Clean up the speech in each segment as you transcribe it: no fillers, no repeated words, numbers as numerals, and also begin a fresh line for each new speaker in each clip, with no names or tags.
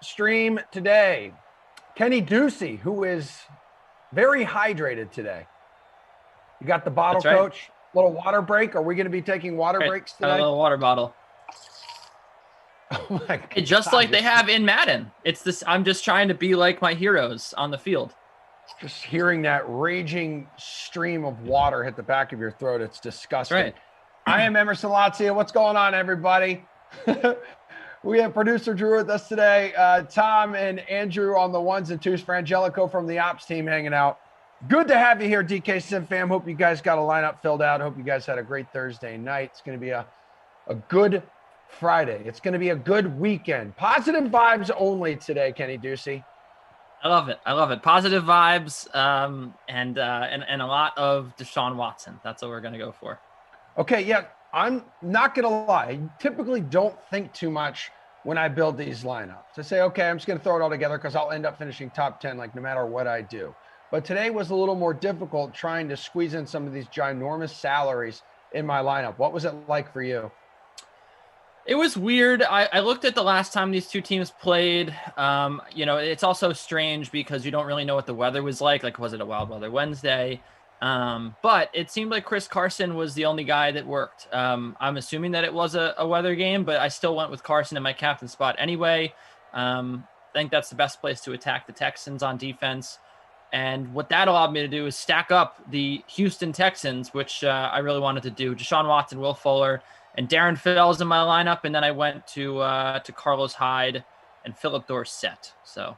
stream today. Kenny Ducey, who is very hydrated today. You got the bottle,
That's right.
Coach? Little water break. Are we going to be taking water breaks today?
A little water bottle.
Oh my God.
Just like they have in Madden. It's this. I'm just trying to be like my heroes on the field.
Just hearing that raging stream of water hit the back of your throat, it's disgusting.
That's right.
I am Emerson Lazio. What's going on, everybody? We have producer Drew with us today. Tom and Andrew on the ones and twos. Frangelico from the ops team hanging out. Good to have you here, DK Sim fam. Hope you guys got a lineup filled out. Hope you guys had a great Thursday night. It's going to be a good Friday. It's going to be a good weekend. Positive vibes only today, Kenny Ducey.
I love it. I love it. Positive vibes and a lot of Deshaun Watson. That's what we're going to go for.
Okay, yeah, I'm not going to lie. I typically don't think too much when I build these lineups. I say, okay, I'm just going to throw it all together because I'll end up finishing top 10 like no matter what I do. But today was a little more difficult trying to squeeze in some of these ginormous salaries in my lineup. What was it like for you?
It was weird. I looked at the last time these two teams played. It's also strange because you don't really know what the weather was like. Like, was it a wild weather Wednesday? But it seemed like Chris Carson was the only guy that worked. I'm assuming that it was a weather game, but I still went with Carson in my captain spot anyway. I think that's the best place to attack the Texans on defense. And what that allowed me to do is stack up the Houston Texans, which I really wanted to do. Deshaun Watson, Will Fuller, and Darren Fells in my lineup. And then I went to Carlos Hyde and Philip Dorsett. So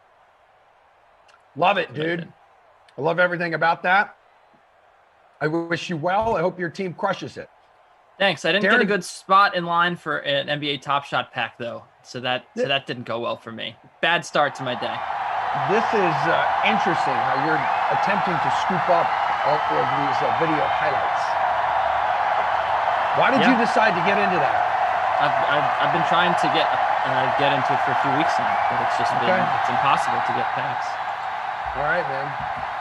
love it, dude. I love everything about that. I wish you well. I hope your team crushes it.
Thanks. I didn't get a good spot in line for an NBA Top Shot pack, though. So that didn't go well for me. Bad start to my day.
This is interesting how you're attempting to scoop up all of these video highlights. Why did you decide to get into that?
I've been trying to get into it for a few weeks now, but it's just it's impossible to get packs.
All right, man.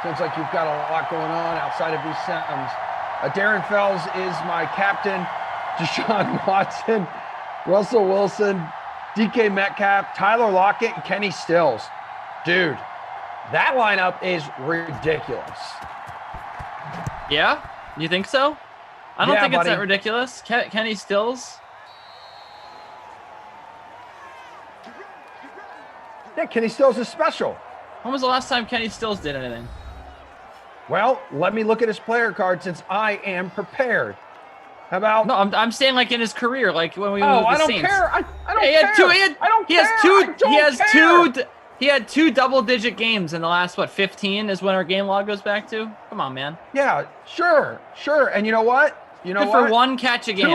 Seems like you've got a lot going on outside of these Sims. Darren Fells is my captain. Deshaun Watson, Russell Wilson, DK Metcalf, Tyler Lockett, and Kenny Stills. Dude, that lineup is ridiculous.
Yeah? You think so? I don't think it's that ridiculous. Kenny Stills?
Yeah, Kenny Stills is special.
When was the last time Kenny Stills did anything?
Well, let me look at his player card since I am prepared. How about?
No, I'm saying like in his career, like when we moved the
I don't
Saints.
care. I don't care. I don't care.
He had two double-digit games in the last 15 is when our game log goes back to. Come on, man.
Yeah, sure. And you know what?
For one catch a game.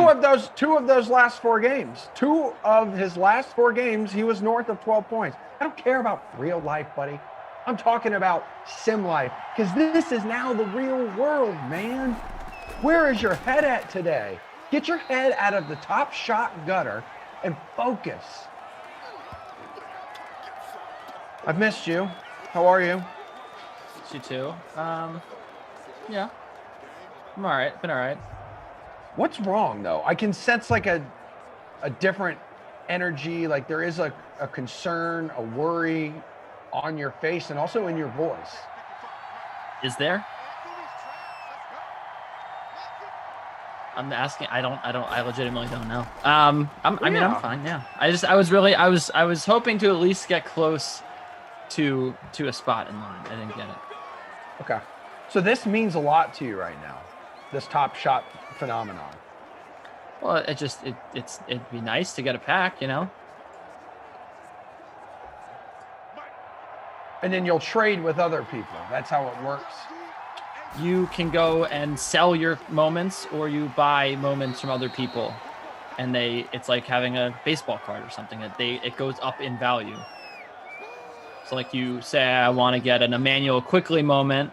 Two of those last 4 games. 2 of his last 4 games, he was north of 12 points. I don't care about real life, buddy. I'm talking about sim life because this is now the real world, man. Where is your head at today? Get your head out of the Top Shot gutter and focus. I've missed you. How are you?
Miss you too. Yeah. I'm all right. Been all right.
What's wrong though? I can sense like a different energy. Like there is a concern, a worry on your face and also in your voice.
Is there? I'm asking. I legitimately don't know. I'm fine. Yeah. I was hoping to at least get close to a spot in line. I didn't get it.
Okay. So this means a lot to you right now, this Top Shot phenomenon.
Well, it'd be nice to get a pack, you know?
And then you'll trade with other people. That's how it works.
You can go and sell your moments or you buy moments from other people. And it's like having a baseball card or something. It goes up in value. So like you say, I want to get an Emmanuel Quickly moment,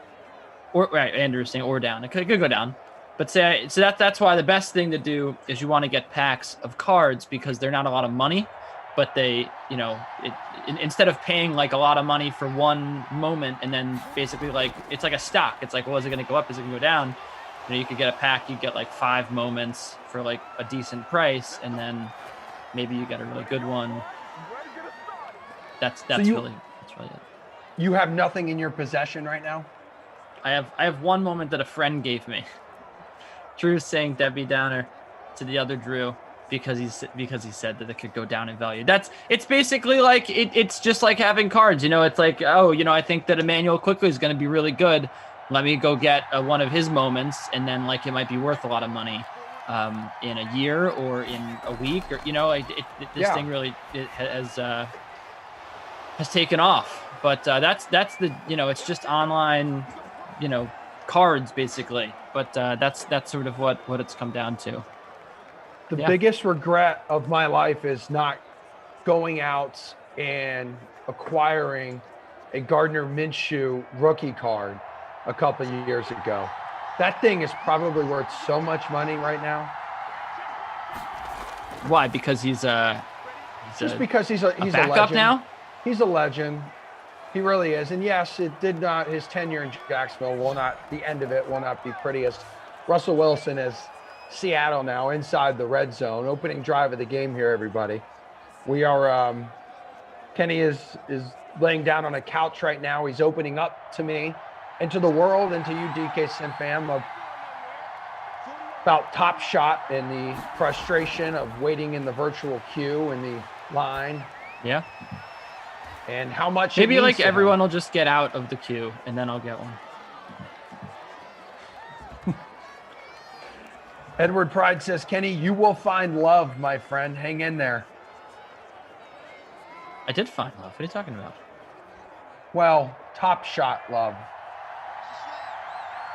or right, interesting, or down. It could go down, but that's why the best thing to do is you want to get packs of cards because they're not a lot of money, but they, instead of paying like a lot of money for one moment and then basically like it's like a stock. It's like, well, is it going to go up? Is it going to go down? You could get a pack. You get like 5 moments for like a decent price, and then maybe you get a really good one. That's really it.
You have nothing in your possession right now?
I have one moment that a friend gave me. Drew's saying Debbie Downer to the other Drew because he said that it could go down in value. It's basically like it's just like having cards. It's like, oh, I think that Emmanuel Quickly is going to be really good. Let me go get one of his moments, and then like it might be worth a lot of money in a year or in a week, or this thing really has taken off. But that's the it's just online cards basically, but that's sort of what it's come down to.
The biggest regret of my life is not going out and acquiring a Gardner Minshew rookie card a couple of years ago. That thing is probably worth so much money right now.
Why? Because he's
because he's a
backup
legend
now.
He's a legend. He really is. And yes, his tenure in Jacksonville the end of it will not be pretty, as Russell Wilson is Seattle now inside the red zone. Opening drive of the game here, everybody. We are, Kenny is laying down on a couch right now. He's opening up to me and to the world and to you, DK Sim fam, about Top Shot and the frustration of waiting in the virtual queue in the line.
Yeah.
And how much
maybe like everyone will just get out of the queue and then I'll get one.
Edward Pride says, Kenny, you will find love, my friend. Hang in there.
I did find love. What are you talking about?
Well, Top Shot love.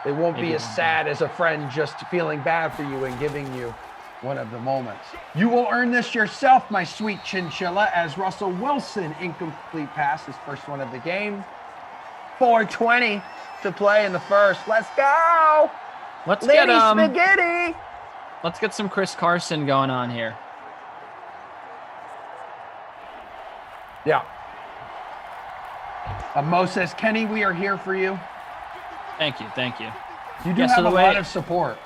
It won't be as sad as a friend just feeling bad for you and giving you one of the moments. You will earn this yourself, my sweet chinchilla, as Russell Wilson, incomplete pass, his first one of the game. 4:20 to play in the first. Let's go.
Let's
Lady
get
Spaghetti.
Let's get some Chris Carson going on here.
Yeah. Mo says, Kenny, we are here for you.
Thank you.
You do have a lot of support.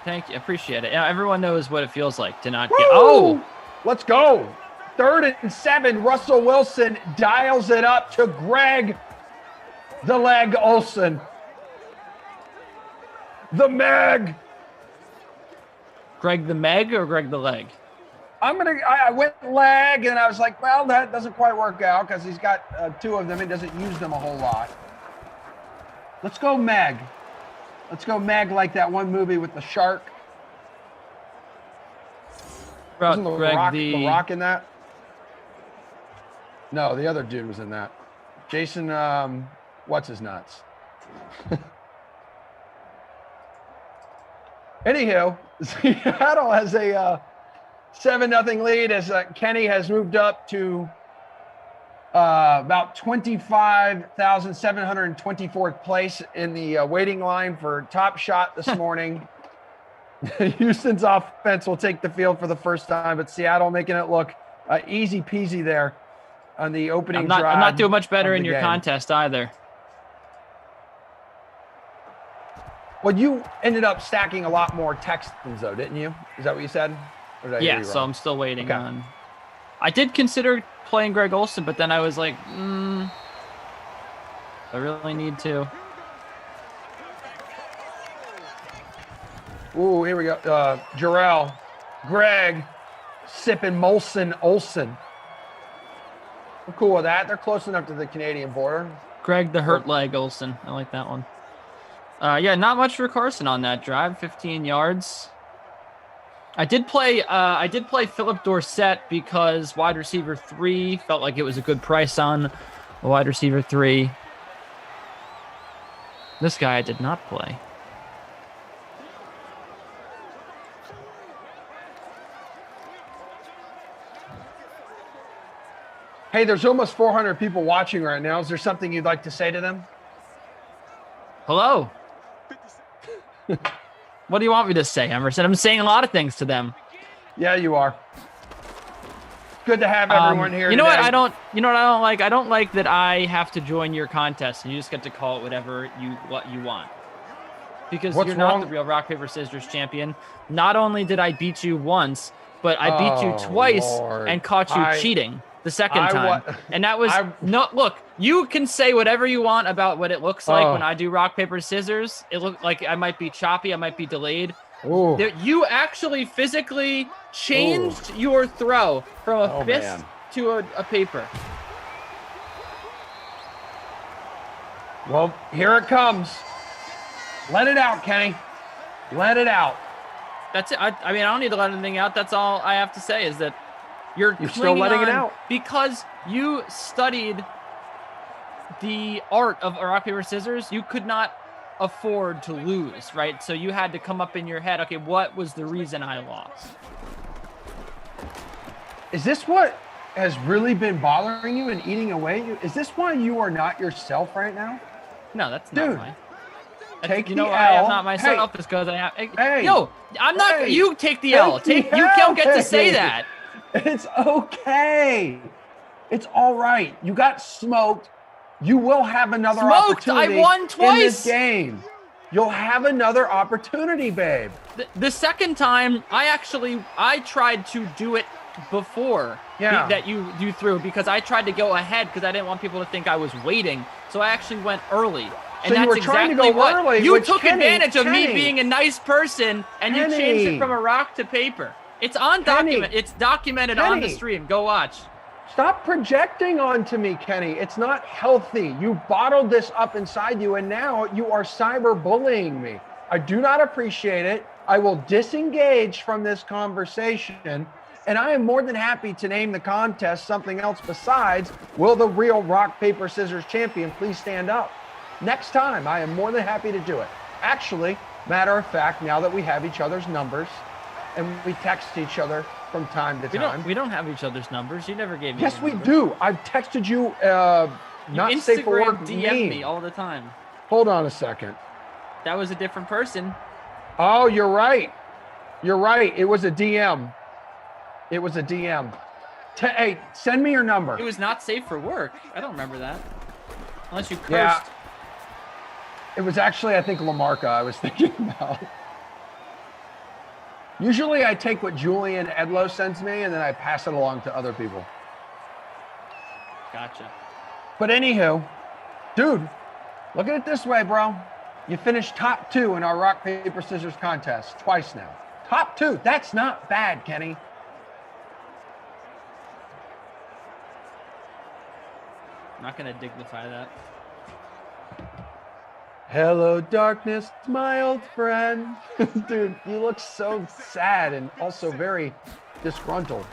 Thank you. Appreciate it. Yeah, everyone knows what it feels like to not
Woo!
get. Oh,
let's go. 3rd and 7. Russell Wilson dials it up to Greg the Leg Olsen. The Meg.
Greg the Meg or Greg the Leg?
I went leg, and I was like, well, that doesn't quite work out because he's got 2 of them. He doesn't use them a whole lot. Let's go Meg. Let's go Meg, like that one movie with the shark. Wasn't the Rock in that? No, the other dude was in that. Jason, what's his nuts? Anywho, Seattle has a 7-0 lead as Kenny has moved up to about 25,724th place in the waiting line for Top Shot this morning. Houston's offense will take the field for the first time, but Seattle making it look easy peasy there on the opening drive.
I'm not doing much better in your contest either.
Well, you ended up stacking a lot more Texans, though, didn't you? Is that what you said? Or did I hear you
so
wrong?
I'm still waiting on. I did consider playing Greg Olsen, but then I was like, I really need to.
Ooh, here we go. Jarrell, Greg, sipping Molson Olsen. I'm cool with that. They're close enough to the Canadian border.
Greg the Hurt Leg Olsen. I like that one. Yeah, not much for Carson on that drive. 15 yards. I did play Philip Dorsett because wide receiver 3 felt like it was a good price on a wide receiver 3. This guy I did not play.
Hey, there's almost 400 people watching right now. Is there something you'd like to say to them?
Hello. What do you want me to say, Emerson? I'm saying a lot of things to them.
Yeah, you are. Good to have everyone here.
You know
today.
what I don't like? I don't like that I have to join your contest and you just get to call it whatever you want. Because you're not the real rock paper scissors champion. Not only did I beat you once, but I beat you twice and caught you cheating. the second time. And that was look, you can say whatever you want about what it looks like when I do rock, paper, scissors. It looked like I might be choppy. I might be delayed. You actually physically changed your throw from a fist to a paper.
Well, here it comes. Let it out, Kenny. Let it out.
That's it. I mean, I don't need to let anything out. That's all I have to say is that you're
still letting it out
because you studied the art of rock, paper, scissors. You could not afford to lose, right? So you had to come up in your head, okay, what was the reason I lost?
Is this what has really been bothering you and eating away at you? Is this why you are not yourself right now?
No, that's not why.
Take the L.
I am not myself because I have. I'm not. You take the L. You don't get to say that.
It's okay. It's all right. You got smoked. You will have another opportunity.
I won twice
in this game. You'll have another opportunity, babe.
The second time, I tried to do it before that you threw because I tried to go ahead because I didn't want people to think I was waiting. So I actually went early. And
so
that's exactly what
early,
you took advantage of me being a nice person and you changed it from a rock to paper. It's on document. It's documented on the stream. Go watch.
Stop projecting onto me, Kenny. It's not healthy. You bottled this up inside you and now you are cyberbullying me. I do not appreciate it. I will disengage from this conversation. And I am more than happy to name the contest something else besides, will the real rock, paper, scissors champion please stand up? Next time, I am more than happy to do it. Actually, matter of fact, now that we have each other's numbers and we text each other from time to time.
We don't have each other's numbers. You never gave me
Yes, we
number.
do. I've texted you, not safe for work
DM me all the time.
Hold on a second.
That was a different person.
Oh, you're right. You're right. It was a DM. It was a DM. Hey, send me your number.
It was not safe for work. I don't remember that. Unless you cursed.
Yeah. It was actually, I think, Lamarca I was thinking about. Usually I take what Julian Edlow sends me and then I pass it along to other people.
Gotcha.
But anywho, dude, look at it this way, bro. You finished top 2 in our rock, paper, scissors contest twice now. Top 2. That's not bad, Kenny.
I'm not going to dignify that.
Hello, darkness, my old friend. Dude, you look so sad and also very disgruntled.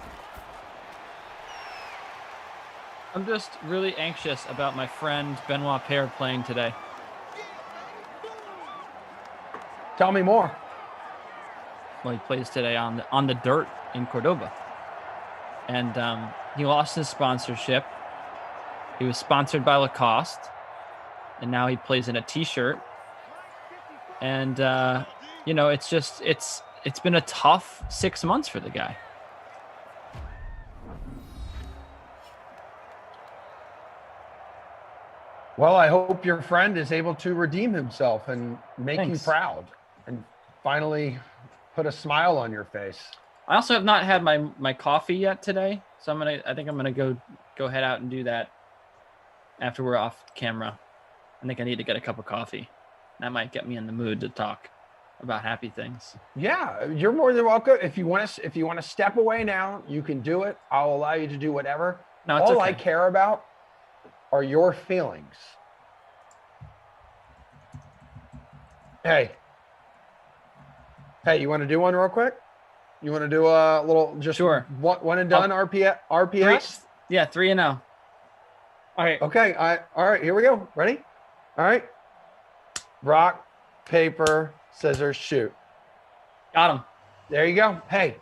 I'm just really anxious about my friend Benoit Paire playing today.
Tell me more.
Well, he plays today on the dirt in Cordoba. And he lost his sponsorship. He was sponsored by Lacoste. And now he plays in a t-shirt. And, it's been a tough 6 months for the guy.
Well, I hope your friend is able to redeem himself and make you proud and finally put a smile on your face.
I also have not had my coffee yet today. So I think I'm going to go head out and do that after we're off camera. I think I need to get a cup of coffee. That might get me in the mood to talk about happy things.
Yeah, you're more than welcome. If you want to step away now, you can do it. I'll allow you to do whatever.
No, it's
all
okay.
I care about are your feelings. Hey, you want to do one real quick? You want to do a little just one and done RPS?
3-0. All right.
Okay. All right. Here we go. Ready? All right. Rock, paper, scissors, shoot.
Got him.
There you go. Hey,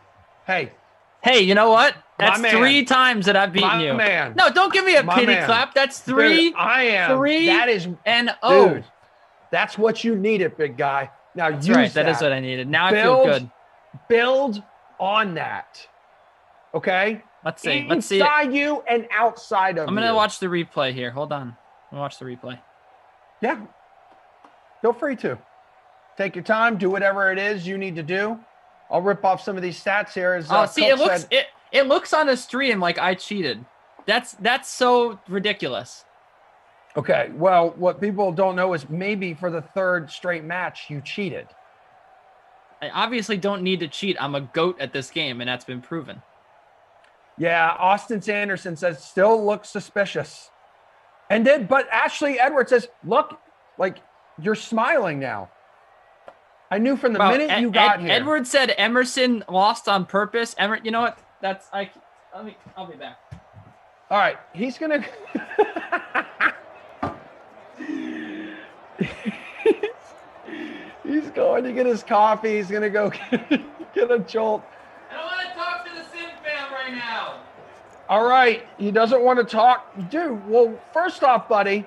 you know what? That's 3 times that I've beaten you.
Man.
No, don't give me a pity clap. That's 3.
Dude, I am.
3
that is
and
dude, that's what you needed, big guy. Now
that's
use
right.
that.
That is what I needed. Now I feel good.
Build on that. Okay?
Let's see. Let's see.
Inside you and outside of you.
I'm going to watch the replay here. Hold on. I'm going to watch the replay.
Yeah. Feel free to. Take your time. Do whatever it is you need to do. I'll rip off some of these stats here. As
it looks on the stream like I cheated. That's so ridiculous.
Okay, well, what people don't know is maybe for the third straight match, you cheated.
I obviously don't need to cheat. I'm a GOAT at this game, and that's been proven.
Yeah, Austin Sanderson says still looks suspicious. But Ashley Edwards says, look, like you're smiling now. I knew from the minute you got here.
Edwards said Emerson lost on purpose. You know what? I'll be back.
All right, he's gonna. He's going to get his coffee. He's gonna go get a jolt.
I don't want to talk to the Sim fam right now.
All right, he doesn't want to talk. Dude, well, first off, buddy,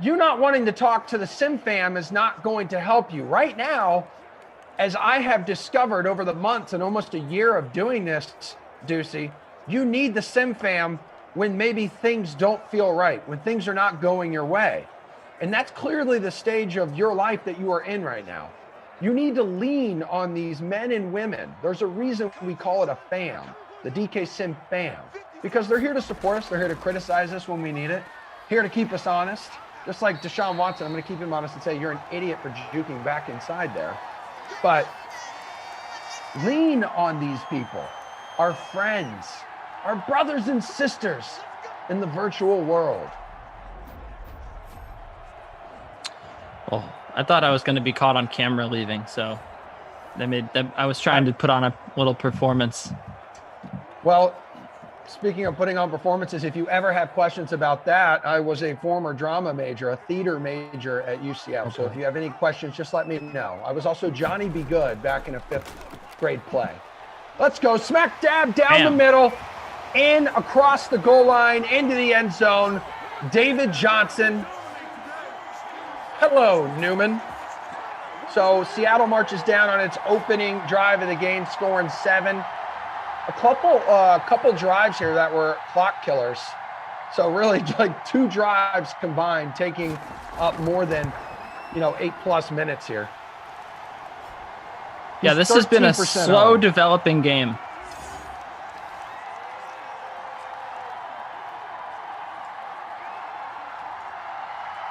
you not wanting to talk to the Sim fam is not going to help you. Right now, as I have discovered over the months and almost a year of doing this, Ducey, you need the Sim fam when maybe things don't feel right, when things are not going your way. And that's clearly the stage of your life that you are in right now. You need to lean on these men and women. There's a reason we call it a fam, the DK Sim fam, because they're here to support us. They're here to criticize us when we need it, here to keep us honest. Just like Deshaun Watson, I'm going to keep him honest and say you're an idiot for juking back inside there. But lean on these people, our friends, our brothers and sisters in the virtual world.
Oh, I thought I was going to be caught on camera leaving, so I was trying to put on a little performance.
Well, speaking of putting on performances, if you ever have questions about that, I was a former drama major, a theater major at UCF. Okay. So if you have any questions, just let me know. I was also Johnny Be Good back in a 5th grade play. Let's go. Smack dab down the middle, in across the goal line, into the end zone. David Johnson. Hello, Newman. So Seattle marches down on its opening drive of the game, scoring 7. A couple drives here that were clock killers. So really like 2 drives combined, taking up more than 8+ minutes here.
Yeah, this has been a slow developing game.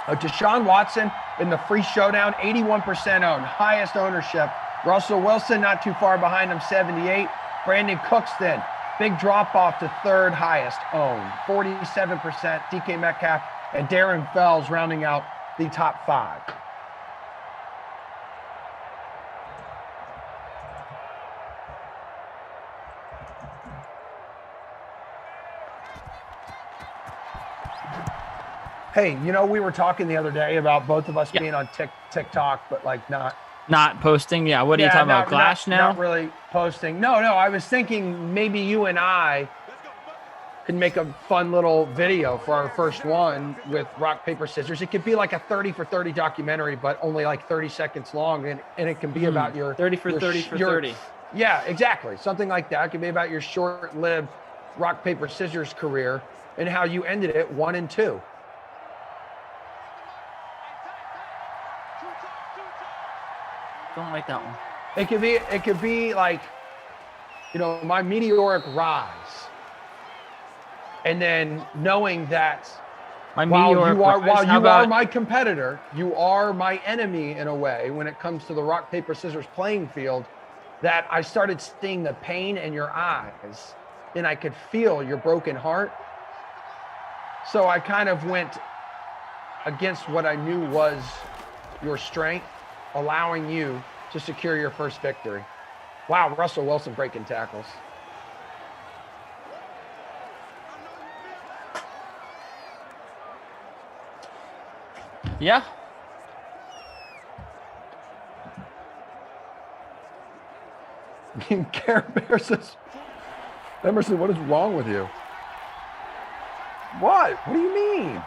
Deshaun Watson in the free showdown, 81% owned, highest ownership. Russell Wilson not too far behind him, 78. Brandon Cooks then, big drop off to 3rd highest owned, 47%. DK Metcalf and Darren Fells rounding out the top 5. Hey, we were talking the other day about both of us being on TikTok, but like
not posting. Yeah, what are you talking about? Glash now?
Not really posting. No, I was thinking maybe you and I could make a fun little video for our first one with rock, paper, scissors. It could be like a 30 for 30 documentary, but only like 30 seconds long, and it can be about your
30 for 30 for 30.
Yeah, exactly. Something like that. It could be about your short-lived rock, paper, scissors career and how you ended it 1 and 2.
Don't like that one.
It could be like, my meteoric rise. And then knowing that while you are my competitor, you are my enemy in a way when it comes to the rock, paper, scissors playing field, that I started seeing the pain in your eyes and I could feel your broken heart. So I kind of went against what I knew was your strength, allowing you to secure your first victory. Wow, Russell Wilson breaking tackles.
Yeah.
Care Bear says, Emerson, what is wrong with you? What? What do you mean?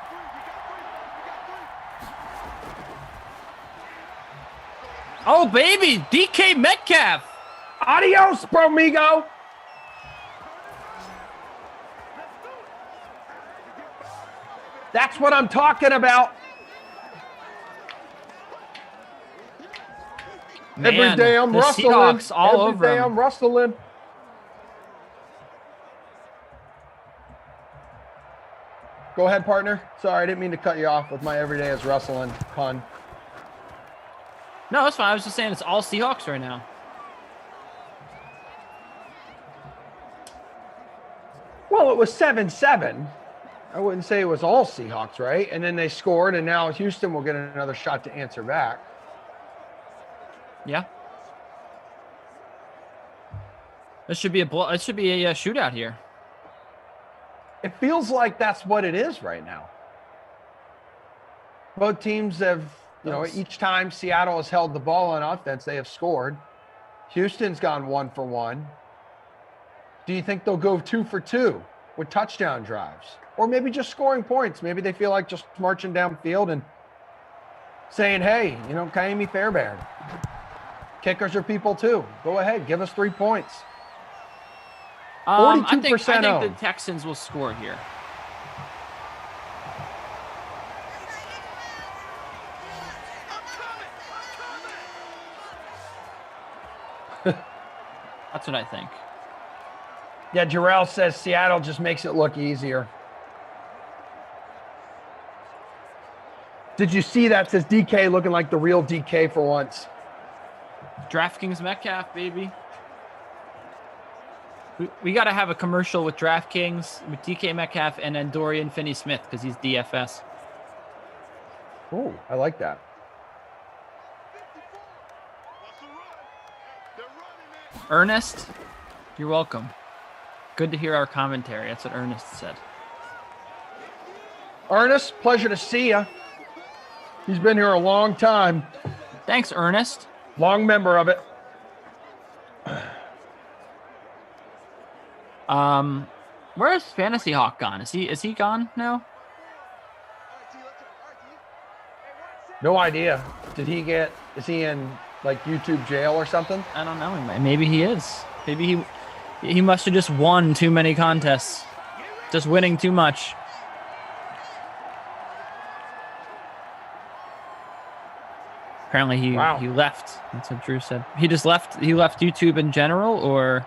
Oh, baby, DK Metcalf.
Adios, bromigo. That's what I'm talking about.
Man,
every day I'm rustling. Every day I'm rustling. Go ahead, partner. Sorry, I didn't mean to cut you off with my everyday is wrestling pun.
No, it's fine. I was just saying it's all Seahawks right now.
Well, it was 7-7. I wouldn't say it was all Seahawks, right? And then they scored, and now Houston will get another shot to answer back.
Yeah. It should be a shootout here.
It feels like that's what it is right now. Both teams have, each time Seattle has held the ball on offense, they have scored. Houston's gone 1 for 1. Do you think they'll go 2 for 2 with touchdown drives? Or maybe just scoring points? Maybe they feel like just marching downfield and saying, hey, Kaimi Fairbairn, kickers are people too. Go ahead, give us 3 points. 42%
I think the Texans will score here. That's what I think.
Yeah, Jarrell says Seattle just makes it look easier. Did you see that? Says DK looking like the real DK for once.
DraftKings Metcalf, baby. We got to have a commercial with DraftKings, with DK Metcalf, and then Dorian Finney-Smith because he's DFS.
Oh, I like that.
Ernest, you're welcome. Good to hear our commentary. That's what Ernest said.
Ernest, pleasure to see you. He's been here a long time.
Thanks, Ernest.
Long member of it.
Where's Fantasy Hawk gone? Is he gone now?
No idea. Is he in like YouTube jail or something?
I don't know. Maybe he is. Maybe he must have just won too many contests. Just winning too much. Apparently he left. That's what Drew said. He left YouTube in general, or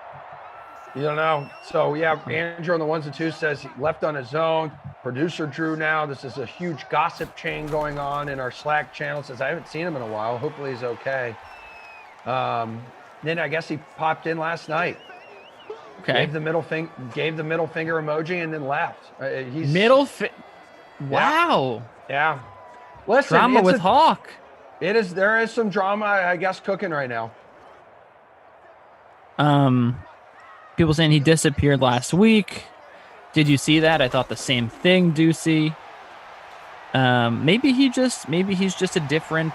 you don't know. So yeah, Andrew on the 1s and 2s says he left on his own. Producer Drew now. This is a huge gossip chain going on in our Slack channel. Says I haven't seen him in a while. Hopefully he's okay. Then I guess he popped in last night.
Okay.
Gave the middle finger emoji and then left.
Wow.
Yeah. Listen,
drama with Hawk.
There is some drama, I guess, cooking right now.
People saying he disappeared last week. Did you see that? I thought the same thing, Deucey. Maybe he's just a different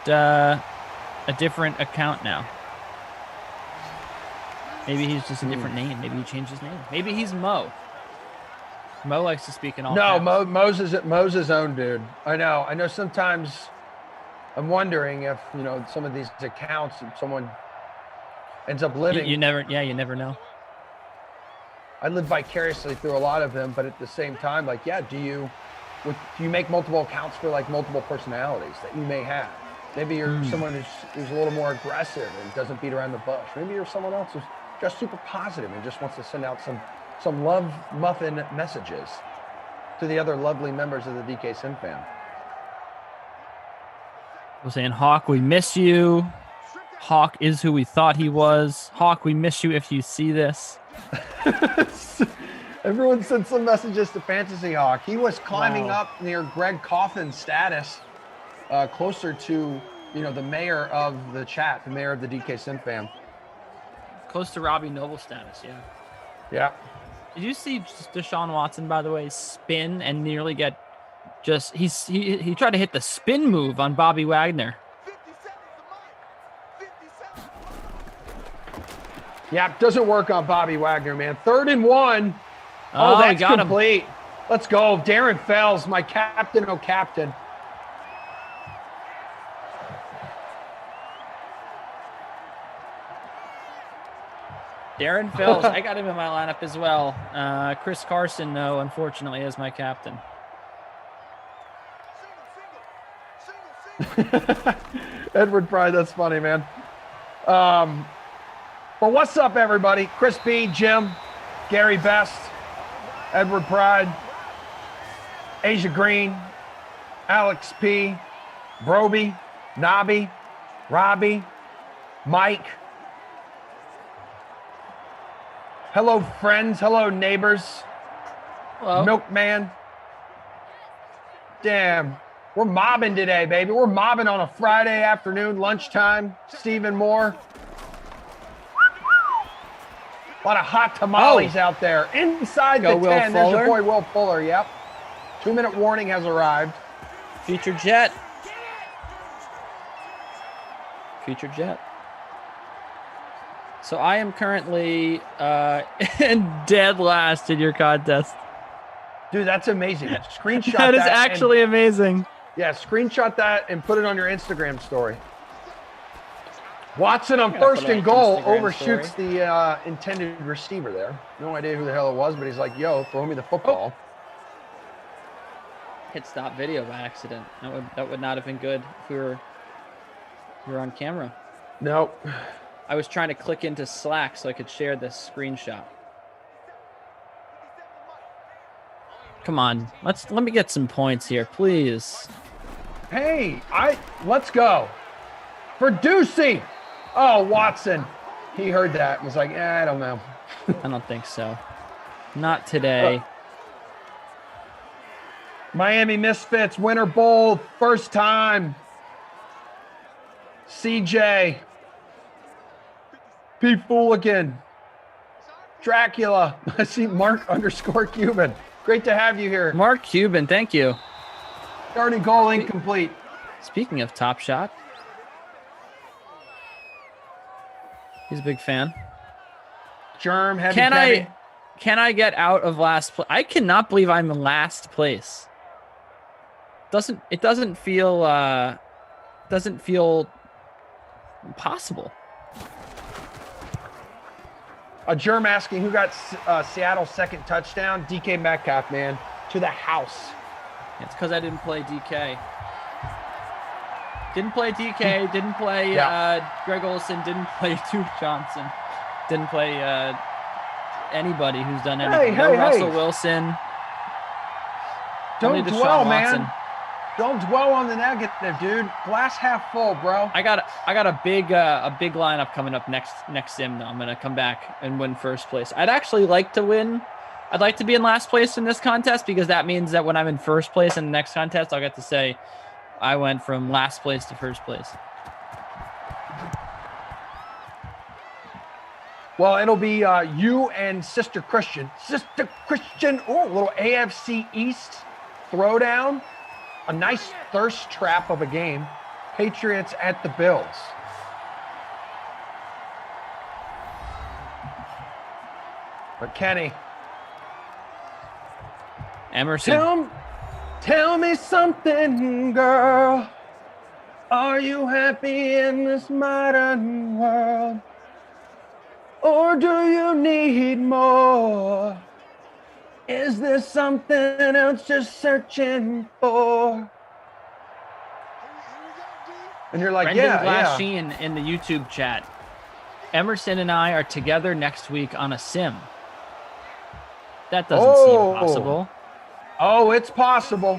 account now. Maybe he's just a different name. Maybe he changed his name. Maybe he's Mo. Mo likes to speak in all caps.
Mo's his own dude. I know sometimes I'm wondering if, some of these accounts, someone ends up living.
You never know.
I live vicariously through a lot of them, but at the same time, do you make multiple accounts for like multiple personalities that you may have? Maybe you're someone who's a little more aggressive and doesn't beat around the bush. Maybe you're someone else who's just super positive and just wants to send out some love muffin messages to the other lovely members of the DK Sim fam.
We're saying, Hawk, we miss you. Hawk is who we thought he was. Hawk, we miss you if you see this.
Everyone sent some messages to Fantasy Hawk. He was climbing up near Greg Coffin's status, closer to, the mayor of the chat, the mayor of the DK Sim fam.
Close to Robbie Noble status, yeah.
Yeah.
Did you see Deshaun Watson, by the way, spin and nearly get he tried to hit the spin move on Bobby Wagner.
Yeah, doesn't work on Bobby Wagner, man. 3rd and 1. Oh, that's complete. Let's go. Darren Fells, my captain, captain.
Darren Fells, I got him in my lineup as well. Chris Carson, though, unfortunately, is my captain.
Edward Pride, that's funny, man. But what's up, everybody? Chris B, Jim, Gary Best, Edward Pride. Asia Green, Alex P, Broby, Nobby, Robbie, Mike. Hello, friends. Hello, neighbors.
Hello.
Milkman. Damn. We're mobbing today, baby. We're mobbing on a Friday afternoon, lunchtime. Stephen Moore. A lot of hot tamales out there. Inside the 10, there's your boy Will Fuller. Yep. 2-minute warning has arrived.
Future Jet. Future Jet. So I am currently dead last in your contest.
Dude, that's amazing. Screenshot
that is actually amazing.
Yeah, screenshot that and put it on your Instagram story. Watson on first and goal overshoots the intended receiver there. No idea who the hell it was, but he's like, yo, throw me the football.
Hit stop video by accident. That would not have been good if we were on camera.
Nope.
I was trying to click into Slack so I could share this screenshot. Come on, let me get some points here, please.
Hey, let's go. For Ducey. Oh, Watson. He heard that and was like, I don't know.
I don't think so. Not today.
Miami Misfits, winner bold, first time. CJ. P. Fooligan. Dracula. I see Mark_Cuban. Great to have you here.
Mark Cuban, thank you.
Starting goal incomplete.
Speaking of Top Shot. He's a big fan.
Germ, heavy.
Can I get out of last place? I cannot believe I'm in last place. It doesn't feel possible.
A Germ asking who got Seattle's second touchdown. DK Metcalf, man, to the house.
It's because I didn't play DK. Didn't play DK. Didn't play Greg Olsen. Didn't play Duke Johnson. Didn't play anybody who's done anything. Russell Wilson.
Don't dwell, man. Don't dwell on the negative, dude. Glass half full, bro.
I got a big lineup coming up next sim. Though I'm gonna come back and win first place. I'd actually like to win. I'd like to be in last place in this contest because that means that when I'm in first place in the next contest, I'll get to say I went from last place to first place.
Well, it'll be you and Sister Christian. Sister Christian, a little AFC East throwdown. A nice thirst trap of a game. Patriots at the Bills. But Kenny.
Emerson.
Tell me something, girl. Are you happy in this modern world? Or do you need more? Is there something else you're searching for? And you're like,
Brendan Glasheen in the YouTube chat. Emerson and I are together next week on a sim. That doesn't seem possible.
Oh, it's possible.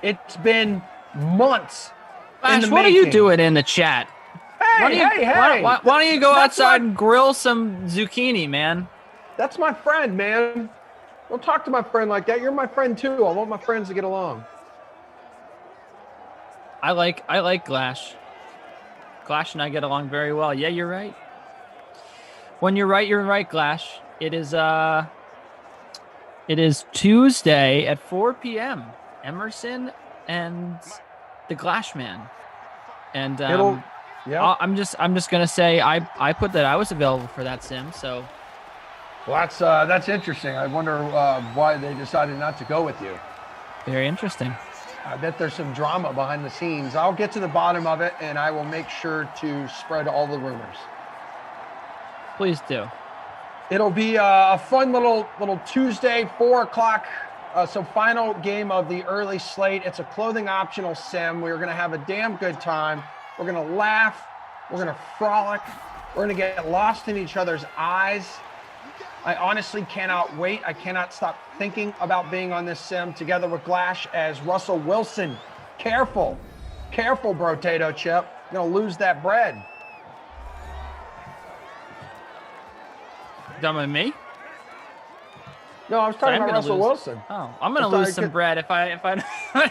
It's been months.
Flash, what are you doing in the chat?
Hey.
Why don't you go outside and grill some zucchini, man?
That's my friend, man. Don't talk to my friend like that. You're my friend too. I want my friends to get along.
I like Glash. Glash and I get along very well. Yeah, you're right. When you're right, Glash. It is Tuesday at 4 p.m. Emerson and the Glash Man. And I'm just gonna say I put that I was available for that sim. So.
Well, that's interesting. I wonder why they decided not to go with you.
Very interesting.
I bet there's some drama behind the scenes. I'll get to the bottom of it, and I will make sure to spread all the rumors.
Please do.
It'll be a fun little Tuesday, 4 o'clock. So final game of the early slate. It's a clothing optional sim. We're going to have a damn good time. We're going to laugh. We're going to frolic. We're going to get lost in each other's eyes. I honestly cannot wait. I cannot stop thinking about being on this sim together with Glash as Russell Wilson. Careful, Potato Chip. You're gonna lose that bread.
Done with me?
No, I was talking about Russell Wilson.
Oh, I'm gonna lose some bread if I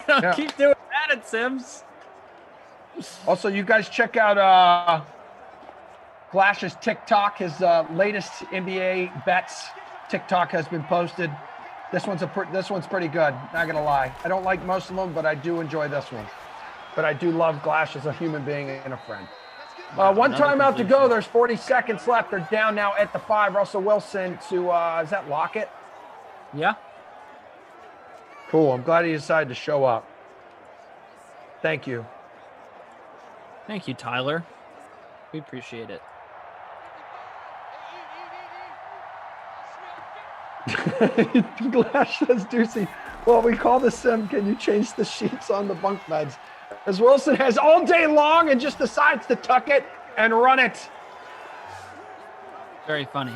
don't keep doing that at Sims.
Also, you guys check out Glash's TikTok. His latest NBA bets TikTok has been posted. This one's pretty good. Not gonna lie, I don't like most of them, but I do enjoy this one. But I do love Glash as a human being and a friend. One timeout to go. There's 40 seconds left. They're down now at the 5. Russell Wilson to is that Lockett?
Yeah.
Cool. I'm glad he decided to show up. Thank you.
Thank you, Tyler. We appreciate it.
Glash says, Deucey, well, we call the sim, can you change the sheets on the bunk beds? As Wilson has all day long and just decides to tuck it and run it.
Very funny.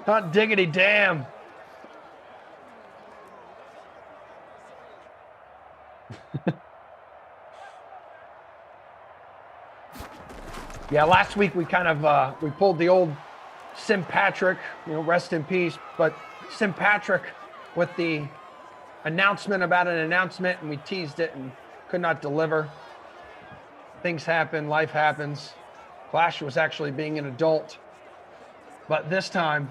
Hot diggity damn. Yeah, last week we kind of we pulled the old Sim Patrick, rest in peace, but Sim Patrick with the announcement about an announcement, and we teased it and could not deliver. Things happen, life happens. Clash was actually being an adult, but this time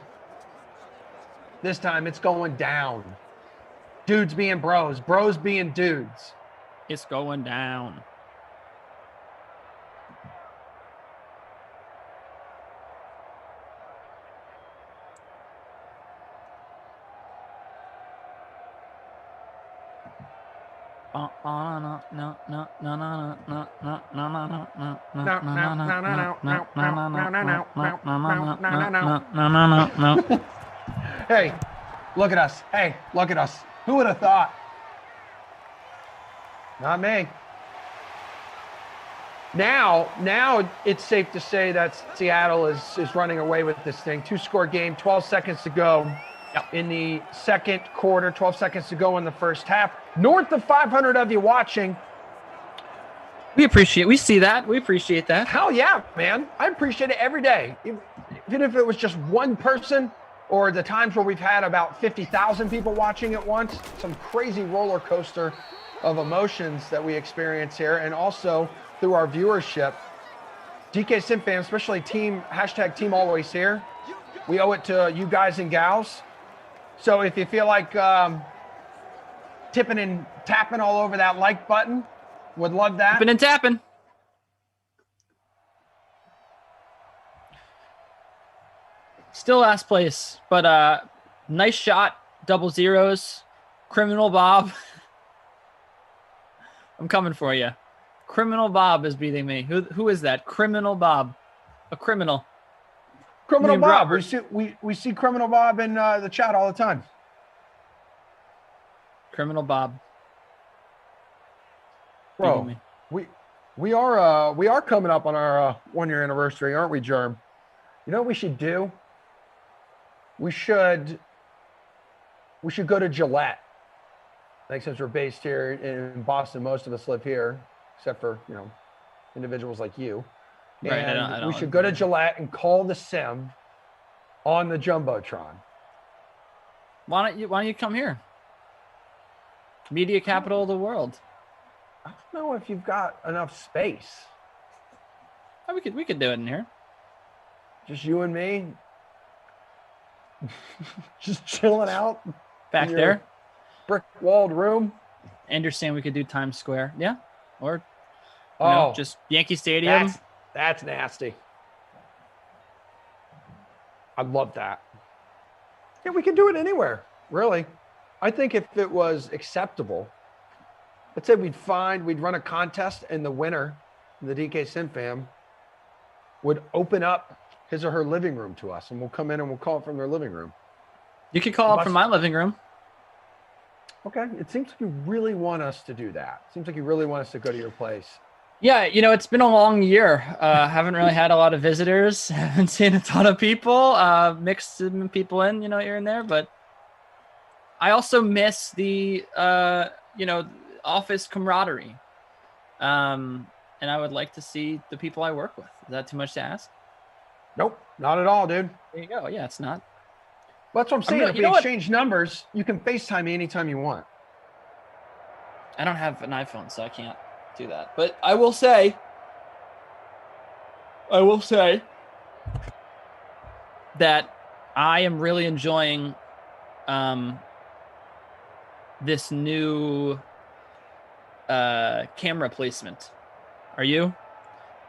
it's going down. Dudes being bros, bros being dudes.
It's going down.
Hey, look at us. Hey, look at us. Who would have thought? Not me. Now it's safe to say that Seattle is running away with this thing. 2-score game, 12 seconds to go in the second quarter, 12 seconds to go in the first half. North of 500 of you watching.
We see that. We appreciate that.
Hell yeah, man. I appreciate it every day. Even if it was just one person, or the times where we've had about 50,000 people watching at once, some crazy roller coaster of emotions that we experience here, and also through our viewership. DK Sim fans, especially team always here. We owe it to you guys and gals. So if you feel like tipping and tapping all over that like button, would love that.
Tipping and tapping. Still last place, but nice shot, double zeros. Criminal Bob. I'm coming for you. Criminal Bob is beating me. Who is that? Criminal Bob. A criminal.
Criminal Bob. We see Criminal Bob in the chat all the time.
Criminal Bob.
Bro, we are coming up on our 1-year anniversary, aren't we, Germ? You know what we should do? We should go to Gillette. I think since we're based here in Boston, most of us live here, except for individuals like you.
Right.
And we should go to Gillette and call the sim on the Jumbotron.
Why don't you come here? Media capital of the world.
I don't know if you've got enough space.
Oh, we could do it in here.
Just you and me. Just chilling out
back there.
Brick walled room.
I understand we could do Times Square. Yeah. Or just Yankee Stadium.
That's nasty. I love that. Yeah, we can do it anywhere, really. I think if it was acceptable, let's say we'd run a contest and the winner, the DK Sim fam, would open up his or her living room to us, and we'll come in and we'll call it from their living room.
You could call it from my living room.
Okay. It seems like you really want us to do that. It seems like you really want us to go to your place.
Yeah, it's been a long year. Haven't really had a lot of visitors. Haven't seen a ton of people. Mixed some people in, here and there. But I also miss the, office camaraderie. And I would like to see the people I work with. Is that too much to ask?
Nope, not at all, dude.
There you go. Yeah, it's not.
Well, that's what I'm saying. If we exchange numbers, you can FaceTime me anytime you want.
I don't have an iPhone, so I can't do that. But I will say that I am really enjoying this new camera placement. Are you?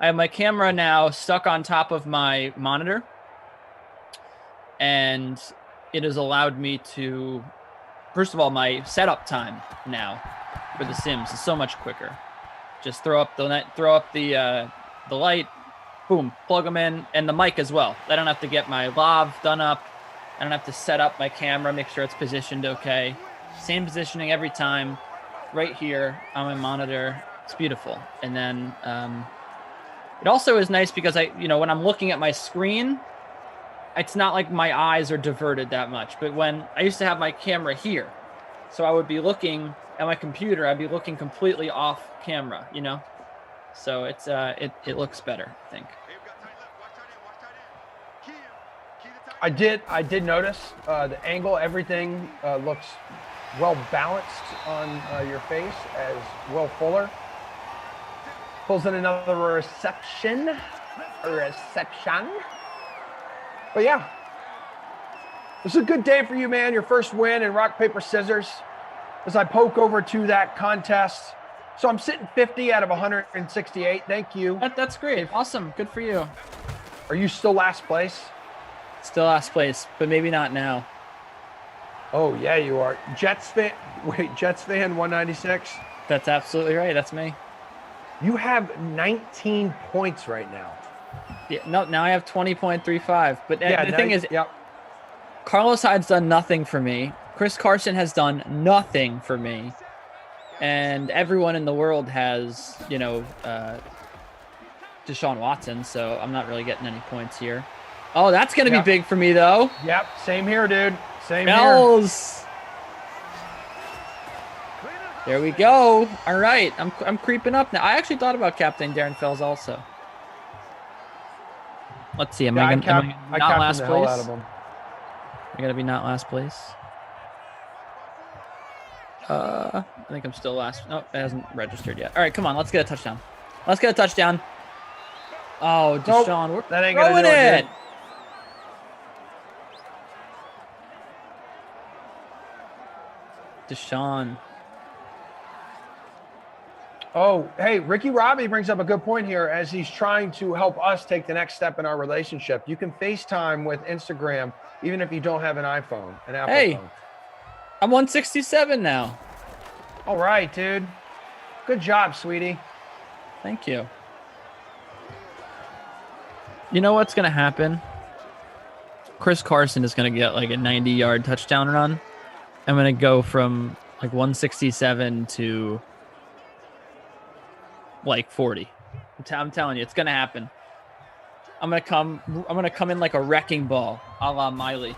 I have my camera now stuck on top of my monitor, and it has allowed me to, first of all, my setup time now for the Sims is so much quicker. Just throw up the light, boom, plug them in, and the mic as well. I don't have to get my lav done up. I don't have to set up my camera, make sure it's positioned okay. Same positioning every time, right here on my monitor. It's beautiful. And then it also is nice because when I'm looking at my screen, it's not like my eyes are diverted that much. But when I used to have my camera here, so I would be looking at my computer, I'd be looking completely off camera, So it's it looks better, I think.
I did notice the angle, everything looks well balanced on your face as Will Fuller pulls in another reception. But yeah, this is a good day for you, man. Your first win in rock, paper, scissors. As I poke over to that contest. So I'm sitting 50 out of 168. Thank you.
That's great. Awesome. Good for you.
Are you still last place?
Still last place, but maybe not now.
Oh, yeah, you are. Jets fan 196?
That's absolutely right. That's me.
You have 19 points right now.
Yeah, no, now I have 20.35. But
yeah,
the thing is, Carlos Hyde's done nothing for me. Chris Carson has done nothing for me. And everyone in the world has, Deshaun Watson, so I'm not really getting any points here. Oh, that's going to be big for me, though.
Yep, same here, dude. Same
Bells. Here. There we go. All right, I'm creeping up now. I actually thought about captaining Darren Fells also. Let's see. Am I going to not last place? I got to be not last place. I think I'm still last. No, it hasn't registered yet. All right, come on. Let's get a touchdown. Oh, Deshaun. We're
that ain't gonna do it.
Deshaun.
Oh, hey, Ricky Robbie brings up a good point here as he's trying to help us take the next step in our relationship. You can FaceTime with Instagram even if you don't have an iPhone, an Apple phone.
I'm 167 now.
All right, dude. Good job, sweetie.
Thank you. You know what's going to happen? Chris Carson is going to get like a 90-yard touchdown run. I'm going to go from like 167 to like 40. I'm telling you, it's going to happen. I'm going to come in like a wrecking ball, a la Miley.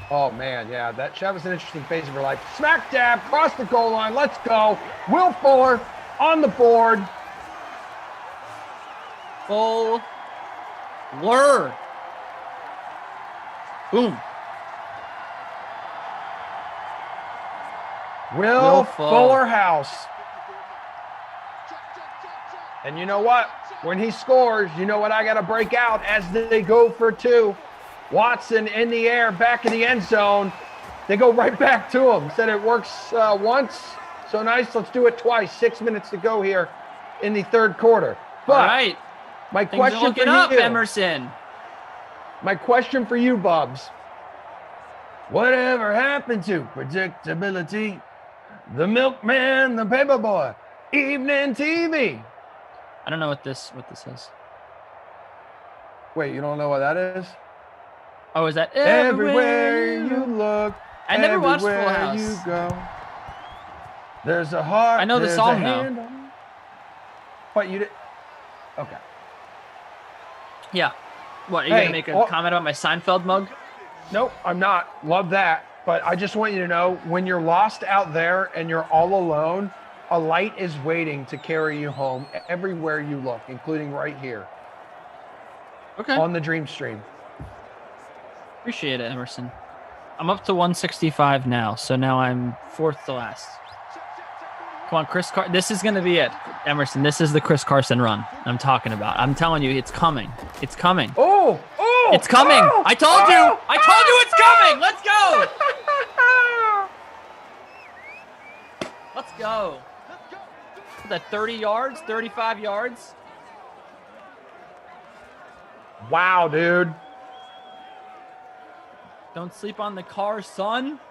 Oh, man, yeah, that was an interesting phase of her life. Smack dab, cross the goal line, let's go. Will Fuller on the board.
Fuller. Boom.
Will Fuller house. And you know what? When he scores, you know what I got to break out as they go for two. Watson in the air, back in the end zone. They go right back to him. Said it works once. So nice. Let's do it twice. 6 minutes to go here in the third quarter. But
all right.
My question for you,
Emerson.
My question for you, Bubs. Whatever happened to predictability? The milkman, the paper boy, evening TV.
I don't know what this is.
Wait, you don't know what that is?
Oh, is that
everywhere you look?
I never watched Full House.
You go, there's a heart.
I know the song though.
But you did. Okay.
Yeah. What, are you going to make a comment about my Seinfeld mug?
Nope, I'm not. Love that. But I just want you to know, when you're lost out there and you're all alone, a light is waiting to carry you home everywhere you look, including right here.
Okay.
On the Dream Stream.
Appreciate it, Emerson. I'm up to 165 now, so now I'm fourth to last. Come on, Chris Carson. This is going to be it, Emerson. This is the Chris Carson run I'm talking about. I'm telling you, it's coming. It's coming.
Oh!
It's coming.
Oh,
I told you. I told you it's coming. Let's go. Let's go. Is that 30 yards, 35 yards?
Wow, dude.
Don't sleep on the car, son.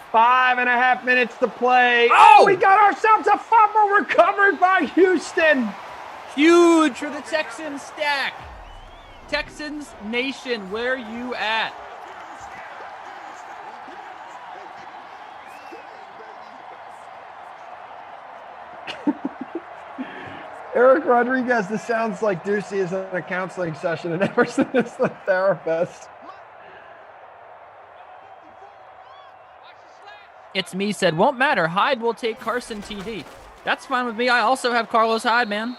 Five and a half minutes to play. Oh, we got ourselves a fumble recovered by Houston.
Huge for the Texans stack. Texans Nation, where you at?
Eric Rodriguez, this sounds like Ducey is in a counseling session and Emerson is the therapist.
It's me said, won't matter. Hyde will take Carson TD. That's fine with me. I also have Carlos Hyde, man.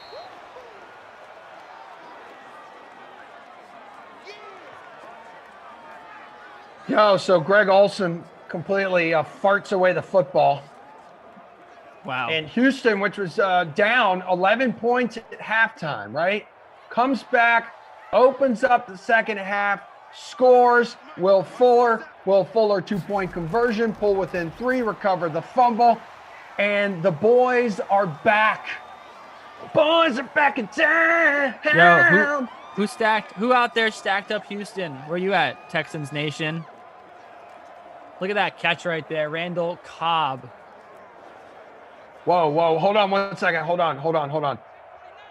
Yo, so Greg Olsen completely farts away the football.
Wow.
And Houston, which was down 11 points at halftime, right? Comes back, opens up the second half, scores. Will Fuller, 2-point conversion, pull within 3, recover the fumble. And the boys are back. Boys are back in town.
Yo, who out there stacked up Houston? Where you at, Texans Nation? Look at that catch right there. Randall Cobb.
Whoa. Hold on 1 second. Hold on.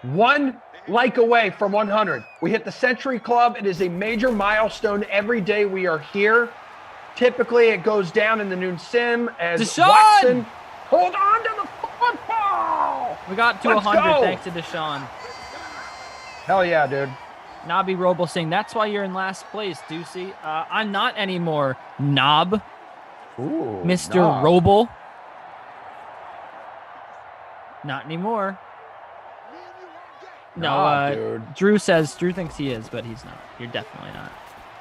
1 like away from 100. We hit the Century Club. It is a major milestone every day we are here. Typically, it goes down in the noon sim as
Deshaun!
Watson. Hold on to the football.
We got to 100 thanks to Deshaun.
Hell yeah, dude.
Nabi Roble saying, that's why you're in last place, Ducey. I'm not anymore, Knob.
Ooh,
Mr.
Knob.
Roble. Not anymore. No, Drew thinks he is, but he's not. You're definitely not.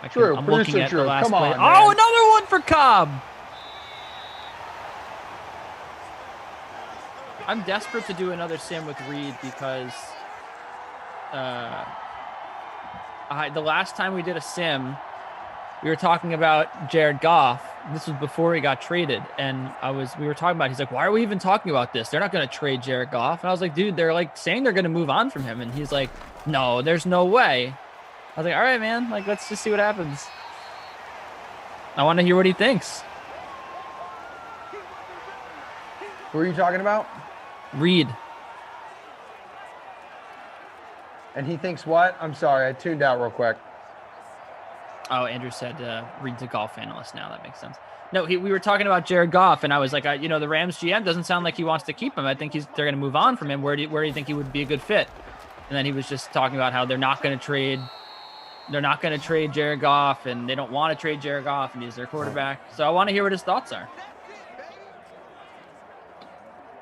I'm looking at the last play. Oh, another one for Cobb. I'm desperate to do another sim with Reed because the last time we did a sim, we were talking about Jared Goff. This was before he got traded, and we were talking about. He's like, "Why are we even talking about this? They're not going to trade Jared Goff." And I was like, "Dude, they're like saying they're going to move on from him." And he's like, "No, there's no way." I was like, "All right, man. Like, let's just see what happens." I want to hear what he thinks.
Who are you talking about?
Reed.
And he thinks what? I'm sorry, I tuned out real quick.
Oh, Andrew said Reed's a golf analyst now. That makes sense. No, we were talking about Jared Goff, and I was like, the Rams GM doesn't sound like he wants to keep him. I think they're going to move on from him. Where do you think he would be a good fit? And then he was just talking about how they're not going to trade. They're not going to trade Jared Goff, and they don't want to trade Jared Goff, and he's their quarterback. So I want to hear what his thoughts are.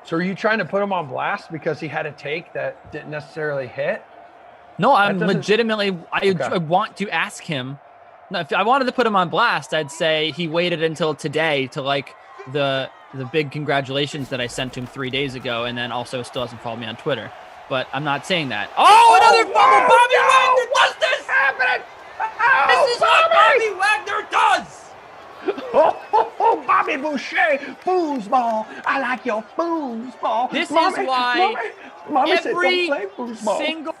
So are you trying to put him on blast because he had a take that didn't necessarily hit?
No, I'm legitimately. I want to ask him. No, if I wanted to put him on blast, I'd say he waited until today to like the big congratulations that I sent to him 3 days ago, and then also still hasn't followed me on Twitter. But I'm not saying that. Oh, another fumble! Bobby Wagner does this!
Happening!
This is what Bobby Wagner does!
Oh, Bobby Boucher, foosball. I like your foosball.
This is why
Mommy said,
every
don't play foosball.
single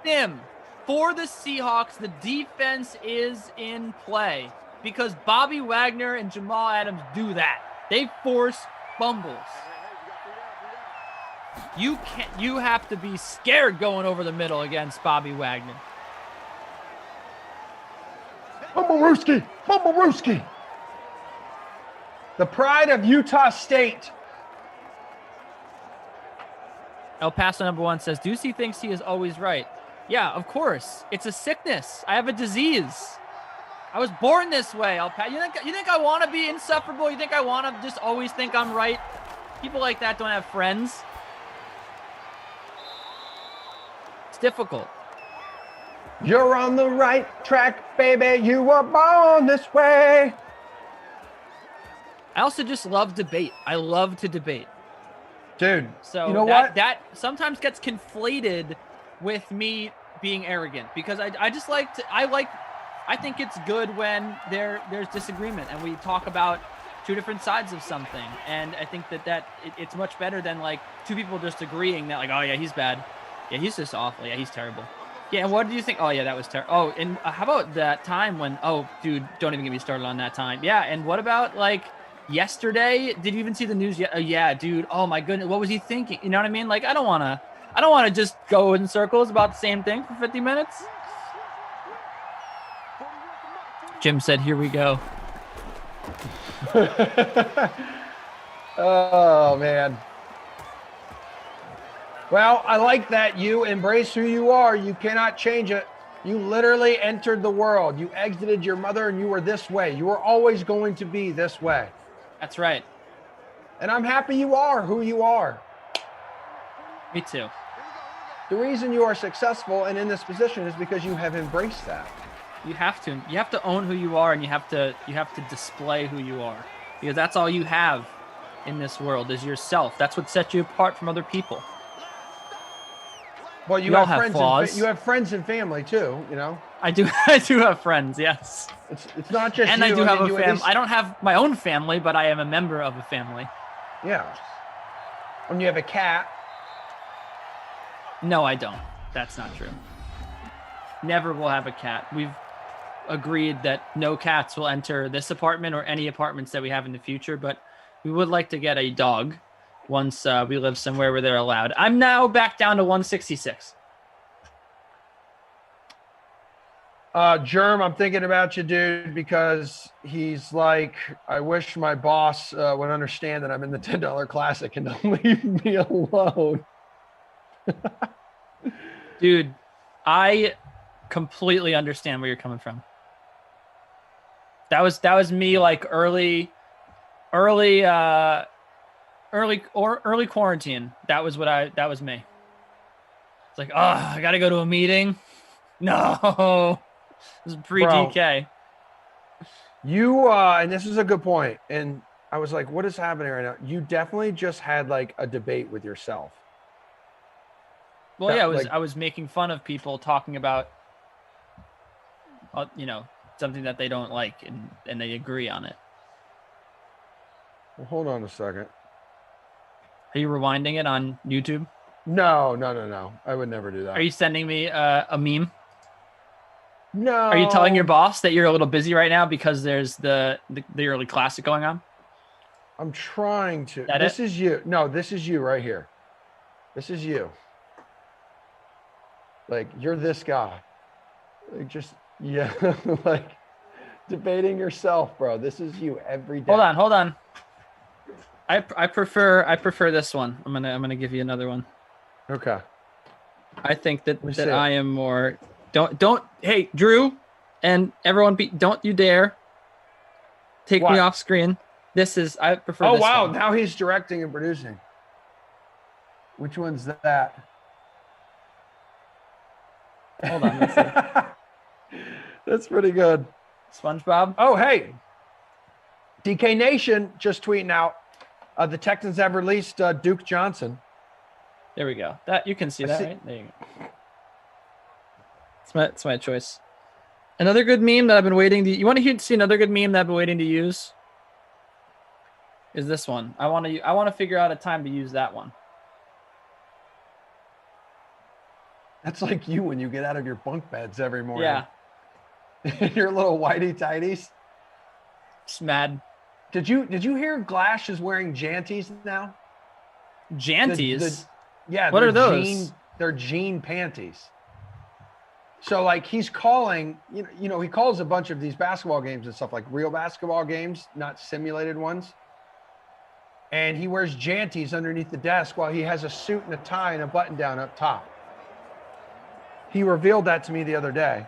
sim for the Seahawks, the defense is in play because Bobby Wagner and Jamal Adams do that. They force fumbles. You have to be scared going over the middle against Bobby Wagner.
Oh, Bumblewooski. Bumblewooski. The pride of Utah State.
El Paso #1 says, Ducey thinks he is always right. Yeah, of course. It's a sickness. I have a disease. I was born this way, El Paso. You think I want to be insufferable? You think I want to just always think I'm right? People like that don't have friends. It's difficult.
You're on the right track, baby. You were born this way.
I also just love debate. I love to debate.
Dude,
so
you know what?
That sometimes gets conflated with me being arrogant because I just like to, I think it's good when there's disagreement and we talk about two different sides of something. And I think it's much better than like two people just agreeing that like, oh yeah, he's bad. Yeah, he's just awful. Yeah, he's terrible. Yeah, and what do you think? Oh yeah, that was terrible. Oh, and how about that time when, oh dude, don't even get me started on that time. Yeah, and what about like yesterday? Did you even see the news yet? Yeah, dude. Oh my goodness, what was he thinking? You know what I mean? Like, I don't want to just go in circles about the same thing for 50 minutes. Jim said, "Here we go."
Oh man. Well, I like that you embrace who you are. You cannot change it. You literally entered the world. You exited your mother and you were this way. You were always going to be this way.
That's right.
And I'm happy you are who you are.
Me too.
The reason you are successful and in this position is because you have embraced that.
You have to. You have to own who you are and you have to display who you are. Because that's all you have in this world is yourself. That's what sets you apart from other people.
Well, you have flaws. You have friends and family too, you know.
I do have friends, yes.
It's not just
and
you.
I do have a family. I don't have my own family, but I am a member of a family.
Yeah. And you have a cat.
No, I don't. That's not true. Never will have a cat. We've agreed that no cats will enter this apartment or any apartments that we have in the future, but we would like to get a dog once we live somewhere where they're allowed. I'm now back down to 166.
Germ, I'm thinking about you, dude, because he's like, I wish my boss would understand that I'm in the $10 Classic and don't leave me alone.
Dude, I completely understand where you're coming from. That was me like early quarantine. That was me. It's like, oh, I got to go to a meeting. No, this is pre-DK.
You, and this is a good point. And I was like, what is happening right now? You definitely just had like a debate with yourself.
Well, yeah, I was making fun of people talking about, something that they don't like and they agree on it.
Well, hold on a second.
Are you rewinding it on YouTube?
No. I would never do that.
Are you sending me a meme?
No.
Are you telling your boss that you're a little busy right now because there's the early classic going on?
I'm trying to.
This
is you. No, this is you right here. This is you. Like, you're this guy. Like, just, yeah, like debating yourself, bro. This is you every day.
Hold on. I prefer this one. I'm gonna give you another one.
Okay.
I think that I am more. Don't. Hey, Drew, and everyone, don't you dare take me off screen. I prefer.
Oh
this
wow!
one.
Now he's directing and producing. Which one's that?
Hold on. Let's see.
That's pretty good.
SpongeBob.
Oh hey, DK Nation just tweeting out. The Texans have released Duke Johnson.
There we go. That you can see that, right? There you go. It's my choice. Another good meme that I've been waiting to. You want to see another good meme that I've been waiting to use? Is this one? I want to figure out a time to use that one.
That's like you when you get out of your bunk beds every morning.
Yeah.
Your little whitey tighties.
Just mad.
Did you hear Glash is wearing janties now?
Janties?
Yeah.
What are those?
They're jean panties. So like he's calling, he calls a bunch of these basketball games and stuff, like real basketball games, not simulated ones. And he wears janties underneath the desk while he has a suit and a tie and a button down up top. He revealed that to me the other day.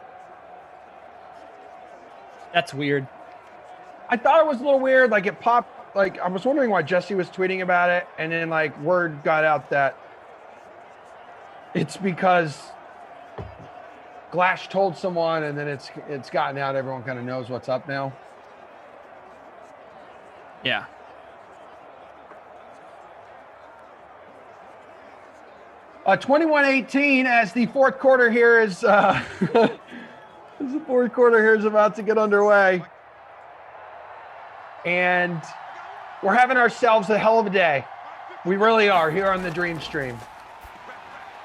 That's weird.
I thought it was a little weird. Like it popped, like I was wondering why Jesse was tweeting about it. And then like word got out that it's because Glash told someone, and then it's gotten out. Everyone kind of knows what's up now.
Yeah.
21-18 as the fourth quarter here is as the fourth quarter here is about to get underway. And we're having ourselves a hell of a day. We really are here on the Dream Stream.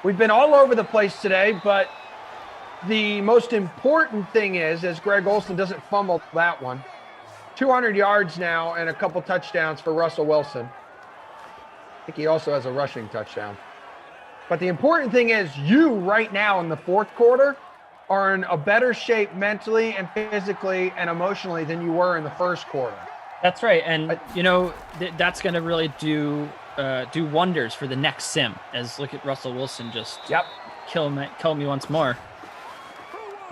We've been all over the place today, but the most important thing is, as Greg Olson doesn't fumble that one, 200 yards now and a couple touchdowns for Russell Wilson. I think he also has a rushing touchdown. But the important thing is you right now in the fourth quarter are in a better shape mentally and physically and emotionally than you were in the first quarter.
That's right. And, that's going to really do wonders for the next sim, as look at Russell Wilson just kill me once more.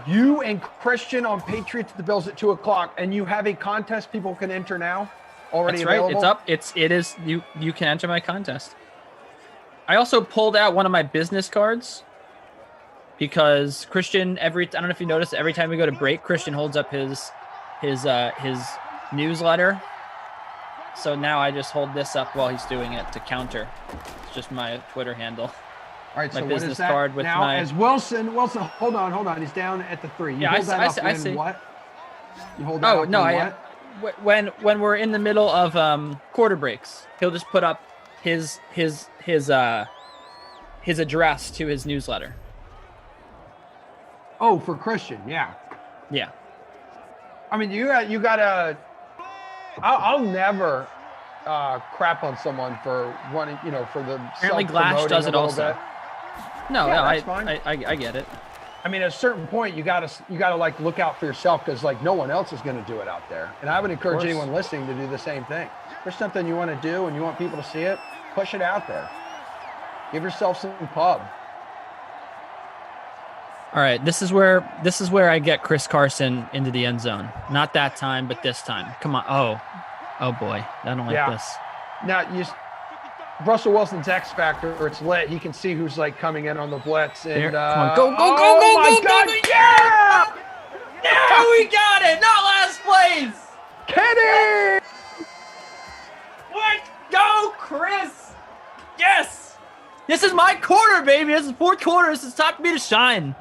You and Christian on Patriots at the Bills at 2:00, and you have a contest people can enter now already
That's
available?
Right. It's up. It is. You can enter my contest. I also pulled out one of my business cards because Christian, I don't know if you noticed, every time we go to break, Christian holds up his newsletter. So now I just hold this up while he's doing it to counter. It's just my Twitter handle.
All right,
my
so
business
what is that
card with
now?
my...
As Wilson, hold on. He's down at the 3. You hold that up
I see.
What? You hold that up what?
When we're in the middle of quarter breaks, he'll just put up his address to his newsletter.
Oh, for Christian, yeah.
Yeah.
I mean, you gotta. I'll never crap on someone for wanting, for the.
Apparently, Glash does it also.
Bit.
No,
that's fine.
I get it.
I mean, at a certain point, you gotta like look out for yourself because like no one else is going to do it out there. And I would encourage anyone listening to do the same thing. If there's something you want to do and you want people to see it, push it out there. Give yourself some pub.
All right, this is where I get Chris Carson into the end zone. Not that time, but this time. Come on. Oh boy, I don't like this.
Now Russell Wilson's X factor. It's lit. He can see who's like coming in on the blitz. And
come on, go!
Yeah!
Yeah, we got it. Not last place.
Kenny!
What? Go, Chris! Yes! This is my quarter, baby. This is fourth quarter. This is time for me to shine.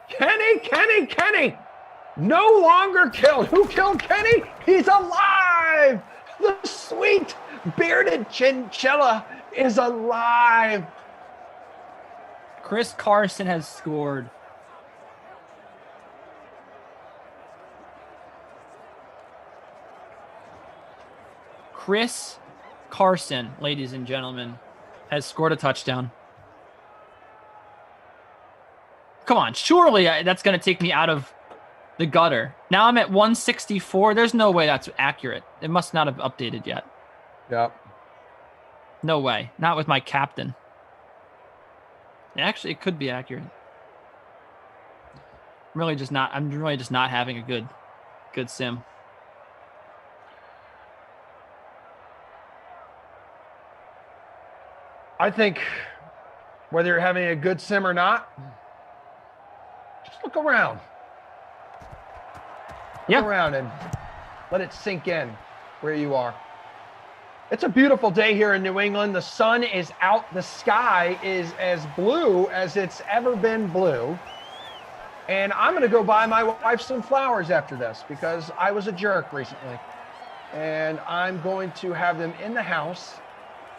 Kenny! No longer killed. Who killed Kenny? He's alive! The sweet bearded chinchilla is alive.
Chris Carson has scored. Chris Carson, ladies and gentlemen, has scored a touchdown. Come on, surely that's going to take me out of the gutter. Now I'm at 164. There's no way that's accurate. It must not have updated yet.
Yep.
No way. Not with my captain. Actually, it could be accurate. I'm really just not having a good sim.
I think whether you're having a good sim or not, just look around. Look around and let it sink in where you are. It's a beautiful day here in New England. The sun is out. The sky is as blue as it's ever been blue. And I'm going to go buy my wife some flowers after this because I was a jerk recently. And I'm going to have them in the house.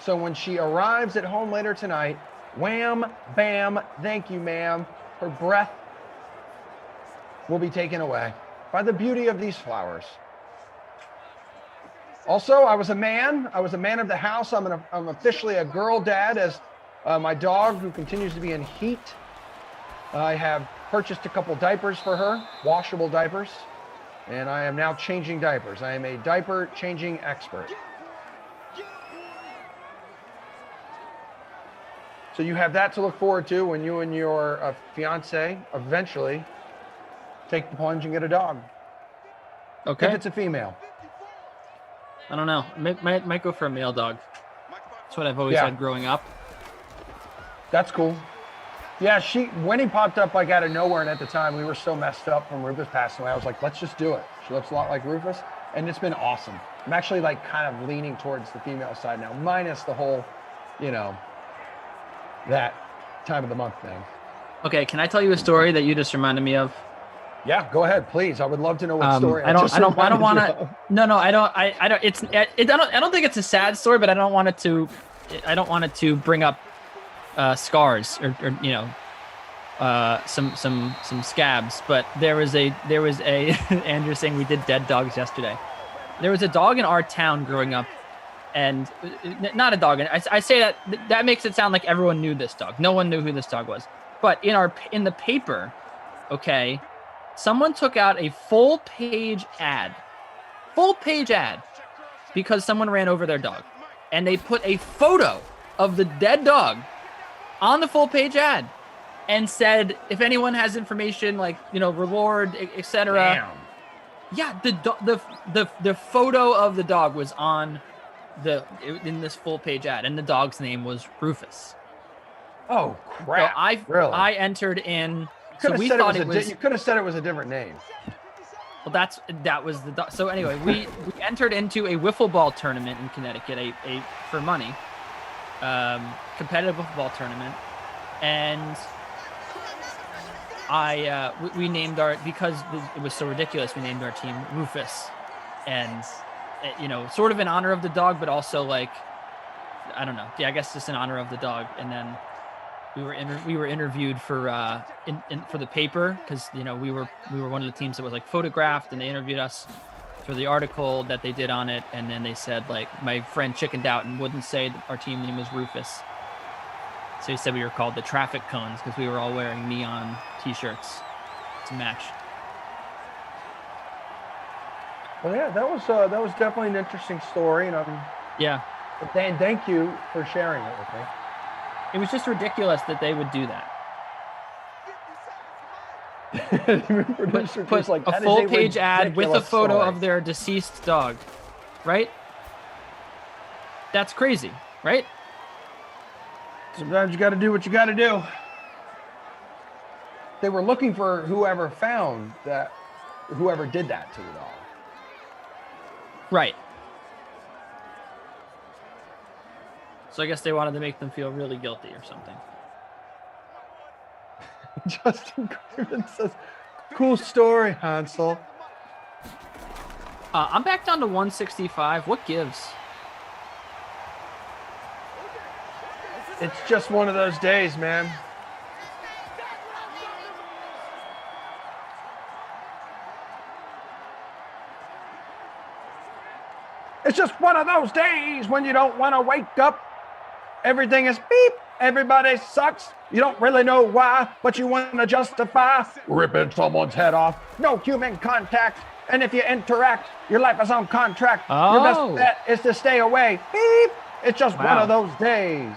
So when she arrives at home later tonight, wham, bam, thank you, ma'am, her breath will be taken away by the beauty of these flowers. Also, I was a man of the house. I'm officially a girl dad as my dog, who continues to be in heat, I have purchased a couple diapers for her, washable diapers, and I am now changing diapers. I am a diaper changing expert. So you have that to look forward to when you and your fiance eventually take the plunge and get a dog.
Okay.
If it's a female.
I don't know. Might go for a male dog. That's what I've always had growing up.
That's cool. Yeah, when he popped up like out of nowhere, and at the time we were so messed up from Rufus passing away, I was like, let's just do it. She looks a lot like Rufus, and it's been awesome. I'm actually like kind of leaning towards the female side now, minus the whole, that time of the month thing.
Okay, can I tell you a story that you just reminded me of?
Yeah, go ahead, please. I would love to know what story.
I don't want to. No, I don't. I don't. I don't think it's a sad story, but I don't want it to bring up scars or some scabs. But there was a Andrew saying we did dead dogs yesterday. There was a dog in our town growing up, and not a dog. And I say that makes it sound like everyone knew this dog. No one knew who this dog was. But in the paper, okay. Someone took out a full page ad because someone ran over their dog, and they put a photo of the dead dog on the full page ad and said, if anyone has information like, reward, etc. Yeah. The photo of the dog was in this full page ad, and the dog's name was Rufus.
Oh crap.
So I entered in.
You could have said it was a different name.
Well, that was the. So anyway, we entered into a wiffle ball tournament in Connecticut, a for money, competitive wiffle ball tournament, and we named because it was so ridiculous. We named our team Rufus, and sort of in honor of the dog, but also like, I don't know. Yeah, I guess just in honor of the dog, and then. We were interviewed for the paper because we were one of the teams that was like photographed, and they interviewed us for the article that they did on it, and then they said like my friend chickened out and wouldn't say that our team name was Rufus, so he said we were called the Traffic Cones because we were all wearing neon t-shirts to match.
Well, yeah, that was definitely an interesting story, and Dan, thank you for sharing it with me.
It was just ridiculous that they would do that. Put like, a full page ad with a photo of their deceased dog, right? That's crazy, right?
Sometimes you got to do what you got to do. They were looking for whoever did that to the dog.
Right. So I guess they wanted to make them feel really guilty or something.
Justin Craven says, cool story, Hansel.
I'm back down to 165. What gives?
It's just one of those days, man. It's just one of those days when you don't want to wake up. Everything is beep. Everybody sucks. You don't really know why, but you want to justify ripping someone's head off. No human contact. And if you interact, your life is on contract.
Oh.
Your best bet is to stay away. Beep. It's just one of those days.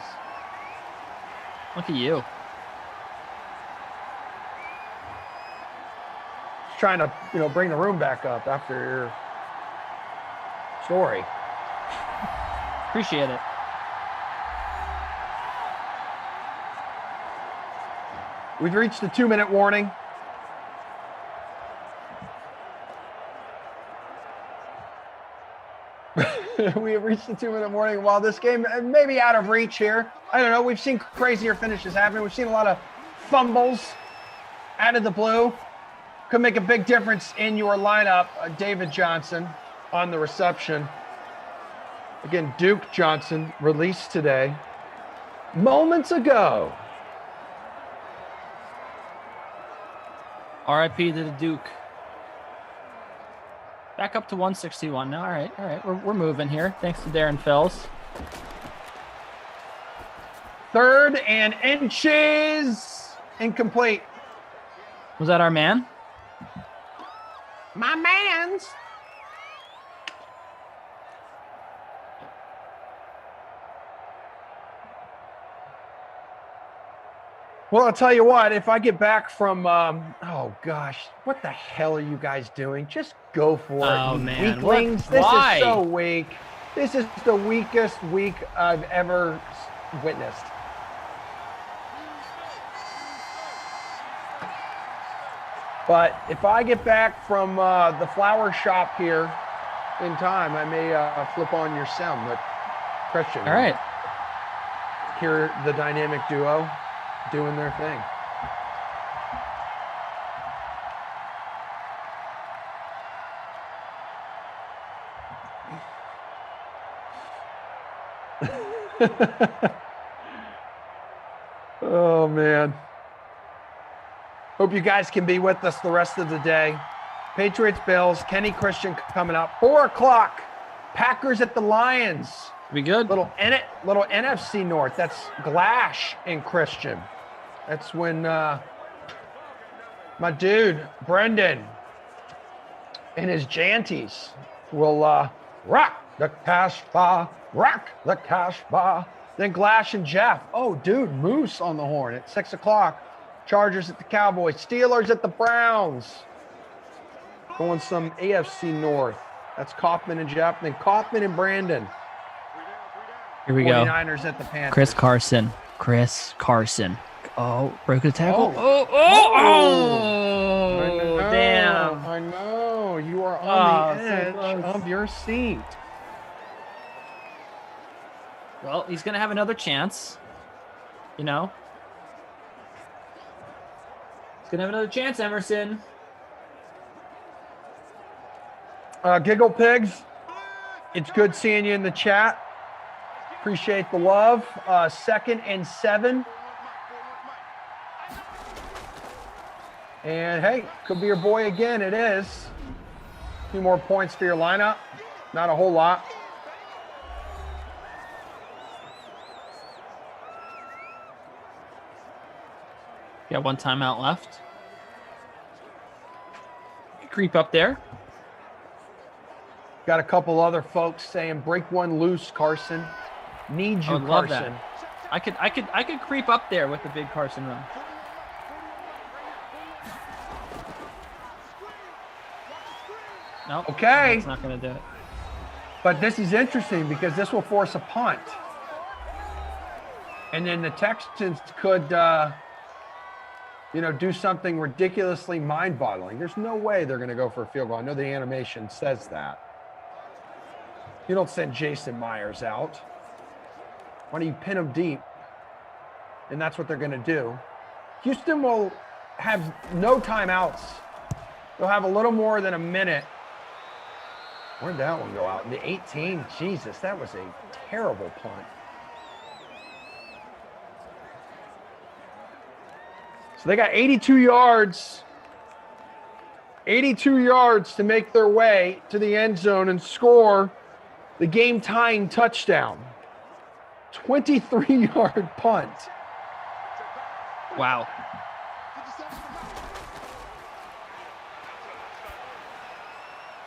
Look at you.
Just trying to, bring the room back up after your story.
Appreciate it.
We've reached the 2-minute warning. We have reached the 2-minute warning. While this game may be out of reach here, I don't know. We've seen crazier finishes happen. We've seen a lot of fumbles out of the blue. Could make a big difference in your lineup. David Johnson on the reception. Again, Duke Johnson released today. Moments ago.
RIP to the Duke. Back up to 161 now. All right. We're moving here. Thanks to Darren Fells.
3rd and inches. Incomplete.
Was that our man?
My man's. Well, I'll tell you what, if I get back from, oh gosh, what the hell are you guys doing? Just go for it, you weaklings. This is so weak. This is the weakest week I've ever witnessed. But if I get back from the flower shop here in time, I may flip on your sound. But Christian,
all right,
hear the dynamic duo doing their thing. Oh man. Hope you guys can be with us the rest of the day. Patriots, Bills, Kenny Christian coming up. 4 o'clock. Packers at the Lions.
Be good.
Little NFC North. That's Glash and Christian. That's when my dude Brendan and his Janties will rock the cash bar, rock the cash bar. Then Glash and Jeff. Oh, dude, Moose on the horn at 6 o'clock. Chargers at the Cowboys. Steelers at the Browns. Going some AFC North. That's Kaufman and Jeff. Then Kaufman and Brandon.
Here we go.
49ers at the Panthers.
Chris Carson. Oh, broke a tackle. Damn.
I know. You are on the edge of your seat.
Well, he's going to have another chance. You know? He's going to have another chance, Emerson.
Giggle Pigs, it's good seeing you in the chat. Appreciate the love. 2nd and 7. And hey, could be your boy again. It is. A few more points for your lineup. Not a whole lot.
Got one timeout left. Creep up there.
Got a couple other folks saying break one loose, Carson. Need you, Carson.
I could creep up there with the big Carson run. No.
Okay.
It's not going to do it.
But this is interesting because this will force a punt. And then the Texans could, do something ridiculously mind-boggling. There's no way they're going to go for a field goal. I know the animation says that. You don't send Jason Myers out. Why don't you pin him deep? And that's what they're going to do. Houston will have no timeouts. They'll have a little more than a minute. Where'd that one go out? The 18? Jesus, that was a terrible punt. So they got 82 yards. 82 yards to make their way to the end zone and score the game-tying touchdown. 23-yard punt.
Wow.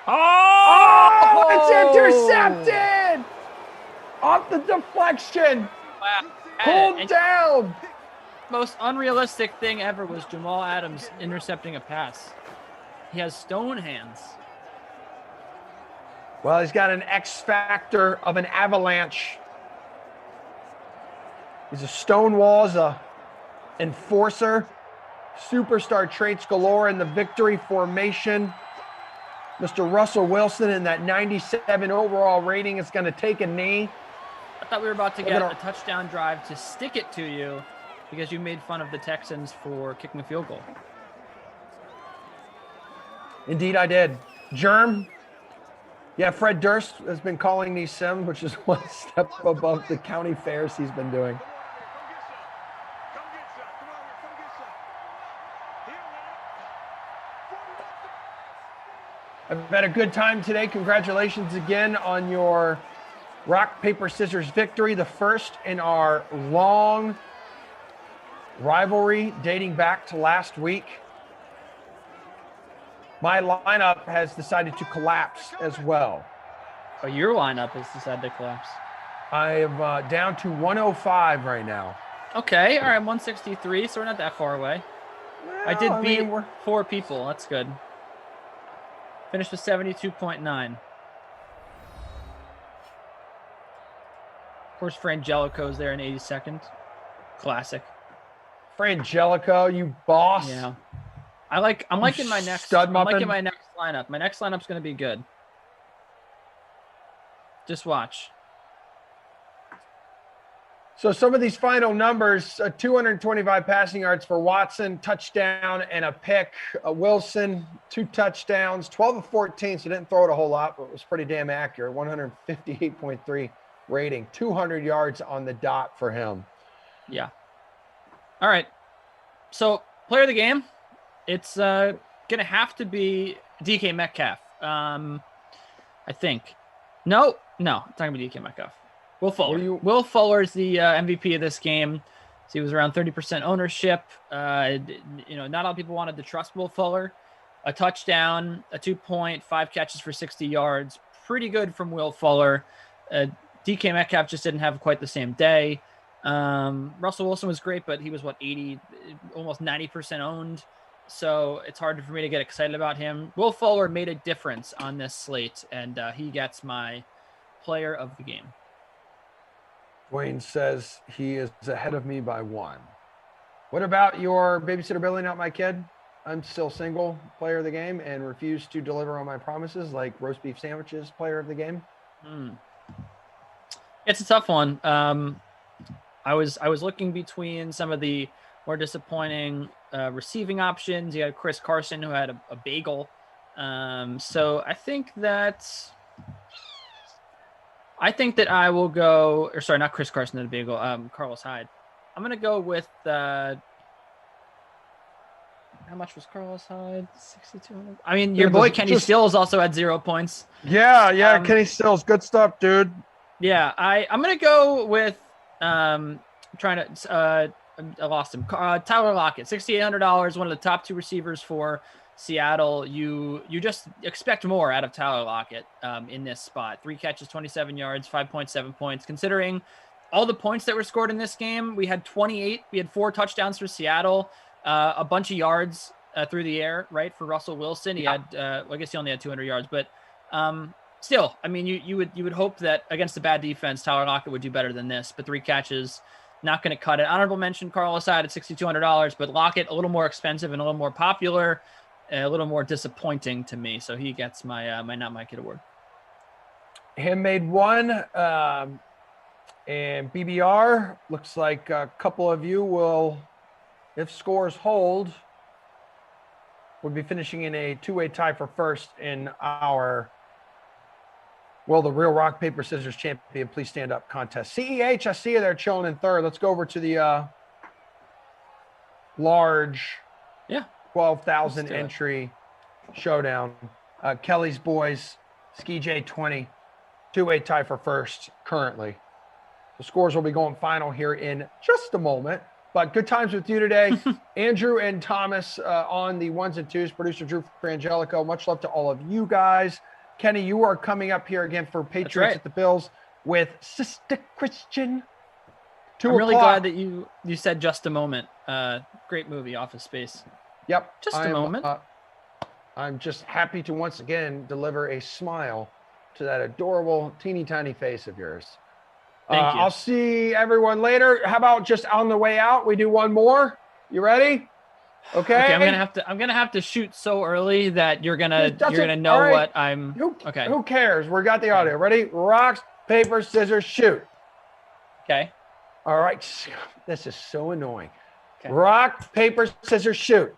Oh, it's intercepted! Off the deflection.
Wow.
Pulled down.
Most unrealistic thing ever was Jamal Adams intercepting a pass. He has stone hands.
Well, he's got an X factor of an avalanche. He's a stonewall, he's a enforcer. Superstar traits galore in the victory formation. Mr. Russell Wilson in that 97 overall rating is going to take a knee.
I thought we were about to get a touchdown drive to stick it to you because you made fun of the Texans for kicking a field goal.
Indeed, I did. Germ. Yeah, Fred Durst has been calling these sims, which is one step above the county fairs he's been doing. I've had a good time today. Congratulations again on your rock, paper, scissors victory, the first in our long rivalry dating back to last week. My lineup has decided to collapse as well.
Oh, your lineup has decided to collapse.
I am down to 105 right now.
Okay, all right, 163, so we're not that far away.
Well,
I did beat 4 people. That's good. Finished with 72.9. Of course, Frangelico's there in 82nd. Classic.
Frangelico, you boss.
Yeah. I'm liking my next lineup. My next lineup's going to be good. Just watch.
So some of these final numbers, 225 passing yards for Watson, touchdown and a pick. Wilson, 2 touchdowns, 12 of 14, so didn't throw it a whole lot, but it was pretty damn accurate. 158.3 rating, 200 yards on the dot for him.
Yeah. All right. So player of the game, it's going to have to be DK Metcalf. I think. No, it's not going to be DK Metcalf. Will Fuller. Will Fuller is the MVP of this game. So he was around 30% ownership. Not a lot of people wanted to trust Will Fuller. A touchdown, a 2-point, 5 catches for 60 yards. Pretty good from Will Fuller. DK Metcalf just didn't have quite the same day. Russell Wilson was great, but he was, 80, almost 90% owned. So it's hard for me to get excited about him. Will Fuller made a difference on this slate, and he gets my player of the game.
Dwayne says he is ahead of me by 1. What about your babysitter Billy, not my kid? I'm still single, player of the game, and refuse to deliver on my promises like roast beef sandwiches, player of the game.
It's a tough one. I was looking between some of the more disappointing receiving options. You had Chris Carson, who had a bagel. So I think that I will go, or sorry, not Chris Carson had a bagel, Carlos Hyde. I'm going to go with, how much was Carlos Hyde? 6,200. I mean, your boy Kenny Stills also had 0 points.
Yeah, Kenny Stills. Good stuff, dude.
Yeah, I'm going to go with, I lost him. Tyler Lockett, $6,800, one of the top 2 receivers for Seattle. You just expect more out of Tyler Lockett in this spot. 3 catches, 27 yards, 5.7 points. Considering all the points that were scored in this game, we had 28. We had 4 touchdowns for Seattle, a bunch of yards through the air, right, for Russell Wilson. He had, I guess he only had 200 yards, but still, I mean, you would hope that against a bad defense, Tyler Lockett would do better than this. But 3 catches, not going to cut it. Honorable mention, Carlos Hyde at $6,200, but Lockett a little more expensive and a little more popular. A little more disappointing to me, so he gets my my not my kid award.
Him made 1, and BBR looks like a couple of you will, if scores hold, would be finishing in a 2-way tie for first in our the real rock paper scissors champion. Please stand up contest. CEH, I see you there chilling in third. Let's go over to the large. 12,000 entry showdown. Kelly's boys, Ski J20, 2-way tie for first currently. The scores will be going final here in just a moment. But good times with you today. Andrew and Thomas on the 1s and 2s. Producer Drew Frangelico. Much love to all of you guys. Kenny, you are coming up here again for Patriots at the Bills with Sister Christian.
I'm really glad that you said Just a Moment. Great movie, Office Space.
Yep.
Just a moment.
I'm just happy to once again deliver a smile to that adorable, teeny tiny face of yours.
Thank you.
I'll see everyone later. How about just on the way out, we do one more? You ready? Okay.
I'm gonna have to shoot so early that you're gonna know right. What I'm. Okay.
Who cares? We got the audio. Ready? Rocks, paper, scissors, shoot.
Okay.
All right. This is so annoying.
Okay.
Rock, paper, scissors, shoot.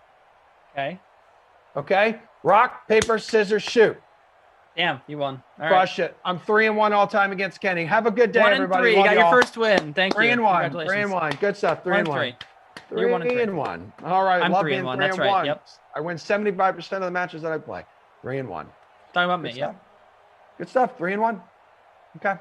Okay.
Rock, paper, scissors, shoot.
Damn, you won. All
Crush it. I'm 3-1 all time against Kenny. Have a good day,
1 and
everybody.
3. You got your first win. Thank you.
3-1. 3-1. Good stuff. 3-1. 3-1. All right.
I'm
love
3-1. That's right. Yep.
I win 75% of the matches that I play. 3-1.
Talking about me. Yeah.
Good stuff. 3-1. Okay.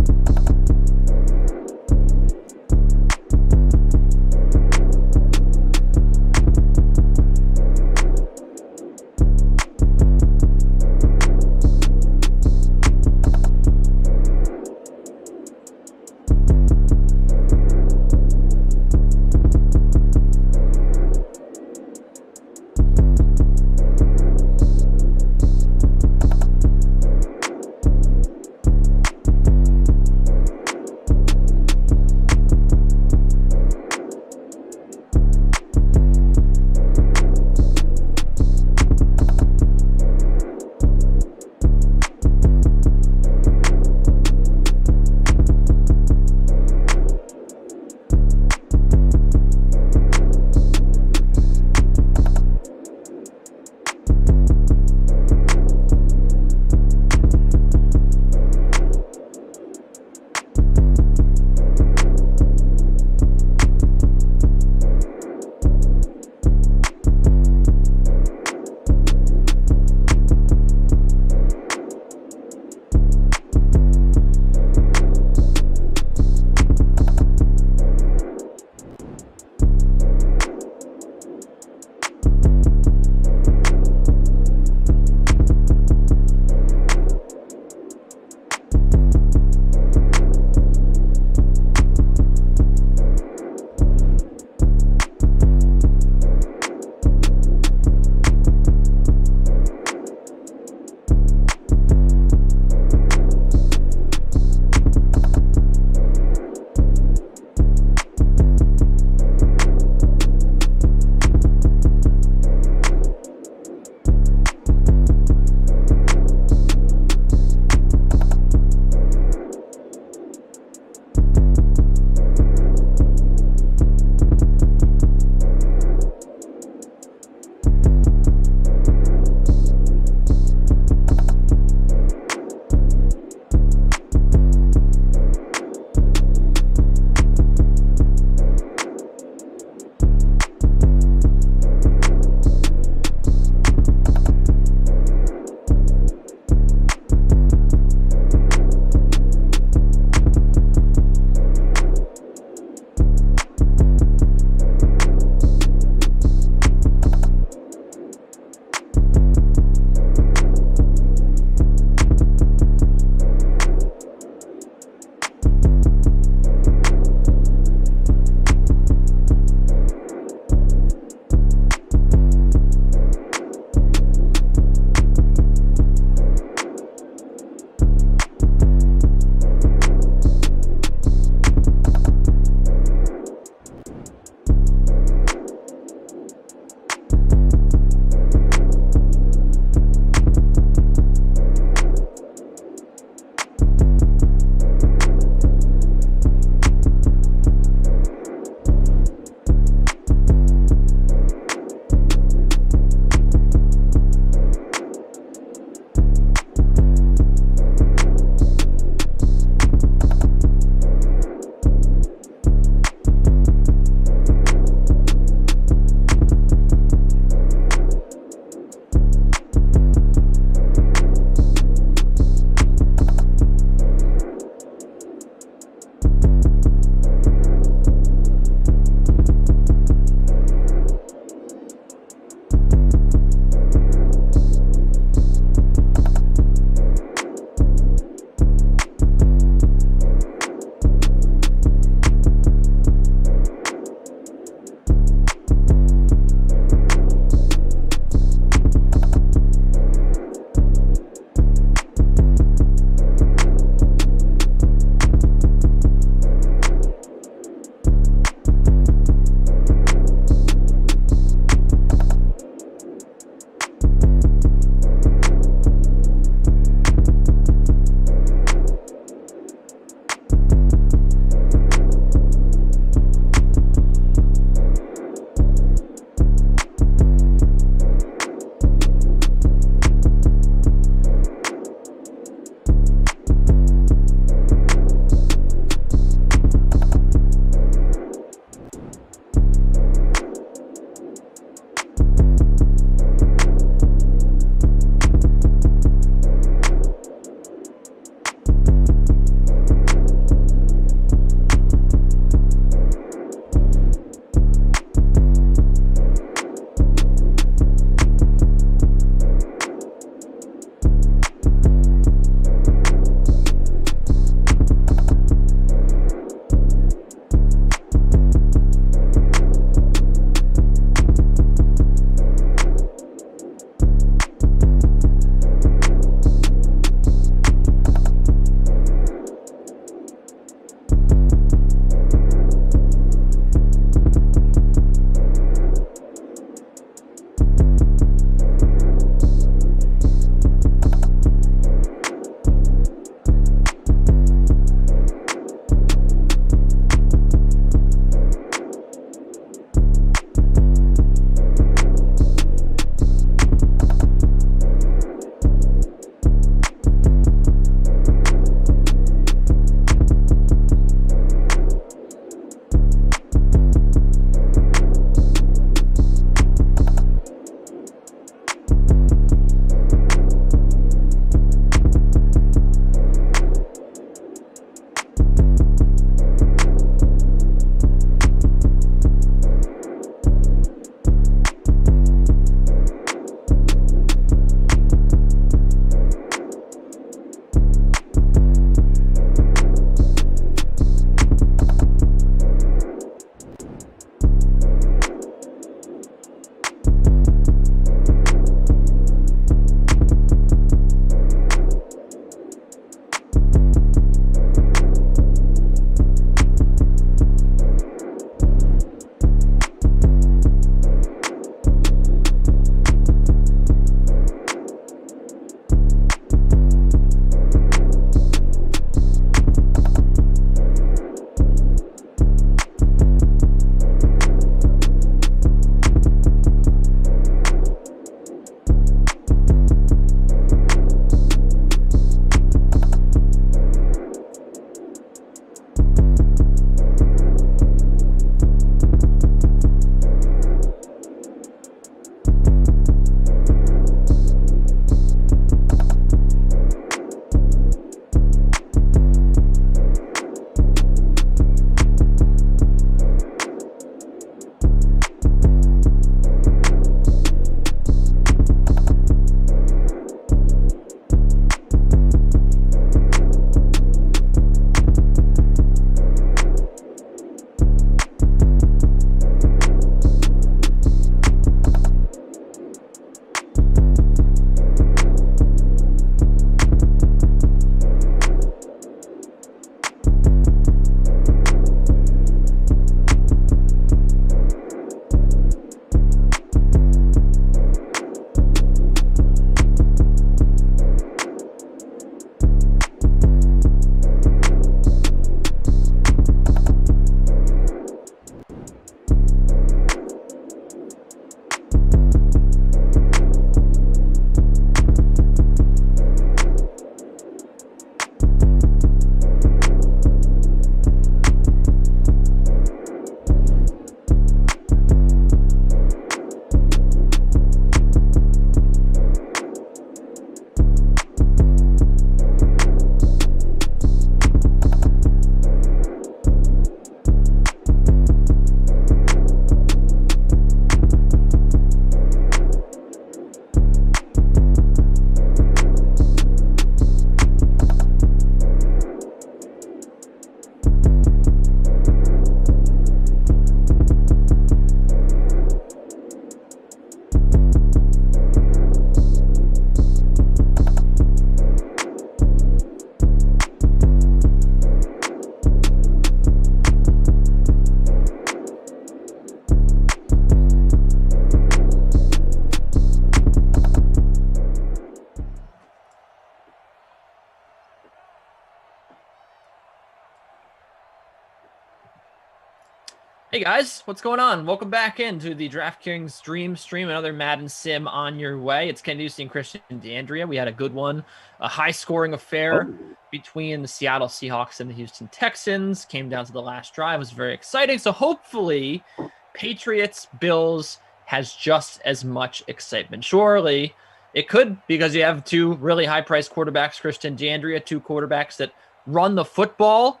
Hey guys, what's going on? Welcome back into the DraftKings Dream Stream, another Madden Sim on your way. It's Ken Ducey and Christian D'Andrea. We had a good one, a high-scoring affair between the Seattle Seahawks and the Houston Texans. Came down to the last drive. It was very exciting. So hopefully, Patriots-Bills has just as much excitement. Surely it could, because you have two really high-priced quarterbacks, Christian D'Andrea, two quarterbacks that run the football.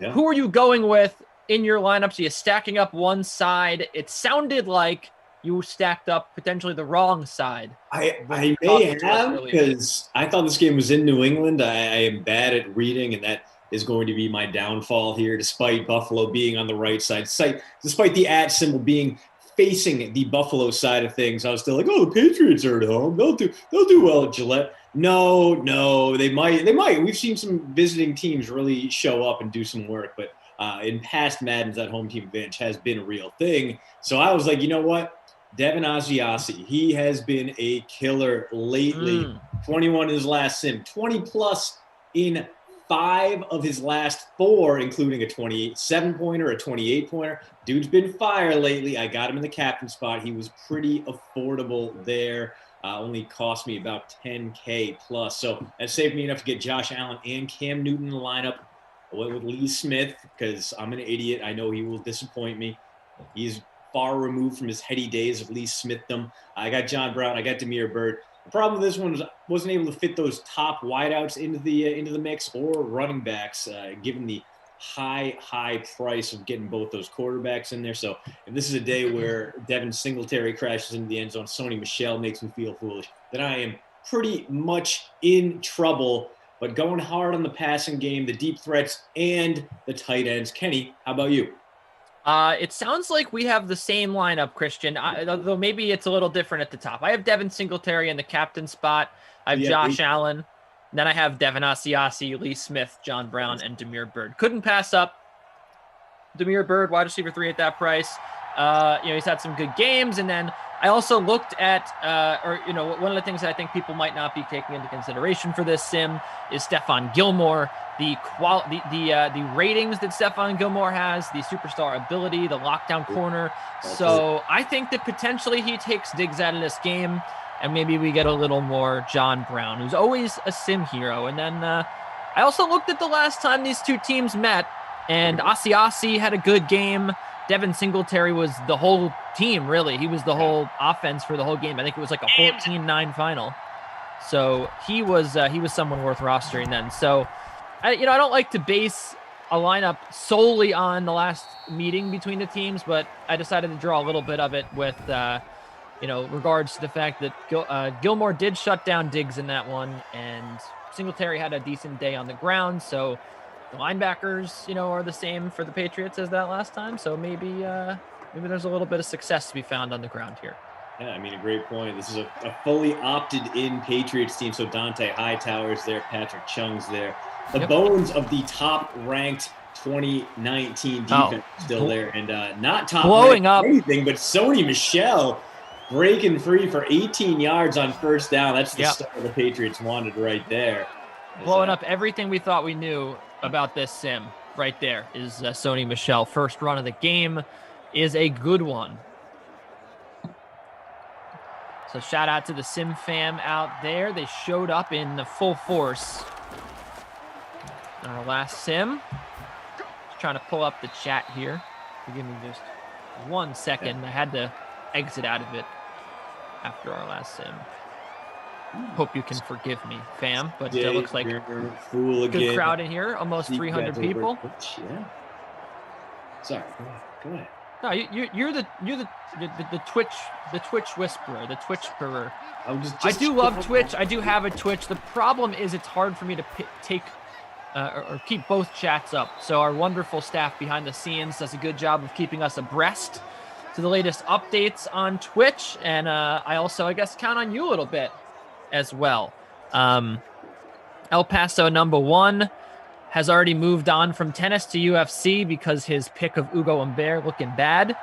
Yeah. Who are you going with in your lineups? Are you stacking up one side? It sounded like you stacked up potentially the wrong side.
I may have, because I thought this game was in New England. I am bad at reading, and that is going to be my downfall here, despite Buffalo being on the right side. Despite the @ symbol being facing the Buffalo side of things, I was still like, oh, the Patriots are at home. They'll do well at Gillette. No, they might. We've seen some visiting teams really show up and do some work, but in past Maddens, that home team advantage has been a real thing. So I was like, you know what? Devin Asiasi, he has been a killer lately. 21 in his last sim, 20-plus in 5 of his last 4, including a 27-pointer, a 28-pointer. Dude's been fire lately. I got him in the captain spot. He was pretty affordable there. Only cost me about $10K plus. So that saved me enough to get Josh Allen and Cam Newton in the lineup. I went with Lee Smith because I'm an idiot. I know he will disappoint me. He's far removed from his heady days of Lee Smithdom. I got John Brown. I got Damiere Byrd. The problem with this one was I wasn't able to fit those top wideouts into the mix or running backs, given the high price of getting both those quarterbacks in there. So if this is a day where Devin Singletary crashes into the end zone, Sony Michel makes me feel foolish, then I am pretty much in trouble. But going hard on the passing game, the deep threats, and the tight ends. Kenny, how about you?
It sounds like we have the same lineup, Christian, though maybe it's a little different at the top. I have Devin Singletary in the captain spot. I have Josh Allen. Then I have Devin Asiasi, Lee Smith, John Brown, and Damiere Byrd. Couldn't pass up Damiere Byrd, wide receiver 3 at that price. He's had some good games. And then I also looked at, one of the things that I think people might not be taking into consideration for this sim is Stephon Gilmore. The ratings that Stephon Gilmore has, the superstar ability, the lockdown corner. So I think that potentially he takes Diggs out of this game, and maybe we get a little more John Brown, who's always a sim hero. And then I also looked at the last time these two teams met, and Asiasi had a good game. Devin Singletary was the whole team, really. He was the whole offense for the whole game. I think it was like a 14-9 final. So he was someone worth rostering then. So, I don't like to base a lineup solely on the last meeting between the teams, but I decided to draw a little bit of it with, regards to the fact that Gilmore did shut down Diggs in that one, and Singletary had a decent day on the ground. So the linebackers, are the same for the Patriots as that last time. So maybe there's a little bit of success to be found on the ground here.
Yeah, I mean, a great point. This is a fully opted-in Patriots team. So Dante Hightower's there, Patrick Chung's there. The bones of the top-ranked 2019 defense still there, and not top
blowing up
anything, but Sony Michel breaking free for 18 yards on first down. That's the start the Patriots wanted right there.
Blowing up everything we thought we knew about this sim right there is Sony Michel. First run of the game is a good one. So shout out to the Sim fam out there. They showed up in the full force. Our last sim. Just trying to pull up the chat here. Give me just 1 second. I had to exit out of it after our last sim. Hope you can forgive me, fam. But it looks like a good crowd in here. Almost 300 people.
Yeah. Sorry. Go ahead.
No, you're the Twitch whisperer, the Twitch-perer. I do love Twitch. I do have a Twitch. The problem is it's hard for me to take or keep both chats up. So our wonderful staff behind the scenes does a good job of keeping us abreast to the latest updates on Twitch. And I also, I guess, count on you a little bit as well. El Paso #1 has already moved on from tennis to UFC because his pick of Ugo Humbert looking bad.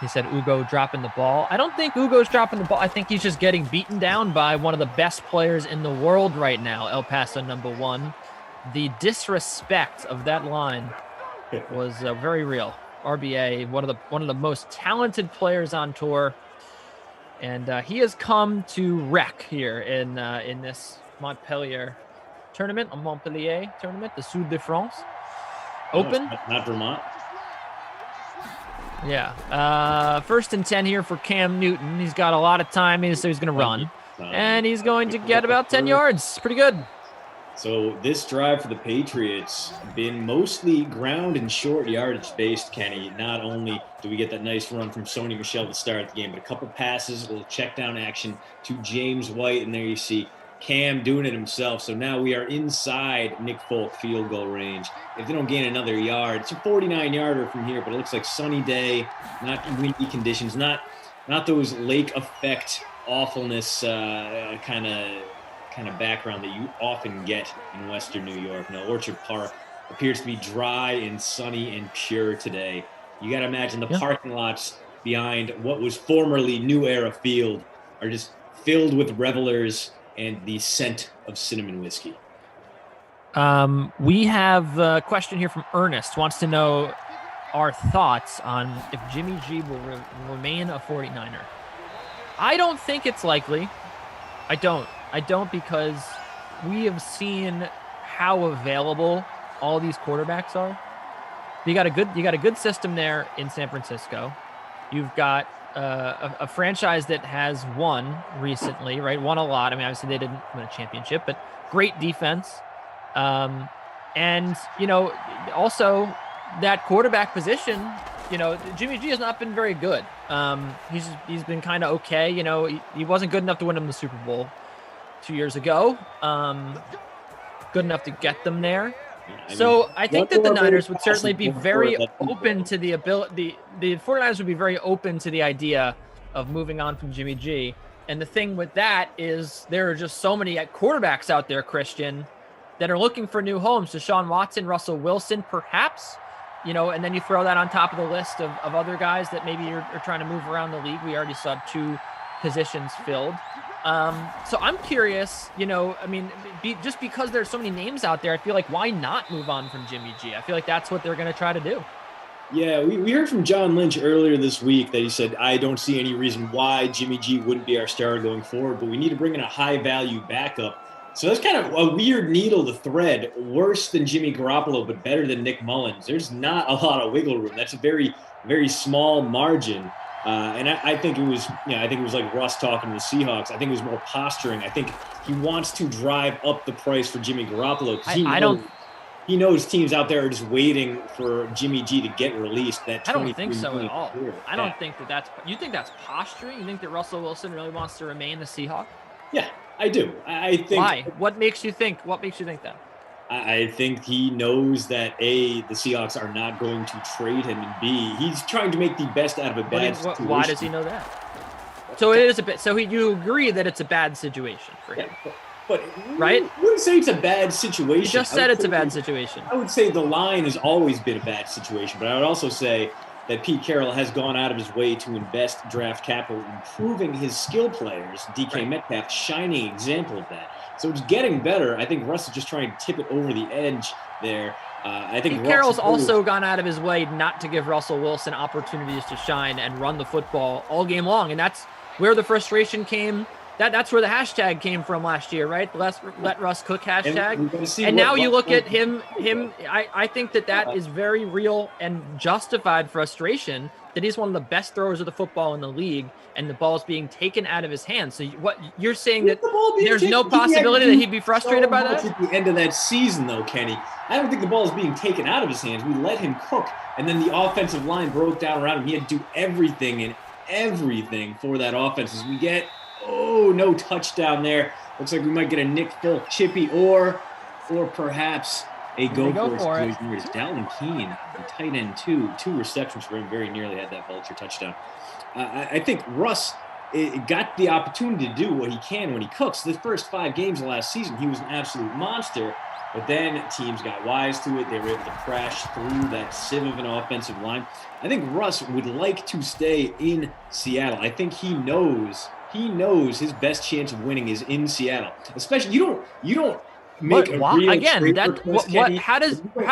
He said Ugo dropping the ball. I don't think Ugo's dropping the ball. I think he's just getting beaten down by one of the best players in the world right now, El Paso #1. The disrespect of that line was very real. RBA, one of the most talented players on tour, and he has come to wreck here in this Montpellier tournament, the Sud de France Open.
Not Vermont.
Yeah. First and 10 here for Cam Newton. He's got a lot of time, so he's going to run, and he's going to get about 10 yards. Pretty good.
So this drive for the Patriots been mostly ground and short yardage based, Kenny. Not only do we get that nice run from Sony Michel to start the game, but a couple passes, a little check down action to James White, and there you see Cam doing it himself. So now we are inside Nick Folk field goal range. If they don't gain another yard, it's a 49-yarder from here, but it looks like sunny day, not windy conditions, not those lake effect awfulness kind of background that you often get in Western New York. No, Orchard Park appears to be dry and sunny and pure today. You got to imagine the parking lots behind what was formerly New Era Field are just filled with revelers and the scent of cinnamon whiskey.
We have a question here from Ernest. Wants to know our thoughts on if Jimmy G will remain a 49er. I don't think it's likely. I don't because we have seen how available all these quarterbacks are. You got a good system there in San Francisco. You've got a franchise that has won recently, right? Won a lot. I mean, obviously they didn't win a championship, but great defense. And also that quarterback position, Jimmy G has not been very good. He's been kind of okay. He wasn't good enough to win them the Super Bowl 2 years ago. Good enough to get them there. I think that the Niners would certainly be very open to the ability. The 49ers would be very open to the idea of moving on from Jimmy G. And the thing with that is there are just so many quarterbacks out there, Christian, that are looking for new homes. Deshaun Watson, Russell Wilson, perhaps, and then you throw that on top of the list of other guys that maybe are trying to move around the league. We already saw 2 positions filled. So I'm curious, just because there's so many names out there, I feel like why not move on from Jimmy G? I feel like that's what they're going to try to do.
Yeah, we heard from John Lynch earlier this week that he said, I don't see any reason why Jimmy G wouldn't be our starter going forward, but we need to bring in a high-value backup. So that's kind of a weird needle to thread, worse than Jimmy Garoppolo, but better than Nick Mullins. There's not a lot of wiggle room. That's a very, very small margin. And I think it was, like Russ talking to the Seahawks. I think it was more posturing. I think he wants to drive up the price for Jimmy Garoppolo because he knows teams out there are just waiting for Jimmy G to get released.
I don't think so at all. I don't think that's. You think that's posturing? You think that Russell Wilson really wants to remain the Seahawk?
Yeah, I do. I think.
Why? What makes you think that?
I think he knows that A, the Seahawks are not going to trade him, and B, he's trying to make the best out of a bad situation.
Why does he know that? So it is a bit. So you agree that it's a bad situation for him,
but
right?
I wouldn't say it's a bad situation.
You just said it's a bad situation.
I would say the line has always been a bad situation, but I would also say that Pete Carroll has gone out of his way to invest draft capital, improving his skill players. DK Metcalf, shining example of that. So it's getting better. I think Russ is just trying to tip it over the edge there. I think
Carroll's also gone out of his way not to give Russell Wilson opportunities to shine and run the football all game long. And that's where the frustration came. That's where the hashtag came from last year, right? Let Russ cook hashtag. And now you look at him. I think that is very real and justified frustration that he's one of the best throwers of the football in the league, and the ball's being taken out of his hands. So what you're saying that there's no possibility that he'd be frustrated by that?
At the end of that season, though, Kenny, I don't think the ball is being taken out of his hands. We let him cook, and then the offensive line broke down around him. He had to do everything for that offense. As we get, no touchdown there. Looks like we might get a Nick Folk chippy or perhaps a go for it. It's Dalton Keene, the tight end, two receptions for him, very nearly had that vulture touchdown. I think Russ got the opportunity to do what he can when he cooks. The first 5 games of last season, he was an absolute monster, but then teams got wise to it. They were able to crash through that sieve of an offensive line. I think Russ would like to stay in Seattle. I think he knows his best chance of winning is in Seattle. Especially, you don't make a real
again. How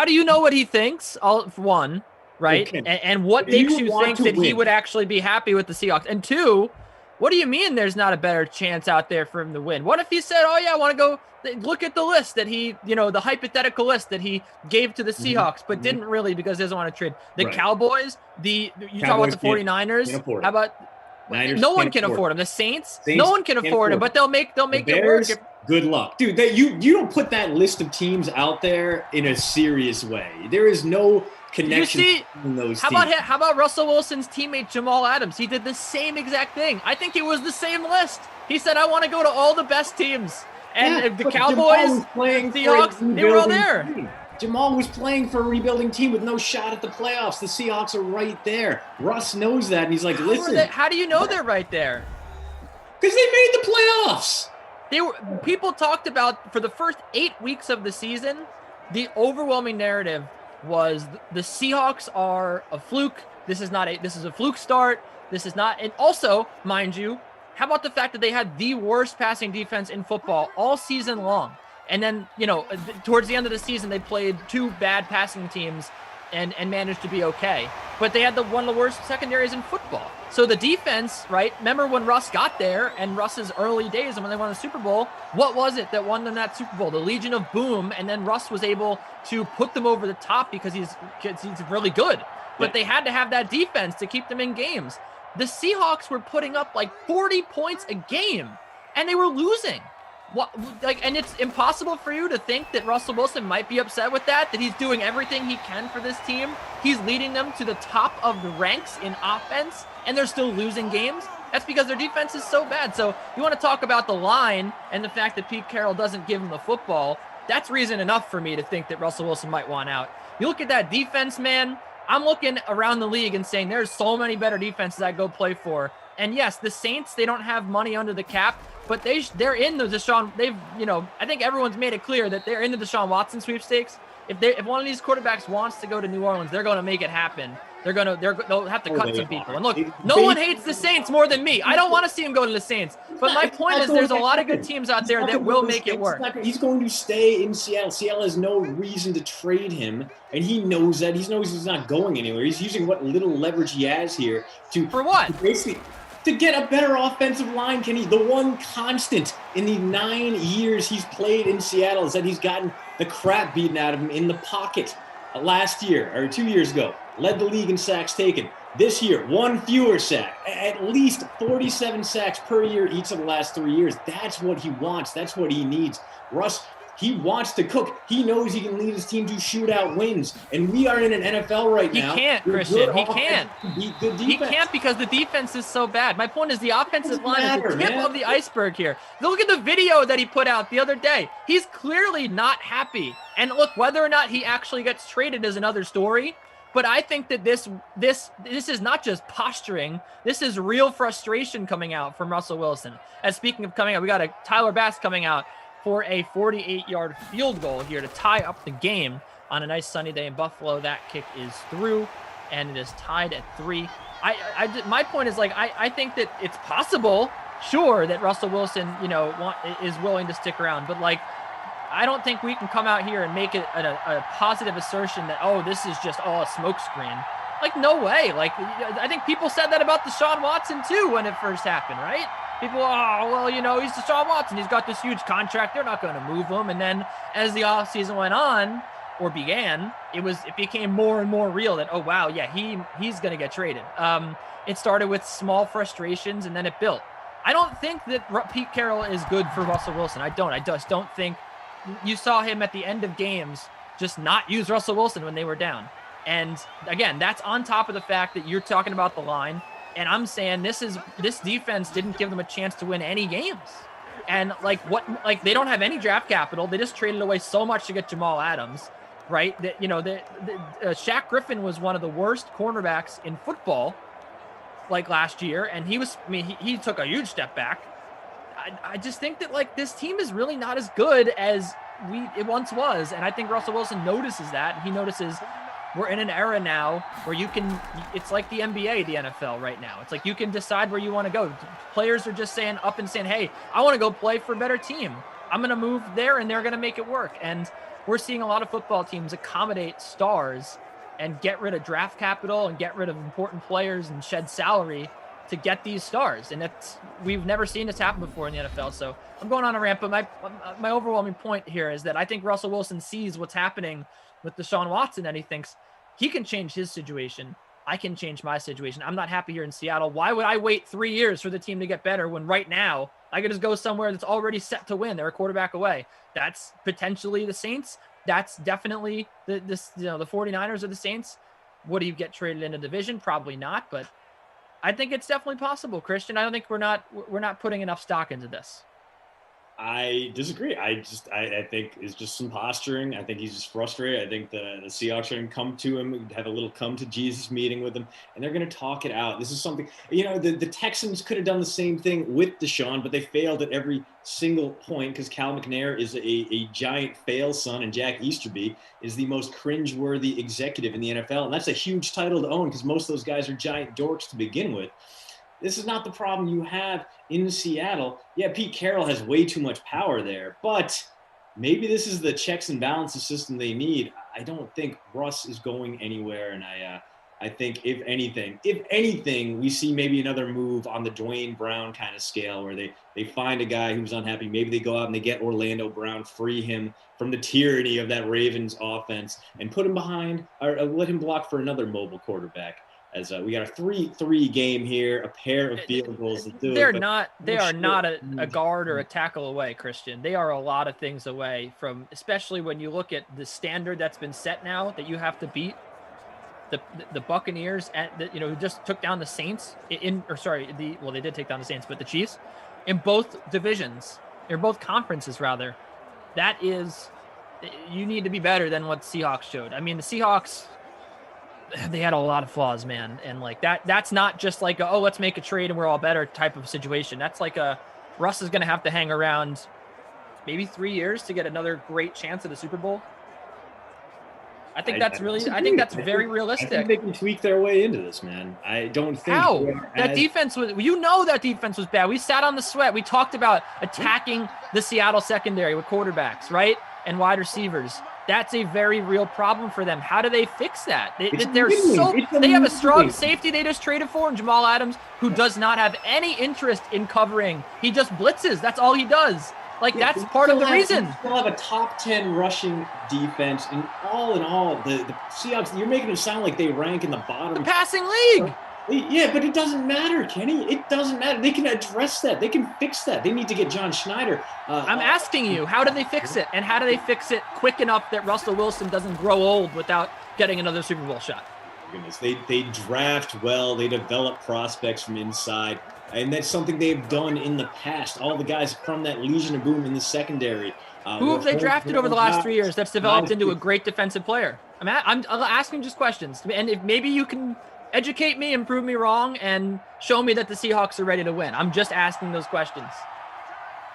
do you know what he thinks? For one, right?
Okay.
And what makes you think that he would actually be happy with the Seahawks? And two, what do you mean there's not a better chance out there for him to win? What if he said, oh, yeah, I want to go look at the list that he, the hypothetical list that he gave to the Seahawks, but didn't really because he doesn't want to trade. The Cowboys, you talk about the 49ers. How about Niners? No one can afford him. The Saints, no one can afford him, but they'll make it work.
Good luck, dude. You don't put that list of teams out there in a serious way. There is no connection between those teams.
How about Russell Wilson's teammate Jamal Adams? He did the same exact thing. I think it was the same list. He said, I want to go to all the best teams. And the Cowboys, Seahawks, they were all there.
Jamal was playing for a rebuilding team with no shot at the playoffs. The Seahawks are right there. Russ knows that, and he's like, listen.
How do you know they're right there?
Because they made the playoffs.
People talked about, for the first 8 weeks of the season, the overwhelming narrative was the Seahawks are a fluke. This is a fluke start. This is not, and also, mind you, how about the fact that they had the worst passing defense in football all season long? And then, towards the end of the season, they played 2 bad passing teams and managed to be okay. But they had one of the worst secondaries in football. So the defense, right? Remember when Russ got there and Russ's early days and when they won the Super Bowl, what was it that won them that Super Bowl? The Legion of Boom. And then Russ was able to put them over the top because he's really good. But they had to have that defense to keep them in games. The Seahawks were putting up like 40 points a game and they were losing. And it's impossible for you to think that Russell Wilson might be upset with that he's doing everything he can for this team. He's leading them to the top of the ranks in offense, and they're still losing games. That's because their defense is so bad. So you want to talk about the line and the fact that Pete Carroll doesn't give him the football. That's reason enough for me to think that Russell Wilson might want out. You look at that defense, man. I'm looking around the league and saying there's so many better defenses I go play for. And yes, the Saints, they don't have money under the cap, but they're in the Deshaun. I think everyone's made it clear that they're in the Deshaun Watson sweepstakes. If one of these quarterbacks wants to go to New Orleans, they're going to make it happen. They'll have to cut some people. And look, no one hates the Saints more than me. I don't want to see him go to the Saints. But my point is there's a lot of good teams out there that will make it work.
He's going to stay in Seattle. Seattle has no reason to trade him, and he knows that. He knows he's not going anywhere. He's using what little leverage he has here
for what?
To get a better offensive line, Kenny. The one constant in the 9 years he's played in Seattle is that he's gotten the crap beaten out of him in the pocket. Last year, or 2 years ago, led the league in sacks taken. This year, 1 fewer sack. At least 47 sacks per year each of the last 3 years. That's what he wants. That's what he needs. Russ, he wants to cook. He knows he can lead his team to shootout wins. And we are in an NFL right now.
He can't, Christian. He can't. He can't because the defense is so bad. My point is the offensive line is the tip of the iceberg here. Look at the video that he put out the other day. He's clearly not happy. And look, whether or not he actually gets traded is another story. But I think that this is not just posturing. This is real frustration coming out from Russell Wilson. And speaking of coming out, we got a Tyler Bass coming out for a 48-yard field goal here to tie up the game on a nice sunny day in Buffalo. That kick is through, and it is tied at 3. My point is, I think that it's possible, sure, that Russell Wilson, is willing to stick around. But, I don't think we can come out here and make it a positive assertion that, this is just all a smokescreen. No way. I think people said that about Deshaun Watson, too, when it first happened, right? People, he's Deshaun Watson. He's got this huge contract. They're not going to move him. And then as the offseason went on or began, it became more and more real that, he's going to get traded. It started with small frustrations and then it built. I don't think that Pete Carroll is good for Russell Wilson. I just don't think. You saw him at the end of games just not use Russell Wilson when they were down. And again, that's on top of the fact that you're talking about the line. And I'm saying this defense didn't give them a chance to win any games. And they don't have any draft capital. They just traded away so much to get Jamal Adams, right? That Shaq Griffin was one of the worst cornerbacks in football, last year, and he took a huge step back. I just think that this team is really not as good as it once was, and I think Russell Wilson notices that, and he notices. We're in an era now where it's like the NBA, the NFL right now. It's like you can decide where you want to go. Players are just saying, hey, I want to go play for a better team. I'm going to move there and they're going to make it work. And we're seeing a lot of football teams accommodate stars and get rid of draft capital and get rid of important players and shed salary to get these stars. And we've never seen this happen before in the NFL. So I'm going on a rant, but my overwhelming point here is that I think Russell Wilson sees what's happening with Deshaun Watson, and he thinks he can change his situation. I can change my situation. I'm not happy here in Seattle. Why would I wait 3 years for the team to get better when right now I could just go somewhere that's already set to win? They're a quarterback away. That's potentially the Saints. That's definitely the 49ers or the Saints. Would he get traded in a division? Probably not, but I think it's definitely possible, Christian. I don't think we're not putting enough stock into this.
I disagree. I think it's just some posturing. I think he's just frustrated. I think the Seahawks are going to come to him, have a little come to Jesus meeting with him, and they're going to talk it out. This is something, the Texans could have done the same thing with Deshaun, but they failed at every single point because Cal McNair is a giant fail son, and Jack Easterby is the most cringeworthy executive in the NFL. And that's a huge title to own because most of those guys are giant dorks to begin with. This is not the problem you have in Seattle. Yeah, Pete Carroll has way too much power there, but maybe this is the checks and balances system they need. I don't think Russ is going anywhere, and I think if anything, we see maybe another move on the Dwayne Brown kind of scale where they find a guy who's unhappy. Maybe they go out and they get Orlando Brown, free him from the tyranny of that Ravens offense, and put him behind or let him block for another mobile quarterback. As we got a 3-3 game here, a pair of field goals to do.
They are not a guard or a tackle away, Christian. They are a lot of things away from, especially when you look at the standard that's been set now that you have to beat the Buccaneers who just took down the Saints they did take down the Saints, but the Chiefs in both divisions or both conferences rather. That is, you need to be better than what the Seahawks showed. I mean, the Seahawks, they had a lot of flaws, man. And like that's not just like let's make a trade and we're all better type of situation. That's like Russ is going to have to hang around maybe 3 years to get another great chance at a Super Bowl. I think that's very realistic.
I think they can tweak their way into this, man. I don't think
that defense was, that defense was bad. We sat on the sweat. We talked about attacking the Seattle secondary with quarterbacks, right? And wide receivers. That's a very real problem for them. How do they fix that? They have a strong safety they just traded for, and Jamal Adams, who does not have any interest in covering. He just blitzes. That's all he does. That's part of the reason.
You still have a top 10 rushing defense, and all in all, the Seahawks, you're making it sound like they rank in the bottom.
The passing league.
Yeah, but it doesn't matter, Kenny. It doesn't matter. They can address that. They can fix that. They need to get John Schneider.
I'm asking you, how do they fix it? And how do they fix it quick enough that Russell Wilson doesn't grow old without getting another Super Bowl shot?
Goodness, they draft well. They develop prospects from inside. And that's something they've done in the past. All the guys from that Legion of Boom in the secondary.
Who have they drafted over the last 3 years that's developed into a great defensive player? I'm asking just questions. And if maybe you can educate me and prove me wrong and show me that the Seahawks are ready to win. I'm just asking those questions.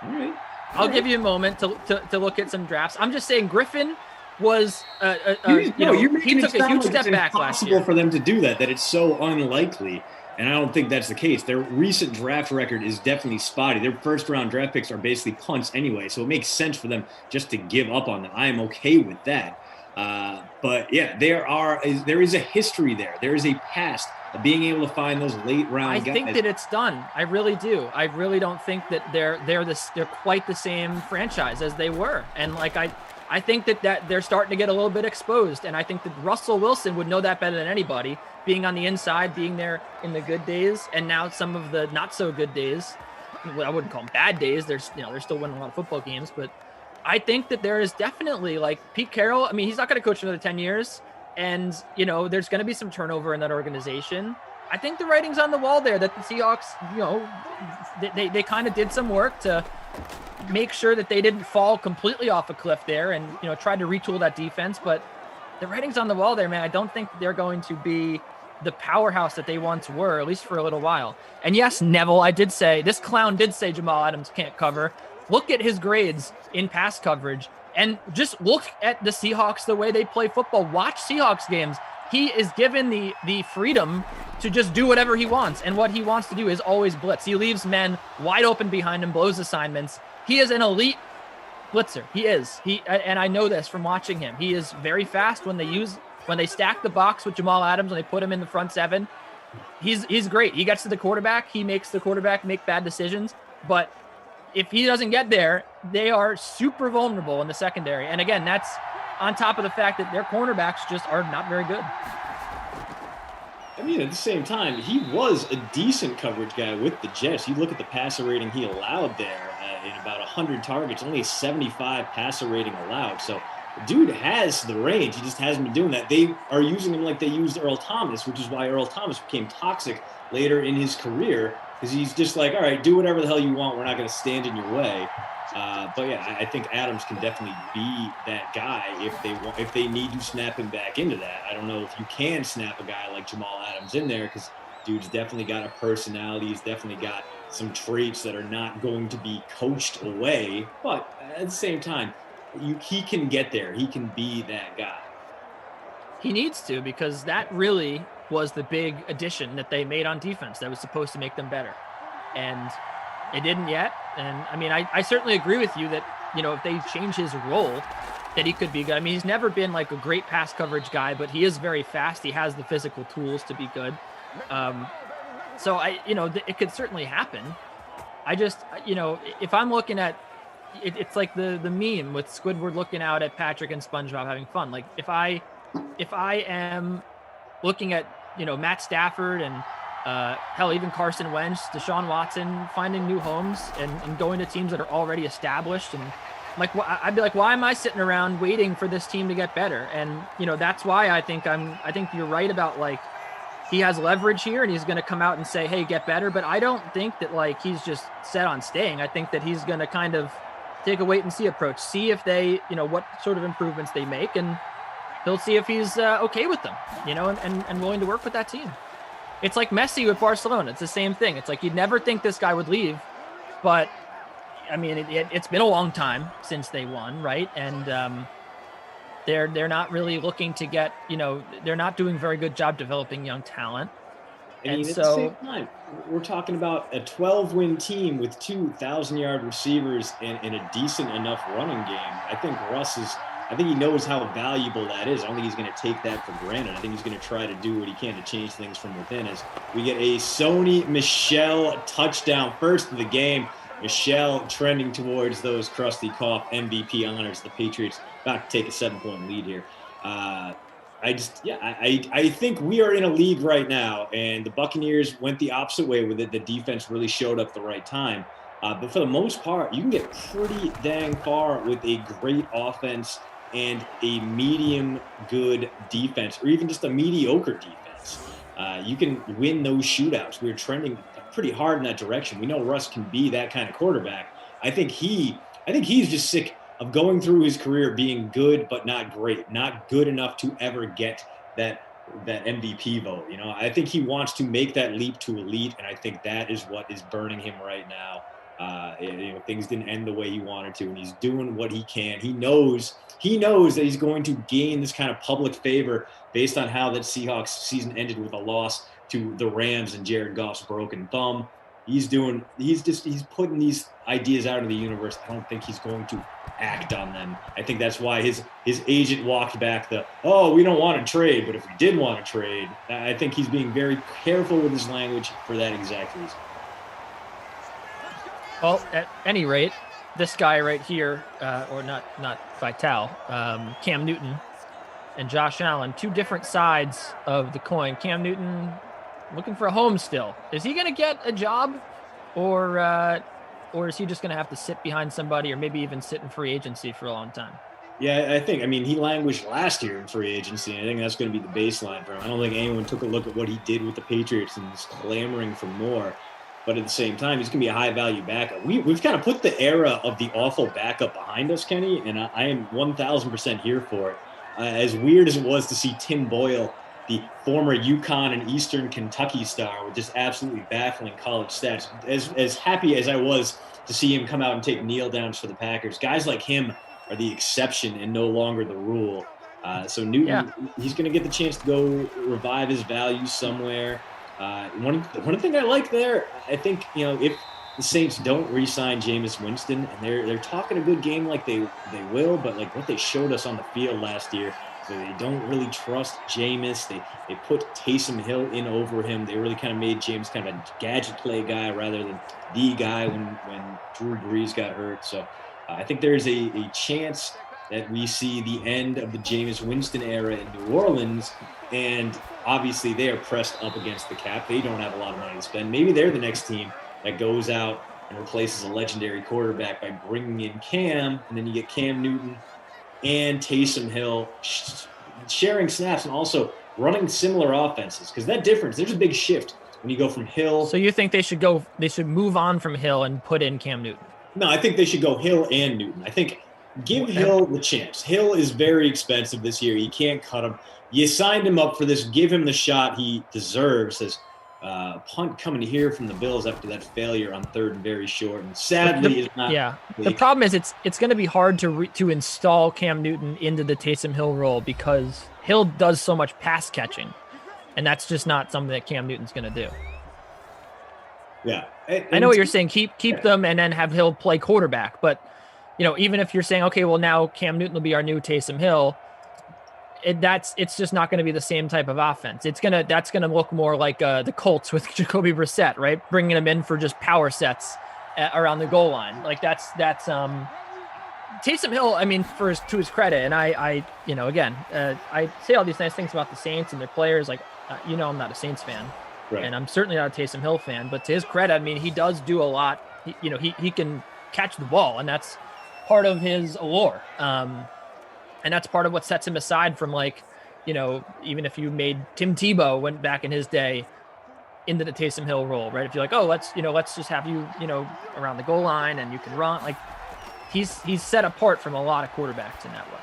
All right.
I'll give you a moment to look at some drafts. I'm just saying Griffin was
he took a huge step back last year. It's impossible for them to do that it's so unlikely. And I don't think that's the case. Their recent draft record is definitely spotty. Their first-round draft picks are basically punts anyway, so it makes sense for them just to give up on them. I am okay with that. But yeah, there is a history there. There is a past of being able to find those late-round guys.
I think that it's done. I really do. I really don't think that they're quite the same franchise as they were. And I think that they're starting to get a little bit exposed. And I think that Russell Wilson would know that better than anybody, being on the inside, being there in the good days, and now some of the not so good days. I wouldn't call them bad days. They're still winning a lot of football games, but I think that there is definitely Pete Carroll. I mean, he's not going to coach another 10 years, and there's going to be some turnover in that organization. I think the writing's on the wall there that the Seahawks, they kind of did some work to make sure that they didn't fall completely off a cliff there, and tried to retool that defense. But the writing's on the wall there, man. I don't think they're going to be the powerhouse that they once were, at least for a little while. And yes, Neville, this clown did say Jamal Adams can't cover. Look at his grades in pass coverage, and just look at the Seahawks, the way they play football. Watch Seahawks games. He is given the freedom to just do whatever he wants, and what he wants to do is always blitz. He leaves men wide open behind him, blows assignments. He is an elite blitzer. He is. And I know this from watching him. He is very fast when they use when they stack the box with Jamal Adams, when they put him in the front seven, he's great. He gets to the quarterback. He makes the quarterback make bad decisions. But if he doesn't get there, they are super vulnerable in the secondary. And again, that's on top of the fact that their cornerbacks just are not very good.
I mean, at the same time, he was a decent coverage guy with the Jets. You look at the passer rating he allowed there in about 100 targets, only a 75 passer rating allowed. So the dude has the range. He just hasn't been doing that. They are using him like they used Earl Thomas, which is why Earl Thomas became toxic later in his career, because he's just like, all right, do whatever the hell you want. We're not going to stand in your way. But yeah, I think Adams can definitely be that guy if they need to snap him back into that. I don't know if you can snap a guy like Jamal Adams in there, because dude's definitely got a personality. He's definitely got some traits that are not going to be coached away. But at the same time, he can get there. He can be that guy.
He needs to, because that really was the big addition that they made on defense that was supposed to make them better. And it didn't yet. And I mean, I certainly agree with you that, if they change his role, that he could be good. I mean, he's never been like a great pass coverage guy, but he is very fast. He has the physical tools to be good. So it could certainly happen. I just, if I'm looking at, it's like the meme with Squidward looking out at Patrick and SpongeBob having fun. Like if I am looking at, Matt Stafford and hell, even Carson Wentz, Deshaun Watson, finding new homes and going to teams that are already established. And like, I'd be like, why am I sitting around waiting for this team to get better? And, that's why I think you're right about like, he has leverage here and he's going to come out and say, hey, get better. But I don't think that like, he's just set on staying. I think that he's going to kind of take a wait and see approach, see if they, what sort of improvements they make. And he'll see if he's okay with them, and willing to work with that team. It's like Messi with Barcelona. It's the same thing. It's like you'd never think this guy would leave, but I mean, it's been a long time since they won, right? And they're not really looking to get, they're not doing a very good job developing young talent.
And so, at the same time, we're talking about a 12-win team with 2,000-yard receivers and a decent enough running game. I think he knows how valuable that is. I don't think he's going to take that for granted. I think he's going to try to do what he can to change things from within. As we get a Sony Michel touchdown, first of the game. Michel trending towards those Krusty Koff MVP honors. The Patriots about to take a 7-point lead here. I think we are in a league right now, and the Buccaneers went the opposite way with it. The defense really showed up the right time. But for the most part, you can get pretty dang far with a great offense and a medium good defense, or even just a mediocre defense. You can win those shootouts. We're trending pretty hard in that direction. We know Russ can be that kind of quarterback. I think he's just sick of going through his career being good but not great, not good enough to ever get that MVP vote. I think he wants to make that leap to elite, and I think that is what is burning him right now. Things didn't end the way he wanted to, and he's doing what he can. He knows that he's going to gain this kind of public favor based on how that Seahawks season ended with a loss to the Rams and Jared Goff's broken thumb. He's putting these ideas out into the universe. I don't think he's going to act on them. I think that's why his agent walked back we don't want to trade, but if we did want to trade, I think he's being very careful with his language for that exact reason.
Well, at any rate, this guy right here, or not Vital, Cam Newton and Josh Allen, two different sides of the coin. Cam Newton looking for a home still. Is he going to get a job, or is he just going to have to sit behind somebody, or maybe even sit in free agency for a long time?
Yeah, he languished last year in free agency, and I think that's going to be the baseline for him. I don't think anyone took a look at what he did with the Patriots and is clamoring for more. But at the same time, he's going to be a high-value backup. We've kind of put the era of the awful backup behind us, Kenny, and I am 1,000% here for it. As weird as it was to see Tim Boyle, the former UConn and Eastern Kentucky star, with just absolutely baffling college stats, as happy as I was to see him come out and take kneel downs for the Packers, guys like him are the exception and no longer the rule. So Newton, he's going to get the chance to go revive his value somewhere. One thing I like there, I think, if the Saints don't re-sign Jameis Winston, and they're talking a good game like they will, but like what they showed us on the field last year, So they don't really trust Jameis. They put Taysom Hill in over him. They really kind of made James kind of a gadget play guy rather than the guy when Drew Brees got hurt. So I think there's a chance that we see the end of the Jameis Winston era in New Orleans. And obviously they are pressed up against the cap. They don't have a lot of money to spend. Maybe they're the next team that goes out and replaces a legendary quarterback by bringing in Cam, and then you get Cam Newton and Taysom Hill sharing snaps and also running similar offenses. Because that difference, there's a big shift when you go from Hill.
So you think they should move on from Hill and put in Cam Newton?
No, I think they should go Hill and Newton. I think give Hill the chance. Hill is very expensive this year. You can't cut him. You signed him up for this. Give him the shot he deserves. As punt coming here from the Bills after that failure on 3rd and very short, and sadly is not.
Yeah, the problem is it's going to be hard to install Cam Newton into the Taysom Hill role because Hill does so much pass catching, and that's just not something that Cam Newton's going to do.
Yeah,
I know what you're saying. Keep them and then have Hill play quarterback, but even if you're saying okay, well now Cam Newton will be our new Taysom Hill. It's just not going to be the same type of offense. That's gonna look more like the Colts with Jacoby Brissett, right? Bringing him in for just power sets around the goal line. Like that's Taysom Hill. I mean, to his credit, and I say all these nice things about the Saints and their players. Like I'm not a Saints fan, right. And I'm certainly not a Taysom Hill fan. But to his credit, I mean, he does do a lot. He can catch the ball, and that's part of his allure. And that's part of what sets him aside from even if you made Tim Tebow went back in his day into the Taysom Hill role, right? If you're like, oh, let's just have you, around the goal line and you can run, like he's set apart from a lot of quarterbacks in that way.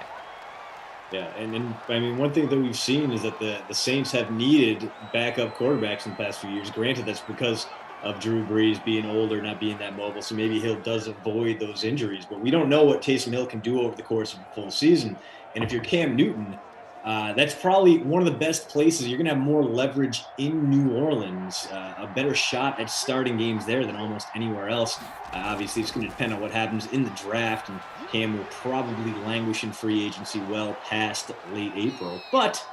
Yeah. And I mean, one thing that we've seen is that the Saints have needed backup quarterbacks in the past few years. Granted, that's because of Drew Brees being older, not being that mobile. So maybe Hill does avoid those injuries, but we don't know what Taysom Hill can do over the course of a full season. And if you're Cam Newton, that's probably one of the best places. You're going to have more leverage in New Orleans, a better shot at starting games there than almost anywhere else. Obviously, it's going to depend on what happens in the draft, and Cam will probably languish in free agency well past late April. But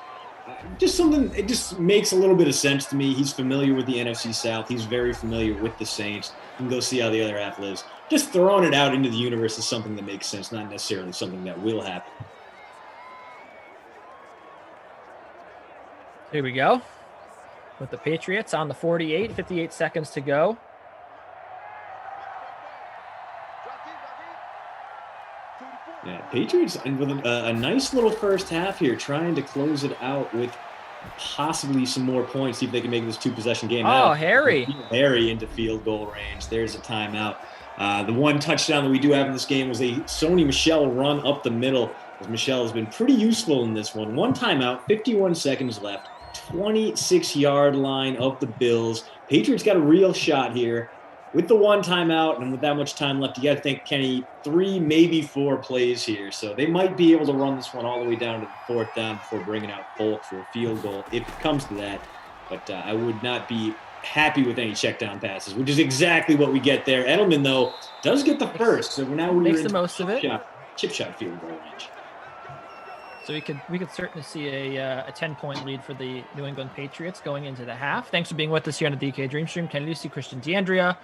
it just makes a little bit of sense to me. He's familiar with the NFC South. He's very familiar with the Saints. You can go see how the other half lives. Just throwing it out into the universe is something that makes sense, not necessarily something that will happen.
Here we go. With the Patriots on the 48, 58 seconds to go.
Yeah, Patriots and with a nice little first half here, trying to close it out with possibly some more points, see if they can make this 2-possession game.
Oh, Harry
into field goal range. There's a timeout. The one touchdown that we do have in this game was a Sony Michel run up the middle, as Michel has been pretty useful in this one. One timeout, 51 seconds left, 26-yard line of the Bills. Patriots got a real shot here. With the one timeout and with that much time left, you got to think, Kenny, 3, maybe 4 plays here. So they might be able to run this one all the way down to the 4th down before bringing out Folk for a field goal, if it comes to that. But I would not be happy with any check down passes, which is exactly what we get there. Edelman, though, does get the first. So now we're
makes the most of it.
Chip shot field goal range.
So we could certainly see a 10-point lead for the New England Patriots going into the half. Thanks for being with us here on the DK Dream Stream. Kenny Lucy, Christian DeAndrea,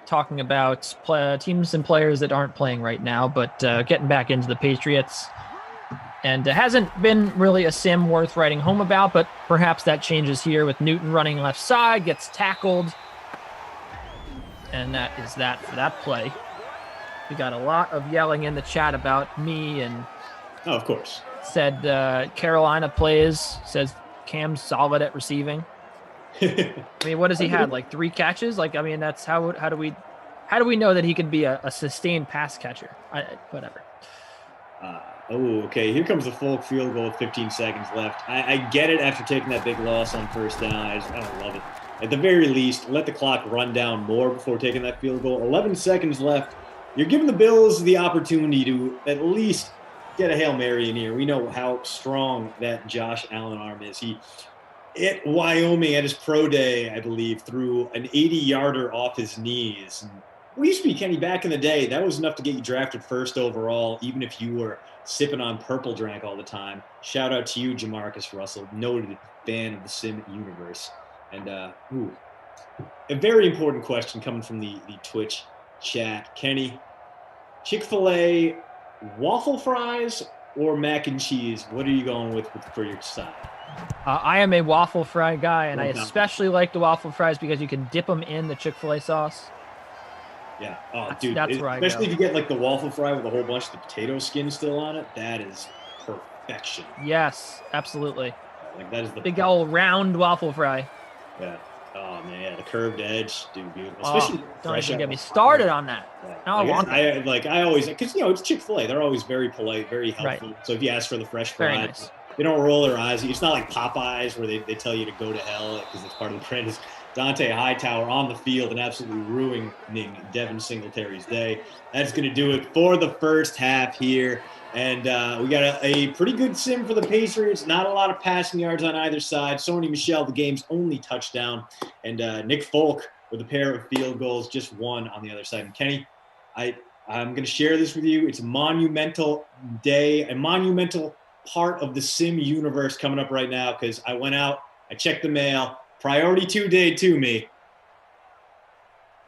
talking about teams and players that aren't playing right now, but getting back into the Patriots. And it hasn't been really a sim worth writing home about, but perhaps that changes here with Newton running left side, gets tackled. And that is that for that play. We got a lot of yelling in the chat about me and...
Oh, of course.
Said Carolina plays, says Cam's solid at receiving. I mean, what has he had? Like 3 catches? Like, I mean, that's how do we know that he can be a sustained pass catcher? Whatever.
Okay. Here comes the Folk field goal with 15 seconds left. I get it after taking that big loss on first down. I don't love it. At the very least, let the clock run down more before taking that field goal. 11 seconds left. You're giving the Bills the opportunity to at least get a Hail Mary in here. We know how strong that Josh Allen arm is. He hit Wyoming at his pro day, I believe, threw an 80-yarder off his knees. And We used to be, Kenny, back in the day, that was enough to get you drafted first overall, even if you were sipping on purple drink all the time. Shout out to you, Jamarcus Russell, noted fan of the Sim universe. And a very important question coming from the Twitch chat. Kenny, Chick-fil-A waffle fries or mac and cheese? What are you going with for your side?
I am a waffle fry guy, and I especially like the waffle fries because you can dip them in the Chick-fil-A sauce.
Yeah. Oh, dude.
That's where I go.
Especially if you get like the waffle fry with a whole bunch of the potato skin still on it. That is perfection.
Yes, absolutely.
Like that is the
big old round waffle fry.
Yeah. Oh man, yeah, the curved edge, dude, beautiful.
Especially don't even get me started on that.
Yeah.
Now I want that.
I always, because it's Chick-fil-A. They're always very polite, very helpful.
Right.
So if you ask for the fresh fries,
nice.
They don't roll their eyes. It's not like Popeyes where they tell you to go to hell because it's part of the brand. Is Dante Hightower on the field and absolutely ruining Devin Singletary's day. That's going to do it for the first half here. And we got a pretty good sim for the Patriots. Not a lot of passing yards on either side. Sony Michel, the game's only touchdown. And Nick Folk with a pair of field goals, just one on the other side. And Kenny, I'm going to share this with you. It's a monumental day, a monumental part of the sim universe coming up right now because I went out, I checked the mail, priority 2 day to me.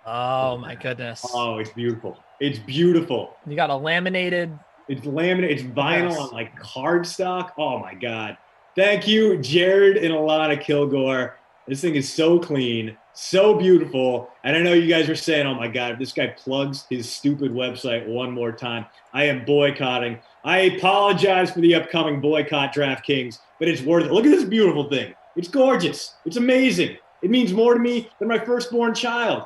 Oh my goodness.
Oh, it's beautiful. It's beautiful.
You got a laminated.
It's laminated. It's vinyl on like cardstock. Oh my God. Thank you, Jared and Alana Kilgore. This thing is so clean, so beautiful. And I know you guys are saying, oh my God, if this guy plugs his stupid website one more time, I am boycotting. I apologize for the upcoming boycott, DraftKings, but it's worth it. Look at this beautiful thing. It's gorgeous. It's amazing. It means more to me than my firstborn child.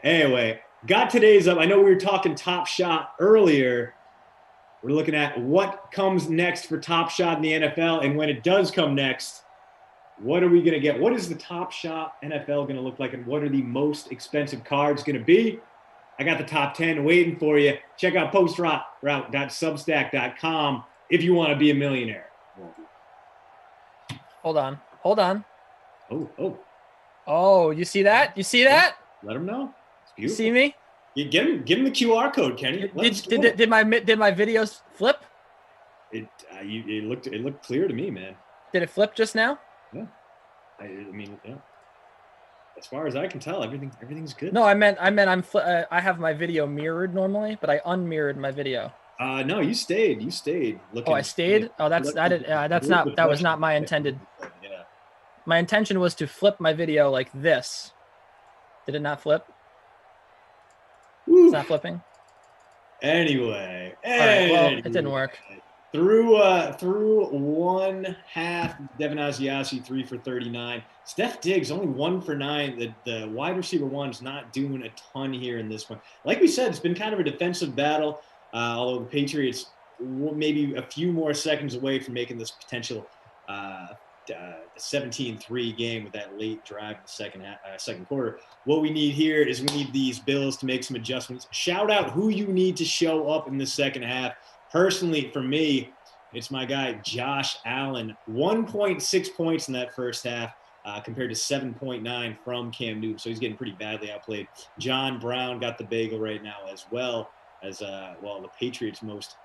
Anyway, got today's up. I know we were talking Top Shot earlier. We're looking at what comes next for Top Shot in the NFL, and when it does come next, what are we going to get? What is the Top Shot NFL going to look like, and what are the most expensive cards going to be? I got the top 10 waiting for you. Check out postroute.substack.com if you want to be a millionaire.
Hold on.
Oh,
you see that? You see that?
let them know. It's
You
beautiful.
see me?
You give him the QR code, Kenny.
Did my videos flip?
It looked clear to me, man.
Did it flip just now?
Yeah. I mean, yeah. As far as I can tell, everything's good.
No, I meant I have my video mirrored normally, but I unmirrored my video.
No, you stayed. Looking,
Oh, I stayed. Oh, that was not my intended.
Yeah.
My intention was to flip my video like this. Did it not flip? It's not flipping.
Anyway,
All right, well, it didn't work.
Through one half, Devin Asiasi 3 for 39. Steph Diggs only 1 for 9. The wide receiver one's not doing a ton here in this one. Like we said, it's been kind of a defensive battle. Although the Patriots maybe a few more seconds away from making this potential 17-3 game with that late drive in the second quarter. What we need here is we need these Bills to make some adjustments. Shout out who you need to show up in the second half. Personally, for me, it's my guy, Josh Allen. 1.6 points in that first half compared to 7.9 from Cam Newton. So he's getting pretty badly outplayed. John Brown got the bagel right now as well as, the Patriots' most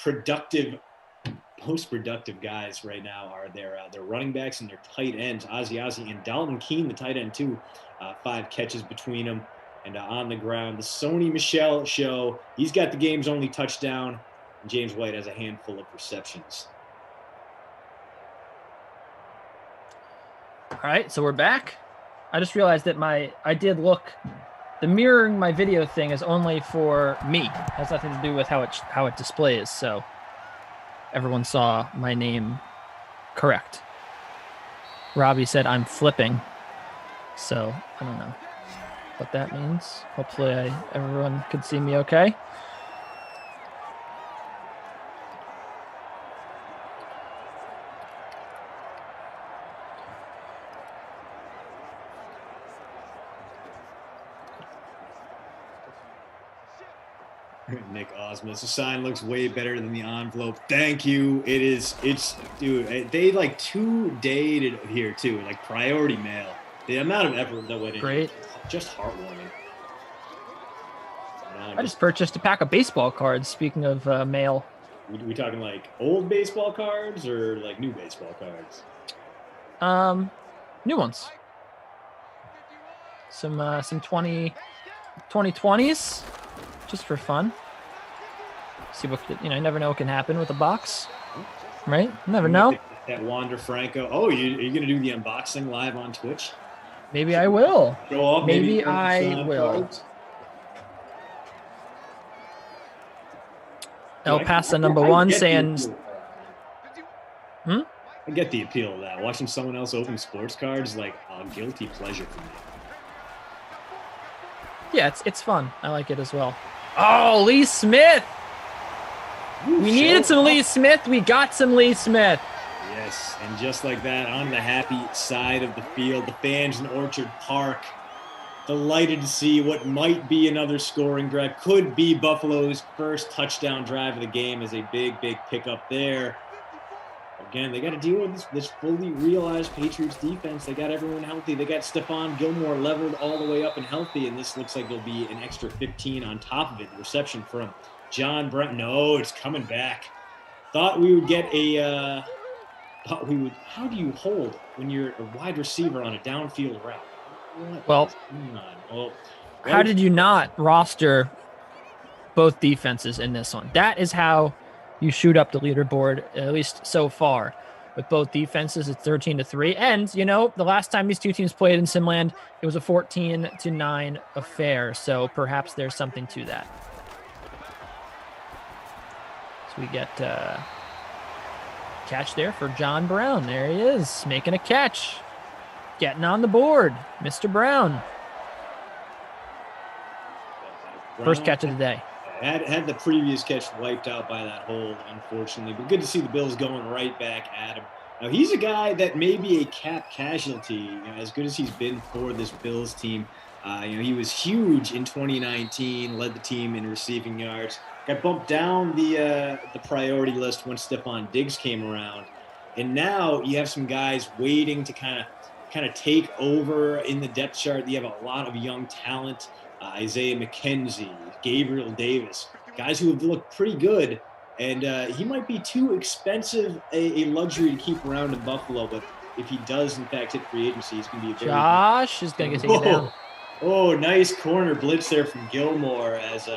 productive guys right now are their running backs and their tight ends, Ozzy and Dalton Keene, the tight end too. 5 catches between them. And on the ground, the Sony Michel show. He's got the game's only touchdown. And James White has a handful of receptions.
All right, so we're back. I just realized that the mirroring my video thing is only for me. It has nothing to do with how it displays. So everyone saw my name correct. Robbie said I'm flipping. So I don't know what that means. Hopefully everyone could see me okay.
Nick Osmus, the sign looks way better than the envelope. Thank you. Dude, they like 2 dated here too, like priority mail. The amount of effort that went into
Great.
it, just heartwarming.
I just purchased a pack of baseball cards. Speaking of mail,
we talking like old baseball cards or like new baseball cards?
New ones. Some 2020s, just for fun. See what you never know what can happen with a box, right? Never know.
That Wander Franco. Oh, are you gonna do the unboxing live on Twitch?
Maybe I will.
Go off.
Maybe I will.
Cards.
El Paso #1 saying.
I get the appeal of that. Watching someone else open sports cards, like a guilty pleasure for me.
Yeah, it's fun. I like it as well. Oh, Lee Smith. We needed some Lee Smith. We got some Lee Smith.
Yes, and just like that, on the happy side of the field, the fans in Orchard Park delighted to see what might be another scoring drive. Could be Buffalo's first touchdown drive of the game as a big pickup there. Again, they got to deal with this fully realized Patriots defense. They got everyone healthy. They got Stephon Gilmore leveled all the way up and healthy, and this looks like there'll be an extra 15 on top of it. The reception from John Brown. No, it's coming back. Thought we would get a how do you hold when you're a wide receiver on a downfield route?
Well, how did you not roster both defenses in this one? That is how you shoot up the leaderboard, at least so far. With both defenses, it's 13-3. And, the last time these two teams played in Simland, it was a 14-9 affair. So perhaps there's something to that. So we get catch there for John Brown. There he is, making a catch. Getting on the board, Mr. Brown. First catch of the day.
Had the previous catch wiped out by that hold, unfortunately. But good to see the Bills going right back at him. Now, he's a guy that may be a cap casualty, as good as he's been for this Bills team. He was huge in 2019, led the team in receiving yards. Got bumped down the priority list when Stephon Diggs came around. And now you have some guys waiting to kind of take over in the depth chart. You have a lot of young talent. Isaiah McKenzie, Gabriel Davis, guys who have looked pretty good. And he might be too expensive a luxury to keep around in Buffalo. But if he does, in fact, hit free agency, he's going to be a very...
Josh is going to get taken down.
Oh, nice corner blitz there from Gilmore as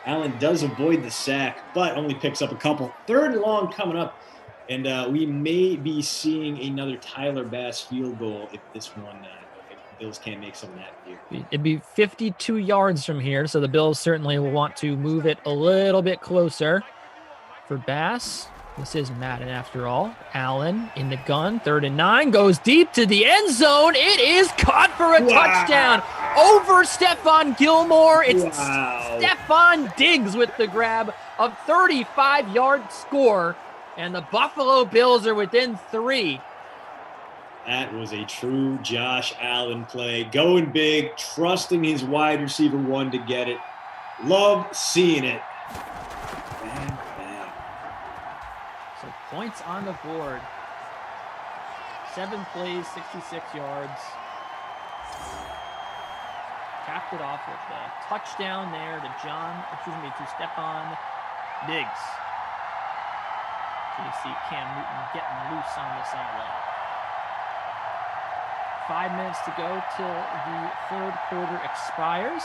Allen does avoid the sack, but only picks up a couple. 3rd and long coming up. And we may be seeing another Tyler Bass field goal if this one... if the Bills can't make some of that here.
It'd be 52 yards from here, so the Bills certainly will want to move it a little bit closer. For Bass, this is Madden after all. Allen in the gun, 3rd and 9, goes deep to the end zone. It is caught for a touchdown over Stephon Gilmore. It's Stephon Diggs with the grab, a 35-yard score, and the Buffalo Bills are within 3.
That was a true Josh Allen play. Going big, trusting his wide receiver one to get it. Love seeing it. Bam, bam.
So points on the board. 7 plays, 66 yards. Capped it off with a touchdown there to Stephon Diggs. So you see Cam Newton getting loose on the sideline. 5 minutes to go till the 3rd quarter expires.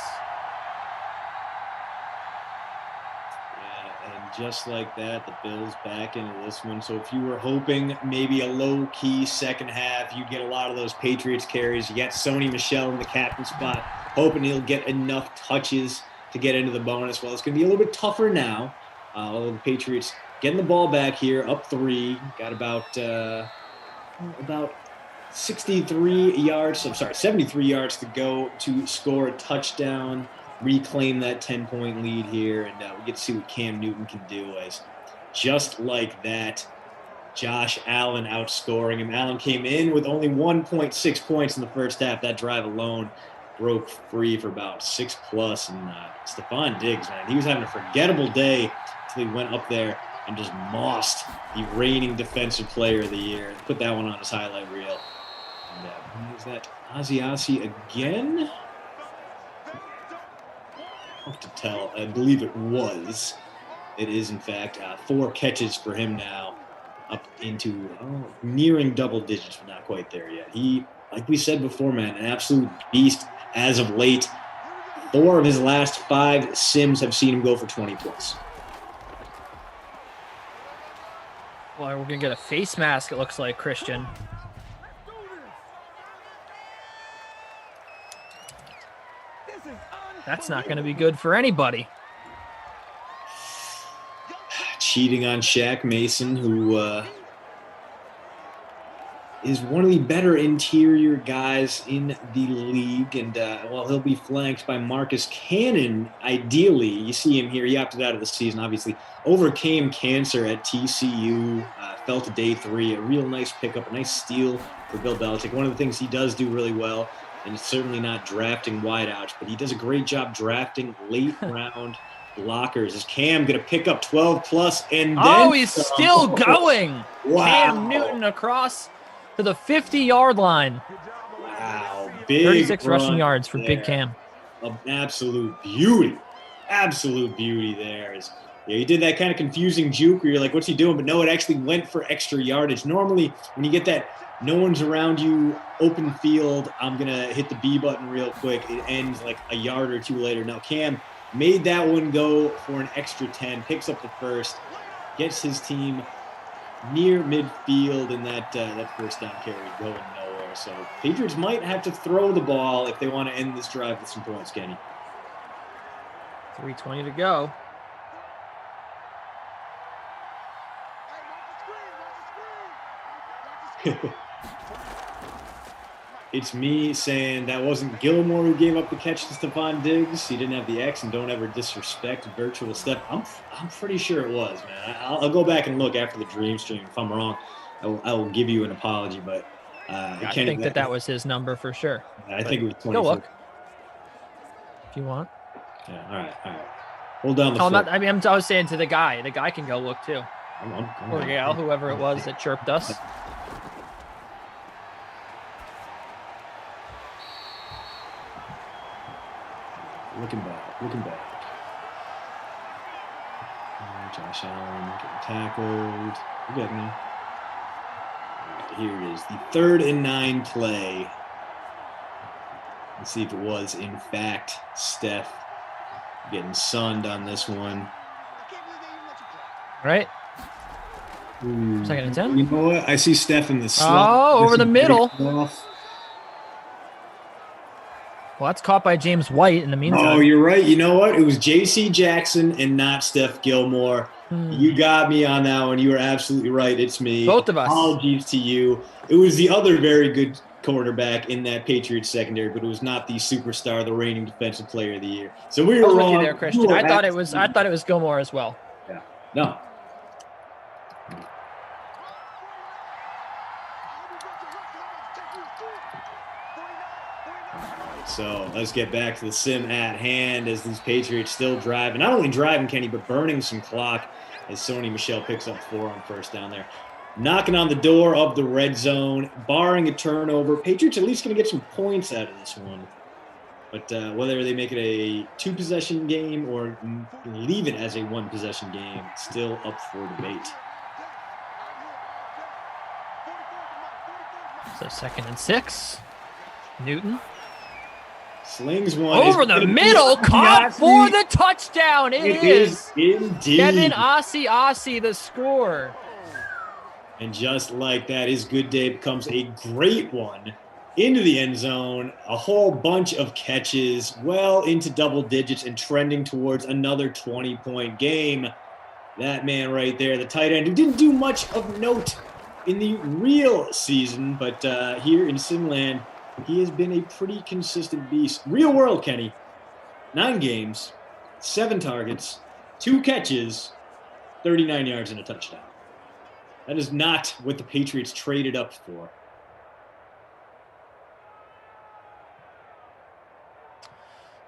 Yeah, and just like that, the Bills back into this one. So if you were hoping maybe a low-key second half, you'd get a lot of those Patriots carries. You got Sony Michel in the captain spot, hoping he'll get enough touches to get into the bonus. Well, it's going to be a little bit tougher now. Although the Patriots getting the ball back here, up 3. Got about 73 yards to go to score a touchdown, reclaim that 10-point lead here, and we get to see what Cam Newton can do as just like that, Josh Allen outscoring him. Allen came in with only 1.6 points in the first half. That drive alone broke free for about 6+, and Stephon Diggs, man, he was having a forgettable day until he went up there and just mossed the reigning defensive player of the year. Put that one on his highlight reel. And who was that? Ozzy again. Hard to tell. I believe it was. It is, in fact, 4 catches for him now, up into nearing double digits, but not quite there yet. He, like we said before, man, an absolute beast as of late. 4 of his last 5 sims have seen him go for 20 plus.
Well, we're going to get a face mask, it looks like, Christian. That's not going to be good for anybody.
Cheating on Shaq Mason, who is one of the better interior guys in the league. And while he'll be flanked by Marcus Cannon, ideally, you see him here. He opted out of the season, obviously. Overcame cancer at TCU, fell to day 3. A real nice pickup, a nice steal for Bill Belichick. One of the things he does do really well, and it's certainly not drafting wideouts, but he does a great job drafting late round blockers. Is Cam going to pick up 12 plus and then
he's still going.
Wow.
Cam Newton across to the 50-yard line.
Wow. Big
36 rushing yards for
there.
Big Cam.
An absolute beauty. Absolute beauty there. He did that kind of confusing juke where you're like, what's he doing? But no, it actually went for extra yardage. Normally, when you get that no one's around you, open field, I'm going to hit the B button real quick. It ends like a yard or 2 later. Now, Cam made that one go for an extra 10, picks up the first, gets his team near midfield, and that first down carry going nowhere. So Patriots might have to throw the ball if they want to end this drive with some points, Kenny.
3:20 to go.
It's me saying that wasn't Gilmore who gave up the catch to Stephon Diggs. He didn't have the X, and don't ever disrespect virtual Steph. I'm pretty sure it was, man. I'll go back and look after the dream stream. If I'm wrong, I will give you an apology. But
I think that was his number for sure.
I think it was 24.
Go look if you want.
Yeah, all right. Hold down the fort.
I was saying to the guy. The guy can go look too. Or gal, whoever it was that chirped us.
Looking back. Josh Allen getting tackled. We're good now. Right, here it is. The 3rd and 9 play. Let's see if it was, in fact, Steph getting sunned on this one.
All right. 2nd and 10.
You know what? I see Steph in the slot.
Oh, over the middle. Well, that's caught by James White in the meantime.
Oh, you're right. You know what? It was J.C. Jackson and not Steph Gilmore. You got me on that one. You were absolutely right. It's me.
Both of us.
Apologies to you. It was the other very good quarterback in that Patriots secondary, but it was not the superstar, the reigning defensive player of the year. So we were wrong.
With you there, Christian. I thought it was Gilmore as well.
Yeah. No. So let's get back to the sim at hand as these Patriots still driving. Not only driving, Kenny, but burning some clock as Sony Michel picks up 4 on first down there. Knocking on the door of the red zone, barring a turnover. Patriots at least going to get some points out of this one. But whether they make it a 2-possession game or leave it as a 1-possession game, still up for debate.
So 2nd and 6. Newton.
Slings one.
Over the middle, caught for the touchdown. It is
indeed.
Kevin Ossie, the score.
And just like that, his good day becomes a great one into the end zone. A whole bunch of catches, well into double digits and trending towards another 20-point game. That man right there, the tight end, who didn't do much of note in the real season, but here in Simland, he has been a pretty consistent beast. Real world, Kenny. 9 games, 7 targets, 2 catches, 39 yards and a touchdown. That is not what the Patriots traded up for.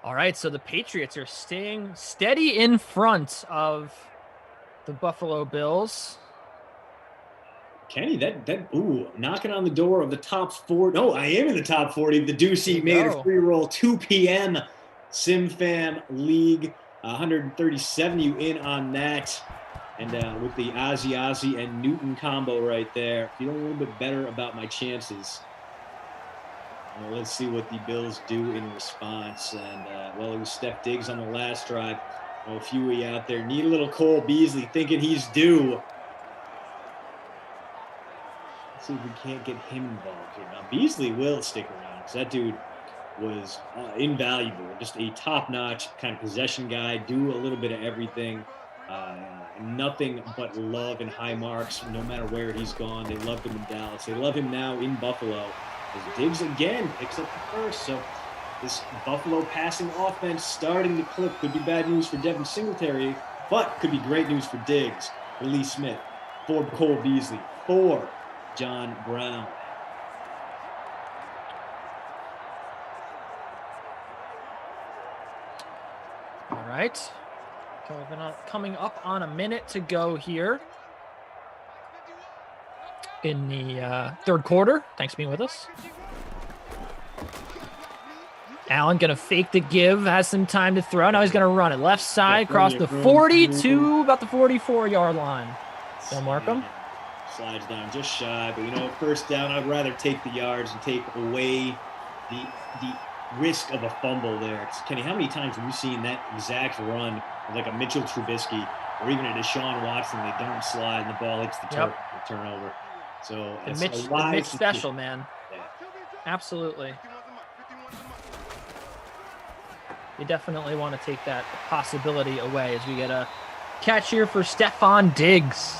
All right, so the Patriots are staying steady in front of the Buffalo Bills.
Kenny, knocking on the door of the top 4. No, I am in the top 40 of the Ducey Mater free roll 2 p.m. SimFam League. 137 you in on that. And with the Ozzy and Newton combo right there, feeling a little bit better about my chances. Well, let's see what the Bills do in response. And, it was Steph Diggs on the last drive. A few of you out there need a little Cole Beasley thinking he's due. Let's see if we can't get him involved here. Now, Beasley will stick around because that dude was invaluable. Just a top-notch kind of possession guy, do a little bit of everything. Nothing but love and high marks no matter where he's gone. They loved him in Dallas. They love him now in Buffalo. As Diggs again picks up the first. So this Buffalo passing offense starting to click. Could be bad news for Devin Singletary, but could be great news for Diggs, for Lee Smith, for Cole Beasley, for John Brown.
All right. Coming up on a minute to go here in the third quarter. Thanks for being with us. Allen going to fake the give, has some time to throw. Now he's going to run it left side across the 40 to about the 44-yard line. They'll mark him.
Slides down just shy, but first down, I'd rather take the yards and take away the risk of a fumble there. Kenny, how many times have you seen that exact run of like a Mitchell Trubisky or even a Deshaun Watson? They don't slide and the ball hits the turnover. So it's
the Mitch special, man. Yeah. Absolutely. You definitely want to take that possibility away as we get a catch here for Stephon Diggs.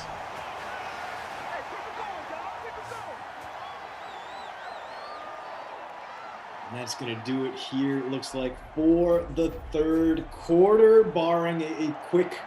And that's going to do it here, it looks like, for the third quarter, barring a quick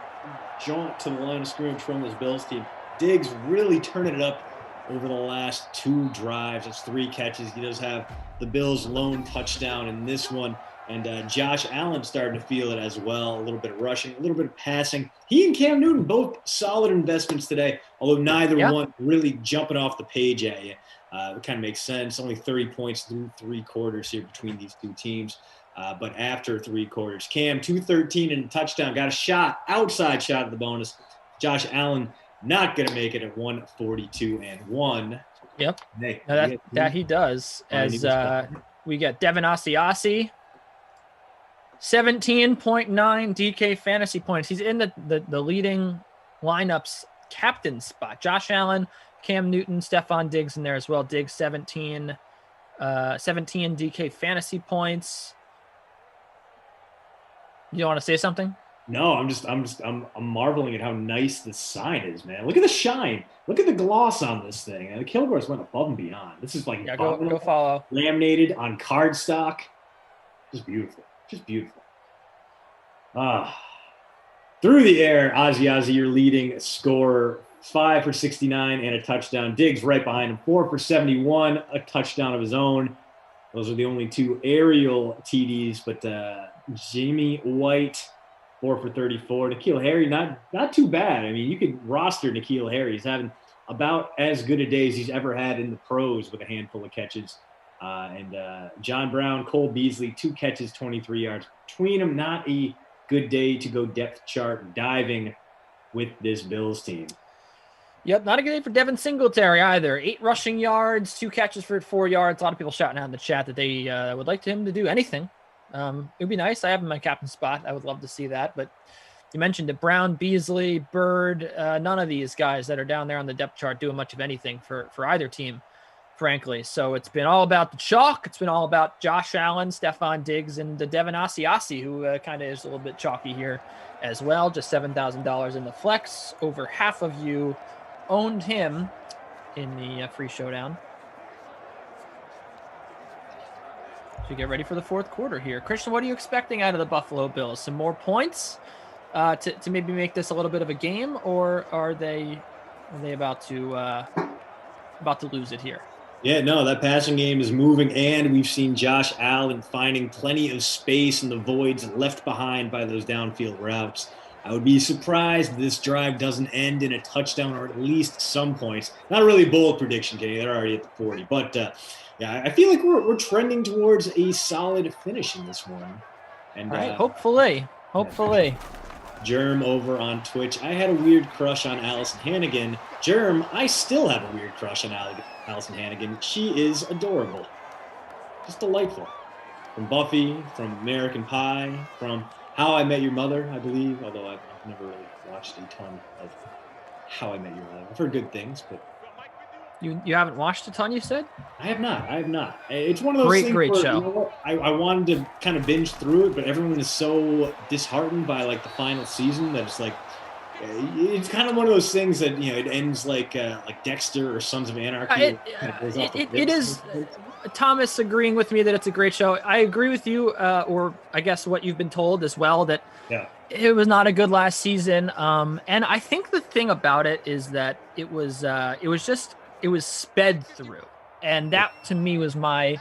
jaunt to the line of scrimmage from this Bills team. Diggs really turning it up over the last 2 drives. It's 3 catches. He does have the Bills' lone touchdown in this one. And Josh Allen starting to feel it as well. A little bit of rushing, a little bit of passing. He and Cam Newton, both solid investments today, although neither one really jumping off the page at you. It kind of makes sense. Only 30 points through 3 quarters here between these two teams. But after 3 quarters, Cam, 213 and a touchdown. Got a shot, outside shot of the bonus. Josh Allen not going to make it at 142-1.
Yep. Hey, that he does. As we get Devin Asiasi. 17.9 DK fantasy points. He's in the leading lineups captain spot. Josh Allen, Cam Newton, Stephon Diggs in there as well. Diggs 17 DK fantasy points. You want to say something?
No, I'm marveling at how nice the sign is, man. Look at the shine. Look at the gloss on this thing. And the Kilgore's went above and beyond. This is like
go follow.
Laminated on cardstock. Just beautiful. Just beautiful. Through the air, Ozzy, your leading scorer, 5 for 69 and a touchdown. Diggs right behind him, 4 for 71, a touchdown of his own. Those are the only 2 aerial TDs, but Jamie White, 4 for 34. N'Keal Harry, not too bad. I mean, you could roster N'Keal Harry. He's having about as good a day as he's ever had in the pros with a handful of catches. And John Brown, Cole Beasley, 2 catches, 23 yards. Between them, not a good day to go depth chart diving with this Bills team.
Yep, not a good day for Devin Singletary either. 8 rushing yards, 2 catches for 4 yards. A lot of people shouting out in the chat that they would like him to do anything. It would be nice. I have him in my captain spot. I would love to see that. But you mentioned it, Brown, Beasley, Bird, none of these guys that are down there on the depth chart doing much of anything for either team, frankly. So it's been all about the chalk. It's been all about Josh Allen, Stephon Diggs, and Devin Asiasi, who kind of is a little bit chalky here as well. Just $7,000 in the flex. Over half of you owned him in the free showdown. So we get ready for the fourth quarter here. Christian, what are you expecting out of the Buffalo Bills? Some more points to maybe make this a little bit of a game, or are they about to lose it here?
Yeah, no, that passing game is moving, and we've seen Josh Allen finding plenty of space in the voids left behind by those downfield routes. I would be surprised if this drive doesn't end in a touchdown or at least some points. Not really bold prediction, Kenny. They're already at the 40. But, yeah, I feel like we're trending towards a solid finish in this one. And
right, hopefully.
Germ over on Twitch. I had a weird crush on Allison Hannigan. Germ, I still have a weird crush on Allison Hannigan. She is adorable. Just delightful. From Buffy, from American Pie, from How I Met Your Mother, I believe, although I've never really watched a ton of How I Met Your Mother. I've heard good things, but...
You haven't watched a ton, you said?
I have not. It's one of those things
great
where,
show.
You know what, I wanted to kind of binge through it, but everyone is so disheartened by, like, the final season that it's like... It's kind of one of those things that, you know, it ends like Dexter or Sons of Anarchy.
It is... Thomas agreeing with me that it's a great show. I agree with you, or I guess what you've been told as well, that it was not a good last season. And I think the thing about it is that it was sped through, and that to me was my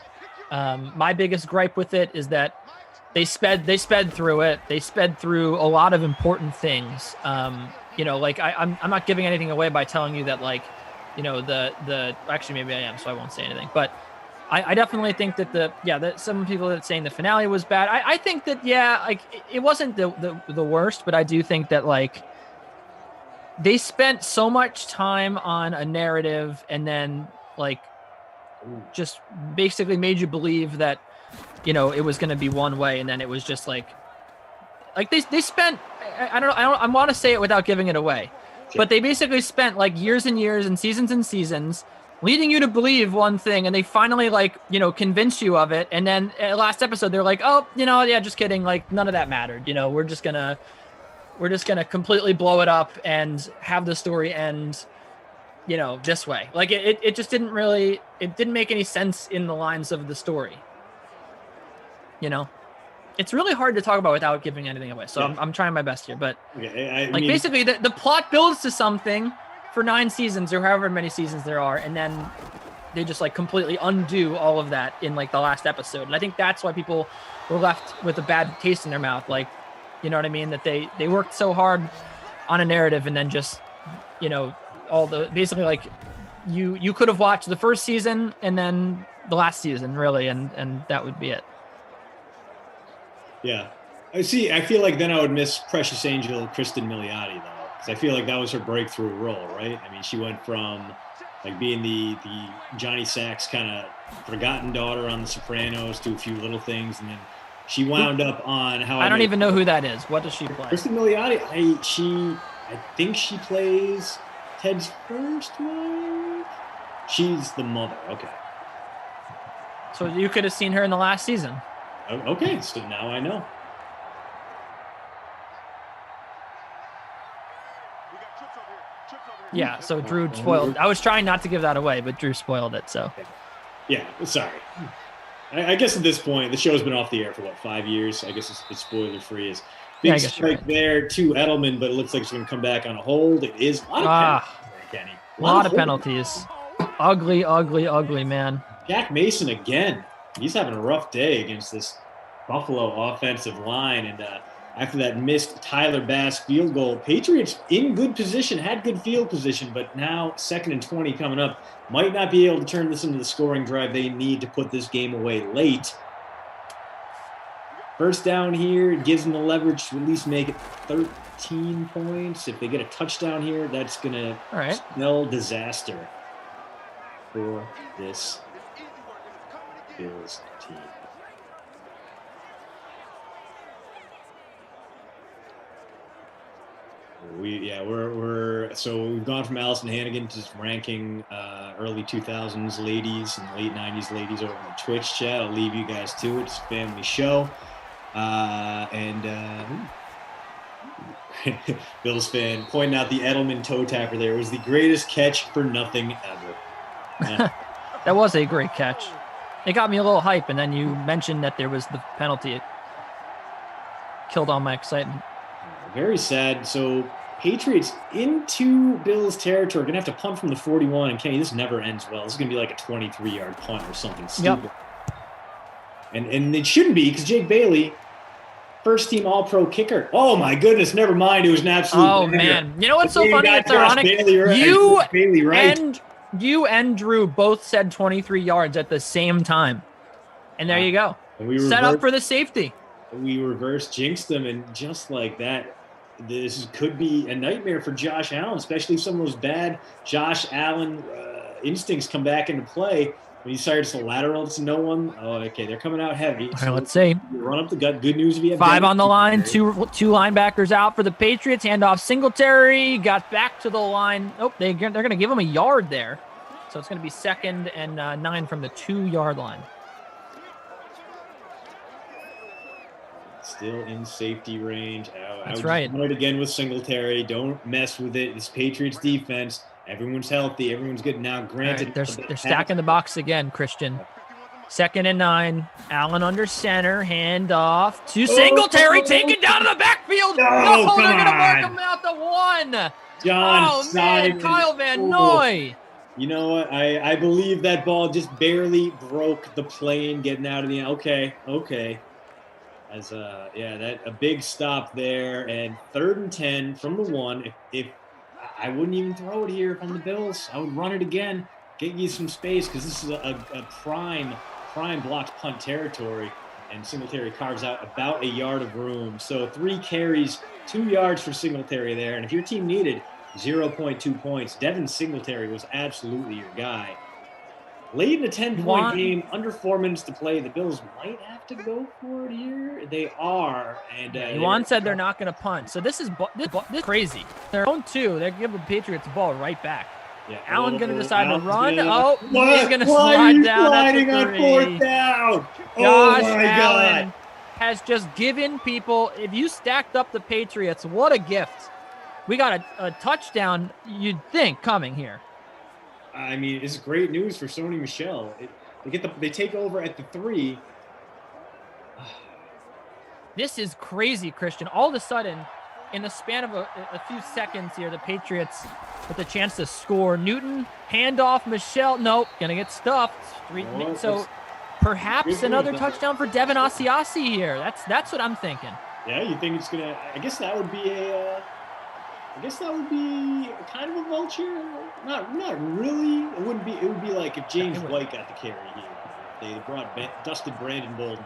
biggest gripe with it, is that they sped through it. They sped through a lot of important things. You know, like I'm not giving anything away by telling you that, like, you know, the actually maybe I am, so I won't say anything, but I definitely think that that some people that saying the finale was bad. I think that, like it wasn't the worst, but I do think that, like, they spent so much time on a narrative and then, like, just basically made you believe that, you know, it was going to be one way, and then it was just like they spent, I want to say it without giving it away, but they basically spent like years and years and seasons leading you to believe one thing, and they finally, like, you know, convince you of it. And then last episode, they're like, oh, you know, yeah, just kidding. Like, none of that mattered. You know, we're just gonna completely blow it up and have the story end, you know, this way. Like, it just didn't make any sense in the lines of the story. You know, it's really hard to talk about without giving anything away. So I'm trying my best here, but basically the plot builds to something for 9 seasons or however many seasons there are, and then they just, like, completely undo all of that in, like, the last episode. And I think that's why people were left with a bad taste in their mouth. Like, you know what I mean? That they worked so hard on a narrative, and then just, you know, basically, like, you could have watched the first season and then the last season, really, and that would be it.
Yeah. I feel like then I would miss Precious Angel Kristen Milioti, though. I feel like that was her breakthrough role, right? I mean, she went from, like, being the Johnny Sacks kind of forgotten daughter on The Sopranos to A Few Little Things, and then she wound up on How I
don't even know who that is. What does she play?
Kristen Milioti. I think she plays Ted's first wife. She's the mother. Okay.
So you could have seen her in the last season.
Okay, so now I know.
Yeah, so Drew spoiled. I was trying not to give that away, but Drew spoiled it. So,
yeah, sorry. I guess at this point, the show's been off the air for 5 years. I guess it's spoiler free. Is big strike there to Edelman, but it looks like it's going to come back on a hold. It is a lot of penalties, Kenny.
A lot of penalties. Ugly, man.
Jack Mason again. He's having a rough day against this Buffalo offensive line, and after that missed Tyler Bass field goal, Patriots in good position, had good field position, but now 2nd and 20 coming up. Might not be able to turn this into the scoring drive they need to put this game away late. First down here gives them the leverage to at least make it 13 points. If they get a touchdown here, that's going to spell disaster for this Bills team. We've gone from Allison Hannigan to just ranking early 2000s ladies and late 90s ladies over in the Twitch chat. I'll leave you guys to it. It's a family show. Bills fan pointing out the Edelman toe tapper there was the greatest catch for nothing ever.
That was a great catch. It got me a little hype, and then you mentioned that there was the penalty. It killed all my excitement.
Very sad. So Patriots into Bills territory. Going to have to punt from the 41. And Kenny, this never ends well. This is going to be like a 23-yard punt or something stupid. Yep. And it shouldn't be, because Jake Bailey first-team All-Pro kicker. Oh, my goodness. Never mind. It was an absolute banger.
Man. You know what's so funny? It's ironic. You and Drew both said 23 yards at the same time. And there you go. Set up for the safety.
We reverse jinxed them, and just like that, this could be a nightmare for Josh Allen, especially if some of those bad Josh Allen instincts come back into play. When he starts to lateral to no one, okay, they're coming out heavy.
All right, let's see.
Run up the gut. Good news if you have
5 on the line, two linebackers out for the Patriots. Handoff Singletary, got back to the line. Oh, they're going to give him a yard there. So it's going to be 2nd and 9 from the 2-yard line.
Still in safety range.
That's right.
I would run it again with Singletary. Don't mess with it. This Patriots defense. Everyone's healthy. Everyone's good. Now, granted,
right, they're stacking the box again, Christian. 2nd and 9. Allen under center. Handoff to Singletary. Taken down to the backfield. No, they're going to mark him out to 1. Man, Kyle Van Noy.
You know what? I believe that ball just barely broke the plane getting out of the – okay. As a big stop there, and 3rd and 10 from the 1. If I wouldn't even throw it here if I'm the Bills, I would run it again, get you some space, because this is a prime blocked punt territory, and Singletary carves out about a yard of room. So 3 carries, 2 yards for Singletary there, and if your team needed 0.2 points, Devin Singletary was absolutely your guy. Late in a 10-point game, under 4 minutes to play, the Bills might have to go for it here. They are. And
Juan said they're not going to punt. So this is crazy. They're 0-2. They're giving the Patriots the ball right back. Yeah. Allen going to decide to run. He's going to slide down at the 3.
On 4th down?
Josh Allen has just given people, if you stacked up the Patriots, what a gift. We got a touchdown, you'd think, coming here.
I mean, it's great news for Sony Michel. They take over at the 3.
This is crazy, Christian. All of a sudden, in the span of a few seconds here, the Patriots with a chance to score. Newton, handoff, Michel. Nope, gonna get stuffed. So perhaps another touchdown for Devin Asiasi here. That's what I'm thinking.
Yeah, you think it's gonna? I guess that would be kind of a vulture. Not really. It wouldn't be. It would be like if James White got the carry here. They brought dusted Brandon Bolden.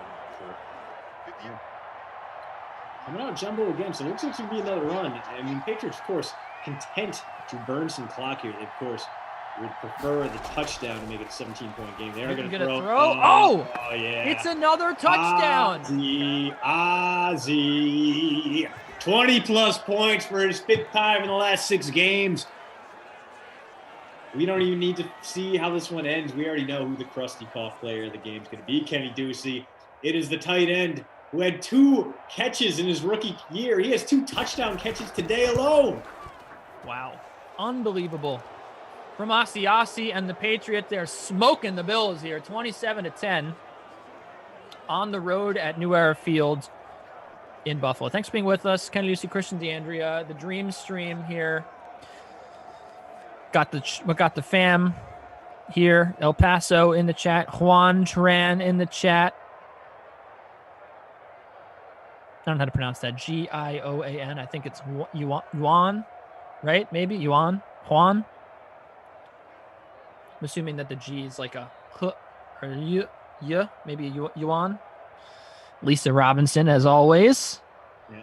Coming out jumbo again, so it looks like it's going to be another run. I mean, Patriots, of course, content to burn some clock here. They, of course, would prefer the touchdown to make it a 17-point game. They're going to throw.
Oh, yeah. It's another touchdown.
Ozzie. 20-plus points for his 5th time in the last 6 games. We don't even need to see how this one ends. We already know who the crusty cough player of the game is going to be, Kenny Ducey. It is the tight end who had 2 catches in his rookie year. He has 2 touchdown catches today alone.
Wow. Unbelievable. From Asiasi and the Patriots, they're smoking the Bills here, 27-10 on the road at New Era Field in Buffalo. Thanks for being with us. Kenny Ducey, Christian DeAndrea, the Dream Stream here. Got the fam here. El Paso in the chat. Juan Tran in the chat. I don't know how to pronounce that. Gioan. I think it's Yuan, right? Maybe Yuan. Juan. I'm assuming that the G is like a H or Y. Maybe Yuan. Lisa Robinson, as always.
Yeah.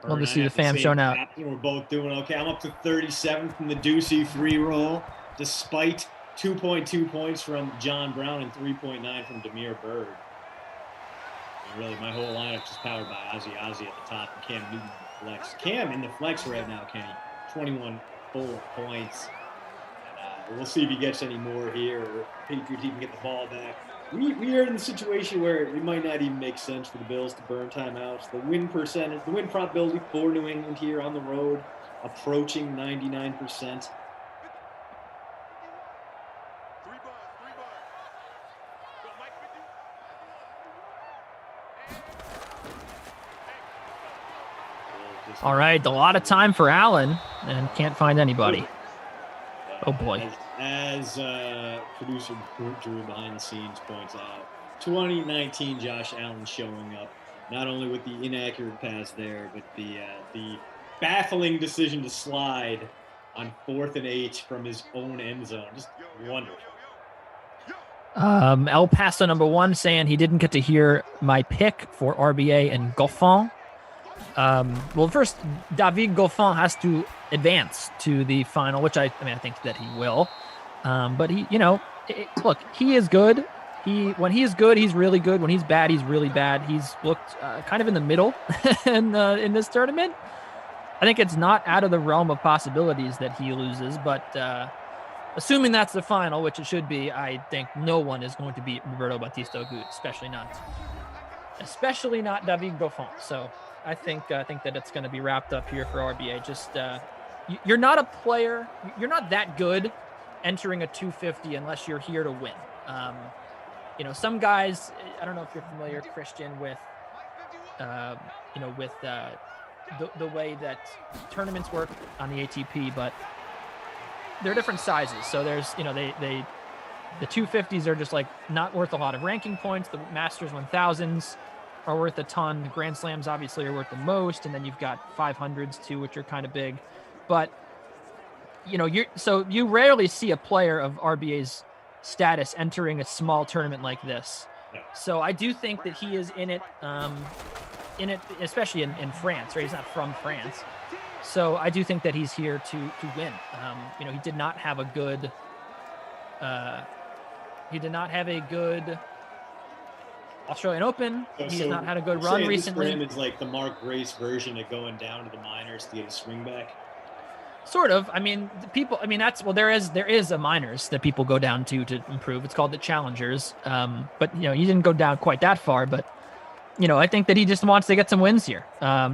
Love to see the fam showing out.
We're both doing okay. I'm up to 37 from the Ducey free roll, despite 2.2 points from John Brown and 3.9 from Demir Bird. And really, my whole lineup is powered by Ozzie at the top and Cam Newton in the flex. Cam in the flex right now, Kenny, 21 full points. And we'll see if he gets any more here, or Patriots even get the ball back. We are in the situation where it might not even make sense for the Bills to burn timeouts. The win probability for New England here on the road approaching 99%.
All right, a lot of time for Allen, and can't find anybody. Oh, boy.
As producer Drew behind the scenes points out, 2019 Josh Allen showing up not only with the inaccurate pass there, but the baffling decision to slide on 4th and 8 from his own end zone. Just wonderful.
El Paso #1 saying he didn't get to hear my pick for RBA and Goffin. Well, first, David Goffin has to advance to the final, which I think that he will. But he, look, he is good. When he is good, he's really good. When he's bad, he's really bad. He's looked kind of in the middle in this tournament. I think it's not out of the realm of possibilities that he loses, but assuming that's the final, which it should be, I think no one is going to beat Roberto Bautista Agut, especially not David Goffin. So I think that it's going to be wrapped up here for RBA. Just you're not a player, you're not that good entering a 250 unless you're here to win. Some guys, I don't know if you're familiar, Christian, with the way that tournaments work on the ATP, but they're different sizes. So there's, the 250s are just like not worth a lot of ranking points. The Masters 1000s are worth a ton. The Grand Slams obviously are worth the most. And then you've got 500s too, which are kind of big. But, you rarely see a player of RBA's status entering a small tournament like this.
No.
So I do think that he is in it, especially in France, right? He's not from France. So I do think that he's here to win. He did not have a good Australian Open. He's not had a good run recently.
This for him is like the Mark Grace version of going down to the minors to get a swing back.
Sort of. There is a minors that people go down to improve. It's called the Challengers. But he didn't go down quite that far, but I think that he just wants to get some wins here.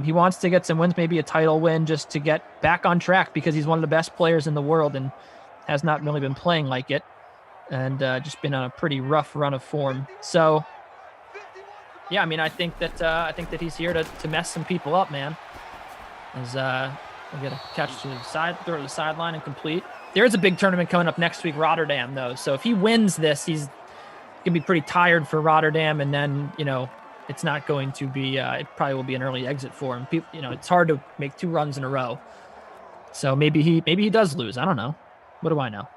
He wants to get some wins, maybe a title win, just to get back on track, because he's one of the best players in the world and has not really been playing like it, and just been on a pretty rough run of form. So, yeah, I think that he's here to mess some people up, man. As we'll get a catch to the side, throw to the sideline and complete. There is a big tournament coming up next week, Rotterdam, though. So if he wins this, he's gonna be pretty tired for Rotterdam, and then it's not going to be. It probably will be an early exit for him. It's hard to make 2 runs in a row. So maybe he does lose. I don't know. What do I know?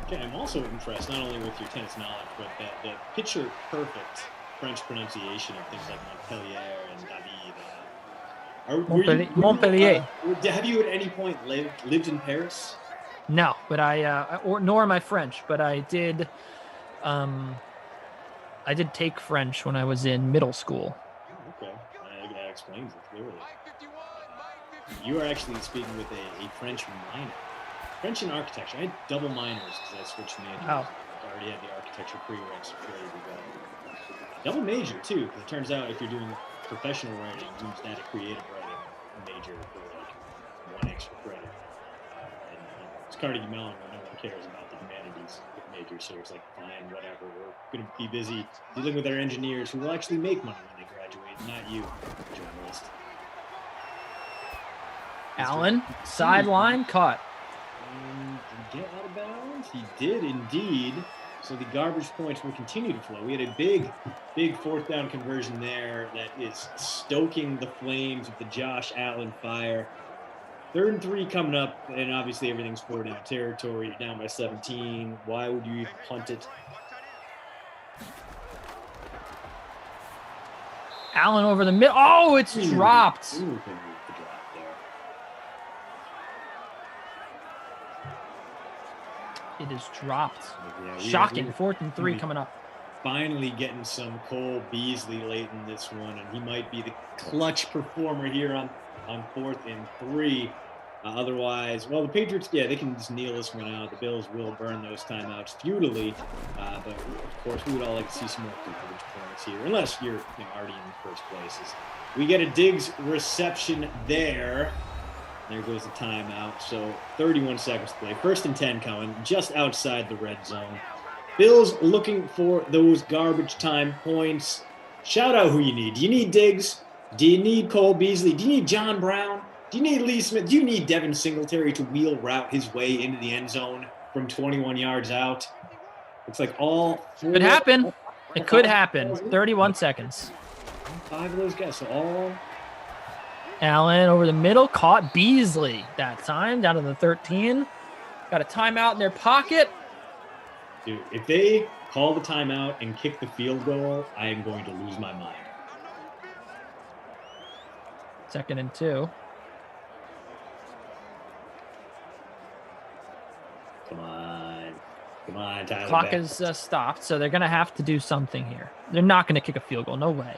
Okay, I'm also impressed not only with your tennis knowledge, but the picture perfect French pronunciation of things like Montpellier and David.
Montpellier.
Have you at any point lived in Paris?
No, but nor am I French, but I did. I did take French when I was in middle school.
Okay, that explains it clearly. You are actually speaking with a French minor. French and architecture. I had double minors because I switched majors.
Oh.
I already had the architecture prereqs ready to go. Double major, too, because it turns out if you're doing professional writing, you must add a creative writing major for like 1 extra credit. And it's Carnegie Mellon where no one cares about the humanities major, so it's like, fine, whatever. We're going to be busy dealing with our engineers who will actually make money when they graduate, not you, journalist.
Allen, sideline caught.
Did he get out of bounds? He did indeed. So the garbage points will continue to flow. We had a big 4th down conversion there that is stoking the flames of the Josh Allen fire. 3rd and 3 coming up, and obviously everything's 4 down territory. You're down by 17. Why would you even punt it?
Allen over the middle. Oh, it's dropped.
Ooh, can move the drop there.
It is dropped.
Yeah,
Shocking. 4th and 3 coming up.
Finally getting some Cole Beasley late in this one, and he might be the clutch performer here on 4th and 3. Otherwise, well, the Patriots, they can just kneel this one out. The Bills will burn those timeouts futilely. But, of course, we would all like to see some more coverage points here, unless you're already in the first places. We get a Diggs reception there. There goes the timeout. So 31 seconds to play. 1st and 10 coming, just outside the red zone. Bills looking for those garbage time points. Shout out who you need. Do you need Diggs? Do you need Cole Beasley? Do you need John Brown? Do you need Lee Smith? Do you need Devin Singletary to wheel route his way into the end zone from 21 yards out? Looks like all 4.
Could happen. It could happen. 31 seconds.
5 of those guys. So all.
Allen over the middle. Caught Beasley that time. Down to the 13. Got a timeout in their pocket.
Dude, if they call the timeout and kick the field goal, I am going to lose my mind.
2nd and 2.
Come on, Tyler.
Clock is stopped, so they're going to have to do something here. They're not going to kick a field goal. No way.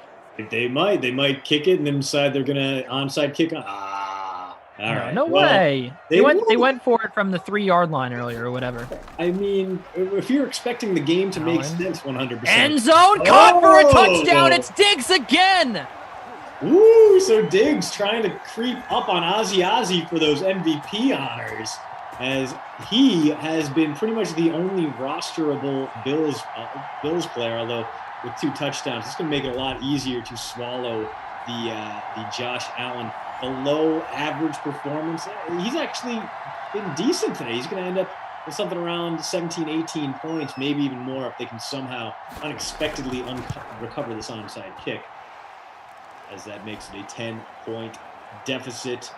They might kick it and then decide they're going to onside kick on. All right.
No way. They went for it from the 3-yard line earlier or whatever.
I mean, if you're expecting the game to make sense 100%.
End zone caught for a touchdown. It's Diggs again.
Ooh, so Diggs trying to creep up on Ozzy for those MVP honors, as he has been pretty much the only rosterable Bills player, although with 2 touchdowns. It's going to make it a lot easier to swallow the Josh Allen below average performance. He's actually been decent today. He's going to end up with something around 17, 18 points, maybe even more if they can somehow unexpectedly recover this onside kick, as that makes it a 10-point deficit.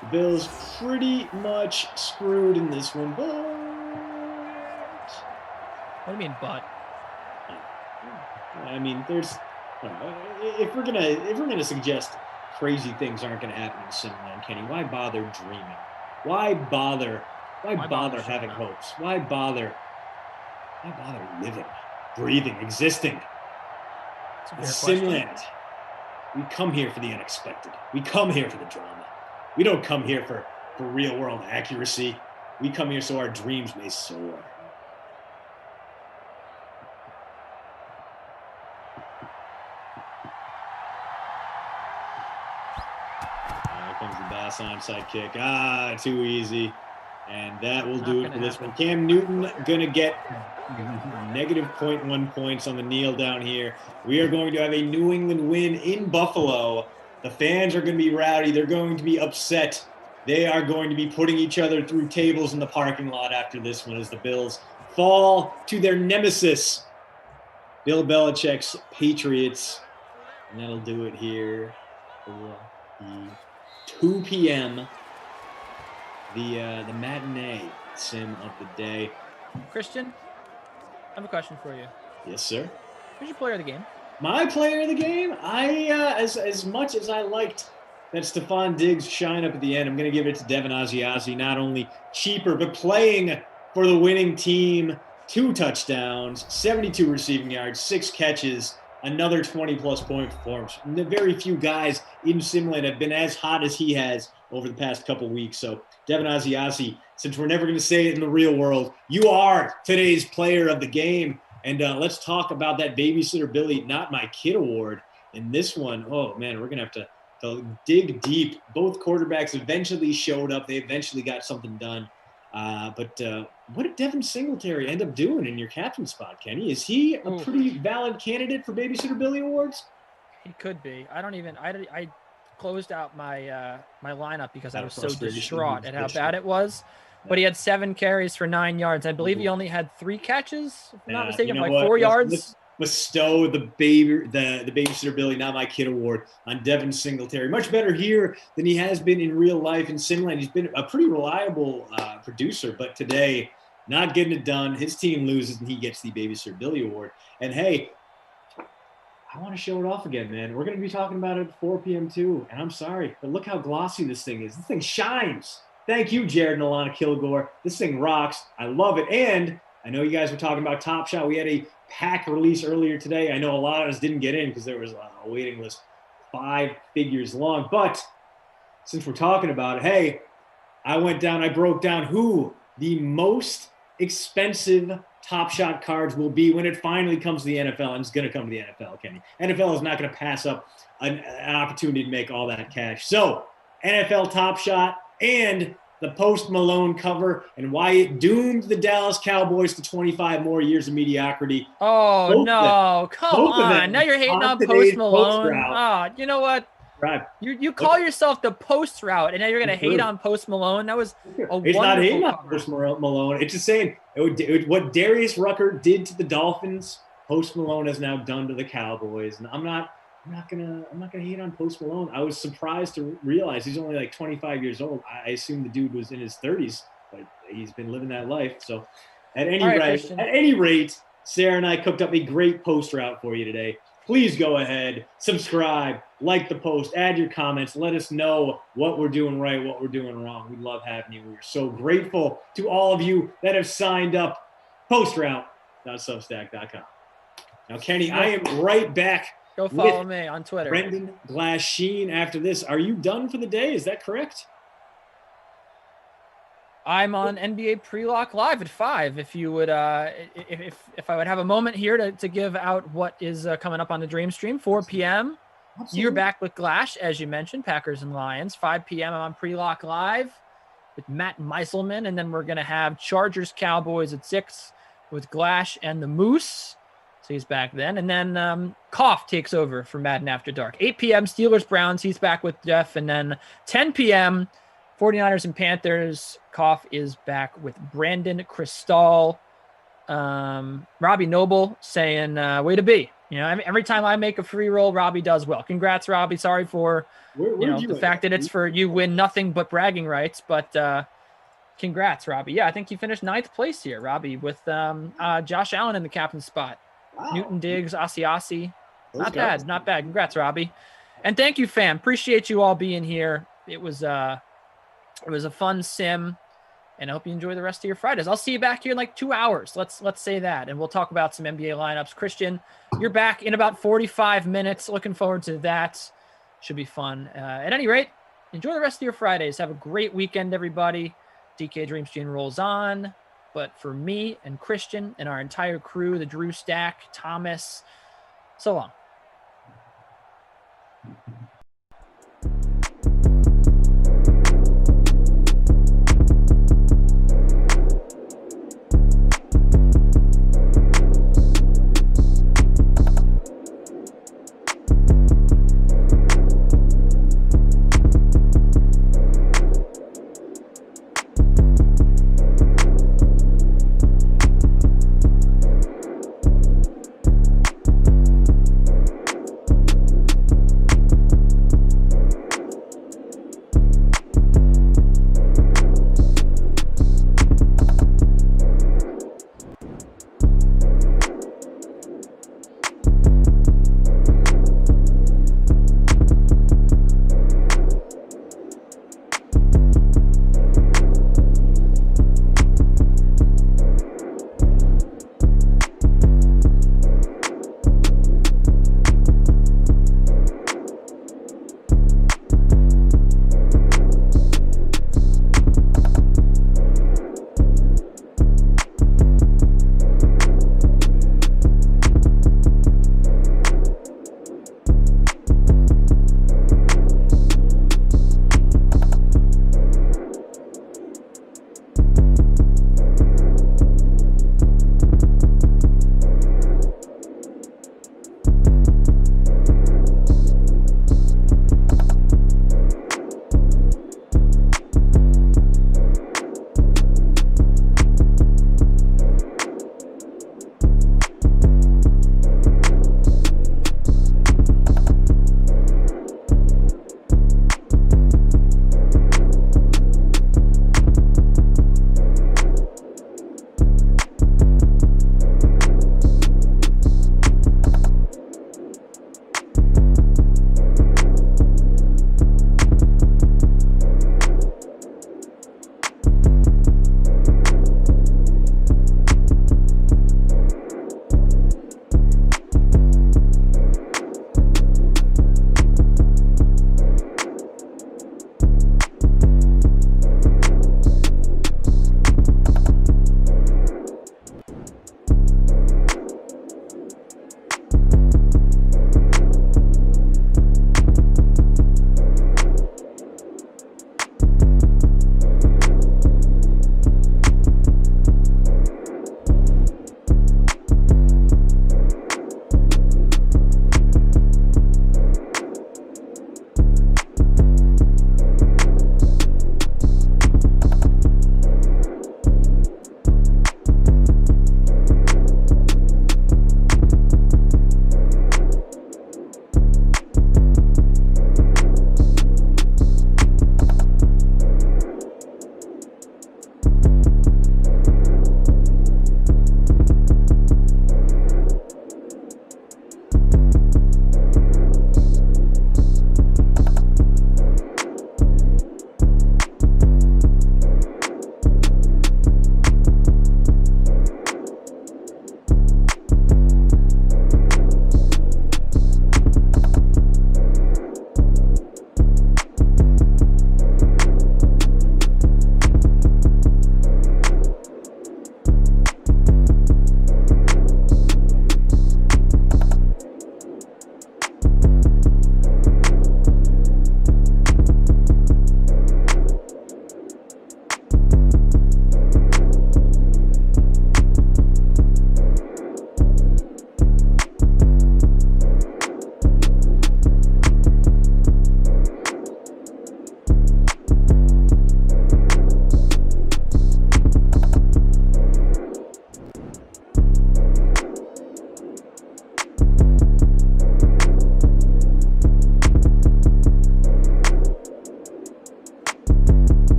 The Bills pretty much screwed in this one, but...
What do you mean, but?
I mean, there's... if we're gonna suggest crazy things aren't gonna happen in Cimarron, Kenny, why bother dreaming? Why bother having hopes? Why bother living, breathing, existing? Simland. We come here for the unexpected. We come here for the drama. We don't come here for real world accuracy. We come here so our dreams may soar. Here comes the Bass onside kick. Too easy. And that will do it for this one. Cam Newton gonna get negative 0.1 points on the kneel down here. We are going to have a New England win in Buffalo. The fans are going to be rowdy. They're going to be upset. They are going to be putting each other through tables in the parking lot after this one as the Bills fall to their nemesis, Bill Belichick's Patriots. And that'll do it here for the 2 p.m. The matinee sim of the day.
Christian, I have a question for you.
Yes, sir.
Who's your player of the game?
My player of the game? As much as I liked that Stephon Diggs shine up at the end, I'm going to give it to Devin Asiasi. Not only cheaper, but playing for the winning team. 2 touchdowns, 72 receiving yards, 6 catches, another 20-plus point performance. Very few guys in Simland have been as hot as he has over the past couple weeks. So Devin Asiasi, since we're never going to say it in the real world, you are today's player of the game. And let's talk about that Babysitter Billy Not My Kid award. In this one, oh, man, we're going to have to dig deep. Both quarterbacks eventually showed up. They eventually got something done. But what did Devin Singletary end up doing in your captain spot, Kenny? Is he a pretty valid candidate for Babysitter Billy awards?
He could be. I closed out my my lineup because I was so distraught at how bad it was. But he had 7 carries for 9 yards. I believe he only had 3 catches, if I'm not mistaken, like 4 yards.
Let's bestow the Babysitter Billy Not My Kid award on Devin Singletary. Much better here than he has been in real life in Simland. He's been a pretty reliable producer, but today, not getting it done. His team loses, and he gets the Babysitter Billy award. And, hey, I want to show it off again, man. We're going to be talking about it at 4 p.m. too, and I'm sorry, but look how glossy this thing is. This thing shines. Thank you, Jared and Alana Kilgore. This thing rocks. I love it. And I know you guys were talking about Top Shot. We had a pack release earlier today. I know a lot of us didn't get in because there was a waiting list 5 figures long. But since we're talking about it, hey, I broke down who the most expensive Top Shot cards will be when it finally comes to the NFL. And it's going to come to the NFL, Kenny. NFL is not going to pass up an opportunity to make all that cash. So NFL Top Shot and the Post Malone cover and why it doomed the Dallas Cowboys to 25 more years of mediocrity.
Oh, no. Come on. Now you're hating on Post Malone. Oh, you know what?
Right.
You call yourself the Post Route, and now you're going to hate on Post Malone? That was a wonderful
It's not hating
cover.
on Post Malone. It's just saying what Darius Rucker did to the Dolphins Post Malone is now done to the Cowboys, and I'm not gonna hate on Post Malone. I was surprised to realize he's only like 25 years old. I assumed the dude was in his 30s, but he's been living that life. So at any rate, Sarah and I cooked up a great post route for you today. Please go ahead, subscribe, like the post, add your comments, let us know what we're doing right, what we're doing wrong. We love having you. We're so grateful to all of you that have signed up. Postroute.substack.com. Now, Kenny, I am right back.
Go follow me on Twitter.
Brendan Glasheen after this. Are you done for the day? Is that correct?
I'm on NBA Pre-Lock Live at 5. If you would, if I would have a moment here to give out what is coming up on the Dream Stream, 4 p.m. Absolutely. You're back with Glash, as you mentioned, Packers and Lions. 5 p.m. I'm on Pre-Lock Live with Matt Meiselman, and then we're going to have Chargers Cowboys at 6 with Glash and the Moose. So he's back then. And then Koff takes over for Madden After Dark. 8 p.m. Steelers Browns. He's back with Jeff. And then 10 p.m. 49ers and Panthers. Koff is back with Brandon Cristal. Robbie Noble saying, way to be. You know, every time I make a free roll, Robbie does well. Congrats, Robbie. Sorry for the fact that it's for you win nothing but bragging rights. But congrats, Robbie. Yeah, I think you finished 9th place here, Robbie, with Josh Allen in the captain spot. Wow. Newton Diggs, Asiasi. Not bad. Congrats, Robbie. And thank you, fam. Appreciate you all being here. It was a fun sim, and I hope you enjoy the rest of your Fridays. I'll see you back here in like 2 hours. Let's say that, and we'll talk about some NBA lineups. Christian, you're back in about 45 minutes. Looking forward to that. Should be fun. At any rate, enjoy the rest of your Fridays. Have a great weekend, everybody. DK Dream Stream rolls on. But for me and Christian and our entire crew, the Drew Stack, Thomas, so long.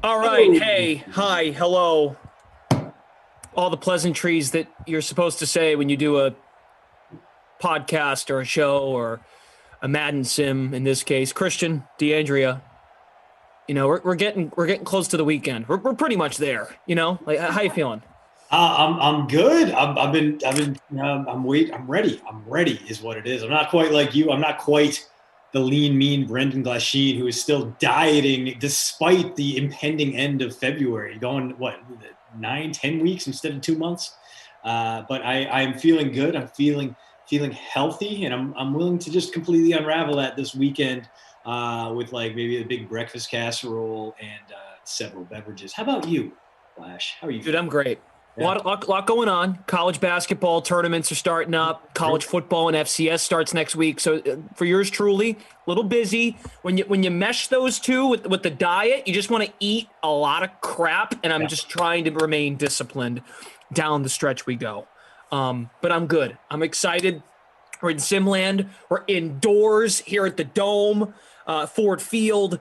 All right. Hey, hi, hello. All the pleasantries that you're supposed to say when you do a podcast or a show or a Madden sim in this case. Christian, DeAndrea, we're getting close to the weekend. We're pretty much there. Like how you feeling?
I'm good. I'm ready. I'm ready is what it is. I'm not quite like you. I'm not quite the lean, mean Brendan Glasheen who is still dieting despite the impending end of February, going 9-10 weeks instead of 2 months. But I'm feeling good. I'm feeling healthy, and I'm willing to just completely unravel that this weekend with like maybe a big breakfast casserole and several beverages. How about you, Flash? How are you?
Dude, I'm great. Yeah. A lot going on. College basketball tournaments are starting up. College football and FCS starts next week. So for yours truly, a little busy. When you mesh those two with the diet, you just want to eat a lot of crap, and I'm just trying to remain disciplined down the stretch we go. But I'm good. I'm excited. We're in Simland. We're indoors here at the Dome, Ford Field.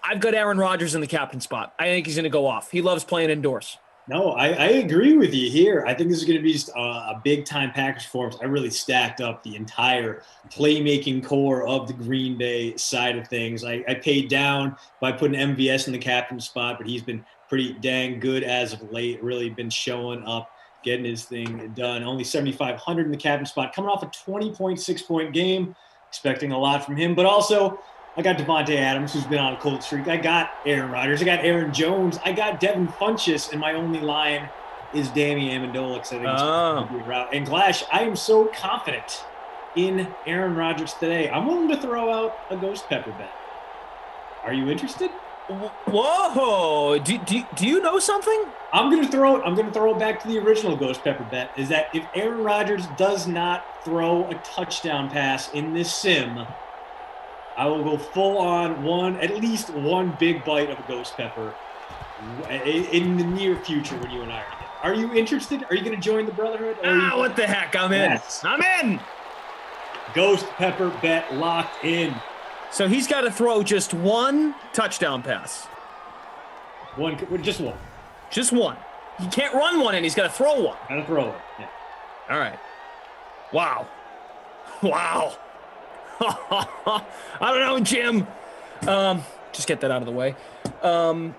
I've got Aaron Rodgers in the captain spot. I think he's going to go off. He loves playing indoors.
No, I agree with you here. I think this is going to be just a big-time package for him. I really stacked up the entire playmaking core of the Green Bay side of things. I paid down by putting MVS in the captain spot, but he's been pretty dang good as of late, really been showing up, getting his thing done. Only 7,500 in the captain spot, coming off a 20.6-point game, expecting a lot from him, but also – I got Devontae Adams, who's been on a cold streak. I got Aaron Rodgers. I got Aaron Jones. I got Devin Funchess, and my only line is Danny Amendola because I think it's going to be a route. And Glash, I am so confident in Aaron Rodgers today. I'm willing to throw out a ghost pepper bet. Are you interested?
Whoa! Do you know something?
I'm gonna throw it back to the original ghost pepper bet. Is that if Aaron Rodgers does not throw a touchdown pass in this sim, I will go full on at least one big bite of a ghost pepper in the near future when you and I are together. Are you interested? Are you going to join the Brotherhood?
What the heck? I'm in. Yes. I'm in.
Ghost pepper bet locked in.
So he's got to throw just one touchdown pass.
Just one.
Just one. He can't run one, and he's got to throw one.
Got to throw it. Yeah.
All right. Wow. I don't know, Jim. Just get that out of the way. How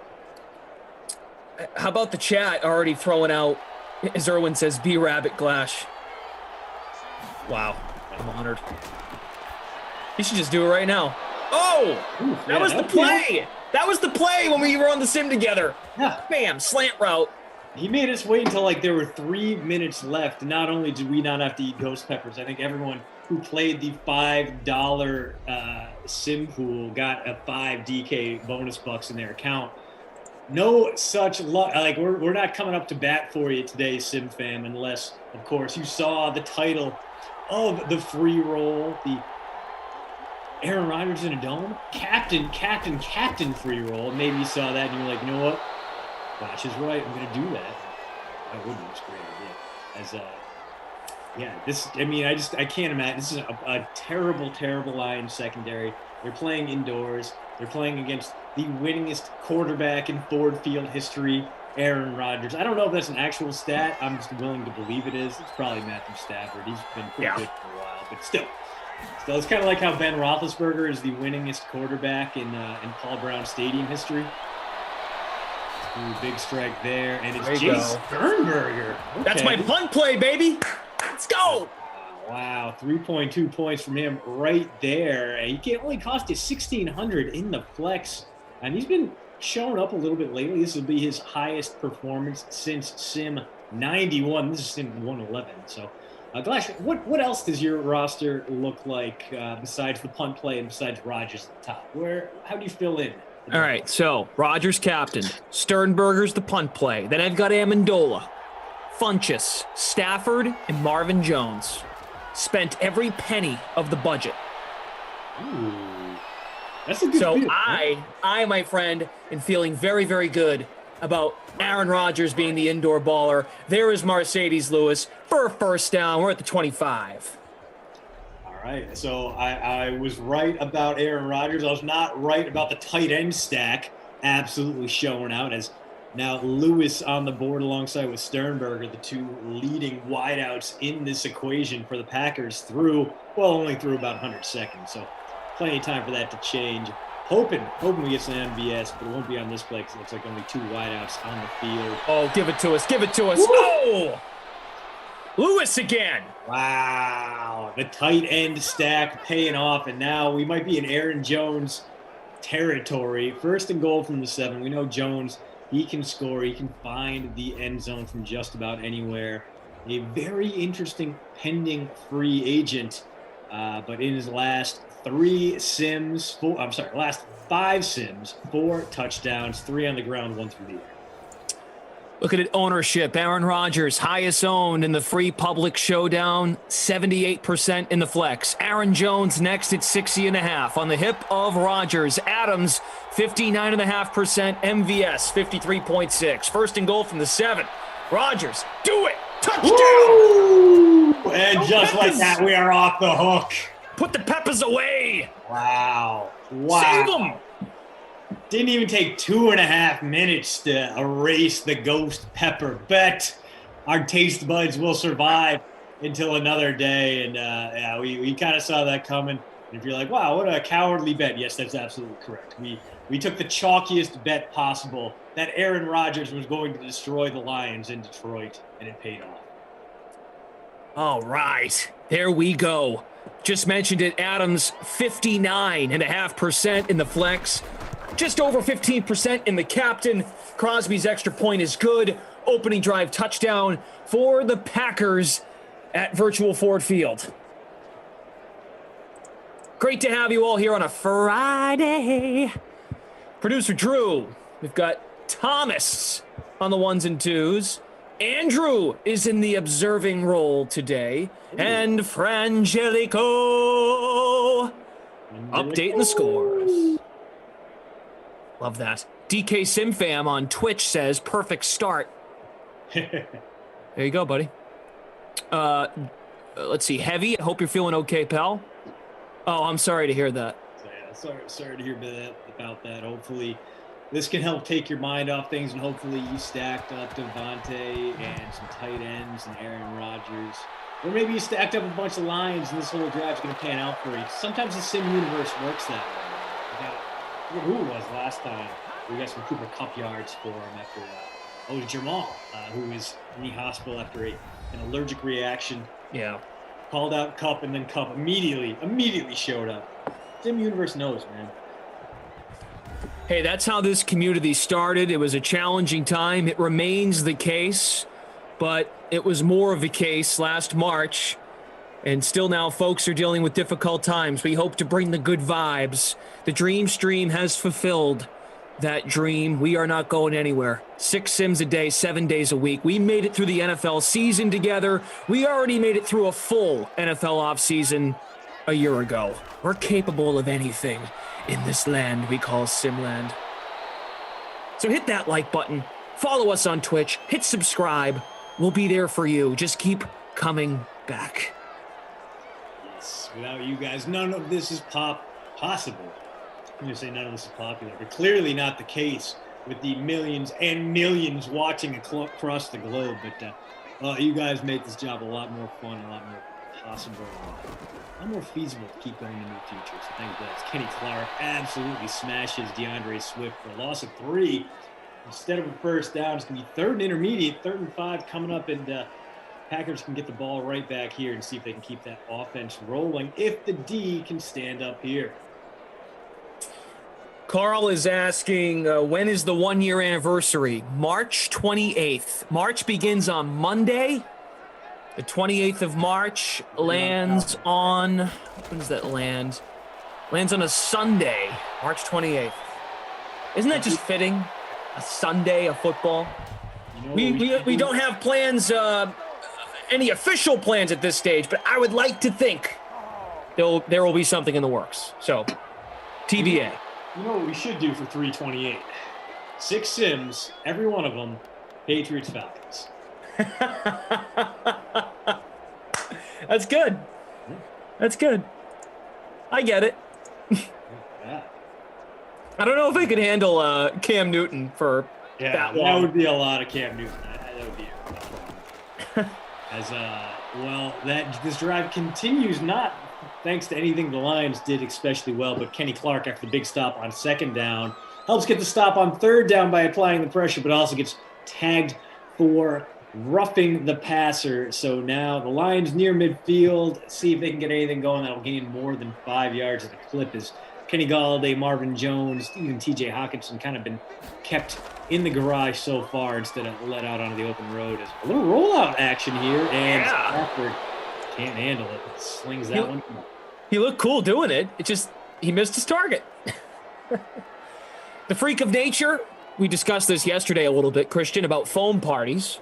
about the chat already throwing out, as Erwin says, B-Rabbit Glash. Wow, I'm honored. You should just do it right now. Oh, that was the play. That was the play when we were on the sim together.
Yeah.
Bam, slant route.
He made us wait until there were 3 minutes left. Not only did we not have to eat ghost peppers, I think everyone who played the $5 sim pool got a 5 DK bonus bucks in their account. No such luck. We're not coming up to bat for you today, Sim fam, unless, of course, you saw the title of the free roll, the Aaron Rodgers in a dome, captain free roll. Maybe you saw that and you're like, you know what? Flash is right. I'm going to do that. I wouldn't. It's a great idea. I can't imagine. This is a terrible, terrible Lions secondary. They're playing indoors. They're playing against the winningest quarterback in Ford Field history, Aaron Rodgers. I don't know if that's an actual stat. I'm just willing to believe it is. It's probably Matthew Stafford. He's been pretty good for a while, but still, it's kind of like how Ben Roethlisberger is the winningest quarterback in Paul Brown Stadium history. Ooh, big strike there, and it's Jay Sternberger. Okay.
That's my punt play, baby. Let's go.
Wow, 3.2 points from him right there. He can only cost you 1,600 in the flex, and he's been showing up a little bit lately. This will be his highest performance since Sim 91. This is Sim 111. So, Glash, what else does your roster look like besides the punt play and besides Rodgers at the top? How do you fill in?
All right, so Rodgers captain, Sternberger's the punt play. Then I've got Amendola, Funchess, Stafford, and Marvin Jones. Spent every penny of the budget.
Ooh, that's a good deal.
I, my friend, am feeling very, very good about Aaron Rodgers being the indoor baller. There is Mercedes Lewis for a first down. We're at the 25.
All right, so I was right about Aaron Rodgers. I was not right about the tight end stack. absolutely showing out as now Lewis on the board alongside with Sternberger, the two leading wideouts in this equation for the Packers only through about 100 seconds. So plenty of time for that to change. Hoping we get some MVS, but it won't be on this play because it looks like only two wideouts on the field.
Oh, give it to us. Woo! Oh! Lewis again.
Wow. The tight end stack paying off, and now we might be in Aaron Jones territory. 1st and goal from the 7. We know Jones, he can score. He can find the end zone from just about anywhere. A very interesting pending free agent, but in his last 5 sims, 4 touchdowns, 3 on the ground, 1 through the air.
Look at it, ownership. Aaron Rodgers, highest owned in the free public showdown, 78% in the flex. Aaron Jones next at 60.5 on the hip of Rodgers. Adams, 59.5%. MVS, 53.6. 1st and goal from the 7. Rodgers, do it. Touchdown.
Woo! And just like that, we are off the hook.
Put the peppers away.
Wow.
Save them.
Didn't even take 2.5 minutes to erase the ghost pepper bet. Our taste buds will survive until another day. And we kind of saw that coming. And if you're like, wow, what a cowardly bet. Yes, that's absolutely correct. We took the chalkiest bet possible that Aaron Rodgers was going to destroy the Lions in Detroit, and it paid off.
All right, there we go. Just mentioned it, Adams, 59.5% in the flex. Just over 15% in the captain. Crosby's extra point is good. Opening drive touchdown for the Packers at Virtual Ford Field. Great to have you all here on a Friday. Producer Drew, we've got Thomas on the 1s and 2s. Andrew is in the observing role today. And Frangelico updating the scores. Love that. DK Simfam on Twitch says, perfect start. There you go, buddy. Let's see. Heavy, I hope you're feeling okay, pal. Oh, I'm sorry to hear that.
Sorry to hear about that. Hopefully this can help take your mind off things, and hopefully you stacked up Devontae and some tight ends and Aaron Rodgers. Or maybe you stacked up a bunch of Lions and this whole draft's going to pan out for you. Sometimes the sim universe works that way. I forget who it was last time. We got some Cooper Kupp yards for him after it was Jamal, who was in the hospital after an allergic reaction.
Yeah.
Called out Kupp, and then Kupp immediately showed up. Sim universe knows, man.
Hey, that's how this community started. It was a challenging time. It remains the case, but it was more of a case last March. And still now folks are dealing with difficult times. We hope to bring the good vibes. The Dream Stream has fulfilled that dream. We are not going anywhere. 6 sims a day, 7 days a week. We made it through the NFL season together. We already made it through a full NFL offseason a year ago. We're capable of anything in this land we call Simland. So hit that like button. Follow us on Twitch. Hit subscribe. We'll be there for you. Just keep coming back.
Without you guys, none of this is possible. I'm going to say none of this is popular, but clearly not the case with the millions and millions watching across the globe. But you guys make this job a lot more fun, a lot more possible, a lot more feasible to keep going in the near future. So thank you guys. Kenny Clark absolutely smashes DeAndre Swift for a loss of 3. Instead of a first down, it's going to be 3rd and intermediate, 3rd and 5 coming up, and Packers can get the ball right back here and see if they can keep that offense rolling if the D can stand up here.
Carl is asking, when is the 1-year anniversary? March 28th. March begins on Monday. The 28th of March lands on, when does that land? Lands on a Sunday, March 28th. Isn't that just fitting? A Sunday of football? We don't have plans, any official plans at this stage, but I would like to think there will be something in the works. So, TBA.
You know what we should do for 328? 6 sims, every one of them, Patriots Falcons.
That's good. That's good. I get it.
Yeah.
I don't know if they could handle Cam Newton for that long.
That would be a lot of Cam Newton. That would be a problem. This drive continues, not thanks to anything the Lions did especially well, but Kenny Clark, after the big stop on second down, helps get the stop on third down by applying the pressure, but also gets tagged for roughing the passer. So now the Lions near midfield, see if they can get anything going that'll gain more than 5 yards at the clip as Kenny Galladay, Marvin Jones, even TJ Hawkinson kind of been kept in the garage so far instead of let out onto the open road. As a little rollout action here, and Stafford can't handle it. Slings that one.
He looked cool doing it. It just, he missed his target. The freak of nature, we discussed this yesterday a little bit, Christian, about foam parties.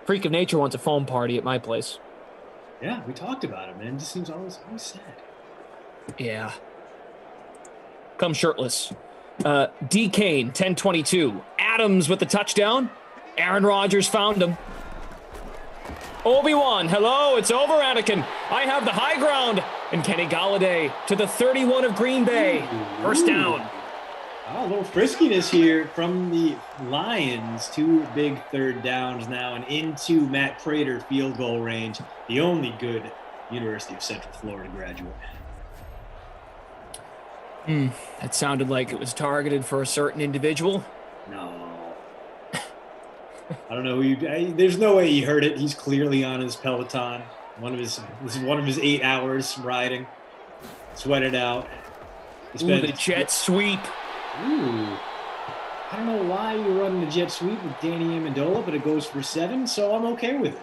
Freak of nature wants a foam party at my place.
Yeah, we talked about it, man. It just seems always sad.
Yeah. Come shirtless. D. Kane, 10-22. Adams with the touchdown. Aaron Rodgers found him. Obi-Wan, hello, it's over, Anakin. I have the high ground. And Kenny Galladay to the 31 of Green Bay. First down.
Oh, a little friskiness here from the Lions. 2 big third downs now and into Matt Prater field goal range. The only good University of Central Florida graduate.
That sounded like it was targeted for a certain individual.
No. I don't know. There's no way he heard it. He's clearly on his Peloton. This is one of his 8 hours riding. Sweat it out.
The jet sweep.
Ooh. I don't know why you're running the jet sweep with Danny Amendola, but it goes for 7, so I'm okay with it.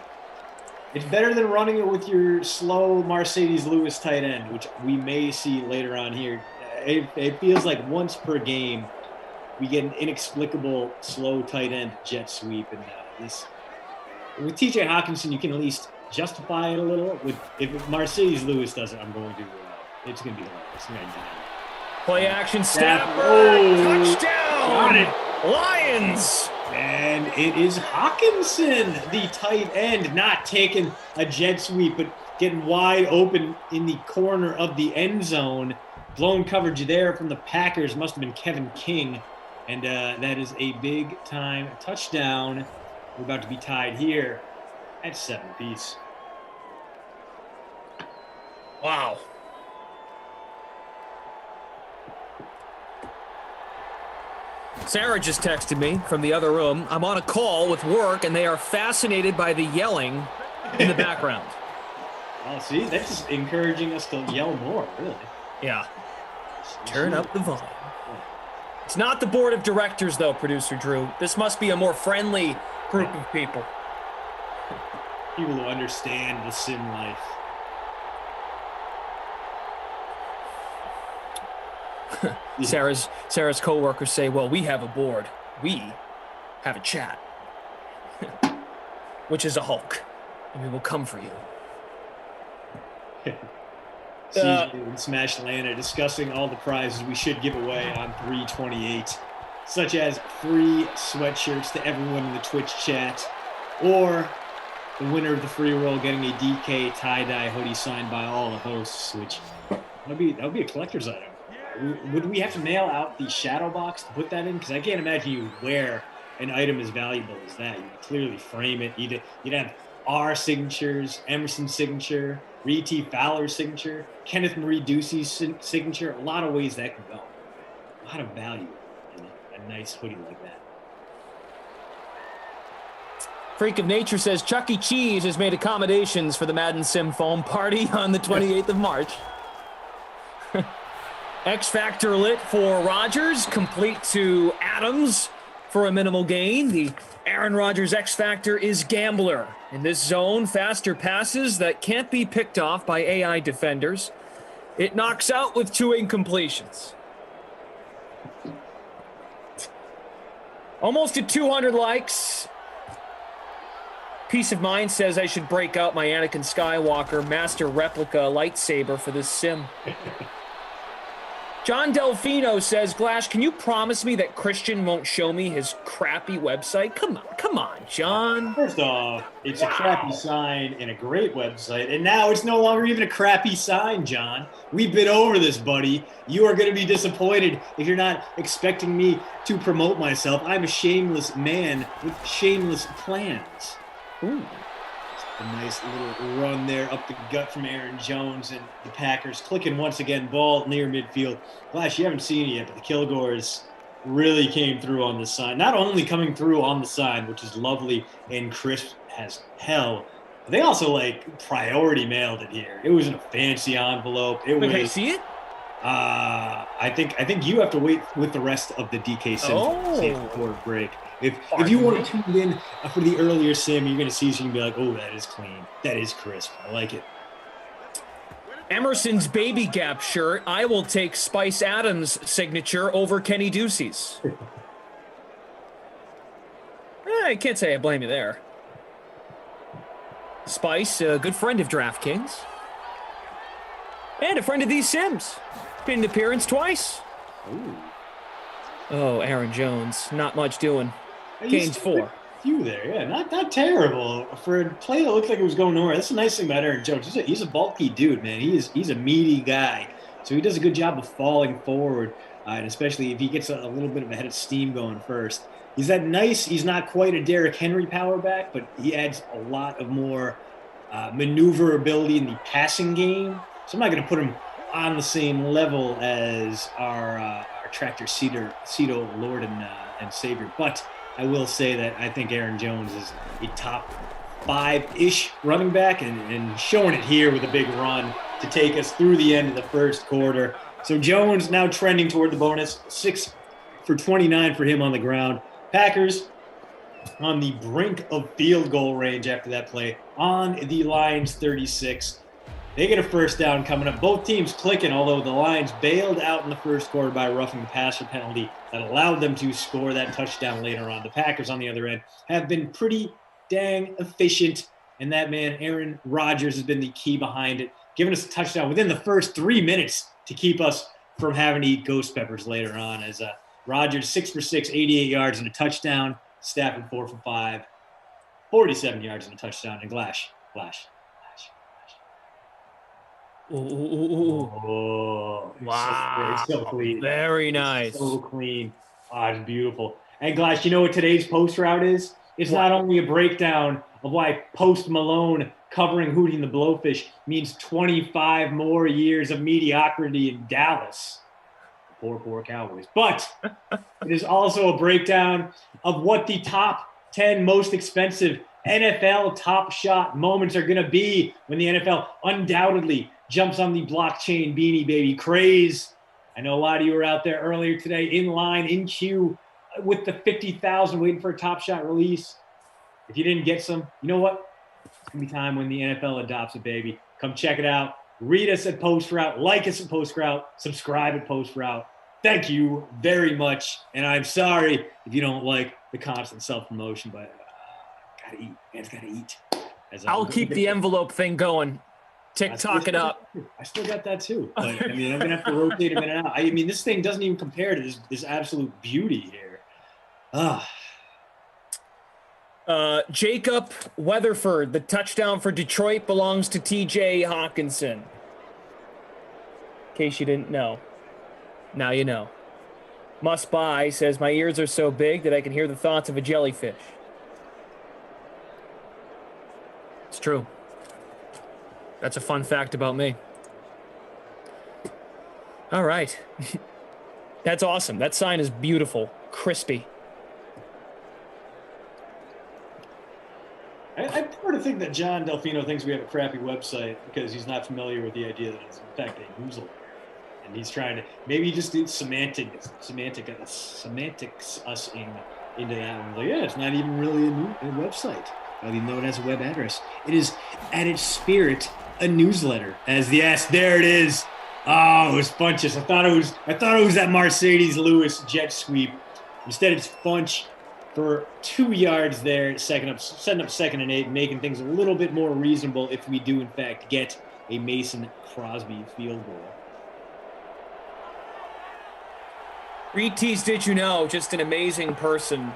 It's better than running it with your slow Mercedes Lewis tight end, which we may see later on here. It feels like once per game we get an inexplicable slow tight end jet sweep, and this with TJ Hawkinson you can at least justify it a little. If Mercedes Lewis does it, I'm going to it's going to be hilarious. It's going to die.
Play action, Stafford, touchdown, got it. Lions.
And it is Hawkinson, the tight end, not taking a jet sweep, but getting wide open in the corner of the end zone. Blown coverage there from the Packers. Must have been Kevin King. And that is a big-time touchdown. We're about to be tied here at 7 apiece.
Wow. Sarah just texted me from the other room. I'm on a call with work, and they are fascinated by the yelling in the background.
Oh, see, that's just encouraging us to yell more, really.
Yeah. Turn up the volume. It's not the board of directors, though, producer Drew. This must be a more friendly group of people.
People who understand the sim life.
Sarah's co-workers say, well, we have a board. We have a chat. Which is a Hulk. And we will come for you.
CJ and Smash Atlanta discussing all the prizes we should give away on 328, such as free sweatshirts to everyone in the Twitch chat, or the winner of the free roll getting a DK tie-dye hoodie signed by all the hosts, which that would be a collector's item. Would we have to mail out the shadow box to put that in? Because I can't imagine you wear an item as valuable as that. You'd clearly frame it. You'd have our signatures, Emerson's signature, Reed T. Fowler's signature, Kenneth Marie Ducey's signature. A lot of ways that could go. A lot of value in a nice hoodie like that.
Freak of Nature says Chuck E. Cheese has made accommodations for the Madden Sim foam party on the 28th of March. X Factor lit for Rodgers, complete to Adams for a minimal gain. The Aaron Rodgers X Factor is Gambler. In this zone, faster passes that can't be picked off by AI defenders. It knocks out with 2 incompletions. Almost at 200 likes. Peace of Mind says I should break out my Anakin Skywalker Master Replica lightsaber for this sim. John Delfino says, Glash, can you promise me that Christian won't show me his crappy website? Come on, John.
First off, it's a crappy sign and a great website, and now it's no longer even a crappy sign, John. We've been over this, buddy. You are going to be disappointed if you're not expecting me to promote myself. I'm a shameless man with shameless plans.
Ooh.
A nice little run there up the gut from Aaron Jones, and the Packers clicking once again, ball near midfield. Glass, you haven't seen it yet, but the Kilgores really came through on the sign. Not only coming through on the sign, which is lovely and crisp as hell, but they also priority mailed it here. It was in a fancy envelope. It was.
Can I see it?
I think you have to wait with the rest of the DK Sims quarter break. If you weren't tuned in for the earlier sim, you're going to see something and be like, oh, that is clean. That is crisp. I like it.
Emerson's baby gap shirt. I will take Spice Adams' signature over Kenny Ducey's. I can't say I blame you there. Spice, a good friend of DraftKings. And a friend of these sims. Been an appearance twice.
Ooh.
Oh, Aaron Jones. Not much doing. Kane's 4.
Few there, yeah, not terrible for a play that looked like it was going nowhere. That's the nice thing about Aaron Jones. He's a bulky dude, man. He's a meaty guy, so he does a good job of falling forward, and especially if he gets a little bit of a head of steam going first. He's that nice. He's not quite a Derrick Henry power back, but he adds a lot of more maneuverability in the passing game. So I'm not going to put him on the same level as our tractor Cito Lord and Savior, but I will say that I think Aaron Jones is a top 5-ish running back and showing it here with a big run to take us through the end of the first quarter. So Jones now trending toward the bonus, 6 for 29 for him on the ground. Packers on the brink of field goal range after that play on the Lions 36. They get a first down coming up. Both teams clicking, although the Lions bailed out in the first quarter by a roughing the passer penalty that allowed them to score that touchdown later on. The Packers, on the other end, have been pretty dang efficient, and that man, Aaron Rodgers, has been the key behind it, giving us a touchdown within the first 3 minutes to keep us from having to eat ghost peppers later on, as Rodgers 6 for 6, 88 yards and a touchdown. Stafford 4 for 5, 47 yards and a touchdown. And Glash.
Ooh. Wow.
It's so clean.
Very nice.
It's so clean. Oh, it's beautiful. And Glash, you know what today's post route is? It's not only a breakdown of why Post Malone covering Hootie and the Blowfish means 25 more years of mediocrity in Dallas. Poor Cowboys. But it is also a breakdown of what the top 10 most expensive NFL Top Shot moments are going to be when the NFL undoubtedly jumps on the blockchain Beanie Baby craze. I know a lot of you were out there earlier today in line, in queue, with the 50,000 waiting for a Top Shot release. If you didn't get some, you know what? It's going to be time when the NFL adopts a baby. Come check it out. Read us at Post Route. Like us at Post Route. Subscribe at Post Route. Thank you very much. And I'm sorry if you don't like the constant self-promotion, but gotta eat. Man's gotta eat.
I'll keep the envelope thing going. TikTok it up.
I still got that too. But I mean, I'm gonna have to rotate them in and out. I mean, this thing doesn't even compare to this absolute beauty here.
Jacob Weatherford, the touchdown for Detroit belongs to TJ Hawkinson. In case you didn't know. Now you know. Must Buy says, my ears are so big that I can hear the thoughts of a jellyfish. It's true. That's a fun fact about me. All right. That's awesome. That sign is beautiful. Crispy.
I prefer to think that John Delfino thinks we have a crappy website because he's not familiar with the idea that it's in fact a newsletter. And he's trying to, maybe he just did semantics us into that one. Like, yeah, it's not even really a website. Even though it has a web address. It is, at its spirit, a newsletter. Yes, there it is. Oh, it was Funchess. I thought it was that Mercedes Lewis jet sweep. Instead, it's Funch for 2 yards there, setting up 2nd and 8, making things a little bit more reasonable if we do, in fact, get a Mason Crosby field goal.
Retease, did you know? Just an amazing person.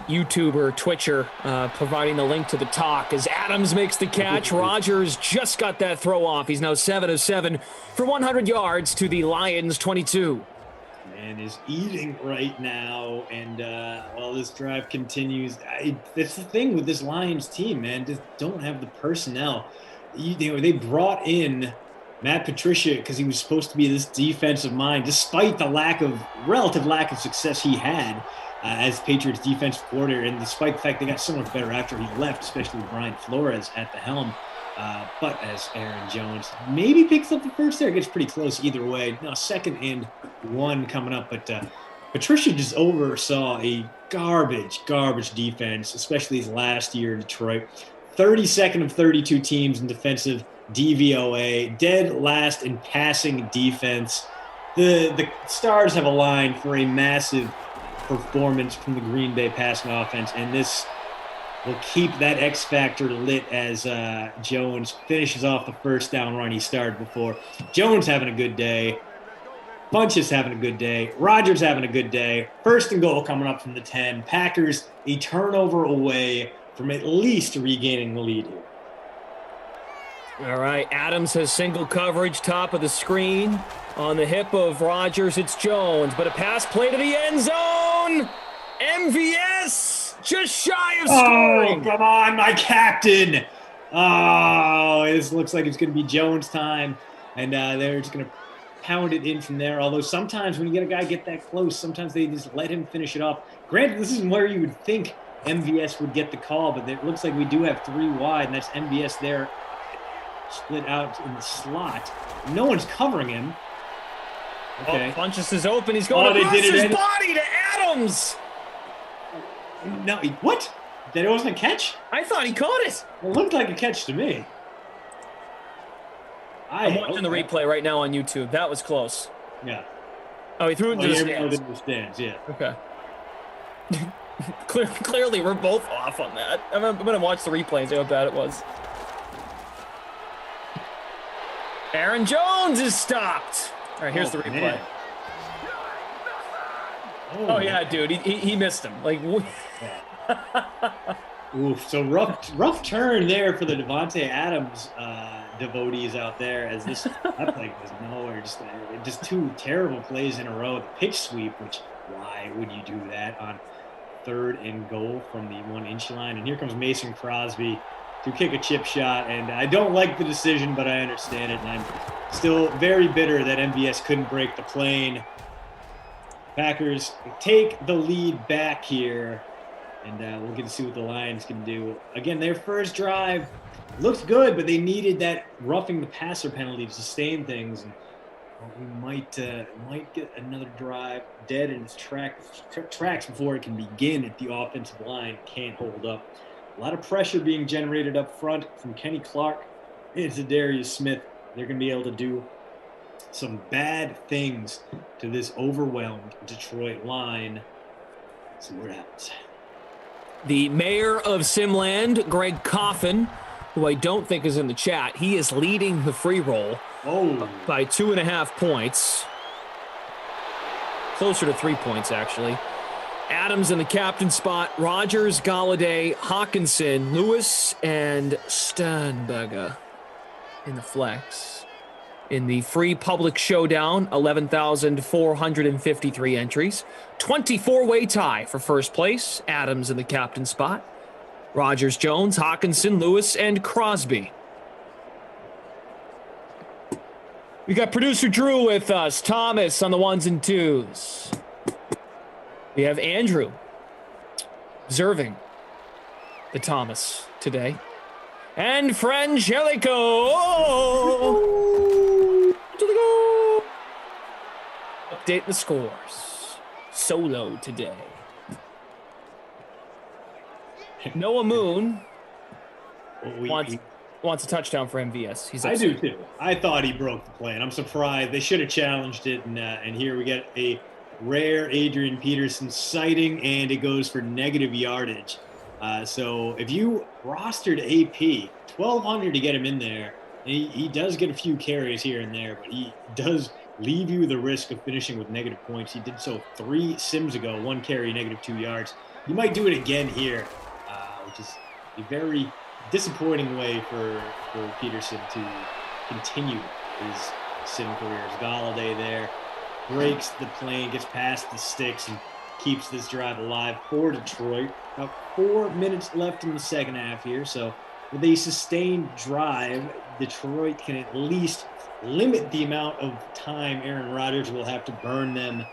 YouTuber, Twitcher, providing the link to the talk as Adams makes the catch. Rodgers just got that throw off. He's now 7 of 7 for 100 yards to the Lions 22.
Man is eating right now, and while this drive continues, that's the thing with this Lions team, man. Just don't have the personnel. They brought in Matt Patricia because he was supposed to be this defensive mind, despite the relative lack of success he had as Patriots defensive coordinator, and despite the fact they got so much better after he left, especially with Brian Flores at the helm. But as Aaron Jones maybe picks up the first there, it gets pretty close either way. Now 2nd and 1 coming up, but Patricia just oversaw a garbage defense, especially his last year in Detroit. 32nd of 32 teams in defensive DVOA, dead last in passing defense. The Stars have aligned for a massive performance from the Green Bay passing offense, and this will keep that X factor lit as Jones finishes off the first down run he started before. Jones having a good day. Funchess having a good day. Rodgers having a good day. 1st and goal coming up from the 10. Packers a turnover away from at least regaining the lead here.
All right, Adams has single coverage, top of the screen. On the hip of Rodgers, it's Jones, but a pass play to the end zone. MVS just shy of scoring.
Oh, come on, my captain. Oh, this looks like it's going to be Jones' time, and they're just going to pound it in from there. Although sometimes when you get a guy get that close, sometimes they just let him finish it off. Granted, this is where you would think MVS would get the call, but it looks like we do have 3 wide, and that's MVS there split out in the slot. No one's covering him. Okay.
Funchess is open. He's going across his body to Adams.
No, what? That wasn't a catch?
I thought he caught it.
It looked like a catch to me.
I'm watching the replay right now on YouTube. That was close.
Yeah.
Oh, he threw it into
the stands. Yeah.
Okay. Clearly, we're both off on that. I'm going to watch the replay and see how bad it was. Aaron Jones is stopped. All right, here's the replay. Oh yeah, dude, he missed him. Like,
oof. So rough turn there for the Devontae Adams devotees out there, as that play was nowhere. Just 2 terrible plays in a row. The pitch sweep, which why would you do that on 3rd and goal from the 1-inch line? And here comes Mason Crosby to kick a chip shot, and I don't like the decision, but I understand it, and I'm still very bitter that MVS couldn't break the plane. Packers take the lead back here, and we'll get to see what the Lions can do. Again, their first drive looks good, but they needed that roughing the passer penalty to sustain things, and we might get another drive dead in its tracks before it can begin if the offensive line can't hold up. A lot of pressure being generated up front from Kenny Clark and Zadarius Smith. They're going to be able to do some bad things to this overwhelmed Detroit line. Let's see what happens.
The mayor of Simland, Greg Coffin, who I don't think is in the chat, he is leading the free roll by 2.5 points. Closer to 3 points, actually. Adams in the captain spot, Rodgers, Galladay, Hawkinson, Lewis, and Sternberger in the flex. In the free public showdown, 11,453 entries. 24-way tie for first place. Adams in the captain spot. Rodgers, Jones, Hawkinson, Lewis, and Crosby. We got producer Drew with us. Thomas on the 1s and 2s. We have Andrew observing the Thomas today. And Frangelico to the goal. Update the scores. Solo today. Noah Moon wants a touchdown for MVS. He's upset.
I do too. I thought he broke the plan. I'm surprised. They should have challenged it, and here we get a rare Adrian Peterson sighting, and it goes for negative yardage. So if you rostered AP, 1,200 to get him in there. He does get a few carries here and there, but he does leave you the risk of finishing with negative points. He did so 3 sims ago, 1 carry, -2 yards. He might do it again here, which is a very disappointing way for Peterson to continue his sim career. Galladay there breaks the plane, gets past the sticks, and keeps this drive alive for Detroit. About 4 minutes left in the second half here, so with a sustained drive, Detroit can at least limit the amount of time Aaron Rodgers will have to burn them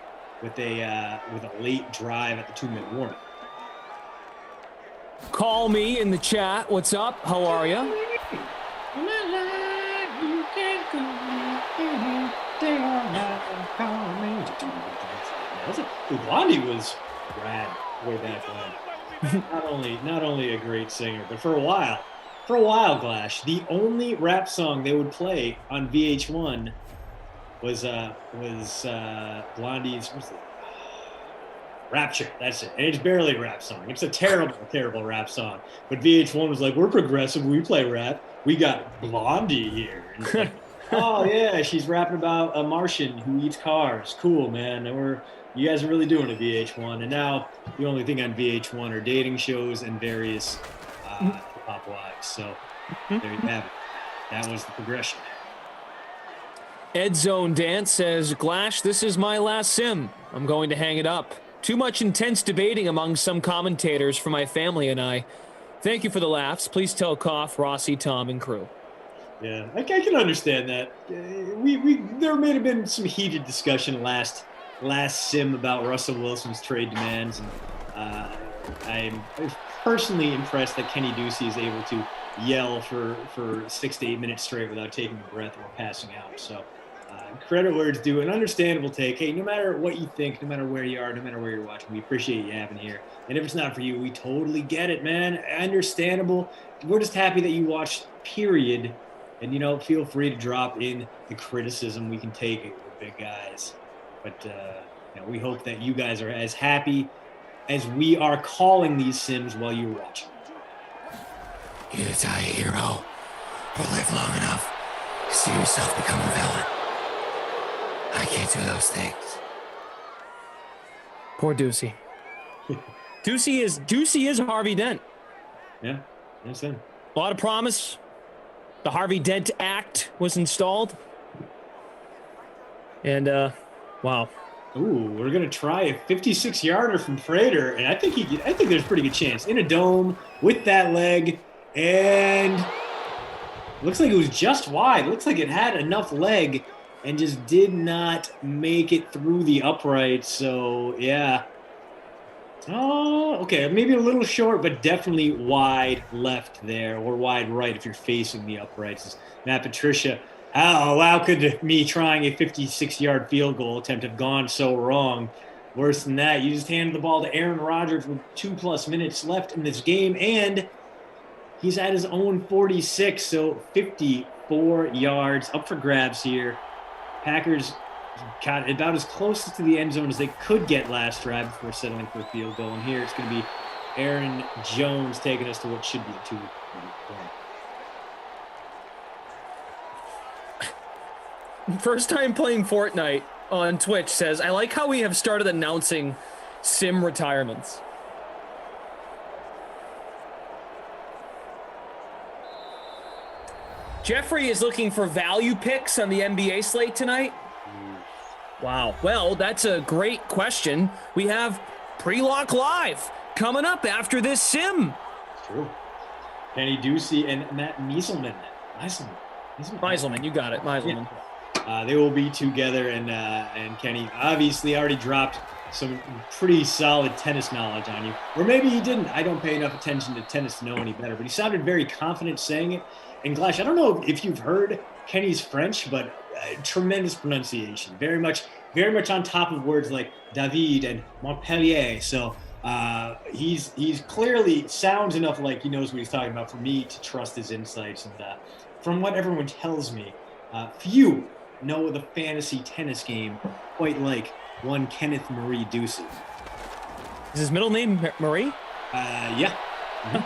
with a late drive at the 2-minute warning.
Call me in the chat. What's up? How are you?
Blondie was rad way back when. not only a great singer, but for a while, Glash, the only rap song they would play on VH1 was Blondie's Rapture. That's it. And it's barely a rap song. It's a terrible rap song. But VH1 was like, we're progressive. We play rap. We got Blondie here. And it's like, oh, yeah, she's rapping about a Martian who eats cars. Cool, man. And you guys are really doing it, VH1. And now the only thing on VH1 are dating shows and various hip-hop wives. So there you have it. That was the progression.
Ed Zone Dance says, Glash, this is my last sim. I'm going to hang it up. Too much intense debating among some commentators for my family and I. Thank you for the laughs. Please tell Koff, Rossi, Tom, and crew.
Yeah, I can understand that. There may have been some heated discussion last sim about Russell Wilson's trade demands, and I'm personally impressed that Kenny Ducey is able to yell for 6 to 8 minutes straight without taking a breath or passing out. So credit where it's due, an understandable take. Hey, no matter what you think, no matter where you are, no matter where you're watching, we appreciate you having here. And if it's not for you, we totally get it, man. Understandable. We're just happy that you watched, period. And, feel free to drop in the criticism. We can take it with big guys. But, we hope that you guys are as happy as we are calling these sims while you're watching.
Either die a hero or live long enough to see yourself become a villain. I can't do those things.
Poor Ducey. Ducey is Harvey Dent.
Yeah, that's him.
A lot of promise. The Harvey Dent Act was installed. And, wow.
Ooh, we're gonna try a 56-yarder from Prater, and I think there's a pretty good chance in a dome with that leg, and looks like it was just wide. Looks like it had enough leg, and just did not make it through the upright. So yeah. Oh, okay, maybe a little short, but definitely wide left there, or wide right if you're facing the uprights. Matt Patricia. How could me trying a 56-yard field goal attempt have gone so wrong? Worse than that, you just handed the ball to Aaron Rodgers with 2+ minutes left in this game, and he's at his own 46, so 54 yards up for grabs here. Packers got about as close to the end zone as they could get last drive before settling for a field goal, and here it's going to be Aaron Jones taking us to what should be a 2-point point.
First time playing Fortnite on Twitch says, I like how we have started announcing sim retirements. Jeffrey is looking for value picks on the NBA slate tonight. Wow. Well, that's a great question. We have Pre-Lock Live coming up after this sim.
It's true. Kenny Ducey and Matt Mieselman.
Mieselman, you got it. Mieselman.
Yeah. They will be together, and Kenny obviously already dropped some pretty solid tennis knowledge on you. Or maybe he didn't. I don't pay enough attention to tennis to know any better, but he sounded very confident saying it. And Glash, I don't know if you've heard Kenny's French, but tremendous pronunciation. Very much on top of words like David and Montpellier. So he's clearly sounds enough like he knows what he's talking about for me to trust his insights. And from what everyone tells me, few know the fantasy tennis game quite like one Kenneth Marie Ducey.
Is his middle name Marie?
Yeah. Mm-hmm.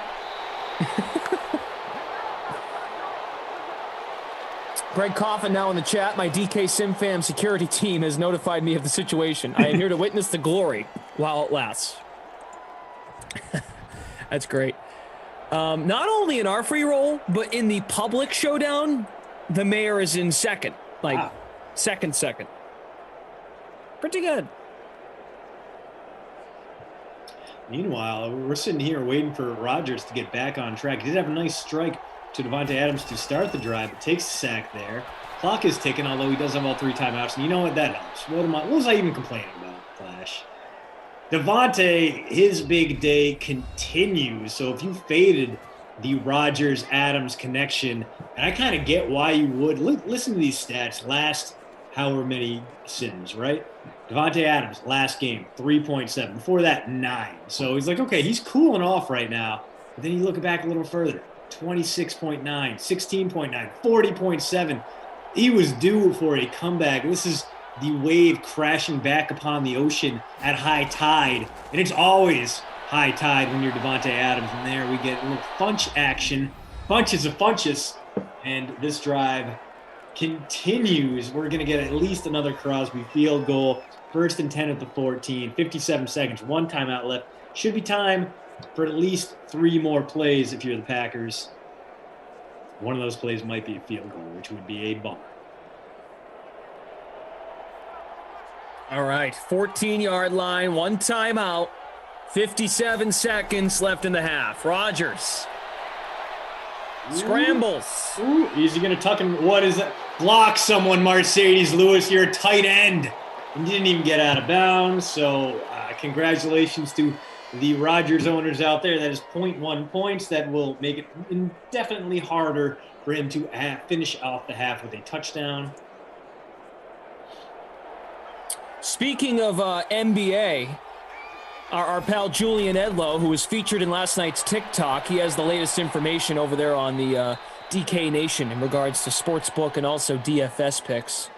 Greg Coffin now in the chat. My DK SimFam security team has notified me of the situation. I am here to witness the glory while it lasts. That's great. Not only in our free roll, but in the public showdown, the mayor is in second. Second. Pretty good.
Meanwhile, we're sitting here waiting for Rodgers to get back on track. He did have a nice strike to Davante Adams to start the drive, but takes a sack there. Clock is ticking, although he does have all 3 timeouts. And you know what? That helps. What was I even complaining about, Flash? Davante, his big day continues. So if you faded the Rodgers-Adams connection, and I kind of get why you would. Listen to these stats. Last however many sims, right? Davante Adams, last game, 3.7. Before that, 9. So he's like, okay, he's cooling off right now. But then you look back a little further. 26.9, 16.9, 40.7. He was due for a comeback. This is the wave crashing back upon the ocean at high tide. And it's always high tide when you're Davante Adams. And there we get a little funch action. Bunches of funches. And this drive continues. We're going to get at least another Crosby field goal. 1st and 10 at the 14. 57 seconds. 1 timeout left. Should be time for at least 3 more plays if you're the Packers. One of those plays might be a field goal, which would be a bummer.
All right, 14-yard line, 1 timeout, 57 seconds left in the half. Rodgers scrambles.
Ooh, is he going to tuck him? What is it? Block someone, Mercedes Lewis. You're a tight end. And didn't even get out of bounds. So congratulations to the Rodgers owners out there. That is 0.1 points. That will make it indefinitely harder for him to finish off the half with a touchdown.
Speaking of NBA, our pal Julian Edlow, who was featured in last night's TikTok, he has the latest information over there on the DK Nation in regards to Sportsbook and also DFS picks.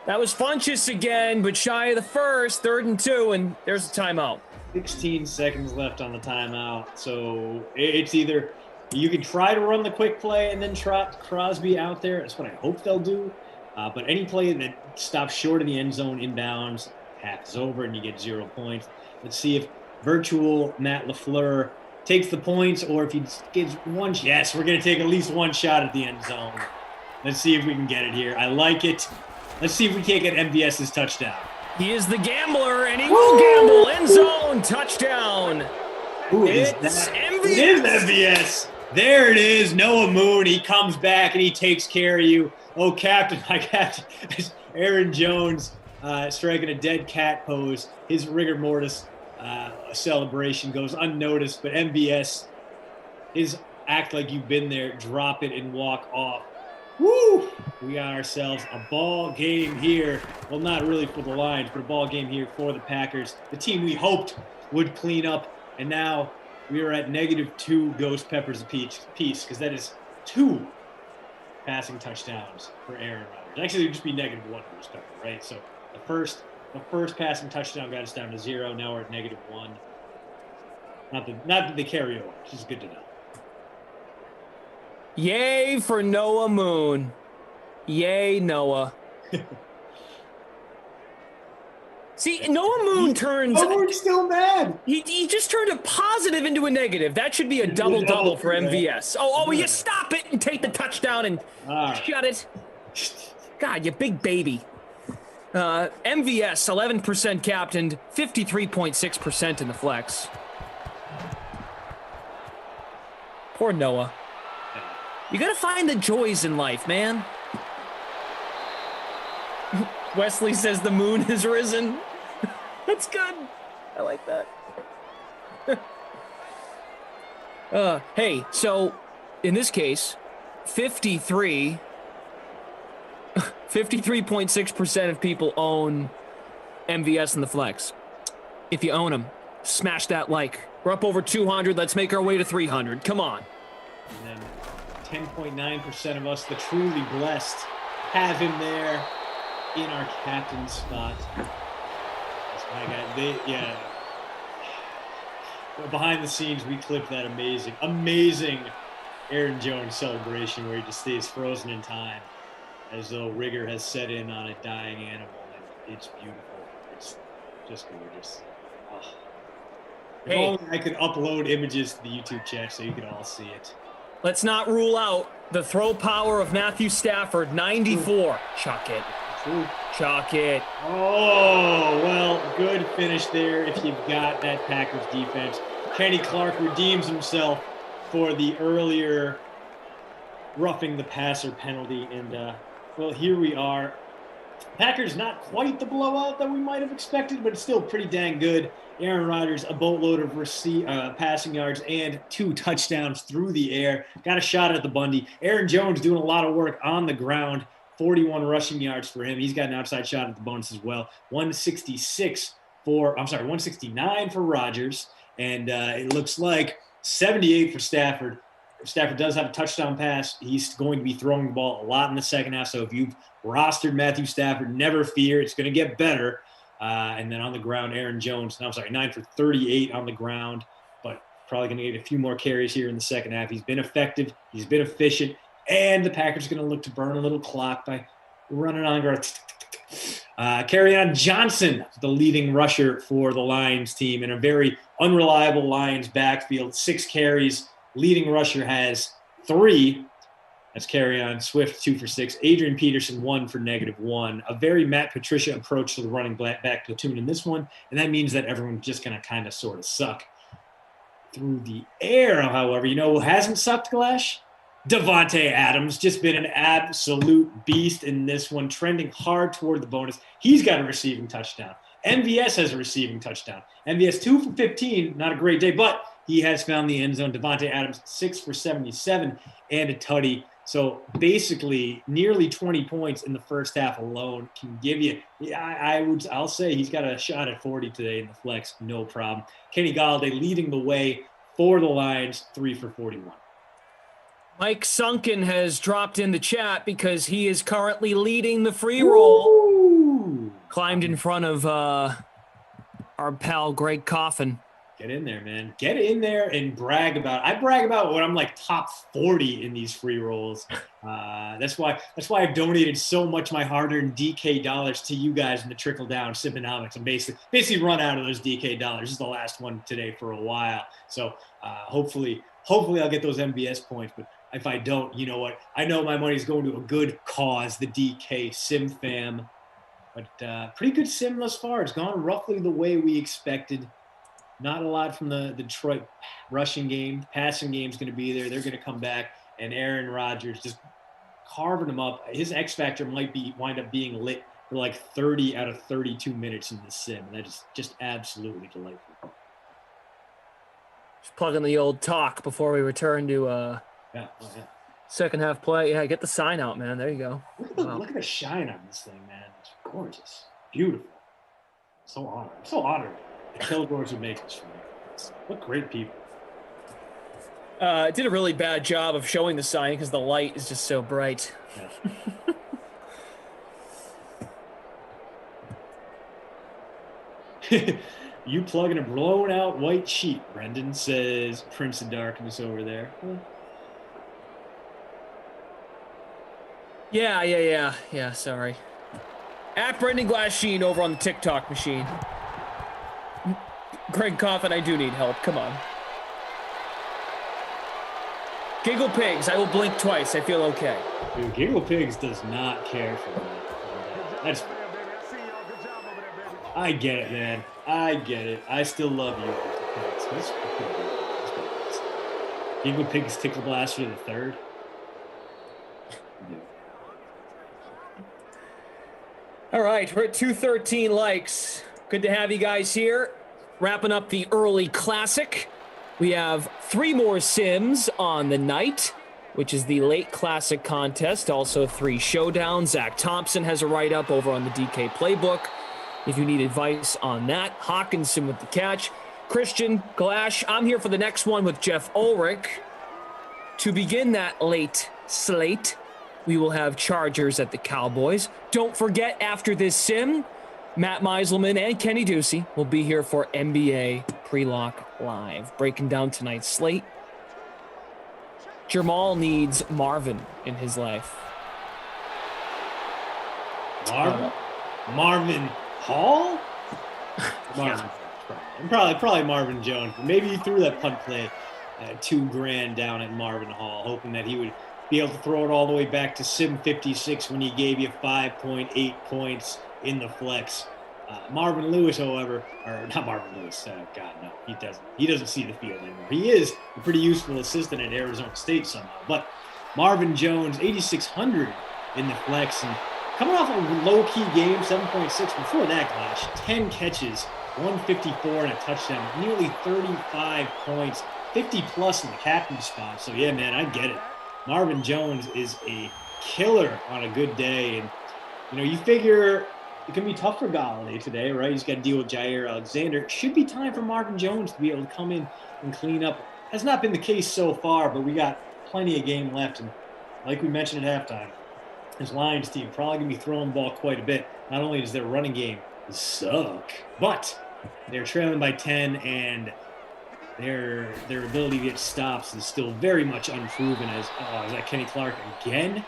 That was Funchess again, but shy of the first, 3rd and 2, and there's a timeout.
16 seconds left on the timeout. So it's either you can try to run the quick play and then trot Crosby out there. That's what I hope they'll do. But any play that stops short of the end zone inbounds, half is over and you get 0 points. Let's see if virtual Matt LaFleur takes the points or if he gets one. Yes, we're going to take at least 1 shot at the end zone. Let's see if we can get it here. I like it. Let's see if we can't get MVS's touchdown.
He is the gambler, and he will gamble. End zone, touchdown.
It's
MVS.
It is MVS. There it is. Noah Moon. He comes back, and he takes care of you. Oh, Captain, my Captain. Aaron Jones striking a dead cat pose. His rigor mortis celebration goes unnoticed, but MVS, his act like you've been there, drop it and walk off. Woo! We got ourselves a ball game here. Well, not really for the Lions, but a ball game here for the Packers. The team we hoped would clean up, and now we are at -2 Ghost Peppers apiece, because that is 2 passing touchdowns for Aaron Rodgers. Actually, it would just be -1 Ghost Pepper, right? So the first passing touchdown got us down to 0. Now we're at -1. Not that they carry over, which is good to know.
Yay for Noah Moon. Yay, Noah. See, Noah Moon turns...
Oh, we're still mad.
He just turned a positive into a negative. That should be a double-double for MVS. Oh, you stop it and take the touchdown and shut it. God, you big baby. MVS, 11% captained, 53.6% in the flex. Poor Noah. You gotta find the joys in life, man. Wesley says the moon has risen. That's good. I like that. Hey, so in this case, 53.6% of people own MVS in the flex. If you own them, smash that like. We're up over 200. Let's make our way to 300. Come on.
And then 10.9% of us, the truly blessed, have him there in our captain spot. That's my guy. Well, behind the scenes, we clipped that amazing Aaron Jones celebration where he just stays frozen in time. as though rigor has set in on a dying animal. And it's beautiful. It's just gorgeous. Oh. If only I could upload images to the YouTube chat so you could all see it.
Let's not rule out the throw power of Matthew Stafford, 94. Chuck it. Chuck it.
Oh, well, good finish there if you've got that Packers defense. Kenny Clark redeems himself for the earlier roughing the passer penalty. And, well, here we are. Packers not quite the blowout that we might have expected, but it's still pretty dang good. Aaron Rodgers, a boatload of passing yards and 2 touchdowns through the air. Got a shot at the Bundy. Aaron Jones doing a lot of work on the ground. 41 rushing yards for him. He's got an outside shot at the bonus as well. 169 for Rodgers. And it looks like 78 for Stafford. Stafford does have a touchdown pass. He's going to be throwing the ball a lot in the second half. So if you've rostered Matthew Stafford, never fear. It's going to get better. And then on the ground, Aaron Jones, 9 for 38 on the ground, but probably going to get a few more carries here in the second half. He's been effective. He's been efficient. And the Packers are going to look to burn a little clock by running on guard. Kerryon Johnson, the leading rusher for the Lions team in a very unreliable Lions backfield. 6 carries. Leading rusher has 3. That's Kerryon. Swift, 2 for 6. Adrian Peterson, 1 for -1. A very Matt Patricia approach to the running back platoon in this one, and that means that everyone's just going to kind of sort of suck. Through the air, however, you know who hasn't sucked, Glash? Devontae Adams. Just been an absolute beast in this one, trending hard toward the bonus. He's got a receiving touchdown. MVS has a receiving touchdown. MVS 2 for 15, not a great day, but he has found the end zone. Devontae Adams 6 for 77 and a tutty. So basically, nearly 20 points in the first half alone can give you. I'll say he's got a shot at 40 today in the flex, no problem. Kenny Golladay leading the way for the Lions, 3 for 41.
Mike Sunken has dropped in the chat because he is currently leading the free roll.
Ooh.
Climbed in front of our pal Greg Coffin.
Get in there, man. Get in there and brag about it. I brag about when I'm like top 40 in these free rolls. That's why I've donated so much my hard-earned DK dollars to you guys in the trickle-down Siponomics. I'm basically run out of those DK dollars. This is the last one today for a while. So hopefully I'll get those MBS points. But if I don't, you know what? I know my money's going to a good cause, the DK Sim fam. But pretty good sim thus far. It's gone roughly the way we expected. Not a lot from the Detroit rushing game. Passing game's going to be there. They're going to come back. And Aaron Rodgers just carving them up. His X factor might wind up being lit for like 30 out of 32 minutes in the sim. And that is just absolutely delightful.
Just plugging the old talk before we return to second half play. Yeah, get the sign out, man. There you go.
Look at the shine on this thing, man. It's gorgeous. Beautiful. So honored. I'm so honored. The Kilgores would make this for me. What great people.
Did a really bad job of showing the sign because the light is just so bright.
Yeah. You plug in a blown out white sheet, Brendan, says Prince of Darkness over there.
Yeah, sorry. At Brendan Glasheen over on the TikTok machine. Greg Coffin, I do need help. Come on. Giggle Pigs, I will blink twice. I feel okay.
Dude, Giggle Pigs does not care for me. I get it, man. I get it. I still love you. Giggle Pigs Tickle Blaster the third.
All right, we're at 213 likes. Good to have you guys here. Wrapping up the early classic. We have 3 more sims on the night, which is the late classic contest. Also 3 showdowns. Zach Thompson has a write-up over on the DK Playbook if you need advice on that. Hawkinson with the catch. Christian, Glash, I'm here for the next one with Jeff Ulrich. To begin that late slate, we will have Chargers at the Cowboys. Don't forget, after this sim, Matt Meiselman and Kenny Ducey will be here for NBA Pre-Lock Live, breaking down tonight's slate. Jamal needs Marvin in his life.
Marvin Hall? Marvin. Probably Marvin Jones. Maybe he threw that punt play $2,000 down at Marvin Hall, hoping that he would be able to throw it all the way back to Sim 56 when he gave you 5.8 points in the flex. Marvin Lewis, however, or not Marvin Lewis. God, no, he doesn't. He doesn't see the field anymore. He is a pretty useful assistant at Arizona State somehow. But Marvin Jones, 8,600 in the flex, and coming off a low-key game, 7.6. Before that, gosh, 10 catches, 154 and a touchdown, nearly 35 points, 50-plus in the captain spot. So, yeah, man, I get it. Marvin Jones is a killer on a good day. And, you figure it can be tough for Galladay today, right? He's got to deal with Jair Alexander. It should be time for Marvin Jones to be able to come in and clean up. Has not been the case so far, but we got plenty of game left. And like we mentioned at halftime, his Lions team probably going to be throwing the ball quite a bit. Not only does their running game suck, but they're trailing by 10, and their ability to get stops is still very much unproven. Is that Kenny Clark again?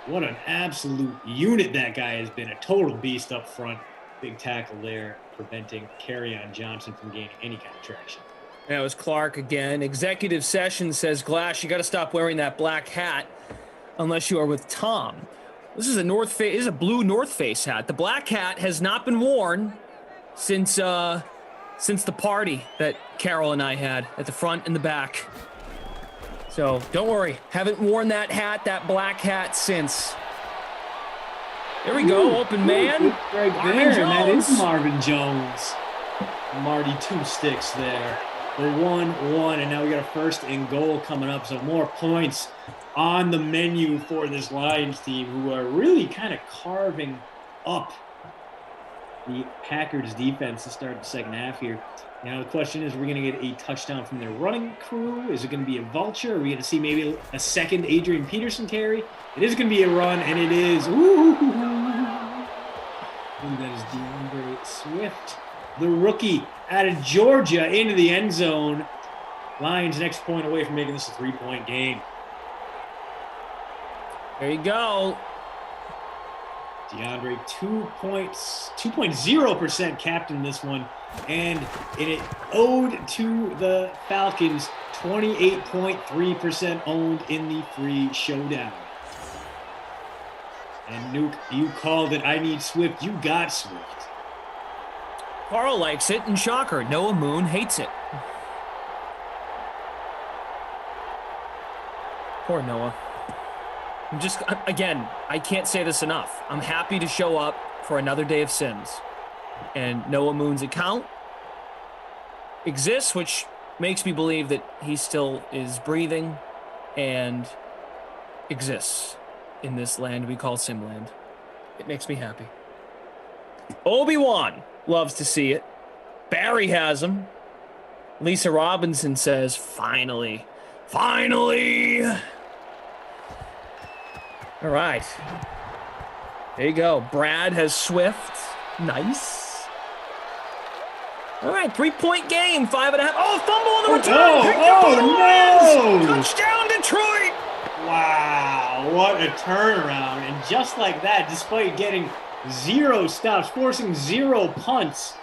What an absolute unit that guy has been. A total beast up front. Big tackle there, preventing Kerryon Johnson from gaining any kind of traction.
That was Clark again. Executive Session says, Glass, you got to stop wearing that black hat unless you are with Tom. This is a blue North Face hat. The black hat has not been worn since the party that Carol and I had at the front and the back. So don't worry, haven't worn that black hat since. There we go, open man.
Right there, that is Marvin Jones. Marty, 2 sticks there. The 1-1, and now we got a 1st and goal coming up. So more points on the menu for this Lions team, who are really kind of carving up the Packers defense to start the second half here. Now the question is, are we going to get a touchdown from their running crew? Is it going to be a vulture? Are we going to see maybe a second Adrian Peterson carry? It is going to be a run, and it is. Ooh, that is DeAndre Swift, the rookie out of Georgia, into the end zone. Lions next point away from making this a 3-point game.
There you go.
DeAndre, 2.0% captain this one, and it owed to the Falcons, 28.3% owned in the free showdown. And Nuke, you called it. I need Swift. You got Swift.
Carl likes it, and shocker, Noah Moon hates it. Poor Noah. Again, I can't say this enough. I'm happy to show up for another day of Sims. And Noah Moon's account exists, which makes me believe that he still is breathing and exists in this land we call Simland. It makes me happy. Obi-Wan loves to see it. Barry has him. Lisa Robinson says, finally. Finally! All right. There you go. Brad has Swift. Nice. All right, 3-point game, 5.5. Oh, fumble on the return.
No!
Touchdown, Detroit.
Wow, what a turnaround. And just like that, despite getting 0 stops, forcing 0 punts,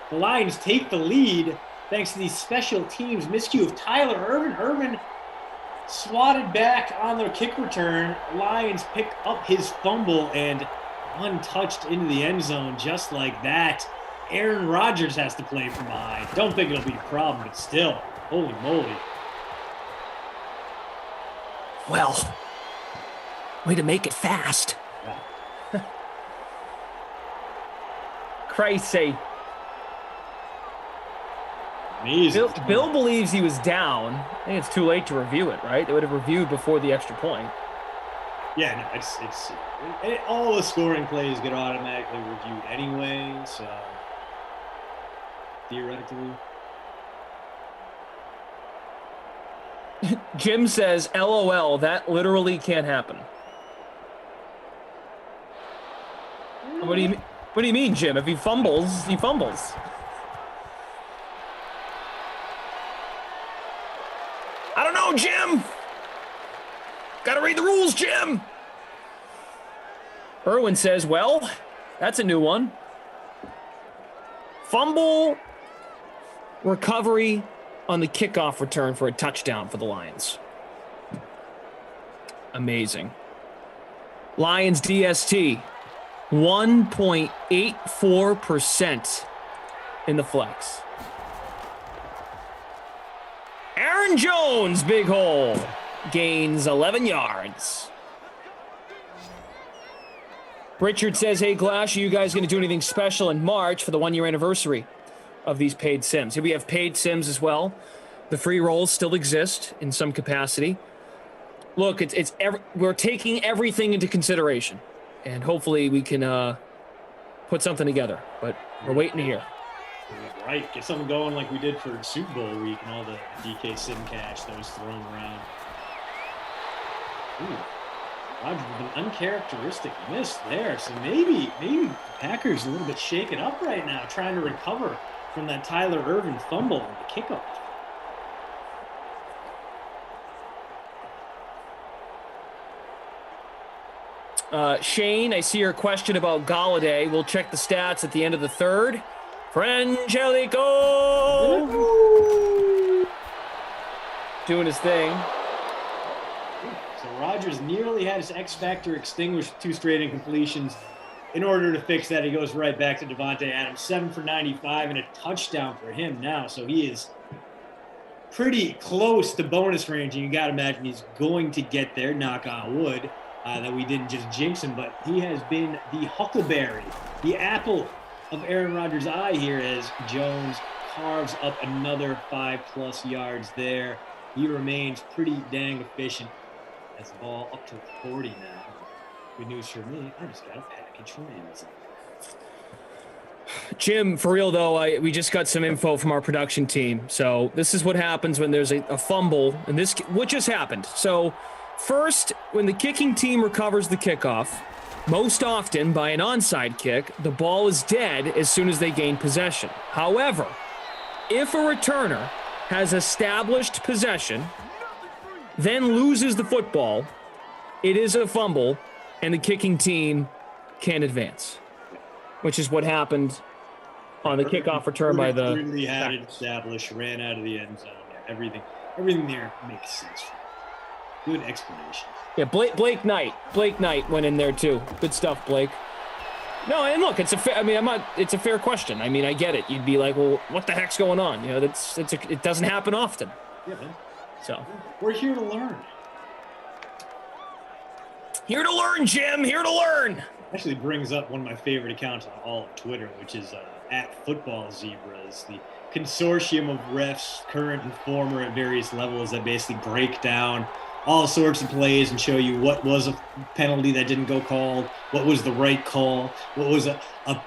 the Lions take the lead thanks to these special teams miscue of Tyler Irvin. Irvin swatted back on their kick return. Lions pick up his fumble and untouched into the end zone just like that. Aaron Rodgers has to play from behind. Don't think it'll be a problem, but still, holy moly.
Well, way to make it fast.
Yeah.
Crazy.
Amazing.
Bill believes he was down. I think it's too late to review it, right? They would have reviewed before the extra point.
Yeah, no, it's all the scoring plays get automatically reviewed anyway, so theoretically.
Jim says, LOL, that literally can't happen. What do you mean, Jim? If he fumbles, he fumbles. I don't know, Jim. Gotta read the rules, Jim. Irwin says, well, That's a new one. Fumble recovery on the kickoff return for a touchdown for the Lions. Amazing. Lions DST, 1.84% in the flex. Aaron Jones, big hole, gains 11 yards. Richard says, hey, Glash, are you guys going to do anything special in March for the 1-year anniversary of these paid sims? Here we have paid sims as well. The free rolls still exist in some capacity. Look, we're taking everything into consideration, and hopefully we can put something together, but we're waiting to hear.
Right, get something going like we did for Super Bowl week and all the DK Sim cash that was thrown around. Ooh, Rodgers with an uncharacteristic miss there, so maybe the Packers a little bit shaken up right now, trying to recover from that Tyler Ervin fumble on the kickoff.
Shane, I see your question about Galladay. We'll check the stats at the end of the third. Frangelico doing his thing.
So Rodgers nearly had his X factor extinguished with 2 straight incompletions. In order to fix that, he goes right back to Devontae Adams, 7 for 95 and a touchdown for him now. So he is pretty close to bonus range, and you got to imagine he's going to get there, knock on wood. That we didn't just jinx him, but he has been the huckleberry, the apple of Aaron Rodgers' eye here as Jones carves up another 5+ yards there. He remains pretty dang efficient as the ball up to 40 now. Good news for me, I just got a package from Amazon.
Jim, for real though, we just got some info from our production team. So this is what happens when there's a fumble, and what just happened. So first, when the kicking team recovers the kickoff, most often by an onside kick, the ball is dead as soon as they gain possession. However, if a returner has established possession, then loses the football, it is a fumble, and the kicking team can advance, which is what happened on the kickoff return by the...
Really had it established, ran out of the end zone. Everything there makes sense for me. Good explanation.
Yeah, Blake Knight went in there too. Good stuff, Blake. No, and look, it's a fair question. I mean, I get it. You'd be like, well, what the heck's going on? You know, it doesn't happen often.
Yeah, man.
So
we're here to learn.
Here to learn, Jim. Here to learn.
Actually brings up one of my favorite accounts on all of Twitter, which is @FootballZebras, the consortium of refs, current and former at various levels, that basically break down all sorts of plays and show you what was a penalty that didn't go called, what was the right call, what was a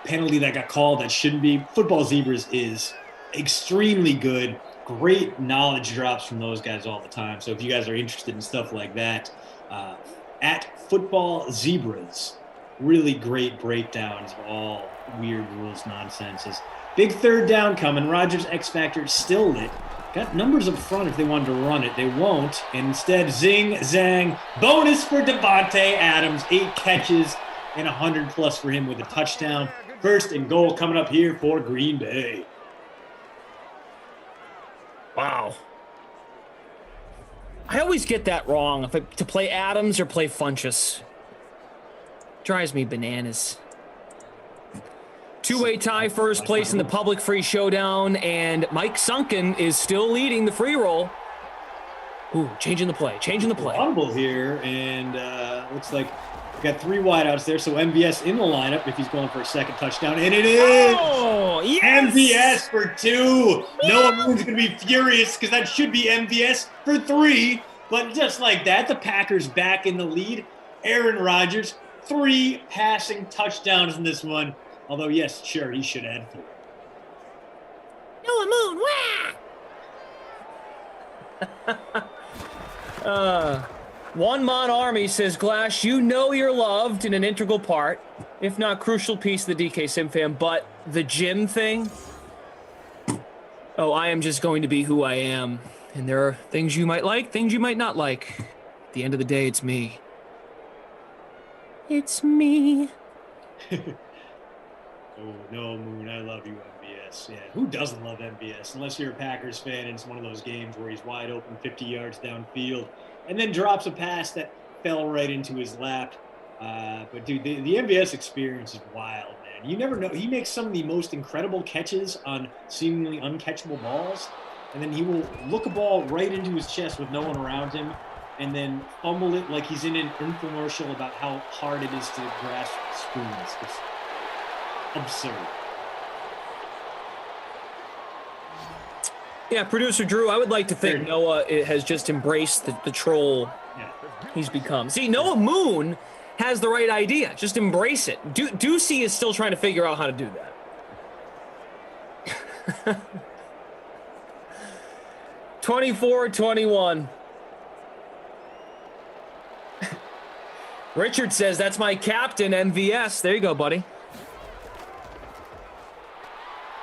penalty that got called that shouldn't be. Football Zebras is extremely good. Great knowledge drops from those guys all the time. So if you guys are interested in stuff like that, @Football Zebras, really great breakdowns of all weird rules nonsense. Big third down coming. Rodgers' X Factor still lit. Got numbers up front if they wanted to run it. They won't. And instead, zing, zang, bonus for Devontae Adams. 8 catches and 100+ for him with a touchdown. 1st and goal coming up here for Green Bay.
Wow. I always get that wrong. To play Adams or play Funchess. Drives me bananas. 2-way tie, first place in the public free showdown, and Mike Sunken is still leading the free roll. Ooh, changing the play.
Fumble here, and looks like we've got 3 wideouts there, so MVS in the lineup if he's going for a second touchdown, and it is!
Oh, yes!
MVS for 2! Noah Moon's going to be furious because that should be MVS for 3, but just like that, the Packers back in the lead. Aaron Rodgers, 3 passing touchdowns in this one. Although, yes, sure, he should have had 4.
Noah Moon, wah! One Mon Army says, Glash, you know you're loved in an integral part, if not crucial piece of the DK Sim fan, but the gym thing? Oh, I am just going to be who I am. And there are things you might like, things you might not like. At the end of the day, it's me. It's me.
Oh, no, Moon, I love you, MVS. Yeah, who doesn't love MVS? Unless you're a Packers fan and it's one of those games where he's wide open 50 yards downfield and then drops a pass that fell right into his lap. But, dude, the MVS experience is wild, man. You never know. He makes some of the most incredible catches on seemingly uncatchable balls, and then he will look a ball right into his chest with no one around him and then fumble it like he's in an infomercial about how hard it is to grasp spoons. It's absurd.
Yeah, producer Drew, I would like to think Noah has just embraced the troll he's become. See, Noah Moon has the right idea. Just embrace it. Ducey is still trying to figure out how to do that. 24-21. Richard says, that's my captain, MVS. There you go, buddy.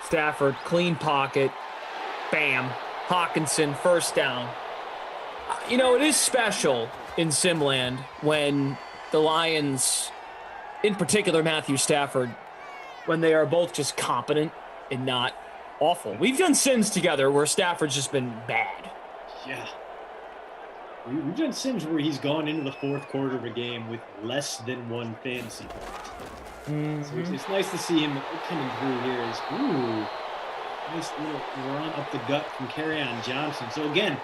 Stafford, clean pocket. Bam. Hawkinson, first down. You know, it is special in Simland when the Lions, in particular Matthew Stafford, when they are both just competent and not awful. We've done Sims together where Stafford's just been bad.
Yeah. We've done Sims where he's gone into the fourth quarter of a game with less than one fantasy point. So it's nice to see him coming through here. Nice little run up the gut from Kerryon Johnson. So again,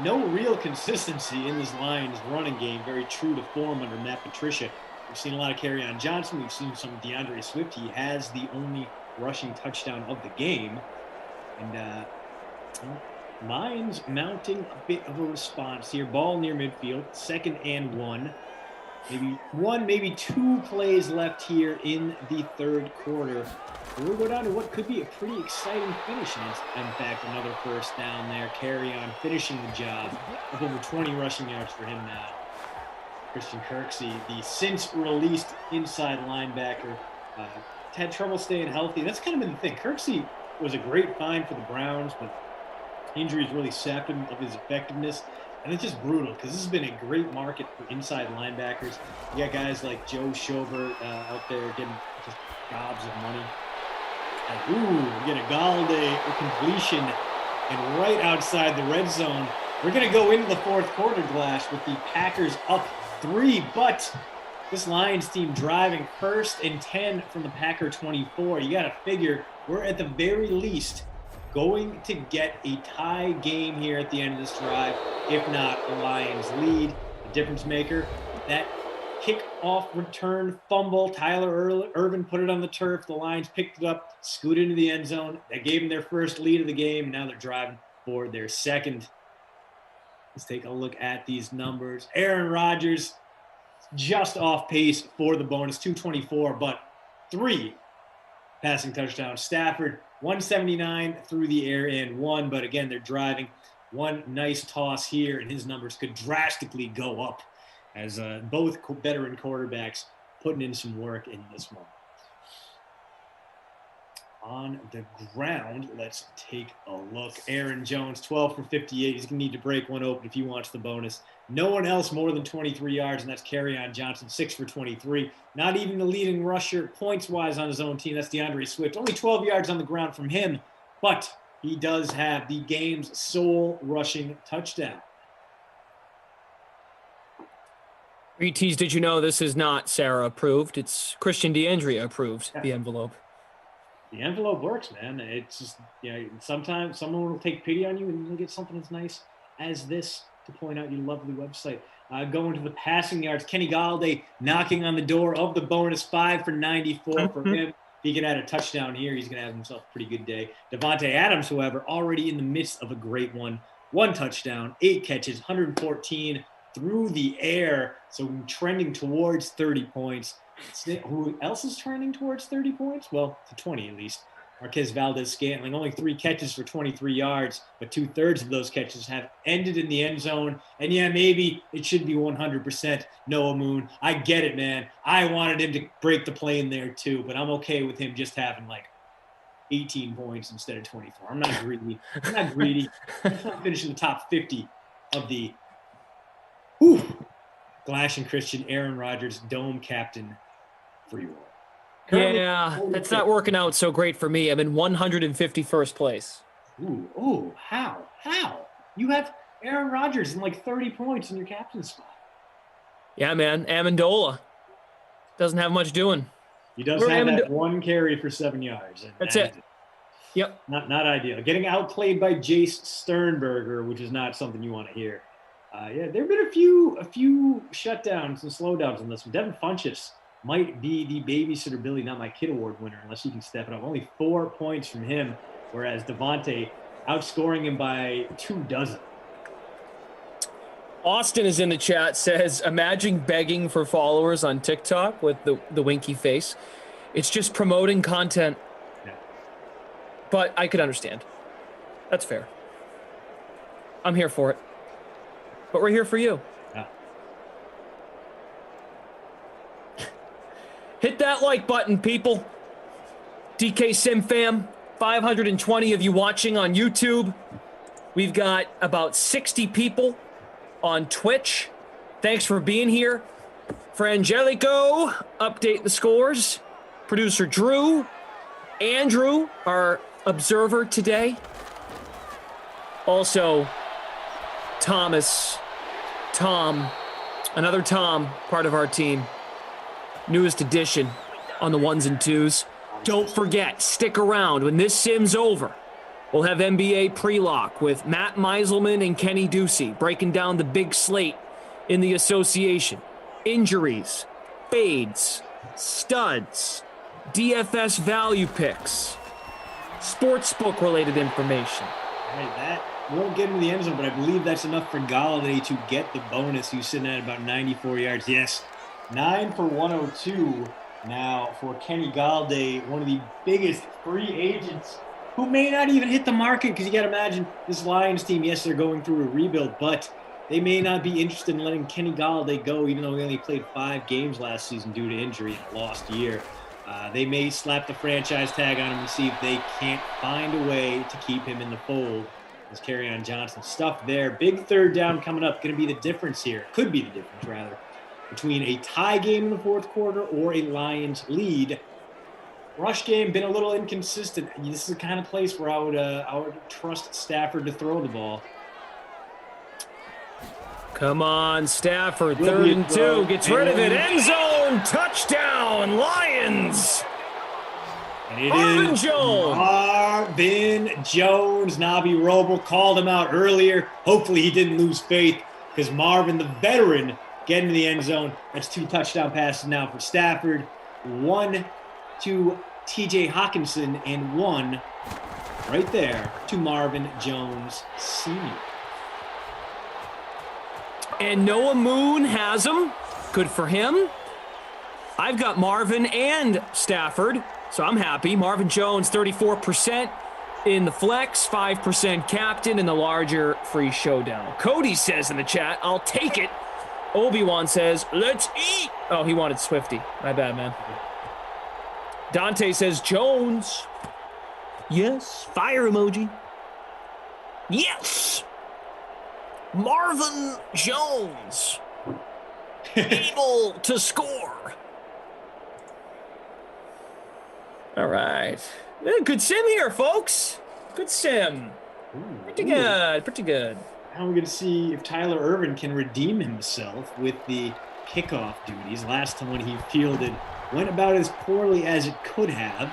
no real consistency in this Lions running game. Very true to form under Matt Patricia. We've seen a lot of Kerryon Johnson. We've seen some DeAndre Swift. He has the only rushing touchdown of the game. And Lions mounting a bit of a response here. Ball near midfield, 2nd and 1. Maybe two plays left here in the third quarter. We'll go down to what could be a pretty exciting finish. In fact, another first down there. Kerryon finishing the job with over 20 rushing yards for him now. Christian Kirksey, the since released inside linebacker, had trouble staying healthy. That's kind of been the thing. Kirksey was a great find for the Browns, but injuries really sapped him of his effectiveness. And it's just brutal because this has been a great market for inside linebackers. You got guys like Joe Schobert out there getting just gobs of money. And, we get a Galladay completion, and right outside the red zone. We're going to go into the fourth quarter, Glass, with the Packers up 3, but this Lions team driving 1st and 10 from the Packer 24. You got to figure we're at the very least going to get a tie game here at the end of this drive. If not, the Lions lead. The difference maker, that kickoff return fumble. Tyler Irvin put it on the turf. The Lions picked it up, scooted into the end zone. That gave them their first lead of the game. Now they're driving for their second. Let's take a look at these numbers. Aaron Rodgers just off pace for the bonus, 224, but 3 passing touchdowns. Stafford, 179 through the air and 1, but again, they're driving. One nice toss here, and his numbers could drastically go up as both veteran quarterbacks putting in some work in this one. On the ground, let's take a look. Aaron Jones, 12 for 58. He's going to need to break one open if he wants the bonus. No one else more than 23 yards, and that's Kerryon Johnson, 6 for 23. Not even the leading rusher points-wise on his own team. That's DeAndre Swift. Only 12 yards on the ground from him, but he does have the game's sole rushing touchdown.
ETs, did you know this is not Sarah approved? It's Christian DeAndrea approved, the envelope.
The envelope works, man. It's just, sometimes someone will take pity on you and you'll get something as nice as this to point out your lovely website. Going to the passing yards, Kenny Galladay knocking on the door of the bonus, 5 for 94 for him. If he can add a touchdown here, he's going to have himself a pretty good day. Devontae Adams, however, already in the midst of a great one. 1 touchdown, 8 catches, 114 through the air. So trending towards 30 points. Who else is trending towards 30 points? Well, to 20 at least. Marquez Valdez-Scantling, only 3 catches for 23 yards, but 2/3 of those catches have ended in the end zone. And yeah, maybe it should be 100% Noah Moon. I get it, man. I wanted him to break the play in there too, but I'm okay with him just having like 18 points instead of 24. I'm not greedy. I'm not finishing the top 50 of the Glash and Christian Aaron Rodgers Dome Captain for you all.
Yeah, that's not working out so great for me. I'm in 151st place.
Ooh, how? You have Aaron Rodgers and like 30 points in your captain spot.
Yeah, man. Amendola doesn't have much doing.
He does have that one carry for 7 yards. And
that's it. Yep.
Not ideal. Getting outplayed by Jace Sternberger, which is not something you want to hear. Yeah, there have been a few shutdowns and slowdowns on this one. Devin Funchess might be the Babysitter Billy Not My Kid Award winner unless he can step it up. Only 4 points from him, whereas Devontae outscoring him by 24.
Austin is in the chat, says, imagine begging for followers on TikTok with the winky face. It's just promoting content.
Yeah.
But I could understand. That's fair. I'm here for it. But we're here for you.
Yeah.
Hit that like button, people. DK Sim fam, 520 of you watching on YouTube. We've got about 60 people on Twitch. Thanks for being here. Frangelico, update the scores. Producer Drew. Andrew, our observer today. Also, Tom, another Tom, part of our team. Newest addition on the ones and twos. Don't forget, stick around. When this sim's over, we'll have NBA pre-lock with Matt Meiselman and Kenny Ducey breaking down the big slate in the association. Injuries, fades, studs, DFS value picks, sportsbook-related information.
Hey, that won't get him in the end zone, but I believe that's enough for Galladay to get the bonus. He's sitting at about 94 yards. Yes, 9 for 102 now for Kenny Galladay, one of the biggest free agents who may not even hit the market, because you got to imagine this Lions team, yes, they're going through a rebuild, but they may not be interested in letting Kenny Galladay go, even though he only played 5 games last season due to injury and a lost year. They may slap the franchise tag on him and see if they can't find a way to keep him in the fold. As Kerryon Johnson stuff there. Big third down coming up. Going to be the difference here. Could be the difference, rather, between a tie game in the fourth quarter or a Lions lead. Rush game been a little inconsistent. This is the kind of place where I would trust Stafford to throw the ball.
Come on, Stafford, 3rd and 2, gets rid of it, end zone, touchdown, Lions!
And it
Marvin
is
Jones.
Marvin Jones. Nabi Roble called him out earlier. Hopefully he didn't lose faith, because Marvin, the veteran, getting to the end zone. That's 2 touchdown passes now for Stafford. 1 to TJ Hawkinson and 1 right there to Marvin Jones Sr.
And Noah Moon has him. Good for him. I've got Marvin and Stafford, so I'm happy. Marvin Jones, 34% in the flex, 5% captain in the larger free showdown. Cody says in the chat, I'll take it. Obi-Wan says, let's eat. Oh, he wanted Swifty. My bad, man. Dante says, Jones. Yes. Fire emoji. Yes. Marvin Jones. Able to score. All right. Good sim here, folks. Good sim. Pretty good.
Now we're going to see if Tyler Ervin can redeem himself with the kickoff duties. Last time when he fielded went about as poorly as it could have.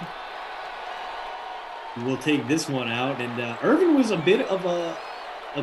We'll take this one out. And Ervin was a bit of a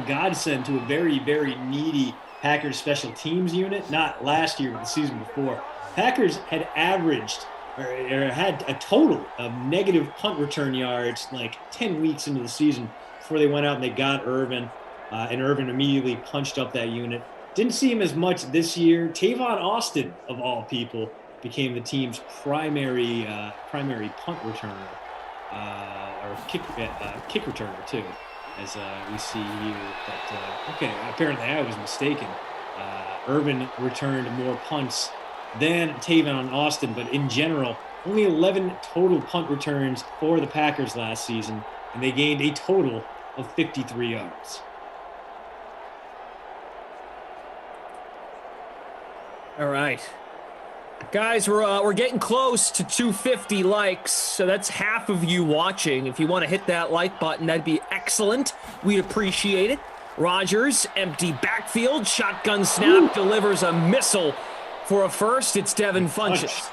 godsend to a very, very needy Packers special teams unit. Not last year, but the season before. Packers had averaged or had a total of negative punt return yards like 10 weeks into the season before they went out and they got Ervin. And Ervin immediately punched up that unit. Didn't see him as much this year. Tavon Austin, of all people, became the team's primary punt returner, or kick returner too, as we see here. But okay, apparently I was mistaken. Ervin returned more punts than Tavon Austin, but in general, only 11 total punt returns for the Packers last season, and they gained a total of 53 yards.
All right. Guys, we're getting close to 250 likes, so that's half of you watching. If you want to hit that like button, that'd be excellent. We'd appreciate it. Rodgers, empty backfield, shotgun snap, delivers a missile for a first. It's Devin Funchess.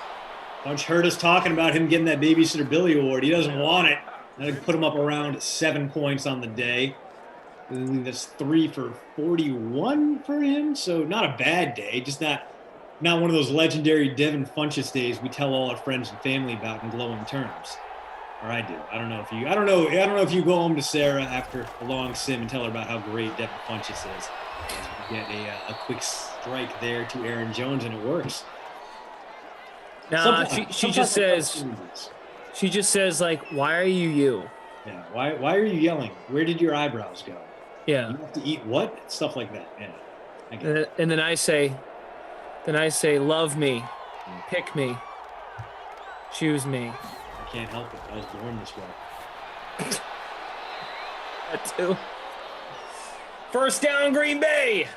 Funch heard us talking about him getting that Babysitter Billy Award. He doesn't want it. That'd put him up around 7 points on the day. That's 3 for 41 for him, so not a bad day. Just not one of those legendary Devin Funchess days we tell all our friends and family about in glowing terms. Or I do. I don't know if you go home to Sarah after a long sim and tell her about how great Devin Funchess is. We get a quick strike there to Aaron Jones, and it works.
Nah, she just says, like, why are you?
Yeah, why are you yelling? Where did your eyebrows go?
Yeah.
You have to eat what? Stuff like that. Yeah.
And then I say, love me, pick me, choose me.
I can't help it. I was born this way.
That too. First down, Green Bay.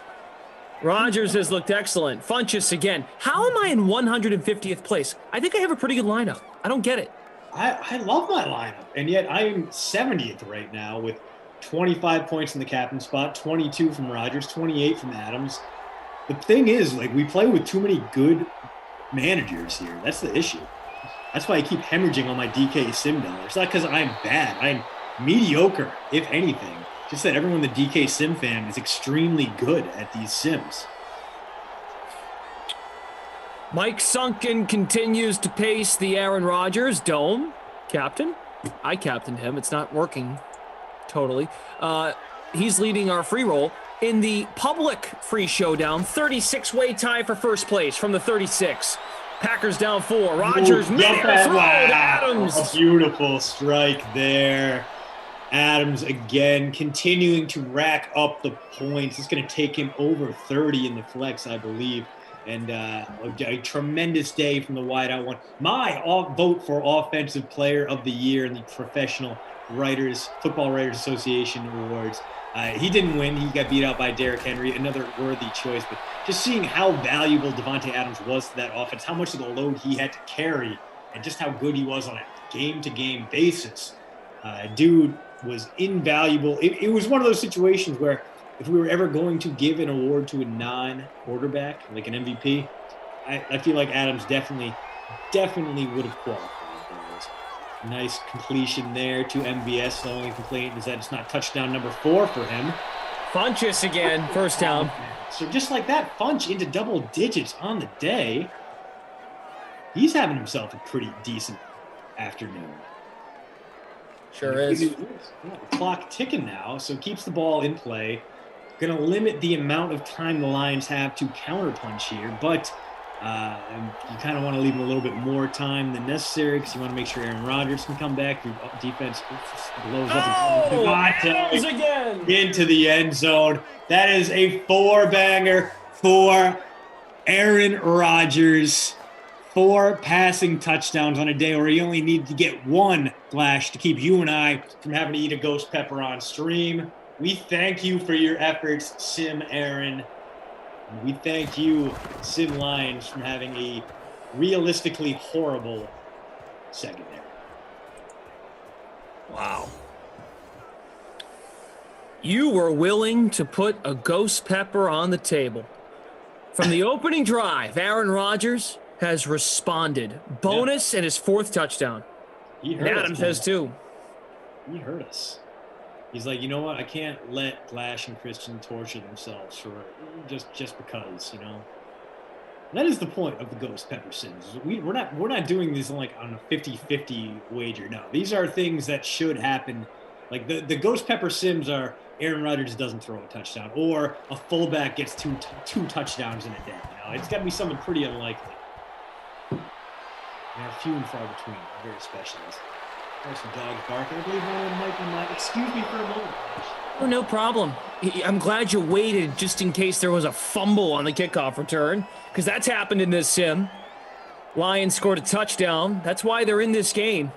Rodgers has looked excellent. Funchess again. How am I in 150th place? I think I have a pretty good lineup. I don't get it.
I love my lineup, and yet I am 70th right now with 25 points in the captain spot, 22 from Rodgers, 28 from Adams. The thing is, like, we play with too many good managers here. That's the issue. That's why I keep hemorrhaging on my DK Sim dollars. It's not because I'm bad. I'm mediocre, if anything. Just that everyone in the DK Sim fam is extremely good at these Sims.
Mike Sunken continues to pace the Aaron Rodgers dome. Captain. I captained him. It's not working totally. He's leading our free roll in the public free showdown. 36-way tie for first place from the 36. Packers down 4. Rodgers mid-air throw to Adams.
A beautiful strike there. Adams again continuing to rack up the points. It's going to take him over 30 in the flex, I believe. And a tremendous day from the wideout one. My vote for Offensive Player of the Year in the Professional Football Writers Association Awards. He didn't win. He got beat out by Derrick Henry, another worthy choice. But just seeing how valuable Davante Adams was to that offense, how much of the load he had to carry, and just how good he was on a game-to-game basis. Dude was invaluable. It was one of those situations where if we were ever going to give an award to a non-quarterback, like an MVP, I feel like Adams definitely would have qualified. Nice completion there to MVS. The only complaint is that it's not touchdown number 4 for him.
Funchess again, first down.
So just like that, Funch into double digits on the day. He's having himself a pretty decent afternoon.
Sure is.
Yeah, the clock ticking now, so keeps the ball in play. Going to limit the amount of time the Lions have to counterpunch here, but you kind of want to leave them a little bit more time than necessary because you want to make sure Aaron Rodgers can come back. Your defense blows up
again
into the end zone. That is a 4-banger for Aaron Rodgers. 4 passing touchdowns on a day where he only needed to get 1 flash to keep you and I from having to eat a ghost pepper on stream. We thank you for your efforts, Sim Aaron. And we thank you, Sim Lions, from having a realistically horrible secondary.
Wow. You were willing to put a ghost pepper on the table. From the opening drive, Aaron Rodgers has responded. Bonus and his 4th touchdown. And Adams has 2.
He hurt us. He's like, you know what? I can't let Glash and Christian torture themselves for just because, you know. That is the point of the Ghost Pepper Sims. We're not doing this on a 50-50 wager. No, these are things that should happen. Like the Ghost Pepper Sims are Aaron Rodgers doesn't throw a touchdown, or a fullback gets two touchdowns in a day. You know, it's got to be something pretty unlikely. They're few and far between. They're very specialist. There's some dogs barking. I believe one of them might be mine. Excuse me for a moment.
Oh, no problem. I'm glad you waited just in case there was a fumble on the kickoff return, because that's happened in this sim. Lions scored a touchdown. That's why they're in this game.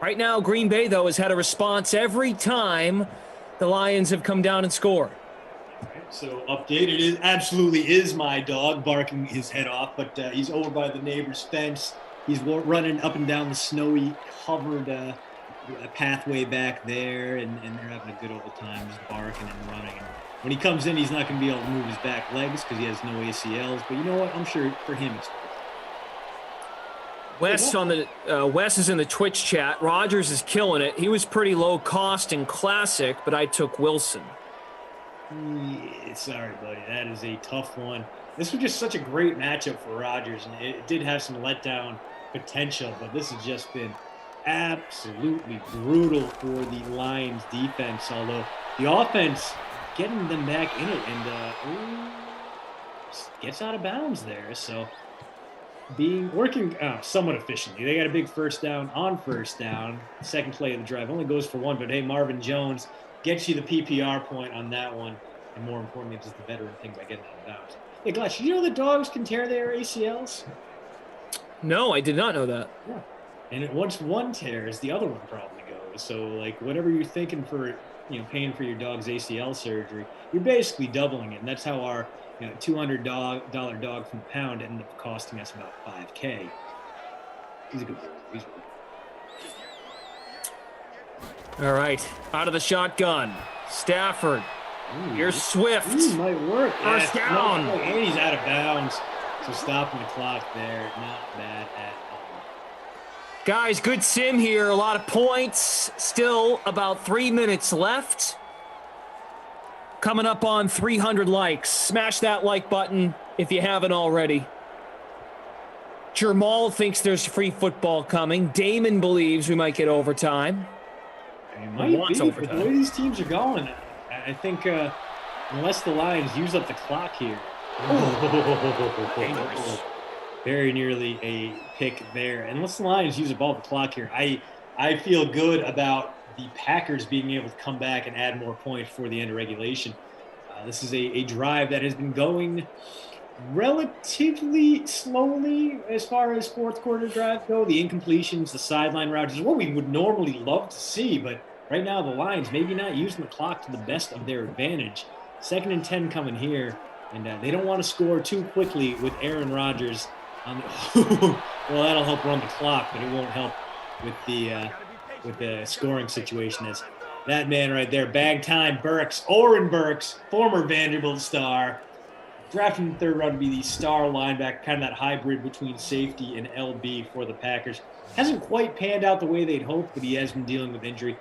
Right now, Green Bay, though, has had a response every time the Lions have come down and scored.
So update, it absolutely is my dog barking his head off, but he's over by the neighbor's fence. He's running up and down the snowy covered pathway back there, and they're having a good old time just barking and running. And when he comes in, he's not going to be able to move his back legs because he has no ACLs, but you know what? I'm sure for him it's
Wes is in the Twitch chat. Rodgers is killing it. He was pretty low cost and classic, but I took Wilson.
Yeah, sorry, buddy. That is a tough one. This was just such a great matchup for Rodgers, and it did have some letdown potential, but this has just been absolutely brutal for the Lions defense, although the offense getting them back in it and gets out of bounds there. So working somewhat efficiently. They got a big first down on first down. Second play of the drive only goes for one, but hey, Marvin Jones gets you the PPR point on that one, and more importantly, does the veteran thing by getting out of bounds. Hey, Glass, you know the dogs can tear their ACLs?
No, I did not know that.
Yeah. And once one tears, the other one probably goes. So, like, whatever you're thinking for, paying for your dog's ACL surgery, you're basically doubling it. And that's how our $200 dog from the pound ended up costing us about $5K. He's a good boy. He's good.
All right, out of the shotgun. Stafford. Here's Swift.
Might work.
First down.
And he's out of bounds. So stopping the clock there, not bad at all.
Guys, good sim here. A lot of points. Still about 3 minutes left. Coming up on 300 likes. Smash that like button if you haven't already. Jamal thinks there's free football coming. Damon believes we might get overtime.
It might be, but the way these teams are going, I think unless the Lions use up the clock here.
Dangerous.
Very nearly a pick there. Unless the Lions use up all the clock here, I feel good about the Packers being able to come back and add more points for the end of regulation. This is a drive that has been going relatively slowly as far as fourth quarter drives go. The incompletions, the sideline routes is what we would normally love to see, but right now the Lions maybe not using the clock to the best of their advantage. 2nd and 10 coming here, and they don't want to score too quickly with Aaron Rodgers on the well, that'll help run the clock, but it won't help with the scoring situation. As that man right there, bag time, Oren Burks, former Vanderbilt star, drafted in the 3rd round to be the star linebacker, kind of that hybrid between safety and LB for the Packers. Hasn't quite panned out the way they'd hoped, but he has been dealing with injury.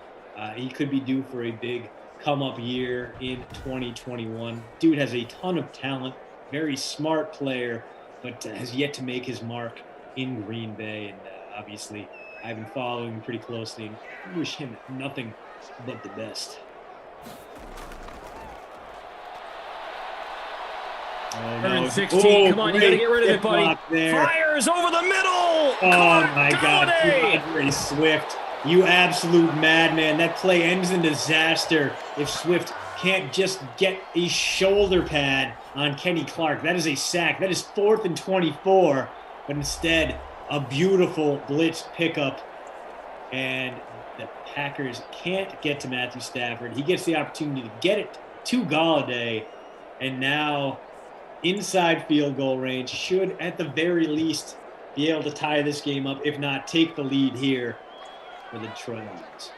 He could be due for a big come-up year in 2021. Dude has a ton of talent, very smart player, but has yet to make his mark in Green Bay. And obviously, I've been following him pretty closely and wish him nothing but the best. Oh, no.
16. Come on, you got to get rid of it, buddy. Fires over the middle.
Oh, my God. Very Swift. You absolute madman. That play ends in disaster if Swift can't just get a shoulder pad on Kenny Clark. That is a sack. That is 4th and 24. But instead, a beautiful blitz pickup. And the Packers can't get to Matthew Stafford. He gets the opportunity to get it to Galladay. And now inside field goal range, should at the very least be able to tie this game up, if not take the lead here for the Detroit Lions.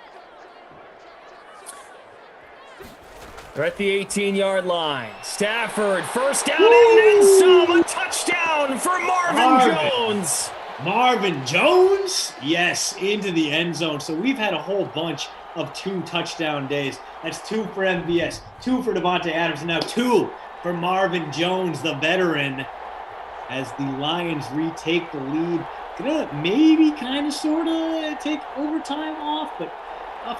They're at the 18-yard line. Stafford, first down and then some. A touchdown for Marvin Jones.
Marvin Jones? Yes, into the end zone. So we've had a whole bunch of 2 touchdown days. That's 2 for MVS, 2 for Devontae Adams, and now 2 for Marvin Jones, the veteran, as the Lions retake the lead. Gonna maybe kind of sort of take overtime off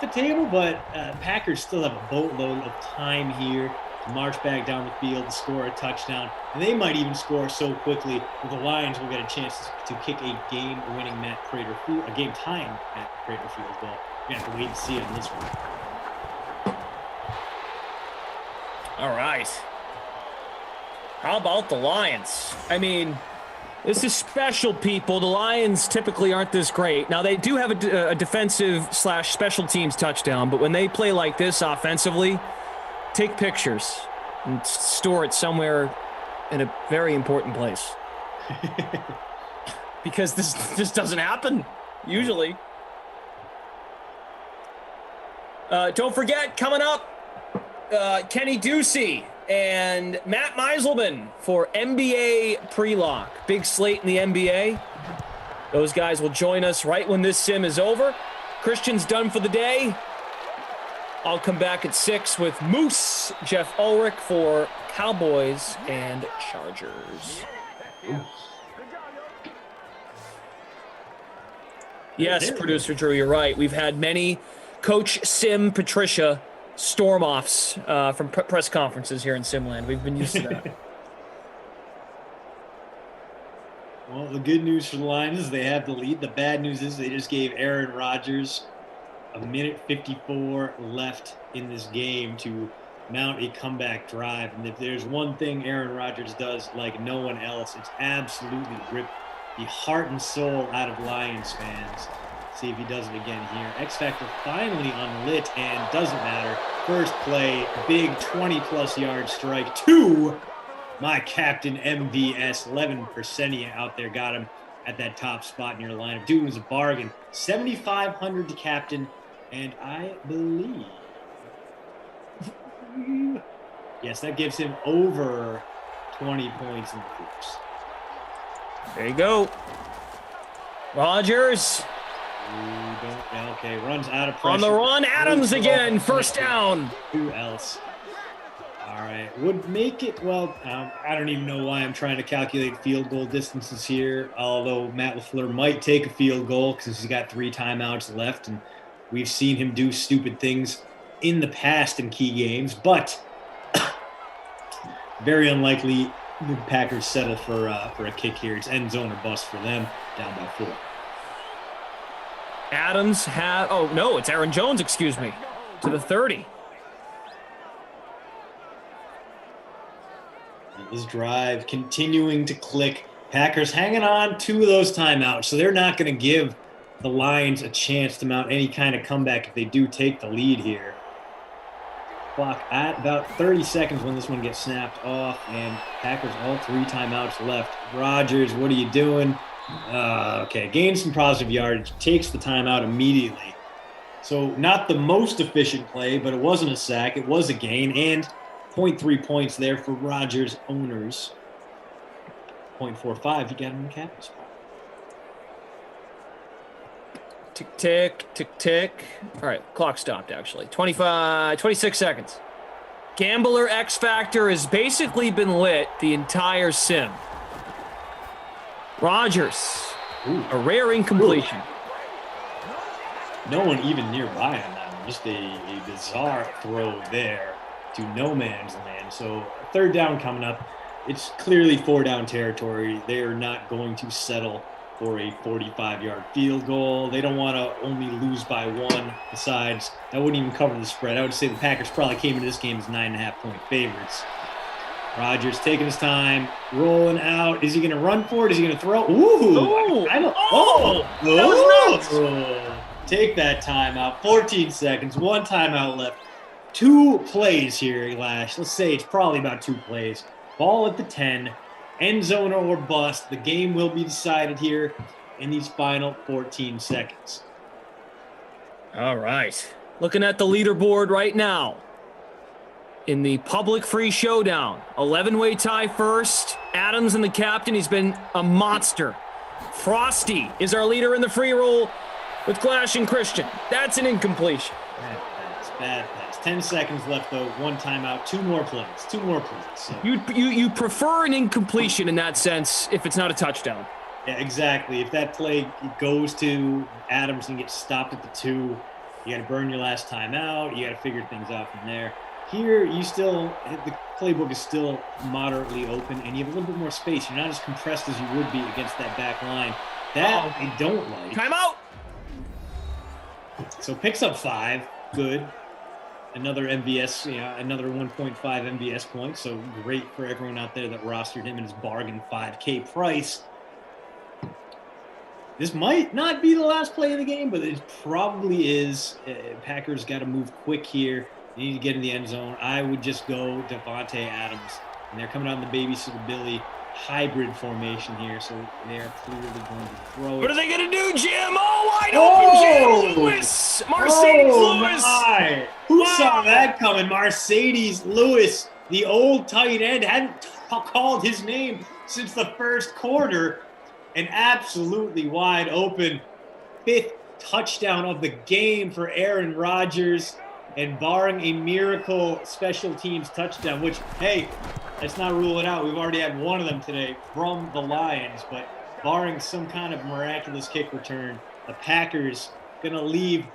the table, but Packers still have a boatload of time here to march back down the field to score a touchdown, and they might even score so quickly that the Lions will get a chance to kick a game-winning Matt Prater field, a game-tying Matt Prater field goal. We're gonna have to wait and see on this one.
All right. How about the Lions? I mean, this is special, people. The Lions typically aren't this great. Now, they do have a defensive/special teams touchdown, but when they play like this offensively, take pictures. and store it somewhere in a very important place. Because this doesn't happen usually. Don't forget, coming up, Kenny Ducey and Matt Meiselman for NBA Pre-Lock. Big slate in the NBA. Those guys will join us right when this sim is over. Christian's done for the day. I'll come back at 6 with Moose, Jeff Ulrich for Cowboys and Chargers. Ooh. Yes, producer Drew, you're right. We've had many Coach Sim Patricia storm-offs from press conferences here in Simland. We've been used to that.
Well, the good news for the Lions is they have the lead. The bad news is they just gave Aaron Rodgers a minute 54 left in this game to mount a comeback drive. And if there's one thing Aaron Rodgers does like no one else, it's absolutely rip the heart and soul out of Lions fans. See if he does it again here. X Factor finally unlit, and doesn't matter. First play, big 20-plus yard strike to my captain, MVS. 11% out there got him at that top spot in your lineup. Dude was a bargain. 7,500 to captain, and I believe, yes, that gives him over 20 points in the hoops.
There you go. Rodgers.
Okay, runs out of pressure.
On the run, Adams again, first down.
Who else? All right, would make it, well, I don't even know why I'm trying to calculate field goal distances here, although Matt LaFleur might take a field goal because he's got 3 timeouts left, and we've seen him do stupid things in the past in key games, but very unlikely the Packers settle for a kick here. It's end zone or bust for them, down by 4.
Adams it's Aaron Jones, excuse me, to the 30.
This drive continuing to click. Packers hanging on 2 of those timeouts, so they're not going to give the Lions a chance to mount any kind of comeback if they do take the lead here. Clock at about 30 seconds when this one gets snapped off, and Packers all 3 timeouts left. Rodgers, what are you doing? Okay, gains some positive yardage, takes the timeout immediately. So not the most efficient play, but it wasn't a sack. It was a gain, and 0.3 points there for Rodgers owners. 0.45, he got him in the captain spot.
Tick, tick, tick, tick. All right, clock stopped, actually. 26 seconds. Gambler X Factor has basically been lit the entire sim. Rodgers, a rare incompletion.
No one even nearby on that one. Just a bizarre throw there to no man's land. So 3rd down coming up. It's clearly 4-down territory. They are not going to settle for a 45-yard field goal. They don't want to only lose by 1. Besides, that wouldn't even cover the spread. I would say the Packers probably came into this game as 9.5-point favorites. Rodgers taking his time, rolling out. Is he going to run for it? Is he going to throw? Ooh! I don't. That was nuts. Take that timeout. 14 seconds. 1 timeout left. 2 plays here, Lash. Let's say it's probably about 2 plays. Ball at the 10. End zone or bust. The game will be decided here in these final 14 seconds.
All right. Looking at the leaderboard right now. In the public free showdown, 11-way tie first. Adams and the captain, he's been a monster. Frosty is our leader in the free roll with Glash and Christian. That's an incompletion.
Bad pass. 10 seconds left, though. 1 timeout. 2 more plays. So.
You prefer an incompletion in that sense if it's not a touchdown.
Yeah, exactly. If that play goes to Adams and gets stopped at the 2, you got to burn your last timeout. You got to figure things out from there. Here, the playbook is still moderately open, and you have a little bit more space. You're not as compressed as you would be against that back line. That I don't like.
Timeout!
So picks up 5. Good. Another MVS, another 1.5 MVS points. So great for everyone out there that rostered him in his bargain 5K price. This might not be the last play of the game, but it probably is. Packers got to move quick here. You need to get in the end zone. I would just go Davante Adams. And they're coming out in the babysitter Billy hybrid formation here, so they're clearly going to throw it.
What are they going to do, Jim? Oh, wide open, Jim Lewis! Mercedes Lewis!
My. Who saw that coming? Mercedes Lewis, the old tight end, hadn't called his name since the first quarter. An absolutely wide open 5th touchdown of the game for Aaron Rodgers. And barring a miracle special teams touchdown, which, hey, let's not rule it out. We've already had one of them today from the Lions. But barring some kind of miraculous kick return, the Packers going to leave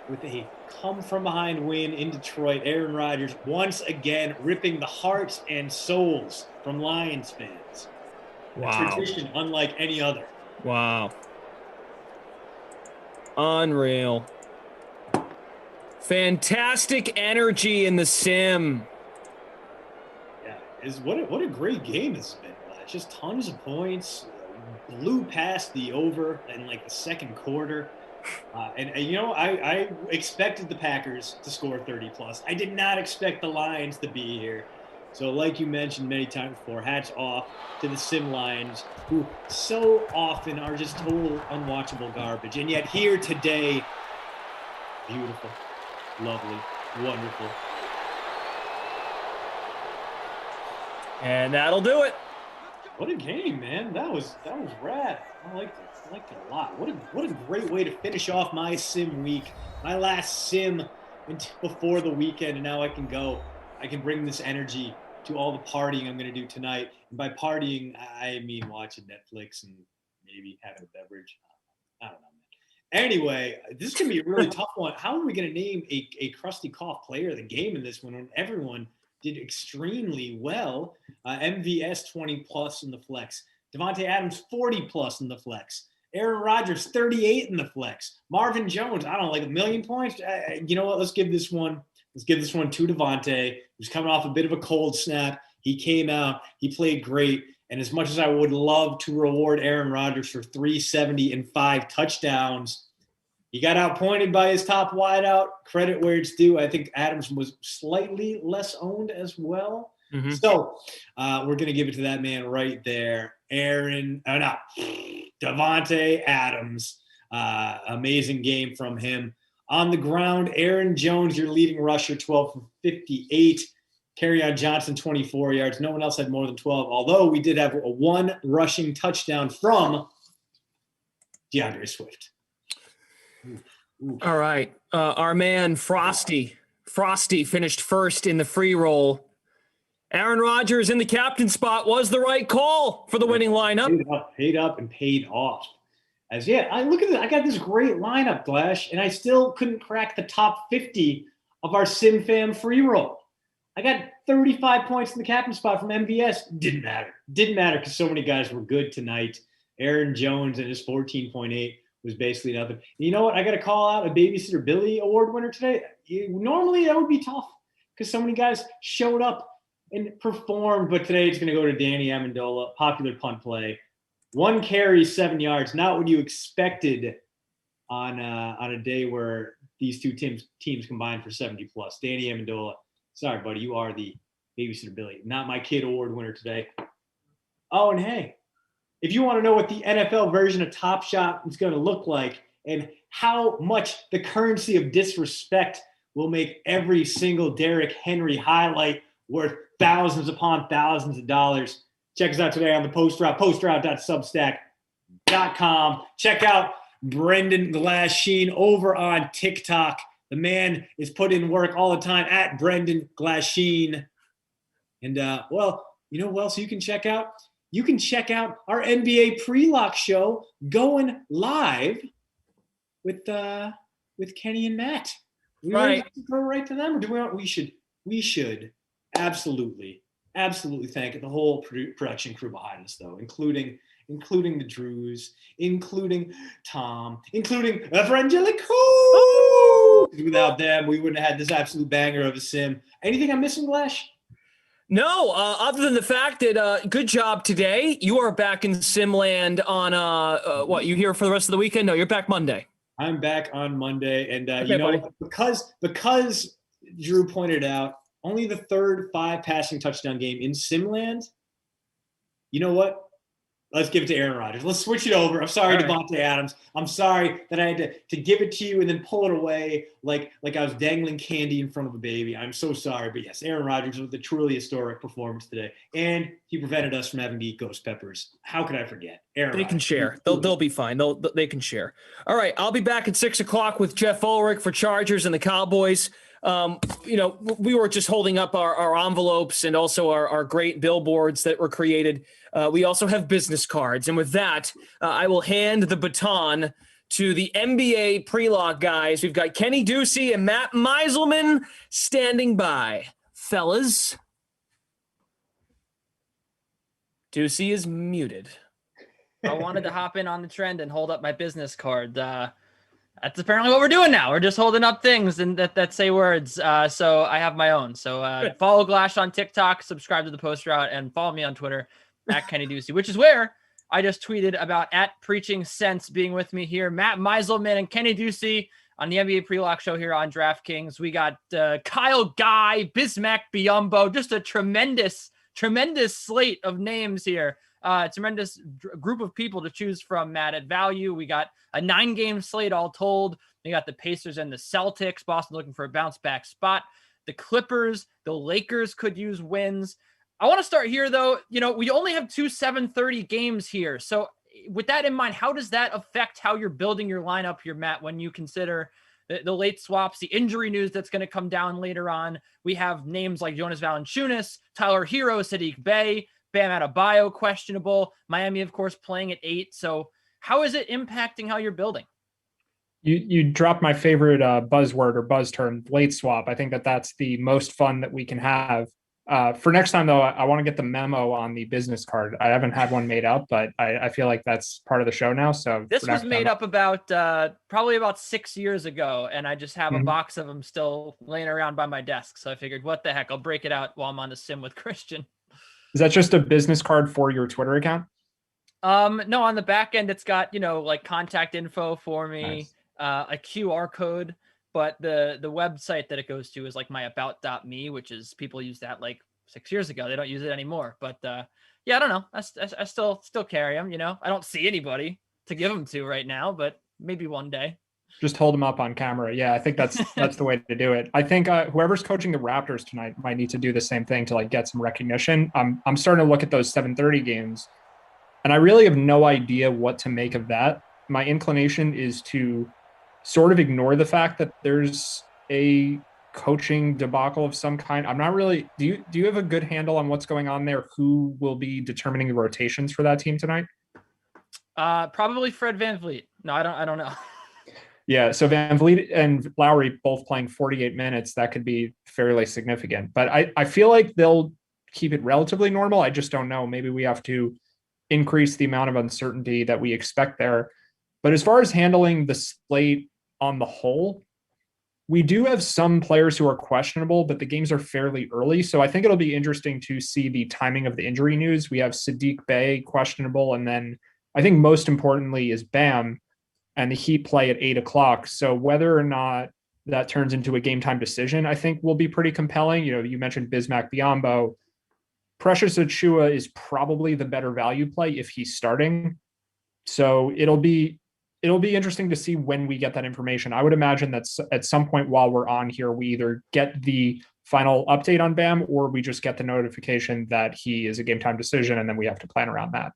with a come-from-behind win in Detroit. Aaron Rodgers once again ripping the hearts and souls from Lions fans.
Wow.
A tradition unlike any other.
Wow. Unreal. Fantastic energy in the sim.
Yeah, what a great game this has been. Just tons of points. Blew past the over in like the second quarter. And you know, I expected the Packers to score 30 plus. I did not expect the Lions to be here. So like you mentioned many times before, hats off to the Sim Lions, who so often are just total unwatchable garbage. And yet here today, beautiful, lovely, wonderful.
And that'll do it.
What a game, man. That was rad. I liked it. I liked it a lot. What a great way to finish off my sim week. My last sim before the weekend, and now I can bring this energy to all the partying I'm going to do tonight. And by partying, I mean watching Netflix and maybe having a beverage. I don't know, man. Anyway, this is going to be a really tough one. How are we going to name a Krusty Koff player of the game in this one when everyone did extremely well? MVS 20 plus in the flex. Davante Adams 40 plus in the flex. Aaron Rodgers 38 in the flex. Marvin Jones, I don't know, like 1 million points. You know what? Let's give this one to Davante, who's coming off a bit of a cold snap. He came out, he played great. And as much as I would love to reward Aaron Rodgers for 370 and 5 touchdowns, he got outpointed by his top wideout. Credit where it's due. I think Adams was slightly less owned as well.
Mm-hmm.
So we're going to give it to that man right there. Davante Adams. Amazing game from him. On the ground, Aaron Jones, your leading rusher, 12 for 58. Kerryon Johnson, 24 yards. No one else had more than 12, although we did have a 1 rushing touchdown from DeAndre Swift. Ooh.
All right. Our man Frosty finished first in the free roll. Aaron Rodgers in the captain spot was the right call for the winning lineup.
Paid up and paid off. I look at it. I got this great lineup, Glash, and I still couldn't crack the top 50 of our SimFam free roll. I got 35 points in the captain spot from MVS. Didn't matter because so many guys were good tonight. Aaron Jones and his 14.8 was basically nothing. And you know what? I got to call out a Babysitter Billy award winner today. Normally that would be tough because so many guys showed up and performed, but today it's going to go to Danny Amendola, popular punt play. 1 carry, 7 yards, not what you expected on a day where these two teams combined for 70 plus. Danny Amendola, sorry, buddy, you are the Babysitter Billy, not my kid award winner today. Oh, and hey, if you want to know what the NFL version of Top Shot is going to look like and how much the currency of disrespect will make every single Derrick Henry highlight worth thousands upon thousands of dollars, check us out today on the postroute.substack.com. Check out Brendan Glasheen over on TikTok. The man is put in work all the time at Brendan Glasheen. And, well, you know what else you can check out? You can check out our NBA pre-lock show going live with Kenny and Matt. We
right.
Go right to them, or do we should absolutely thank the whole production crew behind us, though, including the Drews, including Tom, including Frangelico. Without them, we wouldn't have had this absolute banger of a sim. Anything I'm missing, Glash?
No, other than the fact that good job today. You are back in Simland on what? You here for the rest of the weekend? No, you're back Monday.
I'm back on Monday, and
okay,
you know,
buddy.
because Drew pointed out, only the third 5 passing touchdown game in Simland. You know what? Let's give it to Aaron Rodgers. Let's switch it over. I'm sorry, Devontae Adams. I'm sorry that I had to give it to you and then pull it away like I was dangling candy in front of a baby. I'm so sorry. But yes, Aaron Rodgers with a truly historic performance today. And he prevented us from having to eat ghost peppers. How could I forget? Aaron
They
Rodgers.
can share. They'll be fine. They can share. All right. I'll be back at 6:00 with Jeff Ulrich for Chargers and the Cowboys. We were just holding up our envelopes and also our great billboards that were created. We also have business cards. And with that, I will hand the baton to the NBA pre-lock guys. We've got Kenny Ducey and Matt Meiselman standing by. Fellas. Ducey is muted.
I wanted to hop in on the trend and hold up my business card. That's apparently what we're doing now. We're just holding up things and that say words. So I have my own. So follow Glash on TikTok, subscribe to the Post Route, and follow me on Twitter at Kenny Ducey, which is where I just tweeted about at Preaching Sense being with me here. Matt Meiselman and Kenny Ducey on the NBA Pre-Lock Show here on DraftKings. We got Kyle Guy, Bismack Biyombo, just a tremendous slate of names here. Tremendous group of people to choose from, Matt, at value. We got a 9-game slate all told. We got the Pacers and the Celtics. Boston looking for a bounce back spot. The Clippers, the Lakers could use wins. I want to start here, though. We only have 2 7:30 games here. So with that in mind, how does that affect how you're building your lineup here, Matt, when you consider the late swaps, the injury news that's going to come down later on? We have names like Jonas Valanciunas, Tyler Hero, Sadiq Bey, Bam Adebayo questionable. Miami, of course, playing at 8. So how is it impacting how you're building?
You dropped my favorite buzzword or buzz term, late swap. I think that's the most fun that we can have. For next time, though, I want to get the memo on the business card. I haven't had one made up, but I feel like that's part of the show now. So
this was made up probably about 6 years ago, and I just have a box of them still laying around by my desk. So I figured, what the heck? I'll break it out while I'm on the sim with Christian.
Is that just a business card for your Twitter account?
No, on the back end, it's got, like contact info for me,
nice.
A QR code, but the website that it goes to is like my about.me, which is people use that like 6 years ago. They don't use it anymore, but yeah, I don't know. I still carry them, I don't see anybody to give them to right now, but maybe one day.
Just hold them up on camera. Yeah, I think that's the way to do it. I think whoever's coaching the Raptors tonight might need to do the same thing to like get some recognition. I'm starting to look at those 7:30 games, and I really have no idea what to make of that. My inclination is to sort of ignore the fact that there's a coaching debacle of some kind. I'm not really. Do you have a good handle on what's going on there? Who will be determining the rotations for that team tonight?
Probably Fred VanVleet. No, I don't know.
Yeah, so VanVleet and Lowry both playing 48 minutes, that could be fairly significant. But I feel like they'll keep it relatively normal. I just don't know. Maybe we have to increase the amount of uncertainty that we expect there. But as far as handling the slate on the whole, we do have some players who are questionable, but the games are fairly early. So I think it'll be interesting to see the timing of the injury news. We have Sadiq Bey questionable, and then I think most importantly is Bam, and the Heat play at 8:00. So whether or not that turns into a game time decision, I think will be pretty compelling. You mentioned Bismack Biyombo. Precious Achiuwa is probably the better value play if he's starting. So it'll be interesting to see when we get that information. I would imagine that at some point while we're on here, we either get the final update on Bam or we just get the notification that he is a game time decision, and then we have to plan around that.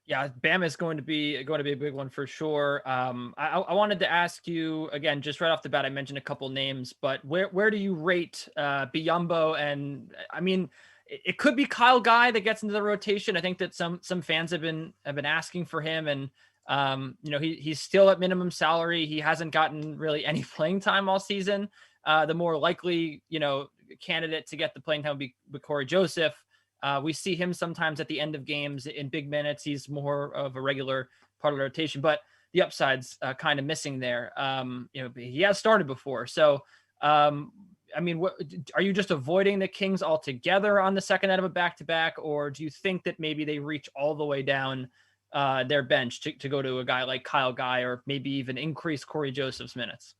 Yeah, Bam is going to be a big one for sure. I wanted to ask you again, just right off the bat. I mentioned a couple names, but where do you rate Biyombo? And I mean, it could be Kyle Guy that gets into the rotation. I think that some fans have been asking for him, and he's still at minimum salary. He hasn't gotten really any playing time all season. The more likely candidate to get the playing time would be Corey Joseph. We see him sometimes at the end of games in big minutes. He's more of a regular part of the rotation, but the upside's kind of missing there. He has started before. So, I mean, are you just avoiding the Kings altogether on the second night of a back-to-back, or do you think that maybe they reach all the way down their bench to go to a guy like Kyle Guy, or maybe even increase Corey Joseph's minutes?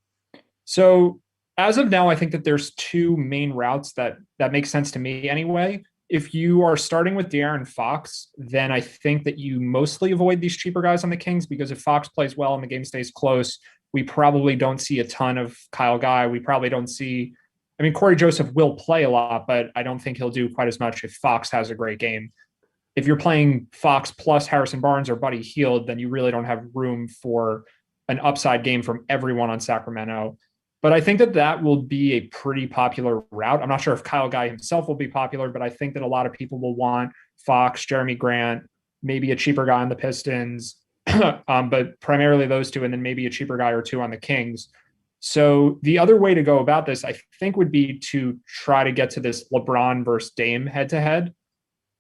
So As of now, I think that there's two main routes that make sense to me anyway. If you are starting with De'Aaron Fox, then I think that you mostly avoid these cheaper guys on the Kings, because if Fox plays well and the game stays close, we probably don't see a ton of Kyle Guy. We probably don't see, I mean, Corey Joseph will play a lot, but I don't think he'll do quite as much if Fox has a great game. If you're playing Fox plus Harrison Barnes or Buddy Hield, then you really don't have room for an upside game from everyone on Sacramento. But I think that will be a pretty popular route. I'm not sure if Kyle Guy himself will be popular, but I think that a lot of people will want Fox, Jeremy Grant, maybe a cheaper guy on the Pistons, but primarily those two, and then maybe a cheaper guy or two on the Kings. So the other way to go about this, I think, would be to try to get to this LeBron versus Dame head-to-head.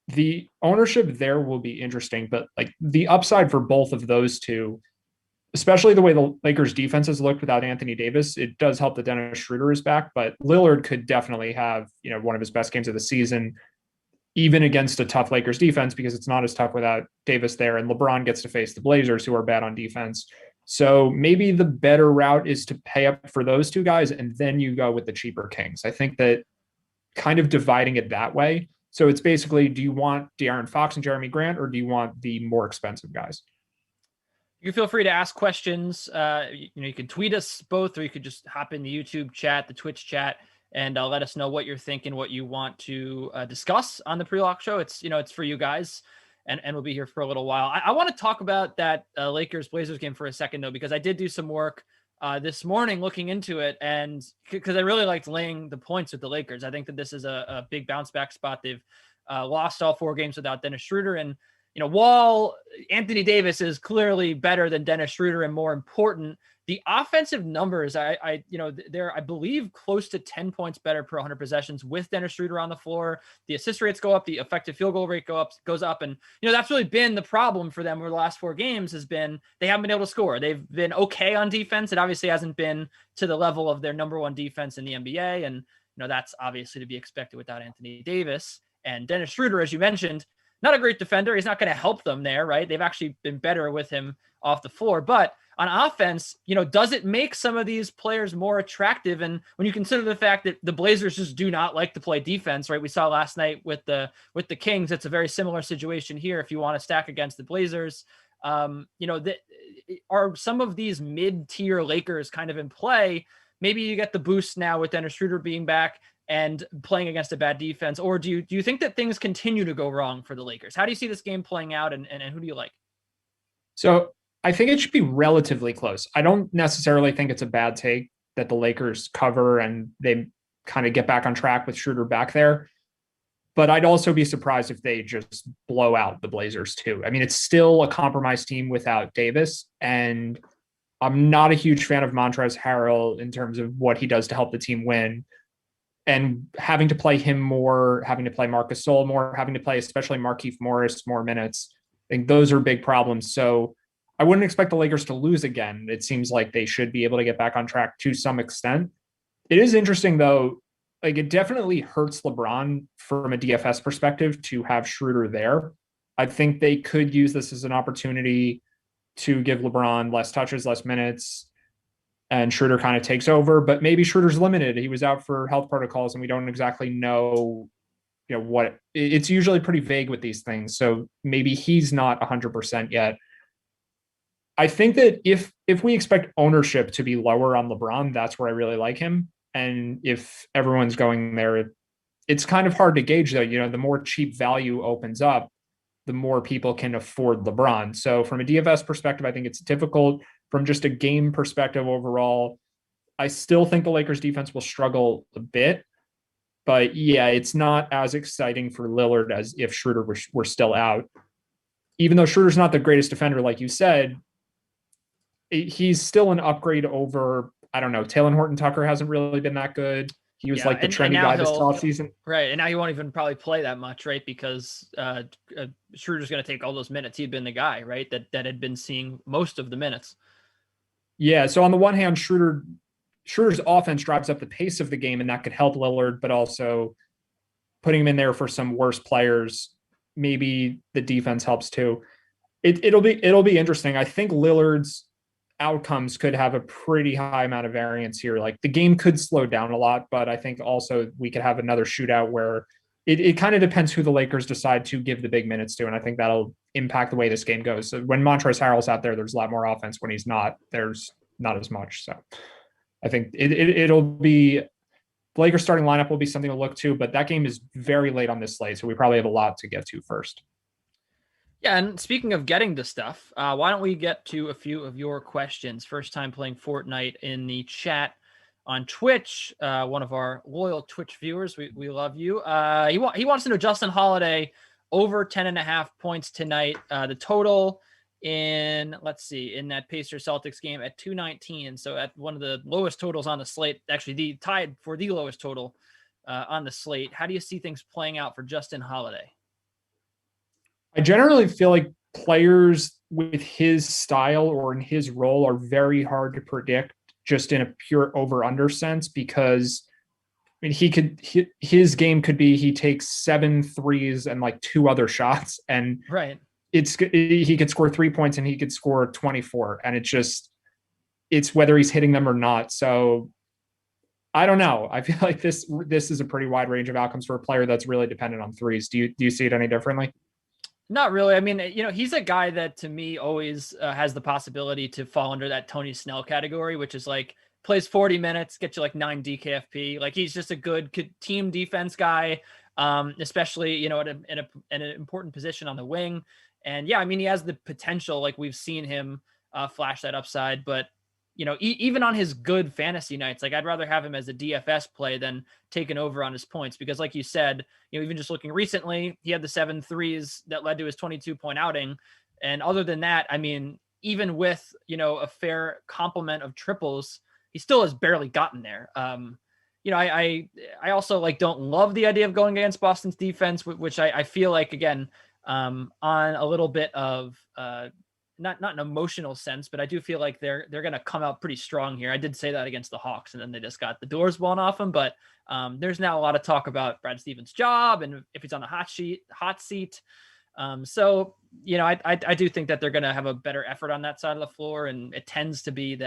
The ownership there will be interesting, but like the upside for both of those two, especially the way the Lakers defense has looked without Anthony Davis, it does help that Dennis Schroeder is back, but Lillard could definitely have, one of his best games of the season, even against a tough Lakers defense, because it's not as tough without Davis there. And LeBron gets to face the Blazers, who are bad on defense. So maybe the better route is to pay up for those two guys, and then you go with the cheaper Kings. I think that kind of dividing it that way. So it's basically, do you want De'Aaron Fox and Jeremy Grant, or do you want the more expensive guys?
You can feel free to ask questions. You can tweet us both, or you could just hop in the YouTube chat, the Twitch chat, and let us know what you're thinking, what you want to discuss on the pre-lock show. It's for you guys, and we'll be here for a little while. I want to talk about that Lakers-Blazers game for a second, though, because I did do some work this morning looking into it, and because I really liked laying the points with the Lakers. I think that this is a big bounce back spot. They've lost all 4 games without Dennis Schroeder, and while Anthony Davis is clearly better than Dennis Schroeder and more important, the offensive numbers, they're, I believe, close to 10 points better per 100 possessions with Dennis Schroeder on the floor. The assist rates go up, the effective field goal rate goes up. And, that's really been the problem for them over the last 4 games has been they haven't been able to score. They've been okay on defense. It obviously hasn't been to the level of their number 1 defense in the NBA. And, that's obviously to be expected without Anthony Davis. And Dennis Schroeder, as you mentioned, not a great defender. He's not going to help them there, right? They've actually been better with him off the floor. But on offense, does it make some of these players more attractive? And when you consider the fact that the Blazers just do not like to play defense, right? We saw last night with the Kings. It's a very similar situation here. If you want to stack against the Blazers, are some of these mid-tier Lakers kind of in play? Maybe you get the boost now with Dennis Schroeder being back and playing against a bad defense, or do you think that things continue to go wrong for the Lakers? How do you see this game playing out, and who do you like?
So I think it should be relatively close. I don't necessarily think it's a bad take that the Lakers cover and they kind of get back on track with Schroeder back there. But I'd also be surprised if they just blow out the Blazers too. I mean, it's still a compromised team without Davis, and I'm not a huge fan of Montrezl Harrell in terms of what he does to help the team win. And having to play him more, having to play Marc Gasol more, having to play especially Markieff Morris more minutes, I think those are big problems. So I wouldn't expect the Lakers to lose again. It seems like they should be able to get back on track to some extent. It is interesting, though. Like, it definitely hurts LeBron from a DFS perspective to have Schroeder there. I think they could use this as an opportunity to give LeBron less touches, less minutes, and Schroeder kind of takes over, but maybe Schroeder's limited. He was out for health protocols and we don't exactly know, what it's usually pretty vague with these things. So maybe he's not 100% yet. I think that if we expect ownership to be lower on LeBron, that's where I really like him. And if everyone's going there, it's kind of hard to gauge though. The more cheap value opens up, the more people can afford LeBron. So from a DFS perspective, I think it's difficult. From just a game perspective overall, I still think the Lakers defense will struggle a bit. But yeah, it's not as exciting for Lillard as if Schroeder were still out. Even though Schroeder's not the greatest defender, like you said, he's still an upgrade over, I don't know, Talen Horton-Tucker hasn't really been that good. He was like the trendy guy this offseason.
Right. And now he won't even probably play that much, right? Because Schroeder's going to take all those minutes. He'd been the guy, right? That had been seeing most of the minutes.
Yeah. So on the one hand, Schroeder's offense drives up the pace of the game, and that could help Lillard, but also putting him in there for some worse players, maybe the defense helps too. It'll be interesting. I think Lillard's outcomes could have a pretty high amount of variance here. Like the game could slow down a lot, but I think also we could have another shootout where it kind of depends who the Lakers decide to give the big minutes to. And I think that'll impact the way this game goes. So when Montrezl Harrell's out there's a lot more offense. When he's not, there's not as much. So I think it'll be the Lakers starting lineup will be something to look to, but that game is very late on this slate. So we probably have a lot to get to first.
Yeah, and speaking of getting to stuff, why don't we get to a few of your questions? First time playing Fortnite in the chat on Twitch. One of our loyal Twitch viewers, we love you. He wants to know Justin Holiday over 10.5 points tonight. The total in that Pacers Celtics game at 219. So at one of the lowest totals on the slate, actually the tied for the lowest total on the slate. How do you see things playing out for Justin Holiday?
I generally feel like players with his style or in his role are very hard to predict just in a pure over-under sense, because I mean, his game could be he takes 7 threes and like 2 other shots, and
right.
He could score 3 points and he could score 24, and it's whether he's hitting them or not. So I don't know. I feel like this is a pretty wide range of outcomes for a player that's really dependent on threes. Do you see it any differently?
Not really. I mean, he's a guy that to me always has the possibility to fall under that Tony Snell category, which is like plays 40 minutes, gets you like 9 DKFP. Like he's just a good team defense guy, especially, at an important position on the wing. And yeah, I mean, he has the potential, like we've seen him flash that upside, but even on his good fantasy nights, like I'd rather have him as a DFS play than taking over on his points, because like you said, even just looking recently, he had the 7 threes that led to his 22-point outing. And other than that, I mean, even with, a fair complement of triples, he still has barely gotten there. I also like don't love the idea of going against Boston's defense, which I feel like, again, on a little bit of, not an emotional sense, but I do feel like they're going to come out pretty strong here. I did say that against the Hawks, and then they just got the doors blown off them. But there's now a lot of talk about Brad Stevens' job and if he's on the hot seat. So I do think that they're going to have a better effort on that side of the floor, and it tends to be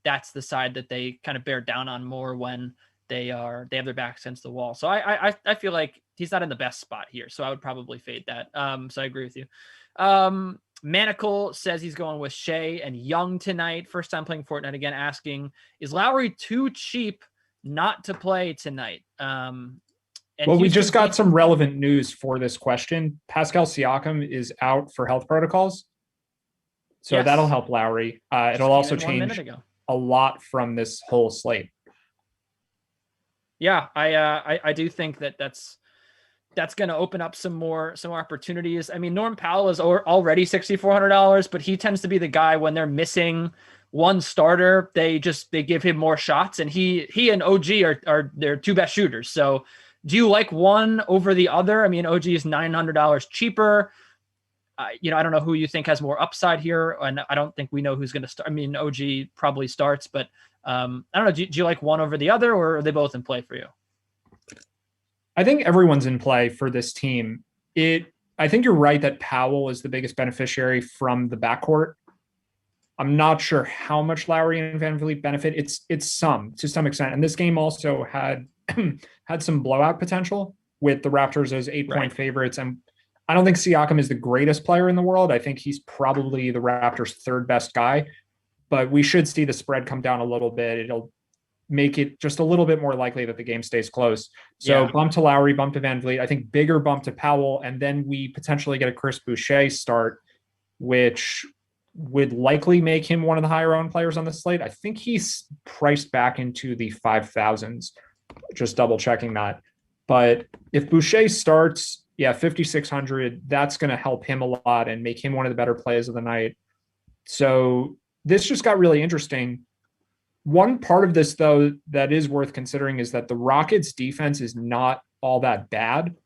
that's the side that they kind of bear down on more when they have their backs against the wall. So I feel like he's not in the best spot here. So I would probably fade that. So I agree with you. Manacle says he's going with Shea and Young tonight. First time playing Fortnite again, asking, is Lowry too cheap not to play tonight?
Well, we just got some relevant news for this question. Pascal Siakam is out for health protocols. So yes, that'll help Lowry. It'll also change a lot from this whole slate.
Yeah, I do think that's going to open up some more opportunities. I mean, Norm Powell is already $6,400, but he tends to be the guy when they're missing one starter, they give him more shots, and he and OG are their 2 best shooters. So do you like one over the other? I mean, OG is $900 cheaper. I don't know who you think has more upside here, and I don't think we know who's going to start. I mean, OG probably starts, but I don't know. Do you like one over the other, or are they both in play for you?
I think everyone's in play for this team. I think you're right that Powell is the biggest beneficiary from the backcourt. I'm not sure how much Lowry and VanVleet benefit. It's to some extent. And this game also had some blowout potential with the Raptors as 8-point favorites. And I don't think Siakam is the greatest player in the world. I think he's probably the Raptors' 3rd best guy. But we should see the spread come down a little bit. It'll make it just a little bit more likely that the game stays close. So bump to Lowry, bump to VanVleet. I think bigger bump to Powell, and then we potentially get a Chris Boucher start, which would likely make him one of the higher owned players on the slate. I think he's priced back into the 5,000s, just double checking that. But if Boucher starts, 5,600, that's going to help him a lot and make him one of the better plays of the night. So this just got really interesting. One part of this, though, that is worth considering is that the Rockets' defense is not all that bad.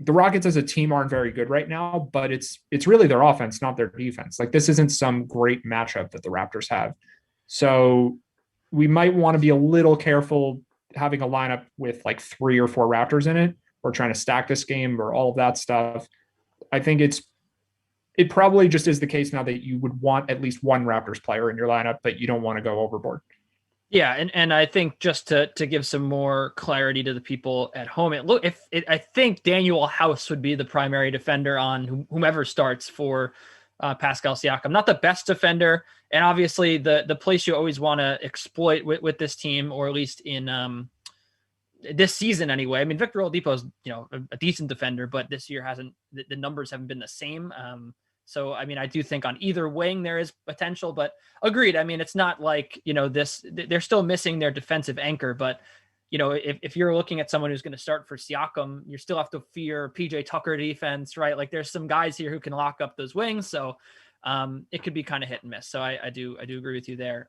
The Rockets as a team aren't very good right now, but it's really their offense, not their defense. Like, this isn't some great matchup that the Raptors have. So we might want to be a little careful having a lineup with like 3 or 4 Raptors in it, or trying to stack this game or all of that stuff. I think it's it probably just is the case now that you would want at least one Raptors player in your lineup, but you don't want to go overboard.
Yeah, and I think just to give some more clarity to the people at home, I think Daniel House would be the primary defender on whomever starts for Pascal Siakam. Not the best defender, and obviously the place you always want to exploit with this team, or at least in this season anyway. I mean, Victor Oladipo is a decent defender, but this year the numbers haven't been the same. So, I mean, I do think on either wing there is potential, but agreed. I mean, it's not like, they're still missing their defensive anchor, but, if you're looking at someone who's going to start for Siakam, you still have to fear PJ Tucker defense, right? Like there's some guys here who can lock up those wings. So it could be kind of hit and miss. So I do agree with you there.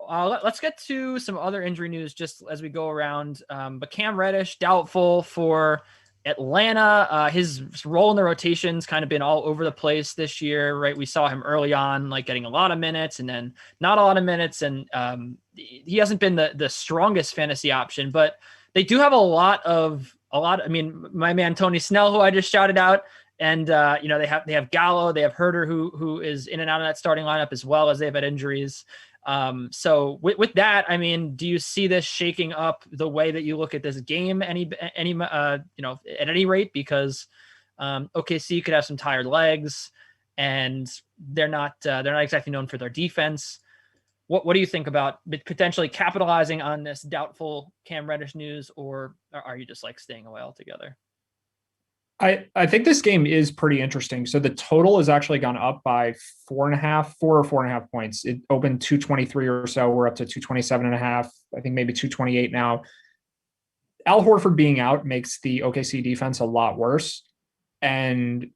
Let's get to some other injury news just as we go around. But Cam Reddish, doubtful for Atlanta. His role in the rotation's kind of been all over the place this year, right? We saw him early on, like getting a lot of minutes and then not a lot of minutes. And he hasn't been the strongest fantasy option, but they do have a lot. I mean, my man, Tony Snell, who I just shouted out, and they have Gallo, they have Herter, who is in and out of that starting lineup, as well as they've had injuries. So with that, I mean, do you see this shaking up the way that you look at this game at any rate? Because OKC could have some tired legs, and they're not exactly known for their defense. What do you think about potentially capitalizing on this doubtful Cam Reddish news, or are you just like staying away altogether?
I think this game is pretty interesting. So the total has actually gone up by 4.5 points. It opened 223 or so. We're up to 227.5. I think maybe 228 now. Al Horford being out makes the OKC defense a lot worse. And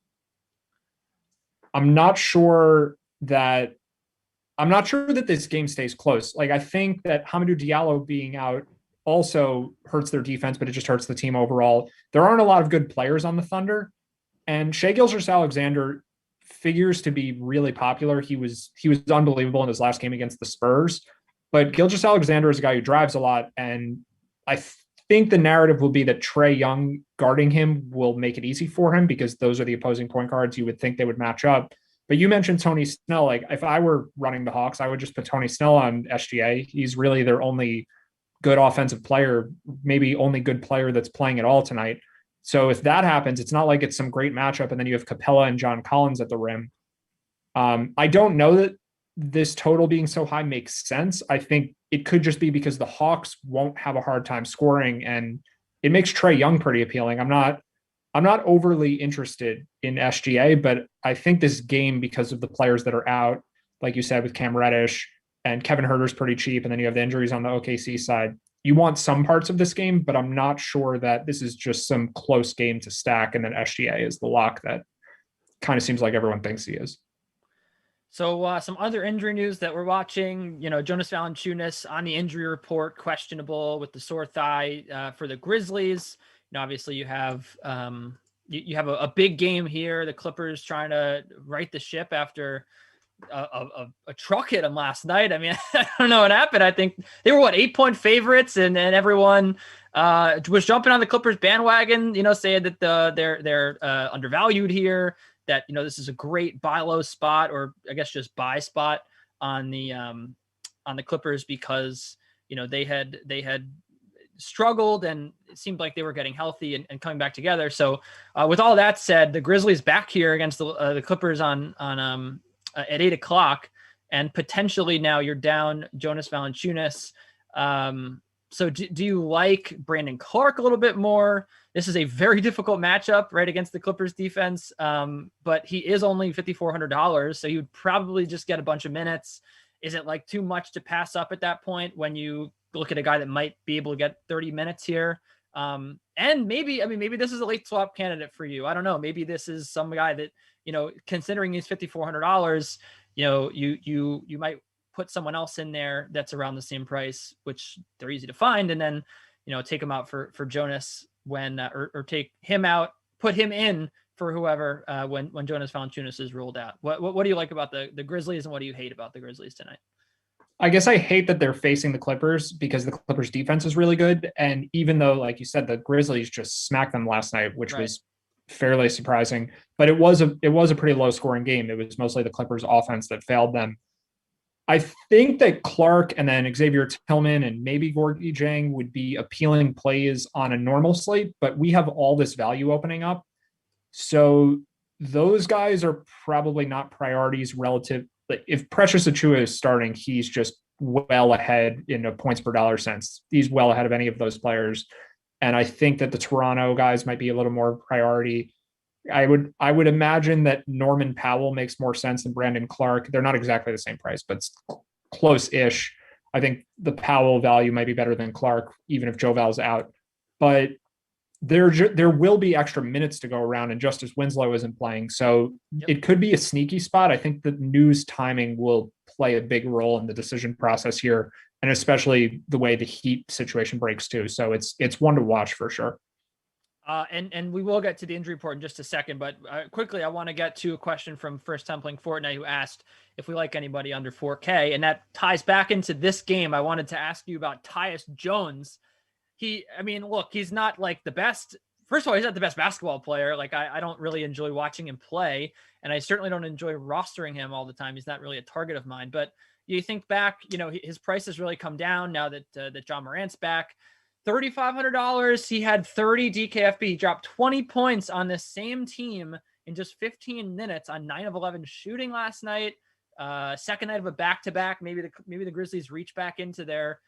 I'm not sure that this game stays close. Like, I think that Hamidou Diallo being out also hurts their defense, but it just hurts the team overall. There aren't a lot of good players on the Thunder, and Shai Gilgeous-Alexander figures to be really popular. He was unbelievable in his last game against the Spurs, but Gilgeous-Alexander is a guy who drives a lot, and I think the narrative will be that Trae Young guarding him will make it easy for him, because those are the opposing point guards you would think they would match up. But you mentioned Tony Snell. Like, if I were running the Hawks, I would just put Tony Snell on SGA. He's really their only good offensive player, maybe only good player that's playing at all tonight. So if that happens, it's not like it's some great matchup and then you have Capella and John Collins at the rim. I don't know that this total being so high makes sense. I think it could just be because the Hawks won't have a hard time scoring, and it makes Trae Young pretty appealing. I'm not overly interested in SGA, but I think this game, because of the players that are out, like you said, with Cam Reddish, and Kevin Huerter's pretty cheap, and then you have the injuries on the OKC side, you want some parts of this game, but I'm not sure that this is just some close game to stack and then SGA is the lock that kind of seems like everyone thinks he is.
So some other injury news that we're watching, Jonas Valanciunas on the injury report, questionable with the sore thigh for the Grizzlies. Obviously you have you have a big game here. The Clippers trying to right the ship after a truck hit them last night. I mean, I don't know what happened. I think they were 8-point favorites, and everyone was jumping on the Clippers bandwagon, saying that they're undervalued here, that this is a great buy low spot, or I guess just buy spot on the Clippers, because they had struggled, and it seemed like they were getting healthy and coming back together. So with all that said, the Grizzlies back here against the Clippers on at 8:00, and potentially now you're down Jonas Valanciunas. So do you like Brandon Clark a little bit more? This is a very difficult matchup, right, against the Clippers defense. But he is only $5,400, so you'd probably just get a bunch of minutes. Is it like too much to pass up at that point when you look at a guy that might be able to get 30 minutes here? And maybe this is a late swap candidate for you. I don't know. Maybe this is some guy that, considering he's $5,400, you might put someone else in there that's around the same price, which they're easy to find. And then, take him out for Jonas when, or take him out, put him in for whoever, when Jonas Valanciunas is ruled out. What do you like about the Grizzlies, and what do you hate about the Grizzlies tonight?
I guess I hate that they're facing the Clippers, because the Clippers defense is really good. And even though, like you said, the Grizzlies just smacked them last night, which was fairly surprising. But it was a pretty low scoring game. It was mostly the Clippers offense that failed them. I think that Clark and then Xavier Tillman and maybe Gorgie Jang would be appealing plays on a normal slate, but we have all this value opening up. So those guys are probably not priorities relative. If Precious Achiuwa is starting, he's just well ahead in a points per dollar sense. He's well ahead of any of those players. And I think that the Toronto guys might be a little more priority. I would imagine that Norman Powell makes more sense than Brandon Clark. They're not exactly the same price, but close-ish. I think the Powell value might be better than Clark, even if Joval's out. But there will be extra minutes to go around, and Justice Winslow isn't playing. So It could be a sneaky spot. I think the news timing will play a big role in the decision process here, and especially the way the Heat situation breaks too. So it's one to watch for sure.
And we will get to the injury report in just a second, but quickly, I want to get to a question from First Time Playing Fortnite who asked if we like anybody under 4K, and that ties back into this game. I wanted to ask you about Tyus Jones. Look, he's not like the best. First of all, he's not the best basketball player. Like I don't really enjoy watching him play, and I certainly don't enjoy rostering him all the time. He's not really a target of mine. But you think back, his price has really come down now that John Morant's back. $3,500. He had 30 DKFB. He dropped 20 points on this same team in just 15 minutes on 9 of 11 shooting last night. Second night of a back-to-back. Maybe the Grizzlies reach back into their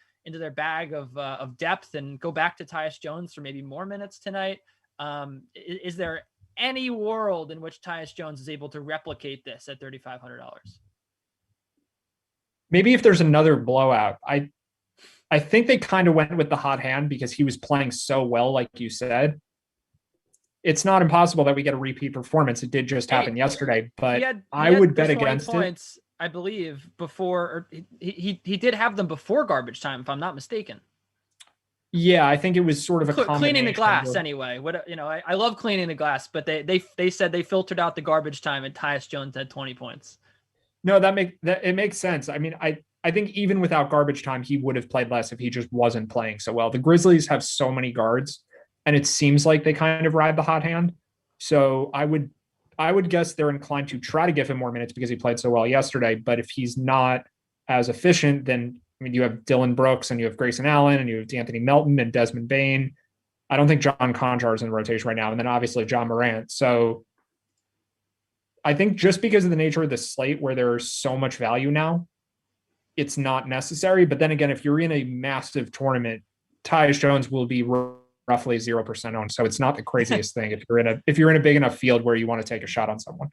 bag of depth and go back to Tyus Jones for maybe more minutes tonight. Is there any world in which Tyus Jones is able to replicate this at $3,500?
Maybe if there's another blowout. I think they kind of went with the hot hand because he was playing so well, like you said. It's not impossible that we get a repeat performance. It did just happen yesterday, but I would bet against points, it.
I believe before, or he did have them before garbage time, if I'm not mistaken.
Yeah, I think it was sort of a
cleaning the glass anyway. I love cleaning the glass, but they said they filtered out the garbage time and Tyus Jones had 20 points.
No, it makes sense. I mean, I think even without garbage time, he would have played less if he just wasn't playing so well. The Grizzlies have so many guards, and it seems like they kind of ride the hot hand. So I would guess they're inclined to try to give him more minutes because he played so well yesterday. But if he's not as efficient, then you have Dylan Brooks and you have Grayson Allen and you have D'Anthony Melton and Desmond Bane. I don't think John Konchar is in rotation right now. And then obviously John Morant. So I think just because of the nature of the slate where there's so much value now, it's not necessary. But then again, if you're in a massive tournament, Tyus Jones will be roughly 0% owned. So it's not the craziest thing if you're in a big enough field where you want to take a shot on someone.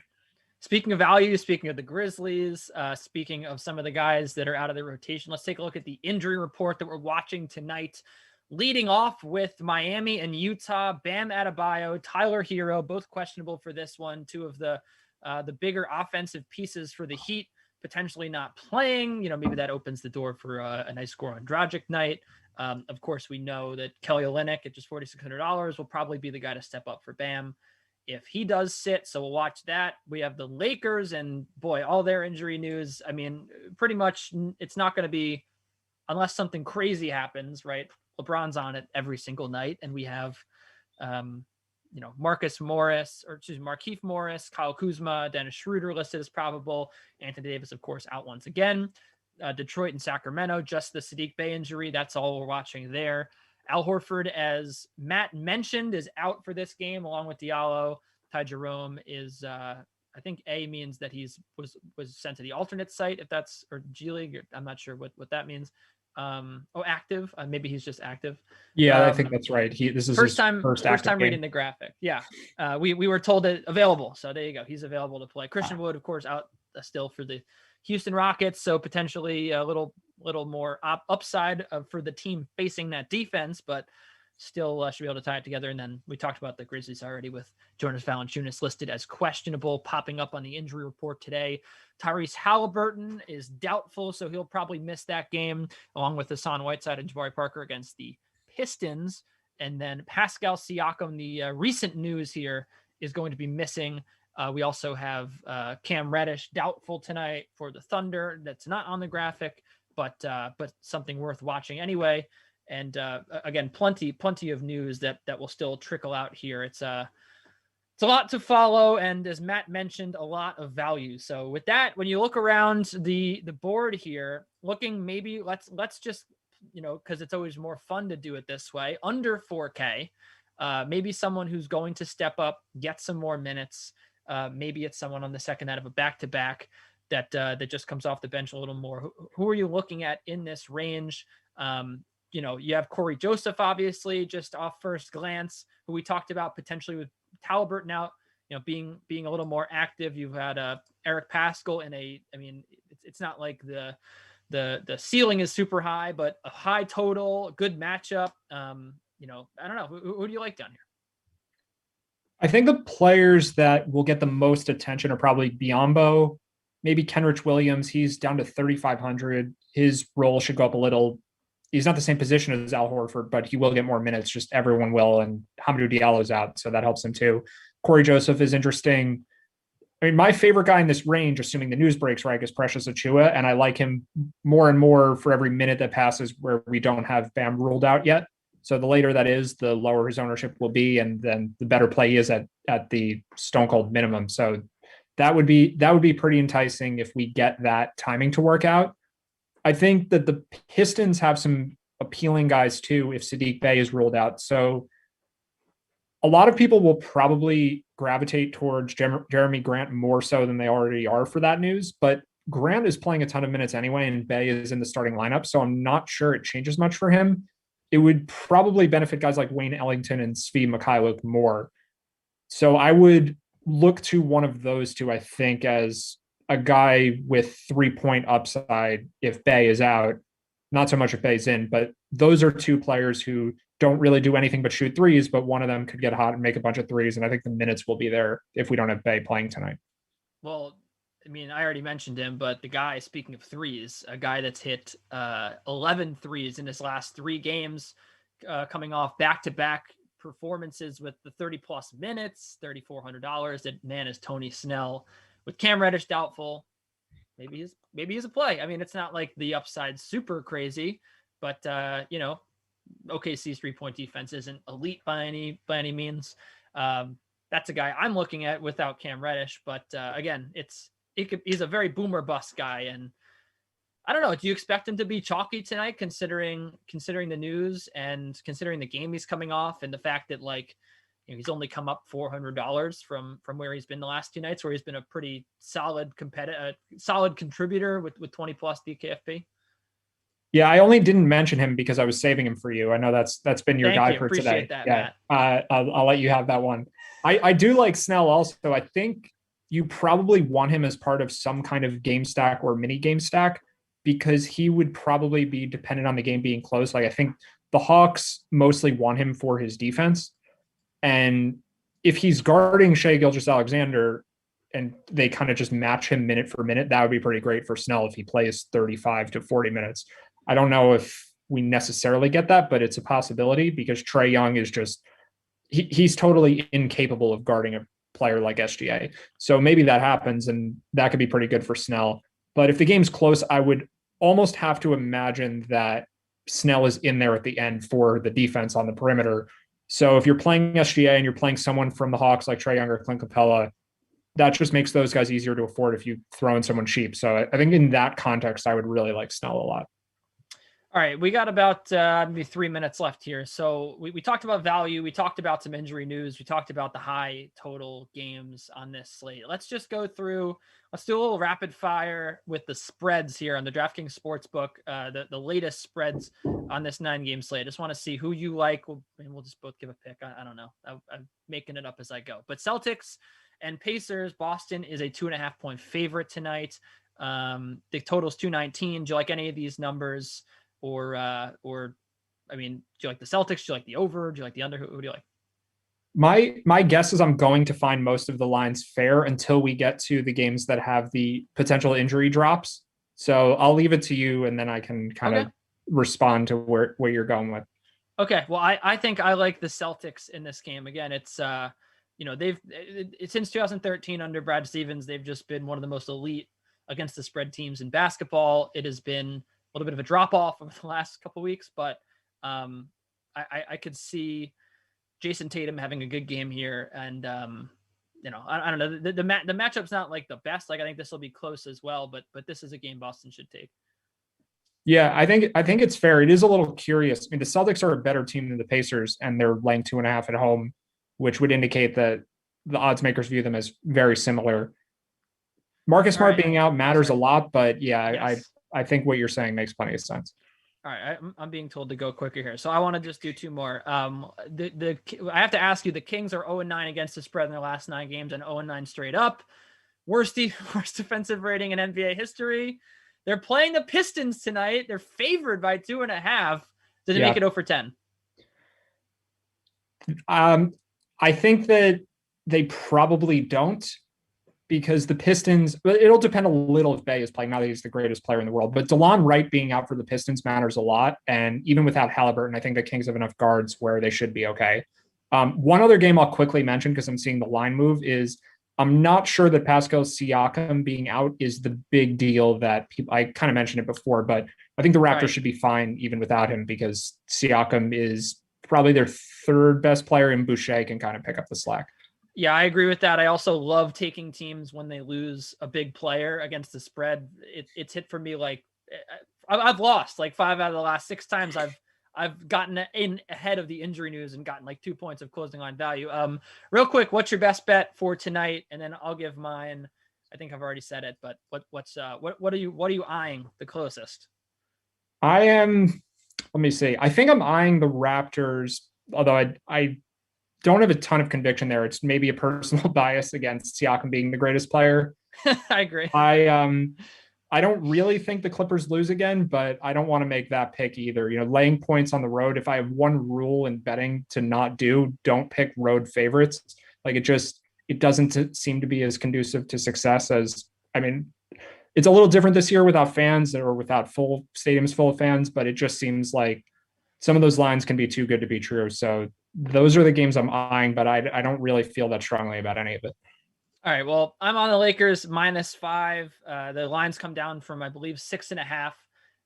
Speaking of value, speaking of the Grizzlies, speaking of some of the guys that are out of the rotation, let's take a look at the injury report that we're watching tonight. Leading off with Miami and Utah, Bam Adebayo, Tyler Hero, both questionable for this one. Two of the bigger offensive pieces for the Heat potentially not playing. Maybe that opens the door for a nice score on Dragic night. Of course, we know that Kelly Olynyk at just $4,600 will probably be the guy to step up for Bam if he does sit. So we'll watch that. We have the Lakers, and boy, all their injury news. I mean, pretty much it's not going to be, unless something crazy happens, right? LeBron's on it every single night, and we have, Markieff Morris, Kyle Kuzma, Dennis Schroeder listed as probable. Anthony Davis, of course, out once again. Detroit and Sacramento, just the Saddiq Bey injury. That's all we're watching there. Al Horford, as Matt mentioned, is out for this game along with Diallo. Ty Jerome is, I think A means that was sent to the alternate site, if that's, or G League. I'm not sure what that means. Active. Maybe he's just active.
Yeah, I think that's right. This is
first time
game.
reading the graphic. Yeah, we were told that available. So there you go. He's available to play. Christian Wood, of course, out still for the Houston Rockets. So potentially a little more upside for the team facing that defense, but still should be able to tie it together. And then we talked about the Grizzlies already with Jonas Valanciunas listed as questionable, popping up on the injury report today. Tyrese Halliburton is doubtful, so he'll probably miss that game, along with Hassan Whiteside and Jabari Parker against the Pistons. And then Pascal Siakam, the recent news here, is going to be missing. We also have Cam Reddish doubtful tonight for the Thunder. That's not on the graphic, but something worth watching anyway. And again, plenty of news that will still trickle out here. It's It's a lot to follow, and as Matt mentioned, a lot of value. So with that, when you look around the board here, looking maybe let's just, because it's always more fun to do it this way, under 4K, maybe someone who's going to step up, get some more minutes. Maybe it's someone on the second out of a back-to-back that just comes off the bench a little more. Who are you looking at in this range? You have Corey Joseph, obviously, just off first glance, who we talked about potentially with Halliburton out, being a little more active. You've had Eric Paschal it's not like the ceiling is super high, but a high total, a good matchup. I don't know. Who do you like down here?
I think the players that will get the most attention are probably Biyombo, maybe Kenrich Williams. He's down to 3,500. His role should go up a little. He's not the same position as Al Horford, but he will get more minutes. Just everyone will. And Hamidou Diallo's out, so that helps him too. Corey Joseph is interesting. I mean, my favorite guy in this range, assuming the news breaks right, is Precious Achiuwa, and I like him more and more for every minute that passes where we don't have Bam ruled out yet. So the later that is, the lower his ownership will be, and then the better play he is at the stone cold minimum. So that would be pretty enticing if we get that timing to work out. I think that the Pistons have some appealing guys too if Saddiq Bey is ruled out. So a lot of people will probably gravitate towards Jeremy Grant more so than they already are for that news. But Grant is playing a ton of minutes anyway, and Bey is in the starting lineup. So I'm not sure it changes much for him. It would probably benefit guys like Wayne Ellington and Svi Mikhailuk more. So I would look to one of those two, I think, as a guy with 3-point upside if Bey is out. Not so much if Bey's in, but those are two players who don't really do anything but shoot threes, but one of them could get hot and make a bunch of threes. And I think the minutes will be there if we don't have Bey playing tonight.
Well, I already mentioned him, but the guy, speaking of threes, a guy that's hit 11 threes in his last 3 games, coming off back-to-back performances with the 30-plus minutes, $3,400. That man is Tony Snell. With Cam Reddish doubtful, maybe he's a play. It's not like the upside's super crazy, but OKC's 3-point defense isn't elite by any means. That's a guy I'm looking at without Cam Reddish, but again, he's a very boomer bust guy, and I don't know. Do you expect him to be chalky tonight, considering the news and considering the game he's coming off, and the fact that he's only come up $400 from where he's been the last 2 nights, where he's been a pretty solid contributor with 20 plus DKFB?
Yeah, I only didn't mention him because I was saving him for you. I know that's been your guy for
today.
That,
yeah,
Matt. I'll let you have that one. I do like Snell also. I think you probably want him as part of some kind of game stack or mini game stack, because he would probably be dependent on the game being close. I think the Hawks mostly want him for his defense. And if he's guarding Shai Gilgeous-Alexander and they kind of just match him minute for minute, that would be pretty great for Snell if he plays 35 to 40 minutes. I don't know if we necessarily get that, but it's a possibility because Trae Young is just, he's totally incapable of guarding a player like SGA. So maybe that happens and that could be pretty good for Snell. But if the game's close, I would almost have to imagine that Snell is in there at the end for the defense on the perimeter. So if you're playing SGA and you're playing someone from the Hawks like Trae Young or Clint Capella, that just makes those guys easier to afford if you throw in someone cheap. So I think in that context, I would really like Snell a lot.
All right, we got about maybe 3 minutes left here. So we talked about value. We talked about some injury news. We talked about the high total games on this slate. Let's just go through. Let's do a little rapid fire with the spreads here on the DraftKings Sportsbook, the latest spreads on this 9-game slate. I just want to see who you like. We'll just both give a pick. I don't know. I'm making it up as I go. But Celtics and Pacers, Boston is a 2.5-point favorite tonight. The total's 219. Do you like any of these numbers? Or do you like the Celtics? Do you like the over? Do you like the under? Who do you like?
My guess is I'm going to find most of the lines fair until we get to the games that have the potential injury drops. So I'll leave it to you, and then I can kind of respond to where you're going with.
Okay. Well, I think I like the Celtics in this game. Again, it's since 2013 under Brad Stevens, they've just been one of the most elite against the spread teams in basketball. It has been a little bit of a drop off over the last couple of weeks, but I could see Jason Tatum having a good game here, and
I don't know. The matchup's not like the best. Like I think this will be close as well, but this is a game Boston should take.
Yeah, I think it's fair. It is a little curious. I mean, the Celtics are a better team than the Pacers, and they're laying 2.5 at home, which would indicate that the odds makers view them as very similar. Marcus Smart being out matters a lot, but yeah, yes. I think what you're saying makes plenty of sense.
All right, I'm being told to go quicker here, so I want to just do 2 more. I have to ask you: the Kings are 0-9 against the spread in their last 9 games, and 0-9 straight up. Worst defensive rating in NBA history. They're playing the Pistons tonight. They're favored by 2.5. Does it make it 0-10?
I think that they probably don't, because the Pistons, it'll depend a little if Bay is playing. Now that he's the greatest player in the world, but DeLon Wright being out for the Pistons matters a lot. And even without Halliburton, I think the Kings have enough guards where they should be okay. One other game I'll quickly mention, because I'm seeing the line move, is I'm not sure that Pascal Siakam being out is the big deal that people, I kind of mentioned it before, but I think the Raptors should be fine even without him, because Siakam is probably their 3rd best player, and Boucher can kind of pick up the slack.
Yeah, I agree with that. I also love taking teams when they lose a big player against the spread. It's hit for me. Like I've lost like 5 out of the last 6 times I've gotten in ahead of the injury news and gotten like 2 points of closing line value. Real quick, what's your best bet for tonight? And then I'll give mine. I think I've already said it, but what are you eyeing the closest?
Let me see. I think I'm eyeing the Raptors, although I don't have a ton of conviction there. It's maybe a personal bias against Siakam being the greatest player.
I agree.
I don't really think the Clippers lose again, but I don't want to make that pick either. Laying points on the road, if I have one rule in betting to not do, don't pick road favorites. Like it doesn't seem to be as conducive to success as, it's a little different this year without fans or without full stadiums full of fans, but it just seems like some of those lines can be too good to be true. So those are the games I'm eyeing, but I don't really feel that strongly about any of it.
All right. Well, I'm on the Lakers -5. The lines come down from, I believe, 6.5.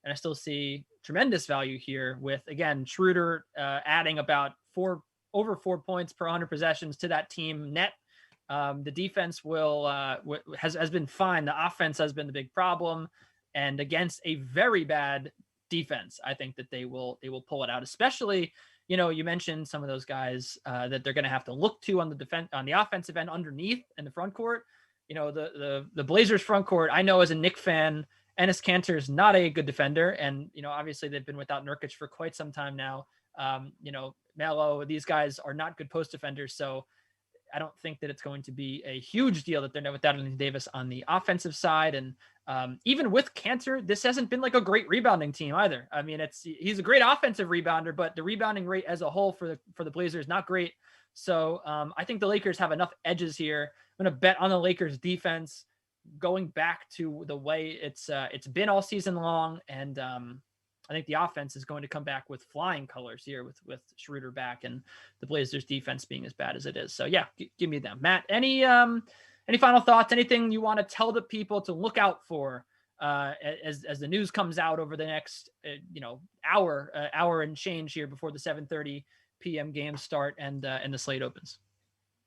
And I still see tremendous value here with, again, Schroeder adding about over 4 points per 100 possessions to that team net. The defense has been fine. The offense has been the big problem. And against a very bad defense, I think that they will pull it out, especially, you mentioned some of those guys that they're going to have to look to on the offensive end underneath in the front court. The Blazers front court, I know as a Knicks fan, Enes Kanter is not a good defender. And, obviously they've been without Nurkic for quite some time now. Melo, these guys are not good post defenders. So I don't think that it's going to be a huge deal that they're not without Anthony Davis on the offensive side. And even with Kanter, this hasn't been like a great rebounding team either. He's a great offensive rebounder, but the rebounding rate as a whole for the Blazers not great. So I think the Lakers have enough edges here. I'm going to bet on the Lakers defense going back to the way it's been all season long. And I think the offense is going to come back with flying colors here with Schroeder back and the Blazers defense being as bad as it is. So yeah, give me them. Matt, any final thoughts, anything you want to tell the people to look out for as the news comes out over the next, hour and change here before the 7:30 p.m. games start and the slate opens?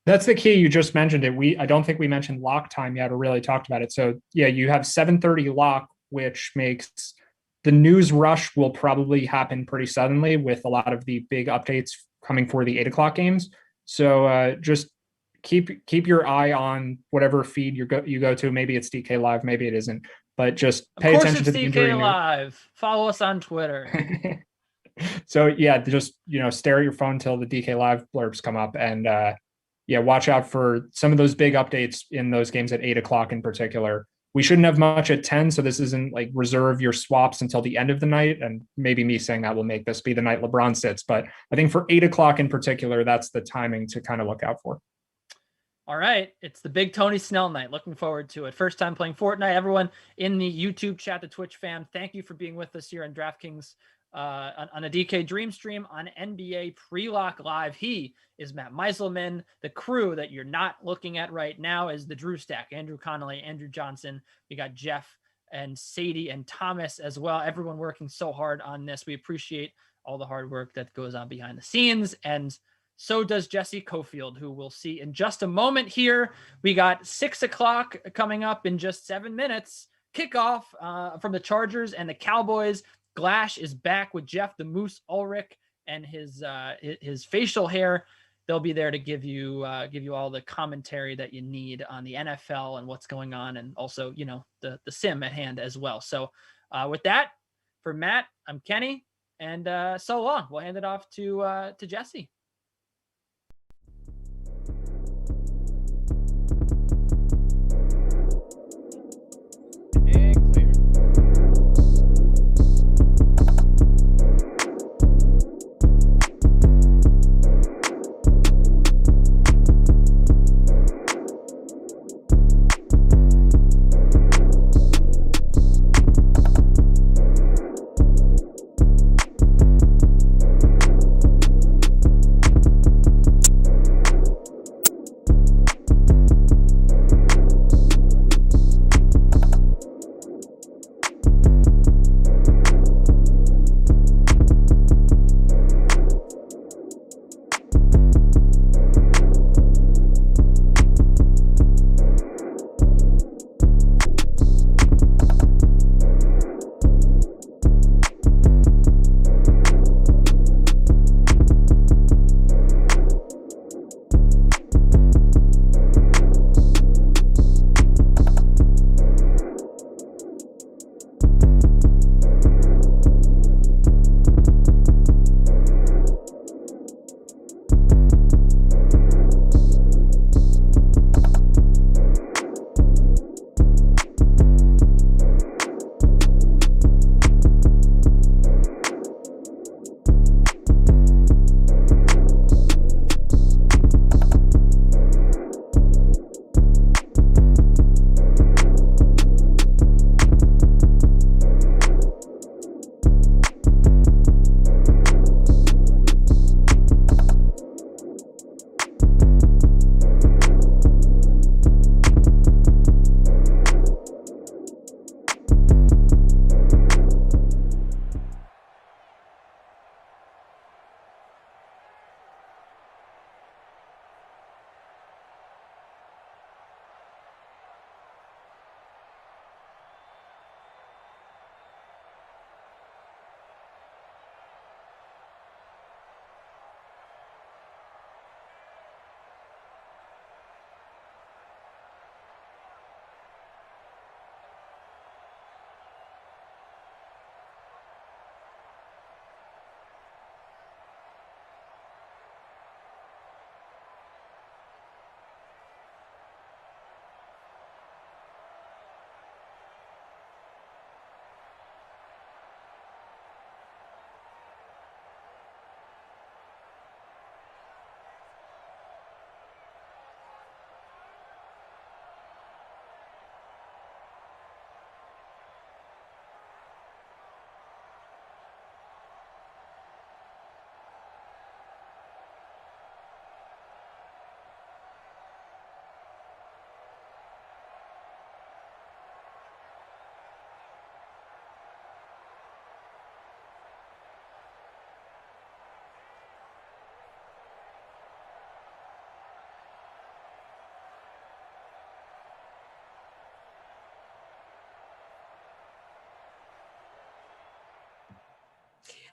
That's the key. You just mentioned it. I don't think we mentioned lock time yet or really talked about it. So yeah, you have 7:30 lock, which makes the news rush will probably happen pretty suddenly with a lot of the big updates coming for the 8:00 games. So just keep your eye on whatever feed you go to. Maybe it's DK Live, maybe it isn't, but just pay attention to the injury
DK Live. Follow us on Twitter.
So yeah, just stare at your phone till the DK Live blurbs come up, and watch out for some of those big updates in those games at 8:00 in particular. We shouldn't have much at 10, so this isn't like reserve your swaps until the end of the night. And maybe me saying that will make this be the night LeBron sits. But I think for 8:00 in particular, that's the timing to kind of look out for.
All right. It's the big Tony Snell night. Looking forward to it. First time playing Fortnite. Everyone in the YouTube chat, the Twitch fam, thank you for being with us here on DraftKings on a DK Dream Stream on NBA Pre-Lock Live. He is Matt Meiselman. The crew that you're not looking at right now is the Drew Stack, Andrew Connolly, Andrew Johnson. We got Jeff and Sadie and Thomas as well. Everyone working so hard on this. We appreciate all the hard work that goes on behind the scenes. And
So does Jesse Cofield, who we'll see in just a moment here. We got 6 o'clock coming up in just 7 minutes. Kickoff from the Chargers and the Cowboys. Glash is back with Jeff the Moose Ulrich and his facial hair. They'll be there to give you all the commentary that you need on the NFL and what's going on, and also, you know, the sim at hand as well. So with that, for Matt, I'm Kenny, and so long. We'll hand it off to Jesse.
And clear.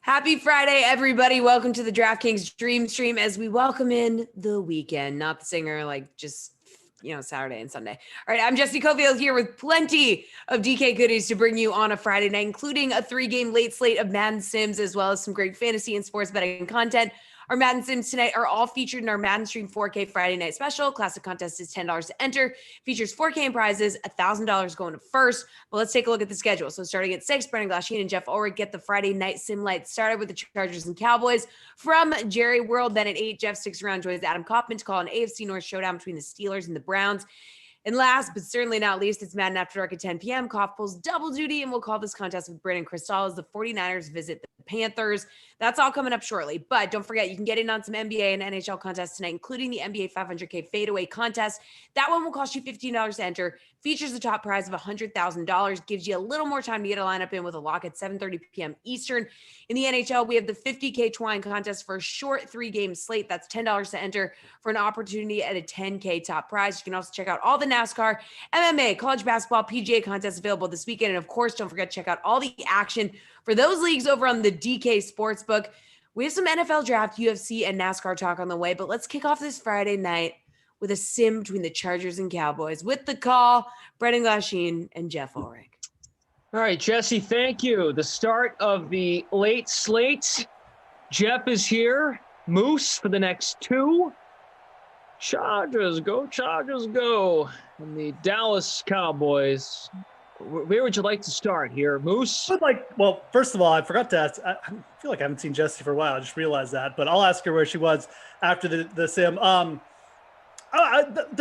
Happy Friday, everybody. Welcome to the DraftKings Dream Stream as we welcome in the weekend, not the singer, like just, Saturday and Sunday. All right, I'm Jesse Cofield here with plenty of DK goodies to bring you on a Friday night, including a 3-game late slate of Madden Sims, as well as some great fantasy and sports betting content. Our Madden Sims tonight are all featured in our Madden Stream 4K Friday night special. Classic contest is $10 to enter. Features 4K in prizes, $1,000 going to first. But let's take a look at the schedule. So starting at 6, Brendan Glasheen and Jeff Ulrich get the Friday night sim light started with the Chargers and Cowboys from Jerry World. Then at 8, Jeff sticks around, joins Adam Kaufman to call an AFC North showdown between the Steelers and the Browns. And last, but certainly not least, it's Madden After Dark at 10 p.m. Koff pulls double duty and we'll call this contest with Brandon Cristal as the 49ers visit the Panthers. That's all coming up shortly. But don't forget, you can get in on some NBA and NHL contests tonight, including the NBA 500K fadeaway contest. That one will cost you $15 to enter. Features a top prize of $100,000. Gives you a little more time to get a lineup in with a lock at 7:30 p.m. Eastern. In the NHL, we have the 50K Twine contest for a short 3-game slate. That's $10 to enter for an opportunity at a 10K top prize. You can also check out all the NASCAR, MMA, college basketball, PGA contests available this weekend. And of course, don't forget to check out all the action for those leagues over on the DK Sportsbook. We have some NFL draft, UFC, and NASCAR talk on the way, but let's kick off this Friday night with a sim between the Chargers and Cowboys. With the call, Brendan Glasheen and Jeff Ulrich.
All right, Jesse, thank you. The start of the late slate. Jeff is here. Moose for the next 2. Chargers go. And the Dallas Cowboys. Where would you like to start here, Moose?
Well, first of all, I forgot to ask. I feel like I haven't seen Jesse for a while. I just realized that, but I'll ask her where she was after the sim. The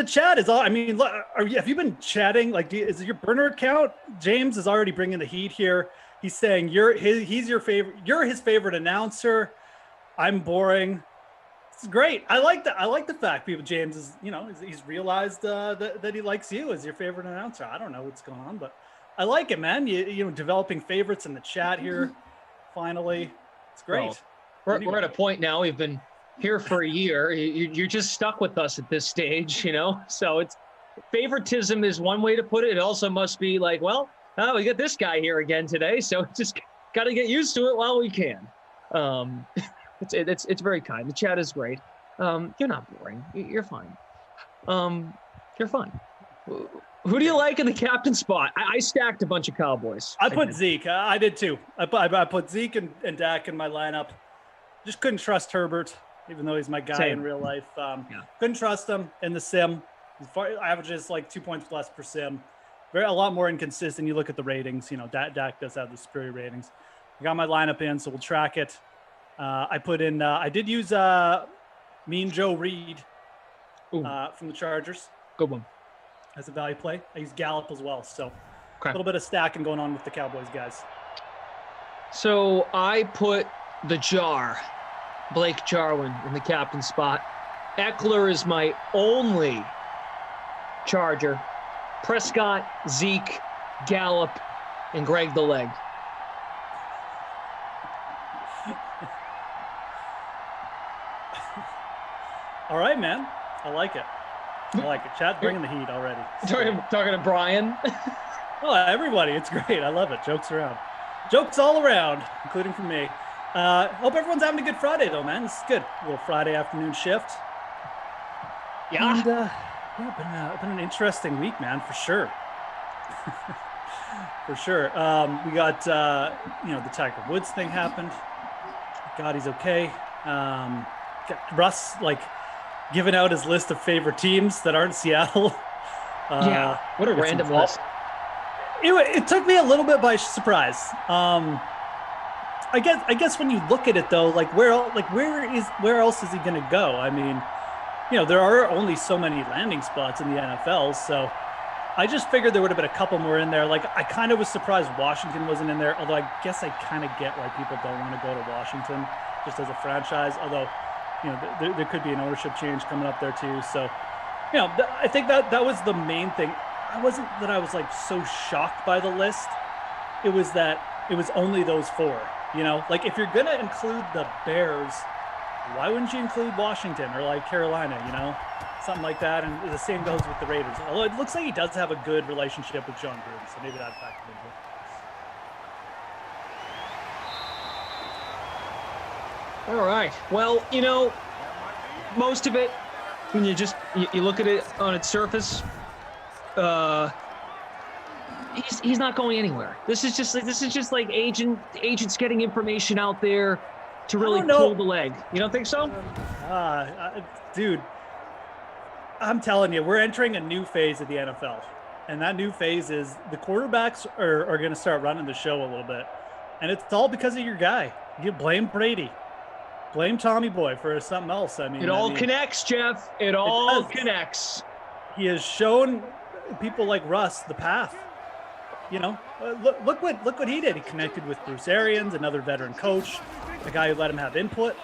chat is all. I mean, have you been chatting? Like, is it your burner account? James is already bringing the heat here. He's saying he's your favorite. You're his favorite announcer. I'm boring. It's great. I like the fact James is, he's realized that he likes you as your favorite announcer. I don't know what's going on, but I like it, man. You know, developing favorites in the chat here. Finally, it's great.
Well, we're at a point now. We've been here for a year. You're just stuck with us at this stage, So it's favoritism is one way to put it. It also must be like, well, we got this guy here again today, so just got to get used to it while we can. It's very kind. The chat is great. You're not boring. You're fine. You're fine. Who do you like in the captain spot? I stacked a bunch of Cowboys.
I put Zeke. I did too. I put Zeke and Dak in my lineup. Just couldn't trust Herbert, even though he's my guy in real life. Couldn't trust him in the sim. Averages like 2 points less per sim. A lot more inconsistent. You look at the ratings. Dak does have the superior ratings. I got my lineup in, so we'll track it. I put in. I did use Mean Joe Reed from the Chargers.
Good one.
As a value play. I use Gallup as well. So a little bit of stacking going on with the Cowboys guys.
So I put the Jar, Blake Jarwin, in the captain spot. Eckler is my only Charger. Prescott, Zeke, Gallup, and Greg the Leg.
All right, man. I like it. Chat's bringing the heat already.
Talking to Brian.
Oh, everybody. It's great. I love it. Jokes around. Jokes all around, including from me. Hope everyone's having a good Friday, though, man. This is good. A little Friday afternoon shift.
Yeah.
And, been an interesting week, man, for sure. For sure. We got, the Tiger Woods thing happened. God, he's okay. Got Russ, giving out his list of favorite teams that aren't Seattle.
What a random list.
It took me a little bit by surprise. I guess when you look at it though, where else is he going to go? I mean, there are only so many landing spots in the NFL, so I just figured there would have been a couple more in there. I kind of was surprised Washington wasn't in there, although I guess I kind of get why people don't want to go to Washington just as a franchise, although there could be an ownership change coming up there too. So, I think that was the main thing. I wasn't that I was so shocked by the list. It was that it was only those 4. If you're gonna include the Bears, why wouldn't you include Washington or Carolina? Something like that. And the same goes with the Raiders. Although it looks like he does have a good relationship with John Gruden, so maybe that factored into it.
All right. Well, most of it, when you look at it on its surface, he's not going anywhere. This is just like agents getting information out there to really pull the leg. You don't think so?
Dude, I'm telling you, we're entering a new phase of the NFL. And that new phase is the quarterbacks are going to start running the show a little bit. And it's all because of your guy. You blame Brady. Blame Tommy Boy for something else.
It all connects, Jeff. It all connects.
He has shown people like Russ the path. look what he did. He connected with Bruce Arians, another veteran coach, a guy who let him have input.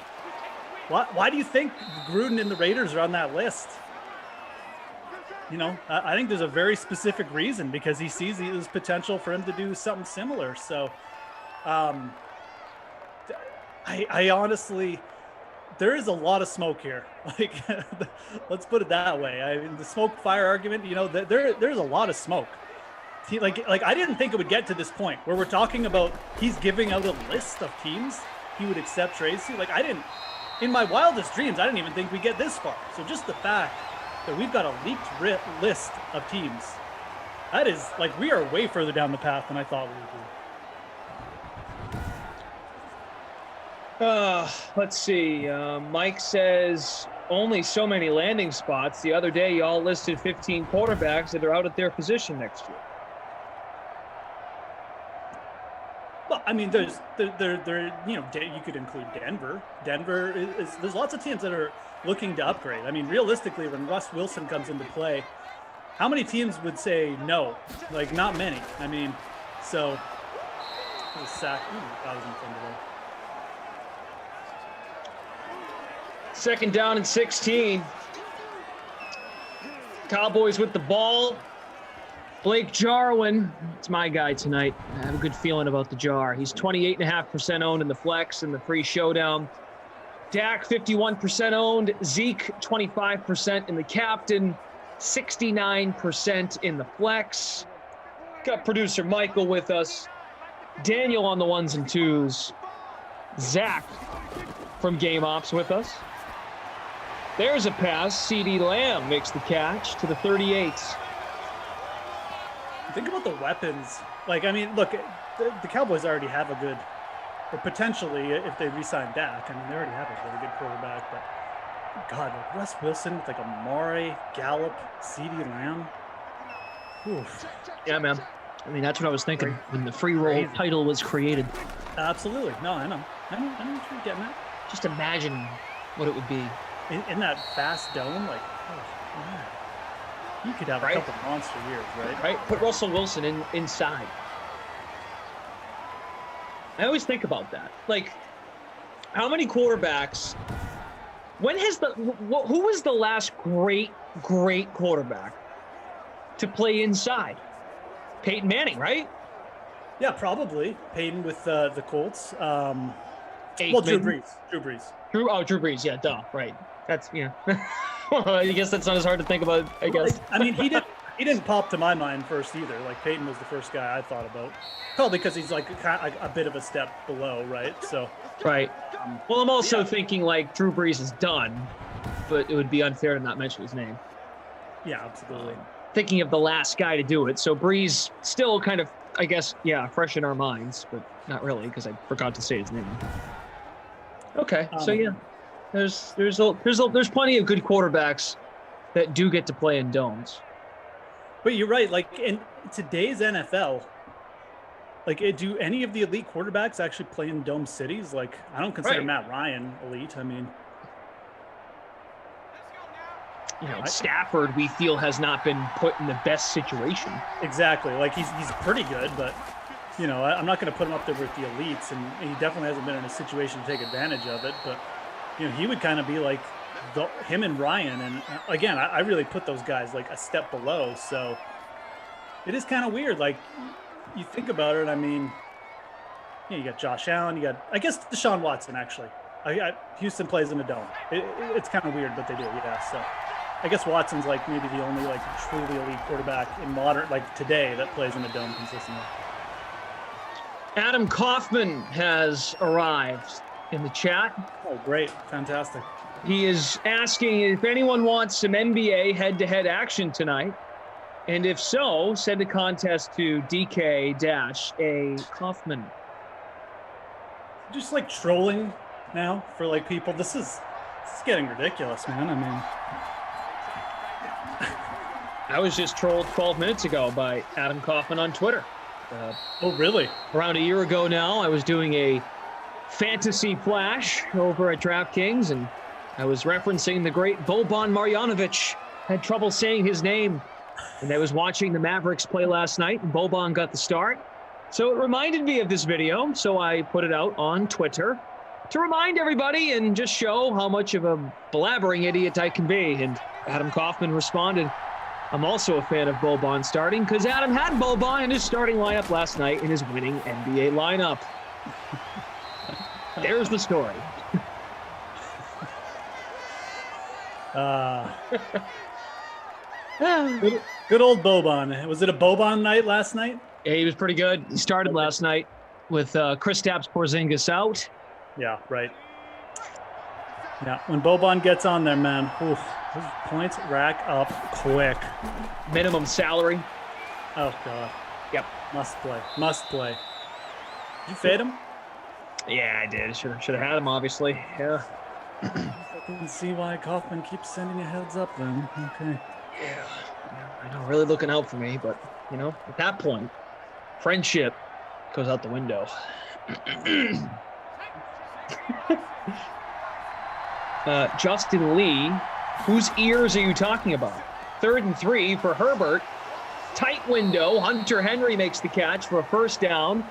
Why do you think Gruden and the Raiders are on that list? I think there's a very specific reason, because he sees there's potential for him to do something similar. So, I honestly, there is a lot of smoke here. Like, let's put it that way. I mean, the smoke fire argument, there's a lot of smoke. Like I didn't think it would get to this point where we're talking about he's giving out a list of teams he would accept trades to. Like, in my wildest dreams, I didn't even think we'd get this far. So just the fact that we've got a leaked list of teams, that is, like, we are way further down the path than I thought we would be.
Let's see. Mike says only so many landing spots. The other day, y'all listed 15 quarterbacks that are out at their position next year.
Well, I mean, there, you could include Denver. Denver is there's lots of teams that are looking to upgrade. I mean, realistically, when Russ Wilson comes into play, how many teams would say no? Like, not many. I mean, so a sack. That was in front of there.
2nd down and 16. Cowboys with the ball. Blake Jarwin, it's my guy tonight. I have a good feeling about the Jar. He's 28.5% owned in the flex and the free showdown. Dak, 51% owned. Zeke, 25% in the captain. 69% in the flex. Got producer Michael with us. Daniel on the 1s and 2s. Zach from Game Ops with us. There's a pass. CeeDee Lamb makes the catch to the 38.
Think about the weapons. Like, I mean, look, the Cowboys already have a good, or potentially, if they re-sign Dak, I mean, they already have a really good quarterback, but God, like Russ Wilson with like Amari, Gallup, CeeDee Lamb. Oof.
Yeah, man. I mean, that's what I was thinking when the free roll title was created.
Absolutely. No, I know what you're getting at.
Just imagine what it would be.
In that fast dome, like, oh, man. You could have a couple monster years, right?
Right. Put Russell Wilson inside. I always think about that. Like, how many quarterbacks? Who was the last great quarterback to play inside? Peyton Manning, right?
Yeah, probably. Peyton with the Colts. Drew Brees. Drew
Brees. Yeah, duh. Right. That's, yeah. I guess that's not as hard to think about, I guess.
I mean, he didn't pop to my mind first either. Like, Peyton was the first guy I thought about. Probably because he's like a bit of a step below, right? So.
Right. Well, I'm also thinking like Drew Brees is done, but it would be unfair to not mention his name.
Yeah, absolutely.
Thinking of the last guy to do it. So Brees still kind of, I guess, fresh in our minds, but not really because I forgot to say his name. Okay, so yeah. There's plenty of good quarterbacks that do get to play in domes.
But you're right. Like, in today's NFL, like, do any of the elite quarterbacks actually play in dome cities? Like, I don't consider Matt Ryan elite. I mean,
Stafford, we feel, has not been put in the best situation.
Exactly. Like, he's pretty good, but I'm not going to put him up there with the elites, and he definitely hasn't been in a situation to take advantage of it. But he would kind of be like him and Ryan. And again, I really put those guys like a step below. So it is kind of weird. Like, you think about it. I mean, you got Josh Allen. You got, I guess, Deshaun Watson, actually. Houston plays in a dome. It's kind of weird, but they do. Yeah. So I guess Watson's like maybe the only like truly elite quarterback in modern, like today, that plays in a dome consistently.
Adam Kaufman has arrived in the chat.
Oh, great. Fantastic.
He is asking if anyone wants some NBA head-to-head action tonight. And if so, send a contest to DK-A Kaufman.
Just like trolling now for like people. This is getting ridiculous, man. I mean,
I was just trolled 12 minutes ago by Adam Kaufman on Twitter.
Oh, really?
Around a year ago now, I was doing a fantasy flash over at DraftKings, and I was referencing the great Boban Marjanovic. Had trouble saying his name And I was watching the Mavericks play last night, and Boban got the start. So it reminded me of this video, so I put it out on Twitter to remind everybody and just show how much of a blabbering idiot I can be. And Adam Kaufman responded, I'm also a fan of Boban starting because Adam had Boban in his starting lineup last night in his winning NBA lineup. There's the story.
Good old Boban. Was it a Boban night last night?
Yeah, he was pretty good. He started last night with Kristaps Porzingis out.
Yeah, right. Yeah, when Boban gets on there, man, those points rack up quick.
Minimum salary.
Oh, God.
Yep.
Must play. Did you fade him?
Yeah, I did. Should have had him, obviously. Yeah.
I can see why Kaufman keeps sending a heads up then. Okay.
Yeah. I know, really looking out for me, but, at that point, friendship goes out the window. Justin Lee, whose ears are you talking about? 3rd and 3 for Herbert. Tight window. Hunter Henry makes the catch for a first down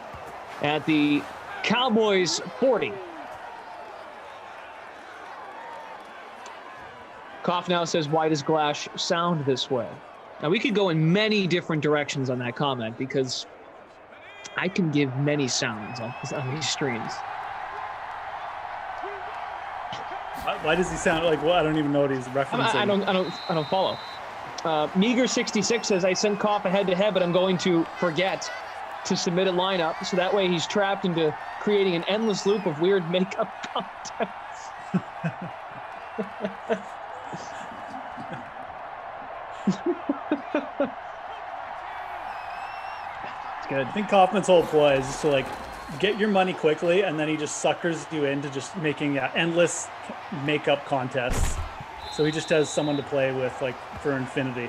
at the Cowboys 40. Koff now says, why does Glash sound this way? Now, we could go in many different directions on that comment because I can give many sounds on these streams.
Why does he sound like? Well, I don't even know what he's referencing.
I don't follow. Meager66 says I sent Koff a head-to-head, but I'm going to forget to submit a lineup, so that way he's trapped into creating an endless loop of weird makeup contests.
It's good. I think Kaufman's whole play is just to get your money quickly, and then he just suckers you into just making endless makeup contests. So he just has someone to play with for infinity.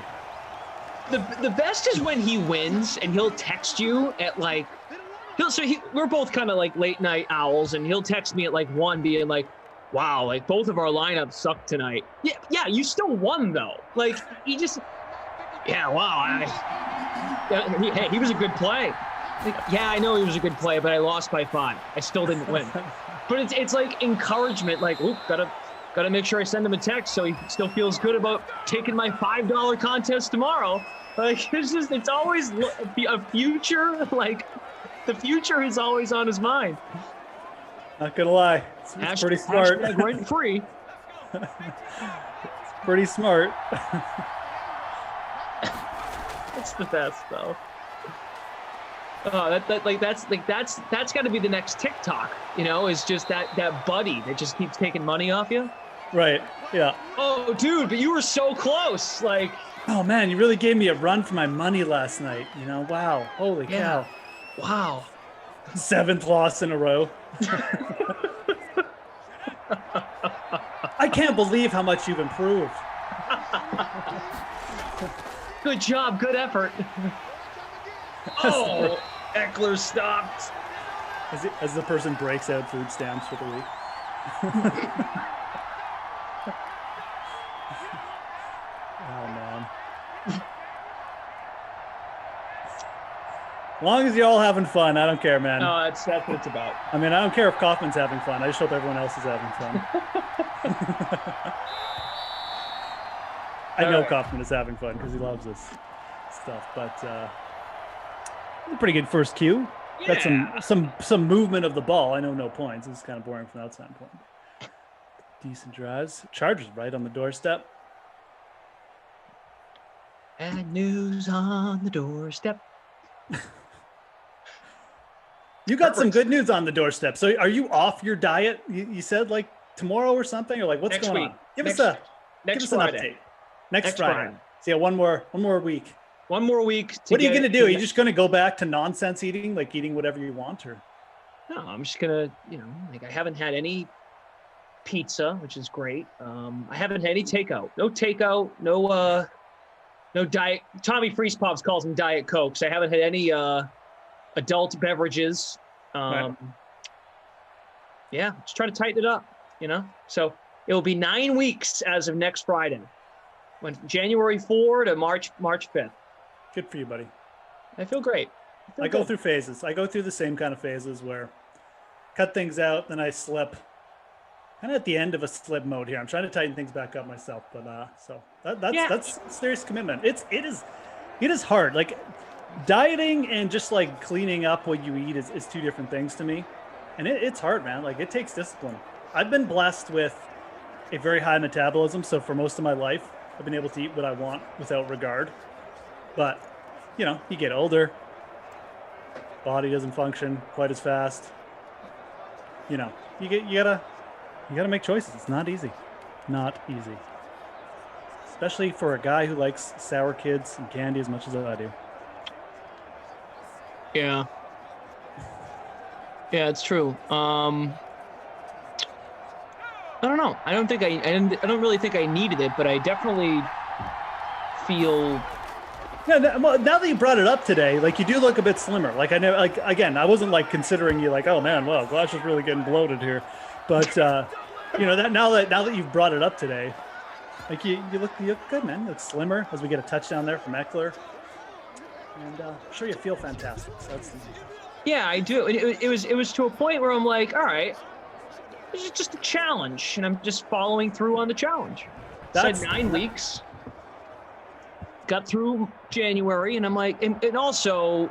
The best is when he wins and he'll text you at we're both kind of late night owls, and he'll text me at 1 being wow, both of our lineups suck tonight. Yeah, you still won though. He just, wow. He was a good play. Yeah, I know he was a good play, but I lost by 5. I still didn't win. But it's encouragement. Gotta make sure I send him a text so he still feels good about taking my $5 contest tomorrow. It's always a future. The future is always on his mind.
Not gonna lie, it's pretty smart.
Rent free.
It's pretty smart.
It's the best though. That's got to be the next TikTok. Is just that buddy that just keeps taking money off you.
Right. Yeah.
Oh, dude, but you were so close.
Oh man, you really gave me a run for my money last night. Wow. Holy cow.
Wow.
7th loss in a row. I can't believe how much you've improved.
Good job. Good effort. Oh, Eckler stopped.
As the person breaks out food stamps for the week. Oh, man. As long as you're all having fun, I don't care, man.
No, that's what it's about.
I mean, I don't care if Kaufman's having fun. I just hope everyone else is having fun. I know Kaufman is having fun because he loves this stuff, but a pretty good first cue.
Yeah.
Got some movement of the ball. I know no points. It's kind of boring from that standpoint. Decent drives. Chargers right on the doorstep.
Bad news on the doorstep.
You got some good news on the doorstep. So are you off your diet? You said tomorrow or something, or what's going on? Give us an update. Next Friday. So yeah, one more week.
One more week.
What are you gonna do? Are you just gonna go back to nonsense eating, eating whatever you want, or?
No, I'm just gonna, I haven't had any pizza, which is great. I haven't had any takeout. No takeout. No diet. Tommy Freeze Pops calls them Diet Cokes. I haven't had any adult beverages.
Right.
Yeah, just try to tighten it up, So it will be 9 weeks as of next Friday. Went January 4 to March 5th.
Good for you, buddy.
I feel great.
I go through phases. I go through the same kind of phases where cut things out, then I slip. Kind of at the end of a slip mode here. I'm trying to tighten things back up myself, but so that's serious commitment. It is hard. Like dieting and just like cleaning up what you eat is two different things to me, and it's hard, man. Like it takes discipline. I've been blessed with a very high metabolism, so for most of my life, I've been able to eat what I want without regard. But you get older, body doesn't function quite as fast. You gotta make choices. It's not easy. Not easy. Especially for a guy who likes sour kids and candy as much as I do.
Yeah. Yeah, it's true. I don't know. I don't really think I needed it, but I definitely feel.
Yeah, well, now that you brought it up today, like you do look a bit slimmer. Like I know, like again, I wasn't like considering you like, oh man, well, Glash is really getting bloated here, but that now that you've brought it up today, like you look good, man. You look slimmer as we get a touchdown there from Eckler, and I'm sure you feel fantastic. So that's
yeah, I do. It was to a point where I'm like, all right, this is just a challenge, and I'm just following through on the challenge. Said 9 weeks. Got through January, and I'm like, and also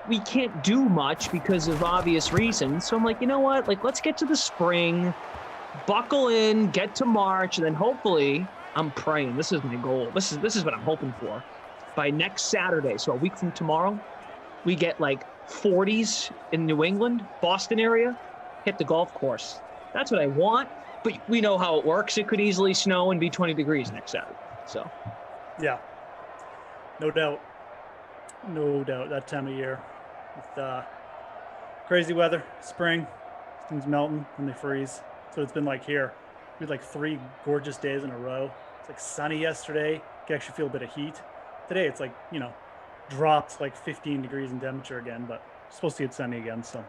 we can't do much because of obvious reasons. So I'm like, you know what? Like, let's get to the spring, buckle in, get to March, and then hopefully, I'm praying. This is my goal. This is what I'm hoping for. By next Saturday, so a week from tomorrow, we get like 40s in New England, Boston area, hit the golf course. That's what I want, but we know how it works. It could easily snow and be 20 degrees next Saturday. So,
yeah. No doubt that time of year with crazy weather, spring, things melting and they freeze. So it's been like here. We had like 3 gorgeous days in a row. It's like sunny yesterday. You can actually feel a bit of heat. Today it's like, dropped like 15 degrees in temperature again, but it's supposed to get sunny again. So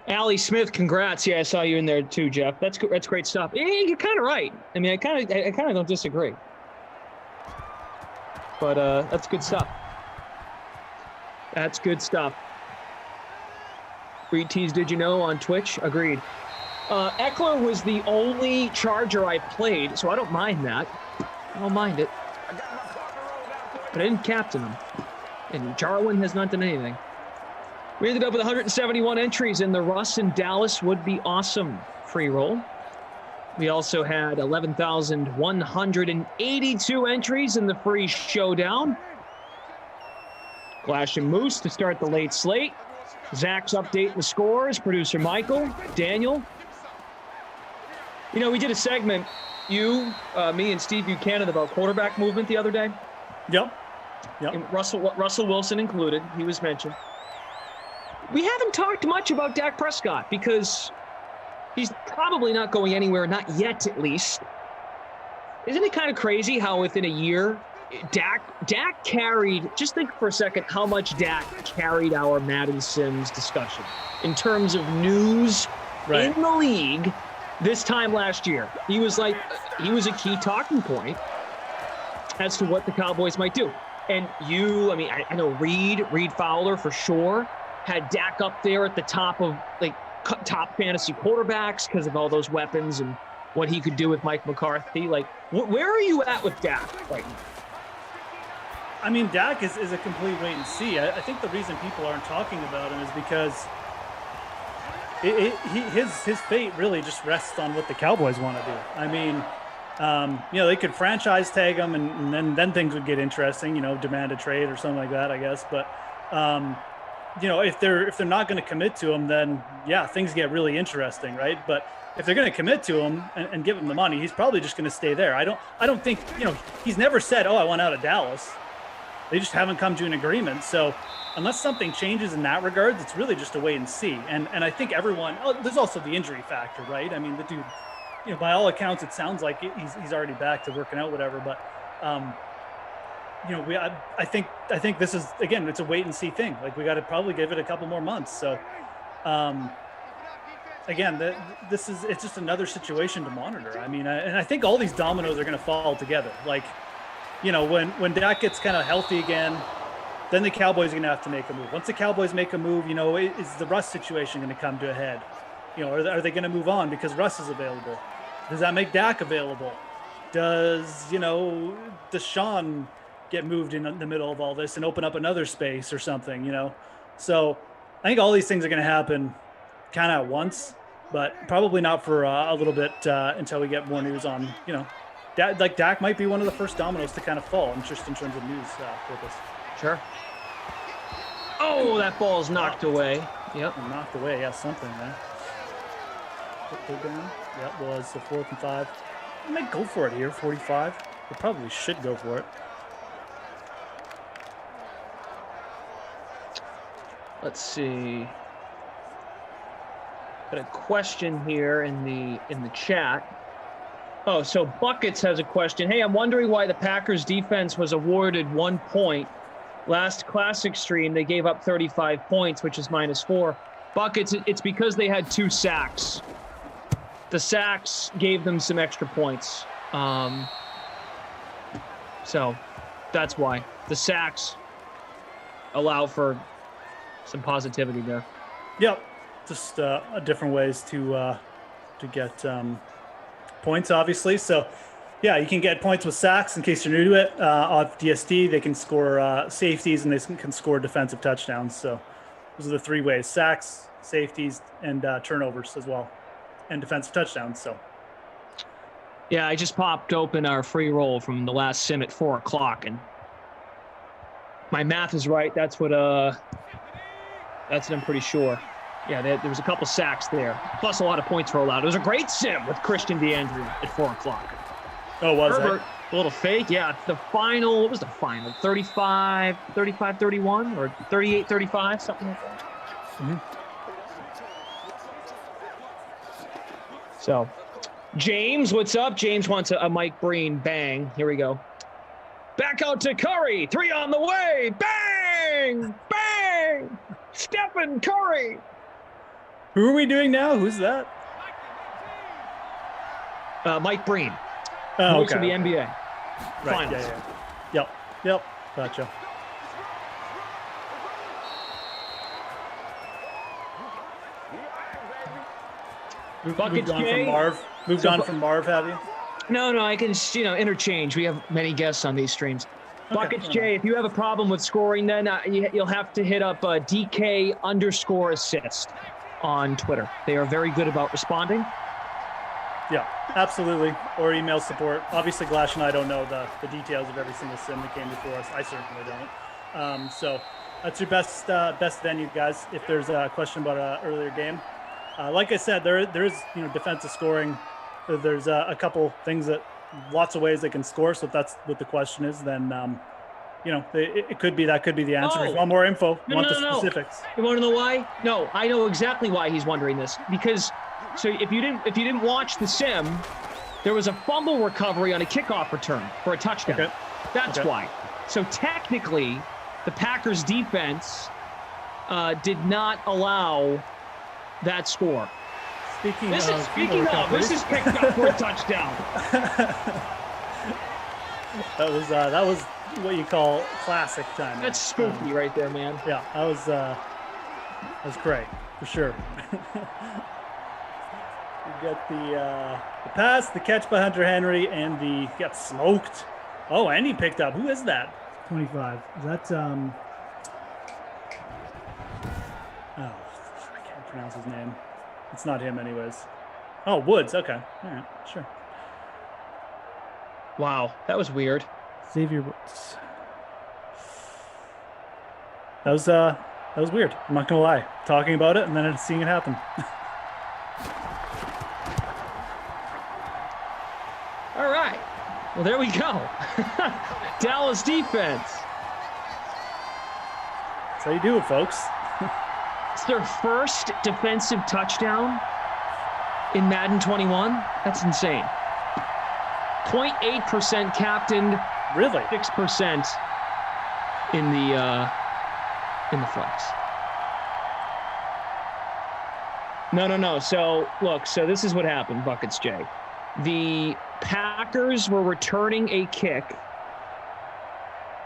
Allie Smith, congrats. Yeah, I saw you in there too, Jeff. That's great stuff. Yeah, you're kind of right. I mean, I kind of don't disagree. But that's good stuff. That's good stuff. Reed Tees, did you know on Twitch? Agreed. Eckler was the only Charger I played, so I don't mind that. I don't mind it. But I didn't captain him. And Jarwin has not done anything. We ended up with 171 entries in the Russ and Dallas would be awesome free roll. We also had 11,182 entries in the free showdown. Glash and Moose to start the late slate. Zach's updating the scores. Producer Michael, Daniel. We did a segment, me and Steve Buchanan, about quarterback movement the other day.
Yep.
And Russell Wilson included. He was mentioned. We haven't talked much about Dak Prescott because he's probably not going anywhere, not yet at least. Isn't it kind of crazy how within a year, Dak carried, just think for a second how much Dak carried our Madden Sims discussion in terms of news in the league this time last year. He was a key talking point as to what the Cowboys might do. And I know Reed Fowler for sure had Dak up there at the top of top fantasy quarterbacks because of all those weapons and what he could do with Mike McCarthy. Like, where are you at with Dak right now?
I mean, Dak is a complete wait and see. I think the reason people aren't talking about him is because his fate really just rests on what the Cowboys want to do. I mean, they could franchise tag him and then things would get interesting, demand a trade or something like that, I guess. But, if they're not going to commit to him, then yeah, things get really interesting, right? But if they're going to commit to him and give him the money, he's probably just going to stay there. I don't think, he's never said, oh, I want out of Dallas. They just haven't come to an agreement. So unless something changes in that regard, it's really just a wait and see. And I think there's also the injury factor, right? I mean, the dude, by all accounts, it sounds like he's already back to working out, whatever. But, I think this is, again, it's a wait and see thing. Like, we got to probably give it a couple more months. So again, it's just another situation to monitor. I mean, and I think all these dominoes are going to fall together. Like, when Dak gets kind of healthy again, then the Cowboys are going to have to make a move. Once the Cowboys make a move, is the Russ situation going to come to a head? Are they going to move on because Russ is available? Does that make Dak available? Does, Deshaun get moved in the middle of all this and open up another space or something, So I think all these things are going to happen kind of at once, but probably not for a little bit until we get more news on, Dak might be one of the first dominoes to kind of fall, just in terms of news purpose.
Sure.
Oh, that ball's knocked away. Yep.
Knocked away. Yeah, something there. Yep, well, it's the 4th and 5. I might go for it here, 45. They probably should go for it.
Let's see. Got a question here in the chat. Oh, so Buckets has a question. Hey, I'm wondering why the Packers defense was awarded 1 point. Last Classic stream, they gave up 35 points, which is -4. Buckets, it's because they had 2 sacks. The sacks gave them some extra points. So that's why. The sacks allow for some positivity there.
Yep. Just different ways to get points, obviously. So, yeah, you can get points with sacks in case you're new to it. Off DSD, they can score safeties and they can score defensive touchdowns. So those are the 3 ways: sacks, safeties, and turnovers as well, and defensive touchdowns. So,
yeah, I just popped open our free roll from the last sim at 4 o'clock, and my math is right. That's what I'm pretty sure. Yeah, there was a couple sacks there, plus a lot of points rolled out. It was a great sim with Christian DeAndre at 4 o'clock.
Oh, was
Herbert, a little fake. Yeah, the final, what was the final? 35-31 or 38-35, something like that.
Mm-hmm.
So, James, what's up? James wants a Mike Breen bang. Here we go. Back out to Curry. 3 on the way. Bang! Bang! Stephen Curry.
Who are we doing now? Who's that?
Mike Breen.
Oh,
Voice
okay.
of the NBA.
Right.
Finals.
Yeah. Yep. Gotcha.
Buckets
moved on
J.
from Marv. Moved on from Marv, have you?
No, I can interchange. We have many guests on these streams.
Okay.
Buckets J, if you have a problem with scoring, then you'll have to hit up DK_assist on Twitter. They are very good about responding.
Yeah, absolutely. Or email support. Obviously, Glash and I don't know the details of every single sim that came before us. I certainly don't. So that's your best venue, guys. If there's a question about an earlier game, like I said, there is defensive scoring. There's a couple things lots of ways they can score. So if that's what the question is, then it could be the answer. If you want more info, want the specifics.
You want to know why? No, I know exactly why he's wondering this. Because so if you didn't watch the sim, there was a fumble recovery on a kickoff return for a touchdown.
Okay.
That's why. So technically, the Packers defense did not allow that score.
Speaking of,
this is picked up for a touchdown.
That was what you call classic time.
That's spooky right there, man.
Yeah, that was great for sure. You get the pass, the catch by Hunter Henry, and got smoked. Oh, and he picked up. Who is that? 25. Is that I can't pronounce his name. It's not him, anyways. Oh, Woods. Okay, all right, sure.
Wow, that was weird.
Xavier Woods. That was weird. I'm not gonna lie. Talking about it and then seeing it happen.
All right. Well, there we go. Dallas defense.
That's how you do it, folks.
It's their first defensive touchdown in Madden 21. That's insane. 0.8% captained.
Really?
6% in the flex. No. So, look, this is what happened, Buckets Jay. The Packers were returning a kick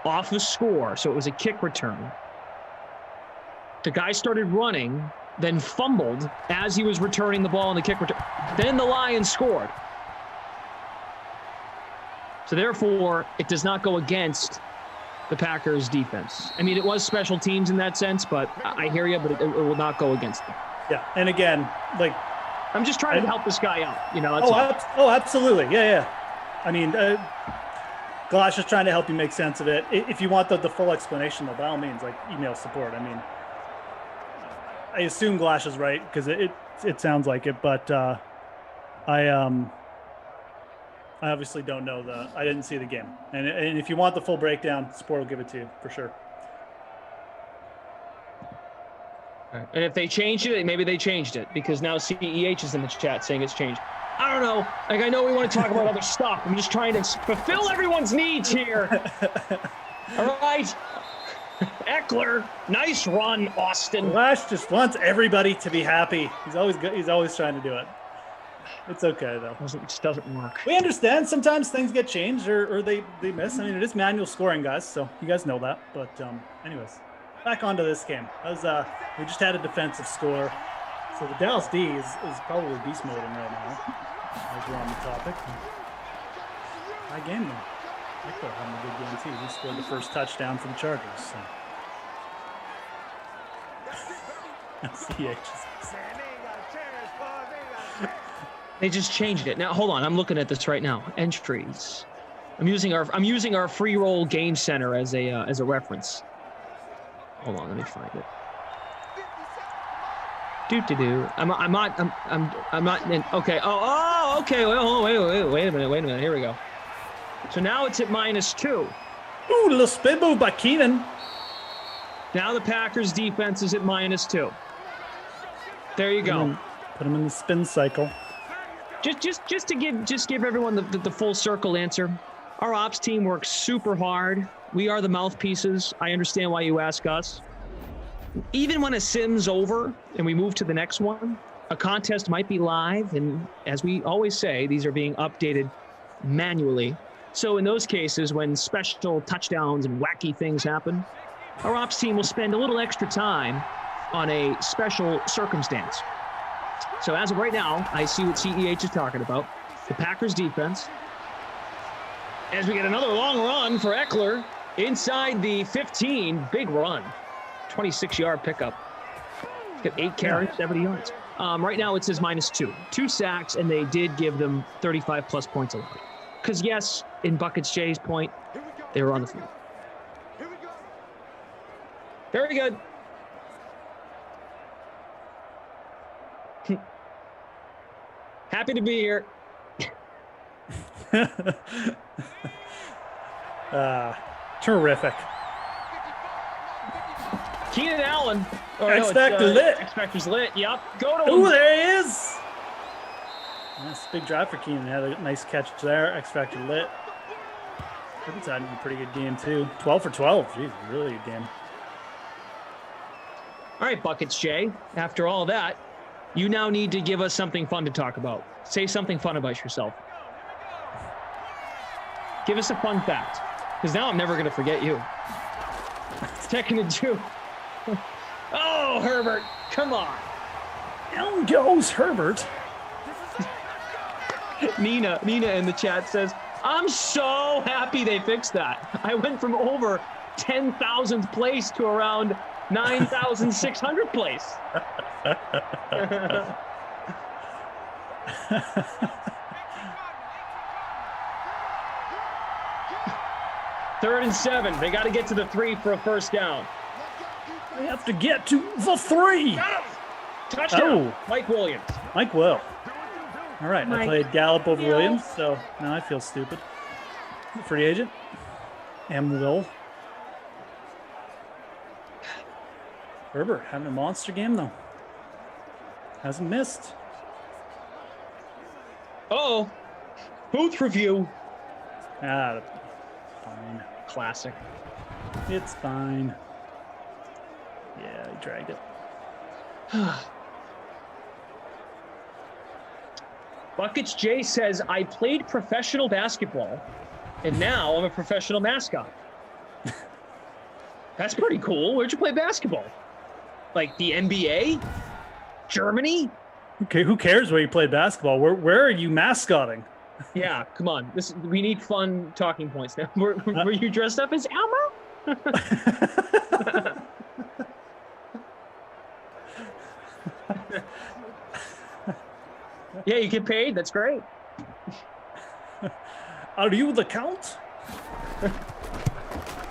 off the score, so it was a kick return. The guy started running, then fumbled as he was returning the ball in the kick return. Then the Lions scored. So therefore, it does not go against the Packers defense. I mean, it was special teams in that sense, but I hear you, but it will not go against them.
Yeah, and again, like,
I'm just trying to help this guy out. You know. That's
absolutely. Yeah. I mean, Glash is trying to help you make sense of it. If you want the full explanation, though, by all means, like, email support. I mean, I assume Glash is right because it sounds like it, but I obviously don't know I didn't see the game. And if you want the full breakdown, support will give it to you for sure.
And if they changed it, maybe they changed it because now CEH is in the chat saying it's changed. I don't know. Like, I know we want to talk about other stuff. I'm just trying to fulfill everyone's needs here. All right. Eckler, nice run, Austin.
Glash just wants everybody to be happy. He's always good. He's always trying to do it. It's okay, though.
It just doesn't work.
We understand sometimes things get changed or they miss. I mean, it is manual scoring, guys, so you guys know that. But anyways, back onto this game. We just had a defensive score. So the Dallas D is probably beast moding right now, as we're on the topic. High game, though. Eckler having a good game, too. He scored the first touchdown for the Chargers. So.
They just changed it. Now, hold on. I'm looking at this right now. Entries. I'm using our free roll game center as a reference. Hold on, let me find it. I'm not in, okay. Oh, okay. Wait a minute. Here we go. So now it's at -2.
Ooh, little spin move by Keenan.
Now the Packers defense is at -2. There you go.
Put him in the spin cycle.
Just to give everyone the full circle answer. Our ops team works super hard. We are the mouthpieces. I understand why you ask us. Even when a sim's over and we move to the next one, a contest might be live, and as we always say, these are being updated manually. So in those cases, when special touchdowns and wacky things happen, our ops team will spend a little extra time on a special circumstance. So as of right now, I see what CEH is talking about. The Packers defense. As we get another long run for Eckler inside the 15, big run. 26-yard pickup. He's got 8 carries, 70 yards. Right now it says -2. 2 sacks, and they did give them 35-plus points allowed. Because, yes, in Buckets Jay's point, they were on the field. Very good. Happy to be here.
Terrific.
Keenan Allen.
X Factor lit.
X Factor's lit. Yep. Go to him.
Oh, there he is. Nice big drive for Keenan. Had a nice catch there. X Factor lit. It's had a pretty good game too. 12 for 12. Jeez, really good game.
All right, Buckets Jay. After all that, you now need to give us something fun to talk about. Say something fun about yourself. Give us a fun fact, because now I'm never going to forget you. Second and 2. Oh, Herbert, come on.
Down goes Herbert.
Nina in the chat says, I'm so happy they fixed that. I went from over 10,000th place to around 9,600 place. Third and 7. They got to get to the 3 for a first down.
They have to get to the 3.
Touchdown. Oh. Mike Williams.
Mike Will. All right, I played Gallup over Williams, so now I feel stupid. Free agent. M. Will. Herbert having a monster game, though. Hasn't missed.
Uh-oh. Booth review.
Fine.
Classic.
It's fine. Yeah, he dragged it.
Buckets J says, I played professional basketball, and now I'm a professional mascot. That's pretty cool. Where'd you play basketball? Like the NBA? Germany?
Okay, who cares where you played basketball? Where are you mascotting?
Yeah, come on. We need fun talking points now. Were you dressed up as Elmo? Yeah, you get paid. That's great.
Are you the count?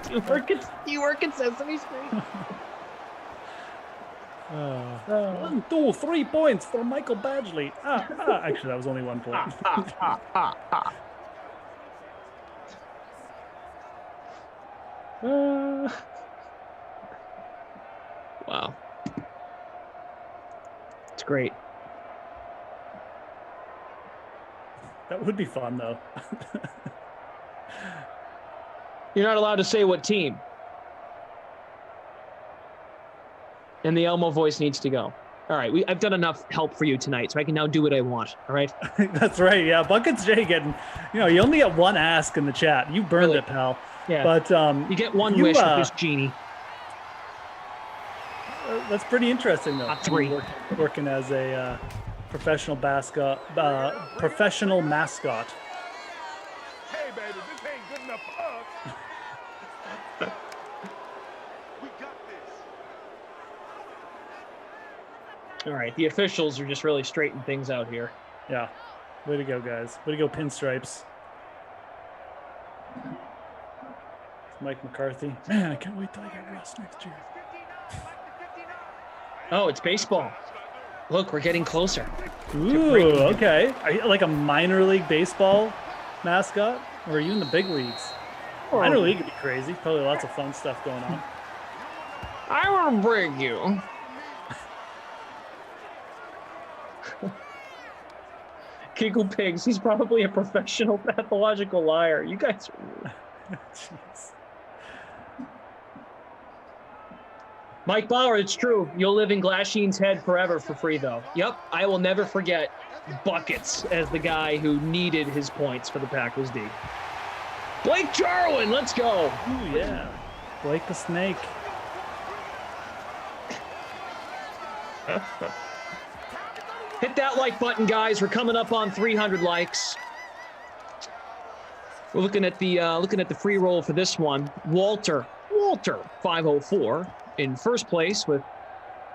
You work at Sesame Street?
1, 2, 3 points for Michael Badgley. Actually, that was only 1 point.
Wow. It's great.
That would be fun, though.
You're not allowed to say what team. And the Elmo voice needs to go. All right, I've done enough help for you tonight, so I can now do what I want. All right?
That's right. Yeah, Buckets J getting, you only get one ask in the chat. You burned it, pal.
Yeah.
But
you get one wish with this genie.
That's pretty interesting, though.
Not 3.
Working as a professional mascot.
Hey, baby, this ain't good enough for us. We got this.
All right, the officials are just really straightening things out here.
Yeah. Way to go, guys. Way to go, Pinstripes. Mike McCarthy. Man, I can't wait till I get Russ next year.
Oh, it's baseball. Look, we're getting closer.
Ooh, okay. Are you like a minor league baseball mascot? Or are you in the big leagues? Minor league would be crazy. Probably lots of fun stuff going on.
I want to bring you. Giggle Pigs. He's probably a professional pathological liar. You guys are...
Jeez.
Mike Bauer, it's true. You'll live in Glasheen's head forever for free, though. Yep, I will never forget Buckets as the guy who needed his points for the Packers D. Blake Jarwin, let's go.
Ooh, yeah. Blake the Snake.
Hit that like button, guys. We're coming up on 300 likes. We're looking at the free roll for this one. Walter 504 in first place with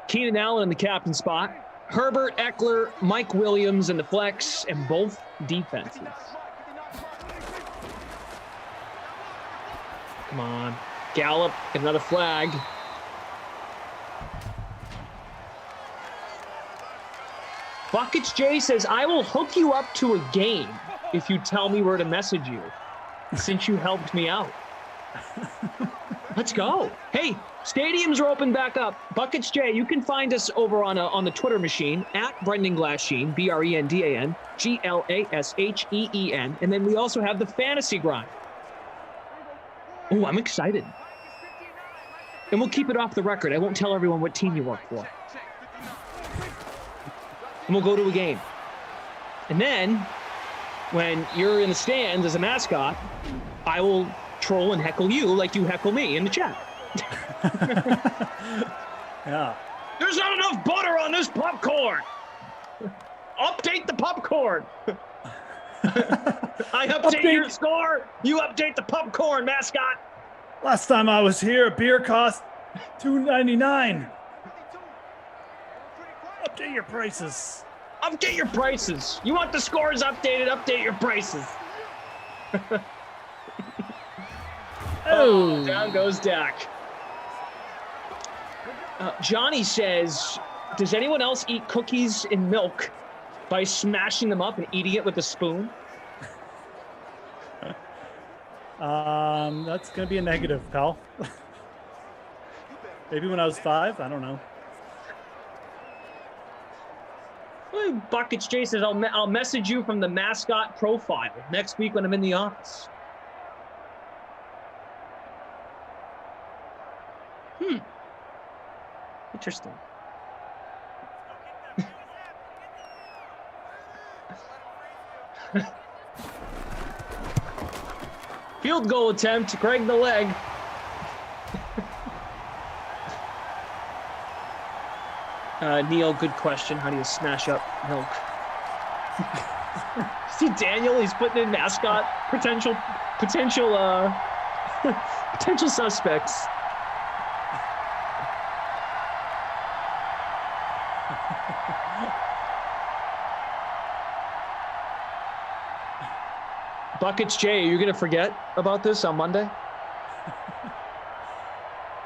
Keenan Allen in the captain spot. Herbert, Eckler, Mike Williams in the flex, and both defenses. Come on. Gallup, another flag. Buckets J says, I will hook you up to a game if you tell me where to message you, since you helped me out. Let's go. Hey, stadiums are open back up. Buckets J, you can find us over on the Twitter machine at Brendan Glasheen, BrendanGlasheen. And then we also have the Fantasy Grind. Oh, I'm excited. And we'll keep it off the record. I won't tell everyone what team you work for. And we'll go to a game. And then, when you're in the stands as a mascot, I will troll and heckle you like you heckle me in the chat.
Yeah.
There's not enough butter on this popcorn. Update the popcorn. I update your score. You update the popcorn, mascot.
Last time I was here, a beer cost $2.99. Update your prices.
Update your prices. You want the scores updated? Update your prices. Oh, down goes Dak. Johnny says, does anyone else eat cookies in milk by smashing them up and eating it with a spoon?
That's going to be a negative, pal. Maybe when I was 5, I don't know.
Buckets J says, I'll message you from the mascot profile next week when I'm in the office. Interesting. Field goal attempt. Greg the leg. Neil, good question. How do you smash up milk? See Daniel, he's putting in mascot potential suspects. Buckets Jay, are you gonna forget about this on Monday?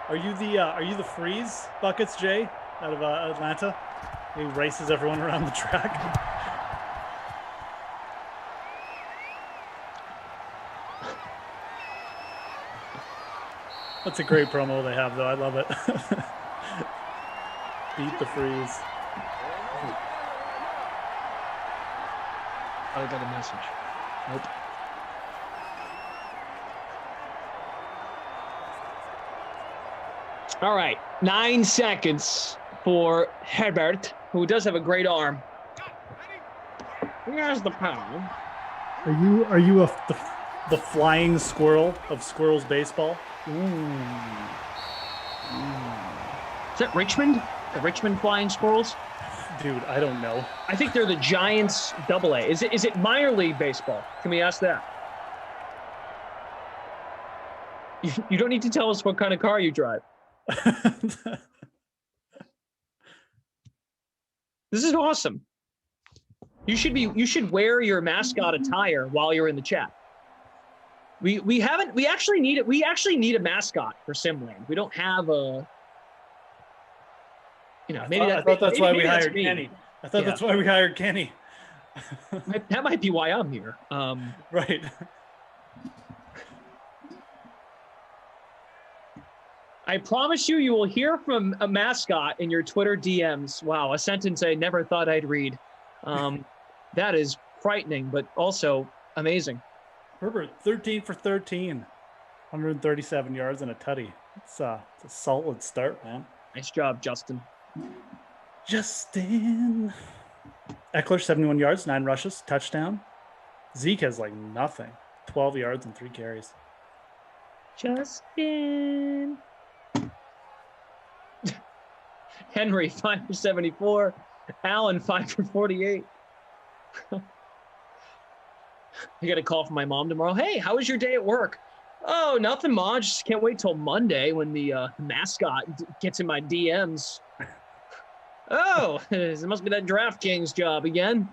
Are you the Freeze Buckets Jay out of Atlanta? He races everyone around the track. That's a great promo they have, though. I love it. Beat the Freeze.
I got a message. Nope. All right, 9 seconds for Herbert, who does have a great arm. Here's the pound.
Are you the flying squirrel of squirrels baseball?
Is that Richmond? The Richmond Flying Squirrels?
Dude, I don't know.
I think they're the Giants AA. Is it minor league baseball? Can we ask that? You don't need to tell us what kind of car you drive. This is awesome. You should wear your mascot attire while you're in the chat. We actually need a mascot for Simland. We don't have a, maybe
I thought that's why we hired Kenny. I thought that's why we hired Kenny.
That might be why I'm here.
Right.
I promise you will hear from a mascot in your Twitter DMs. Wow, a sentence I never thought I'd read. That is frightening, but also amazing.
Herbert, 13 for 13, 137 yards and a tutty. It's a solid start, man.
Nice job, Justin.
Justin. Eckler, 71 yards, 9 rushes, touchdown. Zeke has like nothing, 12 yards and 3 carries.
Justin. Henry, 5 for 74. Allen, 5 for 48. I got a call from my mom tomorrow. Hey, how was your day at work? Oh, nothing, Ma. Just can't wait till Monday when the mascot gets in my DMs. Oh, it must be that DraftKings job again.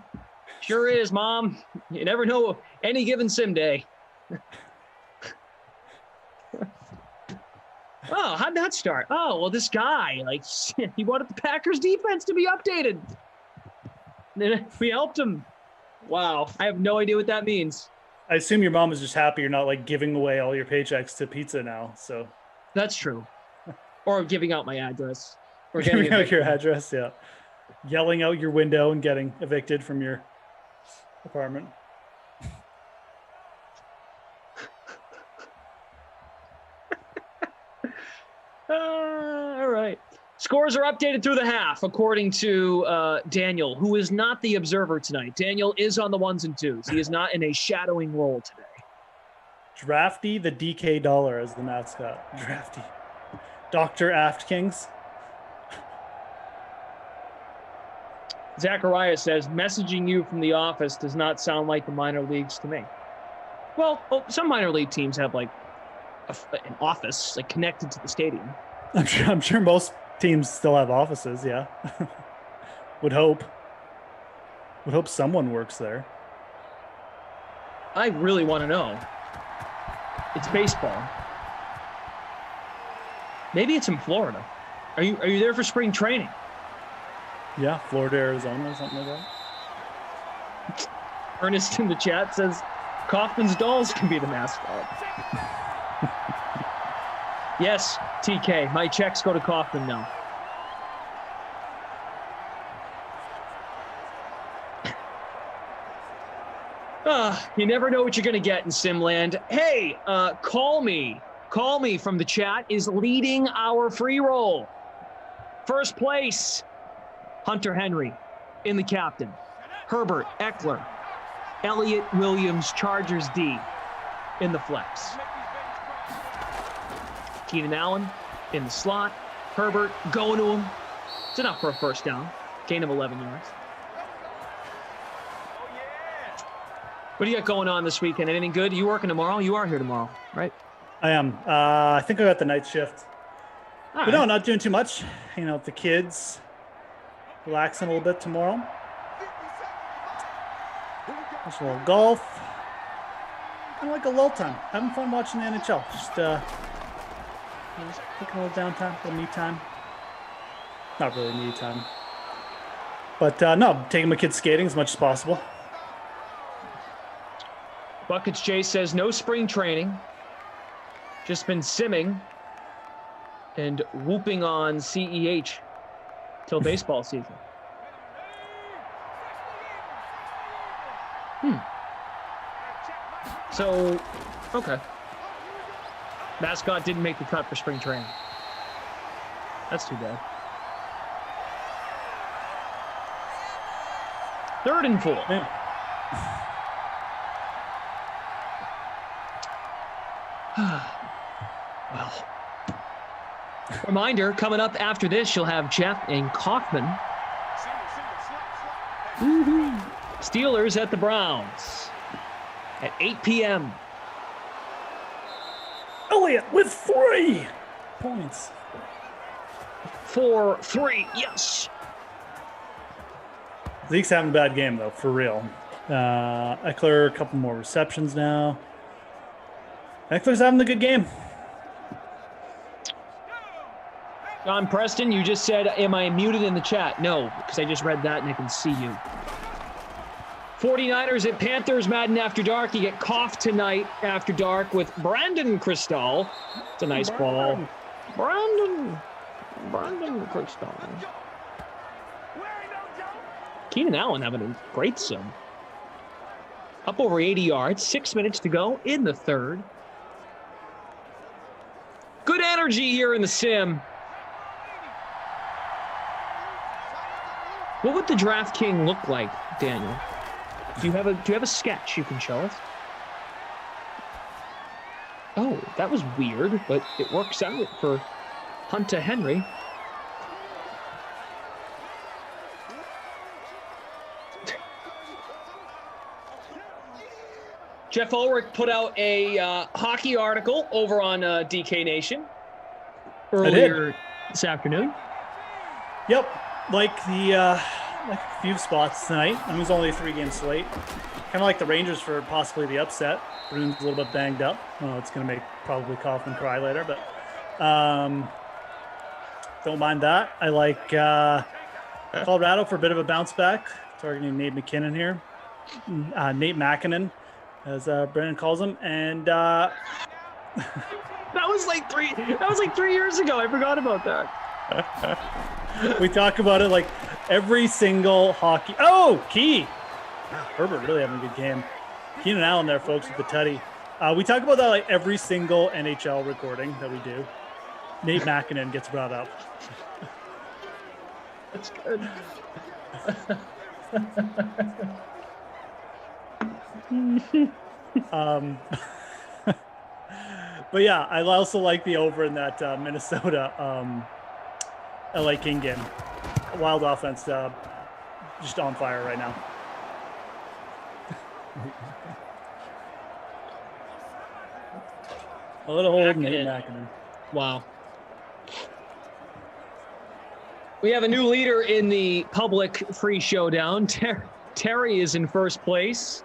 Sure is, Mom. You never know any given sim day. Oh, how'd that start? Oh, well, this guy, he wanted the Packers defense to be updated. Then we helped him. Wow, I have no idea what that means.
I assume your mom is just happy you're not giving away all your paychecks to pizza now. So
that's true. Or giving out my address. Or
giving out your address, yeah. Yelling out your window and getting evicted from your apartment.
All right. Scores are updated through the half, according to Daniel, who is not the observer tonight. Daniel is on the 1s and 2s. He is not in a shadowing role today.
Drafty the DK Dollar as the mascot. Drafty. Dr. Aftkings.
Zachariah says, messaging you from the office does not sound like the minor leagues to me. Well, some minor league teams have an office connected to the stadium.
I'm sure most teams still have offices, yeah. Would hope someone works there.
I really want to know. It's baseball. Maybe it's in Florida. Are you there for spring training?
Yeah, Florida, Arizona, something like that.
Ernest in the chat says Kaufman's dolls can be the mascot. Yes, TK, my checks go to Kaufman now. You never know what you're going to get in Simland. Hey, call me from the chat is leading our free roll. First place, Hunter Henry in the captain. Herbert, Eckler, Elliott, Williams, Chargers D in the flex. Keenan Allen in the slot. Herbert going to him. It's enough for a first down. Gain of 11 yards. What do you got going on this weekend? Anything good? You working tomorrow? You are here tomorrow, right?
I am. I think I got the night shift.
All
But no,
right.
not doing too much. Hanging out with the kids. Relaxing a little bit tomorrow. Just a little golf. Kind of like a lull time. Having fun watching the NHL. Just taking a little downtime, a little me time. Not really me time. But no, taking my kids skating as much as possible.
Buckets Jay says no spring training. Just been simming and whooping on CEH till baseball season. So, okay. Mascot didn't make the cut for spring training. That's too bad. 3rd and 4.
Yeah.
Well, reminder, coming up after this, you'll have Jeff and Kaufman. Woo-hoo. Steelers at the Browns at 8 p.m.
Elliott with 3 points.
4-3, yes.
Zeke's having a bad game, though, for real. Eckler, a couple more receptions now. Eckler's having a good game.
John Preston, you just said, am I muted in the chat? No, because I just read that and I can see you. 49ers at Panthers, Madden After Dark. You get Koff tonight after dark with Brandon Cristal. It's a nice ball. Brandon Cristal. Keenan Allen having a great sim. Up over 80 yards, 6 minutes to go in the 3rd. Good energy here in the sim. What would the DraftKings look like, Daniel? Do you have a sketch you can show us? Oh, that was weird, but it works out for Hunter Henry. Jeff Ulrich put out a hockey article over on DK Nation earlier this afternoon.
Yep, like a few spots tonight. I mean, it was only a 3-game slate. Kind of like the Rangers for possibly the upset. Bruins a little bit banged up. Oh, it's going to make probably Kaufman cry later, but don't mind that. I like Colorado for a bit of a bounce back, targeting Nate McKinnon here. Nate Makinen, as Brennan calls him, and
that was like 3 years ago. I forgot about that.
We talk about it like every single hockey. Oh, Key. Wow, Herbert really having a good game. Keenan Allen there, folks, with the tutty. We talk about that like every single NHL recording that we do. Nate Makinen gets brought up.
That's good.
But yeah, I also like the over in that Minnesota LA King game. Wild offense, just on fire right now. A little hold Nate Makinen.
Wow. We have a new leader in the public free showdown. Terry is in first place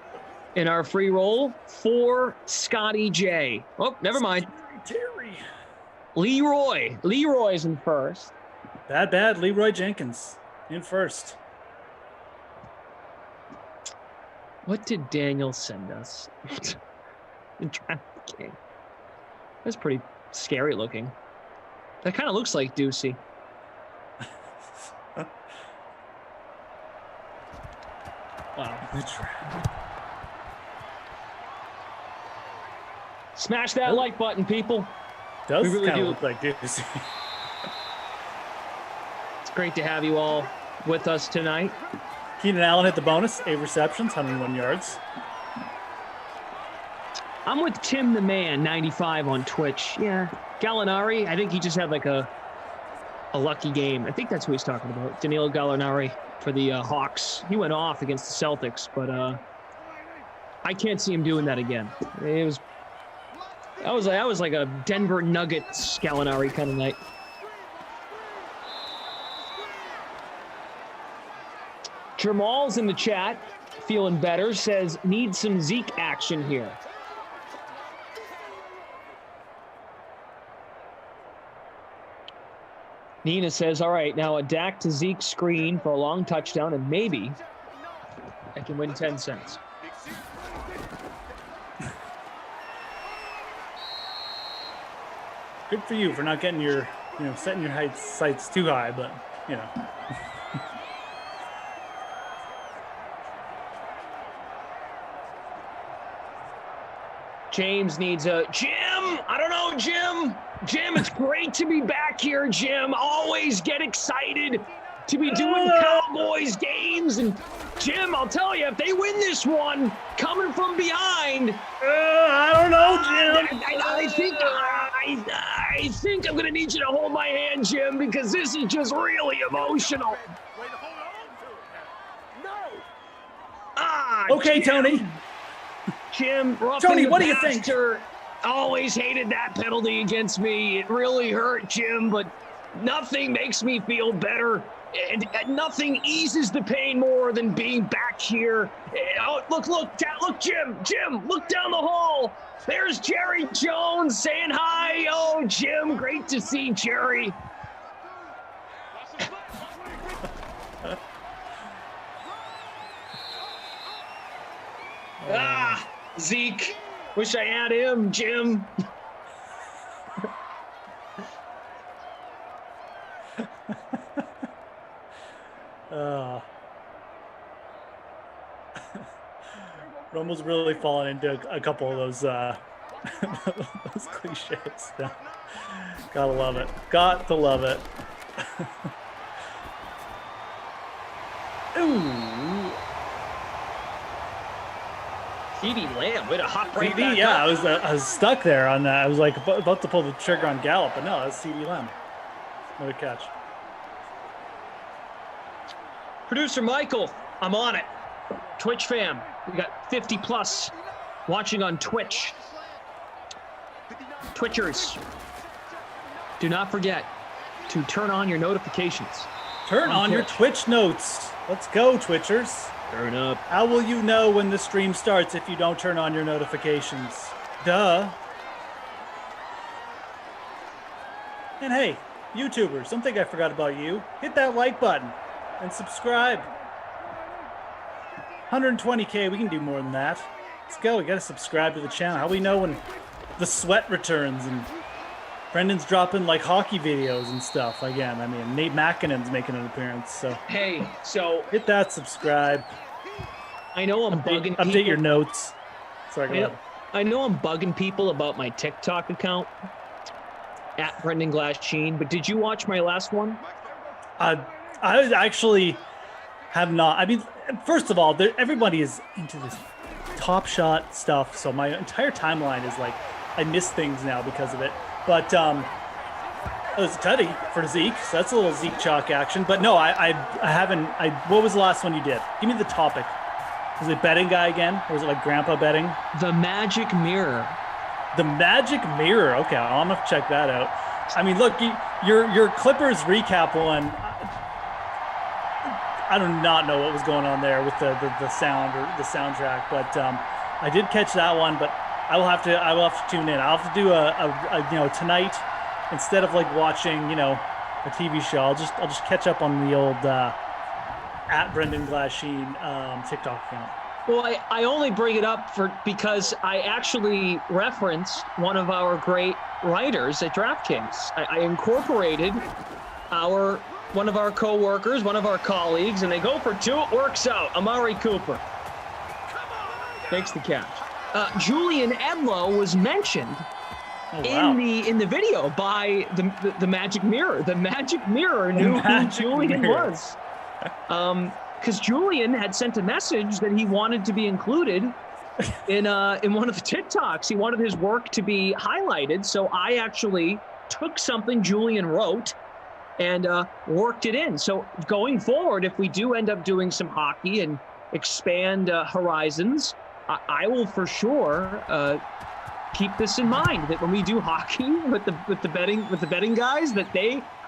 in our free roll for Scotty J. Oh, never mind.
Terry.
Leroy's in first.
Bad. Leroy Jenkins in first.
What did Daniel send us? In DraftKings. That's pretty scary looking. That kind of looks like Ducey. Wow. Smash that like button, people.
Does
we really
kind of
do.
look like Ducey.
It's great to have you all with us tonight.
Keenan Allen hit the bonus, 8 receptions, 101 yards.
I'm with Tim the Man, 95 on Twitch. Yeah, Gallinari, I think he just had like a lucky game. I think that's who he's talking about. Danilo Gallinari for the Hawks. He went off against the Celtics, but I can't see him doing that again. That was like a Denver Nuggets Gallinari kind of night. Jamal's in the chat, feeling better, says, need some Zeke action here. Nina says, all right, now a Dak to Zeke screen for a long touchdown, and maybe I can win 10 cents.
Good for you for not getting your, setting your sights too high, but,
James needs a Jim. I don't know, Jim. Jim, it's great to be back here, Jim. Always get excited to be doing Cowboys games. And Jim, I'll tell you, if they win this one, coming from behind,
I don't know, Jim.
I think I'm gonna need you to hold my hand, Jim, because this is just really emotional.
Okay,
Jim.
Tony.
Jim,
Tony, what do you think?
Always hated that penalty against me. It really hurt, Jim, but nothing makes me feel better. And nothing eases the pain more than being back here. Oh, look, Jim, look down the hall. There's Jerry Jones saying hi. Oh, Jim, great to see Jerry. Zeke. Wish I had him, Jim.
Romo's really fallen into a couple of those those cliches. Yeah. Gotta love it. Got to love it.
Ooh. CeeDee Lamb, way to hop right back
yeah,
up.
I was stuck there on that. I was like about to pull the trigger on Gallup, but no, that's CeeDee Lamb. What a catch.
Producer Michael, I'm on it. Twitch fam, we got 50 plus watching on Twitch. Twitchers, do not forget to turn on your notifications.
Turn on your Twitch notes. Let's go, Twitchers.
Turn up.
How will you know when the stream starts if you don't turn on your notifications? Duh. And hey, YouTubers, don't think I forgot about you. Hit that like button and subscribe. 120K, we can do more than that. Let's go, we gotta subscribe to the channel. How we know when the sweat returns and Brendan's dropping like hockey videos and stuff again. I mean, Nate McKinnon's making an appearance, so.
Hey, so.
Hit that subscribe.
I know I'm bugging people.
Update your notes. Sorry, go ahead.
I know I'm bugging people about my TikTok account at Brendan Glass Sheen, but did you watch my last one?
I actually have not. I mean, first of all, everybody is into this Top Shot stuff, so my entire timeline is like, I miss things now because of it. But it was a tutty for Zeke, so that's a little Zeke chalk action. But no, I haven't. What was the last one you did? Give me the topic. Was it betting guy again, or was it like grandpa betting?
The Magic Mirror.
The Magic Mirror. Okay, I'm gonna check that out. I mean, look, your Clippers recap one. I do not know what was going on there with the sound or the soundtrack, but I did catch that one. But I will have to tune in. I'll have to do a tonight instead of like watching a TV show. I'll just catch up on the old at Brendan Glass Sheen TikTok account.
Well, I only bring it up because I actually referenced one of our great writers at DraftKings. I incorporated one of our co-workers, one of our colleagues, and they go for two. It works out. Amari Cooper makes the catch. Julian Edlow was mentioned in the video by the Magic Mirror. The Magic Mirror knew who Julian was. Because Julian had sent a message that he wanted to be included in one of the TikToks. He wanted his work to be highlighted, so I actually took something Julian wrote and worked it in. So going forward, if we do end up doing some hockey and expand horizons, I will for sure keep this in mind, that when we do hockey with the betting guys, that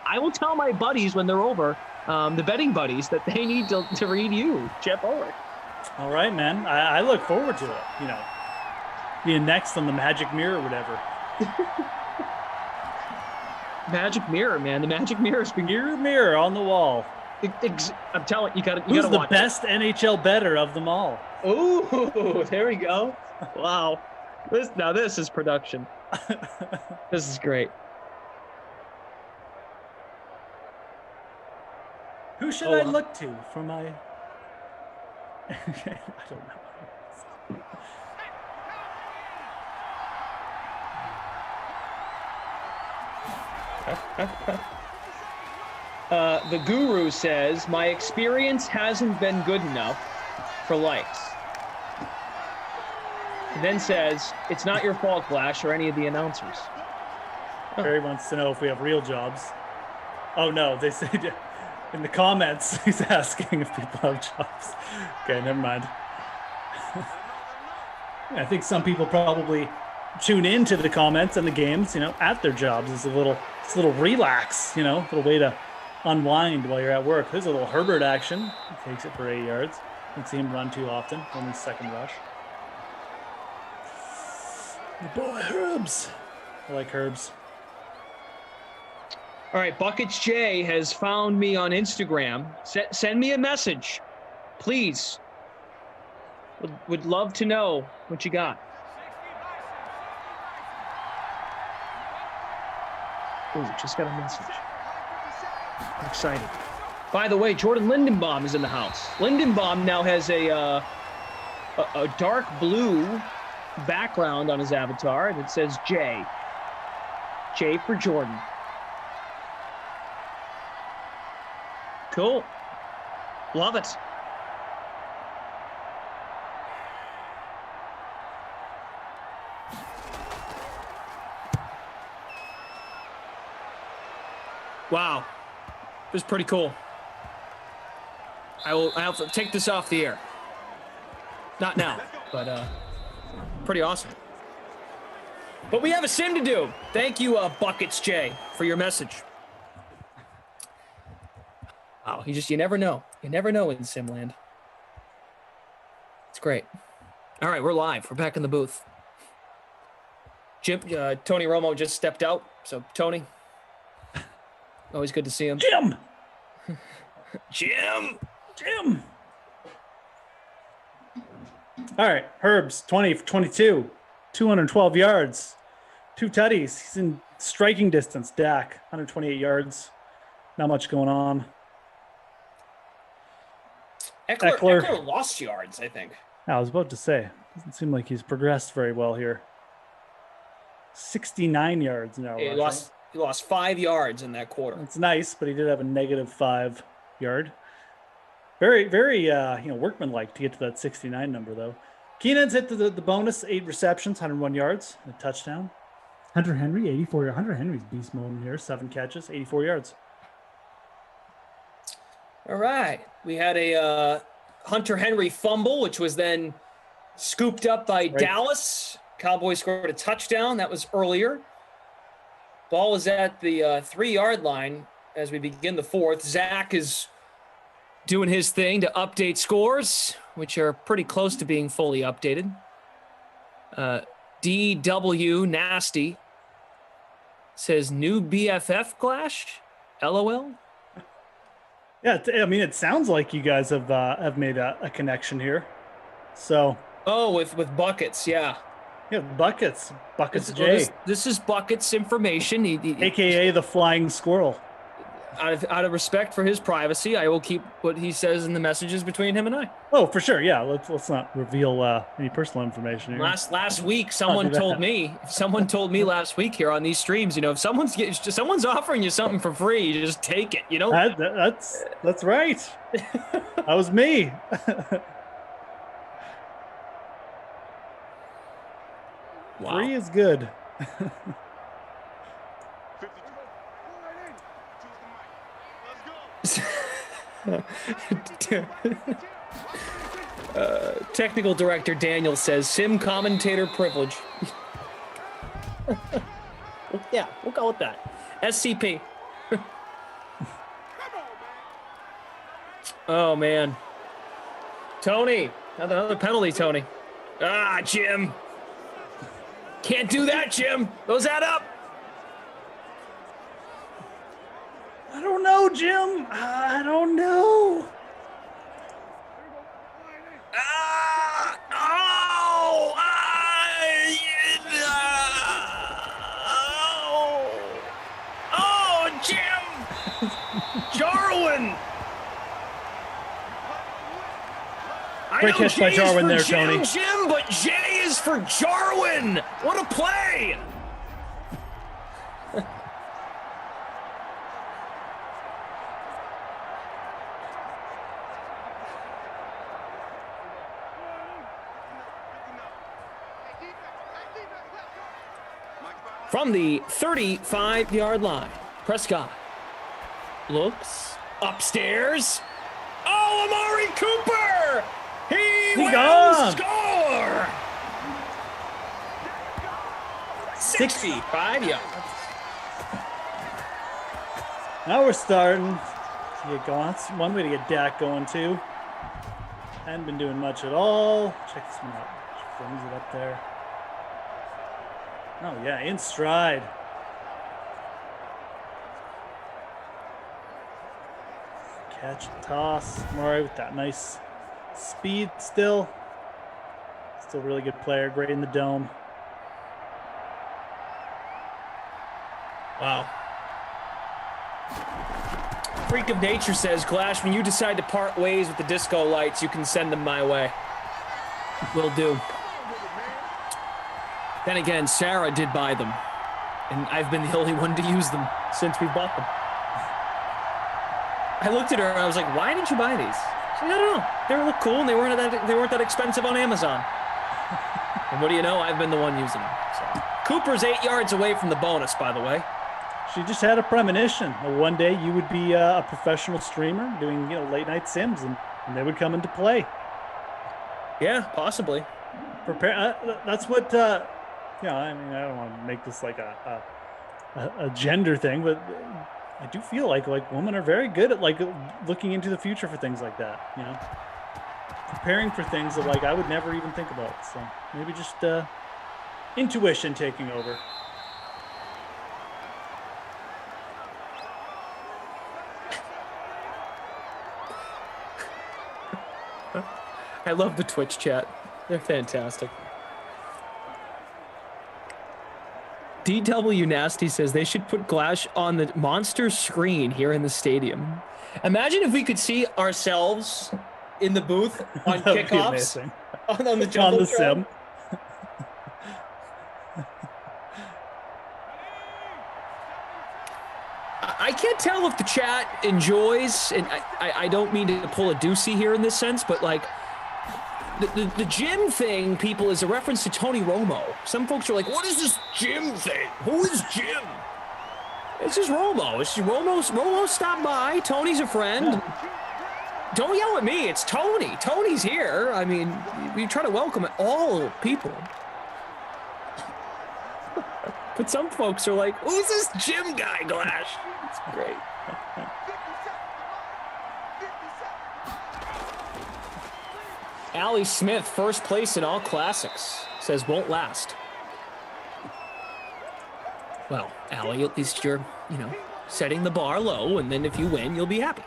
I will tell my buddies when they're over, the betting buddies, that they need to read you, Jeff Ulrich.
All right, man. I look forward to it. You know, being next on the Magic Mirror or whatever.
Magic Mirror, man. The Magic Mirror is
mirror on the wall.
I'm telling you,
Who's the best NHL bettor of them all?
Ooh, there we go. Wow. This is production. This is great.
Who should I look to for my... I don't
know. The guru says, my experience hasn't been good enough for likes. And then says, it's not your fault, Flash, or any of the announcers.
Barry wants to know if we have real jobs. Oh, no, they said in the comments, he's asking if people have jobs. Okay, never mind. I think some people probably tune into the comments and the games, at their jobs. It's a little relax, a little way to unwind while you're at work. There's a little Herbert action. He takes it for 8 yards. Don't see him run too often, only second rush. The boy Herbs. I like Herbs.
All right, Buckets J has found me on Instagram. Send me a message, please. Would love to know what you got. Oh, just got a message. I'm excited. By the way, Jordan Lindenbaum is in the house. Lindenbaum now has a dark blue background on his avatar that says J. J for Jordan. Cool. Love it. Wow. It was pretty cool. I'll have to take this off the air. Not now, but pretty awesome. But we have a sim to do. Thank you, Buckets J, for your message. Wow, you never know. You never know in Simland. It's great. All right, we're live. We're back in the booth. Tony Romo just stepped out. So, Tony, always good to see him.
Jim! All right, Herbs, 20 for 22, 212 yards, 2 tutties. He's in striking distance. Dak, 128 yards. Not much going on.
Eckler lost yards, I think.
I was about to say. Doesn't seem like he's progressed very well here. 69 yards now.
He lost 5 yards in that quarter.
It's nice, but he did have a -5 yard. Very, very, workmanlike to get to that 69 number, though. Keenan's hit the bonus, 8 receptions, 101 yards, and a touchdown. Hunter Henry, 84 yards. Hunter Henry's beast mode here, 7 catches, 84 yards.
All right. We had a Hunter Henry fumble, which was then scooped up by Dallas. Cowboys scored a touchdown. That was earlier. Ball is at the 3-yard line as we begin the fourth. Zach is doing his thing to update scores, which are pretty close to being fully updated. DW Nasty says new BFF clash. LOL.
Yeah, I mean, it sounds like you guys have made a connection here. So.
Oh, with Buckets, yeah.
Yeah, Buckets J.
This is Buckets information.
AKA the flying squirrel.
Out of respect for his privacy, I will keep what he says in the messages between him and I.
Oh, for sure. Yeah, let's not reveal any personal information here.
Last week, someone told me last week here on these streams, if someone's offering you something for free, you just take it.
That's right. That was me.
Wow.
3 is good.
Technical director Daniel says sim commentator privilege. Yeah, we'll go with that. SCP. Oh man. Tony, another penalty, Tony. Ah, Jim. Can't do that, Jim. Those add up.
I don't know, Jim. I don't know.
Jim! Jarwin!
Great catch by Jarwin there, Tony.
Jim, but J is for Jarwin! What a play! From the 35-yard line, Prescott looks upstairs. Oh, Amari Cooper! He will score! 65 yards.
Now we're starting to get going. That's one way to get Dak going, too. Hadn't been doing much at all. Check this one out. Flings it up there. Oh, yeah, in stride. Catch and toss. Murray with that nice speed still. Still really good player. Great in the dome.
Wow. Freak of Nature says, Glash, when you decide to part ways with the disco lights, you can send them my way. Will do. Then again, Sarah did buy them, and I've been the only one to use them since we bought them. I looked at her and I was like, "Why did you buy these?" She's like, "I don't know. They look cool, and they weren't that expensive on Amazon." And what do you know? I've been the one using them. So. Cooper's 8 yards away from the bonus, by the way.
She just had a premonition that one day you would be a professional streamer doing, late night sims, and they would come into play.
Yeah, possibly.
Prepare. That's what. I mean, I don't want to make this like a gender thing, but I do feel like women are very good at looking into the future for things like that. Preparing for things that I would never even think about. So maybe just intuition taking over.
I love the Twitch chat. They're fantastic. DW Nasty says they should put Glash on the monster screen here in the stadium. Imagine if we could see ourselves in the booth on kickoffs on the Jumbotron.
Sim.
I can't tell if the chat enjoys, and I don't mean to pull a doozy here in this sense, but the Jim thing, people, is a reference to Tony Romo. Some folks are like, what is this Jim thing? Who is Jim? It's just Romo. It's just Romo stopped by. Tony's a friend. Don't yell at me. It's Tony. Tony's here. I mean, we try to welcome all people. But some folks are like, who's this Jim guy, Glash? It's great. Allie Smith, first place in all classics, says won't last. Well, Allie, at least you're, setting the bar low, and then if you win, you'll be happy.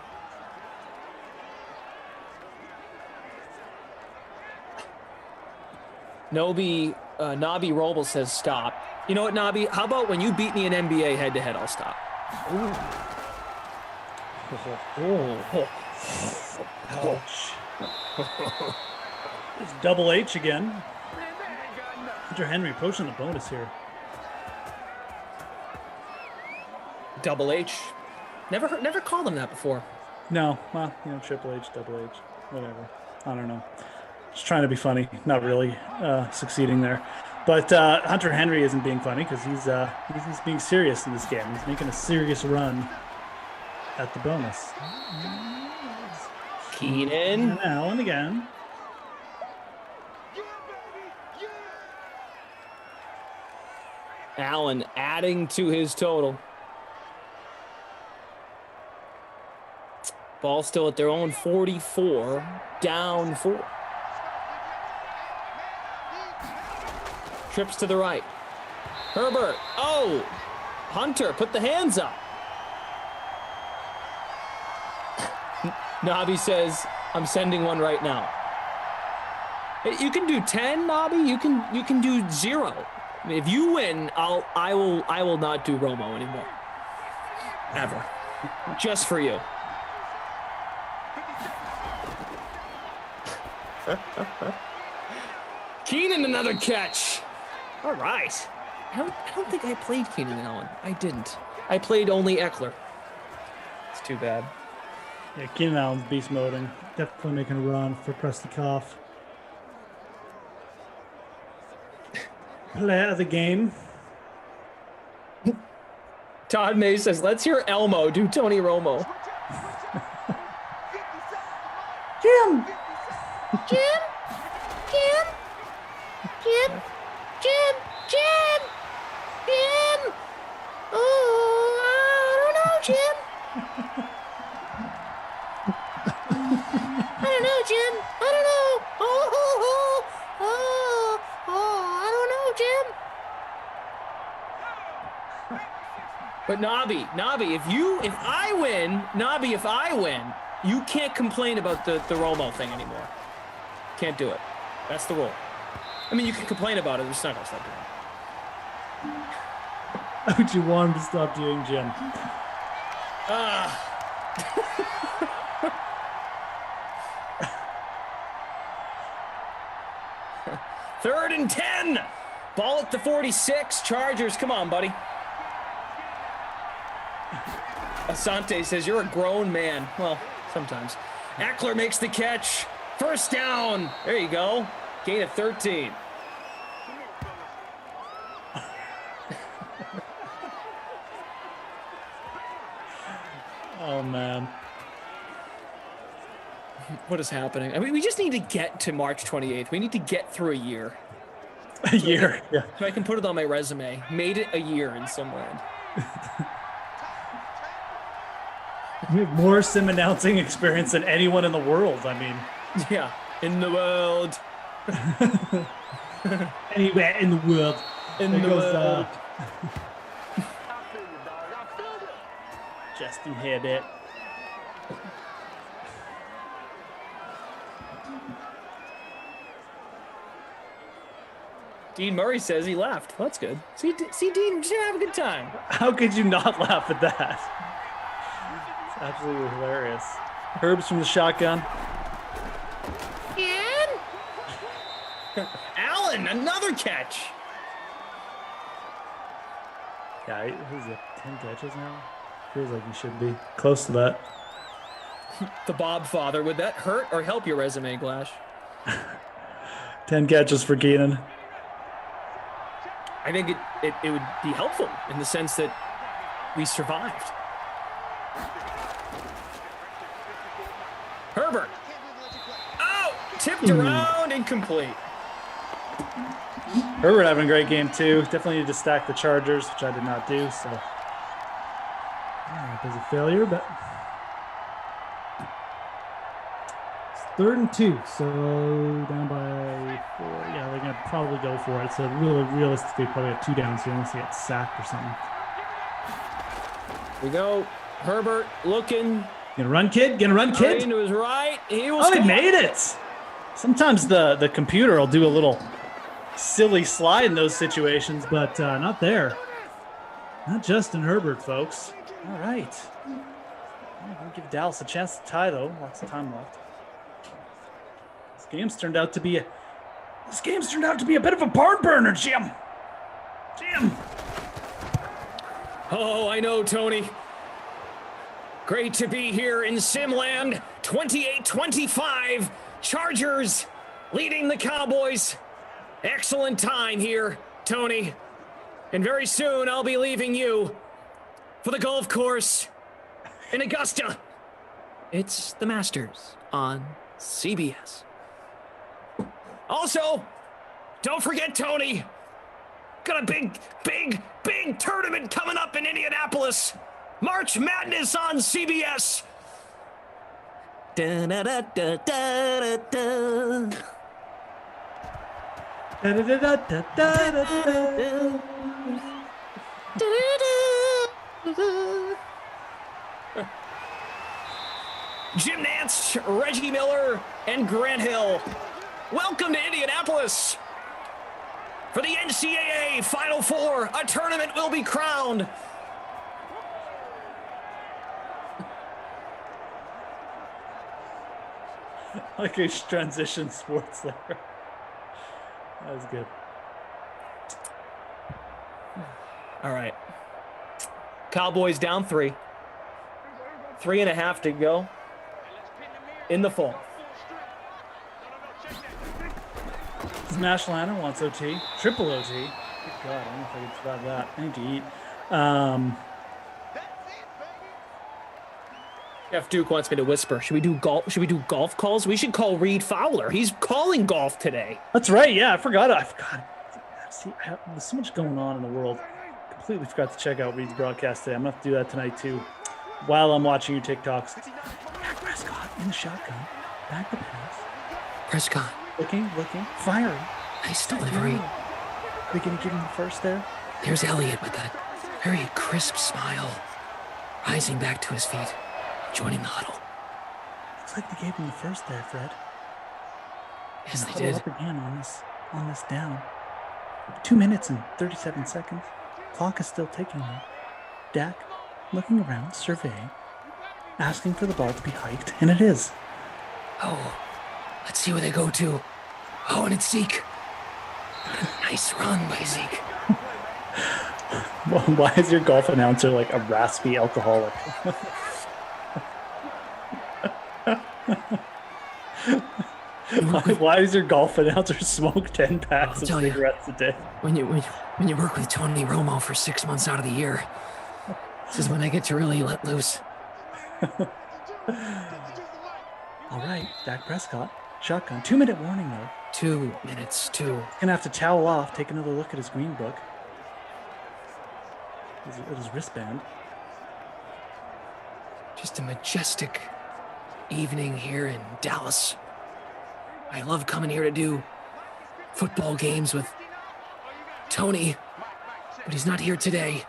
Nabi Robles says stop. You know what, Nabi? How about when you beat me in NBA head-to-head, I'll stop.
Ouch. It's Double H again. Hunter Henry approaching the bonus here.
Double H. Never called him that before.
No, well, Triple H, Double H, whatever. I don't know. Just trying to be funny, not really succeeding there. But Hunter Henry isn't being funny because he's being serious in this game. He's making a serious run at the bonus.
Keenan.
And Allen again.
Allen adding to his total. Ball still at their own 44, down 4. Trips to the right. Herbert. Oh, Hunter, put the hands up. Nobby says, I'm sending one right now. You can do 10, Nobby. You can do 0. If you win, I will not do Romo anymore. Ever. Just for you. Keenan, another catch. All right. I don't think I played Keenan Allen. I didn't. I played only Eckler. It's too bad.
Yeah, Keenan Allen's beast moding. Definitely making a run for Prestikov. Play of the game.
Todd May says, let's hear Elmo do Tony Romo.
Jim!
Jim? Jim? Jim? Jim? Jim? Jim? Oh, I don't know, Jim. I don't know, Jim. I don't know. I don't know, Jim.
But Nobby, if I win, you can't complain about the Romo thing anymore. Can't do it. That's the rule. I mean, you can complain about it, but it's not going to stop doing it.
How would you want him to stop doing, Jim?
Third and 10. Ball at the 46. Chargers, come on, buddy. Asante says, you're a grown man. Well, sometimes. Eckler makes the catch. First down. There you go. Gain of 13.
Oh, man.
What is happening? I mean, we just need to get to March 28th. We need to get through a year.
A year, yeah.
So I can put it on my resume. Made it a year in some way.
We have more sim announcing experience than anyone in the world. I mean,
yeah, in the world.
Anywhere in the world.
World.
Justin Herbert.
Dean Murray says he laughed. Well, that's good. See, Dean, just have a good time.
How could you not laugh at that? It's absolutely hilarious. Herbs from the shotgun.
Jim?
Allen, another catch.
Yeah, who's it? 10 catches now? Feels like he should be close to that.
The Bob father. Would that hurt or help your resume, Glash?
10 catches for Keenan.
I think it would be helpful in the sense that we survived. Herbert. Oh, tipped around, incomplete.
Herbert having a great game too. Definitely need to stack the Chargers, which I did not do. So it was a failure, but it's 3rd and 2. So down by 4. Yeah, they're gonna probably go for it. So really, realistically, probably have 2 downs here unless they get sacked or something.
We go. Herbert looking.
Gonna run, kid. Gonna run, kid.
Into his right. He was.
Oh, he made it. Sometimes the computer will do a little silly slide in those situations, but not there. Not Justin Herbert, folks. All right. I'll give Dallas a chance to tie, though. Lots of time left. This game's turned out to be a bit of a barn burner, Jim.
Oh, I know, Tony. Great to be here in Simland. 28-25. Chargers leading the Cowboys. Excellent time here, Tony. And very soon I'll be leaving you for the golf course in Augusta. It's the Masters on CBS. Also, don't forget, Tony, got a big tournament coming up in Indianapolis. March Madness on CBS. Da, da, da, da, da, da. Jim Nance, Reggie Miller, and Grant Hill. Welcome to Indianapolis. For the NCAA Final Four, a tournament will be crowned.
Like a transition sports there. That was good.
All right. Cowboys down 3. 3.5 to go in the fourth.
This national anthem wants OT. Triple OT. Good God, I don't know if I can survive that. I need to eat.
Jeff Duke wants me to whisper. Should we do golf calls? We should call Reed Fowler. He's calling golf today.
That's right. Yeah, I forgot. See, there's so much going on in the world. Completely forgot to check out Reed's broadcast today. I'm going to have to do that tonight, too, while I'm watching your TikToks. Dak Prescott in the shotgun. Back the pass.
Prescott.
Looking, firing.
Nice delivery.
Are they going to give him the first there?
There's Elliott with that very crisp smile, rising back to his feet, joining the huddle.
Looks like they gave him the first there, Fred.
Yes, they did.
Up again on this down. 2 minutes and 37 seconds. Clock is still ticking though. Dak looking around, surveying, asking for the ball to be hiked, and it is.
Oh, let's see where they go to. Oh, and it's Zeke. Nice run by Zeke.
Why is your golf announcer like a raspy alcoholic? Why does your golf announcer smoke 10 packs of cigarettes a day?
When you work with Tony Romo for 6 months out of the year, this is when I get to really let loose.
All right, Dak Prescott, shotgun. 2-minute warning though.
2 minutes, 2.
Gonna have to towel off, take another look at his green book. At his wristband.
Just a majestic evening here in Dallas. I love coming here to do football games with Tony, but he's not here today.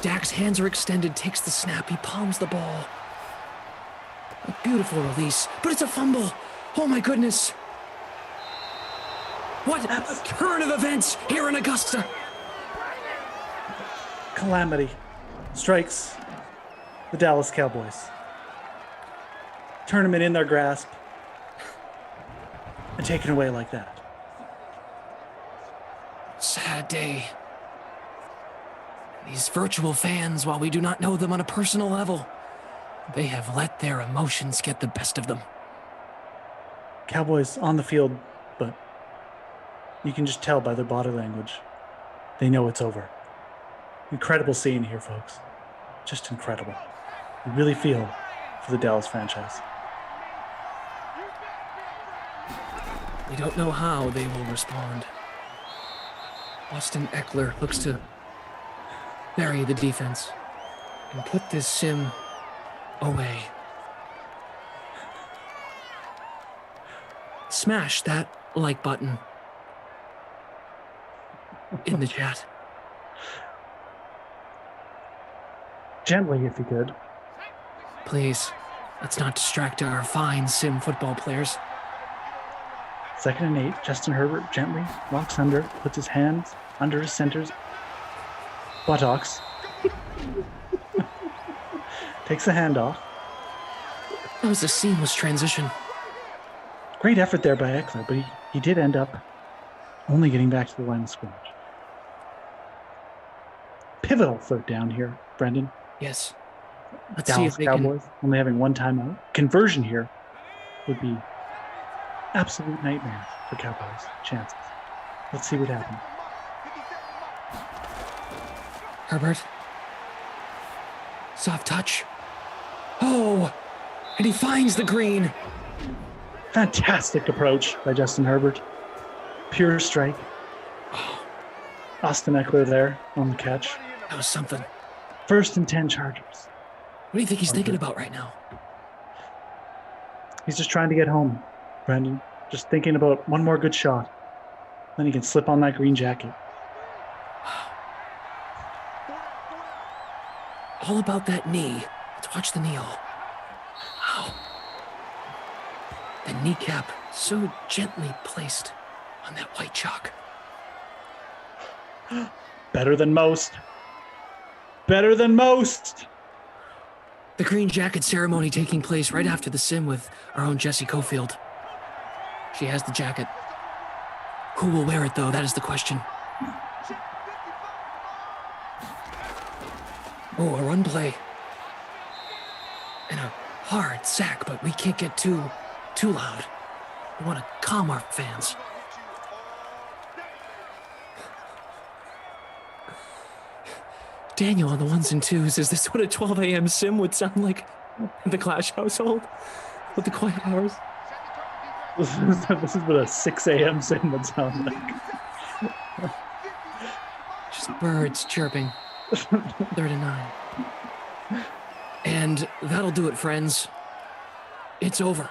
Dak's hands are extended, takes the snap, he palms the ball. A beautiful release, but it's a fumble. Oh my goodness. What a turn of events here in Augusta.
Calamity strikes the Dallas Cowboys. Tournament in their grasp and taken away like that.
Sad day. These virtual fans, while we do not know them on a personal level, they have let their emotions get the best of them.
Cowboys on the field, but you can just tell by their body language. They know it's over. Incredible scene here, folks. Just incredible. You really feel for the Dallas franchise.
We don't know how they will respond. Austin Eckler looks to vary the defense and put this sim away. Smash that like button in the chat.
Gently, if you could.
Please, let's not distract our fine sim football players.
2nd and 8, Justin Herbert gently walks under, puts his hands under his center's buttocks, takes the handoff.
That was a seamless transition.
Great effort there by Eckler, but he did end up only getting back to the line of scrimmage. Pivotal 3rd down here, Brendan.
Yes. Let's
Dallas
see if they
Cowboys only having 1 timeout. Conversion here would be absolute nightmare for Cowboys chances. Let's see what happens.
Herbert. Soft touch. Oh, and he finds the green.
Fantastic approach by Justin Herbert. Pure strike. Austin Eckler there on the catch.
That was something.
1st and 10 Chargers.
What do you think he's thinking about right now?
He's just trying to get home, Brendan. Just thinking about one more good shot. Then he can slip on that green jacket.
All about that knee. Let's watch the knee all. Wow. The kneecap so gently placed on that white chalk.
Better than most. Better than most.
The green jacket ceremony taking place right after the sim with our own Jessie Cofield. She has the jacket. Who will wear it, though? That is the question. Oh, a run play. And a hard sack, but we can't get too loud. We want to calm our fans. Daniel on the 1s and 2s. Is this what a 12 a.m. sim would sound like in the Clash household with the quiet hours?
This is what a 6 a.m. sim would sound like.
Just birds chirping. 3rd and 9. And that'll do it, friends. It's over.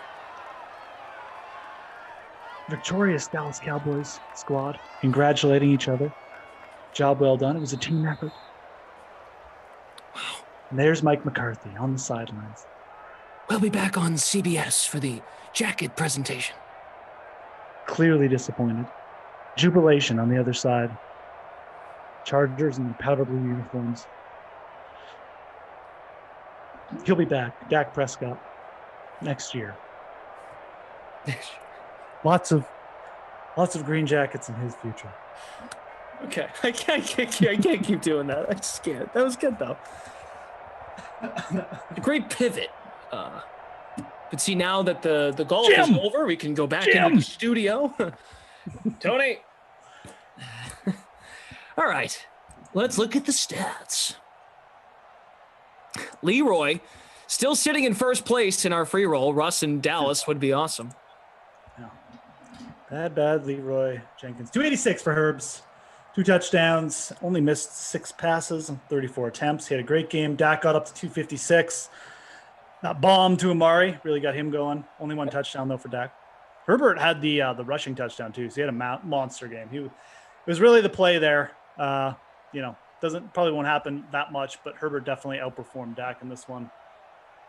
Victorious Dallas Cowboys squad congratulating each other. Job well done. It was a team effort.
Wow.
And there's Mike McCarthy on the sidelines.
We'll be back on CBS for the jacket presentation.
Clearly disappointed. Jubilation on the other side. Chargers in powder blue uniforms. He'll be back. Dak Prescott next year. Lots of green jackets in his future.
Okay, I can't keep doing that. I just can't. That was good though. A great pivot. But see, now that the golf is over, we can go back into the studio. Tony. All right, let's look at the stats. Leroy still sitting in first place in our free roll. Russ and Dallas would be awesome.
Bad Leroy Jenkins. 286 for Herbs. 2 touchdowns. Only missed 6 passes on 34 attempts. He had a great game. Dak got up to 256. That bomb to Amari really got him going. Only 1 touchdown, though, for Dak. Herbert had the rushing touchdown, too. So he had a monster game. It was really the play there. Probably won't happen that much, but Herbert definitely outperformed Dak in this one.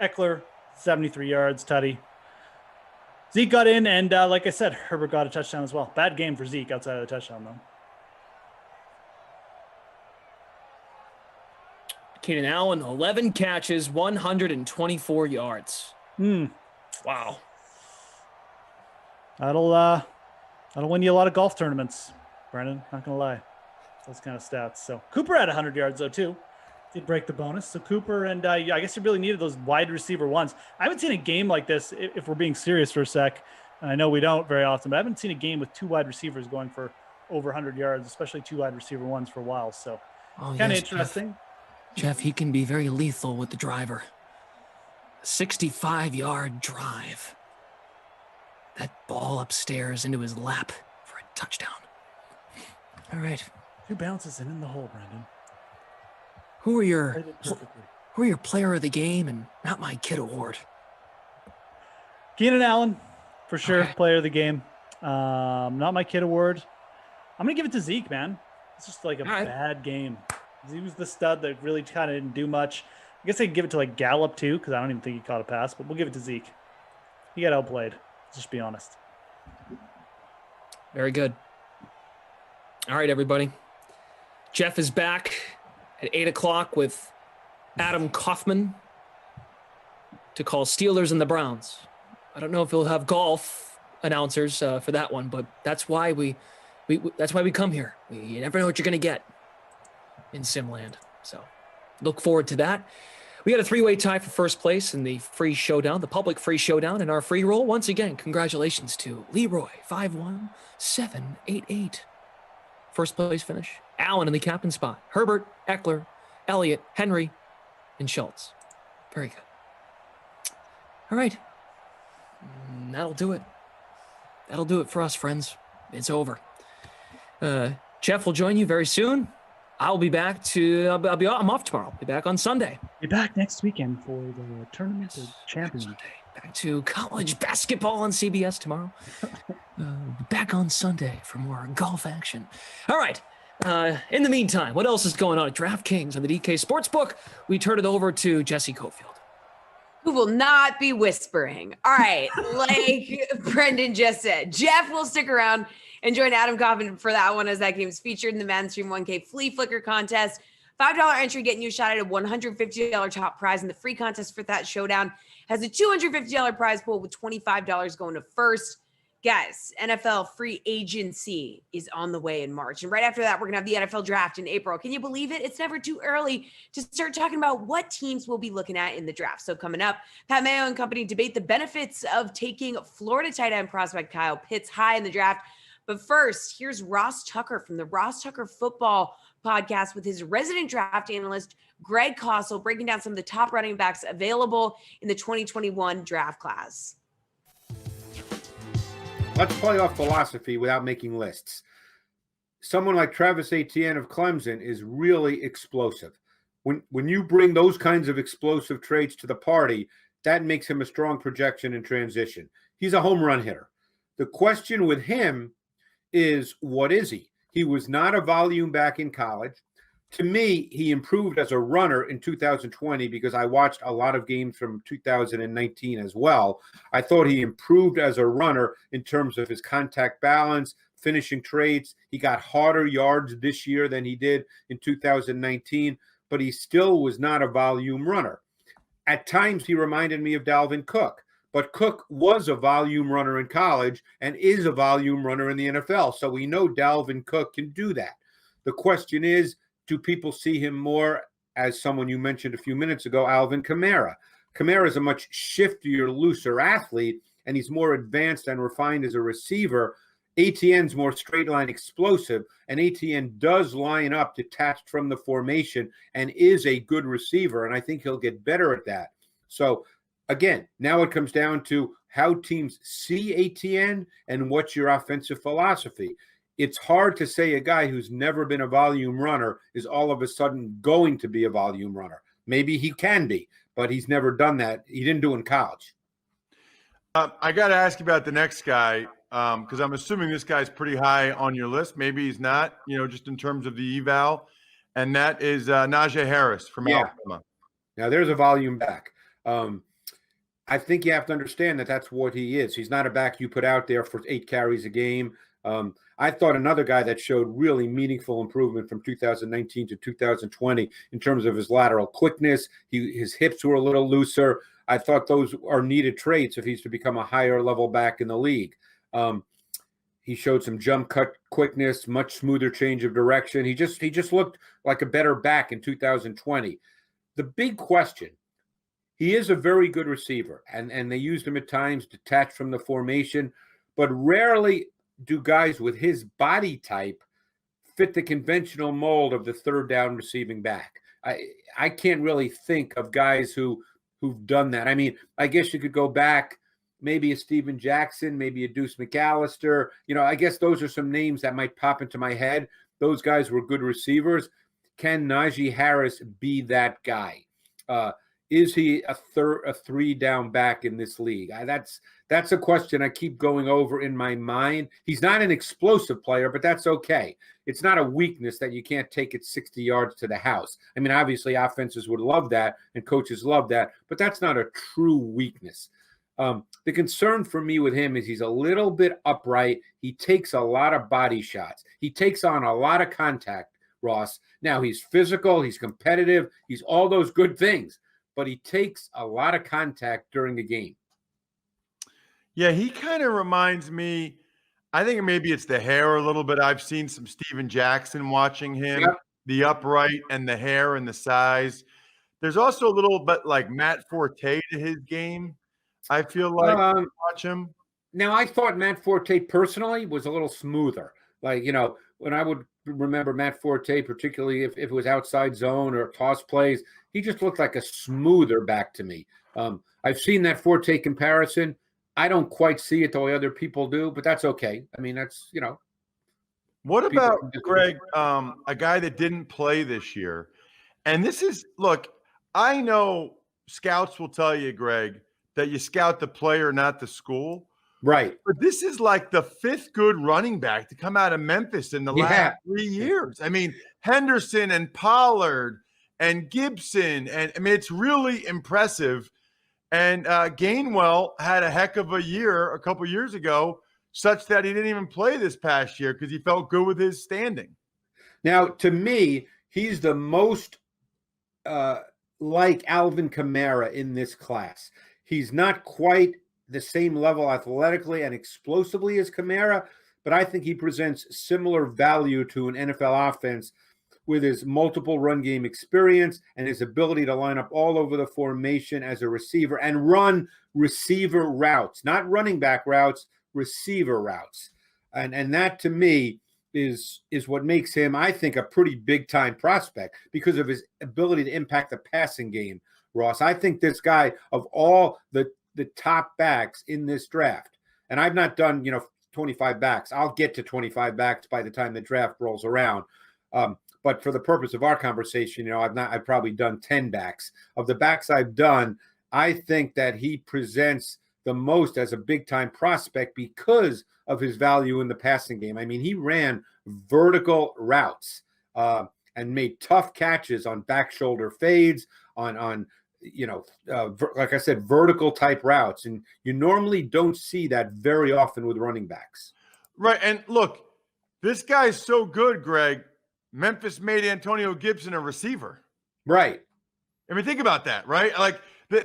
Eckler, 73 yards, tutty. Zeke got in, and like I said, Herbert got a touchdown as well. Bad game for Zeke outside of the touchdown, though.
Keenan Allen, 11 catches, 124 yards. Wow.
That'll win you a lot of golf tournaments, Brendan. Not gonna lie, those kind of stats. So Cooper had 100 yards though too. Did break the bonus. So Cooper and I guess you really needed those wide receiver ones. I haven't seen a game like this, if we're being serious for a sec, and I know we don't very often, but I haven't seen a game with 2 wide receivers going for over 100 yards, especially 2 wide receiver ones for a while. So kind of interesting.
Jeff, he can be very lethal with the driver. 65-yard drive. That ball upstairs into his lap for a touchdown. All right.
2 bounces in the hole, Brendan.
Who are your player of the game and not my kid award?
Keenan Allen, for sure, player of the game. Not my kid award. I'm going to give it to Zeke, man. It's just like a bad game. He was the stud that really kind of didn't do much. I guess I could give it to like Gallup too, because I don't even think he caught a pass, but we'll give it to Zeke. He got outplayed. Let's just be honest.
Very good. All right, everybody. Jeff is back at 8 o'clock with Adam Kaufman to call Steelers and the Browns. I don't know if he'll have golf announcers for that one, but that's why we come here. You never know what you're going to get in Simland. So look forward to that. We got a 3-way tie for first place in the free showdown, the public free showdown in our free roll. Once again, congratulations to Leroy 51788.
first place finish. Allen in the captain spot. Herbert, Eckler, Elliott, Henry, and Schultz. Very good. All right. That'll do it. That'll do it for us, friends. It's over. Jeff will join you very soon. I'll be back I'm off tomorrow. I'll be back on Sunday.
Be back next weekend for the Tournament of Champions.
Back to college basketball on CBS tomorrow. Back on Sunday for more golf action. All right. In the meantime, what else is going on at DraftKings on the DK Sportsbook? We turn it over to Jesse Cofield,
who will not be whispering. All right, like Brendan just said, Jeff will stick around and join Adam Coffin for that one, as that game is featured in the Madden Stream 1K Flea Flicker contest. $5 entry getting you a shot at a $150 top prize, and the free contest for that showdown has a $250 prize pool with $25 going to first. Guys, NFL free agency is on the way in March. And right after that, we're going to have the NFL draft in April. Can you believe it? It's never too early to start talking about what teams we'll be looking at in the draft. So coming up, Pat Mayo and company debate the benefits of taking Florida tight end prospect Kyle Pitts high in the draft. But first, here's Ross Tucker from the Ross Tucker Football Podcast with his resident draft analyst, Greg Kossel, breaking down some of the top running backs available in the 2021 draft class.
Let's play off philosophy without making lists. Someone like Travis Etienne of Clemson is really explosive. When you bring those kinds of explosive traits to the party, that makes him a strong projection in transition. He's a home run hitter. The question with him is, what is he? He was not a volume back in college. To me, he improved as a runner in 2020 because I watched a lot of games from 2019 as well. I thought he improved as a runner in terms of his contact balance, finishing traits. He got harder yards this year than he did in 2019, but he still was not a volume runner. At times, he reminded me of Dalvin Cook, but Cook was a volume runner in college and is a volume runner in the NFL. So we know Dalvin Cook can do that. The question is, do people see him more as someone you mentioned a few minutes ago, Alvin Kamara? Kamara is a much shiftier, looser athlete, and he's more advanced and refined as a receiver. Etienne's more straight line explosive, and Etienne does line up detached from the formation and is a good receiver, and I think he'll get better at that. So, again, now it comes down to how teams see Etienne and what's your offensive philosophy. It's hard to say a guy who's never been a volume runner is all of a sudden going to be a volume runner. Maybe he can be, but he's never done that. He didn't do it in college.
I got to ask you about the next guy because I'm assuming this guy's pretty high on your list. Maybe he's not, just in terms of the eval, and that is Najee Harris from Alabama.
Now, there's a volume back. I think you have to understand that that's what he is. He's not a back you put out there for 8 carries a game. I thought another guy that showed really meaningful improvement from 2019 to 2020 in terms of his lateral quickness. His hips were a little looser. I thought those are needed traits if he's to become a higher level back in the league. He showed some jump cut quickness, much smoother change of direction. He just looked like a better back in 2020. The big question, he is a very good receiver, and they used him at times detached from the formation, but rarely do guys with his body type fit the conventional mold of the third down receiving back. I can't really think of guys who've done that. I mean, I guess you could go back, maybe a Steven Jackson, maybe a Deuce McAllister. I guess those are some names that might pop into my head. Those guys were good receivers. Can Najee Harris be that guy? Is he a 3-down back in this league? That's a question I keep going over in my mind. He's not an explosive player, but that's okay. It's not a weakness that you can't take it 60 yards to the house. I mean, obviously offenses would love that and coaches love that, but that's not a true weakness. The concern for me with him is he's a little bit upright. He takes a lot of body shots. He takes on a lot of contact, Ross. Now, he's physical, he's competitive, he's all those good things, but he takes a lot of contact during the game.
Yeah, he kind of reminds me, I think maybe it's the hair a little bit. I've seen some Steven Jackson watching him, the upright and the hair and the size. There's also a little bit like Matt Forte to his game, I feel like, when you watch him.
Now, I thought Matt Forte personally was a little smoother. Like, when I would remember Matt Forte, particularly if it was outside zone or toss plays. He just looked like a smoother back to me. I've seen that Forte comparison. I don't quite see it the way other people do, but that's okay. I mean, that's,
What about, Greg, a guy that didn't play this year? And this is, look, I know scouts will tell you, Greg, that you scout the player, not the school.
Right.
But this is like the 5th good running back to come out of Memphis in the last 3 years. I mean, Henderson and Pollard and Gibson. And I mean, it's really impressive. And Gainwell had a heck of a year a couple years ago, such that he didn't even play this past year because he felt good with his standing.
Now, to me, he's the most like Alvin Kamara in this class. He's not quite the same level athletically and explosively as Kamara, but I think he presents similar value to an NFL offense with his multiple run game experience and his ability to line up all over the formation as a receiver and run receiver routes, not running back routes, receiver routes. And that to me is what makes him, I think, a pretty big time prospect because of his ability to impact the passing game, Ross. I think this guy, of all the top backs in this draft, and I've not done, 25 backs. I'll get to 25 backs by the time the draft rolls around. But for the purpose of our conversation, I've probably done 10 backs. Of the backs I've done, I think that he presents the most as a big time prospect because of his value in the passing game. I mean, he ran vertical routes and made tough catches on back shoulder fades, on like I said, vertical type routes. And you normally don't see that very often with running backs.
Right. And look, this guy's so good, Greg. Memphis made Antonio Gibson a receiver.
Right.
I mean, think about that, right? Like the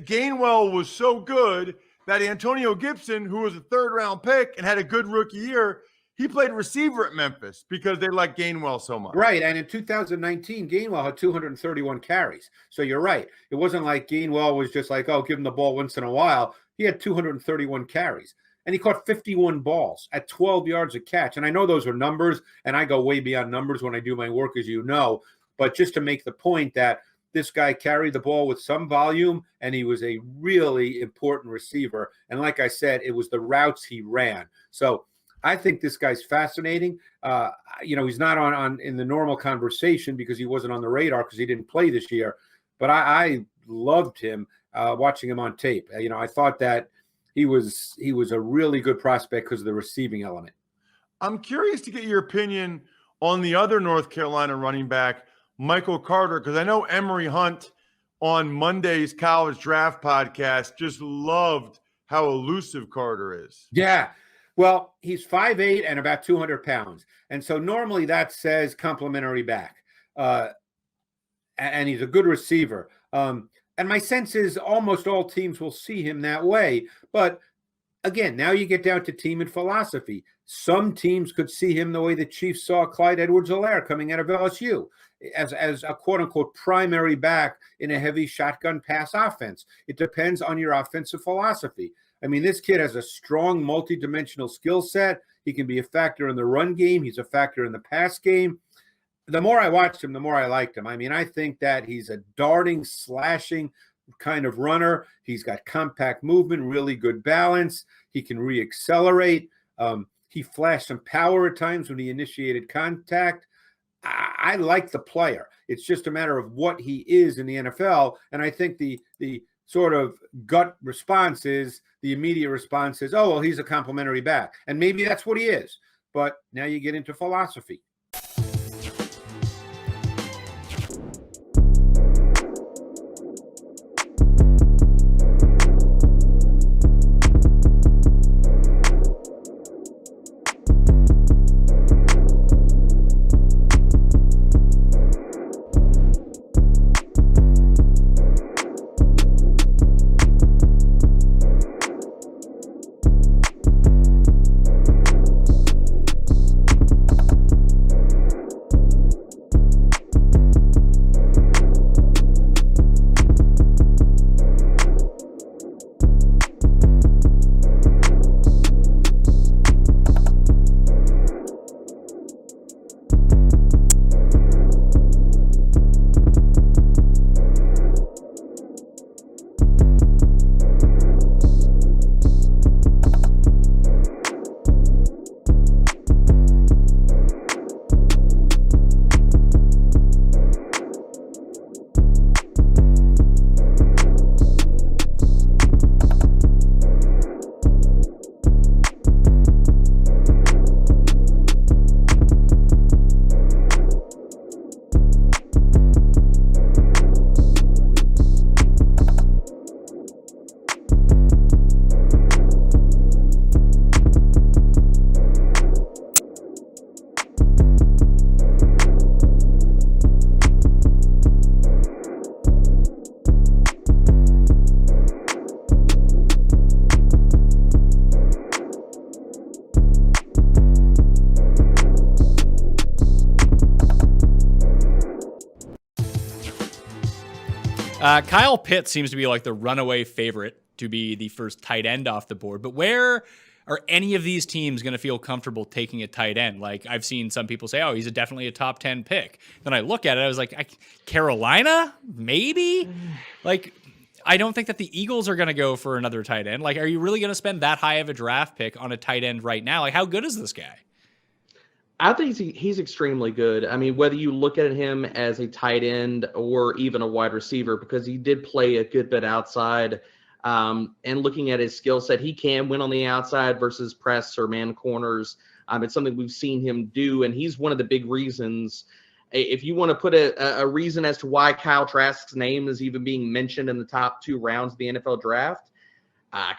Gainwell was so good that Antonio Gibson, who was a 3rd-round pick and had a good rookie year, he played receiver at Memphis because they liked Gainwell so much.
Right. And in 2019, Gainwell had 231 carries. So you're right. It wasn't like Gainwell was just like, oh, give him the ball once in a while. He had 231 carries. And he caught 51 balls at 12 yards a catch. And I know those are numbers, and I go way beyond numbers when I do my work, as you know. But just to make the point that this guy carried the ball with some volume, and he was a really important receiver. And like I said, it was the routes he ran. So I think this guy's fascinating. He's not on in the normal conversation because he wasn't on the radar because he didn't play this year. But I loved him watching him on tape. I thought that he was a really good prospect because of the receiving element.
I'm curious to get your opinion on the other North Carolina running back, Michael Carter, because I know Emory Hunt on Monday's college draft podcast just loved how elusive Carter is.
Yeah. Well, he's 5'8" and about 200 pounds. And so normally that says complimentary back. And he's a good receiver. And my sense is almost all teams will see him that way. But again, now you get down to team and philosophy. Some teams could see him the way the Chiefs saw Clyde Edwards-Helaire coming out of LSU as a quote-unquote primary back in a heavy shotgun pass offense. It depends on your offensive philosophy. I mean, this kid has a strong multidimensional skill set. He can be a factor in the run game. He's a factor in the pass game. The more I watched him, the more I liked him. I mean, I think that he's a darting, slashing kind of runner. He's got compact movement, really good balance. He can reaccelerate. He flashed some power at times when he initiated contact. I like the player. It's just a matter of what he is in the NFL. And I think the sort of gut response is, the immediate response is, oh, well, he's a complimentary back. And maybe that's what he is. But now you get into philosophy.
Kyle Pitts seems to be like the runaway favorite to be the first tight end off the board. But where are any of these teams going to feel comfortable taking a tight end? Like, I've seen some people say, oh, he's definitely a top 10 pick. Then I look at it, I was like, Carolina? Maybe? Like, I don't think that the Eagles are going to go for another tight end. Like, are you really going to spend that high of a draft pick on a tight end right now? Like, how good is this guy?
I think he's extremely good. I mean, whether you look at him as a tight end or even a wide receiver, because he did play a good bit outside, and looking at his skill set, he can win on the outside versus press or man corners. It's something we've seen him do, and he's one of the big reasons. If you want to put a reason as to why Kyle Trask's name is even being mentioned in the top 2 rounds of the NFL draft,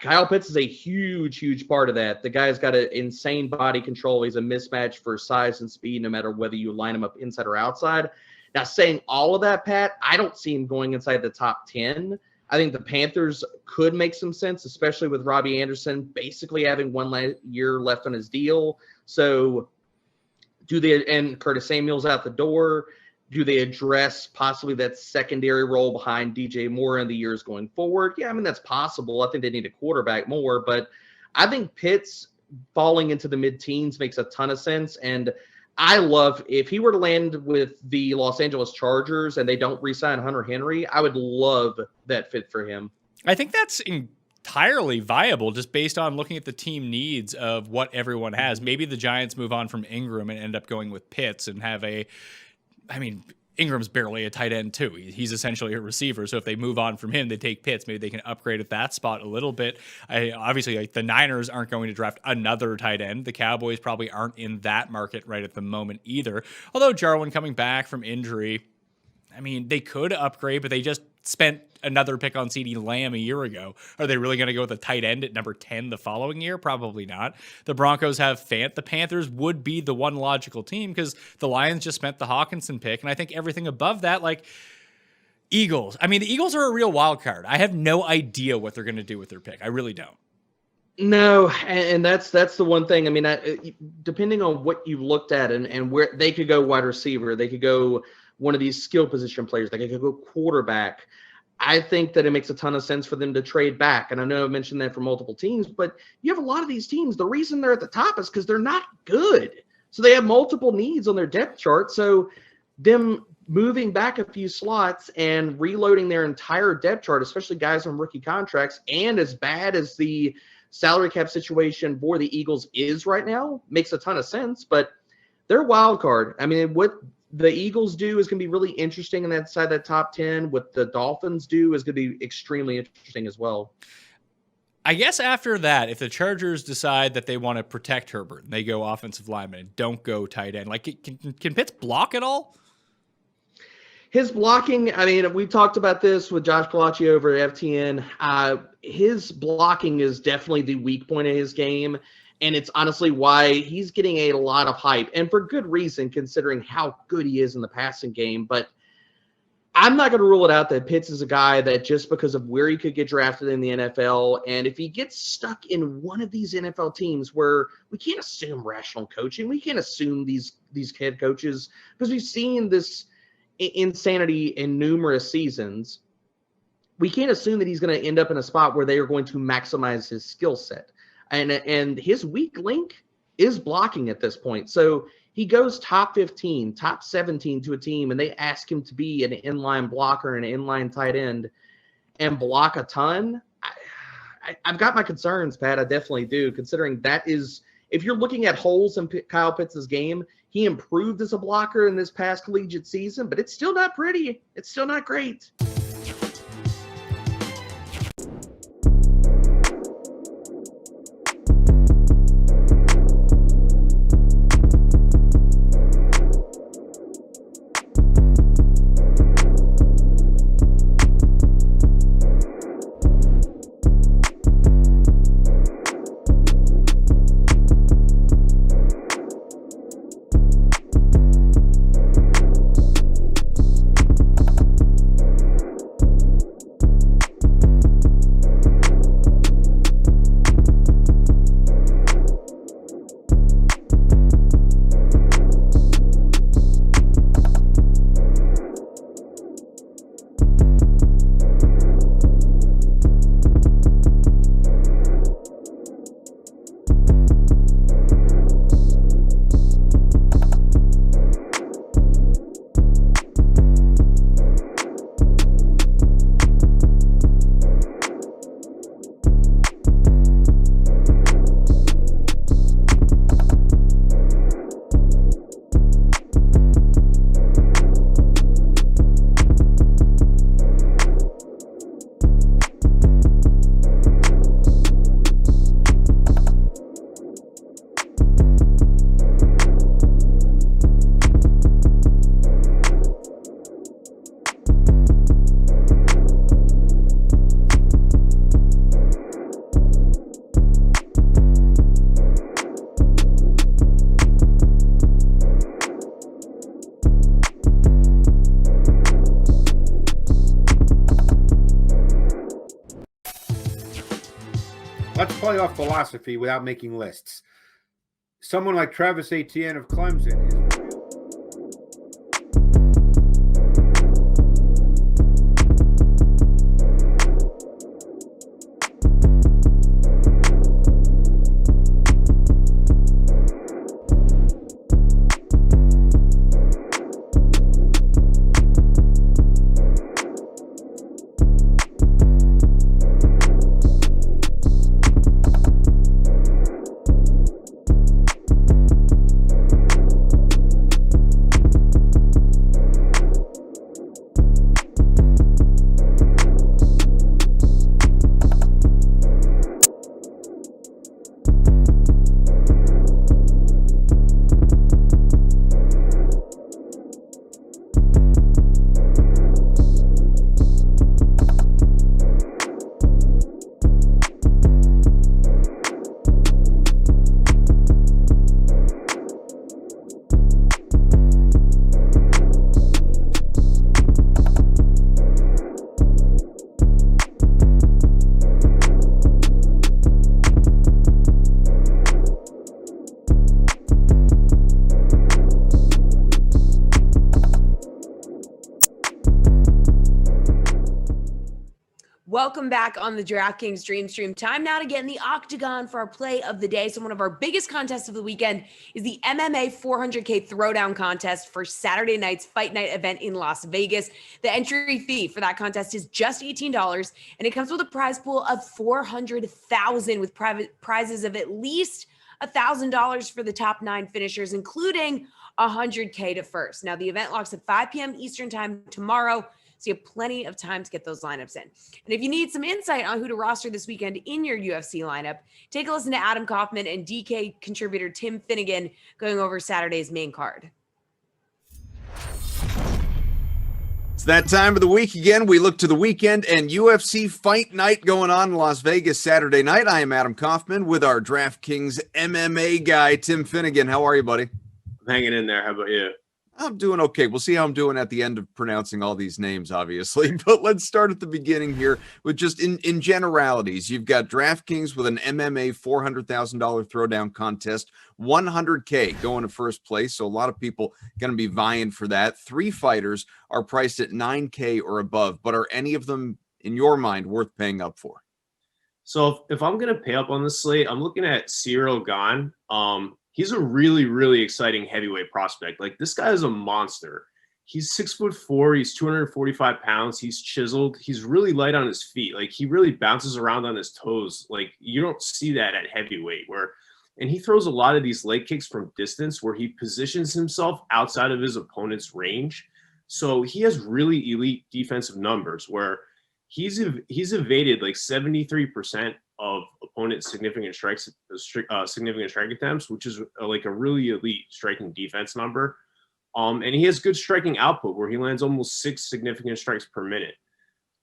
Kyle Pitts is a huge, huge part of that. The guy's got an insane body control. He's a mismatch for size and speed, no matter whether you line him up inside or outside. Now, saying all of that, Pat, I don't see him going inside the top 10. I think the Panthers could make some sense, especially with Robbie Anderson basically having 1 year left on his deal. So and Curtis Samuel's out the door. Do they address possibly that secondary role behind DJ Moore in the years going forward? Yeah, I mean, that's possible. I think they need a quarterback more, but I think Pitts falling into the mid-teens makes a ton of sense. And I love, if he were to land with the Los Angeles Chargers and they don't re-sign Hunter Henry, I would love that fit for him.
I think that's entirely viable just based on looking at the team needs of what everyone has. Maybe the Giants move on from Ingram and end up going with Pitts and have Ingram's barely a tight end too. He's essentially a receiver. So if they move on from him, they take Pitts. Maybe they can upgrade at that spot a little bit. Obviously, like, the Niners aren't going to draft another tight end. The Cowboys probably aren't in that market right at the moment either. Although Jarwin coming back from injury, I mean, they could upgrade, but they just spent another pick on CeeDee Lamb a year ago. Are they really going to go with a tight end at number 10 the following year? Probably not. The Broncos have Fant. The Panthers would be the one logical team because the Lions just spent the Hawkinson pick. And I think everything above that, like Eagles. I mean, the Eagles are a real wild card. I have no idea what they're going to do with their pick. I really don't.
No, and that's the one thing. I mean, depending on what you've looked at and where they could go wide receiver, they could go one of these skill position players, they could go quarterback. I think that it makes a ton of sense for them to trade back. And I know I mentioned that for multiple teams, but you have a lot of these teams. The reason they're at the top is because they're not good. So they have multiple needs on their depth chart. So them moving back a few slots and reloading their entire depth chart, especially guys on rookie contracts, and as bad as the salary cap situation for the Eagles is right now, makes a ton of sense. But they're a wild card. I mean, what the Eagles do is going to be really interesting in that side, that top 10. What the Dolphins do is going to be extremely interesting as well.
I guess after that, if the Chargers decide that they want to protect Herbert and they go offensive lineman and don't go tight end, like can Pitts block at all?
His blocking, I mean, we talked about this with Josh Palacci over at FTN. His blocking is definitely the weak point of his game. And it's honestly why he's getting a lot of hype, and for good reason, considering how good he is in the passing game. But I'm not going to rule it out that Pitts is a guy that just because of where he could get drafted in the NFL, and if he gets stuck in one of these NFL teams where we can't assume rational coaching, we can't assume these head coaches, because we've seen this insanity in numerous seasons. We can't assume that he's going to end up in a spot where they are going to maximize his skill set. And his weak link is blocking at this point. So he goes top 15, top 17 to a team, and they ask him to be an inline blocker and an inline tight end and block a ton. I've got my concerns, Pat. I definitely do, considering that is, if you're looking at holes in Kyle Pitts' game, he improved as a blocker in this past collegiate season, but it's still not pretty. It's still not great.
Let's play off philosophy without making lists. Someone like Travis Etienne of Clemson is
Welcome back on the DraftKings Dream Stream. Time now to get in the octagon for our play of the day. So one of our biggest contests of the weekend is the MMA 400K Throwdown contest for Saturday night's Fight Night event in Las Vegas. The entry fee for that contest is just $18, and it comes with a prize pool of $400,000 with private prizes of at least $1,000 for the top 9 finishers, including $100K to first. Now, the event locks at 5 p.m. Eastern time tomorrow, so you have plenty of time to get those lineups in. And if you need some insight on who to roster this weekend in your UFC lineup, take a listen to Adam Kaufman and DK contributor Tim Finnegan going over Saturday's main card.
It's that time of the week again. We look to the weekend and UFC Fight Night going on in Las Vegas Saturday night. I am Adam Kaufman with our DraftKings MMA guy, Tim Finnegan. How are you, buddy?
I'm hanging in there. How about you?
I'm doing okay. We'll see how I'm doing at the end of pronouncing all these names, obviously. But let's start at the beginning here with just in generalities. You've got DraftKings with an MMA $400,000 throwdown contest, $100K going to first place. So a lot of people going to be vying for that. 3 fighters are priced at $9K or above. But are any of them, in your mind, worth paying up for?
So if I'm going to pay up on this slate, I'm looking at Cyril Gane. He's a really, really exciting heavyweight prospect. Like, this guy is a monster. He's 6'4". He's 245 pounds. He's chiseled. He's really light on his feet. Like, he really bounces around on his toes. Like, you don't see that at heavyweight. And he throws a lot of these leg kicks from distance where he positions himself outside of his opponent's range. So he has really elite defensive numbers where he's evaded like 73% of opponent's significant strike attempts, which is like a really elite striking defense number. And he has good striking output where he lands almost 6 significant strikes per minute.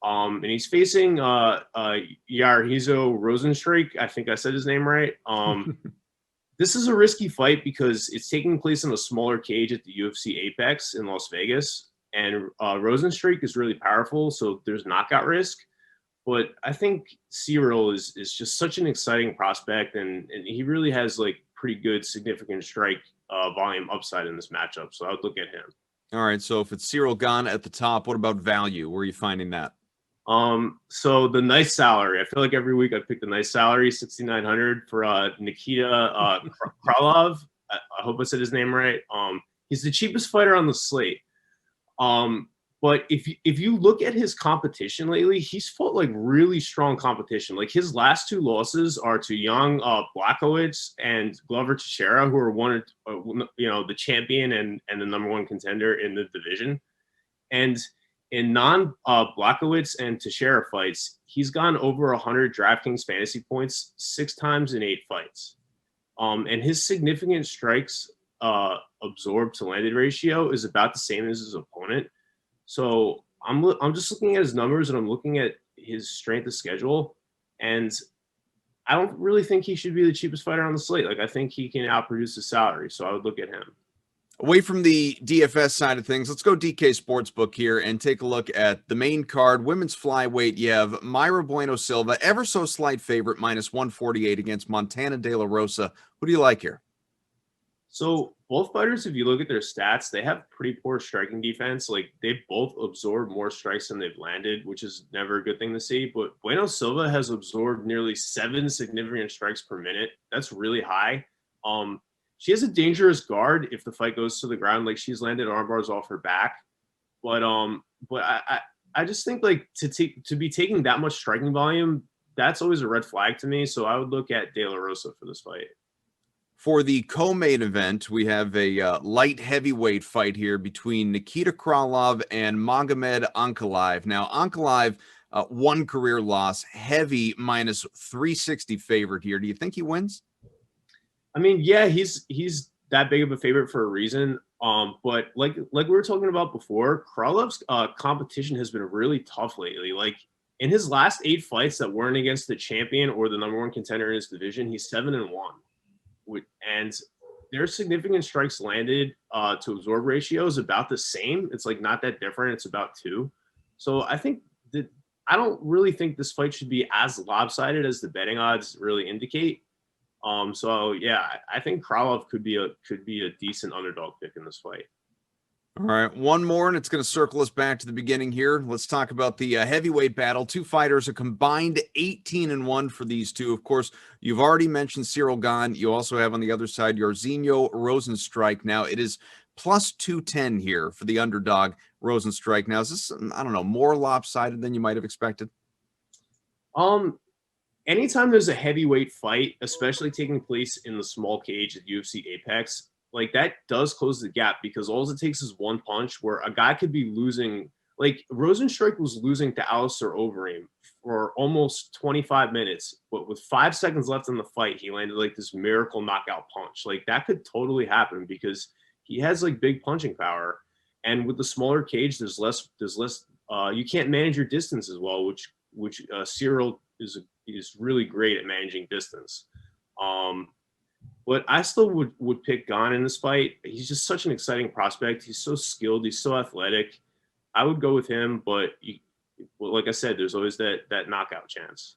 And he's facing Yarhizo Rosenstreich. I think I said his name right. This is a risky fight because it's taking place in a smaller cage at the UFC Apex in Las Vegas. And Rosenstreich is really powerful, so there's knockout risk. But I think Cyril is just such an exciting prospect, and he really has like pretty good significant strike volume upside in this matchup. So I would look at him.
All right. So if it's Cyril Gane at the top, what about value? Where are you finding that?
So the nice salary. I feel like every week I pick the nice salary, $6,900 for Nikita Krylov. I hope I said his name right. He's the cheapest fighter on the slate. But if you look at his competition lately, he's fought like really strong competition. Like, his last 2 losses are to Young Blachowicz and Glover Teixeira, who are the champion and the #1 contender in the division. And in non-Blachowicz and Teixeira fights, he's gone over 100 DraftKings fantasy points 6 times in 8 fights. And his significant strikes absorbed to landed ratio is about the same as his opponent. So I'm just looking at his numbers, and I'm looking at his strength of schedule, and I don't really think he should be the cheapest fighter on the slate. Like, I think he can outproduce his salary, so I would look at him.
Away from the DFS side of things, let's go DK Sportsbook here and take a look at the main card. Women's flyweight, you have Mayra Bueno Silva, ever so slight favorite, minus 148 against Montana De La Rosa. Who do you like here?
So both fighters, if you look at their stats, they have pretty poor striking defense. Like they've both absorbed more strikes than they've landed, which is never a good thing to see. But Bueno Silva has absorbed nearly 7 significant strikes per minute. That's really high. She has a dangerous guard if the fight goes to the ground. Like she's landed arm bars off her back. But I just think like to be taking that much striking volume, that's always a red flag to me. So I would look at De La Rosa for this fight.
For the co-main event, we have a light heavyweight fight here between Nikita Krylov and Magomed Ankalaev. Now, Ankalaev, one career loss, heavy minus 360 favorite here. Do you think he wins?
I mean, yeah, he's that big of a favorite for a reason. But like we were talking about before, Krylov's competition has been really tough lately. Like in his last 8 fights that weren't against the champion or the number 1 contender in his division, he's 7-1. And their significant strikes landed to absorb ratio is about the same. It's like not that different. It's about 2. So I think that I don't really think this fight should be as lopsided as the betting odds really indicate. So yeah, I think Krylov could be a decent underdog pick in this fight.
All right, one more, and it's going to circle us back to the beginning here. Let's talk about the heavyweight battle. 2 fighters, a combined 18-1 for these two. Of course, you've already mentioned Cyril Gane. You also have on the other side Jairzinho Rozenstruik. Now, it is plus 210 here for the underdog Rozenstruik. Now, is this, I don't know, more lopsided than you might have expected?
Anytime there's a heavyweight fight, especially taking place in the small cage at UFC Apex, like that does close the gap because all it takes is one punch where a guy could be losing. Like Rozenstruik was losing to Alistair Overeem for almost 25 minutes, but with 5 seconds left in the fight, he landed like this miracle knockout punch. Like that could totally happen because he has like big punching power, and with the smaller cage, there's less. You can't manage your distance as well, which Cyril is really great at managing distance. But I still would pick Gane in this fight. He's just such an exciting prospect. He's so skilled. He's so athletic. I would go with him, but like I said, there's always that knockout chance.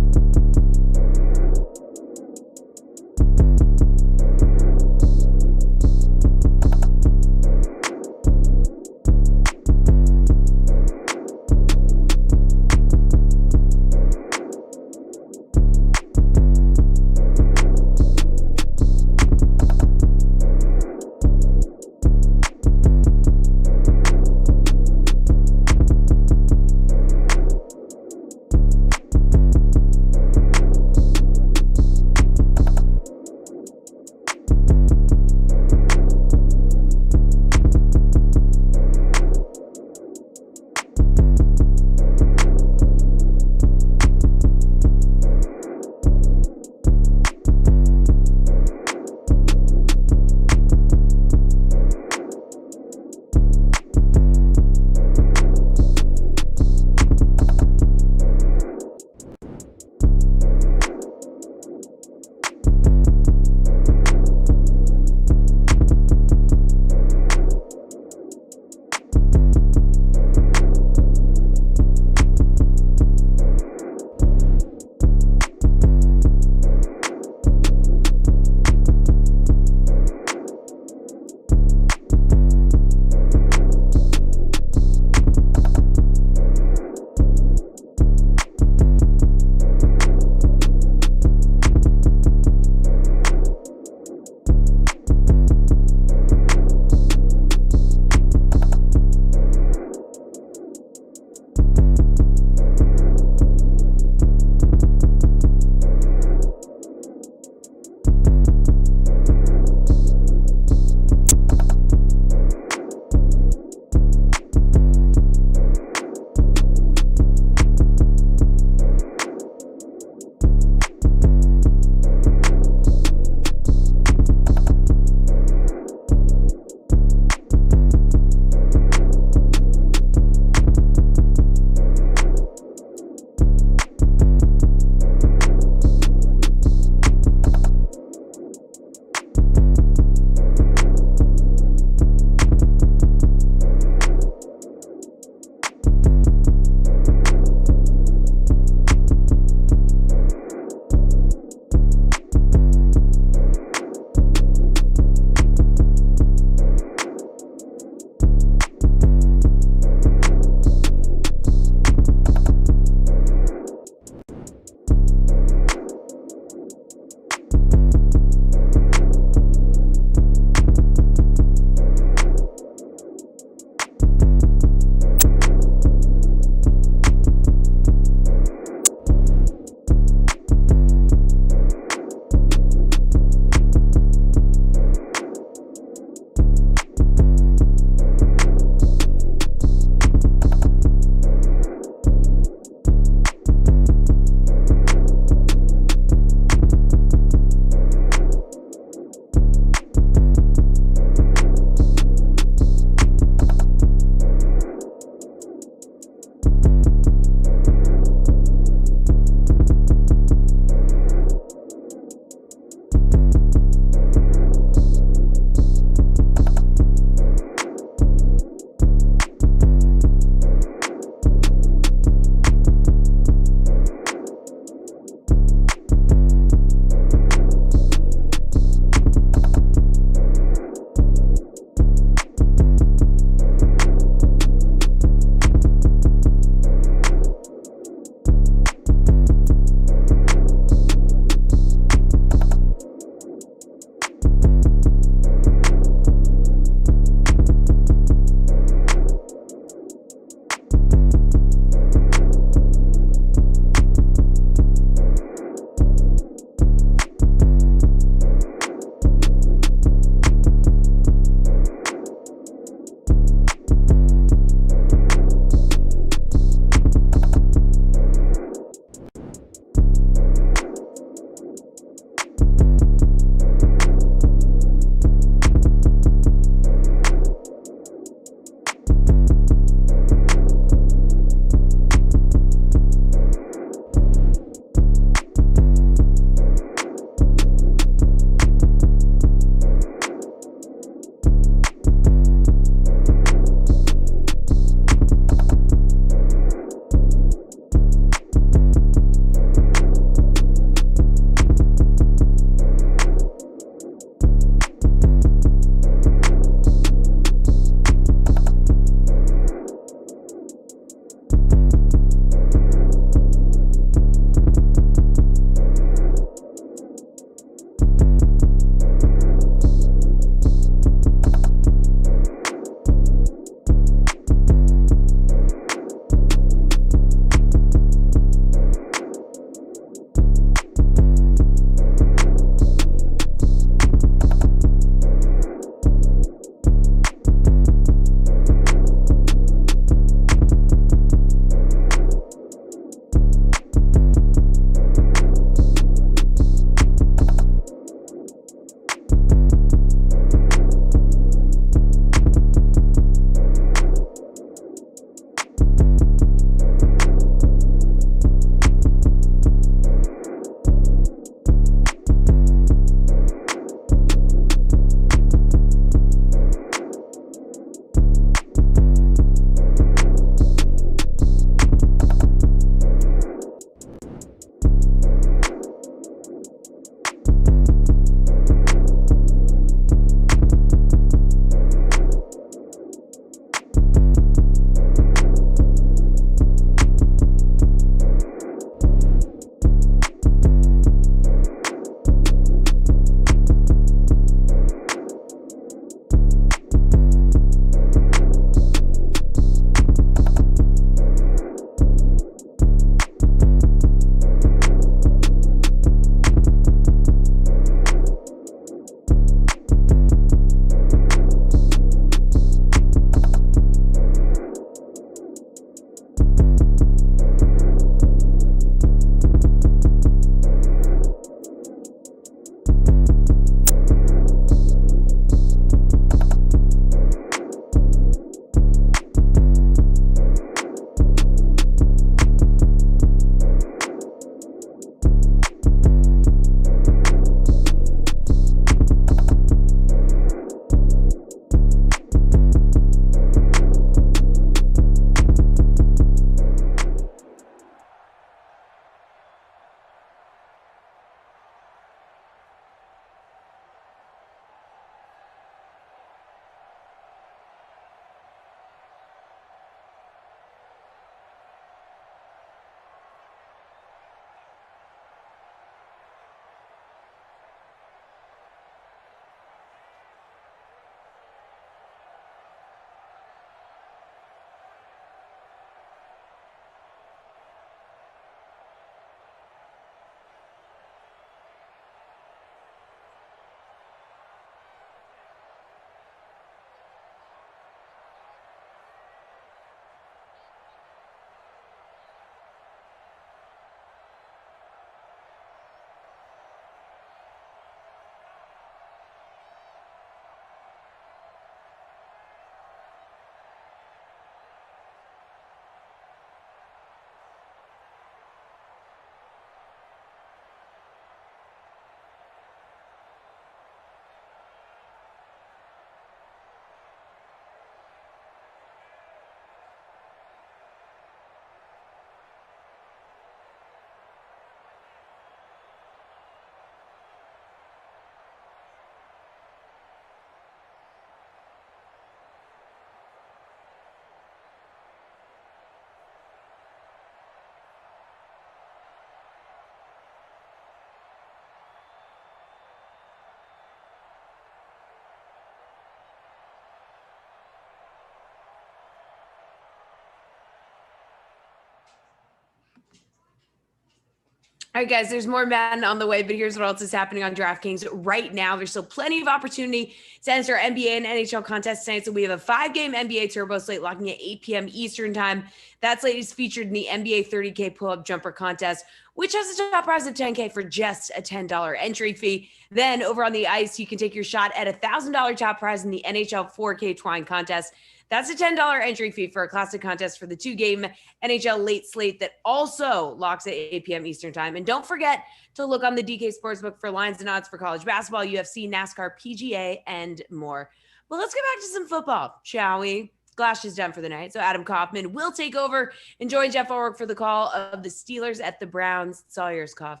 All right, guys, there's more Madden on the way, but here's what else is happening on DraftKings right now. There's still plenty of opportunity to enter NBA and NHL contests tonight. So we have a 5-game NBA Turbo slate locking at 8 p.m. Eastern time. That slate is featured in the NBA 30K pull-up jumper contest, which has a top prize of $10K for just a $10 entry fee. Then over on the ice, you can take your shot at a $1,000 top prize in the NHL 4K twine contest. That's a $10 entry fee for a classic contest for the 2-game NHL late slate that also locks at 8 p.m. Eastern time. And don't forget to look on the DK Sportsbook for lines and odds for college basketball, UFC, NASCAR, PGA, and more. Well, let's get back to some football, shall we? Glash is done for the night, so Adam Kaufman will take over and join Jeff Ulrich for the call of the Steelers at the Browns. It's all yours, Kauf.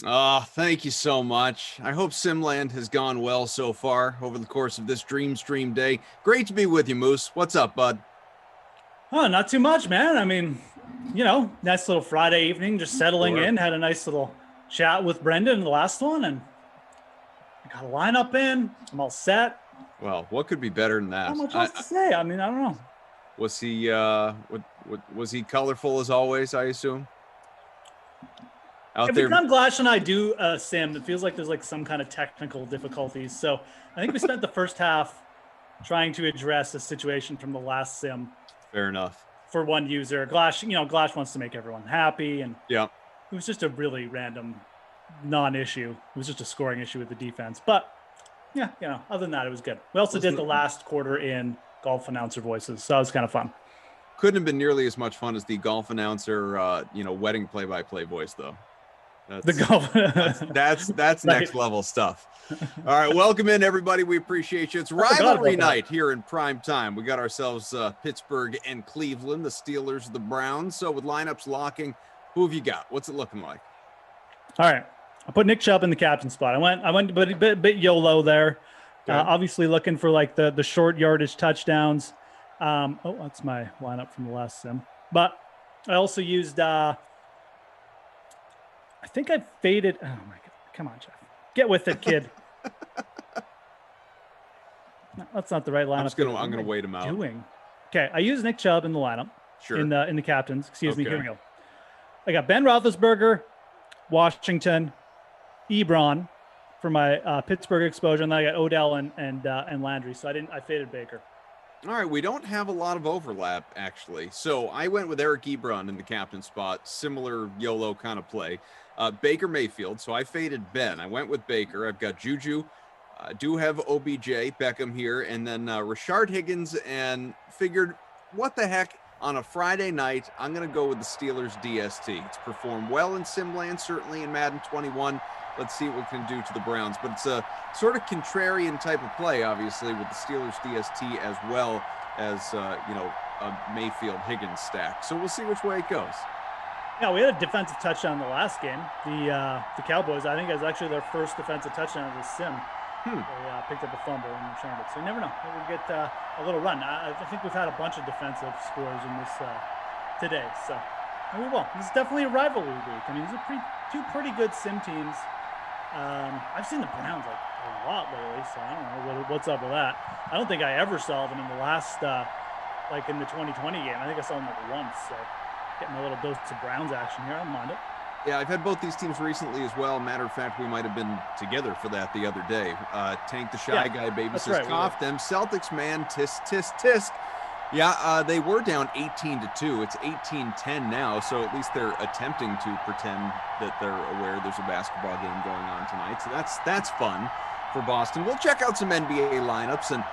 Oh, thank you so much. I hope Simland has gone well so far over the course of this Dream Stream day. Great to be with you, Moose. What's up, bud?
Oh, not too much, man. I mean, nice little Friday evening, just settling in. Had a nice little chat with Brendan in the last one, and I got a lineup in. I'm all set.
Well, what could be better than that?
Not much else to say. I mean, I don't know.
Was he was he colorful as always, I assume?
Every time Glash and I do sim, it feels like there's like some kind of technical difficulties. So I think we spent the first half trying to address a situation from the last sim.
Fair enough.
For one user. Glash wants to make everyone happy, and
yeah,
it was just a really random non-issue. It was just a scoring issue with the defense. But yeah, other than that, it was good. We also did the last quarter in golf announcer voices, so it was kind of fun.
Couldn't have been nearly as much fun as the golf announcer, wedding play-by-play voice, though. That's
right.
Next level stuff. All right, welcome in, everybody. We appreciate you. It's rivalry night here in prime time. We got ourselves Pittsburgh and Cleveland, the Steelers, the Browns. So with lineups locking, who have you got? What's it looking like?
All right, I put Nick Chubb in the captain spot. I went a bit YOLO there. Obviously looking for like the short yardage touchdowns. That's my lineup from the last sim. But I also used. I think I faded. Oh my God! Come on, Jeff. Get with it, kid. No, that's not the right lineup.
I'm gonna wait him out.
Okay, I used Nick Chubb in the lineup.
Sure.
In the captains. Excuse me. Here we go. I got Ben Roethlisberger, Washington, Ebron for my Pittsburgh exposure, and then I got Odell and Landry. So I faded Baker.
All right, we don't have a lot of overlap, actually. So I went with Eric Ebron in the captain spot, similar YOLO kind of play. Baker Mayfield, so I faded Ben. I went with Baker. I've got Juju. I do have OBJ, Beckham here, and then Rashard Higgins, and figured, what the heck, on a Friday night, I'm going to go with the Steelers DST. It's performed well in Simland, certainly in Madden 21. Let's see what we can do to the Browns. But it's a sort of contrarian type of play, obviously, with the Steelers DST as well as, a Mayfield Higgins stack. So we'll see which way it goes.
Yeah, we had a defensive touchdown in the last game. The Cowboys, I think it was actually their first defensive touchdown of the sim. They picked up a fumble and returned it. So you never know. Maybe we'll get a little run. I think we've had a bunch of defensive scores in this today. So we will. This is definitely a rivalry week. I mean, these are two pretty good sim teams. I've seen the Browns like a lot lately, so I don't know what's up with that. I don't think I ever saw them in the last, like in the 2020 game. I think I saw them like once. So getting a little dose of Browns action here. I don't mind it.
Yeah, I've had both these teams recently as well. Matter of fact, we might have been together for that the other day. Tank the Shy Guy, baby, says, right, cough them. Celtics, man, tisk, tisk, tisk. Yeah, they were down 18-2. It's 18-10 now, so at least they're attempting to pretend that they're aware there's a basketball game going on tonight. So that's fun for Boston. We'll check out some NBA lineups and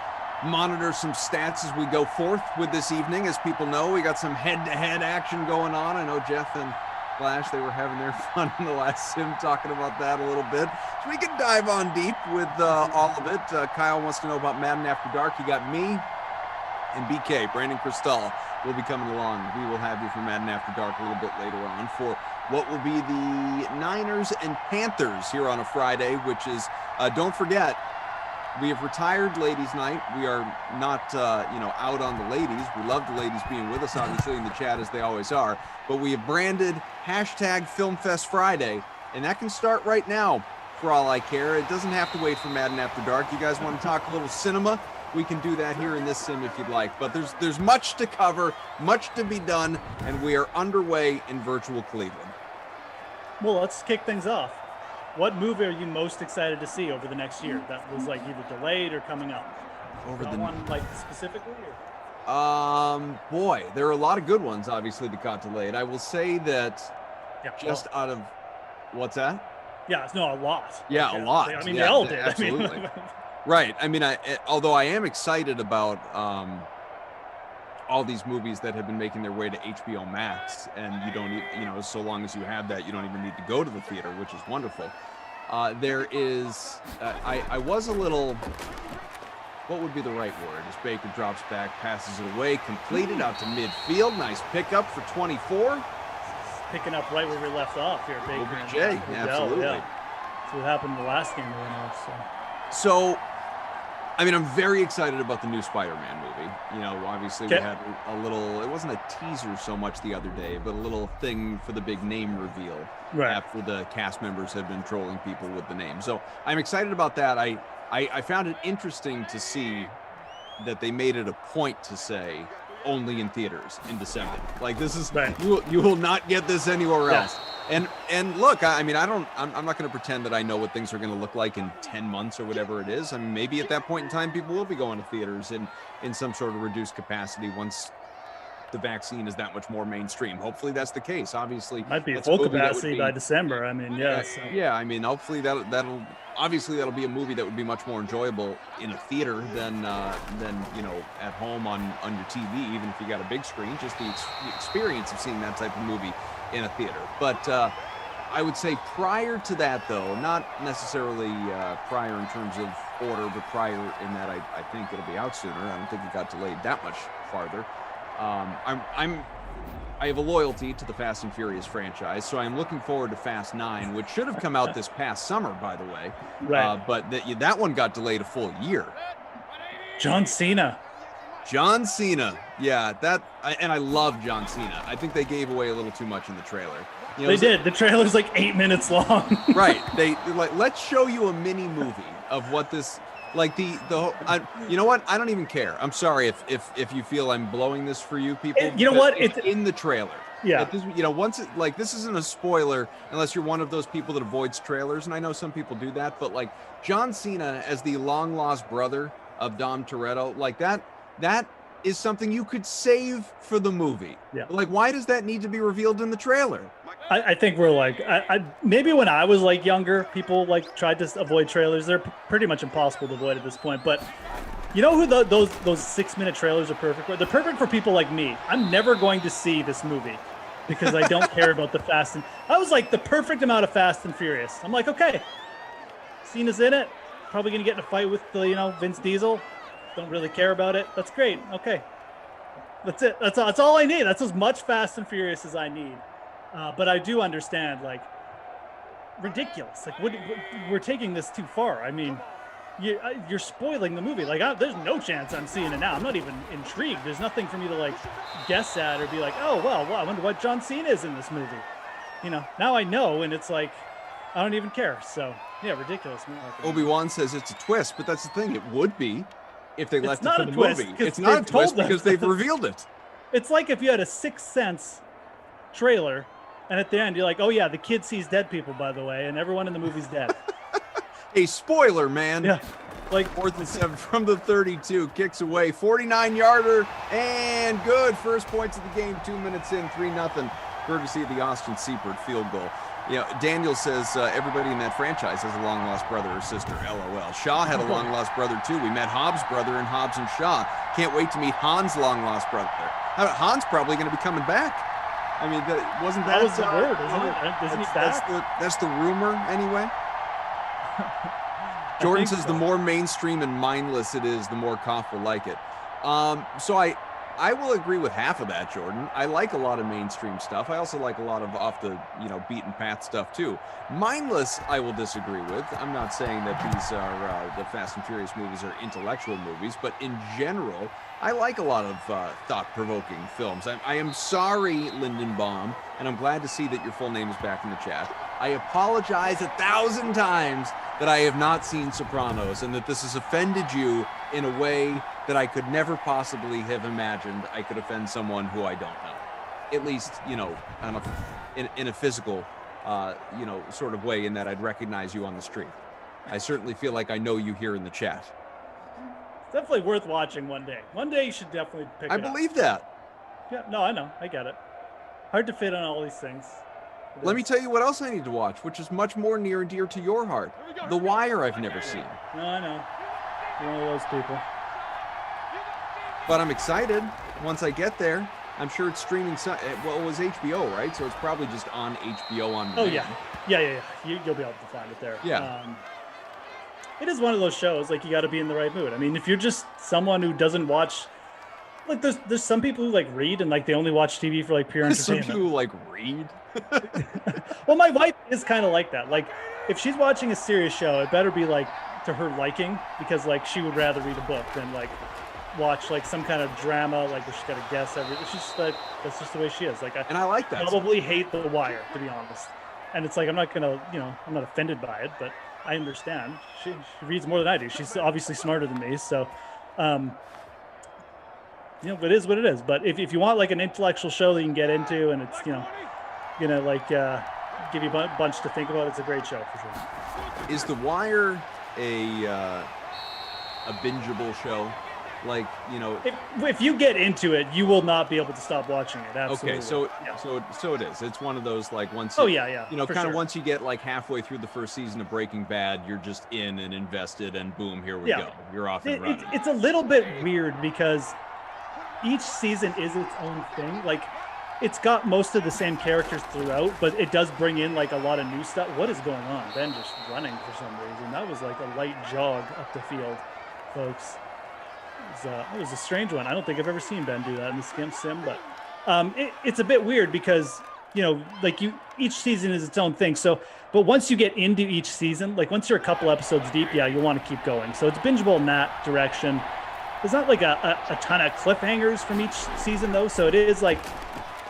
monitor some stats as we go forth with this evening. As people know, we got some head-to-head action going on. I know Jeff and Flash, they were having their fun in the last sim talking about that a little bit. So we can dive on deep with all of it. Kyle wants to know about Madden After Dark. You got me and BK, Brandon Cristal, will be coming along. We will have you for Madden After Dark a little bit later on for what will be the Niners and Panthers here on a Friday, which is, don't forget, we have retired ladies night. We are not, out on the ladies. We love the ladies being with us, obviously, in the chat, as they always are. But we have branded #FilmFest Friday, and that can start right now, for all I care. It doesn't have to wait for Madden After Dark. You guys want to talk a little cinema? We can do that here in this sim if you'd like. But there's much to cover, much to be done, and we are underway in virtual Cleveland.
Well, let's kick things off. What movie are you most excited to see over the next year that was like either delayed or coming up?
Over
the one like specifically?
Boy, there are a lot of good ones, obviously, that got delayed. I will say that out of what's that?
Yeah, it's no a lot.
Yeah,
like,
a lot.
I mean,
yeah,
they all did.
Absolutely.
I mean,
right. I mean, although I am excited about all these movies that have been making their way to HBO Max, and you don't need, so long as you have that, you don't even need to go to the theater, which is wonderful. There is, I was a little, what would be the right word? As Baker drops back, passes it away, completed out to midfield. Nice pickup for 24.
Picking up right where we left off here, Baker.
OBJ, absolutely.
Yeah. That's what happened in the last game we went off.
So, I mean, I'm very excited about the new Spider-Man movie. Obviously we had a little, it wasn't a teaser so much the other day, but a little thing for the big name reveal after the cast members had been trolling people with the name. So I'm excited about that. I found it interesting to see that they made it a point to say only in theaters in December. Like, this is, you will not get this anywhere else. And look, I mean, I'm not going to pretend that I know what things are going to look like in 10 months or whatever it is. I mean, maybe at that point in time, people will be going to theaters in some sort of reduced capacity once the vaccine is that much more mainstream. Hopefully that's the case. Obviously,
might be full capacity by December. I mean,
yeah. I mean, hopefully that'll be a movie that would be much more enjoyable in a theater than at home on your TV, even if you got a big screen. Just the experience of seeing that type of movie in a theater. But I would say prior to that, though, not necessarily prior in terms of order, but prior in that I think it'll be out sooner. I don't think it got delayed that much farther. I have a loyalty to the Fast and Furious franchise, so I'm looking forward to Fast 9, which should have come out this past summer, by the way.
Right.
But that one got delayed a full year.
John Cena.
Yeah, I love John Cena. I think they gave away a little too much in the trailer.
They did. The trailer's like 8 minutes long.
Right. They like, let's show you a mini movie of what this. Like you know what? I don't even care. I'm sorry if you feel I'm blowing this for you people.
You know what?
It's in the trailer.
Yeah.
This isn't a spoiler unless you're one of those people that avoids trailers, and I know some people do that. But like John Cena as the long lost brother of Dom Toretto, like that is something you could save for the movie.
Yeah.
Like, why does that need to be revealed in the trailer?
I think we're like, maybe when I was like younger, people like tried to avoid trailers. They're pretty much impossible to avoid at this point. But you know who those 6-minute trailers are perfect for? They're perfect for people like me. I'm never going to see this movie because I don't care about the Fast and. I was like the perfect amount of Fast and Furious. I'm like, okay, Cena's in it. Probably gonna get in a fight with Vince Diesel. Don't really care about it. That's great. Okay, that's it. That's all I need. That's as much Fast and Furious as I need. But I do understand, like, ridiculous. Like, we're taking this too far. I mean, you're spoiling the movie. Like, there's no chance I'm seeing it now. I'm not even intrigued. There's nothing for me to like guess at or be like, oh well, I wonder what John Cena is in this movie. Now I know, and it's like, I don't even care. So yeah, ridiculous.
Obi-Wan says it's a twist, but that's the thing. It would be if they left it for the
twist,
movie. It's not a twist because they've revealed it.
It's like if you had a Sixth Sense trailer. And at the end, you're like, oh, yeah, the kid sees dead people, by the way, and everyone in the movie's dead.
Hey, spoiler, man.
Yeah. Like
4th and 7 from the 32, kicks away, 49-yarder, and good. First points of the game, 2 minutes in, 3-0, courtesy of the Austin Seibert field goal. Daniel says everybody in that franchise has a long-lost brother or sister, LOL. Shaw had a long-lost brother, too. We met Hobbs' brother in Hobbs and Shaw. Can't wait to meet Han's long-lost brother. Han's probably going to be coming back. I mean, that was
the word, isn't it? Isn't he back?
That's the rumor, anyway. Jordan says the more mainstream and mindless it is, the more Koff will like it. So I will agree with half of that, Jordan. I like a lot of mainstream stuff. I also like a lot of off the beaten path stuff too. Mindless, I will disagree with. I'm not saying that these are the Fast and Furious movies are intellectual movies, but in general, I like a lot of thought-provoking films. I am sorry, Lindenbaum, and I'm glad to see that your full name is back in the chat. I apologize 1,000 times that I have not seen Sopranos and that this has offended you in a way that I could never possibly have imagined I could offend someone who I don't know. At least, I don't know, in a physical sort of way in that I'd recognize you on the street. I certainly feel like I know you here in the chat.
It's definitely worth watching one day. One day you should definitely pick it up.
I believe that.
Yeah, no, I know. I get it. Hard to fit on all these things.
Let me tell you what else I need to watch, which is much more near and dear to your heart. The Wire I've never seen.
No, I know. You're one of those people.
But I'm excited once I get there. I'm sure it's streaming. Well, it was HBO, right? So it's probably just on HBO on demand.
Oh, yeah. Yeah. You'll be able to find it there.
Yeah.
It is one of those shows, like, you got to be in the right mood. I mean, if you're just someone who doesn't watch, like, there's some people who, like, read and, like, they only watch TV for, like, pure entertainment.
Some people who, like, read?
Well, my wife is kind of like that. Like, if she's watching a serious show, it better be, like, to her liking, because, like, she would rather read a book than, like, watch, like, some kind of drama, like, where she's got to guess everything. She's just, like, that's just the way she is. Like,
and I like that.
Probably hate The Wire, to be honest. And it's like, I'm not going to, I'm not offended by it, but I understand. She reads more than I do. She's obviously smarter than me. So, it is what it is. But if you want, like, an intellectual show that you can get into and it's, like, give you a bunch to think about, it's a great show for sure.
Is The Wire a bingeable show? Like,
if you get into it, you will not be able to stop watching it. Absolutely.
Okay, so it is. It's one of those, like, once once you get, like, halfway through the first season of Breaking Bad, you're just in and invested, and boom, here we go. You're off and running.
It's a little bit weird because each season is its own thing. Like, it's got most of the same characters throughout, but it does bring in, like, a lot of new stuff. What is going on? Ben just running for some reason. That was like a light jog up the field, folks. It was a strange one. I don't think I've ever seen Ben do that in the sim, but it's a bit weird because, each season is its own thing. So, but once you get into each season, like, once you're a couple episodes deep, you'll want to keep going. So it's bingeable in that direction. There's not, like, a ton of cliffhangers from each season, though. So it is, like,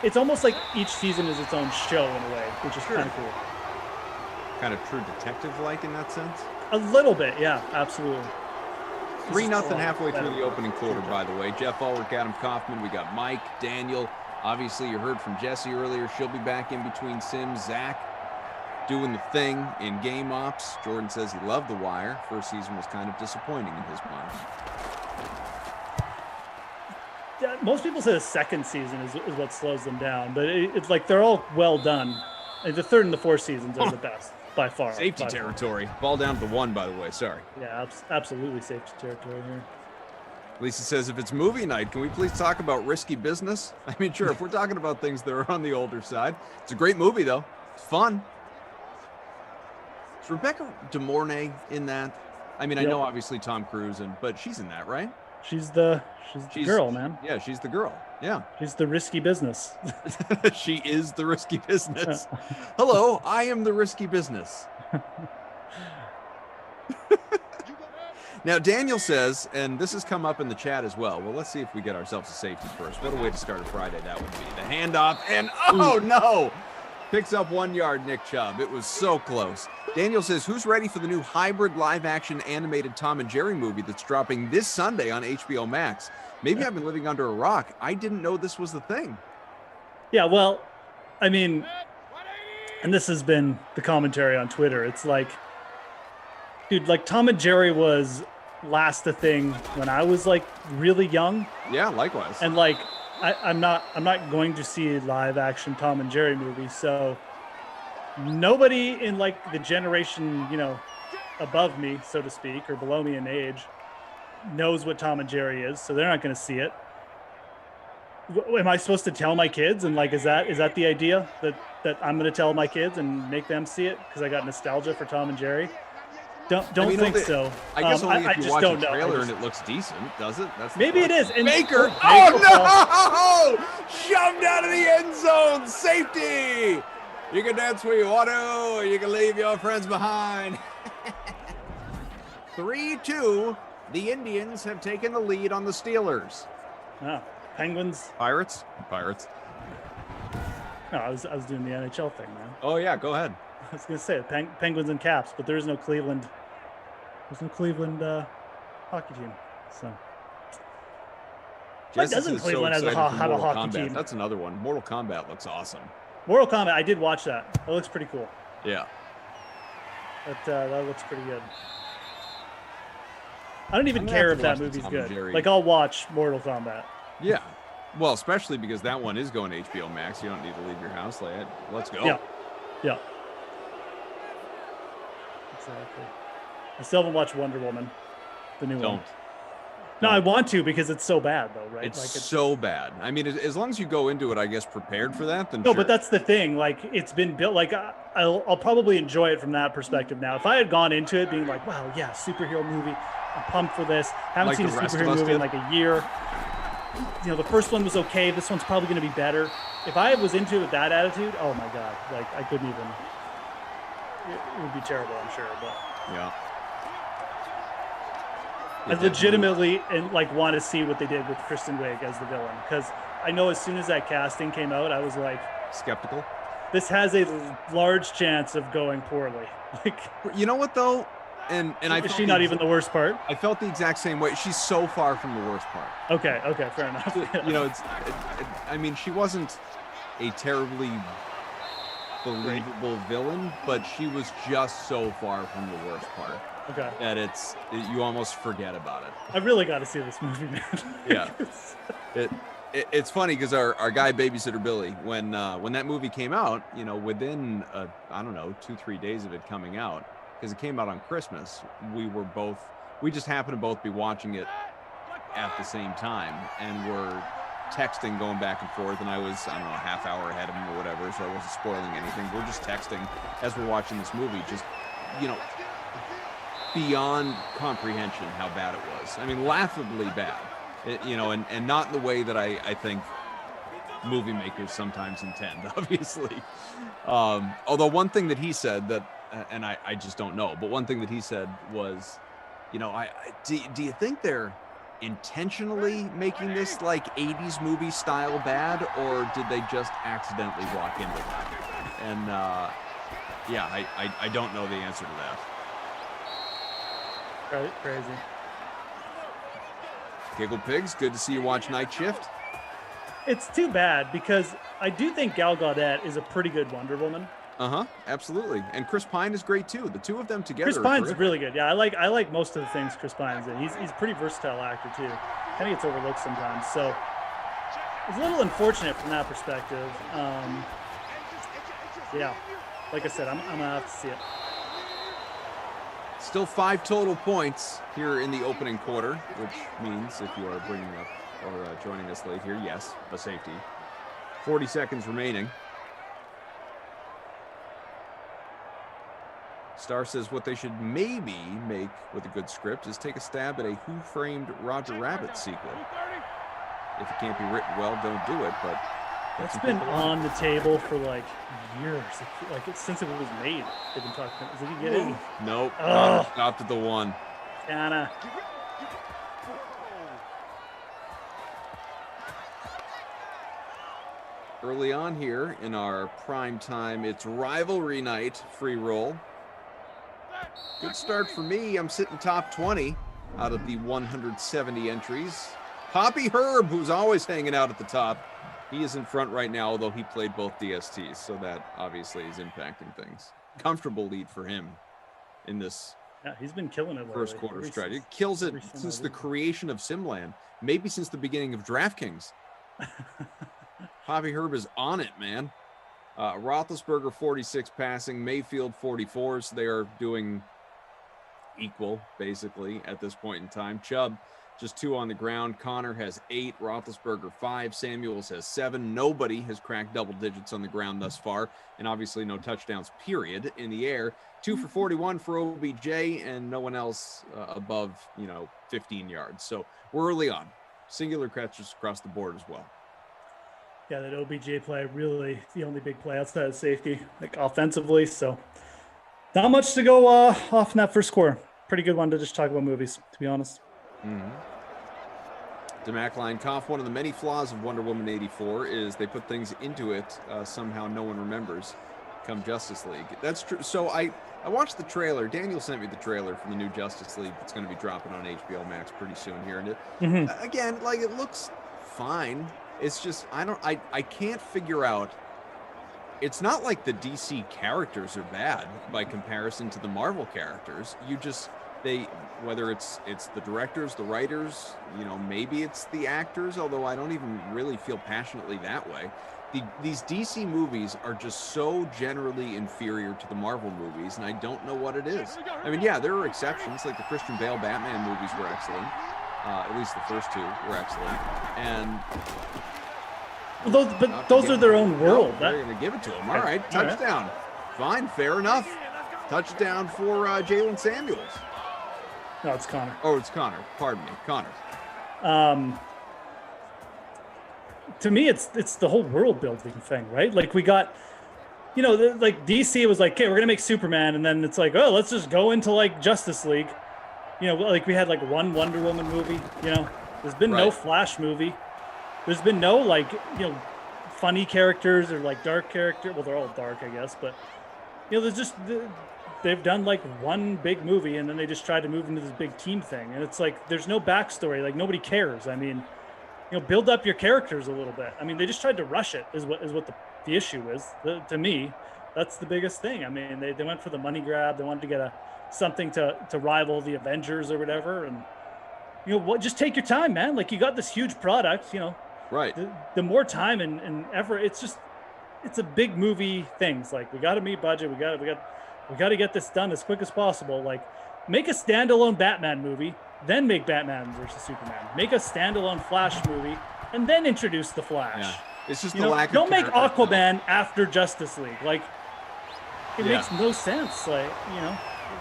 it's almost like each season is its own show in a way, which is kind of cool.
Kind of True Detective-like in that sense?
A little bit, yeah, absolutely.
3-0 halfway through the opening quarter, by the way. Jeff Ulrich, Adam Kaufman. We got Mike, Daniel. Obviously, you heard from Jesse earlier. She'll be back in between sims. Zach doing the thing in game ops. Jordan says he loved The Wire. First season was kind of disappointing in his mind.
Most people say the second season is what slows them down, but it's like they're all well done. The third and the fourth seasons are the best. By far.
Safety territory. Ball down to the 1, by the way. Sorry.
Yeah, absolutely safety territory here.
Lisa says, if it's movie night, can we please talk about Risky Business? I mean, sure, if we're talking about things that are on the older side. It's a great movie, though. It's fun. Is Rebecca De Mornay in that? I mean, I know, obviously, Tom Cruise, but she's in that, right?
She's the girl, man.
Yeah, she's the girl. Yeah.
She's the risky business.
She is the risky business. Hello, I am the risky business. Now, Daniel says, and this has come up in the chat as well. Well, let's see if we get ourselves a safety first. What a way to start a Friday that would be. The handoff, and oh no! Picks up 1 yard, Nick Chubb. It was so close. Daniel says, who's ready for the new hybrid live-action animated Tom and Jerry movie that's dropping this Sunday on HBO Max? Maybe I've been living under a rock. I didn't know this was the thing.
Yeah, well, I mean, and this has been the commentary on Twitter. It's like, dude, like, Tom and Jerry was last a thing when I was, like, really young.
Yeah, likewise.
And, like, I'm not going to see a live action Tom and Jerry movie. So nobody in, like, the generation, above me, so to speak, or below me in age, knows what Tom and Jerry is. So they're not going to see it. Am I supposed to tell my kids? And, like, is that the idea that I'm going to tell my kids and make them see it because I got nostalgia for Tom and Jerry? Don't think so.
I guess only if you watch a
know.
trailer and it looks decent, does it? That's
maybe it is. And
Baker. Oh no! Shoved out of the end zone. Safety. You can dance where you want to, or you can leave your friends behind. 3-2. The Indians have taken the lead on the Steelers.
Oh, Penguins.
Pirates.
No, I was doing the NHL thing, man.
Oh yeah, go ahead.
I was gonna say Penguins and Caps, but there is no Cleveland. There's no Cleveland hockey team. So why doesn't Cleveland have a hockey team?
That's another one. Mortal Kombat looks awesome.
Mortal Kombat, I did watch that. That looks pretty cool.
Yeah.
That looks pretty good. I don't even care if that movie's good. Like, I'll watch Mortal Kombat.
Yeah. Well, especially because that one is going to HBO Max. You don't need to leave your house. Like, let's go.
Yeah. Yeah. Exactly. I still haven't watched Wonder Woman, the new one. No, I want to because it's so bad, though, right?
It's so bad. I mean, as long as you go into it, I guess, prepared for that, then
no,
sure.
but that's the thing. Like, it's been built. Like, I'll probably enjoy it from that perspective now. If I had gone into it being like, wow, yeah, superhero movie, I'm pumped for this. Haven't seen a superhero movie in like a year. You know, the first one was okay. This one's probably going to be better. If I was into it with that attitude, oh my God, like I couldn't even. It would be terrible, I'm sure. But
yeah.
I legitimately want to see what they did with Kristen Wiig as the villain, because I know as soon as that casting came out, I was like
skeptical.
This has a large chance of going poorly. Like,
you know what though, and
is she not even the worst part?
I felt the exact same way. She's so far from the worst part.
Okay, fair enough.
You know, I mean, she wasn't a terribly believable villain, but she was just so far from the worst part.
Okay.
That you almost forget about it.
I really got to see this movie, man.
Yeah. It's funny because our guy Babysitter Billy, when that movie came out, you know, within I don't know 2-3 days of it coming out, because it came out on Christmas, we just happened to both be watching it at the same time, and we're texting, going back and forth, and I was, I don't know, a half hour ahead of him or whatever, so I wasn't spoiling anything. We're just texting as we're watching this movie, just, you know, beyond comprehension how bad it was. I mean, laughably bad, you know, and not in the way that I think movie makers sometimes intend, obviously. Although one thing that he said that, and I just don't know, but one thing that he said was, you know, do you think they're intentionally making this like 80s movie style bad, or did they just accidentally walk into that? And yeah, I don't know the answer to that.
Crazy.
Giggle Pigs, good to see you watch Night Shift.
It's too bad because I do think Gal Gadot is a pretty good Wonder Woman.
Absolutely. And Chris Pine is great too. The two of them together.
Chris Pine's really good. Yeah, I like most of the things Chris Pine's in. He's a pretty versatile actor too. Kind of gets overlooked sometimes. So it's a little unfortunate from that perspective. Yeah, like I said, I'm gonna have to see it.
Still 5 total points here in the opening quarter, which means if you are bringing up or joining us late here, yes, a safety. 40 seconds remaining. Star says what they should maybe make with a good script is take a stab at a Who Framed Roger Rabbit sequel. If it can't be written well, don't do it, but
that's been on the table for like years. Like since it was made, they've been talking. Is it getting?
Nope. Stopped at the one.
Anna.
Early on here in our prime time, it's rivalry night free roll. Good start for me. I'm sitting top 20 out of the 170 entries. Poppy Herb, who's always hanging out at the top, he is in front right now, although he played both DSTs, so that obviously is impacting things. Comfortable lead for him in this.
Yeah, he's been killing it.
First quarter stretch. It kills it since the creation of Simland, maybe since the beginning of DraftKings. Poppy Herb is on it, man. Roethlisberger 46 passing, Mayfield 44, so they are doing equal basically at this point in time. Chubb just 2 on the ground. Connor has 8, Roethlisberger 5, Samuels has 7. Nobody has cracked double digits on the ground thus far, and obviously no touchdowns period in the air. 2 for 41 for OBJ, and no one else above 15 yards. So we're early on. Singular catches across the board as well.
Yeah, that OBJ play really the only big play outside of safety, like offensively. So not much to go off in that first quarter. Pretty good one to just talk about movies, to be honest.
DeMac Line-Koff, one of the many flaws of Wonder Woman 84 is they put things into it somehow no one remembers come Justice League. That's true. So I watched the trailer. Daniel sent me the trailer for the new Justice League that's going to be dropping on HBO Max pretty soon here. And it, again, like it looks fine. It's just I can't figure out it's not like the DC characters are bad by comparison to the Marvel characters. Whether it's the directors, the writers, maybe it's the actors, although I don't even really feel passionately that way. These DC movies are just so generally inferior to the Marvel movies, and I don't know what it is. I mean, yeah, there are exceptions, like the Christian Bale Batman movies were excellent. At least the first two were excellent. And
those are their own world.
They're going to give it to them. All right, touchdown. Fine, fair enough. Touchdown for Jalen Samuels.
No, it's Connor.
Oh, it's Connor. Pardon me, Connor.
To me, it's the whole world building thing, right? Like we got, like DC was like, okay, we're gonna make Superman, and then it's like, oh, let's just go into like Justice League. Like we had like one Wonder Woman movie. There's been no Flash movie. There's been no funny characters or like dark character. Well, they're all dark, I guess, but there's just they've done like one big movie, and then they just tried to move into this big team thing, and it's like there's no backstory. Like nobody cares. I mean, build up your characters a little bit. I mean, they just tried to rush it. Is what the issue is. To me, that's the biggest thing. I mean, they went for the money grab. They wanted to get something to rival the Avengers or whatever, and just take your time, man. Like you got this huge product.
Right.
The more time and effort, it's a big movie things. Like we got to meet budget. We got to get this done as quick as possible. Like make a standalone Batman movie, then make Batman versus Superman. Make a standalone Flash movie, and then introduce the Flash.
Yeah. It's just the lack of
don't make Aquaman after Justice League. Like it makes no sense. Like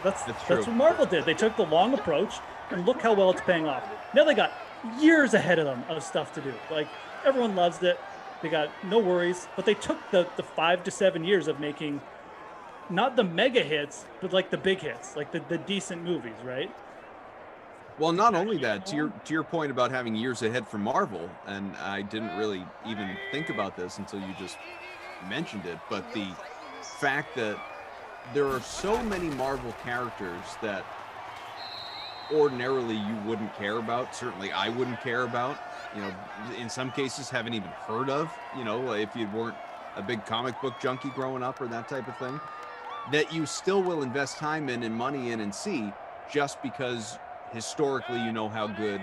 that's what Marvel did. They took the long approach, and look how well it's paying off. Now they got years ahead of them of stuff to do. Like everyone loves it. They got no worries, but they took the 5 to 7 years of making not the mega hits, but like the big hits, like the decent movies, right?
Well, not only that, to your point about having years ahead for Marvel, and I didn't really even think about this until you just mentioned it, but the fact that there are so many Marvel characters that ordinarily you wouldn't care about. Certainly I wouldn't care about, in some cases haven't even heard of, if you weren't a big comic book junkie growing up or that type of thing, that you still will invest time in and money in and see just because historically how good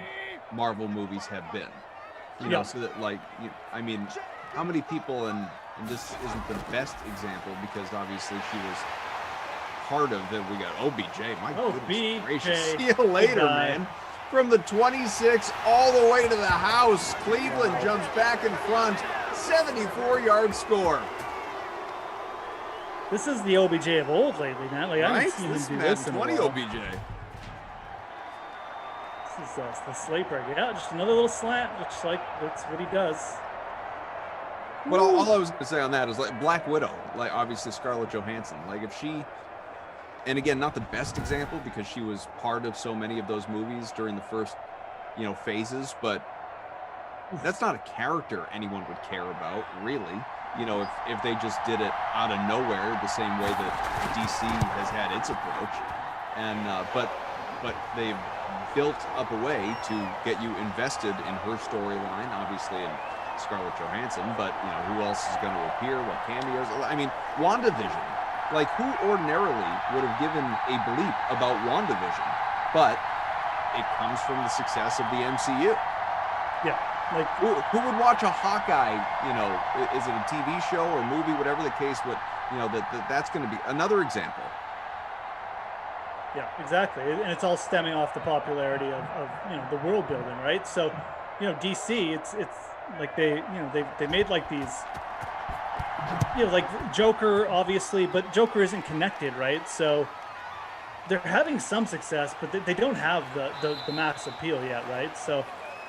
Marvel movies have been. So that I mean, how many people, and this isn't the best example because obviously she was part of it. We got OBJ. My goodness gracious. See you later, man. From the 26 all the way to the house. Cleveland jumps back in front. 74-yard score.
This is the OBJ of old lately, man. Like I haven't seen him do this in a
20
while.
OBJ.
This is the slate break. Yeah, just another little slant. Just like that's what he does.
Well, all I was going to say on that is like Black Widow, like obviously Scarlett Johansson. Like if she, and again, not the best example because she was part of so many of those movies during the first, phases, but that's not a character anyone would care about, really. If they just did it out of nowhere, the same way that DC has had its approach, and but they've built up a way to get you invested in her storyline, obviously in Scarlett Johansson, but who else is going to appear? What cameos? I mean, WandaVision. Like, who ordinarily would have given a bleep about WandaVision? But it comes from the success of the MCU.
Yeah. Like
who would watch a Hawkeye, is it a TV show or movie, whatever the case, but that's going to be another example.
Yeah, exactly. And it's all stemming off the popularity of the world building, right? So, DC, it's like they made like these, like Joker, obviously, but Joker isn't connected, right? So they're having some success, but they don't have the mass appeal yet, right? So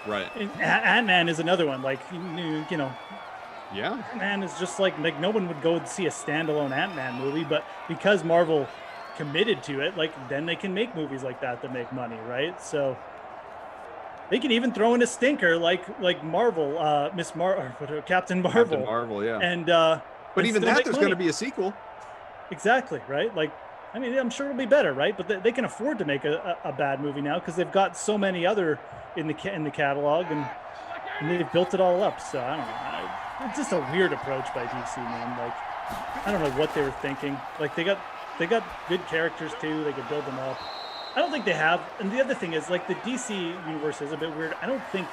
right.
Ant-Man is another one. Like, yeah, Ant-Man is just like no one would go and see a standalone Ant-Man movie, but because Marvel committed to it, like then they can make movies like that make money, right? So they can even throw in a stinker like Marvel, Captain Marvel.
Captain Marvel, yeah.
And
but even that, there's going to be a sequel.
Exactly, right? Like, I mean, I'm sure it'll be better, right? But they can afford to make a bad movie now because they've got so many other in the catalog, and they've built it all up. So I don't know. it's just a weird approach by DC, man. Like, I don't know what they were thinking. Like, they got good characters too. They could build them up. I don't think they have. And the other thing is, like, the DC universe is a bit weird. I don't think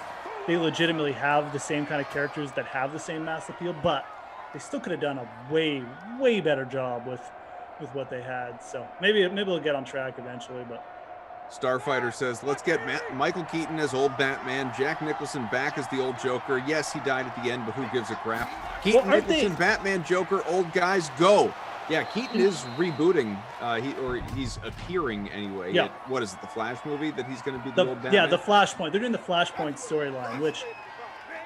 they legitimately have the same kind of characters that have the same mass appeal, but they still could have done a way better job with what they had. So maybe they'll get on track eventually. But
Starfighter says, let's get Michael Keaton as old Batman, Jack Nicholson back as the old Joker. Yes, he died at the end, but who gives a crap? Keaton, Nicholson, Batman, Joker, old guys, go. Yeah, Keaton is rebooting. He's appearing anyway.
Yeah.
What is it, the Flash movie that he's going to be the old Batman?
Yeah, the Flashpoint. They're doing the Flashpoint storyline, which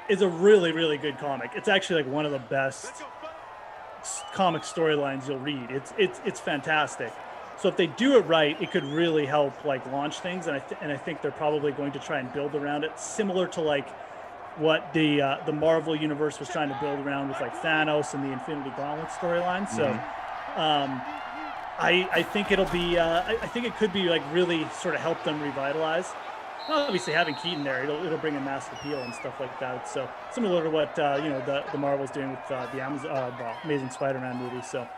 is a really, really good comic. It's actually like one of the best comic storylines you'll read. It's fantastic. So if they do it right, it could really help like launch things. And I think they're probably going to try and build around it, similar to like what the Marvel universe was trying to build around with like Thanos and the Infinity Gauntlet storyline. So I think it'll be I think it could be like really sort of help them revitalize. Obviously having Keaton there, it'll bring a mass appeal and stuff like that. So similar to what the Marvel's doing with the Amazing Spider-Man movie. So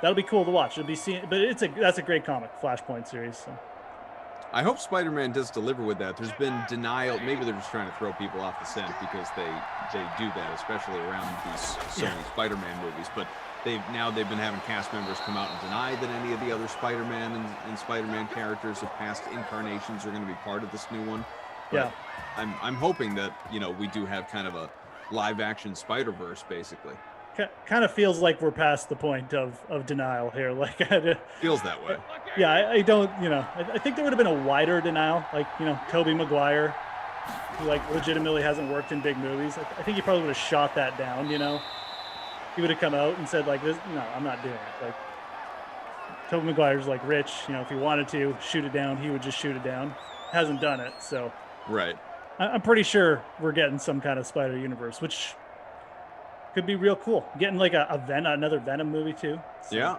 that'll be cool to watch. It'll be but that's a great comic, Flashpoint series. So.
I hope Spider-Man does deliver with that. There's been denial. Maybe they're just trying to throw people off the scent because they do that, especially around these Sony Spider-Man movies. But they've been having cast members come out and deny that any of the other Spider-Man and Spider-Man characters of past incarnations are going to be part of this new one. But I'm hoping that we do have kind of a live-action Spider-Verse, basically.
Kind of feels like we're past the point of denial here. Like
feels that way.
Yeah, I don't. I think there would have been a wider denial. Like Tobey Maguire, who like legitimately hasn't worked in big movies. I think he probably would have shot that down. He would have come out and said like, "This, no, I'm not doing it." Like Tobey Maguire's like rich. If he wanted to shoot it down, he would just shoot it down. Hasn't done it, so
right.
I'm pretty sure we're getting some kind of Spider Universe, which could be real cool. Getting like another Venom movie too. So.
Yeah.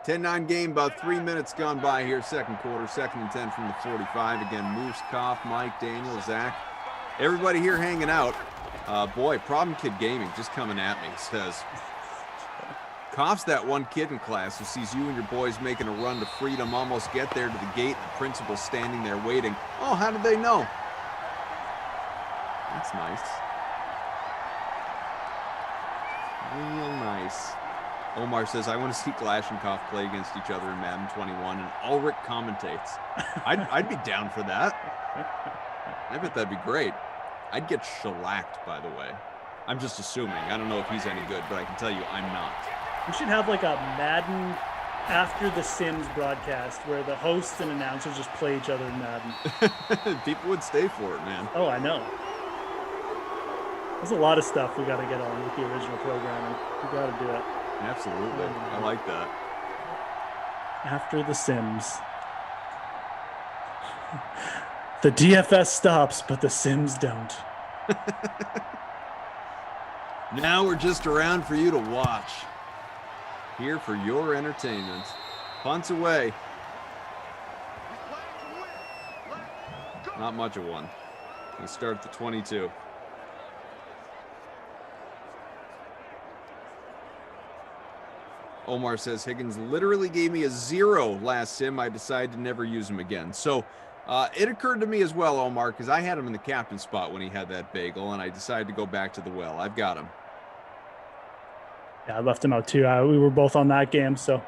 10-9 game, about 3 minutes gone by here, second quarter, 2nd and 10 from the 45. Again, Moose, Koff, Mike, Daniel, Zach, everybody here hanging out. Boy, Problem Kid Gaming just coming at me. Says, Koff's that one kid in class who sees you and your boys making a run to freedom, almost get there to the gate, the principal's standing there waiting. Oh, how did they know? That's nice. Real nice. Omar says, I want to see Glash and Koff play against each other in Madden 21, and Ulrich commentates. I'd be down for that. I bet that'd be great. I'd get shellacked, by the way. I'm just assuming. I don't know if he's any good, but I can tell you I'm not.
We should have like a Madden after the Sims broadcast where the hosts and announcers just play each other in Madden.
People would stay for it, man.
Oh, I know. There's a lot of stuff we got to get on with the original programming. We got to do it.
Absolutely. I like that.
After the Sims. The DFS stops, but the Sims don't.
Now we're just around for you to watch. Here for your entertainment. Punts away. Not much of one. We start at the 22. Omar says, Higgins literally gave me a 0 last sim. I decided to never use him again. So it occurred to me as well, Omar, because I had him in the captain spot when he had that bagel, and I decided to go back to the well. I've got him.
Yeah, I left him out too. We were both on that game, so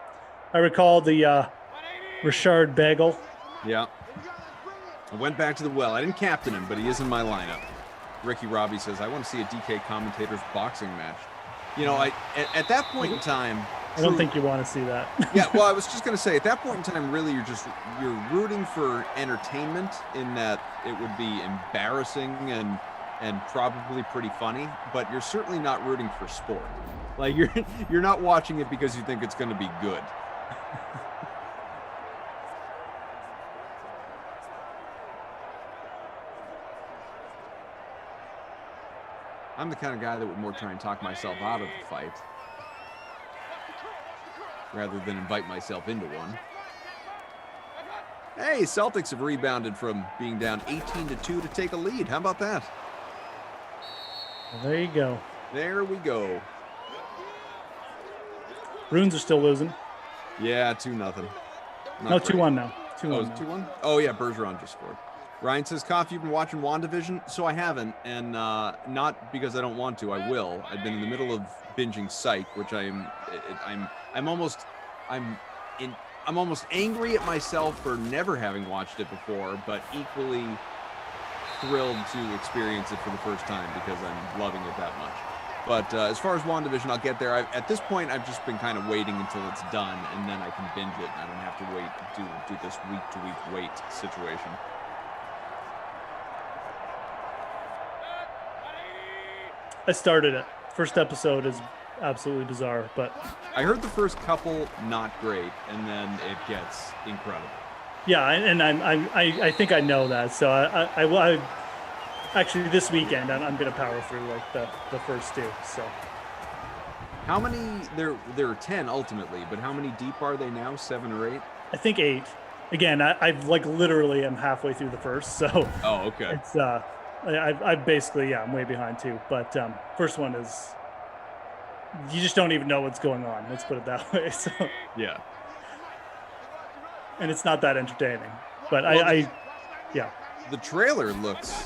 I recall the Richard bagel.
Yeah. I went back to the well. I didn't captain him, but he is in my lineup. Ricky Robbie says, I want to see a DK commentator's boxing match. At that point in time,
I don't think you want to see that.
Yeah, well, I was just going to say, at that point in time, really, you're rooting for entertainment in that it would be embarrassing and probably pretty funny, but you're certainly not rooting for sport. Like you're not watching it because you think it's going to be good. I'm the kind of guy that would more try and talk myself out of the fight rather than invite myself into one. Hey, Celtics have rebounded from being down 18-2 to take a lead. How about that?
Well, there you go.
There we go.
Bruins are still losing.
Yeah, 2-0.
No, 2-1 now. 2-1.
2-1? Oh, yeah, Bergeron just scored. Ryan says, Koff, you've been watching WandaVision? So I haven't, and not because I don't want to. I will. I've been in the middle of binging Psych, which I'm almost angry at myself for never having watched it before, but equally thrilled to experience it for the first time because I'm loving it that much. But as far as WandaVision, I'll get there. At this point, I've just been kind of waiting until it's done, and then I can binge it. I don't have to wait, do this week-to-week wait situation.
I started it. First episode is absolutely bizarre, but
I heard the first couple not great, and then it gets incredible.
Yeah, and I think I know that. So I actually this weekend I'm going to power through like the first two. So
how many? There are 10 ultimately, but how many deep are they now? 7 or 8?
I think 8. Again, I've like literally am halfway through the first. So
oh, okay.
It's I basically I'm way behind too. But first one is you just don't even know what's going on. Let's put it that way. So
yeah.
And it's not that entertaining, but yeah.
The trailer looks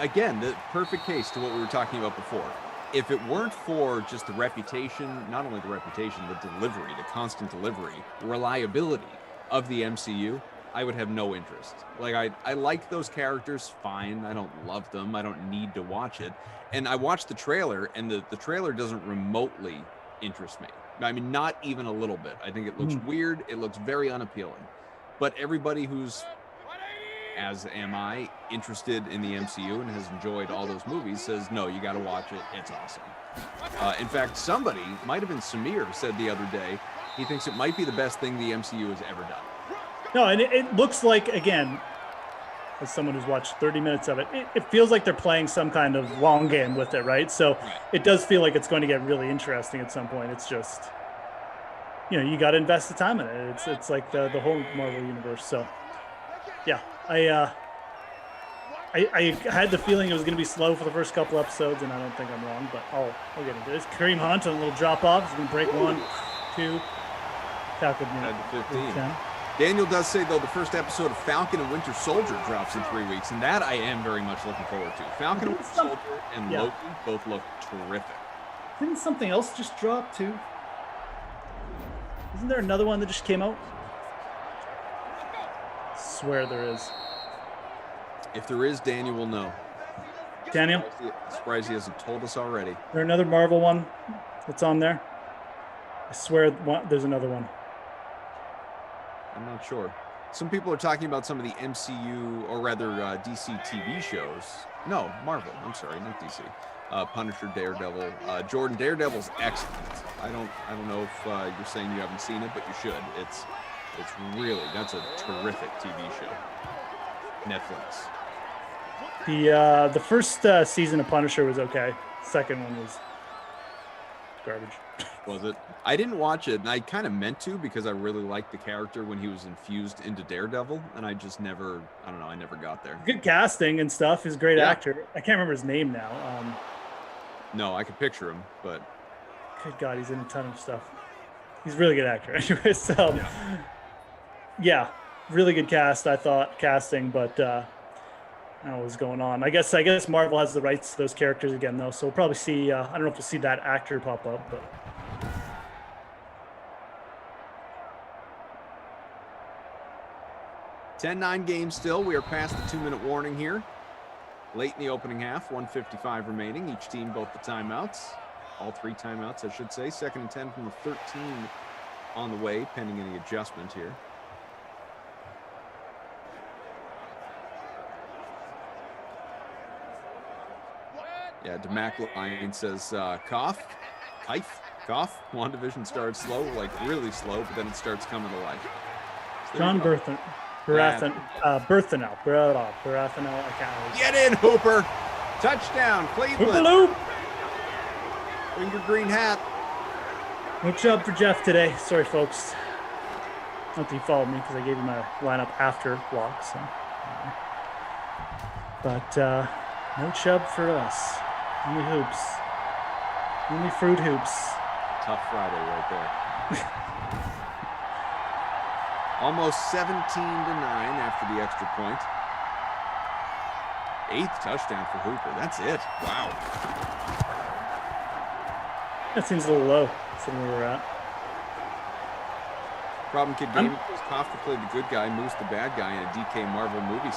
again, the perfect case to what we were talking about before. If it weren't for just the reputation, not only the reputation, the delivery, the constant delivery, reliability of the MCU, I would have no interest. Like I like those characters fine. I don't love them. I don't need to watch it. And I watched the trailer, and the trailer doesn't remotely interest me. I mean, not even a little bit. I think it looks weird. It looks very unappealing. But everybody who's, as am I, interested in the MCU and has enjoyed all those movies says, no, you got to watch it. It's awesome. In fact, somebody, might have been Samir, said the other day, he thinks it might be the best thing the MCU has ever done.
No, and it looks like, again, as someone who's watched 30 minutes of it, it feels like they're playing some kind of long game with it, right? So it does feel like it's going to get really interesting at some point. It's just, you got to invest the time in it. It's like the whole Marvel universe. So, yeah, I had the feeling it was going to be slow for the first couple episodes, and I don't think I'm wrong, but I'll get into this. Kareem Hunt on a little drop off. He's going to break 1, 2, tackled me.
15.
10.
Daniel does say, though, the first episode of Falcon and Winter Soldier drops in 3 weeks, and that I am very much looking forward to. Falcon and Winter Soldier and Loki both look terrific.
Didn't something else just drop, too? Isn't there another one that just came out? I swear there is.
If there is, Daniel will know.
Daniel?
Surprised he hasn't told us already.
Is there another Marvel one that's on there? I swear there's another one.
I'm not sure. Some people are talking about some of the MCU, or rather DC TV shows. No, Marvel. I'm sorry, not DC. Punisher, Daredevil. Jordan, Daredevil's excellent. I don't know if you're saying you haven't seen it, but you should. It's really, that's a terrific TV show. Netflix.
The first season of Punisher was okay. Second one was garbage.
Was it? I didn't watch it, and I kind of meant to because I really liked the character when he was infused into Daredevil, and I just never, I don't know, I never got there.
Good casting and stuff. He's a great actor. I can't remember his name now.
No, I could picture him, but...
Good God, he's in a ton of stuff. He's a really good actor. Anyway, so... Yeah, really good casting, but... I don't know what's going on. I guess Marvel has the rights to those characters again, though. So we'll probably see. I don't know if we'll see that actor pop up, but
10-9 game still. We are past the 2-minute warning here. Late in the opening half, 1:55 remaining. Each team both the timeouts. All 3 timeouts, I should say. 2nd and 10 from the 13 on the way, pending any adjustment here. Yeah, DeMacline says, cough. WandaVision started slow, like really slow, but then it starts coming to life. So
John Berthenel. I can't remember.
Get in, Hooper. Touchdown, Cleveland.
Hoop-a-loop.
Bring your green hat.
No job for Jeff today. Sorry, folks. Not that he followed me because I gave him a lineup after walk. So, but No chub for us. Only hoops. Only fruit hoops.
Tough Friday right there. Almost 17-9 after the extra point. 8th touchdown for Hooper. That's it. Wow.
That seems a little low from where we're at.
Problem kid game is Kafka played the good guy, Moose the bad guy in a DK Marvel movie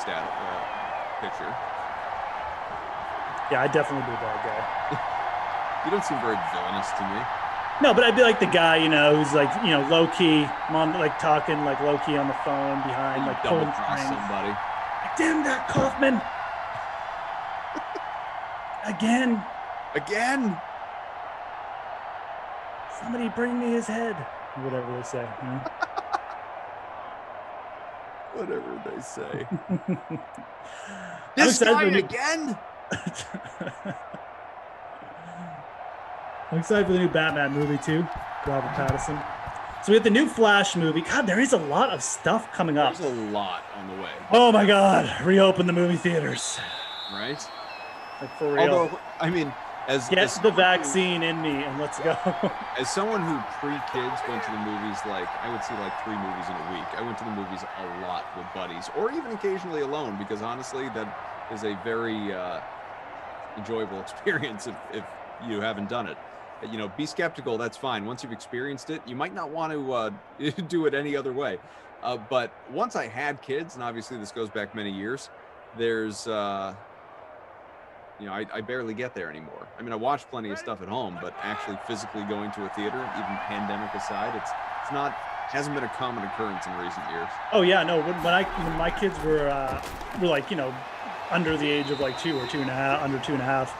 picture.
Yeah, I'd definitely be a bad guy.
You don't seem very villainous to me.
No, but I'd be like the guy, who's like, low key, like talking like low key on the phone behind, like
double
pulling
cross
strings.
somebody.
Like, damn that Kaufman! Again. Somebody bring me his head. Whatever they say.
Whatever they say.
I'm
This guy
excited
again?
I'm excited for the new Batman movie too. Robert Pattinson. So we have the new Flash movie. God, there is a lot of stuff coming up.
There's a lot on the way.
Oh my God! Reopen the movie theaters.
Right?
Like for real.
Although, I mean,
Get the vaccine in me and let's go.
As someone who pre-kids went to the movies, like I would see like 3 movies in a week. I went to the movies a lot with buddies, or even occasionally alone, because honestly, that is a very enjoyable experience if you haven't done it. Be skeptical. That's fine. Once you've experienced it, you might not want to do it any other way. But once I had kids, and obviously this goes back many years, there's I barely get there anymore. I mean, I watch plenty of stuff at home, but actually physically going to a theater, even pandemic aside, hasn't been a common occurrence in recent years.
Oh yeah, no. When my kids were like under the age of like 2 or 2.5, under 2.5. If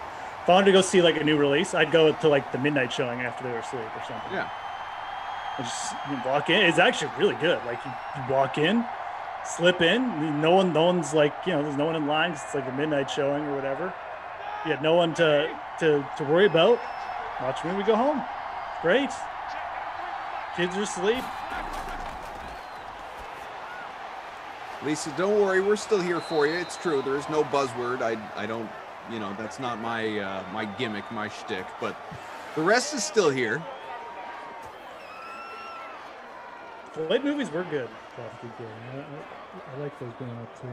I wanted to go see like a new release, I'd go to like the midnight showing after they were asleep or something.
Yeah.
I just walk in. It's actually really good. Like you walk in, slip in. No one's like there's no one in line. It's like a midnight showing or whatever. You had no one to worry about. Watch a movie, go home. Great. Kids are asleep.
Lisa, don't worry, we're still here for you. It's true, there is no buzzword. I don't, that's not my my gimmick, my shtick, but the rest is still here.
The late movies were good. I like those going up too.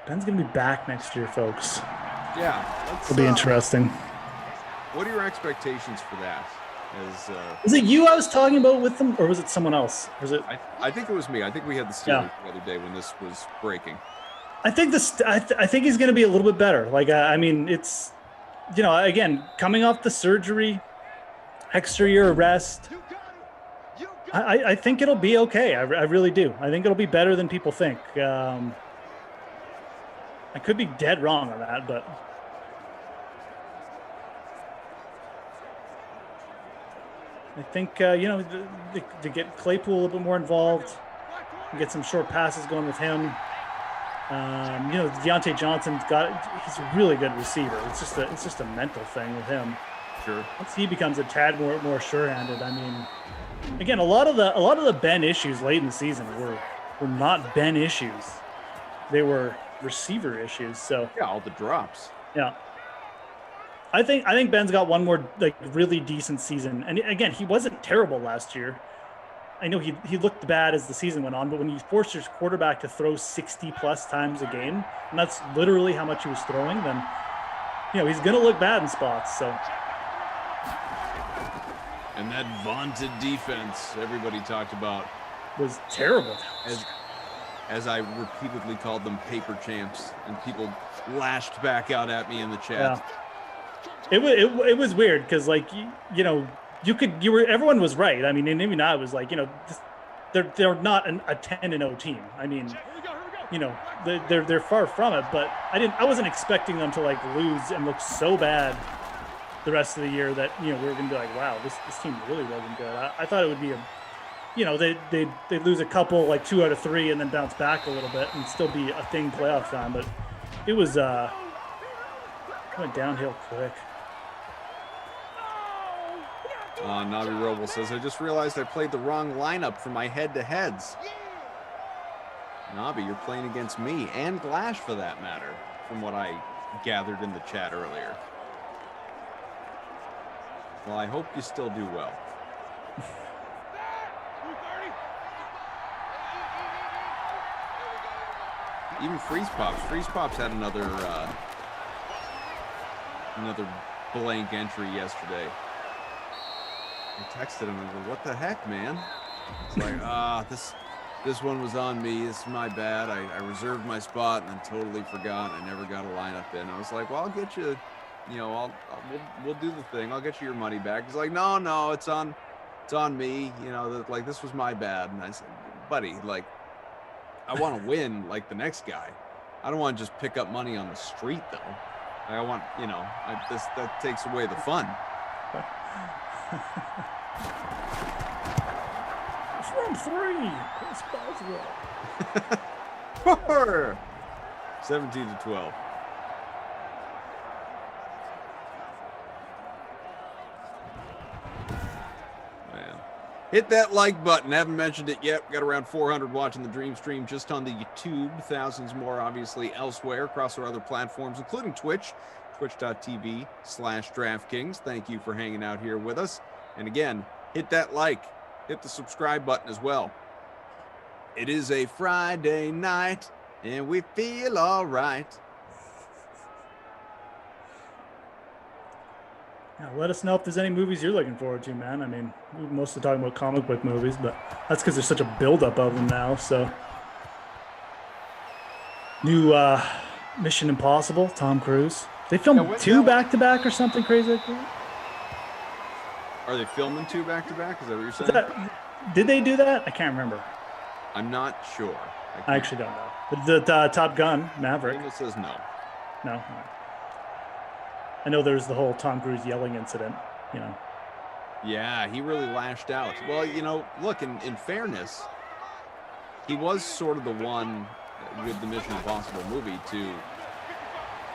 Ben's gonna be back next year, folks.
Yeah,
it'll be interesting.
What are your expectations for that?
Is it you I was talking about with them, or was it someone else? Was it?
I think it was me. I think we had the Steelers the other day when this was breaking.
I think I think he's going to be a little bit better. Like I mean, it's again coming off the surgery, extra year of rest. I think it'll be okay. I really do. I think it'll be better than people think. I could be dead wrong on that, but I think to get Claypool a little bit more involved, get some short passes going with him. Deontay Johnson's he's a really good receiver. It's just a mental thing with him.
Sure.
Once he becomes a tad more sure-handed, I mean, again, a lot of the Ben issues late in the season were not Ben issues. They were receiver issues. So
yeah, all the drops.
Yeah. I think Ben's got one more like really decent season. And again, he wasn't terrible last year. I know he looked bad as the season went on, but when you force your quarterback to throw 60 plus times a game, and that's literally how much he was throwing, then he's gonna look bad in spots. So
and that vaunted defense everybody talked about
was terrible.
As I repeatedly called them paper champs, and people lashed back out at me in the chat.
Yeah. It was weird because everyone was right. I mean, and even I was like, they're not a 10-0 team. I mean, they're far from it. But I wasn't expecting them to like lose and look so bad the rest of the year that we were gonna be like, wow, this team really wasn't good. I thought it would be they'd lose a couple, like 2 out of 3, and then bounce back a little bit and still be a thing playoff time. But it was went downhill quick.
Navi Roble says, I just realized I played the wrong lineup for my head-to-heads. Nobby, you're playing against me and Glash for that matter, from what I gathered in the chat earlier. Well, I hope you still do well. Even Freeze Pops had another blank entry yesterday. I texted him and said, "What the heck, man?" It's like, this one was on me. This is my bad. I reserved my spot and then totally forgot. I never got a lineup in. I was like, "Well, I'll get you. We'll do the thing. I'll get you your money back." He's like, "No, it's on me. This was my bad." And I said, "Buddy, like, I want to win like the next guy. I don't want to just pick up money on the street, though. I want, that takes away the fun."
From 3, it's possible.
17-12. Man. Hit that like button. Haven't mentioned it yet. Got around 400 watching the Dream Stream just on the YouTube. Thousands more, obviously, elsewhere across our other platforms, including Twitch, twitch.tv/DraftKings. Thank you for hanging out here with us. And again, hit that like. Hit the subscribe button as well. It is a Friday night, and we feel all right.
Yeah, let us know if there's any movies you're looking forward to, man. I mean, we're mostly talking about comic book movies, but that's because there's such a buildup of them now. So, new Mission Impossible, Tom Cruise. They filmed 2 back-to-back or something crazy like that.
Are they filming 2 back-to-back? Is that what you're saying?
Did they do that? I can't remember.
I'm not sure.
I actually don't know. But the Top Gun, Maverick.
It says no.
No. All right. I know there's the whole Tom Cruise yelling incident,
Yeah, he really lashed out. Well, look, in fairness, he was sort of the one with the Mission Impossible movie to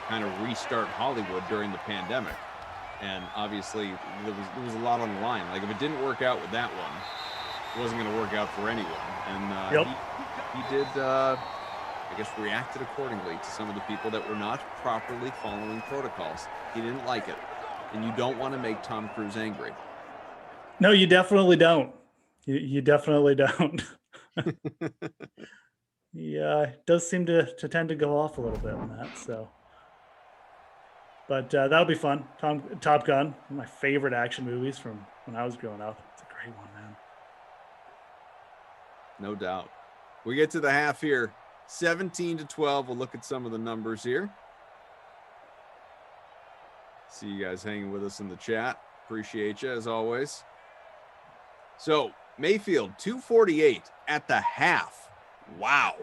kind of restart Hollywood during the pandemic. And obviously, there was a lot on the line. Like, if it didn't work out with that one, it wasn't going to work out for anyone. And he did, I guess, reacted accordingly to some of the people that were not properly following protocols. He didn't like it. And you don't want to make Tom Cruise angry.
No, you definitely don't. You definitely don't. Yeah, it does seem to tend to go off a little bit on that, so. But that'll be fun. Top Gun, one of my favorite action movies from when I was growing up. It's a great one, man.
No doubt. We get to the half here. 17-12. We'll look at some of the numbers here. See you guys hanging with us in the chat. Appreciate you, as always. So, Mayfield, 248 at the half. Wow.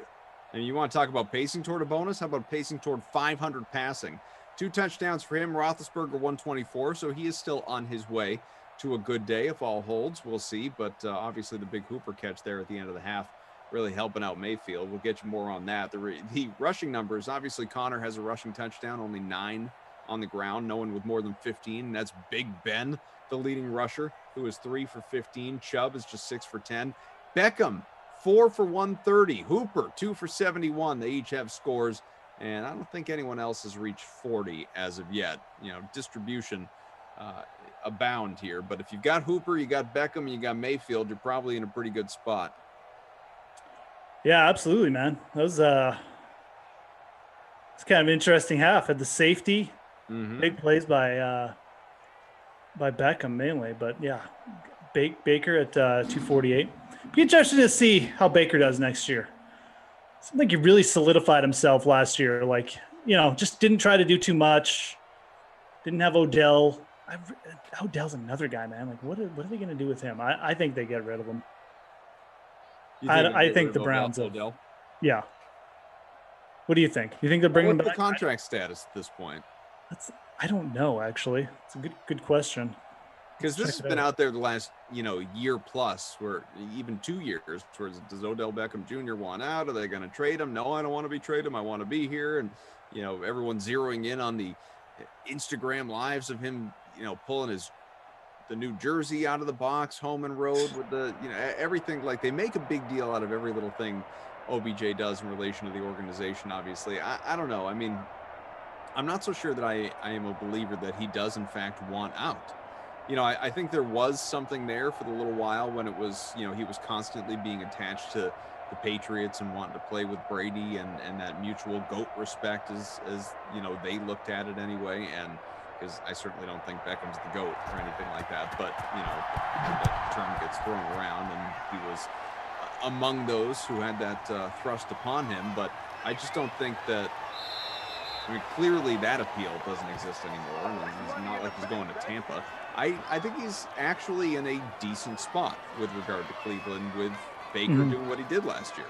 And you want to talk about pacing toward a bonus? How about pacing toward 500 passing? 2 touchdowns for him. Roethlisberger 124, so he is still on his way to a good day if all holds. We'll see, but obviously the big Hooper catch there at the end of the half really helping out Mayfield. We'll get you more on that. The rushing numbers, obviously Connor has a rushing touchdown, only 9 on the ground, no one with more than 15, and that's Big Ben, the leading rusher, who is 3 for 15. Chubb is just 6 for 10. Beckham, 4 for 130. Hooper, 2 for 71. They each have scores. And I don't think anyone else has reached 40 as of yet. Distribution abound here. But if you've got Hooper, you got Beckham, you got Mayfield, you're probably in a pretty good spot.
Yeah, absolutely, man. That was it's kind of an interesting half. Had the safety, big plays by Beckham mainly. But yeah, Baker at 248. Be interested to see how Baker does next year. Seemed like he really solidified himself last year. Like, just didn't try to do too much. Didn't have Odell. Odell's another guy, man. Like, what are they going to do with him? I think they get rid of him. I think the Browns.
Odell.
Yeah. What do you think? You think they're bringing him back?
What's the contract status at this point?
I don't know, actually. It's a good question.
Because this has been out there the last, year plus, where even 2 years, where does Odell Beckham Jr. want out? Are they going to trade him? No, I don't want to be traded him. I want to be here. And, everyone's zeroing in on the Instagram lives of him, pulling the new jersey out of the box, home and road with the, everything. Like, they make a big deal out of every little thing OBJ does in relation to the organization, obviously. I don't know. I mean, I'm not so sure that I am a believer that he does, in fact, want out. You know, I think there was something there for the little while when it was, you know, he was constantly being attached to the Patriots and wanting to play with Brady and that mutual GOAT respect as you know, they looked at it anyway. And because I certainly don't think Beckham's the GOAT or anything like that, but, you know, that term gets thrown around, and he was among those who had that thrust upon him. But I just don't think that, I mean, clearly that appeal doesn't exist anymore, and it's not like he's going to Tampa. I think he's actually in a decent spot with regard to Cleveland, with Baker doing what he did last year.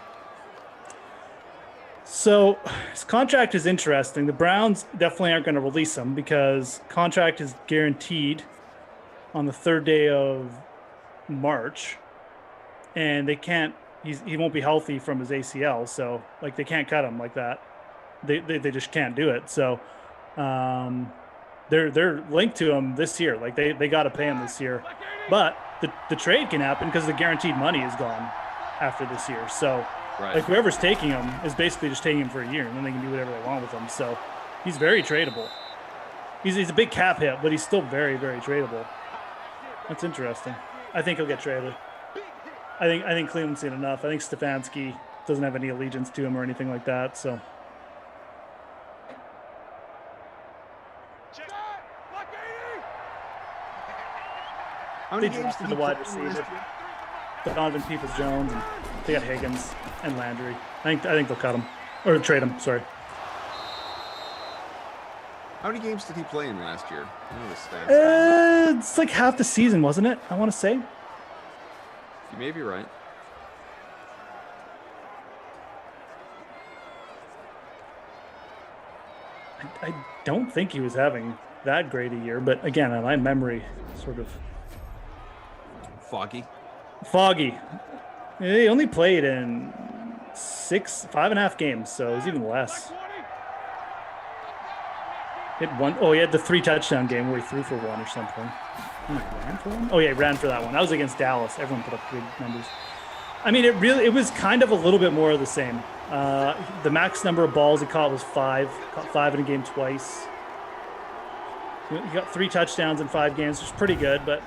So his contract is interesting. The Browns definitely aren't going to release him because contract is guaranteed on the 3rd day of March, and they can't. He won't be healthy from his ACL, so like they can't cut him like that. They just can't do it. So they're linked to him this year. Like they got to pay him this year, but the trade can happen because the guaranteed money is gone after this year. So like whoever's taking him is basically just taking him for a year, and then they can do whatever they want with him. So he's very tradable. He's a big cap hit, but he's still very, very tradable. That's interesting. I think he'll get traded. I think Cleveland's seen enough. I think Stefanski doesn't have any allegiance to him or anything like that. So. They drafted the wide receiver, Donovan Peoples-Jones, and they got Higgins and Landry. I think they'll cut him or trade him. Sorry.
How many games did he play in last year? I know the stats.
It's like half the season, wasn't it? I want to say.
You may be right.
I don't think he was having that great a year, but again, my memory sort of foggy. He only played in 5.5 games, so it was even less. He had the 3 touchdown game where he threw for 1 or something. He ran for 1? Oh yeah, he ran for that one. That was against Dallas. Everyone put up big numbers. I mean, it was kind of a little bit more of the same. The max number of balls he caught was 5. Caught 5 in a game twice. He got 3 touchdowns in 5 games, which is pretty good, but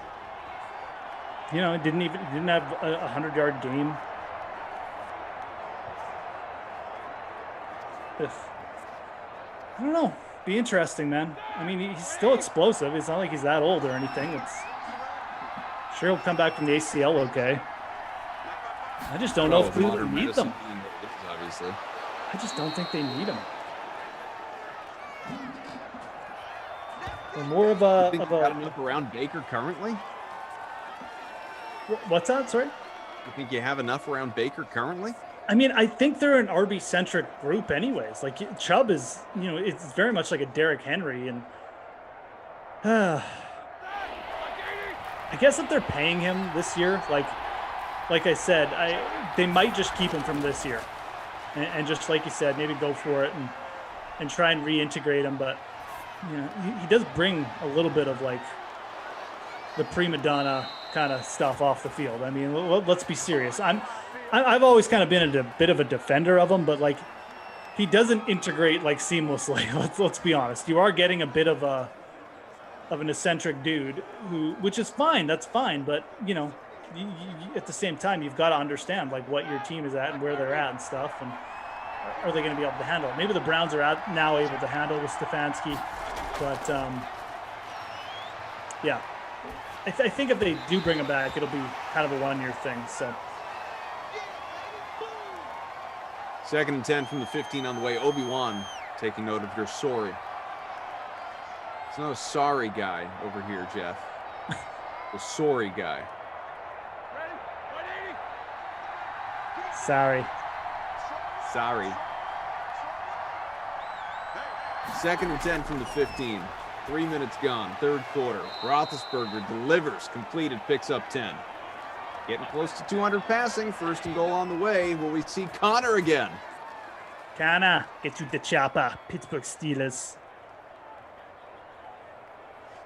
you know, didn't have a 100-yard game. I don't know. Be interesting, man. I mean, he's still explosive. It's not like he's that old or anything. Sure he'll come back from the ACL okay. I just don't know if Cleveland need them.
Obviously.
I just don't think they need him. They're more of a.
Got enough around Baker currently?
What's that? Sorry?
You think you have enough around Baker currently?
I mean, I think they're an RB-centric group anyways. Like, Chubb is, you know, it's very much like a Derrick Henry. And I guess if they're paying him this year, like I said, they might just keep him from this year. And just like you said, maybe go for it and try and reintegrate him. But, you know, he does bring a little bit of, like, the prima donna kind of stuff off the field. I mean, let's be serious. I've always kind of been a bit of a defender of him, but like he doesn't integrate like seamlessly. Let's be honest. You are getting a bit of an eccentric dude which is fine. That's fine. But you know, you, at the same time, you've got to understand like what your team is at and where they're at and stuff. And are they going to be able to handle it? Maybe the Browns are now able to handle with Stefanski, but yeah. I think if they do bring him back, it'll be kind of a 1-year thing. So,
2nd and 10 from the 15 on the way. Obi-Wan taking note of your sorry. It's not a sorry guy over here, Jeff. The sorry guy.
Sorry.
2nd and 10 from the 15. 3 minutes gone, 3rd quarter. Roethlisberger delivers, completed, picks up 10. Getting close to 200 passing, 1st and goal on the way. Will we see Connor again?
Connor, get you the chopper, Pittsburgh Steelers.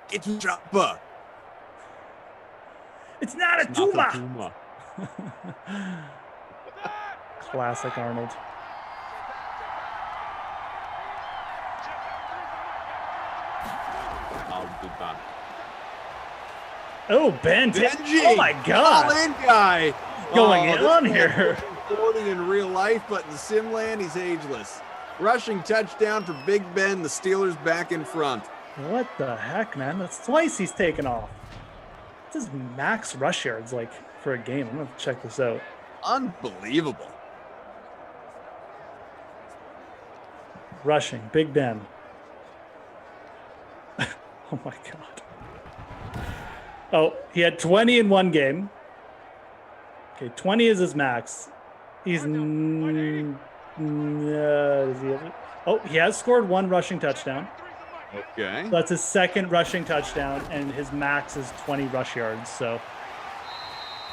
Get you chopper.
It's not a tumor. Classic Arnold. Oh,
Benji!
Oh my God!
All-in guy
Going on here.
Recording in real life, but in the sim land, he's ageless. Rushing touchdown for Big Ben. The Steelers back in front.
What the heck, man? That's twice he's taken off. What's his max rush yards like for a game? I'm gonna have to check this out.
Unbelievable.
Rushing, Big Ben. Oh my God. Oh, he had 20 in one game. Okay, 20 is his max. He's does he have it? Oh, he has scored one rushing touchdown.
Okay.
So that's his second rushing touchdown, and his max is 20 rush yards. So,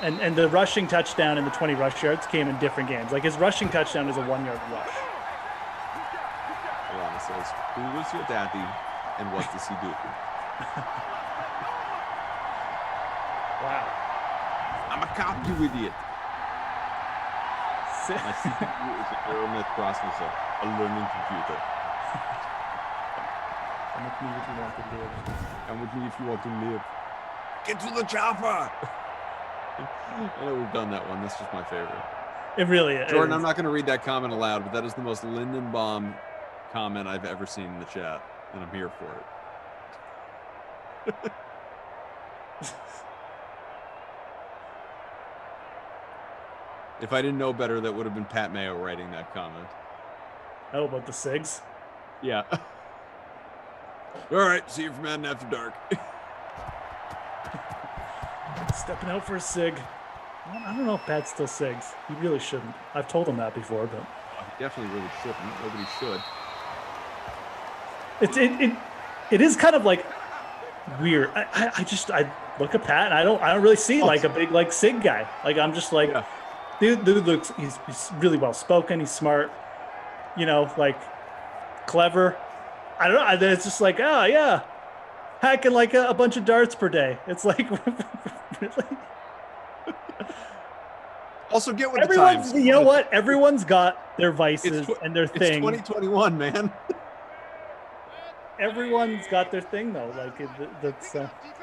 and the rushing touchdown and the 20 rush yards came in different games. Like his rushing touchdown is a 1 yard rush.
Alana says, "Who was your daddy, and what does he do?"
Wow.
I'm a cop, you idiot. My CPU is an Aeronet processor, a learning computer.
Come with me if you want to live.
Come with me if you want to live. Get to the chopper! I know we've done that one. That's just my favorite.
It really is.
Jordan, I'm not going to read that comment aloud, but that is the most Lindenbaum comment I've ever seen in the chat, and I'm here for it. If I didn't know better, that would have been Pat Mayo writing that comment.
Oh, about the SIGs?
Yeah. All right, see you from Madden After Dark.
Stepping out for a SIG. I don't know if Pat still SIGs. He really shouldn't. I've told him that before, but
He definitely really shouldn't. Nobody should.
It is kind of like weird. I look at Pat and I don't really see like a big like SIG guy. Like I'm just like, dude looks he's really well spoken. He's smart, you know, like clever. I don't know. It's just like, oh yeah, hacking like a bunch of darts per day. It's like really.
Also, get with
Everyone's,
the times.
you know what? Everyone's got their vices and their thing.
It's 2021, man.
Everyone's got their thing though. Like that's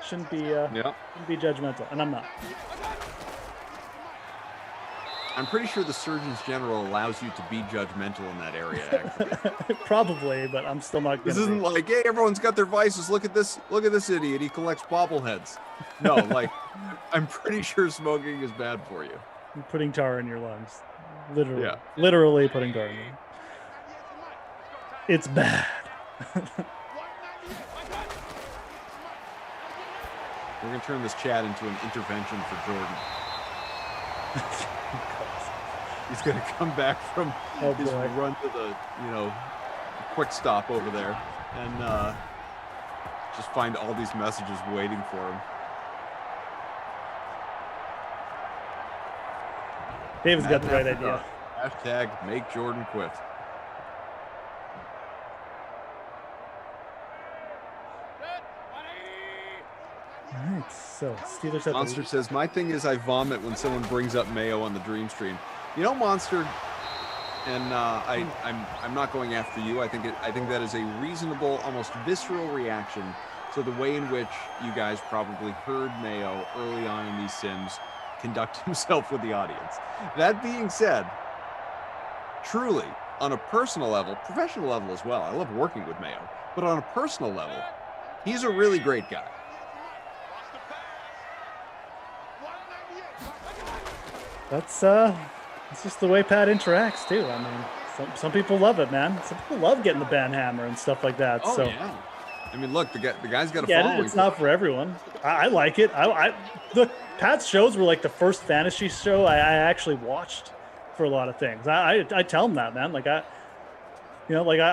shouldn't be judgmental, and I'm not.
I'm pretty sure the Surgeon General allows you to be judgmental in that area. Actually,
probably, but I'm still not.
This isn't like, hey, everyone's got their vices. Look at this idiot. He collects bobbleheads. No, like, I'm pretty sure smoking is bad for you.
You're putting tar in your lungs, literally.
Yeah.
Literally putting tar in them. It's bad.
We're gonna turn this chat into an intervention for Jordan. He's gonna come back from his run to the, quick stop over there, and just find all these messages waiting for him.
David's got the right idea.
Hashtag make Jordan quit.
All right, so Steelers have
Monster says, my thing is I vomit when someone brings up Mayo on the Dream Stream. You know, Monster, and I'm not going after you. I think that is a reasonable, almost visceral reaction to the way in which you guys probably heard Mayo early on in these sims conduct himself with the audience. That being said, truly, on a personal level, professional level as well, I love working with Mayo, but on a personal level, he's a really great guy.
That's just the way Pat interacts too. I mean, some people love it, man. Some people love getting the banhammer and stuff like that.
Oh,
so
yeah. I mean, look, the guy's got a
yeah,
following.
it's not for everyone. I like it. I look, Pat's shows were like the first fantasy show I actually watched for a lot of things. I tell him that, man. Like I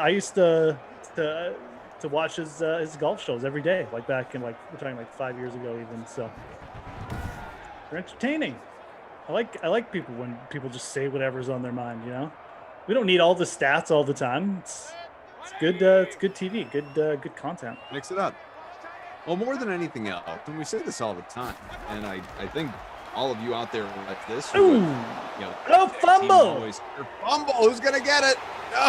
used to watch his golf shows every day, like back in we're talking like 5 years ago even. So they're entertaining. I like people when people just say whatever's on their mind. You know, we don't need all the stats all the time. It's good. It's good TV. Good content.
Mix it up. Well, more than anything else, and we say this all the time, and I think all of you out there like this.
Ooh. Fumble.
Fumble. Who's going to get it?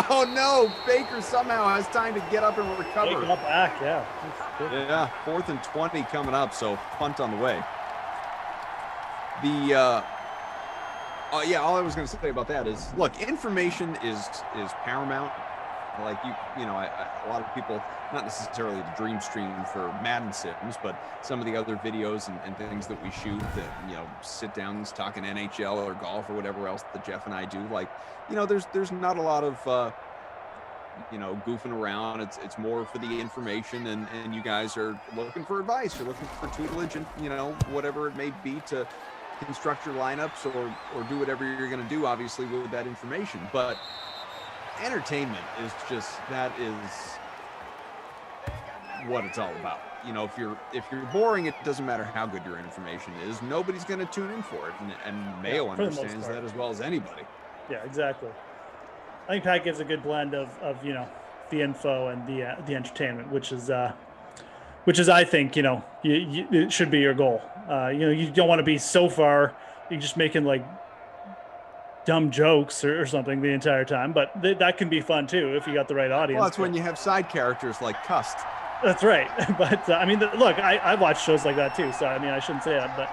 Oh, no. Baker somehow has time to get up and recover.
Got back, yeah.
Yeah, 4th and 20 coming up, so punt on the way. All I was going to say about that is, look, information is paramount. Like a lot of people, not necessarily the Dream Stream for Madden Sims, but some of the other videos and things that we shoot that, sit downs talking NHL or golf or whatever else that Jeff and I do. Like, there's not a lot of, goofing around. It's more for the information, and you guys are looking for advice. You're looking for tutelage and, whatever it may be to construct your lineups or do whatever you're going to do, obviously, with that information. But entertainment is that is what it's all about. If you're boring, it doesn't matter how good your information is. Nobody's going to tune in for it, and Mayo understands that as well as anybody.
Yeah, exactly. I think Pat gives a good blend of the info and the entertainment, which is I think it should be your goal. You don't want to be so far you're just making like dumb jokes or something the entire time, but that can be fun too if you got the right audience.
Well, that's when you have side characters like Cust.
That's right. But look, I watch shows like that too, so I shouldn't say that, but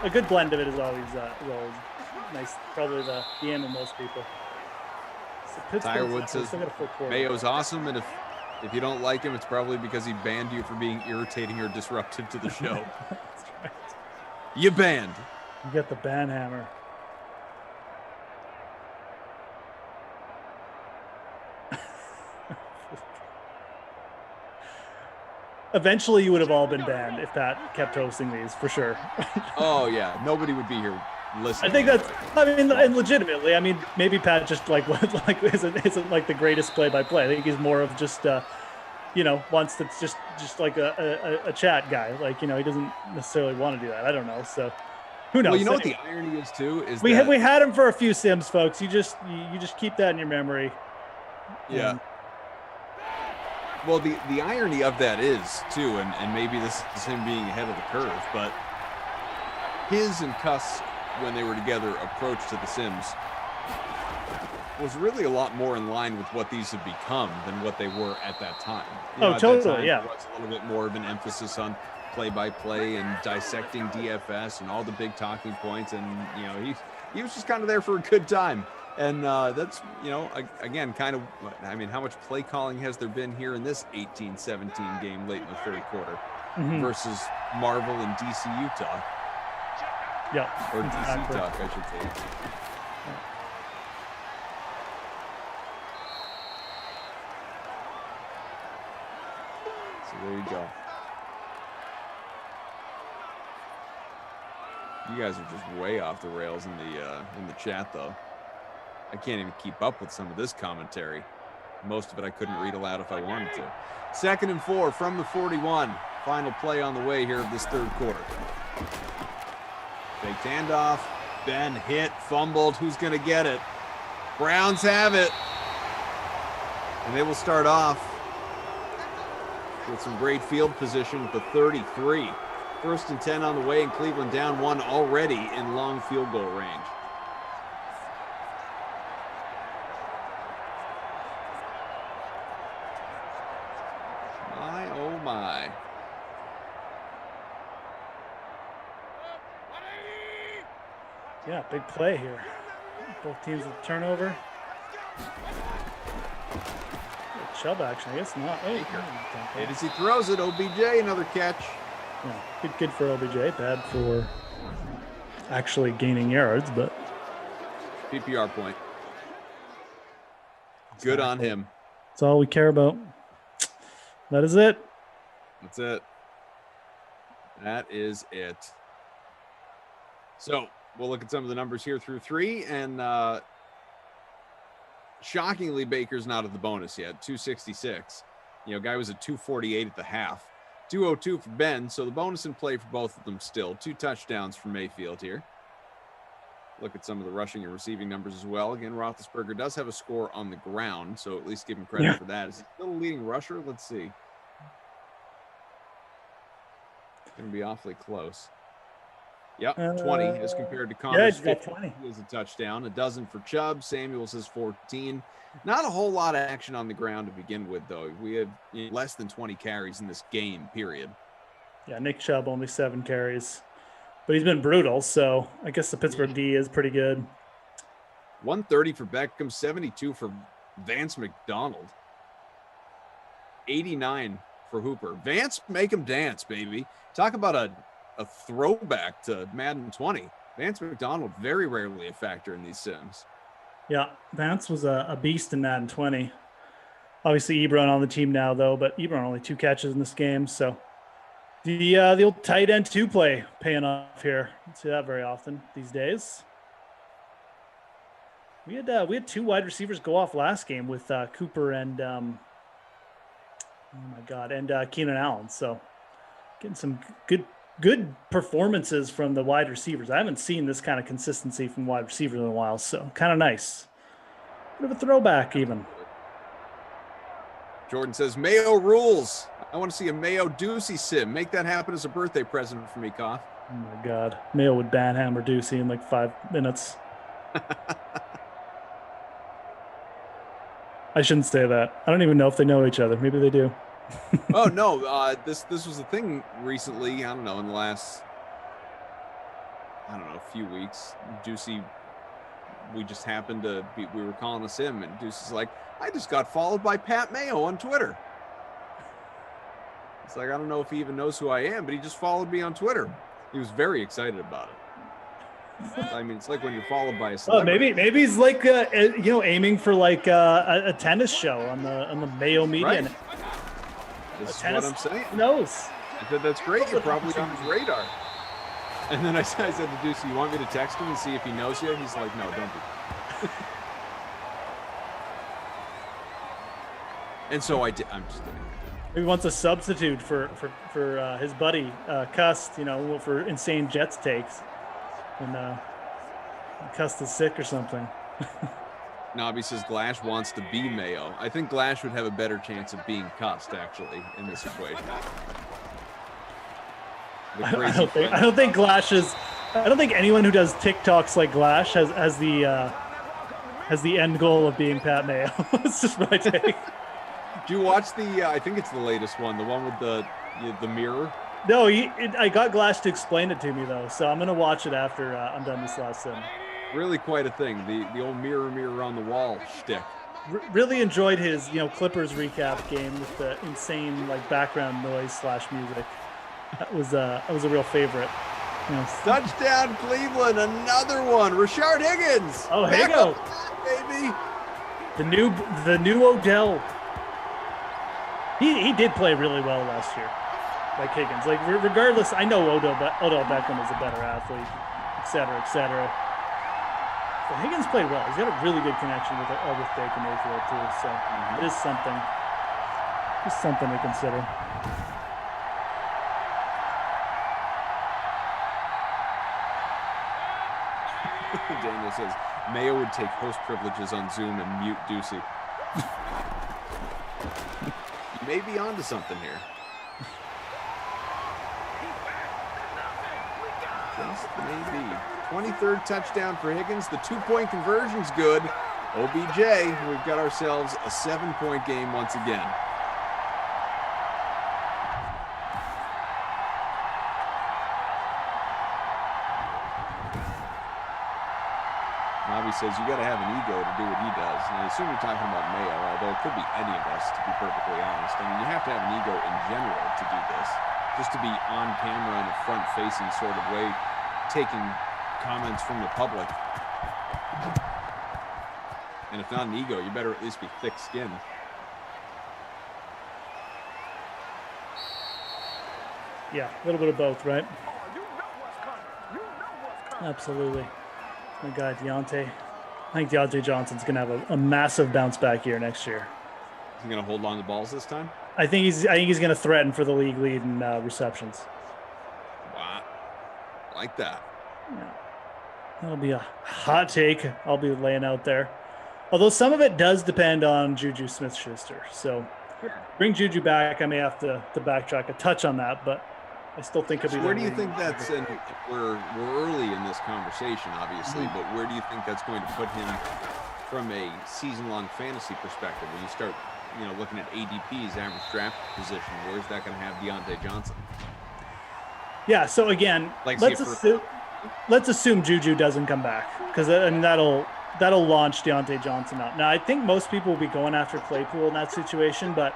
a good blend of it is always nice. Probably the aim of most people. So
Tyrewood says Mayo's awesome, and if you don't like him, it's probably because he banned you for being irritating or disruptive to the show.
That's right.
You banned.
You get the ban hammer. Eventually, you would have all been banned if Pat kept hosting these, for sure.
Oh yeah, nobody would be here listening.
I think that's. And legitimately, maybe Pat just isn't like the greatest play-by-play. I think he's more of just, wants to just like a chat guy. Like he doesn't necessarily want to do that. I don't know. So who knows?
Well, what the irony is too is
we had him for a few Sims, folks. You just keep that in your memory.
Yeah. Well, the irony of that is, too, and maybe this is him being ahead of the curve, but his and Cuss, when they were together, approach to The Sims was really a lot more in line with what these have become than what they were at that time.
Totally, yeah.
There was a little bit more of an emphasis on play-by-play and dissecting DFS and all the big talking points, and, he was just kind of there for a good time. And that's, again, kind of, how much play calling has there been here in this 18-17 game late in the third quarter versus Marvel and DCU talk?
Yeah.
Or DC talk, I should say. So there you go. You guys are just way off the rails in the chat, though. I can't even keep up with some of this commentary. Most of it I couldn't read aloud if I wanted to. 2nd and 4 from the 41. Final play on the way here of this third quarter. Fake handoff. Ben hit, fumbled. Who's going to get it? Browns have it. And they will start off with some great field position at the 33. 1st and 10 on the way, and Cleveland down 1 already in long field goal range. My.
Yeah, big play here. Both teams with turnover. Chubb action, I guess not.
Hit as he throws it. OBJ, another catch.
Yeah, good for OBJ. Bad for actually gaining yards, but
PPR point. Good on him.
That's all we care about. That is it.
That's it. That is it. So we'll look at some of the numbers here through 3, and shockingly, Baker's not at the bonus yet. 266. Guy was at 248 at the half. 202 for Ben, so the bonus in play for both of them still. 2 touchdowns for Mayfield here. Look at some of the rushing and receiving numbers as well. Again, Roethlisberger does have a score on the ground, so at least give him credit for that. Is he still a leading rusher? Let's see. Going to be awfully close. Yep, 20 as compared to Connor's
yeah, he's got
20 as a touchdown. A dozen for Chubb. Samuels is 14. Not a whole lot of action on the ground to begin with, though. We have less than 20 carries in this game, period.
Yeah, Nick Chubb only 7 carries. But he's been brutal, so I guess the Pittsburgh D is pretty good.
130 for Beckham, 72 for Vance McDonald. 89 for Hooper. Vance, make him dance, baby. Talk about a throwback to Madden 20. Vance McDonald, very rarely a factor in these sims.
Yeah, Vance was a beast in Madden 20. Obviously, Ebron on the team now, though, but Ebron only 2 catches in this game, so the old tight end 2 play paying off here. Don't see that very often these days. We had 2 wide receivers go off last game with Cooper and Keenan Allen. So getting some good performances from the wide receivers. I haven't seen this kind of consistency from wide receivers in a while, so kind of nice. Bit of a throwback even.
Jordan says, Mayo rules. I want to see a Mayo Ducey sim. Make that happen as a birthday present for me, Koff.
Oh my God. Mayo would banhammer Ducey in like 5 minutes. I shouldn't say that. I don't even know if they know each other. Maybe they do.
Oh no, this was a thing recently. I don't know, in the last a few weeks. Ducey, we just happened to be, we were calling a sim, and Ducey's like, I just got followed by Pat Mayo on Twitter. It's like, I don't know if he even knows who I am, but he just followed me on Twitter. He was very excited about it. I mean, it's like when you're followed by a celebrity.
Maybe he's like aiming for like a tennis show on the Mayo media.
Right. This is what I'm saying.
Who knows?
I said, that's great. You're probably on his radar. And then I said to Ducey, you want me to text him and see if he knows you? He's like, no, don't do that. And so I did. I'm just kidding.
Maybe wants a substitute for his buddy Cust, for insane Jets takes. And Cust is sick or something.
Nobby says Glash wants to be Mayo. I think Glash would have a better chance of being Cust, actually, in this equation.
I don't think Glash is. I don't think anyone who does TikToks like Glash has the end goal of being Pat Mayo. It's just my take.
Do you watch the? I think it's the latest one, the one with the mirror.
No, I got Glash to explain it to me though, so I'm gonna watch it after I'm done this last sim.
Really quite a thing. The old mirror on the wall shtick.
Really enjoyed his Clippers recap game with the insane background noise / music. That was a real favorite.
Touchdown Cleveland, another one. Rashard Higgins.
Oh, Higgo,
baby.
The new Odell. He did play really well last year. Like Higgins. Regardless, I know Odell Beckham is a better athlete, et cetera, et cetera. But Higgins played well. He's got a really good connection with Baker Mayfield too. So it is something to consider.
Daniel says Mayo would take host privileges on Zoom and mute Ducey. You may be onto something here. Just maybe. 23rd touchdown for Higgins. The 2-point conversion's good. OBJ, we've got ourselves a 7-point game once again. Bobby says you got to have an ego to do what he does. And I assume you're talking about Mayo, although it could be any of us, to be perfectly honest. I mean, you have to have an ego in general to do this. Just to be on camera in a front-facing sort of way, taking comments from the public. And if not an ego, you better at least be thick-skinned.
Yeah, a little bit of both, right? Absolutely. My guy Deontay. I think Deontay Johnson's going to have a massive bounce back year next year.
Is he going to hold on to balls this time?
I think he's going to threaten for the league lead in receptions.
Wow. Like that.
Yeah. That'll be a hot take I'll be laying out there. Although some of it does depend on Juju Smith-Schuster. So bring Juju back. I may have to backtrack a touch on that, but I still think he'll be.
Where do you think that's in? We're early in this conversation, obviously, but where do you think that's going to put him from a season-long fantasy perspective? When you start, looking at ADP's average draft position, where's that going to have Deontay Johnson?
Yeah. So again, let's assume Juju doesn't come back, because that'll launch Deontay Johnson out. Now, I think most people will be going after Claypool in that situation, but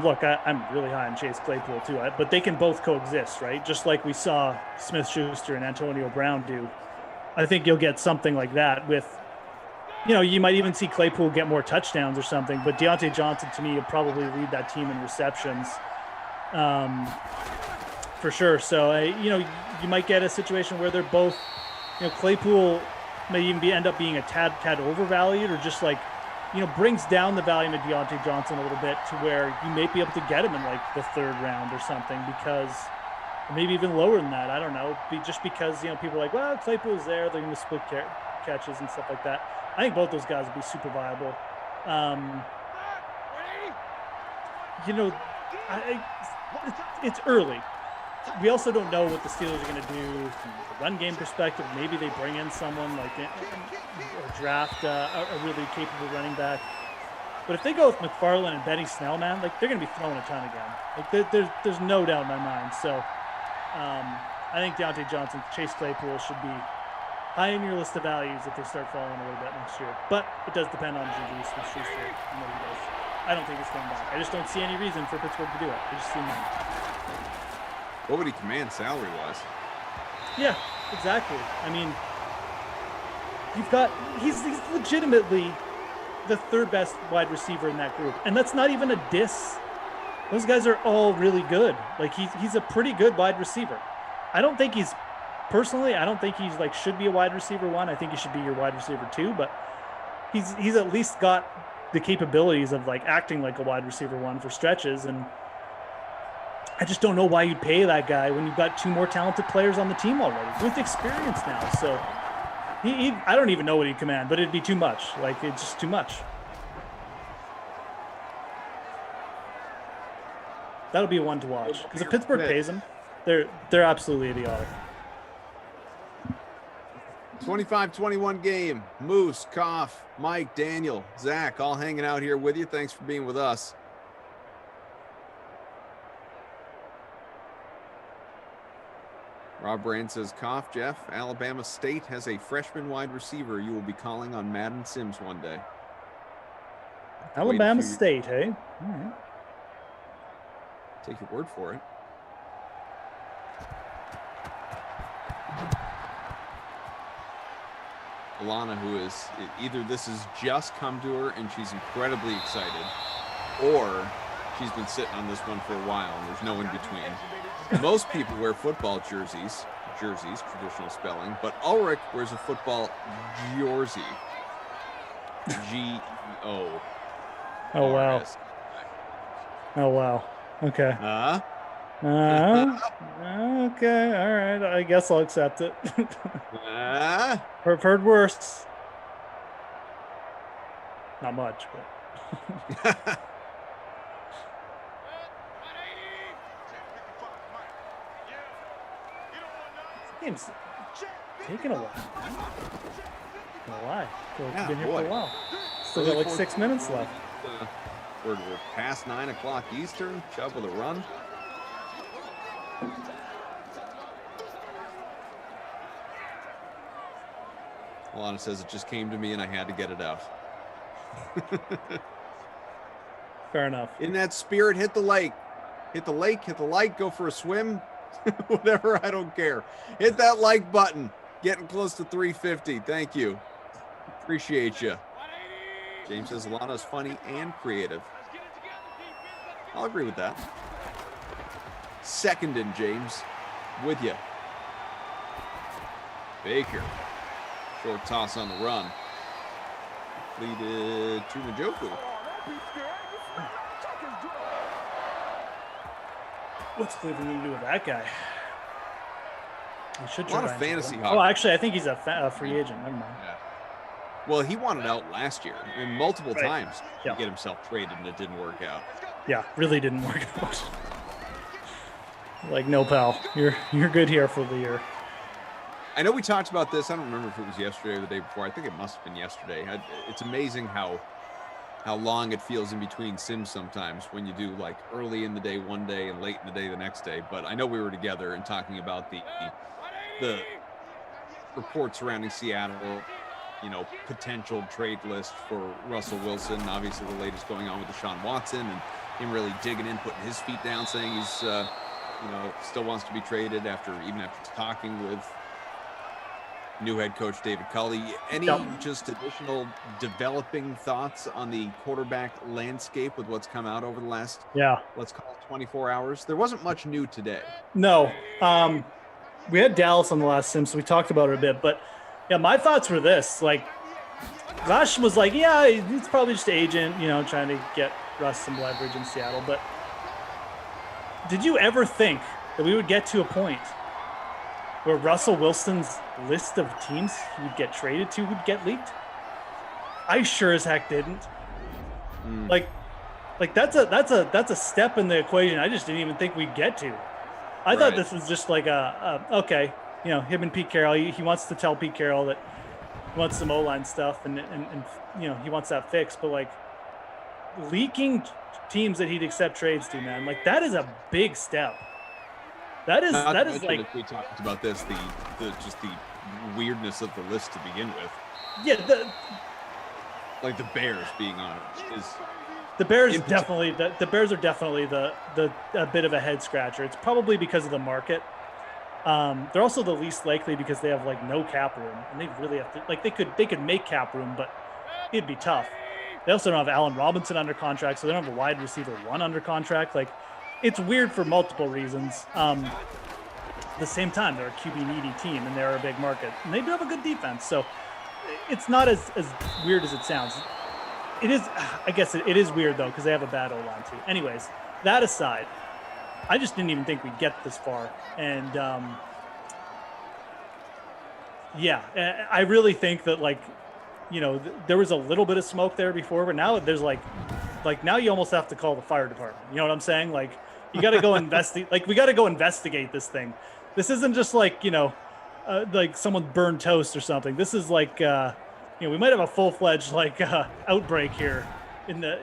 look, I'm really high on Chase Claypool too, but they can both coexist, right? Just like we saw Smith-Schuster and Antonio Brown do. I think you'll get something like that with, you might even see Claypool get more touchdowns or something, but Deontay Johnson, to me, would probably lead that team in receptions for sure. So, you might get a situation where they're both, Claypool may even end up being a tad overvalued, or just like, brings down the value of Deontay Johnson a little bit to where you may be able to get him in like the 3rd round or something, because maybe even lower than that. I don't know. Just because, people are like, well, Claypool's there. They're going to split catches and stuff like that. I think both those guys would be super viable. It's early. We also don't know what the Steelers are going to do from a run game perspective. Maybe they bring in someone like or draft a really capable running back. But if they go with McFarland and Benny Snell, man, like they're going to be throwing a ton again. Like there's no doubt in my mind. So I think Deontay Johnson, Chase Claypool should be high in your list of values if they start falling a little bit next year. But it does depend on Juju Smith-Schuster and what he does. I don't think it's coming back. I just don't see any reason for Pittsburgh to do it. I just see none.
What would he command salary-wise?
Yeah, exactly. I mean, he's legitimately the 3rd best wide receiver in that group. And that's not even a diss. Those guys are all really good. Like he's a pretty good wide receiver. I don't think he's like should be a wide receiver 1. I think he should be your wide receiver 2, but he's at least got the capabilities of like acting like a wide receiver 1 for stretches. And I just don't know why you'd pay that guy when you've got 2 more talented players on the team already with experience now. So I don't even know what he'd command, but it'd be too much. Like, it's just too much. That'll be one to watch, because if Pittsburgh pays him, they're absolutely idiotic.
25-21 game. Moose, Koff, Mike, Daniel, Zach, all hanging out here with you. Thanks for being with us. Rob Brand says, Koff, Jeff, Alabama State has a freshman wide receiver you will be calling on Madden Sims one day.
Alabama State, hey? All right.
Take your word for it. Alana, who is, either this has just come to her and she's incredibly excited, or she's been sitting on this one for a while and there's no in between. Most people wear football jerseys, traditional spelling, but Ulrich wears a football jersey. G-O.
Oh, wow. Oh, wow. Okay. Okay. All right. I guess I'll accept it. Heard worse. Not much, but. Game's taking a while. Not gonna lie. I feel like we've been here for a while. Still got like 6 minutes left.
We're past 9 o'clock Eastern. Chubb with a run. Alana says it just came to me and I had to get it out.
Fair enough.
In that spirit, hit the lake. Hit the lake, hit the light, go for a swim. Whatever, I don't care. Hit that like button. Getting close to 350. Thank you. Appreciate you. James says Alana's funny and creative. I'll agree with that. Second in, James. With you. Baker. Short toss on the run. Completed to Njoku.
What's Cleveland going to do with that guy? He should try
a lot of fantasy.
Oh, actually, I think he's a free agent. Never mind.
Yeah. Well, he wanted out last year and multiple times to get himself traded, and it didn't work out.
Yeah, really didn't work out. Like, no, pal, you're good here for the year.
I know we talked about this. I don't remember if it was yesterday or the day before. I think it must have been yesterday. It's amazing how long it feels in between sims sometimes when you do like early in the day one day and late in the day the next day. But I know we were together and talking about the reports surrounding Seattle, potential trade list for Russell Wilson. Obviously, the latest going on with Deshaun Watson and him really digging in, putting his feet down, saying he's, still wants to be traded even after talking with new head coach David Culley. Any just additional developing thoughts on the quarterback landscape with what's come out over the last, let's call it 24 hours? There wasn't much new today.
No. We had Dallas on the last sim, so we talked about it a bit. But, yeah, my thoughts were this. Like, Rush was like, yeah, it's probably just agent, trying to get Russ some leverage in Seattle. But did you ever think that we would get to a point where Russell Wilson's list of teams he would get traded to would get leaked? I sure as heck didn't. Like that's a step in the equation I just didn't even think we'd get to. I thought this was just like okay, him and Pete Carroll. He wants to tell Pete Carroll that he wants some O-line stuff and he wants that fixed. But like leaking teams that he'd accept trades to, man, like that is a big step. That is like,
we talked about this, the weirdness of the list to begin with.
Yeah,
like the Bears being on it is.
The Bears definitely the Bears are definitely the a bit of a head scratcher. It's probably because of the market. They're also the least likely because they have like no cap room, and they really have to they could make cap room, but it'd be tough. They also don't have Allen Robinson under contract, so they don't have a wide receiver one under contract. Like, it's weird for multiple reasons. At the same time, they're a QB needy team, and they're a big market, and they do have a good defense. So it's not as weird as it sounds. It is, I guess it is weird though, because they have a bad O-line too. Anyways, that aside, I just didn't even think we'd get this far, and I really think that there was a little bit of smoke there before, but now there's like now you almost have to call the fire department. You know what I'm saying? Like, you got to go investigate. Like, we got to go investigate this thing. This isn't just like someone burned toast or something. This is like we might have a full-fledged outbreak here in the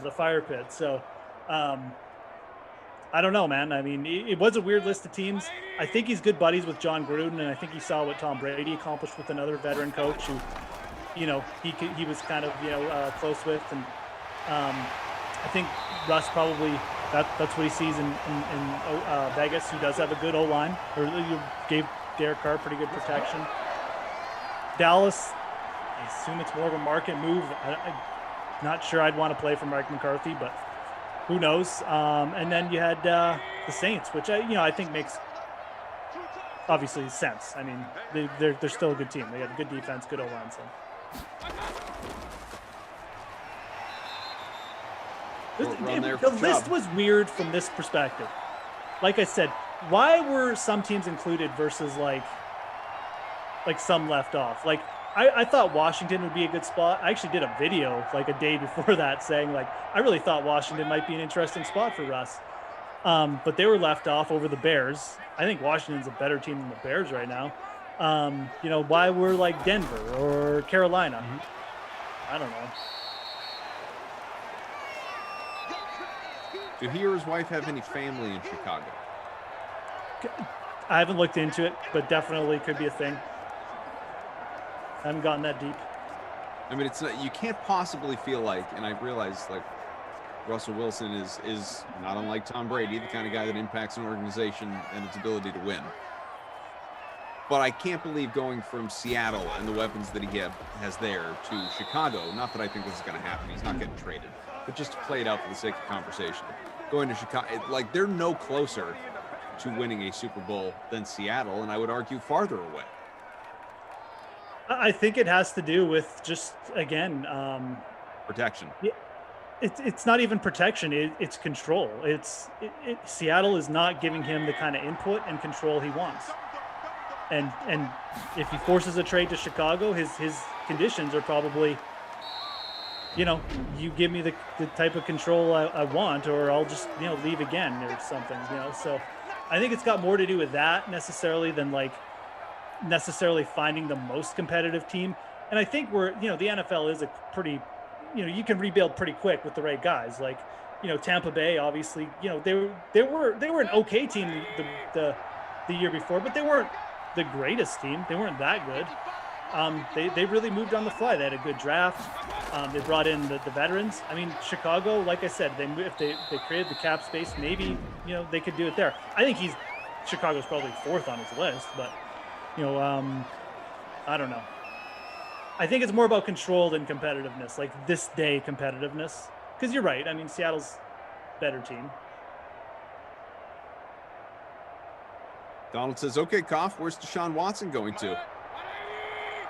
the fire pit. So I don't know, man. I mean, it was a weird list of teams. I think he's good buddies with John Gruden, and I think he saw what Tom Brady accomplished with another veteran coach who he was kind of close with, and I think Russ probably that's what he sees in Vegas, who does have a good O-line, or you gave Derek Carr pretty good protection. Dallas, I assume it's more of a market move. I'm not sure I'd want to play for Mike McCarthy, but who knows? And then you had the Saints, which I think makes obviously sense. I mean, they're still a good team. They have a good defense, good O-line. So. The list was weird from this perspective. Like I said, why were some teams included versus like some left off? Like, I thought Washington would be a good spot. I actually did a video like a day before that saying I really thought Washington might be an interesting spot for Russ. But they were left off over the Bears. I think Washington's a better team than the Bears right now. Why we're like Denver or Carolina. I don't know.
Do he or his wife have any family in Chicago?
I haven't looked into it, but definitely could be a thing. I haven't gotten that deep.
I mean, it's not, you can't possibly feel like, and I realize Russell Wilson is not unlike Tom Brady, the kind of guy that impacts an organization and its ability to win. But I can't believe going from Seattle and the weapons that he has there to Chicago. Not that I think this is going to happen. He's not getting traded. But just to play it out for the sake of conversation. Going to Chicago, they're no closer to winning a Super Bowl than Seattle, and I would argue farther away.
I think it has to do with just, again...
protection.
It's not even protection. It's control. Seattle is not giving him the kind of input and control he wants. And if he forces a trade to Chicago, his conditions are probably, you give me the type of control I want, or I'll just leave again or something. So I think it's got more to do with that necessarily than like necessarily finding the most competitive team. And I think the NFL is a pretty, you can rebuild pretty quick with the right guys. Like, Tampa Bay, obviously, they were an okay team the year before, but they weren't the greatest team. They weren't that good. They really moved on the fly. They had a good draft. They brought in the veterans. I mean, Chicago, like I said, if they created the cap space, maybe they could do it there. I think Chicago's probably 4th on his list, but I don't know. I think it's more about control than competitiveness, like this day competitiveness. Because you're right. I mean, Seattle's better team.
Donald says, okay, Koff, where's Deshaun Watson going to?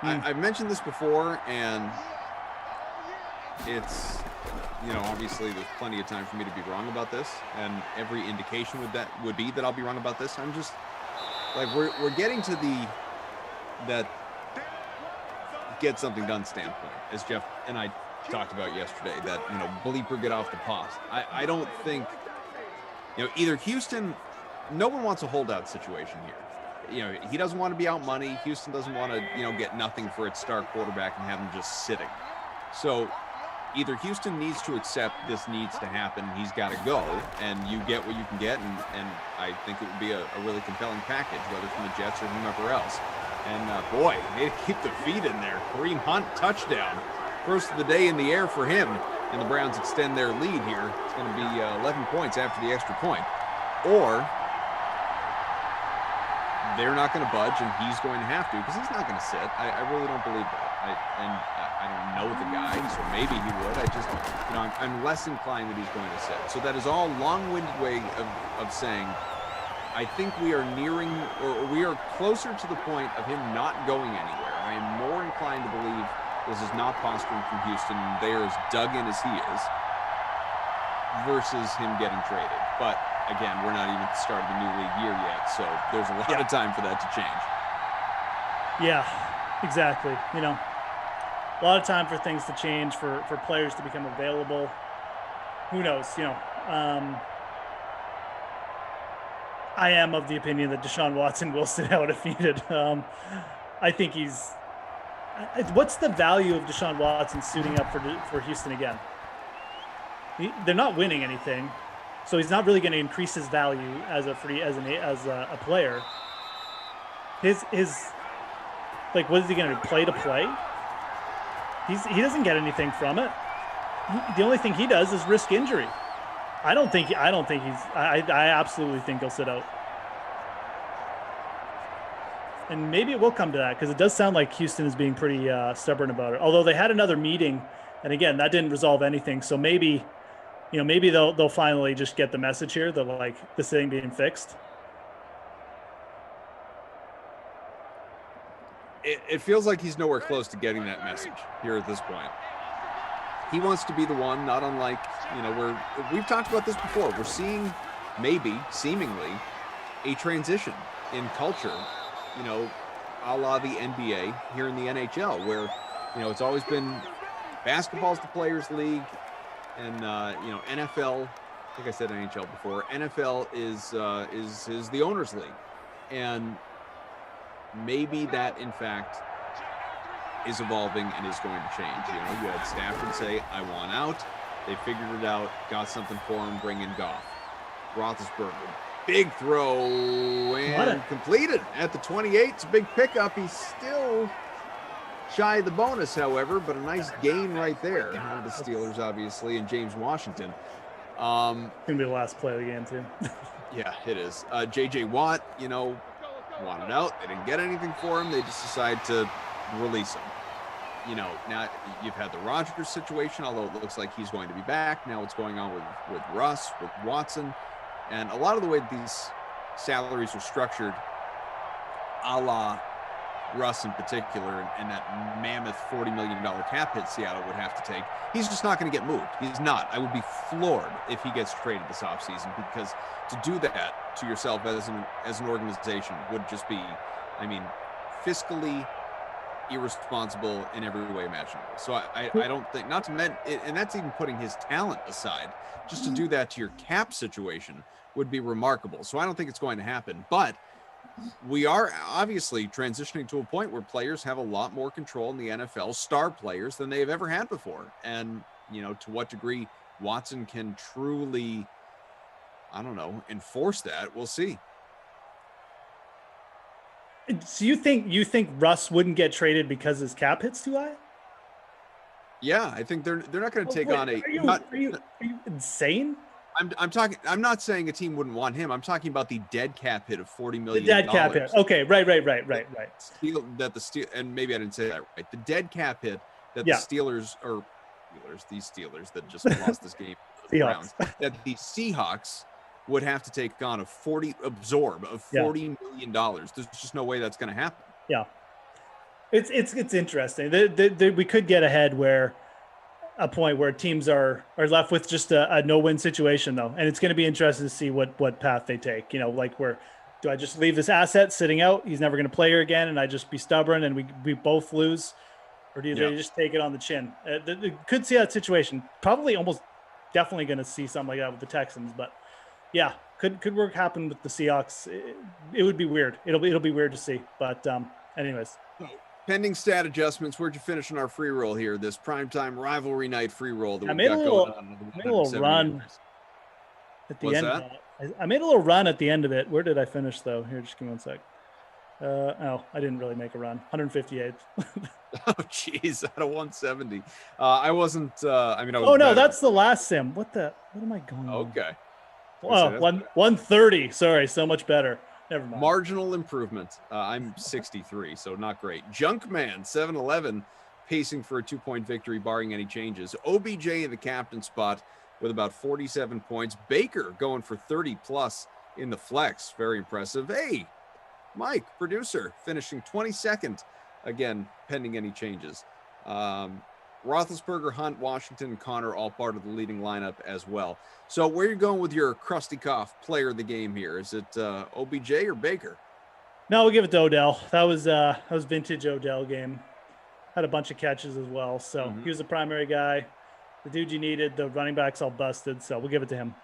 I've mentioned this before, and it's, obviously there's plenty of time for me to be wrong about this, and every indication would be that I'll be wrong about this. I'm just, like, we're getting to that get something done standpoint, as Jeff and I talked about yesterday, that, bleeper get off the pause. I don't think, either Houston, no one wants a holdout situation here. He doesn't want to be out money. Houston doesn't want to, get nothing for its star quarterback and have him just sitting. So either Houston needs to accept this needs to happen, and he's got to go, and you get what you can get, and I think it would be a really compelling package, whether from the Jets or whomever else. And boy, they keep the feet in there. Kareem Hunt, touchdown. First of the day in the air for him, and the Browns extend their lead here. It's going to be 11 points after the extra point. Or they're not going to budge, and he's going to have to, because he's not going to sit. I really don't believe that. I don't know the guy, so maybe he would. I just, I'm less inclined that he's going to sit. So that is all long-winded way of saying, I think we are nearing, or we are closer to the point of him not going anywhere. I am more inclined to believe this is not posturing from Houston, and they are as dug in as he is, versus him getting traded. But again, we're not even at the start of the new league year yet, so there's a lot of time for that to change. Yeah,
exactly. A lot of time for things to change, for players to become available. Who knows? I am of the opinion that Deshaun Watson will sit out if needed. I think he's. What's the value of Deshaun Watson suiting up for Houston again? They're not winning anything, so he's not really going to increase his value as a player. His like, what is he going to play to play? He doesn't get anything from it. The only thing he does is risk injury. I absolutely think he'll sit out. And maybe it will come to that, because it does sound like Houston is being pretty stubborn about it. Although they had another meeting, and again, that didn't resolve anything. So maybe they'll finally just get the message here that, like, this thing being fixed.
It feels like he's nowhere close to getting that message here at this point. He wants to be the one, not unlike, we've talked about this before. We're seeing, seemingly, a transition in culture, a la the NBA here in the NHL, where, it's always been basketball's the players' league, and, NFL, I think I said NHL before, NFL is the owners' league. And maybe that, in fact, is evolving and is going to change. You had Stafford say, I want out. They figured it out, got something for him, bring in Goff. Roethlisberger, big throw, and completed at the 28. It's a big pickup. He's still shy of the bonus, however, but a nice gain right there. The Steelers, obviously, and James Washington.
Going to be the last play of the game, too.
Yeah, it is. J.J. Watt, wanted out. They didn't get anything for him. They just decided to release him. Now you've had the Rodgers situation, although it looks like he's going to be back. Now what's going on with Russ, with Watson, and a lot of the way these salaries are structured, a la Russ in particular, and that mammoth $40 million cap hit Seattle would have to take, he's just not going to get moved. He's not. I would be floored if he gets traded this offseason, because to do that to yourself as an organization would just be, fiscally irresponsible in every way imaginable. So I don't think, not to mention, and that's even putting his talent aside, just to do that to your cap situation would be remarkable. So I don't think it's going to happen. But we are obviously transitioning to a point where players have a lot more control in the NFL, star players, than they have ever had before. And, you know, to what degree Watson can truly, I don't know, enforce that, we'll see.
So you think Russ wouldn't get traded because his cap hits too high?
Yeah, I think they're not going to take on a.
Are you insane?
I'm not saying a team wouldn't want him. I'm talking about the dead cap hit of $40 million.
The dead cap hit. Okay, right.
And maybe I didn't say that right. The dead cap hit that the Steelers that just lost this game, the Browns, that the Seahawks would have to take on $40 million. There's just no way that's going to happen.
Yeah, it's interesting. We could get ahead where a point where teams are left with just a no-win situation, though, and it's going to be interesting to see what path they take. You know, like where do I just leave this asset sitting out? He's never going to play here again, and I just be stubborn and we both lose, or do they just take it on the chin? Could see that situation. Probably, almost definitely going to see something like that with the Texans, but. Yeah, could work happen with the Seahawks. It would be weird. It'll be weird to see. But anyways.
Pending stat adjustments, where'd you finish on our free roll here? This primetime rivalry night free roll that
I made a little run at the end. I made a little run at the end of it. Where did I finish though? Here, just give me one sec. I didn't really make a run. 158th.
Oh, jeez, out of 170. I wasn't. I was.
Oh no, that's the last sim. What am I going?
Okay.
Oh, 130. Sorry, so much better. Never mind.
Marginal improvement. I'm 63, so not great. Junkman, 7-11, pacing for a 2-point victory, barring any changes. OBJ in the captain spot with about 47 points. Baker going for 30+ in the flex. Very impressive. Hey, Mike, producer, finishing 22nd. Again, pending any changes. Roethlisberger, Hunt, Washington, and Connor all part of the leading lineup as well. So where are you going with your Krusty Koff player of the game here? Is it OBJ or Baker?
No, we'll give it to Odell. That was vintage Odell game. Had a bunch of catches as well. So he was the primary guy. The dude you needed. The running backs all busted. So we'll give it to him.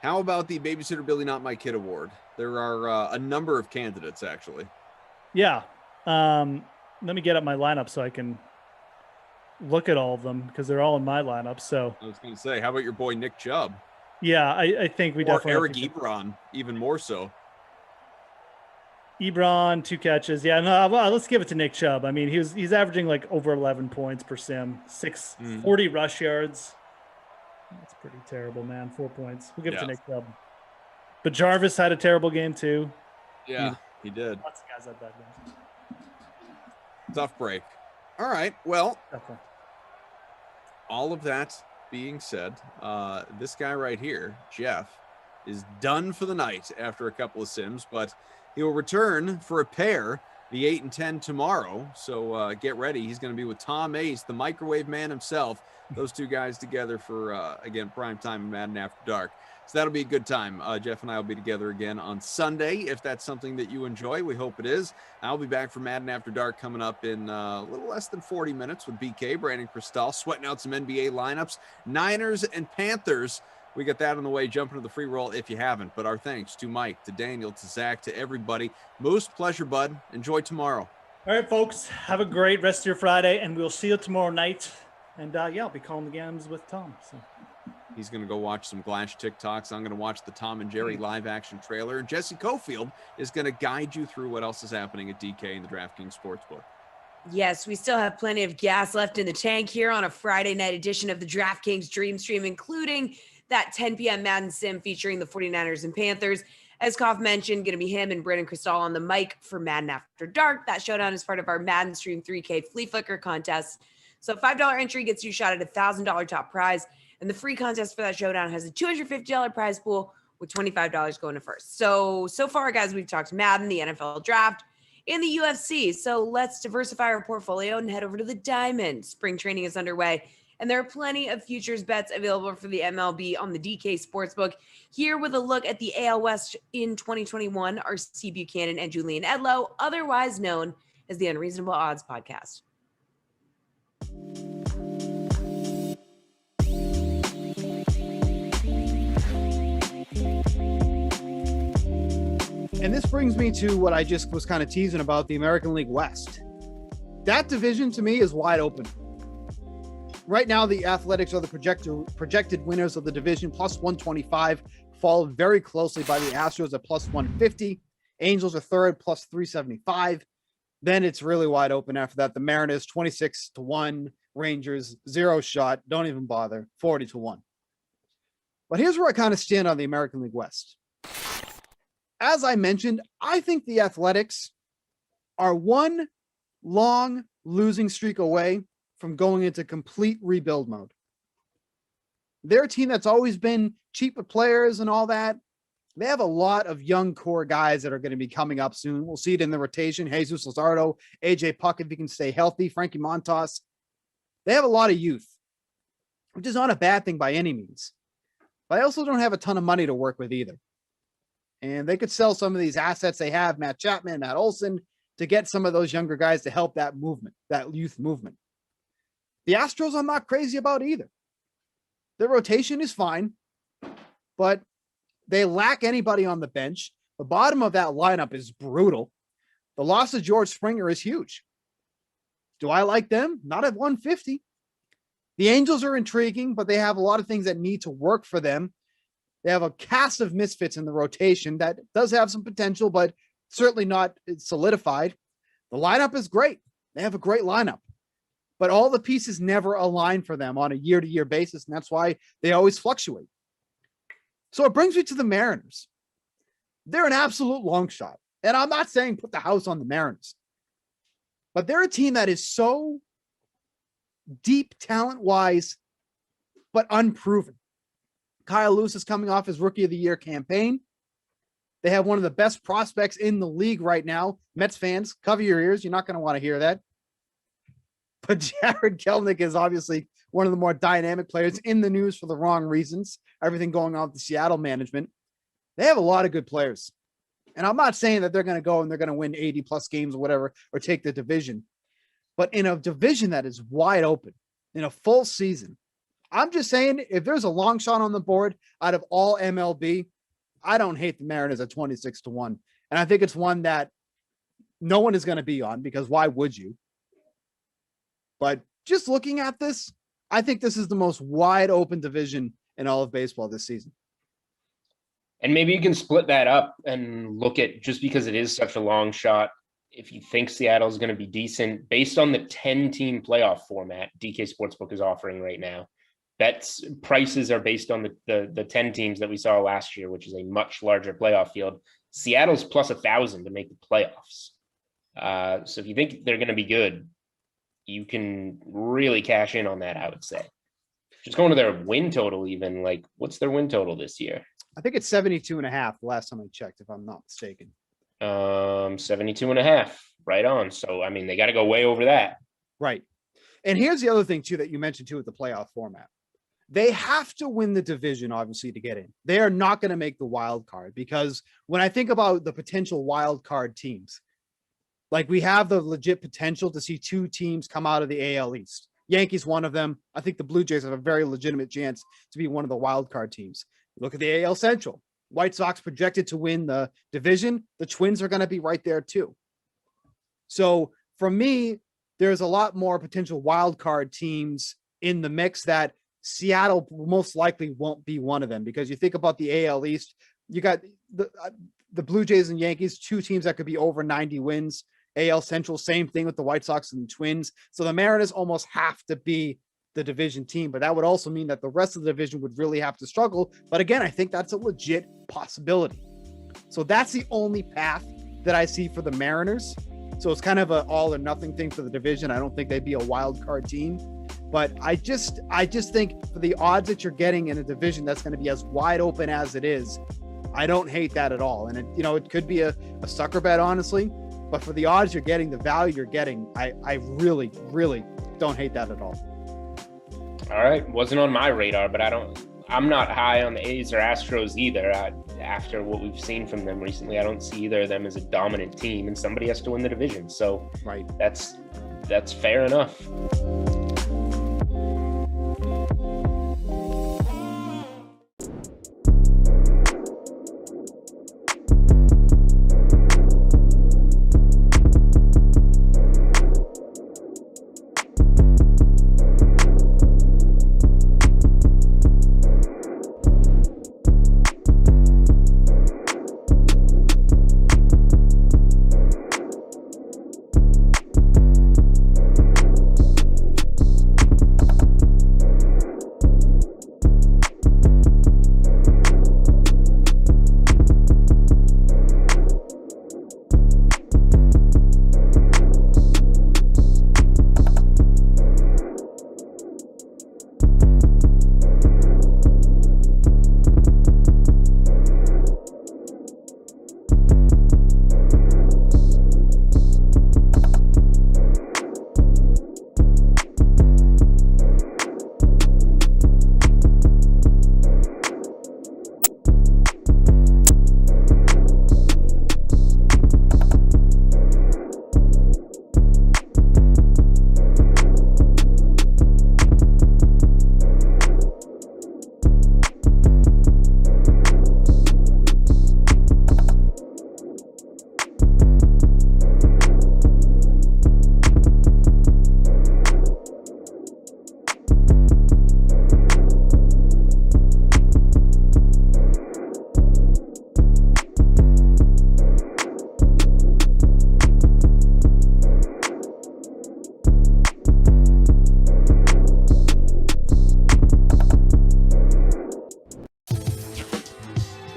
How about the Babysitter Billy Not My Kid award? There are a number of candidates, actually.
Yeah. Let me get up my lineup so I can look at all of them because they're all in my lineup. So
I was going to say, how about your boy Nick Chubb?
Yeah, I think we definitely.
Eric Ebron, even more so.
Ebron, 2 catches. Yeah, no, well, let's give it to Nick Chubb. I mean, he's averaging like over 11 points per sim, 40 rush yards. That's pretty terrible, man. 4 points. We'll give it to Nick Chubb. But Jarvis had a terrible game too.
Yeah, he did.
Lots of guys had bad games.
Tough break. All right. Well, all of that being said, this guy right here, Jeff, is done for the night after a couple of sims, but he will return for a pair, the 8 and 10 tomorrow. So get ready. He's going to be with Tom Ace, the microwave man himself. Those two guys together for, again, primetime Madden After Dark. So that'll be a good time. Jeff and I will be together again on Sunday. If that's something that you enjoy, we hope it is. I'll be back for Madden After Dark coming up in a little less than 40 minutes with BK, Brandon Cristal, sweating out some NBA lineups, Niners and Panthers. We got that on the way. Jump into the free roll if you haven't. But our thanks to Mike, to Daniel, to Zach, to everybody. Most pleasure, bud. Enjoy tomorrow.
All right, folks. Have a great rest of your Friday, and we'll see you tomorrow night. And I'll be calling the games with Tom. So.
He's going to go watch some Glash TikToks. I'm going to watch the Tom and Jerry live action trailer. And Jesse Cofield is going to guide you through what else is happening at DK and the DraftKings Sportsbook.
Yes, we still have plenty of gas left in the tank here on a Friday night edition of the DraftKings Dream Stream, including that 10 p.m. Madden Sim featuring the 49ers and Panthers. As Koff mentioned, going to be him and Brandon Cristal on the mic for Madden After Dark. That showdown is part of our Madden Stream 3K Flea Flicker contest. So $5 entry gets you shot at a $1,000 top prize. And the free contest for that showdown has a $250 prize pool with $25 going to first. So far, guys, we've talked Madden, the NFL draft, and the UFC. So let's diversify our portfolio and head over to the Diamond. Spring training is underway, and there are plenty of futures bets available for the MLB on the DK Sportsbook. Here with a look at the AL West in 2021 are C. Buchanan and Julian Edlow, otherwise known is the Unreasonable Odds Podcast.
And this brings me to what I just was kind of teasing about, the American League West. That division to me is wide open. Right now, the Athletics are the projected winners of the division, plus 125, followed very closely by the Astros at plus 150. Angels are third, plus 375. Then it's really wide open after that. The Mariners, 26-1. Rangers, 0 shot. Don't even bother, 40-1. But here's where I kind of stand on the American League West. As I mentioned, I think the Athletics are one long losing streak away from going into complete rebuild mode. They're a team that's always been cheap with players and all that. They have a lot of young core guys that are going to be coming up soon. We'll see it in the rotation. Jesus Luzardo, AJ Puck, if he can stay healthy, Frankie Montas. They have a lot of youth, which is not a bad thing by any means. But I also don't have a ton of money to work with either. And they could sell some of these assets they have, Matt Chapman, Matt Olson, to get some of those younger guys to help that movement, that youth movement. The Astros I'm not crazy about either. Their rotation is fine, but they lack anybody on the bench. The bottom of that lineup is brutal. The loss of George Springer is huge. Do I like them? Not at 150. The Angels are intriguing, but they have a lot of things that need to work for them. They have a cast of misfits in the rotation that does have some potential, but certainly not solidified. The lineup is great. They have a great lineup, but all the pieces never align for them on a year-to-year basis, and that's why they always fluctuate. So it brings me to the Mariners. They're an absolute long shot, and I'm not saying put the house on the Mariners, but they're a team that is so deep talent-wise, but unproven. Kyle Lewis is coming off his Rookie of the Year campaign. They have one of the best prospects in the league right now. Mets fans, cover your ears. You're not going to want to hear that. But Jared Kelenic is obviously one of the more dynamic players in the news for the wrong reasons. Everything going on with the Seattle management. They have a lot of good players. And I'm not saying that they're going to go and they're going to win 80 plus games or whatever, or take the division. But in a division that is wide open, in a full season, I'm just saying, if there's a long shot on the board out of all MLB, I don't hate the Mariners at 26-1. And I think it's one that no one is going to be on, because why would you? But just looking at this, I think this is the most wide open division in all of baseball this season.
And maybe you can split that up and look at, just because it is such a long shot, if you think Seattle is going to be decent, based on the 10-team playoff format DK Sportsbook is offering right now. Bets prices are based on the 10 teams that we saw last year, which is a much larger playoff field. Seattle's plus 1,000 to make the playoffs. So if you think they're going to be good, you can really cash in on that, I would say. Just going to their win total, even, like, what's their win total this year?
I think it's 72.5 the last time I checked, if I'm not mistaken.
72.5, right on. So, I mean, they got to go way over that.
Right. And here's the other thing, too, that you mentioned, too, with the playoff format. They have to win the division, obviously, to get in. They are not going to make the wild card, because when I think about the potential wild card teams, like, we have the legit potential to see 2 teams come out of the AL East. Yankees, one of them. I think the Blue Jays have a very legitimate chance to be one of the wild card teams. Look at the AL Central. White Sox projected to win the division. The Twins are going to be right there too. So for me, there's a lot more potential wild card teams in the mix that Seattle most likely won't be one of them, because you think about the AL East, you got the Blue Jays and Yankees, 2 teams that could be over 90 wins. AL Central, same thing with the White Sox and the Twins. So the Mariners almost have to be the division team, but that would also mean that the rest of the division would really have to struggle. But again, I think that's a legit possibility. So that's the only path that I see for the Mariners. So it's kind of an all or nothing thing for the division. I don't think they'd be a wild card team, but I just think for the odds that you're getting in a division that's going to be as wide open as it is, I don't hate that at all. And it could be a sucker bet, honestly, but for the odds you're getting, the value you're getting, I really, really don't hate that at all.
All right. Wasn't on my radar, but I'm not high on the A's or Astros either. After what we've seen from them recently, I don't see either of them as a dominant team, and somebody has to win the division. So
right,
that's fair enough.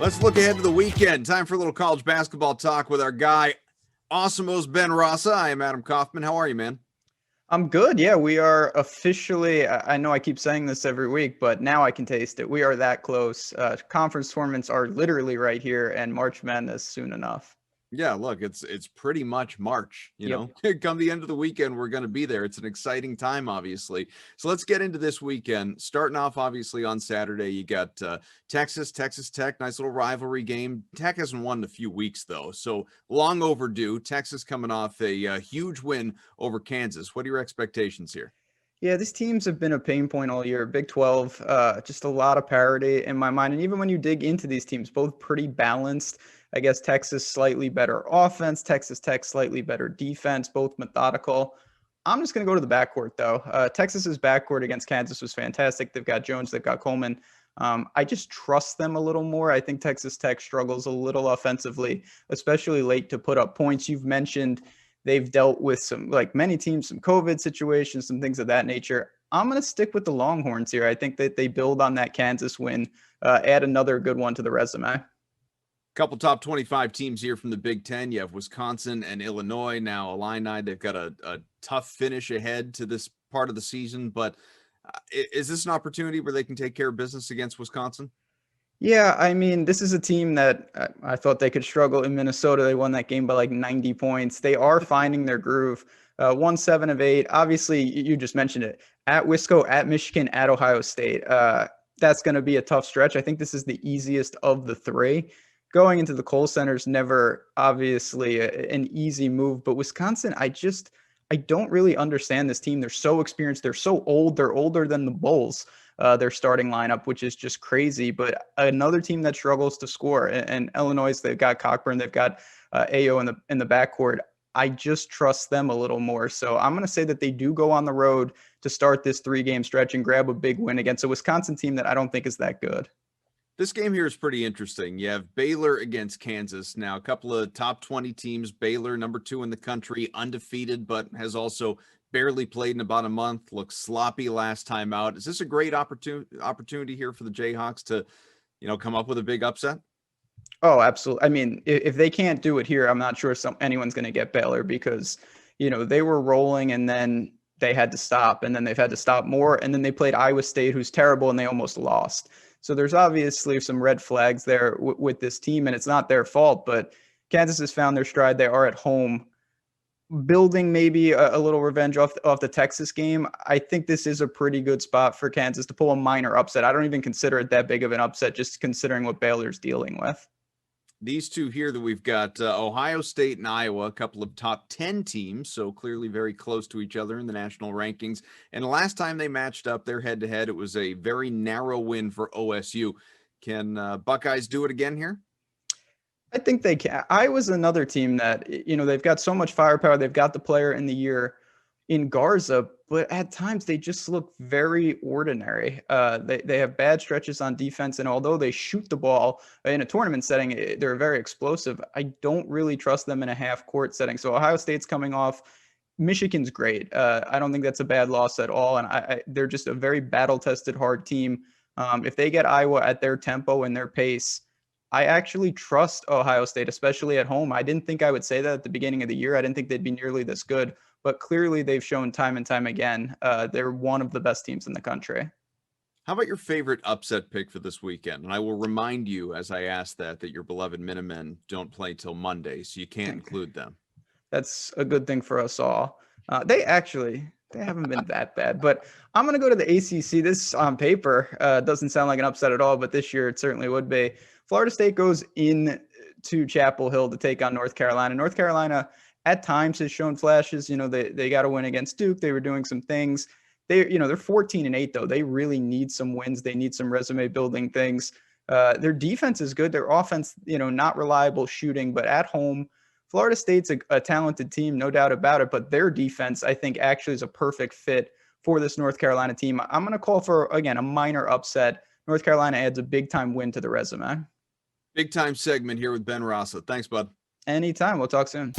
Let's look ahead to the weekend. Time for a little college basketball talk with our guy, Awesomos Ben Rasa. I am Adam Kaufman. How are you, man?
I'm good. Yeah, we are officially, I know I keep saying this every week, but now I can taste it. We are that close. Conference tournaments are literally right here, and March Madness soon enough.
Yeah, look, it's pretty much March, you know. Come the end of the weekend, we're going to be there. It's an exciting time, obviously. So let's get into this weekend. Starting off, obviously, on Saturday, you got Texas Tech, nice little rivalry game. Tech hasn't won in a few weeks, though, so long overdue. Texas coming off a huge win over Kansas. What are your expectations here?
Yeah, these teams have been a pain point all year. Big 12, just a lot of parity in my mind. And even when you dig into these teams, both pretty balanced. I guess Texas slightly better offense, Texas Tech slightly better defense, both methodical. I'm just going to go to the backcourt, though. Texas's backcourt against Kansas was fantastic. They've got Jones, they've got Coleman. I just trust them a little more. I think Texas Tech struggles a little offensively, especially late to put up points. You've mentioned they've dealt with some, like many teams, some COVID situations, some things of that nature. I'm going to stick with the Longhorns here. I think that they build on that Kansas win, add another good one to the resume.
Couple top 25 teams here from the Big Ten. You have Wisconsin and Illinois. Now Illini, they've got a tough finish ahead to this part of the season, but is this an opportunity where they can take care of business against Wisconsin?
Yeah, I mean, this is a team that I thought they could struggle in Minnesota. They won that game by like 90 points. They are finding their groove. Won 7 of 8. Obviously, you just mentioned it. At Wisco, at Michigan, at Ohio State. That's going to be a tough stretch. I think this is the easiest of the three. Going into the Kohl Center is never obviously an easy move, but Wisconsin, I don't really understand this team. They're so experienced. They're so old. They're older than the Bulls, their starting lineup, which is just crazy. But another team that struggles to score. And Illinois, they've got Cockburn, they've got Ayo in the backcourt. I just trust them a little more. So I'm going to say that they do go on the road to start this 3-game stretch and grab a big win against a Wisconsin team that I don't think is that good.
This game here is pretty interesting. You have Baylor against Kansas. Now, a couple of top 20 teams. Baylor, number 2 in the country, undefeated, but has also barely played in about a month. Looked sloppy last time out. Is this a great opportunity here for the Jayhawks to, come up with a big upset?
Oh, absolutely. I mean, if they can't do it here, I'm not sure anyone's going to get Baylor because, they were rolling and then they had to stop and then they've had to stop more. And then they played Iowa State, who's terrible, and they almost lost. So there's obviously some red flags there with this team, and it's not their fault, but Kansas has found their stride. They are at home. building maybe a little revenge off the Texas game, I think this is a pretty good spot for Kansas to pull a minor upset. I don't even consider it that big of an upset, just considering what Baylor's dealing with.
These two here that we've got, Ohio State and Iowa, a couple of top 10 teams, so clearly very close to each other in the national rankings. And the last time they matched up their head-to-head, it was a very narrow win for OSU. Can Buckeyes do it again here?
I think they can. Iowa's another team that, they've got so much firepower. They've got the player in the year in Garza, but at times they just look very ordinary. They have bad stretches on defense, and although they shoot the ball in a tournament setting, they're very explosive. I don't really trust them in a half-court setting. So Ohio State's coming off. Michigan's great. I don't think that's a bad loss at all, and they're just a very battle-tested, hard team. If they get Iowa at their tempo and their pace, I actually trust Ohio State, especially at home. I didn't think I would say that at the beginning of the year. I didn't think they'd be nearly this good, but clearly they've shown time and time again they're one of the best teams in the country.
How about your favorite upset pick for this weekend? And I will remind you, as I ask that your beloved Minutemen don't play till Monday, so you can't include them.
That's a good thing for us all. They haven't been that bad, but I'm going to go to the ACC. This on paper doesn't sound like an upset at all, but this year it certainly would be. Florida State goes in to Chapel Hill to take on North Carolina. North Carolina at times has shown flashes. They got a win against Duke. They were doing some things. They're 14-8 though. They really need some wins. They need some resume building things. Their defense is good. Their offense, not reliable shooting, but at home, Florida State's a talented team, no doubt about it. But their defense, I think, actually is a perfect fit for this North Carolina team. I'm going to call for, again, a minor upset. North Carolina adds a big-time win to the resume.
Big-time segment here with Ben Rassa. Thanks, bud.
Anytime. We'll talk soon.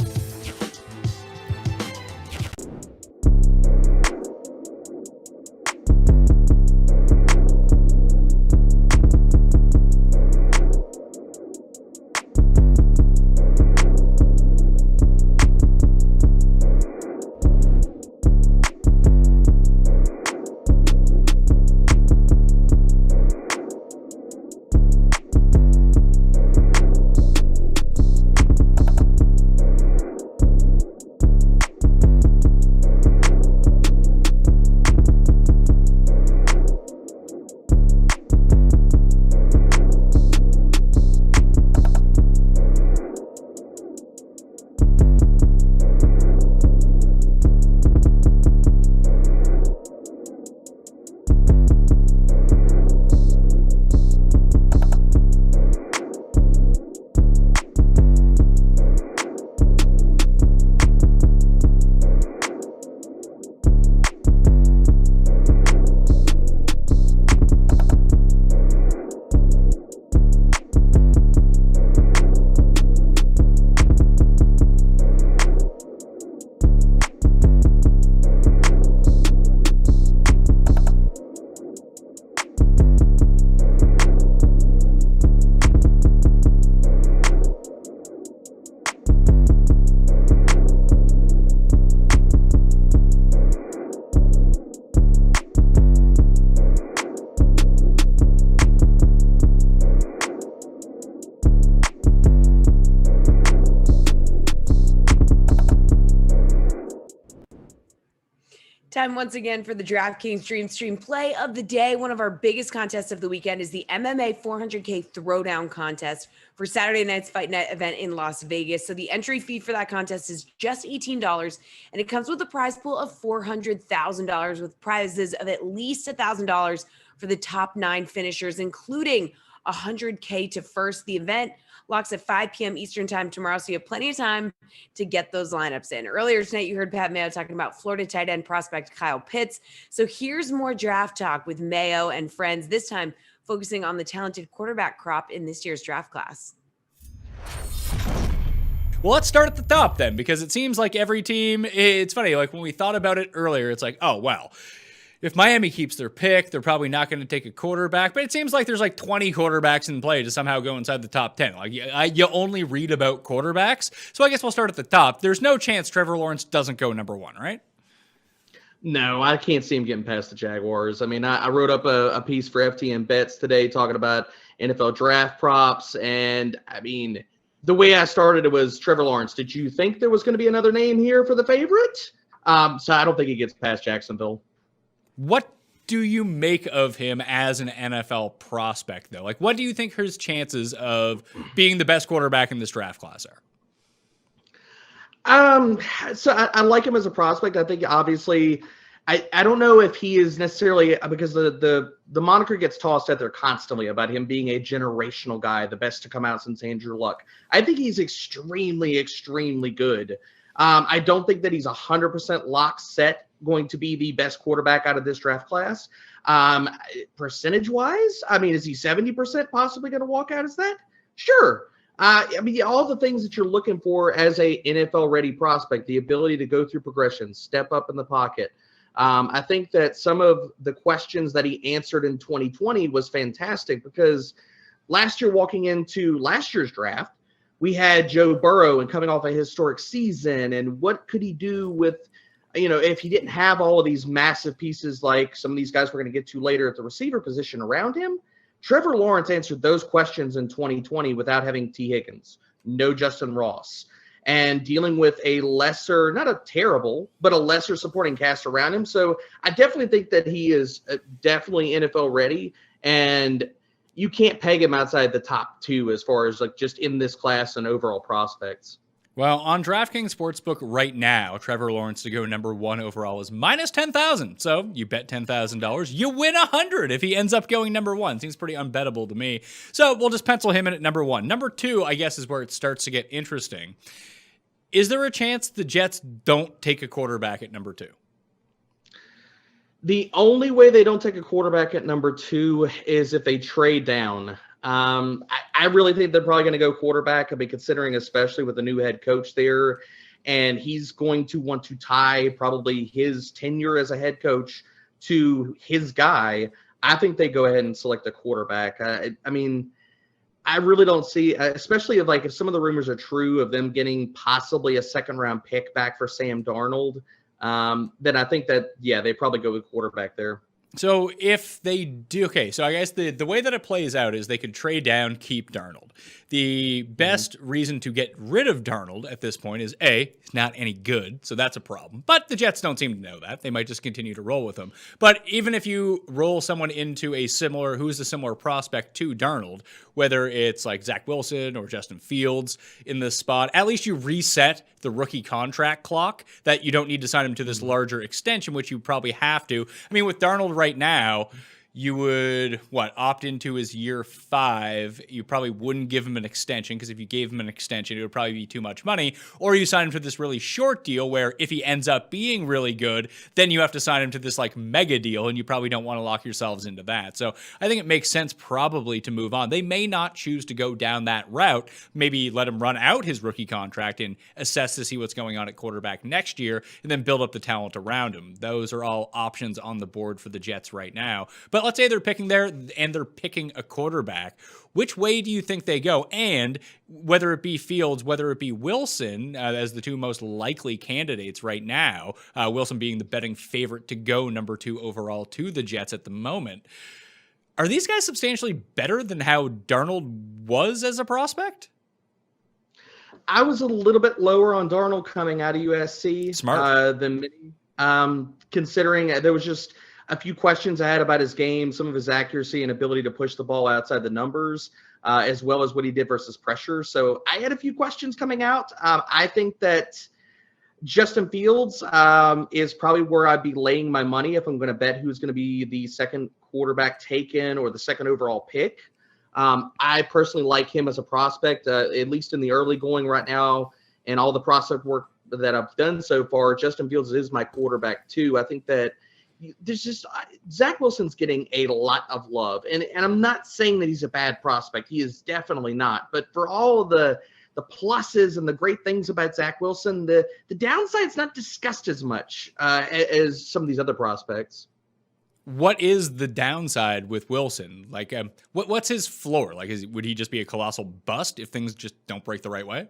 Time once again for the DraftKings Dream Stream play of the day. One of our biggest contests of the weekend is the MMA 400K Throwdown contest for Saturday night's Fight Night event in Las Vegas. So the entry fee for that contest is just $18, and it comes with a prize pool of $400,000 with prizes of at least $1,000 for the top 9 finishers, including $100K to first. The event locks at 5 p.m. Eastern time tomorrow, so you have plenty of time to get those lineups in. Earlier tonight, you heard Pat Mayo talking about Florida tight end prospect Kyle Pitts. So here's more draft talk with Mayo and friends, this time focusing on the talented quarterback crop in this year's draft class.
Well, let's start at the top then, because it seems like every team, it's funny, like when we thought about it earlier, it's like, oh, well, if Miami keeps their pick, they're probably not going to take a quarterback, but it seems like there's like 20 quarterbacks in play to somehow go inside the top 10. Like you only read about quarterbacks. So I guess we'll start at the top. There's no chance Trevor Lawrence doesn't go number 1, right?
No, I can't see him getting past the Jaguars. I mean, I wrote up a piece for FTN Bets today talking about NFL draft props, and I mean, the way I started it was Trevor Lawrence. Did you think there was going to be another name here for the favorite? So I don't think he gets past Jacksonville.
What do you make of him as an NFL prospect, though? Like, what do you think his chances of being the best quarterback in this draft class are?
So I like him as a prospect. I think obviously, I don't know if he is necessarily, because the moniker gets tossed out there constantly about him being a generational guy, the best to come out since Andrew Luck. I think he's extremely, extremely good. I don't think that he's 100% lock set going to be the best quarterback out of this draft class. Percentage wise, I mean, is he 70% possibly going to walk out as that? Sure. I mean, all the things that you're looking for as a NFL ready prospect, the ability to go through progressions, step up in the pocket. I think that some of the questions that he answered in 2020 was fantastic, because last year, walking into last year's draft, we had Joe Burrow and coming off a historic season, and what could he do with, if he didn't have all of these massive pieces like some of these guys we're going to get to later at the receiver position around him. Trevor Lawrence answered those questions in 2020 without having T. Higgins, no Justin Ross, and dealing with a lesser, not a terrible, but a lesser supporting cast around him. So I definitely think that he is definitely NFL ready, and you can't peg him outside the top 2 as far as like just in this class and overall prospects.
Well, on DraftKings Sportsbook right now, Trevor Lawrence to go number 1 overall is minus 10,000. So you bet $10,000, you win 100 if he ends up going number 1. Seems pretty unbettable to me. So we'll just pencil him in at number 1. Number 2, I guess, is where it starts to get interesting. Is there a chance the Jets don't take a quarterback at number 2?
The only way they don't take a quarterback at number 2 is if they trade down. I really think they're probably going to go quarterback. I mean, considering especially with the new head coach there, and he's going to want to tie probably his tenure as a head coach to his guy. I think they go ahead and select a quarterback. I mean, I really don't see, especially if some of the rumors are true of them getting possibly a 2nd-round pick back for Sam Darnold, then I think that, yeah, they probably go with quarterback there.
So if they do, okay, so I guess the way that it plays out is they could trade down, keep Darnold. The best reason to get rid of Darnold at this point is A, he's not any good, so that's a problem. But the Jets don't seem to know that. They might just continue to roll with him. But even if you roll someone into who's a similar prospect to Darnold, whether it's like Zach Wilson or Justin Fields in this spot, at least you reset the rookie contract clock that you don't need to sign him to this larger extension, which you probably have to. I mean, with Darnold right now, you would, opt into his year 5. You probably wouldn't give him an extension, because if you gave him an extension, it would probably be too much money. Or you sign him to this really short deal where if he ends up being really good, then you have to sign him to this mega deal, and you probably don't want to lock yourselves into that. So I think it makes sense probably to move on. They may not choose to go down that route. Maybe let him run out his rookie contract and assess to see what's going on at quarterback next year, and then build up the talent around him. Those are all options on the board for the Jets right now. But let's say they're picking there and they're picking a quarterback. Which way do you think they go? And whether it be Fields, whether it be Wilson, as the 2 most likely candidates right now, Wilson being the betting favorite to go number 2 overall to the Jets at the moment, are these guys substantially better than how Darnold was as a prospect?
I was a little bit lower on Darnold coming out of USC.
Smart.
Than many, considering there was just a few questions I had about his game, some of his accuracy and ability to push the ball outside the numbers, as well as what he did versus pressure. So I had a few questions coming out. I think that Justin Fields is probably where I'd be laying my money if I'm going to bet who's going to be the 2nd quarterback taken or the 2nd overall pick. I personally like him as a prospect, at least in the early going right now, and all the prospect work that I've done so far. Justin Fields is my quarterback too. I think that there's just Zach Wilson's getting a lot of love, and I'm not saying that he's a bad prospect. He is definitely not. But for all of the pluses and the great things about Zach Wilson, the downside's not discussed as much as some of these other prospects.
What is the downside with Wilson? What's his floor? Would he just be a colossal bust if things just don't break the right way?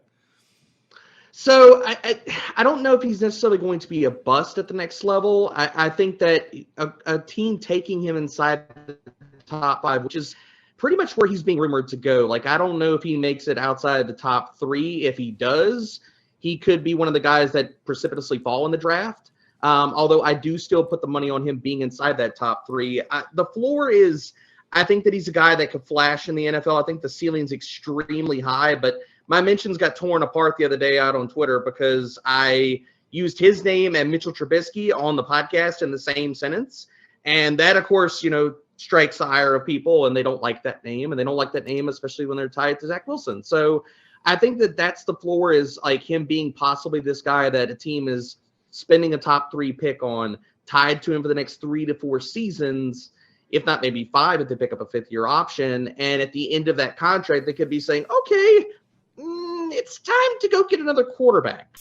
So I don't know if he's necessarily going to be a bust at the next level. I think that a team taking him inside the top 5, which is pretty much where he's being rumored to go. Like, I don't know if he makes it outside the top 3. If he does, he could be one of the guys that precipitously fall in the draft. Although I do still put the money on him being inside that top 3. The floor is, I think that he's a guy that could flash in the NFL. I think the ceiling's extremely high, but my mentions got torn apart the other day out on Twitter because I used his name and Mitchell Trubisky on the podcast in the same sentence. And that, of course, strikes the ire of people, and they don't like that name, and they don't like that name, especially when they're tied to Zach Wilson. So I think that that's the floor, is like him being possibly this guy that a team is spending a top 3 pick on, tied to him for the next 3 to 4 seasons, if not maybe 5 if they pick up a 5th-year option. And at the end of that contract, they could be saying, okay, it's time to go get another quarterback.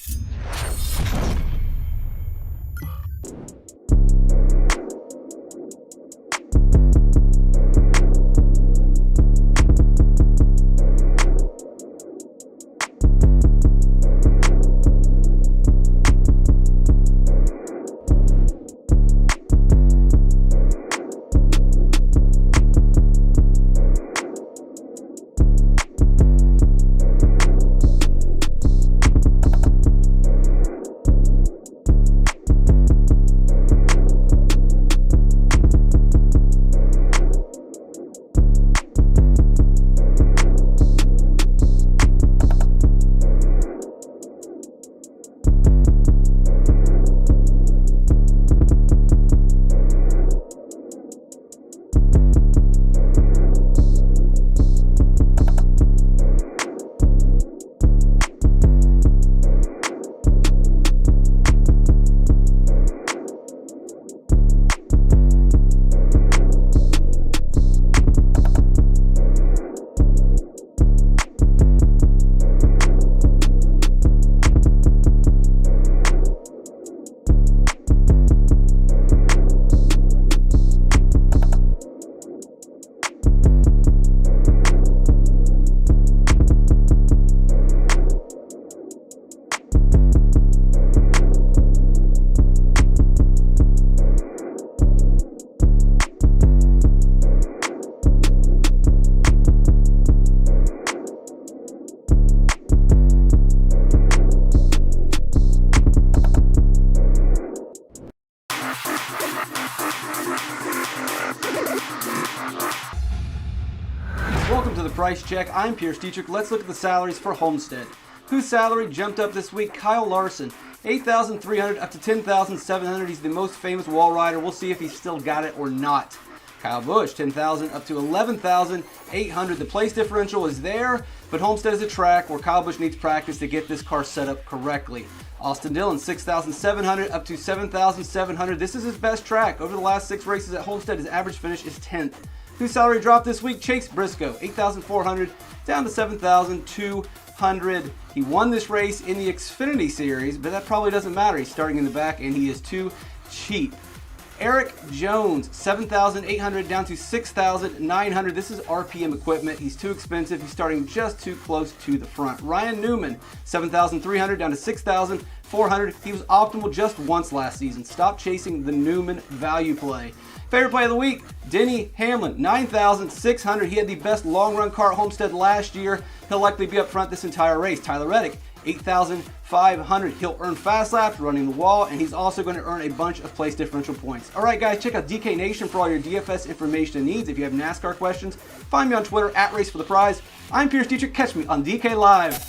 Price Check. I'm Pierce Dietrich. Let's look at the salaries for Homestead. Whose salary jumped up this week? Kyle Larson, $8,300 up to $10,700. He's the most famous wall rider. We'll see if he's still got it or not. Kyle Busch, $10,000 up to $11,800. The place differential is there, but Homestead is a track where Kyle Busch needs practice to get this car set up correctly. Austin Dillon, $6,700 up to $7,700. This is his best track. Over the last 6 races at Homestead, his average finish is 10th. Whose salary dropped this week? Chase Briscoe, $8,400 down to $7,200. He won this race in the Xfinity Series, but that probably doesn't matter. He's starting in the back, and he is too cheap. Eric Jones, $7,800 down to $6,900. This is RPM equipment. He's too expensive. He's starting just too close to the front. Ryan Newman, $7,300 down to $6,400. He was optimal just once last season. Stop chasing the Newman value play. Favorite play of the week, Denny Hamlin, $9,600. He had the best long-run car at Homestead last year. He'll likely be up front this entire race. Tyler Reddick, $8,500. He'll earn fast laps, running the wall, and he's also going to earn a bunch of place differential points. All right, guys, check out DK Nation for all your DFS information and needs. If you have NASCAR questions, find me on Twitter at Race for the Prize. I'm Pierce Dietrich. Catch me on DK Live.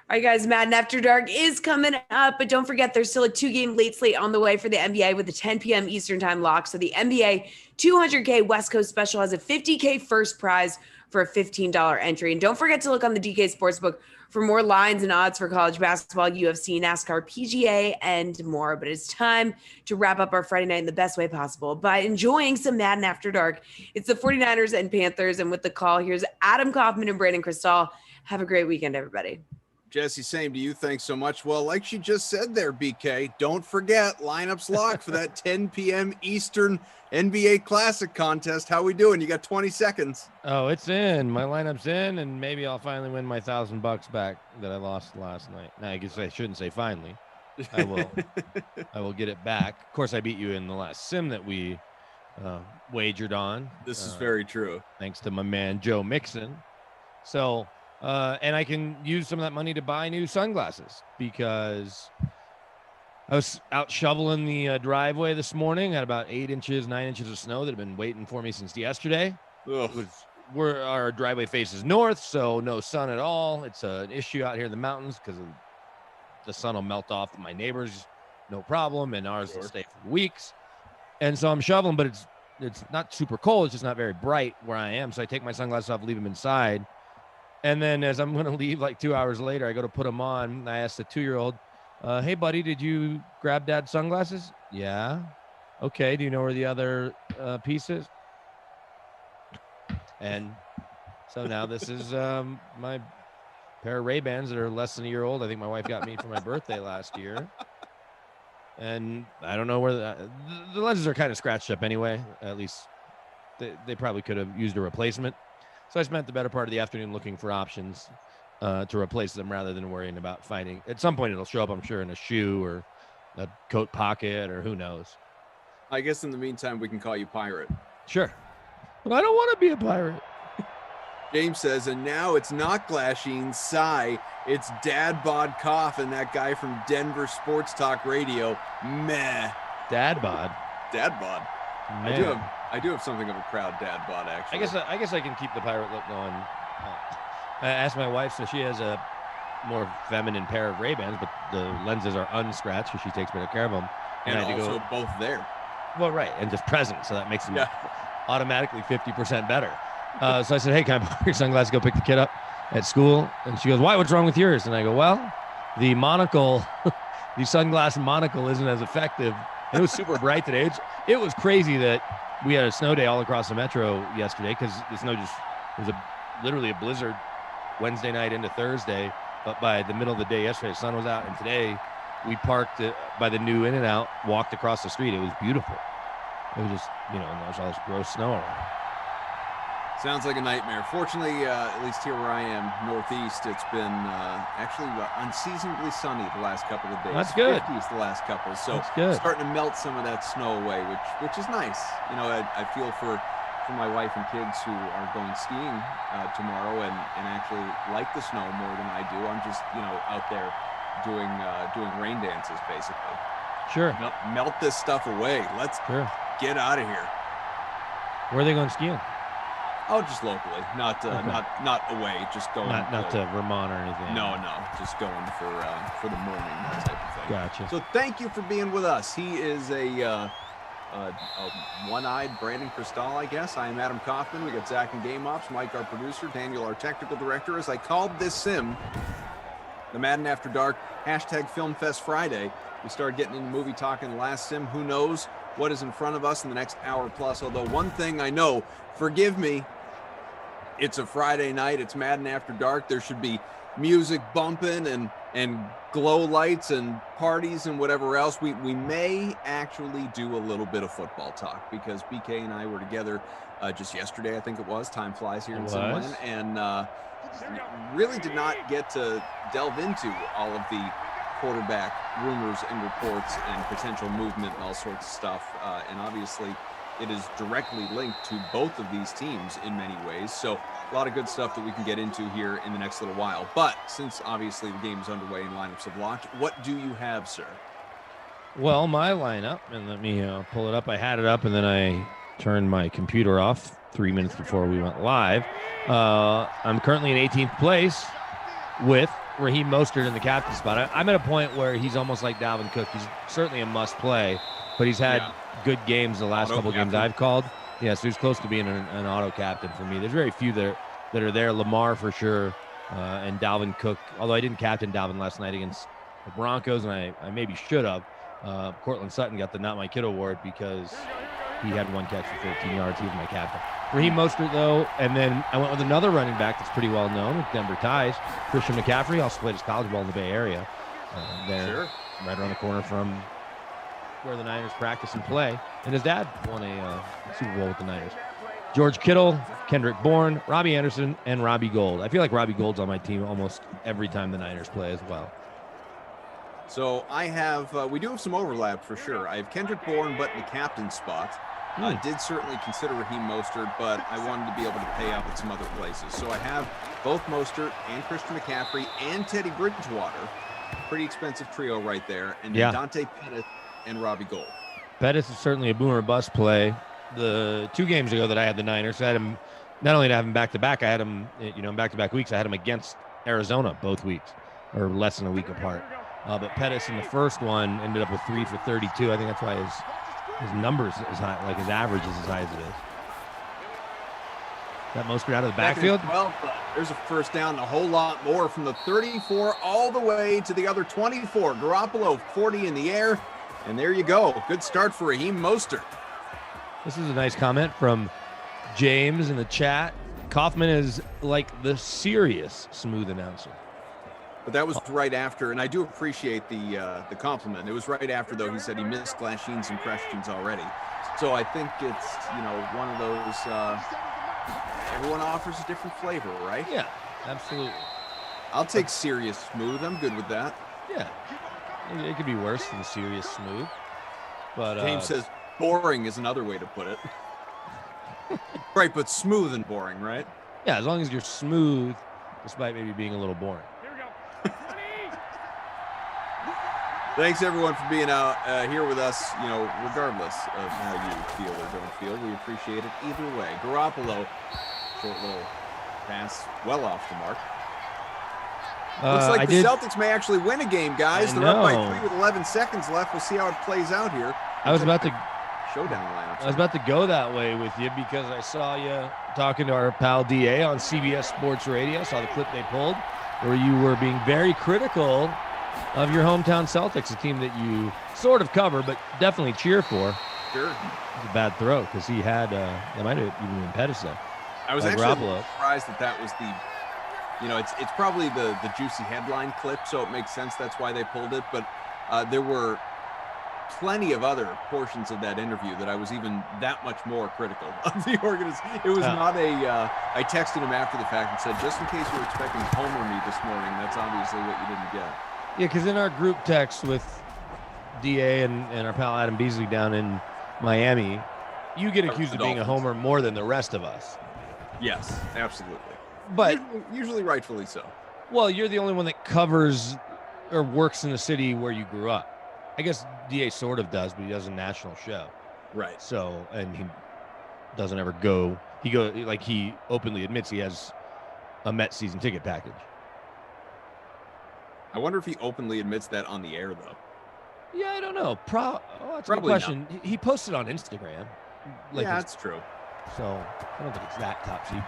All right, guys, Madden After Dark is coming up, but don't forget there's still a 2-game late slate on the way for the NBA with the 10 p.m. Eastern time lock. So the NBA 200K West Coast Special has a $50K first prize for a $15 entry. And don't forget to look on the DK Sportsbook for more lines and odds for college basketball, UFC, NASCAR, PGA, and more. But it's time to wrap up our Friday night in the best way possible by enjoying some Madden After Dark. It's the 49ers and Panthers, and with the call, here's Adam Kaufman and Brandon Cristal. Have a great weekend, everybody.
Jesse, same to you. Thanks so much. Well, like she just said there, BK, don't forget lineups locked for that 10 p.m. Eastern NBA Classic contest. How we doing? You got 20 seconds.
Oh, it's in. My lineup's in, and maybe I'll finally win my $1,000 back that I lost last night. Now, I guess I shouldn't say finally. I will. I will get it back. Of course, I beat you in the last sim that we wagered on.
This is very true.
Thanks to my man Joe Mixon. So. And I can use some of that money to buy new sunglasses because I was out shoveling the driveway this morning. Had about 9 inches of snow that had been waiting for me since yesterday. Where our driveway faces north, so no sun at all. It's an issue out here in the mountains because the sun will melt off my neighbors, no problem, and ours will stay for weeks. And so I'm shoveling, but it's not super cold. It's just not very bright where I am. So I take my sunglasses off, leave them inside. And then as I'm going to leave like 2 hours later, I go to put them on. And I asked the 2-year-old, hey, buddy, did you grab Dad's sunglasses? Yeah. Okay. Do you know where the other piece is? And so now this is my pair of Ray-Bans that are less than a year old. I think my wife got me for my birthday last year. And I don't know where the lenses are kind of scratched up anyway. At least they probably could have used a replacement. So I spent the better part of the afternoon looking for options to replace them rather than worrying about finding. At some point, it'll show up, I'm sure, in a shoe or a coat pocket or who knows.
I guess in the meantime, we can call you Pirate.
Sure. But I don't want to be a pirate.
James says, and now it's not Glasheen, sigh. It's Dad Bod Koff and that guy from Denver Sports Talk Radio. Meh.
Dad Bod?
Dad Bod.
Man.
I do have something of a proud dad bod, actually.
I guess I can keep the pirate look going. I asked my wife, so she has a more feminine pair of Ray-Bans, but the lenses are unscratched because she takes better care of them.
And also both there.
Well, right, and just present, so that makes them automatically 50% better. So I said, hey, can I borrow your sunglasses, go pick the kid up at school? And she goes, why, what's wrong with yours? And I go, well, the monocle, the sunglass monocle isn't as effective. And it was super bright today. It was crazy that we had a snow day all across the metro yesterday because the snow was literally a blizzard Wednesday night into Thursday. But by the middle of the day yesterday, the sun was out. And today we parked by the new In-N-Out, walked across the street. It was beautiful. It was just, and there's all this gross snow around.
Sounds like a nightmare. Fortunately, at least here where I am, northeast, it's been actually unseasonably sunny the last couple of days.
That's good.
50s the last couple, so
that's good.
Starting to melt some of that snow away, which is nice. I feel for my wife and kids who are going skiing tomorrow and actually like the snow more than I do. I'm just out there doing rain dances basically.
Sure.
Melt this stuff away. Let's get out of here.
Where are they going skiing?
Oh, just locally, not away, just going.
Not to Vermont or anything.
No, just going for the morning, that type of thing.
Gotcha.
So thank you for being with us. He is a one-eyed Brandon Cristal, I guess. I am Adam Kaufman. We got Zach and Game Ops, Mike, our producer, Daniel, our technical director. As I called this sim, the Madden After Dark #FilmFest Friday. We started getting into movie talk in the last sim. Who knows what is in front of us in the next hour plus? Although one thing I know, forgive me, it's a Friday night. It's Madden After Dark. There should be music bumping and glow lights and parties and whatever else. We may actually do a little bit of football talk because BK and I were together just yesterday, I think it was. Time flies here in Simland, and really did not get to delve into all of the quarterback rumors and reports and potential movement and all sorts of stuff. And obviously it is directly linked to both of these teams in many ways. So a lot of good stuff that we can get into here in the next little while. But since obviously the game is underway and lineups have locked, what do you have, sir?
Well, my lineup, and let me pull it up. I had it up and then I turned my computer off 3 minutes before we went live. I'm currently in 18th place with Raheem Mostert in the captain spot. I'm at a point where he's almost like Dalvin Cook. He's certainly a must play, but he's had good games the last couple games I've called. Yeah, so he's close to being an auto captain for me. There's very few that are there. Lamar for sure, and Dalvin Cook. Although I didn't captain Dalvin last night against the Broncos, and I maybe should have. Cortland Sutton got the Not My Kid award because he had one catch for 13 yards. He was my captain. Raheem Mostert, though, and then I went with another running back that's pretty well known with Denver ties, Christian McCaffrey. Also played his college ball in the Bay Area. There, right around the corner from where the Niners practice and play. And his dad won a Super Bowl with the Niners. George Kittle, Kendrick Bourne, Robbie Anderson, and Robbie Gould. I feel like Robbie Gould's on my team almost every time the Niners play as well.
So I have, we do have some overlap for sure. I have Kendrick Bourne, but in the captain spot. I did certainly consider Raheem Mostert, but I wanted to be able to pay up at some other places. So I have both Mostert and Christian McCaffrey and Teddy Bridgewater. Pretty expensive trio right there. And Dante Pettis and Robbie Gould.
Pettis is certainly a boomer bust play. The 2 games ago that I had the Niners, I had him, not only to have him back-to-back, I had him, in back-to-back weeks, I had him against Arizona both weeks, or less than a week apart. But Pettis in the first one ended up with 3 for 32. I think that's why his numbers is high, like his average is as high as it is. That Mostert out of the backfield.
Well, there's a first down, a whole lot more from the 34 all the way to the other 24. Garoppolo 40 in the air, and there you go. Good start for Raheem Mostert.
This is a nice comment from James in the chat. Kaufman is like the serious smooth announcer.
But that was right after, and I do appreciate the compliment. It was right after, though, he said he missed Glasheen's impressions already. So I think it's, one of those, everyone offers a different flavor, right?
Yeah, absolutely.
I'll take serious smooth. I'm good with that.
Yeah. It could be worse than serious smooth. But
James says boring is another way to put it. Right, but smooth and boring, right?
Yeah, as long as you're smooth, despite maybe being a little boring.
Thanks, everyone, for being out here with us, regardless of how you feel or don't feel. We appreciate it either way. Garoppolo, short little pass, well off the mark. Looks like the Celtics may actually win a game, guys. They're up by 3 with 11 seconds left. We'll see how it plays out here.
I was about to
showdown lineup.
I was about to go that way with you because I saw you talking to our pal DA on CBS Sports Radio. I saw the clip they pulled where you were being very critical of your hometown Celtics, a team that you sort of cover, but definitely cheer for.
Sure.
It's a bad throw because he had, it might have even been Pettis there.
I was actually surprised that was the, it's probably the juicy headline clip, so it makes sense that's why they pulled it. But there were plenty of other portions of that interview that I was even that much more critical of the organization. It was not I texted him after the fact and said, just in case you were expecting to homer me this morning, that's obviously what you didn't get.
Yeah, because in our group text with DA and our pal Adam Beasley down in Miami, you get accused of being a homer more than the rest of us.
Yes, absolutely.
But
usually rightfully so.
Well, you're the only one that covers or works in the city where you grew up. I guess DA sort of does, but he does a national show.
Right.
So, and he doesn't ever go. He openly admits he has a Mets season ticket package.
I wonder if he openly admits that on the air, though.
Yeah, I don't know. That's a good question. He posted on Instagram.
Yeah, that's true.
So I don't think it's that top secret.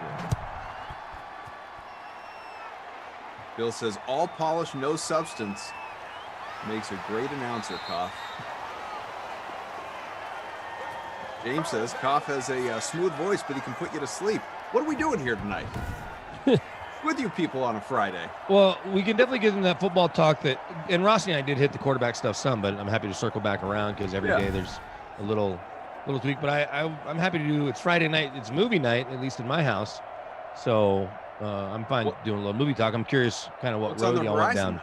Bill says, all polish, no substance. Makes a great announcer, Koff. James says, Koff has a smooth voice, but he can put you to sleep. What are we doing here tonight? With you people on a Friday.
Well, we can definitely get into that football talk and Rossi and I did hit the quarterback stuff some, but I'm happy to circle back around because every day there's a little tweak. But I'm happy to do. It's Friday night. It's movie night, at least in my house. So I'm fine doing a little movie talk. I'm curious, kind of what road y'all went down.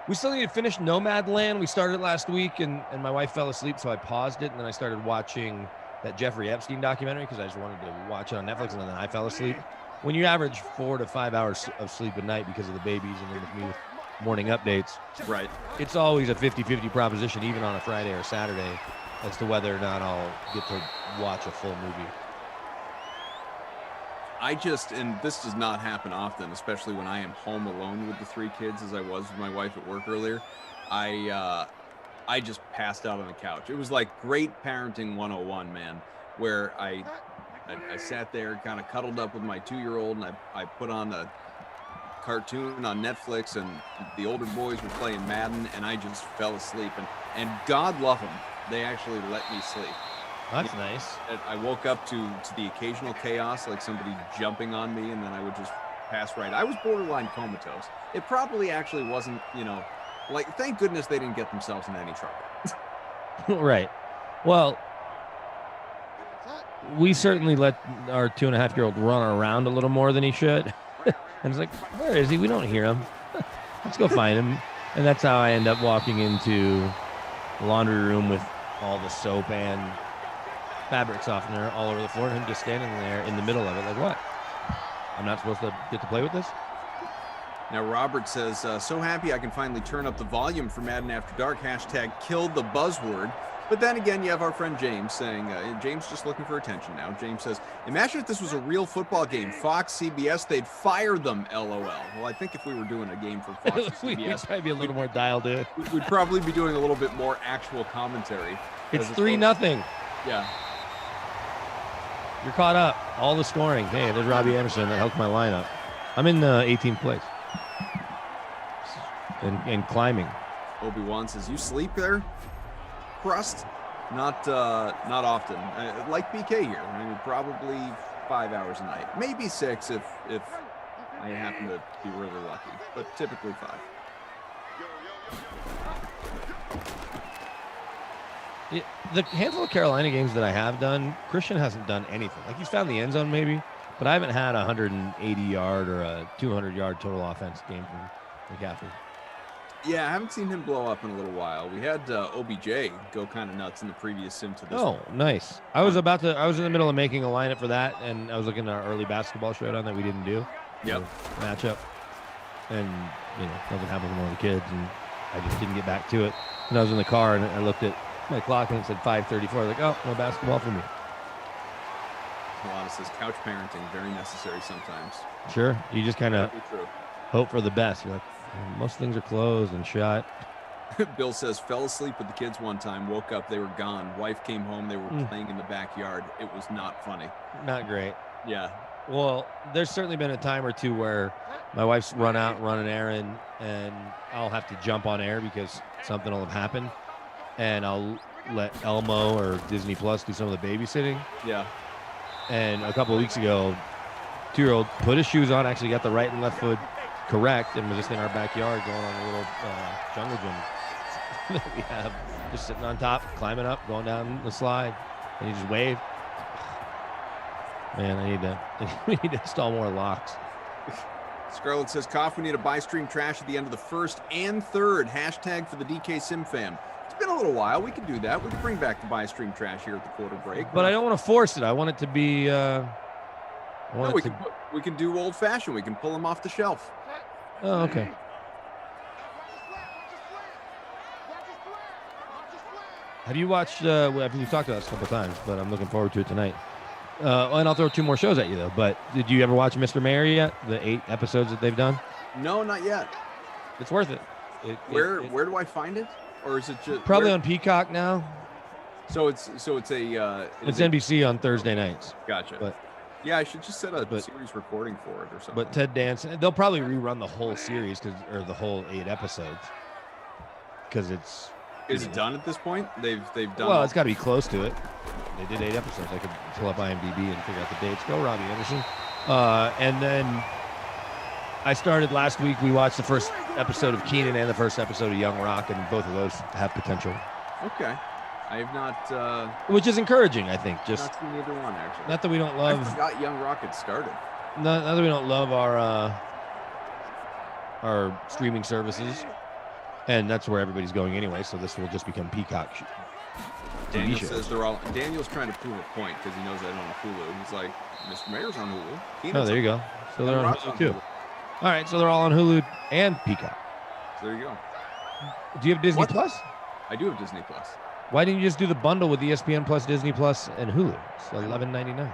We still need to finish Nomadland. We started last week, and my wife fell asleep, so I paused it, and then I started watching that Jeffrey Epstein documentary because I just wanted to watch it on Netflix, and then I fell asleep. When you average 4 to 5 hours of sleep a night because of the babies and then with me with morning updates,
right?
It's always a 50-50 proposition, even on a Friday or Saturday, as to whether or not I'll get to watch a full movie.
and this does not happen often, especially when I am home alone with the 3 kids, as I was with my wife at work earlier. I just passed out on the couch. It was like great parenting 101, man, where I sat there kind of cuddled up with my 2-year-old, and I put on a cartoon on Netflix, and the older boys were playing Madden, and I just fell asleep. And God love them, they actually let me sleep.
That's nice.
I woke up to the occasional chaos, like somebody jumping on me, and then I would just pass right. I was borderline comatose. It probably actually wasn't, like, thank goodness they didn't get themselves in any trouble.
Right. Well, we certainly let our 2.5-year-old run around a little more than he should. And it's like, where is he? We don't hear him. Let's go find him. And that's how I end up walking into the laundry room with all the soap and fabric softener all over the floor, and him just standing there in the middle of it. Like, what? I'm not supposed to get to play with this?
Now, Robert says, so happy I can finally turn up the volume for Madden After Dark. # killed the buzzword. But then again, you have our friend James saying, James just looking for attention now. James says, imagine if this was a real football game. Fox, CBS, they'd fire them, LOL. Well, I think if we were doing a game for Fox or
We'd
CBS,
probably be a little more dialed in.
we'd probably be doing a little bit more actual commentary.
It's 3-0.
Yeah.
You're caught up. All the scoring. Hey, there's Robbie Anderson that helped my lineup. I'm in 18th place. And climbing.
Obi-Wan says, you sleep there? Crust? Not often. Like BK here. I mean, probably 5 hours a night. Maybe 6 if I happen to be really lucky. But typically 5.
The handful of Carolina games that I have done, Christian hasn't done anything. Like, he's found the end zone maybe, but I haven't had a 180-yard or a 200-yard total offense game from McCaffrey.
Yeah, I haven't seen him blow up in a little while. We had OBJ go kind of nuts in the previous sim to this one.
Nice. I was in the middle of making a lineup for that, and I was looking at our early basketball showdown that we didn't do.
Yep.
Matchup. And, nothing happened with one of the kids, and I just didn't get back to it. And I was in the car, and I looked at my clock, and it said 5:34. I was like, oh, no basketball for me.
Milana says, couch parenting, very necessary sometimes.
Sure. You just kind of hope for the best. You're like, most things are closed and shut.
Bill says, fell asleep with the kids one time, woke up, they were gone. Wife came home, they were playing in the backyard. It was not funny.
Not great.
Yeah.
Well, there's certainly been a time or two where my wife's run out, run an errand, and I'll have to jump on air because something will have happened. And I'll let Elmo or Disney Plus do some of the babysitting.
Yeah.
And a couple of weeks ago, 2-year-old put his shoes on, actually got the right and left foot correct, and was just in our backyard going on a little jungle gym that we have, just sitting on top, climbing up, going down the slide, and he just waved. Man, we need to install more locks.
Scarlett says, Koff, we need to buy stream trash at the end of the first and third. # for the DK Sim fam. It's been a little while. We can do that. We can bring back the buy stream trash here at the quarter break.
But I don't want to force it. I want it to be.
We can do old fashioned. We can pull them off the shelf.
Oh, okay. Have you watched? We've talked about this a couple times, but I'm looking forward to it tonight. And I'll throw 2 more shows at you though. But did you ever watch Mr. Mayor yet? The 8 episodes that they've done?
No, not yet.
It's worth it.
Where do I find it? Or is it just
probably on Peacock now?
So it's
It's NBC on Thursday nights.
Gotcha.
But
yeah, I should just set a series recording for it or something.
But Ted Danson, they'll probably rerun the whole series or the whole 8 episodes because it's.
Is it done at this point? They've done.
Well, it's got to be close to it. They did 8 episodes. I could pull up IMDb and figure out the dates. Go, Robbie Anderson. And then I started last week. We watched the first episode of Kenan and the first episode of Young Rock, and both of those have potential.
Okay. I have not.
Which is encouraging, I think. Just
not seen either one, actually.
Not that we don't love.
I forgot Young Rock had started.
Not that we don't love our streaming services, and that's where everybody's going anyway. So this will just become Peacock.
Daniel says they're all. Daniel's trying to prove a point because he knows I don't have Hulu. He's like, Mr. Mayor's on Hulu.
Kenan's there you go. So they're on Hulu too. All right, so they're all on Hulu and Peacock.
So there you go.
Do you have Disney Plus?
I do have Disney Plus.
Why didn't you just do the bundle with ESPN Plus, Disney Plus, and Hulu? It's $11.99.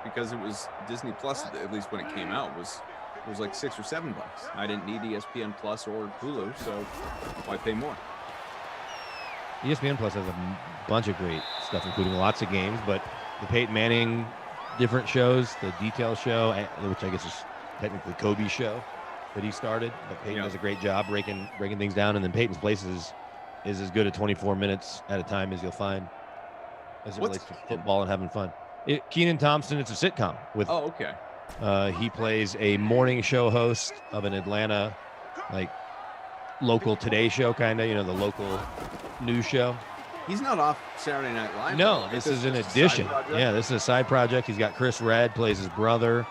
because it was Disney Plus, at least when it came out, it was like $6 or $7. I didn't need ESPN Plus or Hulu, so why pay more?
ESPN Plus has a bunch of great stuff, including lots of games, but the Peyton Manning different shows, the Detail show, which I guess is technically Kobe's show that he started, but Peyton does a great job breaking things down, and then Peyton's Place is as good at 24 minutes at a time as you'll find as it relates to football and having fun. Kenan Thompson, it's a sitcom with.
Oh, okay.
He plays a morning show host of an Atlanta, local Today show, kind of, the local news show.
He's not off Saturday Night Live.
No, this is an addition. Yeah, this is a side project. He's got Chris Redd plays his brother.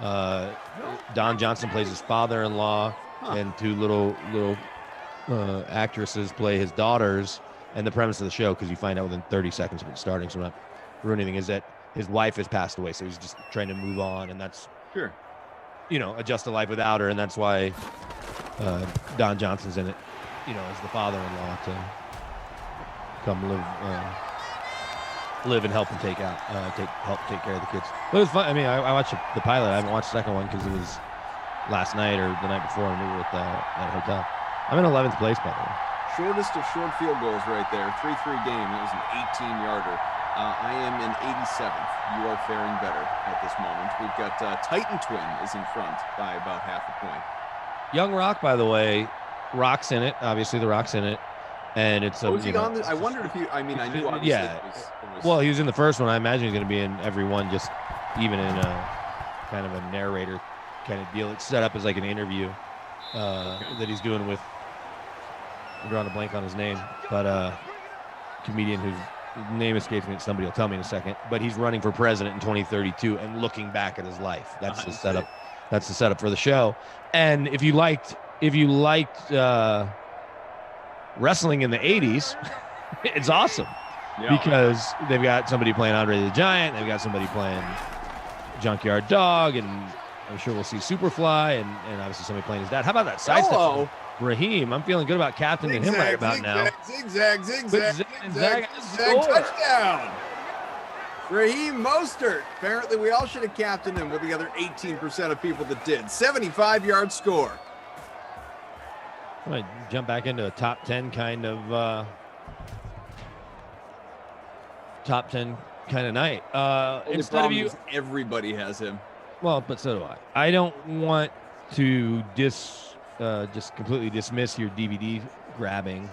Don Johnson plays his father-in-law, and two little actresses play his daughters. And the premise of the show, because you find out within 30 seconds of it starting, so I'm not ruining anything, is that his wife has passed away, so he's just trying to move on, and that's adjust to life without her, and that's why Don Johnson's in it, as the father-in-law to come live and help and help take care of the kids. But it was fun. I mean, I watched the pilot. I haven't watched the second one because it was last night or the night before, and we were at that hotel. I'm in 11th place, by the way.
Shortest of short field goals right there. 3-3 game. It was an 18-yarder. I am in 87th. You are faring better at this moment. We've got Titan Twin is in front by about half a point.
Young Rock, by the way, Rock's in it. Obviously, the Rock's in it. And it's
was he on I wondered if he. I mean, I knew obviously.
Yeah. It was, well, he was in the first one. I imagine he's going to be in every one, just even in a kind of a narrator kind of deal. It's set up as like an interview that he's doing with. I'm drawing a blank on his name, but comedian whose name escapes me. Somebody will tell me in a second. But he's running for president in 2032 and looking back at his life. That's the setup. That's the setup for the show. And if you liked wrestling in the 80s, it's awesome because they've got somebody playing Andre the Giant, they've got somebody playing Junkyard Dog, and I'm sure we'll see Superfly, and obviously somebody playing his dad. How about that sidestep? Raheem, I'm feeling good about captaining him right about now.
Zigzag, touchdown. Raheem Mostert. Apparently, we all should have captained him with the other 18% of people that did. 75-yard score.
I'm going to jump back into a top 10 kind of night.
Instead of you, everybody has him.
Well, but so do I. I don't want to just completely dismiss your DVD grabbing,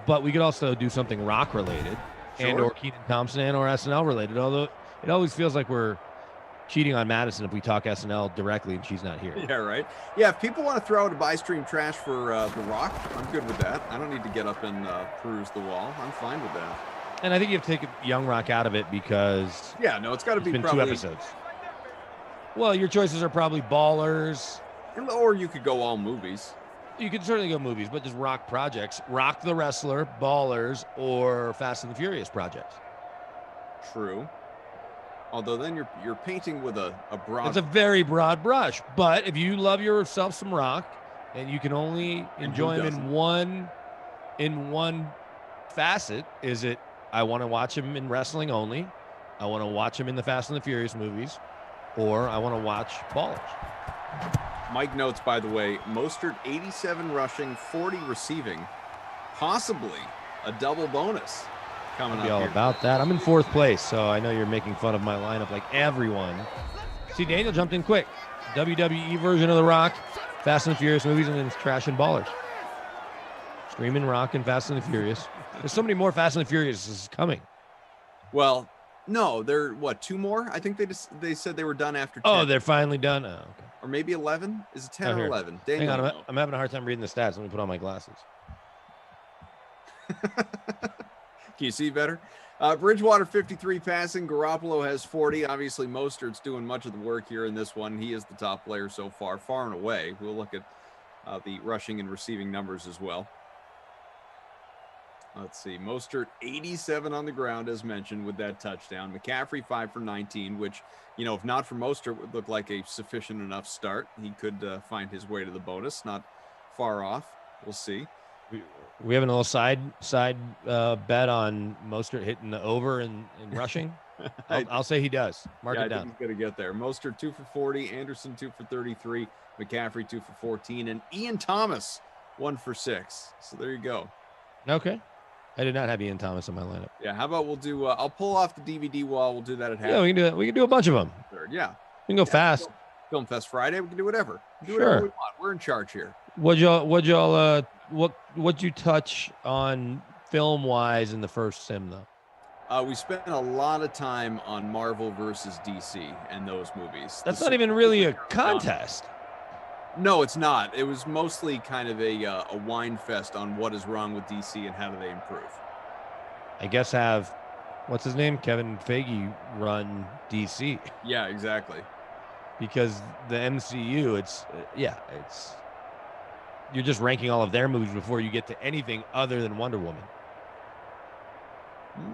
but we could also do something rock related and or Kenan Thompson and or SNL related. Although it always feels like we're cheating on Madison if we talk SNL directly and she's not here.
Yeah, right. Yeah, if people want to throw out a buy stream trash for The Rock, I'm good with that. I don't need to get up and peruse the wall. I'm fine with that.
And I think you have to take Young Rock out of it because
it's got to be
been
probably
2 episodes. Well, your choices are probably Ballers.
Or you could go all movies.
You could certainly go movies, but just Rock projects. Rock the Wrestler, Ballers, or Fast and the Furious projects.
True. Although then you're painting with a broad.
It's a very broad brush. But if you love yourself some Rock, and you can only enjoy him in one facet, is it I want to watch him in wrestling only, I want to watch him in the Fast and the Furious movies, or I want to watch Ballers.
Mike notes, by the way, Mostert 87 rushing, 40 receiving, possibly a double bonus coming up.
I'll be all
here.
about that. I'm in 4th place, so I know you're making fun of my lineup like everyone. See, Daniel jumped in quick. WWE version of The Rock, Fast and the Furious movies, and then Trash and Ballers. Screaming Rock and Fast and the Furious. There's so many more Fast and the Furious is coming.
Well, no, they're what, 2 more? I think they said they were done after 10.
Oh, they're finally done. Oh, okay.
Or maybe 11? Is it 10 or 11?
Hang on, I'm having a hard time reading the stats. Let me put on my glasses.
Can you see better? Bridgewater 53 passing. Garoppolo has 40. Obviously, Mostert's doing much of the work here in this one. He is the top player so far and away. We'll look at the rushing and receiving numbers as well. Let's see. Mostert 87 on the ground, as mentioned, with that touchdown. McCaffrey 5 for 19, which, if not for Mostert, would look like a sufficient enough start. He could find his way to the bonus. Not far off. We'll see.
We have a little side bet on Mostert hitting the over in rushing. I'll say he does. Mark it down.
I think he's going to get there. Mostert 2 for 40, Anderson 2 for 33, McCaffrey 2 for 14, and Ian Thomas 1 for 6. So there you go.
Okay. I did not have Ian Thomas in my lineup.
Yeah, how about we'll do, I'll pull off the DVD wall. We'll do that at half.
Yeah, we can do that. We can do a bunch of them.
Third. Yeah.
We can go fast.
Film Fest Friday. We can do whatever. Do
Sure.
whatever we want. We're in charge here.
What'd you touch on film wise in the first sim though?
We spent a lot of time on Marvel versus DC and those movies.
That's not even really a contest.
No, it's not. It was mostly kind of a wine fest on what is wrong with DC and how do they improve.
I guess have, what's his name? Kevin Feige run DC.
Yeah, exactly.
Because the MCU, it's you're just ranking all of their movies before you get to anything other than Wonder Woman.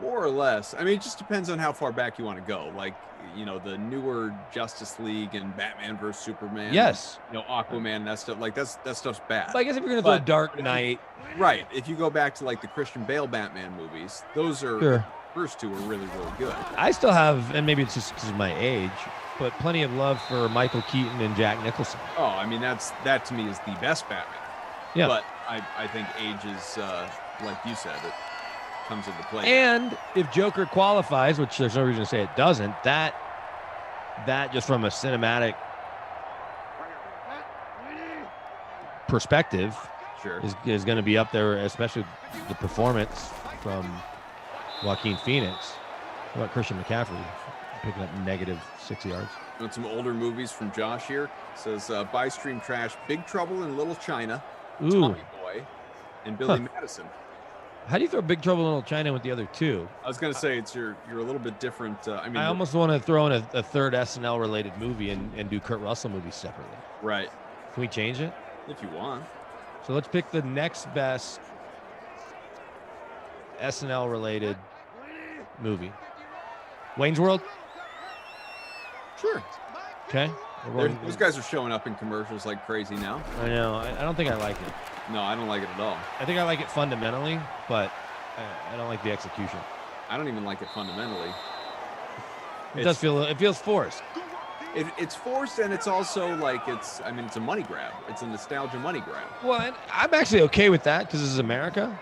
More or less. I mean, it just depends on how far back you want to go. Like, the newer Justice League and Batman versus Superman.
Yes.
Aquaman, that stuff. Like, that stuff's bad.
But I guess if you're going to throw Dark Knight.
Right. If you go back to, like, the Christian Bale Batman movies, those are,
Sure.
the first two are really, really good.
I still have, and maybe it's just because of my age, but plenty of love for Michael Keaton and Jack Nicholson.
Oh, I mean, that to me is the best Batman.
Yeah.
But I think age is, like you said, it comes into play.
And if Joker qualifies, which there's no reason to say it doesn't, that just from a cinematic perspective,
sure,
is going to be up there, especially the performance from Joaquin Phoenix. How about Christian McCaffrey picking up -6 yards?
Want some older movies from Josh here? It says buy stream trash, Big Trouble in Little China,
Ooh.
Tommy Boy, and Billy Madison.
How do you throw Big Trouble in Little China with the other two?
I was going to say you're a little bit different.
I almost want to throw in a third SNL related movie and do Kurt Russell movies separately.
Right.
Can we change it?
If you want.
So let's pick the next best SNL related movie. Wayne's World?
Sure.
Okay.
Those guys are showing up in commercials like crazy now.
I know. I don't think I like it.
No, I don't like it at all.
I think I like it fundamentally, but I don't like the execution.
I don't even like it fundamentally.
It feels forced.
It's forced, and it's also like it's a money grab. It's a nostalgia money grab.
Well, and I'm actually okay with that because this is America.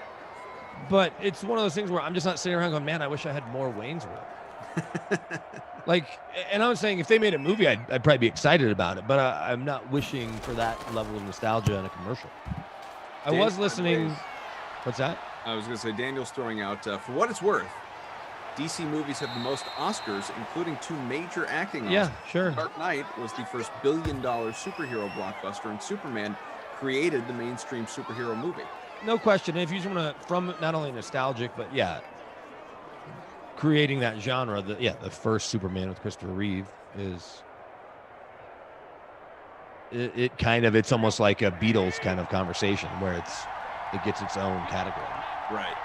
But it's one of those things where I'm just not sitting around going, man, I wish I had more Wayne's World. And I'm saying if they made a movie, I'd probably be excited about it. But I'm not wishing for that level of nostalgia in a commercial. I was listening. What's that?
I was going to say, Daniel's throwing out, for what it's worth, DC movies have the most Oscars, including 2 major acting Oscars.
Yeah, sure.
Dark Knight was the first billion-dollar superhero blockbuster, and Superman created the mainstream superhero movie.
No question. If you just want to, from not only nostalgic, but creating that genre, the first Superman with Christopher Reeve is it's almost like a Beatles kind of conversation where it gets its own category.
Right.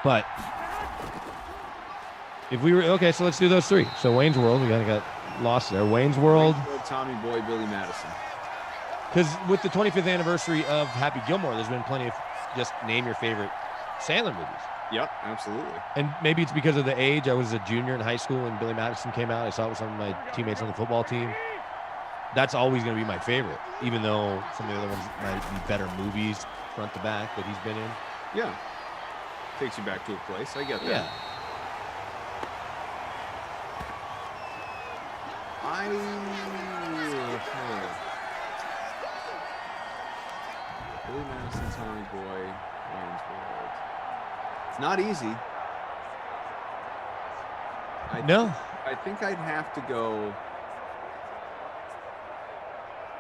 But if we were okay, so let's do those 3. So Wayne's World, we kind of got lost there. Wayne's World,
Tommy Boy, Billy Madison.
Because with the 25th anniversary of Happy Gilmore, there's been plenty of just name your favorite Sandler movies.
Yep, absolutely.
And maybe it's because of the age. I was a junior in high school when Billy Madison came out. I saw it with some of my teammates on the football team. That's always going to be my favorite, even though some of the other ones might be better movies front to back that he's been in.
Yeah. Takes you back to a place. I get that.
Yeah.
Billy Madison, Tommy Boy, Wayne's World. It's not easy. I think I'd have to go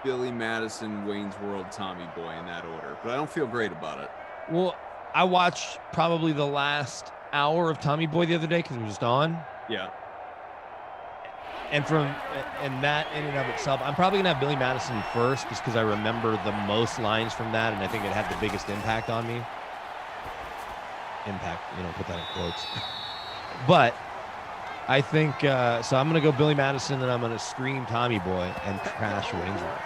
Billy Madison, Wayne's World, Tommy Boy in that order, but I don't feel great about it.
Well, I watched probably the last hour of Tommy Boy the other day because it was just on.
Yeah.
And that in and of itself, I'm probably gonna have Billy Madison first, just because I remember the most lines from that, and I think it had the biggest impact on me. Impact, put that in quotes. But I think so. I'm gonna go Billy Madison, then I'm gonna scream Tommy Boy and trash Wayne's World.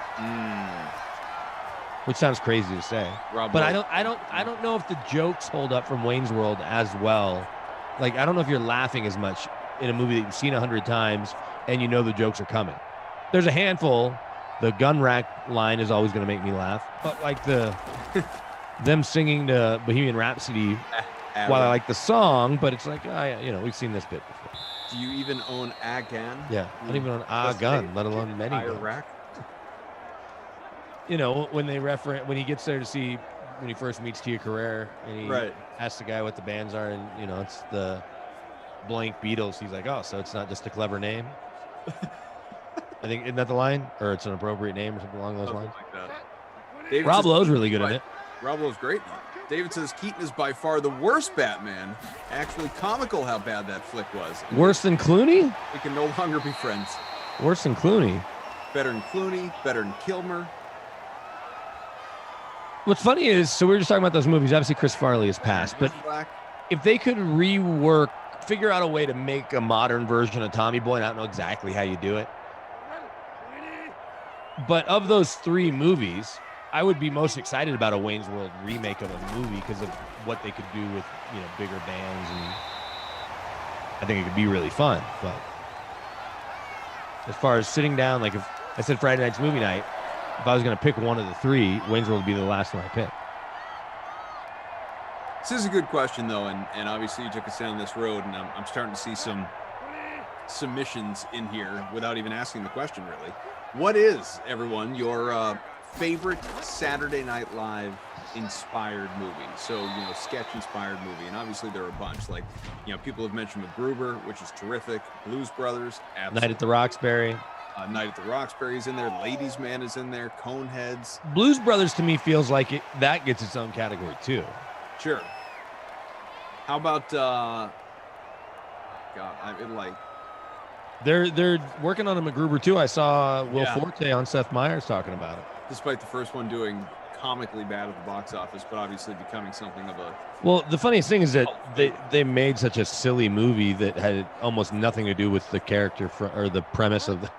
which sounds crazy to say. But I don't know if the jokes hold up from Wayne's World as well. Like, I don't know if you're laughing as much in a movie that you've seen 100 times and you know the jokes are coming. There's a handful. The gun rack line is always going to make me laugh. But like them singing the Bohemian Rhapsody, while I like the song, but it's like, we've seen this bit before.
Do you even own a gun?
Yeah, I don't even own a gun, let alone many guns.
Rack?
When he gets there to see, when he first meets Tia Carrere, and he asks the guy what the bands are, and it's the blank Beatles. He's like, oh, so it's not just a clever name. I think, isn't that the line, or it's an appropriate name, or something along those lines?
Like that.
Rob Lowe's really good in it.
Rob Lowe's great. David says Keaton is by far the worst Batman. Actually, comical how bad that flick was.
Worse than Clooney?
We can no longer be friends.
Worse than Clooney.
Better than Clooney. Better than Kilmer.
What's funny is, so we were just talking about those movies. Obviously, Chris Farley has passed, but if they could figure out a way to make a modern version of Tommy Boy, and I don't know exactly how you do it, but of those three movies, I would be most excited about a Wayne's World remake of a movie because of what they could do with bigger bands, and I think it could be really fun. But as far as sitting down, like if I said Friday night's movie night, if I was going to pick one of the three, Wayne's World would be the last one I picked.
This is a good question, though, and obviously you took us down this road, and I'm starting to see some submissions in here without even asking the question, really. What is, everyone, your favorite Saturday Night Live inspired movie? So, sketch-inspired movie, and obviously there are a bunch. Like, people have mentioned MacGruber, which is terrific. Blues Brothers, absolutely.
Night at the Roxbury.
Night at the Roxbury is in there. Ladies' Man is in there. Coneheads.
Blues Brothers to me feels like that gets its own category too.
Sure. How about
they're working on a MacGruber too. I saw Will Forte on Seth Meyers talking about it.
Despite the first one doing comically bad at the box office, but obviously becoming something of a...
Well, the funniest thing is that they made such a silly movie that had almost nothing to do with the character or the premise of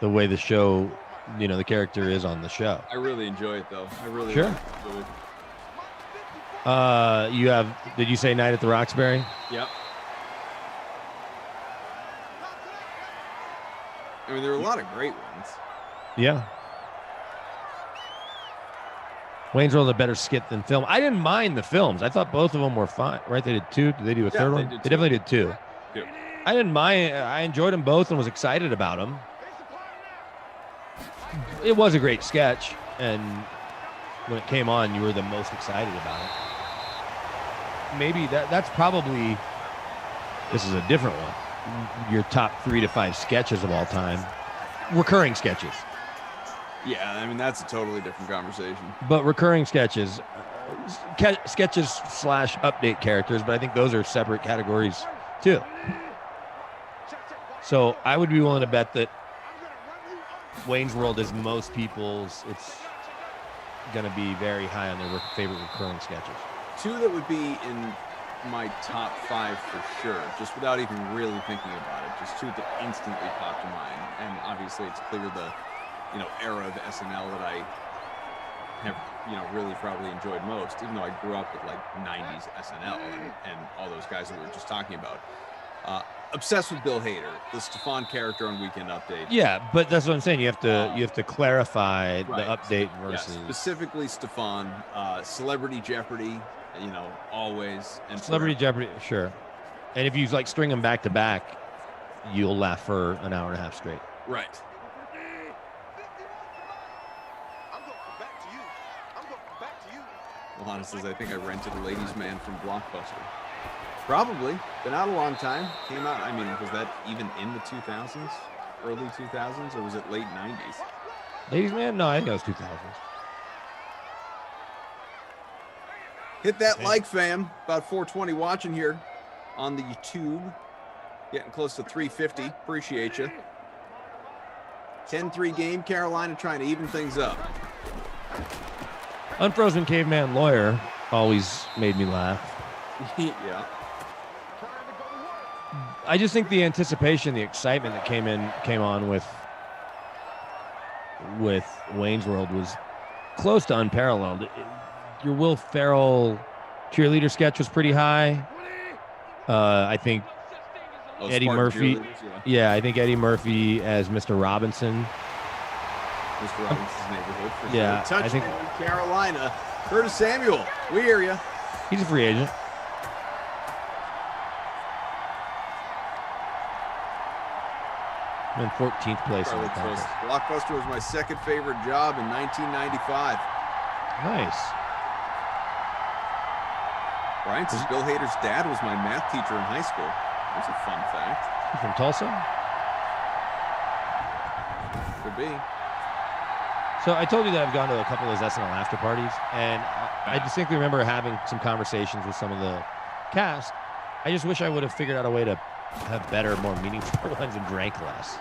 the way the show, the character is on the show.
I really enjoy it, though. I really
sure.
Enjoy it.
Did you say Night at the Roxbury?
Yep. I mean, there are a lot of great ones.
Yeah. Wayne's World a better skit than film. I didn't mind the films. I thought both of them were fine. Right? They did two. Did they do a third one? They definitely did two. I didn't mind. I enjoyed them both and was excited about them. It was a great sketch, and when it came on, you were the most excited about it. Maybe that's probably, this is a different one, your top 3 to 5 sketches of all time. Recurring sketches.
Yeah, I mean, that's a totally different conversation.
But recurring sketches, sketches / update characters, but I think those are separate categories too. So I would be willing to bet that Wayne's World is most people's, it's going to be very high on their favorite recurring sketches.
2 that would be in my top 5 for sure, just without even really thinking about it. Just 2 that instantly popped to mind. And obviously it's clear the, era of SNL that I have, really probably enjoyed most, even though I grew up with like 90s SNL and all those guys that we were just talking about. Obsessed with Bill Hader, the Stefan character on Weekend Update.
Yeah, but that's what I'm saying. You have to clarify the update versus
specifically Stefan. Celebrity Jeopardy, always. And
Celebrity Jeopardy, sure. And if you string them back to back, you'll laugh for an hour and a half straight.
Right. Lana says, I think I rented a Ladies' Man from Blockbuster. Probably. Been out a long time. Came out, was that even in the 2000s? Early 2000s? Or was it late 90s?
Ladies' Man? No, I think it was 2000s.
Hit that like, fam. About 420 watching here on the YouTube. Getting close to 350. Appreciate you. 10-3 game. Carolina trying to even things up.
Unfrozen Caveman Lawyer always made me laugh.
Yeah.
I just think the anticipation, the excitement that came on with Wayne's World was close to unparalleled. Your Will Ferrell cheerleader sketch was pretty high. I think Eddie Murphy. Yeah, I think Eddie Murphy as Mr. Robinson.
Mr. Robinson's neighborhood. For
Yeah,
sure.
I think
Carolina. Curtis Samuel, we hear you.
he's a free agent. I'm in 14th place in the contest.
Blockbuster was my second favorite job in 1995.
Nice.
Brian says Bill Hader's dad was my math teacher in high school. That's a fun fact.
You from Tulsa?
Could be.
So I told you that I've gone to a couple of those SNL after parties, and I distinctly remember having some conversations with some of the cast. I just wish I would have figured out a way to have better, more meaningful ones and drank less.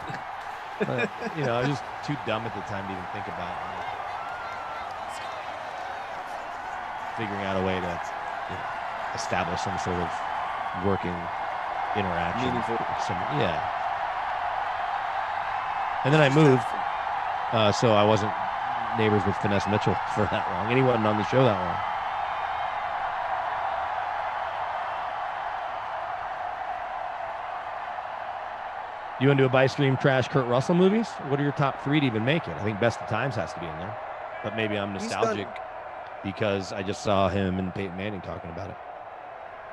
But, you know, I was just too dumb at the time to even think about figuring out a way to establish some sort of working interaction.
Meaningful.
Yeah. And then I moved, so I wasn't neighbors with Finesse Mitchell for that long. And he wasn't on the show that long. You want to do a buy, stream, trash Kurt Russell movies? What are your top 3 to even make it? I think Best of Times has to be in there. But maybe I'm nostalgic because I just saw him and Peyton Manning talking about it.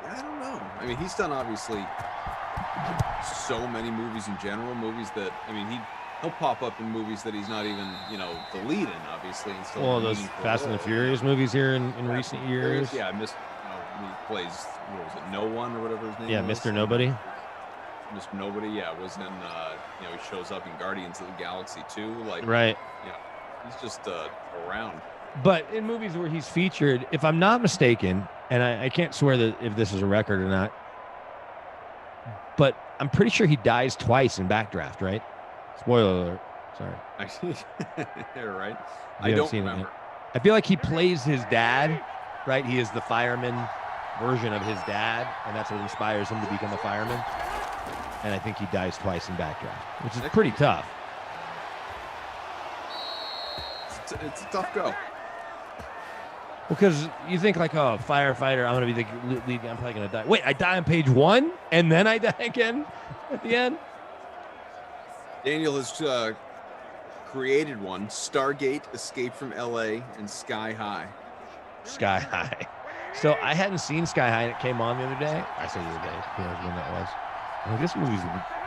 I don't know. I mean, he's done obviously so many movies in general. Movies that, I mean, he'll pop up in movies that he's not even, you know, the lead in, obviously. And still
Well, those Fast and the Furious movies here in recent years.
Yeah, he plays, what was it, No One or whatever his name
Yeah,
was.
Mr. Nobody.
Mr. Nobody, yeah, was in, you know, he shows up in Guardians of the Galaxy 2. Like,
Right.
Yeah, he's just around.
But in movies where he's featured, if I'm not mistaken, and I can't swear that if this is a record or not, but I'm pretty sure he dies twice in Backdraft, right? Spoiler alert. Sorry.
You're right.
I don't remember. I feel like he plays his dad, right? He is the fireman version of his dad, and that's what inspires him to become a fireman. And I think he dies twice in Backdraft, which is pretty tough.
It's a tough go.
Because you think like, oh, firefighter, I'm going to be the lead. I'm probably going to die. Wait, I die on page 1 and then I die again at the end?
Daniel has created one: Stargate, Escape from LA, and Sky High.
Sky High. So I hadn't seen Sky High and it came on the other day. I said the other day. Who knows when that was. I'm like, this movie's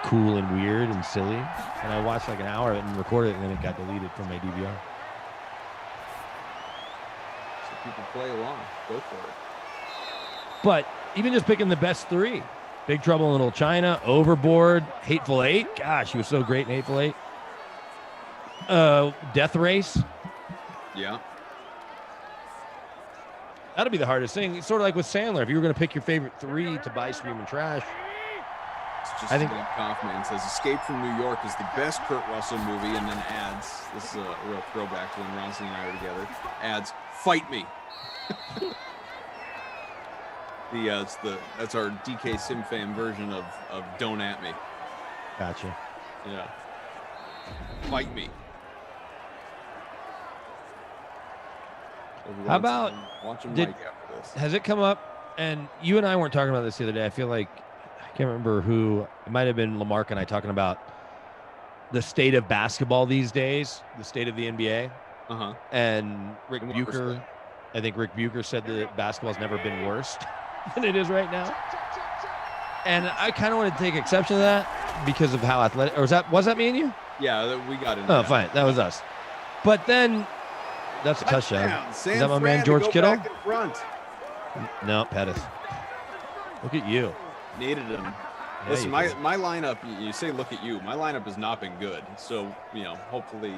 cool and weird and silly. And I watched like an hour of it and recorded it, and then it got deleted from my DVR.
So people play along. Go for it.
But even just picking the best 3. Big Trouble in Little China, Overboard, Hateful Eight. Gosh, he was so great in Hateful Eight. Death Race.
Yeah.
That'll be the hardest thing. It's sort of like with Sandler. If you were going to pick your favorite 3 to buy, stream, and trash.
I think Kaufman says Escape from New York is the best Kurt Russell movie, and then adds, this is a real throwback to when Ronson and I were together, adds, fight me. That's our DK Simfam version of Don't At Me.
Gotcha.
Yeah. Fight me.
How about,
watch him after this.
Has it come up, and you and I weren't talking about this the other day, I feel like, I can't remember who, it might have been Lamarck and I talking about the state of basketball these days, the state of the NBA.
Uh-huh.
And Rick Bucher, I think Rick Bucher said that basketball's never been worse than it is right now. And I kind of wanted to take exception to that because of how athletic, or was that me and you?
Yeah, we got it.
Oh, fine. That was us. But then, that's a touchdown. Is that my man George Kittle?
Back in front.
No, Pettis. Look at you.
Needed him.
Yeah,
Listen, my lineup, you say look at you. My lineup has not been good. So, you know, hopefully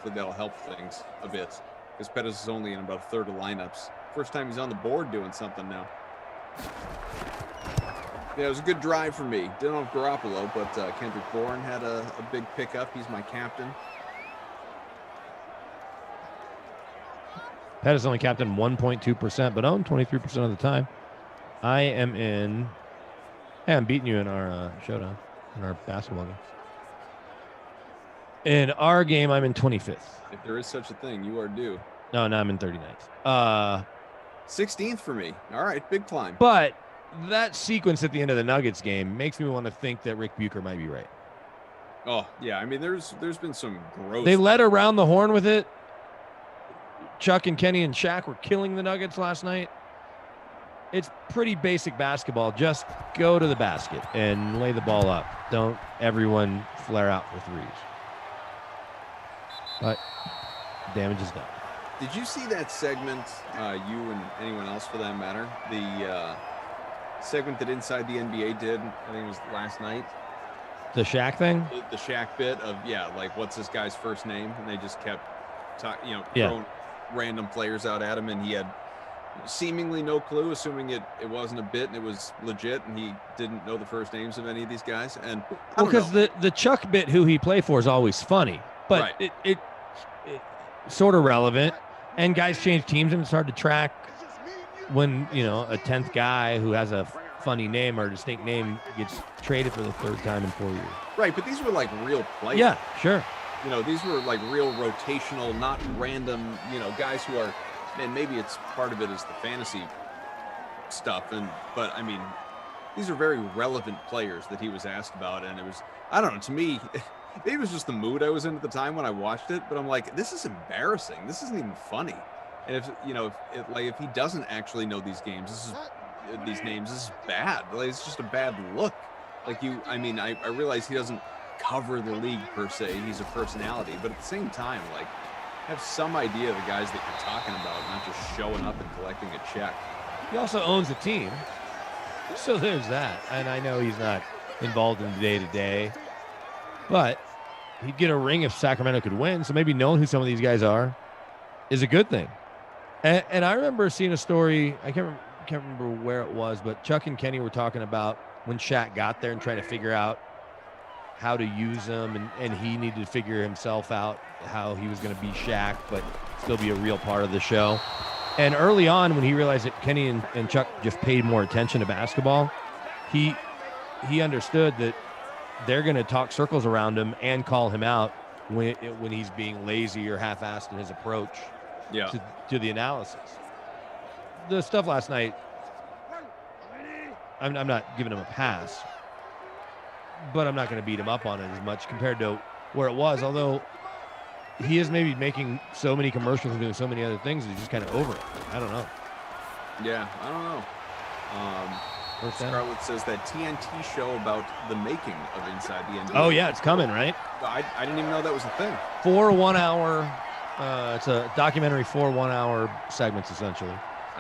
that'll help things a bit. Because Pettis is only in about a third of lineups. First time he's on the board doing something now. Yeah, it was a good drive for me. Didn't have Garoppolo, but Kendrick Bourne had a big pickup. He's my captain.
Pettis only captained 1.2%, but owned 23% of the time. I am in. Hey, I'm beating you in our showdown, in our basketball game. In our game, I'm in 25th.
If there is such a thing, you are due.
No, I'm in 39th.
16th for me. All right, big climb.
But that sequence at the end of the Nuggets game makes me want to think that Rick Bucher might be right.
Oh, yeah. I mean, there's been some gross.
They led around the horn with it. Chuck and Kenny and Shaq were killing the Nuggets last night. It's pretty basic basketball. Just go to the basket and lay the ball up. Don't everyone flare out for threes. But damage is done.
Did you see that segment, you and anyone else for that matter? The segment that Inside the NBA did, I think it was last night.
The Shaq thing?
The Shaq bit of, like, what's this guy's first name? And they just kept, throwing random players out at him, and he had seemingly no clue, assuming it wasn't a bit and it was legit, and he didn't know the first names of any of these guys. And
well, because the Chuck bit, who he played for, is always funny, but
right.
it sort of relevant. And guys change teams, and it's hard to track when a 10th guy who has a funny name or a distinct name gets traded for the third time in 4 years.
Right, but these were like real players.
Yeah, sure.
These were like real rotational, not random, guys who are, and maybe it's part of it is the fantasy stuff. But I mean, these are very relevant players that he was asked about. And it was, I don't know, to me, maybe it was just the mood I was in at the time when I watched it, but I'm like, this is embarrassing. This isn't even funny. And if he doesn't actually know these games, these names, this is bad. Like, it's just a bad look. Like I realize he doesn't cover the league per se. He's a personality, but at the same time, like, have some idea of the guys that you're talking about, not just showing up and collecting a check.
He also owns a team, so there's that. And I know he's not involved in the day-to-day, but he'd get a ring if Sacramento could win. So maybe knowing who some of these guys are is a good thing. And I remember seeing a story, I can't remember where it was, but Chuck and Kenny were talking about when Shaq got there and trying to figure out how to use him, and he needed to figure himself out, how he was going to be Shaq, but still be a real part of the show. And early on, when he realized that Kenny and Chuck just paid more attention to basketball, he understood that they're going to talk circles around him and call him out when he's being lazy or half-assed in his approach to the analysis. The stuff last night, I'm not giving him a pass, but I'm not going to beat him up on it as much compared to where it was, although he is maybe making so many commercials and doing so many other things, he's just kind of over it. I don't know.
Yeah, I don't know. Scarlett says that TNT show about the making of Inside the NBA.
Oh, yeah, it's coming, right?
I didn't even know that was a thing.
4 1-hour, it's a documentary, 4 1-hour segments, essentially.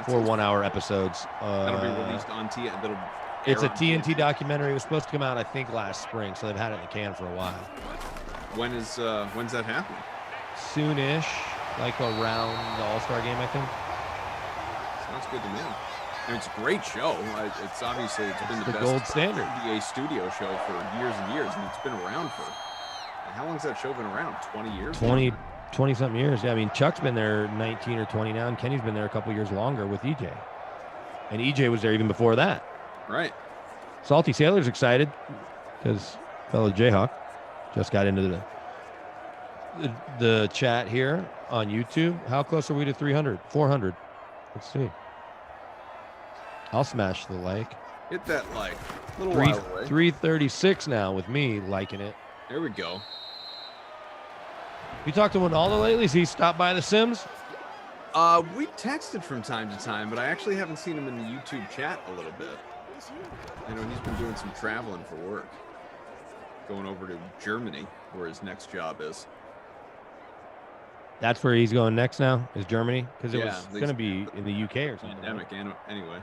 4 1-hour episodes.
That'll be released on TNT.
It's a TNT documentary. It was supposed to come out, I think, last spring, so they've had it in the can for a while.
When's that happening?
Soonish, like around the All-Star game, I think.
Sounds good to me. I mean, it's a great show. It's obviously been the best
gold standard
NBA studio show for years and years, and it's been around for. How long's that show been around? 20 years.
20-something years. Yeah, I mean, Chuck's been there 19 or 20 now, and Kenny's been there a couple years longer with EJ. And EJ was there even before that.
Right.
Salty Sailor's excited because fellow Jayhawk just got into the chat here on YouTube. How close are we to 300? 400. Let's see. I'll smash the like.
Hit that like. A little while away.
336 now with me liking it.
There we go.
You talked to Ronaldo lately? Has he stopped by the Sims?
We texted from time to time, but I actually haven't seen him in the YouTube chat a little bit. I know he's been doing some traveling for work. Going over to Germany, where his next job is.
That's where he's going next now, is Germany? Because it was going to be in the UK or something.
Pandemic, anyway.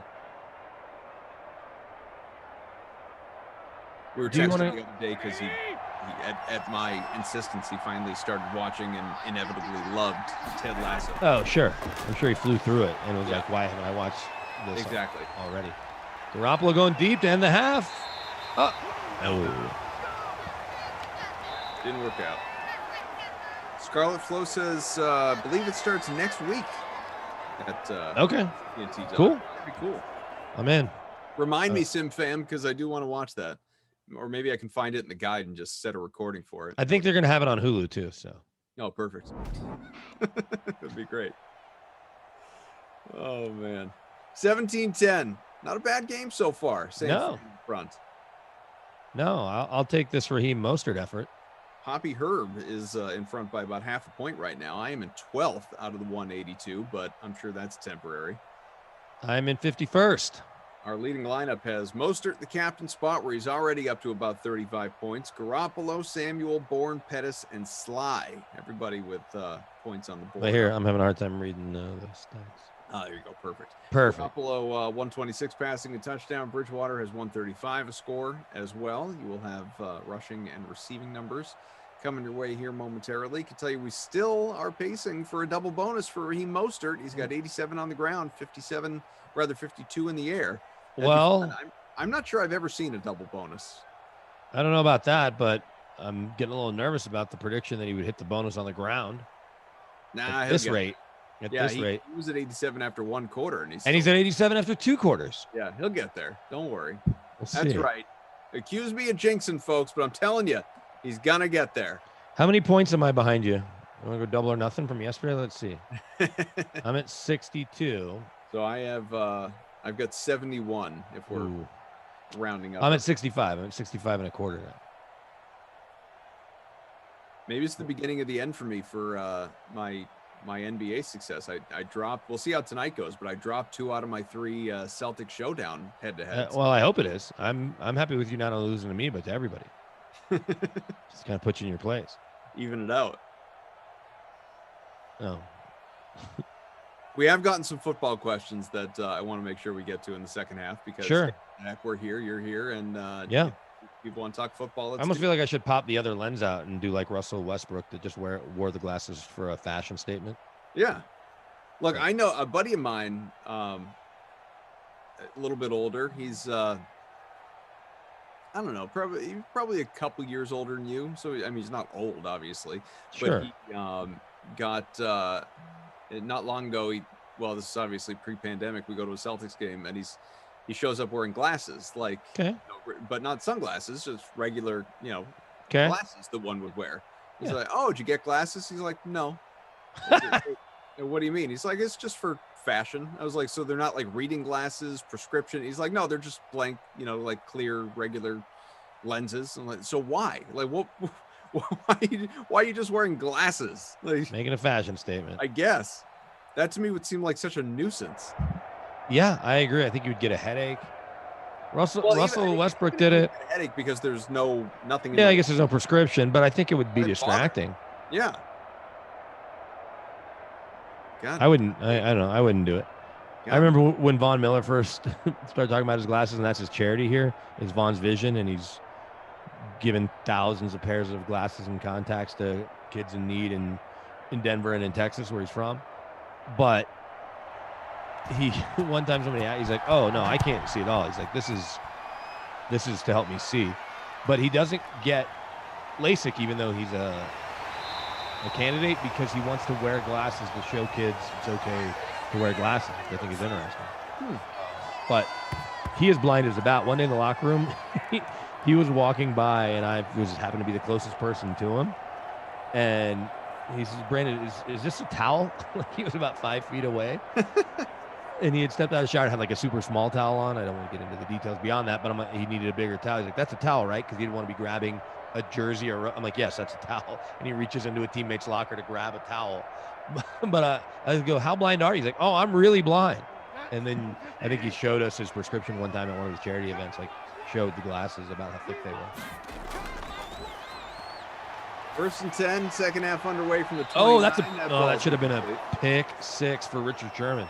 We were texting the other day because he at my insistence, he finally started watching and inevitably loved Ted Lasso.
Oh, sure. I'm sure he flew through it and was like, why haven't I watched this already? Garoppolo going deep to end the half. Oh.
Didn't work out. Scarlet Flow says, believe it starts next week.
Okay.
TNT.
Cool.
That'd be cool.
I'm in.
Remind me, Sim Fam, because I do want to watch that. or maybe I can find it in the guide and just set a recording for it.
I think they're going to have it on Hulu too. So.
Oh, perfect. That'd be great. Oh man, 17-10. Not a bad game so far.
No.
Front.
No, I'll take this Raheem Mostert effort.
Hoppy Herb is in front by about half a point right now. I am in 12th out of the 182, but I'm sure that's temporary.
I'm in 51st.
Our leading lineup has Mostert, the captain spot, where he's already up to about 35 points. Garoppolo, Samuel, Bourne, Pettis, and Sly. Everybody with points on the board.
But here, I'm having a hard time reading those stats.
There you go. Perfect.
Perfect.
Garoppolo, 126 passing and touchdown. Bridgewater has 135 a score as well. You will have rushing and receiving numbers coming your way here momentarily. Can tell you we still are pacing for a double bonus for Raheem Mostert. He's got 87 on the ground, 52 in the air.
Well,
I'm not sure I've ever seen a double bonus.
I don't know about that, but I'm getting a little nervous about the prediction that he would hit the bonus on the ground.
Nah,
at this rate. He
was at 87 after one quarter, and he's
at 87 after 2 quarters.
Yeah, he'll get there. Don't worry.
That's
right. Accuse me of jinxing, folks, but I'm telling you, he's gonna get there.
How many points am I behind you? You want to go double or nothing from yesterday? Let's see. I'm at 62.
So I have I've got 71 if we're rounding up.
I'm at 65. I'm at 65 and a quarter now.
Maybe it's the beginning of the end for me for my NBA success. I dropped. We'll see how tonight goes, but I dropped 2 out of my 3 Celtic showdown head-to-head.
Well, I hope it is. I'm happy with you not only losing to me, but to everybody. Just kind of put you in your place.
Even it out.
No.
We have gotten some football questions that I want to make sure we get to in the second half because
sure.
We're here, you're here, and
yeah.
People want to talk football.
I almost feel like I should pop the other lens out and do like Russell Westbrook that just wore the glasses for a fashion statement.
Yeah. Look, I know a buddy of mine, a little bit older. He's I don't know, probably a couple years older than you. So I mean, he's not old, obviously.
Sure.
But he got not long ago. This is obviously pre-pandemic. We go to a Celtics game, and he shows up wearing glasses, like, but not sunglasses, just regular, glasses that one would wear. He's like, "Oh, did you get glasses?" He's like, "No." What do you mean? He's like, "It's just for fashion." I was like, "So they're not like reading glasses, prescription?" He's like, "No, they're just blank, like clear, regular lenses." I'm like, "So why? Like, what? Why are you just wearing glasses?" Like,
making a fashion statement.
I guess that to me would seem like such a nuisance.
Yeah, I agree. I think you would get a headache. Russell Westbrook did it.
A headache because there's nothing.
Yeah, I guess there's no prescription, but I think it would be distracting.
Yeah. God.
I wouldn't. I don't know. I wouldn't do it. God. I remember when Von Miller first started talking about his glasses, and that's his charity here. Is Von's Vision, and he's given thousands of pairs of glasses and contacts to kids in need in Denver and in Texas, where he's from. But one time he's like, "Oh no, I can't see at all." He's like, this is to help me see. But he doesn't get LASIK, even though he's a candidate, because he wants to wear glasses to show kids it's okay to wear glasses, which I think is interesting. But he is blind as a bat. One day in the locker room, he was walking by, and I happened to be the closest person to him, and he says, "Brandon, is this a towel?" Like, he was about 5 feet away. And he had stepped out of the shower and had like a super small towel on. I don't want to get into the details beyond that, but I'm like, he needed a bigger towel. He's like, "That's a towel, right?" Because he didn't want to be grabbing a jersey or I'm like, "Yes, that's a towel." And he reaches into a teammate's locker to grab a towel. But I go, "How blind are you?" He's like, "Oh, I'm really blind." And then I think he showed us his prescription one time at one of his charity events, like showed the glasses about how thick they were.
1st and 10, second half underway from the 29.
Oh, that should have been a pick 6 for Richard Sherman.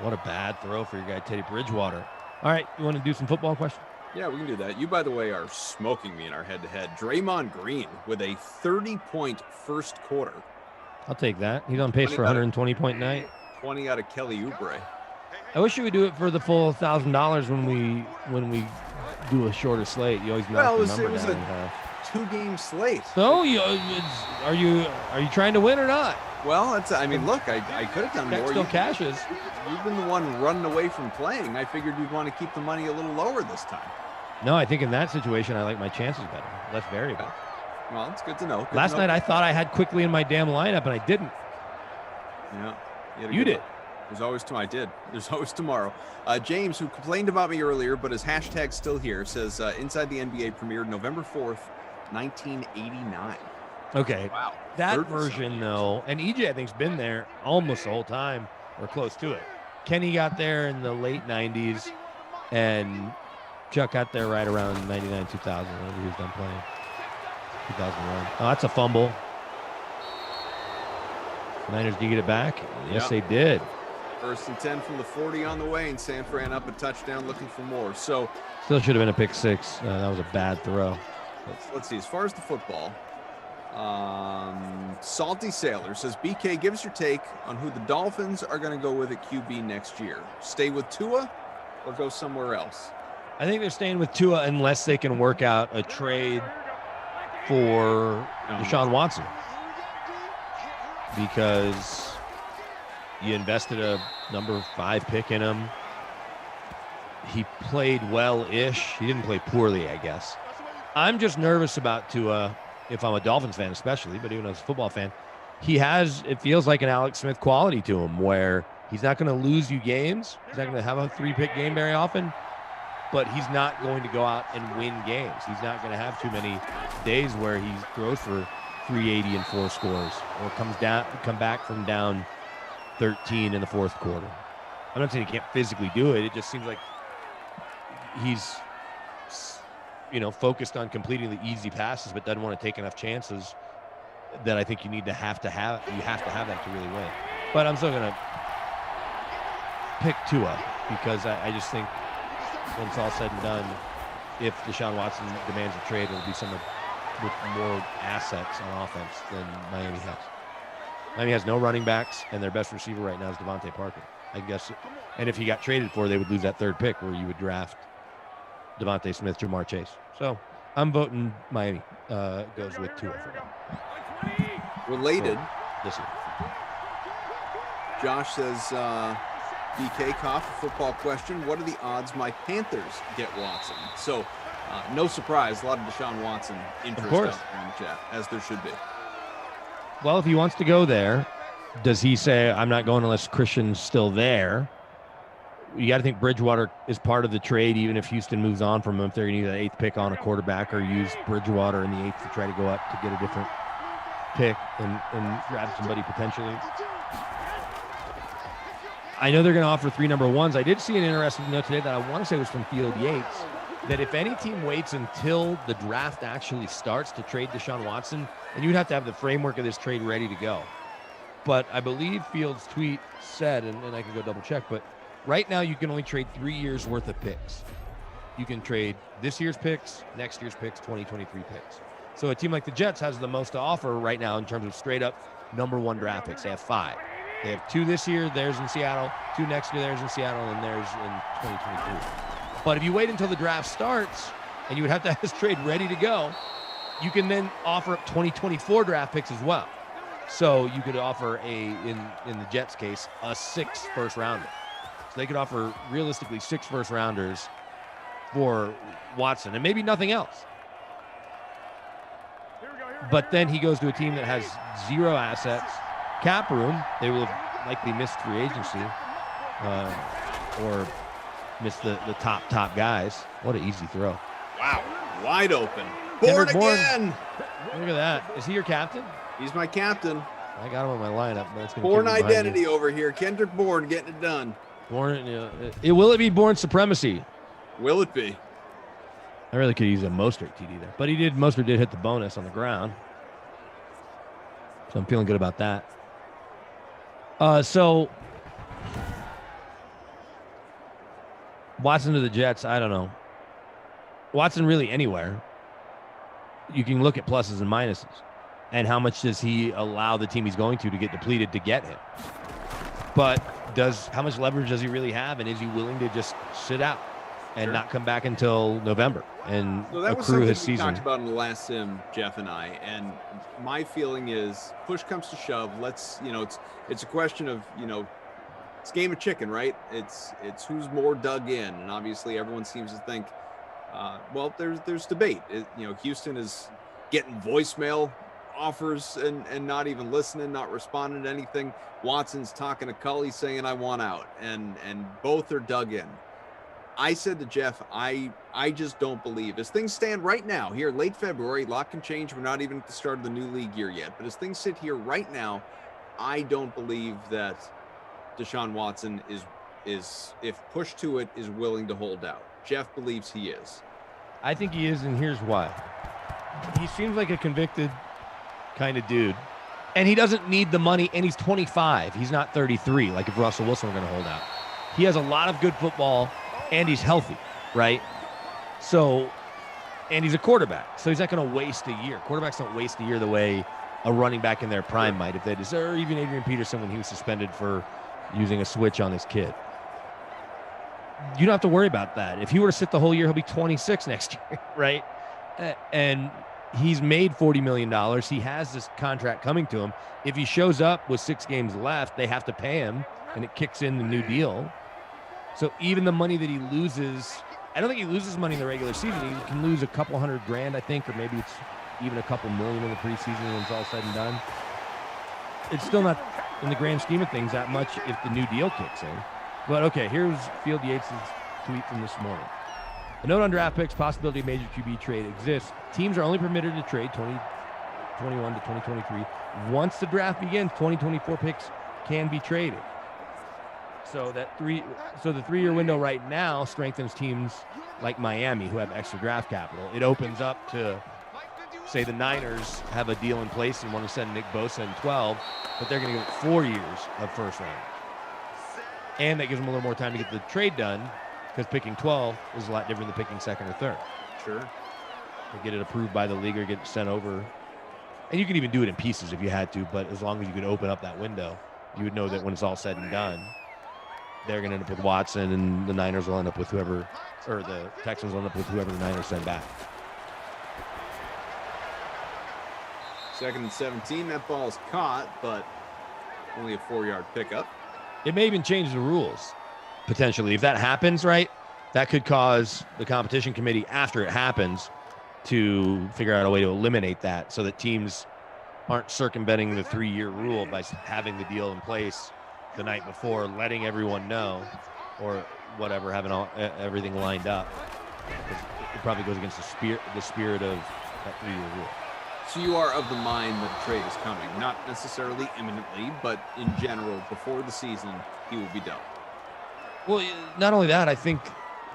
What a bad throw for your guy, Teddy Bridgewater. All right, you want to do some football questions?
Yeah, we can do that. You, by the way, are smoking me in our head-to-head. Draymond Green with a 30-point first quarter.
I'll take that. He's on pace for 120-point night.
20 out of Kelly Oubre.
I wish you would do it for the full $1,000 when we do a shorter slate. You always knock the number down.
A 2-game slate.
So are you trying to win or not?
Well, look, I could have done more.
Still cashes.
You've been the one running away from playing. I figured you'd want to keep the money a little lower this time.
No, I think in that situation, I like my chances better. Less variable.
Well, it's good to know.
Last night, I thought I had Quickly in my damn lineup, and I didn't.
Yeah.
You did.
There's always tomorrow. I did. There's always tomorrow. James, who complained about me earlier, but his hashtag still here, says Inside the NBA premiered November 4th, 1989.
Okay.
Wow.
That version, though, and EJ, I think, has been there almost the whole time or close to it. Kenny got there in the late 90s, and Chuck got there right around 99, 2000, whenever he was done playing. 2001. Oh, that's a fumble. Niners, do you get it back? Yes, they did.
1st and 10 from the 40 on the way, and San Fran up a touchdown looking for more. So
Still should have been a pick six. That was a bad throw.
let's see. As far as the football, Salty Sailor says, BK, give us your take on who the Dolphins are going to go with at QB next year. Stay with Tua or go somewhere else?
I think they're staying with Tua unless they can work out a trade for Deshaun Watson. Because you invested a number 5 pick in him. He played well-ish. He didn't play poorly, I guess. I'm just nervous about Tua, if I'm a Dolphins fan especially, but even as a football fan. He has, it feels like an Alex Smith quality to him where he's not going to lose you games. He's not going to have a 3-pick game very often, but he's not going to go out and win games. He's not going to have too many days where he throws for 380 and 4 scores, or come back from down 13 in the 4th quarter. I'm not saying he can't physically do it. It just seems like he's, focused on completing the easy passes, but doesn't want to take enough chances that I think you have to have that to really win. But I'm still gonna pick Tua because I just think when it's all said and done, if Deshaun Watson demands a trade, it'll be someone with more assets on offense than Miami has. Miami has no running backs, and their best receiver right now is Devontae Parker, I guess. And if he got traded for, they would lose that 3rd pick where you would draft Devontae Smith, Jamar Chase. So I'm voting Miami goes with Tua for them.
Related.
This year.
Josh says, BK Koff, a football question. What are the odds my Panthers get Watson? So no surprise, a lot of Deshaun Watson interest out there in the chat, as there should be.
Well, if he wants to go there, does he say, I'm not going unless Christian's still there? You got to think Bridgewater is part of the trade, even if Houston moves on from him. If they're going to use an 8th pick on a quarterback or use Bridgewater in the 8th to try to go up to get a different pick and grab somebody potentially. I know they're going to offer 3 number 1s. I did see an interesting note today that I want to say was from Field Yates, that if any team waits until the draft actually starts to trade Deshaun Watson, and you'd have to have the framework of this trade ready to go. But I believe Field's tweet said, and I can go double check, but right now you can only trade 3 years worth of picks. You can trade this year's picks, next year's picks, 2023 picks. So a team like the Jets has the most to offer right now in terms of straight up number 1 draft picks. They have 5. They have 2 this year, theirs in Seattle, 2 next year, theirs in Seattle, and theirs in 2023. But if you wait until the draft starts, and you would have to have this trade ready to go, you can then offer up 2024 draft picks as well. So you could offer in the Jets case, a 6 first rounder. So they could offer realistically 6 first rounders for Watson and maybe nothing else. But then he goes to a team that has 0 assets, cap room. They will have likely missed free agency or missed the top guys. What an easy throw.
Wow. Wide open. Bourne again.
Look at that. Is he your captain?
He's my captain.
I got him on my lineup. But it's
Bourne identity over here. Kendrick Bourne getting it done.
Bourne, will it be Bourne supremacy?
Will it be?
I really could use a Mostert TD there. But Mostert did hit the bonus on the ground. So I'm feeling good about that. So Watson to the Jets, I don't know. Watson really anywhere. You can look at pluses and minuses. And how much does he allow the team he's going to get depleted to get him? But how much leverage does he really have? And is he willing to just sit out and not come back until November and accrue his season?
We talked about in the last sim, Jeff and I, and my feeling is push comes to shove. It's a question of, it's game of chicken, right? It's who's more dug in. And obviously everyone seems to think Well, there's debate. Houston is getting voicemail offers and not even listening, not responding to anything. Watson's talking to Cully saying, I want out, and both are dug in. I said to Jeff, I just don't believe, as things stand right now here, late February, a lot can change. We're not even at the start of the new league year yet, but as things sit here right now, I don't believe that Deshaun Watson is if pushed to it, is willing to hold out. Jeff believes he is.
I think he is, and here's why. He seems like a convicted kind of dude, and he doesn't need the money, and he's 25. He's not 33, like if Russell Wilson were going to hold out. He has a lot of good football, and he's healthy, right? So, and he's a quarterback, so he's not going to waste a year. Quarterbacks don't waste a year the way a running back in their prime might, if they deserve, or even Adrian Peterson when he was suspended for using a switch on his kid. You don't have to worry about that. If he were to sit the whole year, he'll be 26 next year, right? And he's made $40 million. He has this contract coming to him. If he shows up with 6 games left, they have to pay him, and it kicks in the new deal. So even the money that he loses, I don't think he loses money in the regular season. He can lose a couple $100,000, I think, or maybe it's even a couple million in the preseason when it's all said and done. It's still not, in the grand scheme of things, that much if the new deal kicks in. But okay, here's Field Yates' tweet from this morning. A note on draft picks, possibility of major QB trade exists. Teams are only permitted to trade 2021 to 2023. Once the draft begins, 2024 picks can be traded. So the 3-year window right now strengthens teams like Miami who have extra draft capital. It opens up to, say, the Niners have a deal in place and want to send Nick Bosa in 12, but they're going to get 4 years of first round. And that gives them a little more time to get the trade done, because picking 12 is a lot different than picking second or third.
Sure.
To get it approved by the league or get it sent over. And you can even do it in pieces if you had to, but as long as you could open up that window, you would know that when it's all said and done, they're going to end up with Watson, and the Niners will end up with whoever, or the Texans will end up with whoever the Niners send back.
2nd and 17, that ball is caught, but only a 4-yard pickup.
It may even change the rules, potentially. If that happens, right, that could cause the competition committee, after it happens, to figure out a way to eliminate that so that teams aren't circumventing the 3-year rule by having the deal in place the night before, letting everyone know, or whatever, having everything lined up. It probably goes against the spirit of that 3-year rule.
So you are of the mind that a trade is coming, not necessarily imminently, but in general, before the season, he will be done.
Well, not only that, I think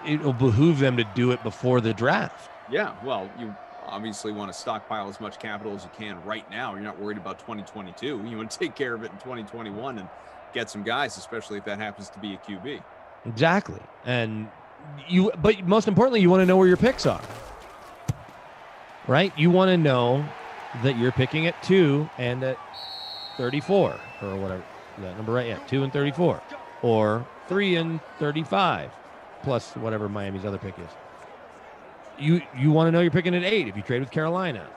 it'll behoove them to do it before the draft.
Yeah, well, you obviously want to stockpile as much capital as you can right now. You're not worried about 2022. You want to take care of it in 2021 and get some guys, especially if that happens to be a QB.
Exactly. But most importantly, you want to know where your picks are. Right? You want to know that you're picking at 2 and at 34, or whatever. That number right? Yeah, 2 and 34. Or 3 and 35, plus whatever Miami's other pick is. You want to know you're picking at 8 if you trade with Carolina.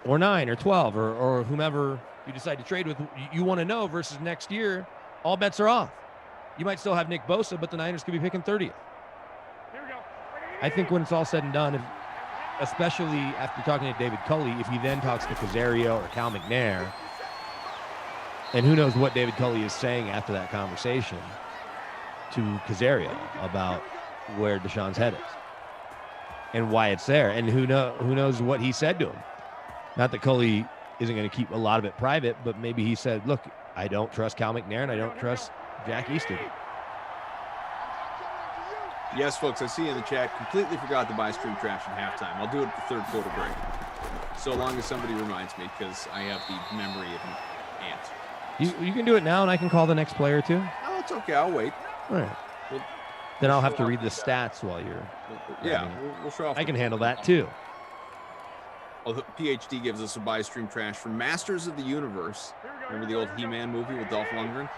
Or 9 or 12 or whomever you decide to trade with. You want to know versus next year, all bets are off. You might still have Nick Bosa, but the Niners could be picking 30th. I think when it's all said and done, especially after talking to David Culley, if he then talks to Caserio or Cal McNair, and who knows what David Culley is saying after that conversation to Caserio about where Deshaun's head is and why it's there, and who knows what he said to him. Not that Culley isn't going to keep a lot of it private, but maybe he said, look, I don't trust Cal McNair and I don't trust Jack Easton.
Yes, folks, I see in the chat, completely forgot to buy Stream Trash at halftime. I'll do it at the 3rd quarter break. So long as somebody reminds me, because I have the memory of an ant.
You can do it now, and I can call the next player, too?
Oh, it's okay. I'll wait.
All right. Then I'll have to read the stats while you're...
Yeah, we'll show off.
I can handle that, too.
Well, the PhD gives us a buy Stream Trash from Masters of the Universe. Remember the old He-Man movie with Dolph Lundgren?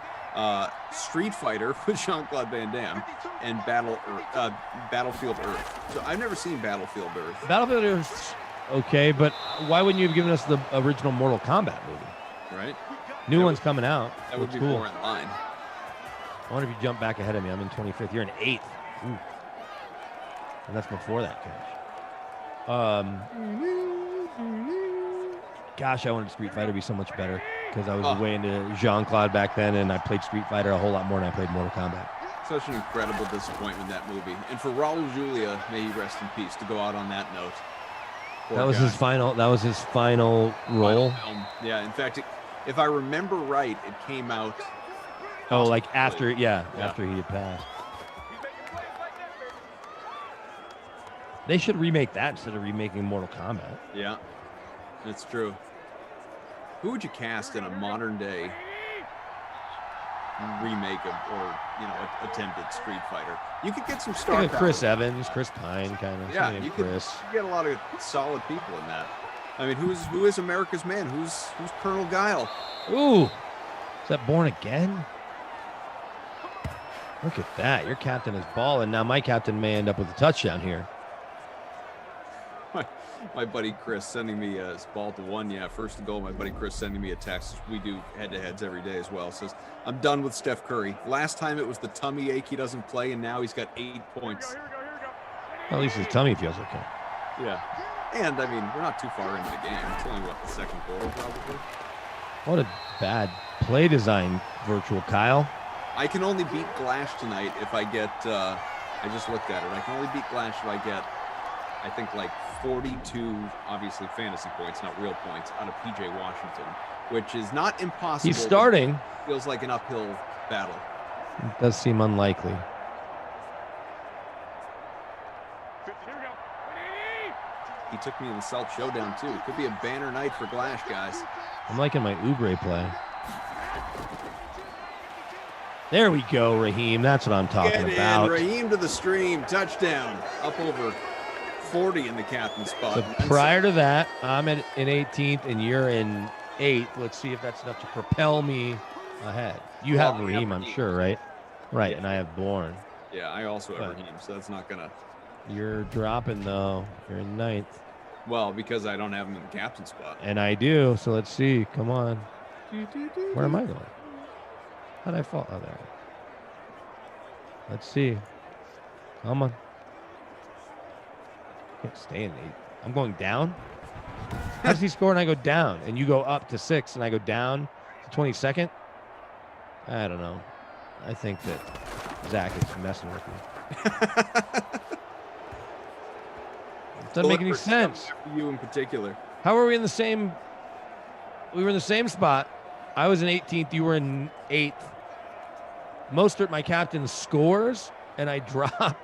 Street Fighter with Jean-Claude Van Damme, and Battlefield Earth. So I've never seen Battlefield Earth.
Battlefield Earth's okay, but why wouldn't you have given us the original Mortal Kombat movie?
Right.
New one's coming out.
That would be
cool.
more in line.
I wonder if you jump back ahead of me. I'm in 25th. You're in 8th. Ooh. And that's before that catch. Gosh, I wanted Street Fighter to be so much better because I was way into Jean-Claude back then, and I played Street Fighter a whole lot more than I played Mortal Kombat.
Such an incredible disappointment, that movie. And for Raul Julia, may he rest in peace, to go out on that note. Poor
That was
guy.
his final. That was his final role.
Yeah, in fact, if I remember right, it came out.
Oh, like after, after he had passed. They should remake that instead of remaking Mortal Kombat.
Yeah, that's true. Who would you cast in a modern day remake of, or attempted Street Fighter? You could get some star
Like Chris
power.
Evans, Chris Pine, kind of.
Yeah,
Somebody
you
named
could
Chris.
get a lot of solid people in that. I mean, who is America's man? Who's Colonel Guile?
Ooh, is that Born Again? Look at that. Your captain is balling. Now my captain may end up with a touchdown here.
My buddy Chris sending me his ball to one. Yeah, first and goal. My buddy Chris sending me a text. We do head-to-heads every day as well. Says, I'm done with Steph Curry. Last time it was the tummy ache, he doesn't play, and now he's got 8 points.
At least his tummy feels okay.
Yeah. And, I mean, we're not too far into the game. It's only, the second quarter, probably?
What a bad play design, Virtual Kyle.
I can only beat Glash tonight if I get, I just looked at it. I can only beat Glash if I get, I think, like 42, obviously fantasy points, not real points, out of PJ Washington, which is not impossible.
He's starting.
Feels like an uphill battle.
It does seem unlikely.
He took me in the Celt Showdown, too. It could be a banner night for Glash, guys.
I'm liking my Oubre play. There we go, Raheem. That's what I'm talking
Get
about.
in, Raheem to the stream. Touchdown. Up over 40 in the captain spot.
So prior to that, I'm in 18th and you're in 8th. Let's see if that's enough to propel me ahead. You have Raheem, I'm sure, right? Right,
Yeah.
and I have Bourne.
Yeah, I also have
But-
Raheem, so that's not going to...
You're dropping, though. You're in 9th.
Well, because I don't have him in the captain spot.
And I do, so let's see. Come on. Where am I going? How'd I fall? Oh, there. Let's see. Come on. Can't stay in 8. I'm going down. How does he score and I go down? And you go up to 6 and I go down to 22nd? I don't know. I think that Zach is messing with me. It doesn't make any sense.
For you in particular.
How are we in the same? We were in the same spot. I was in 18th. You were in 8th. Mostert, my captain, scores, and I drop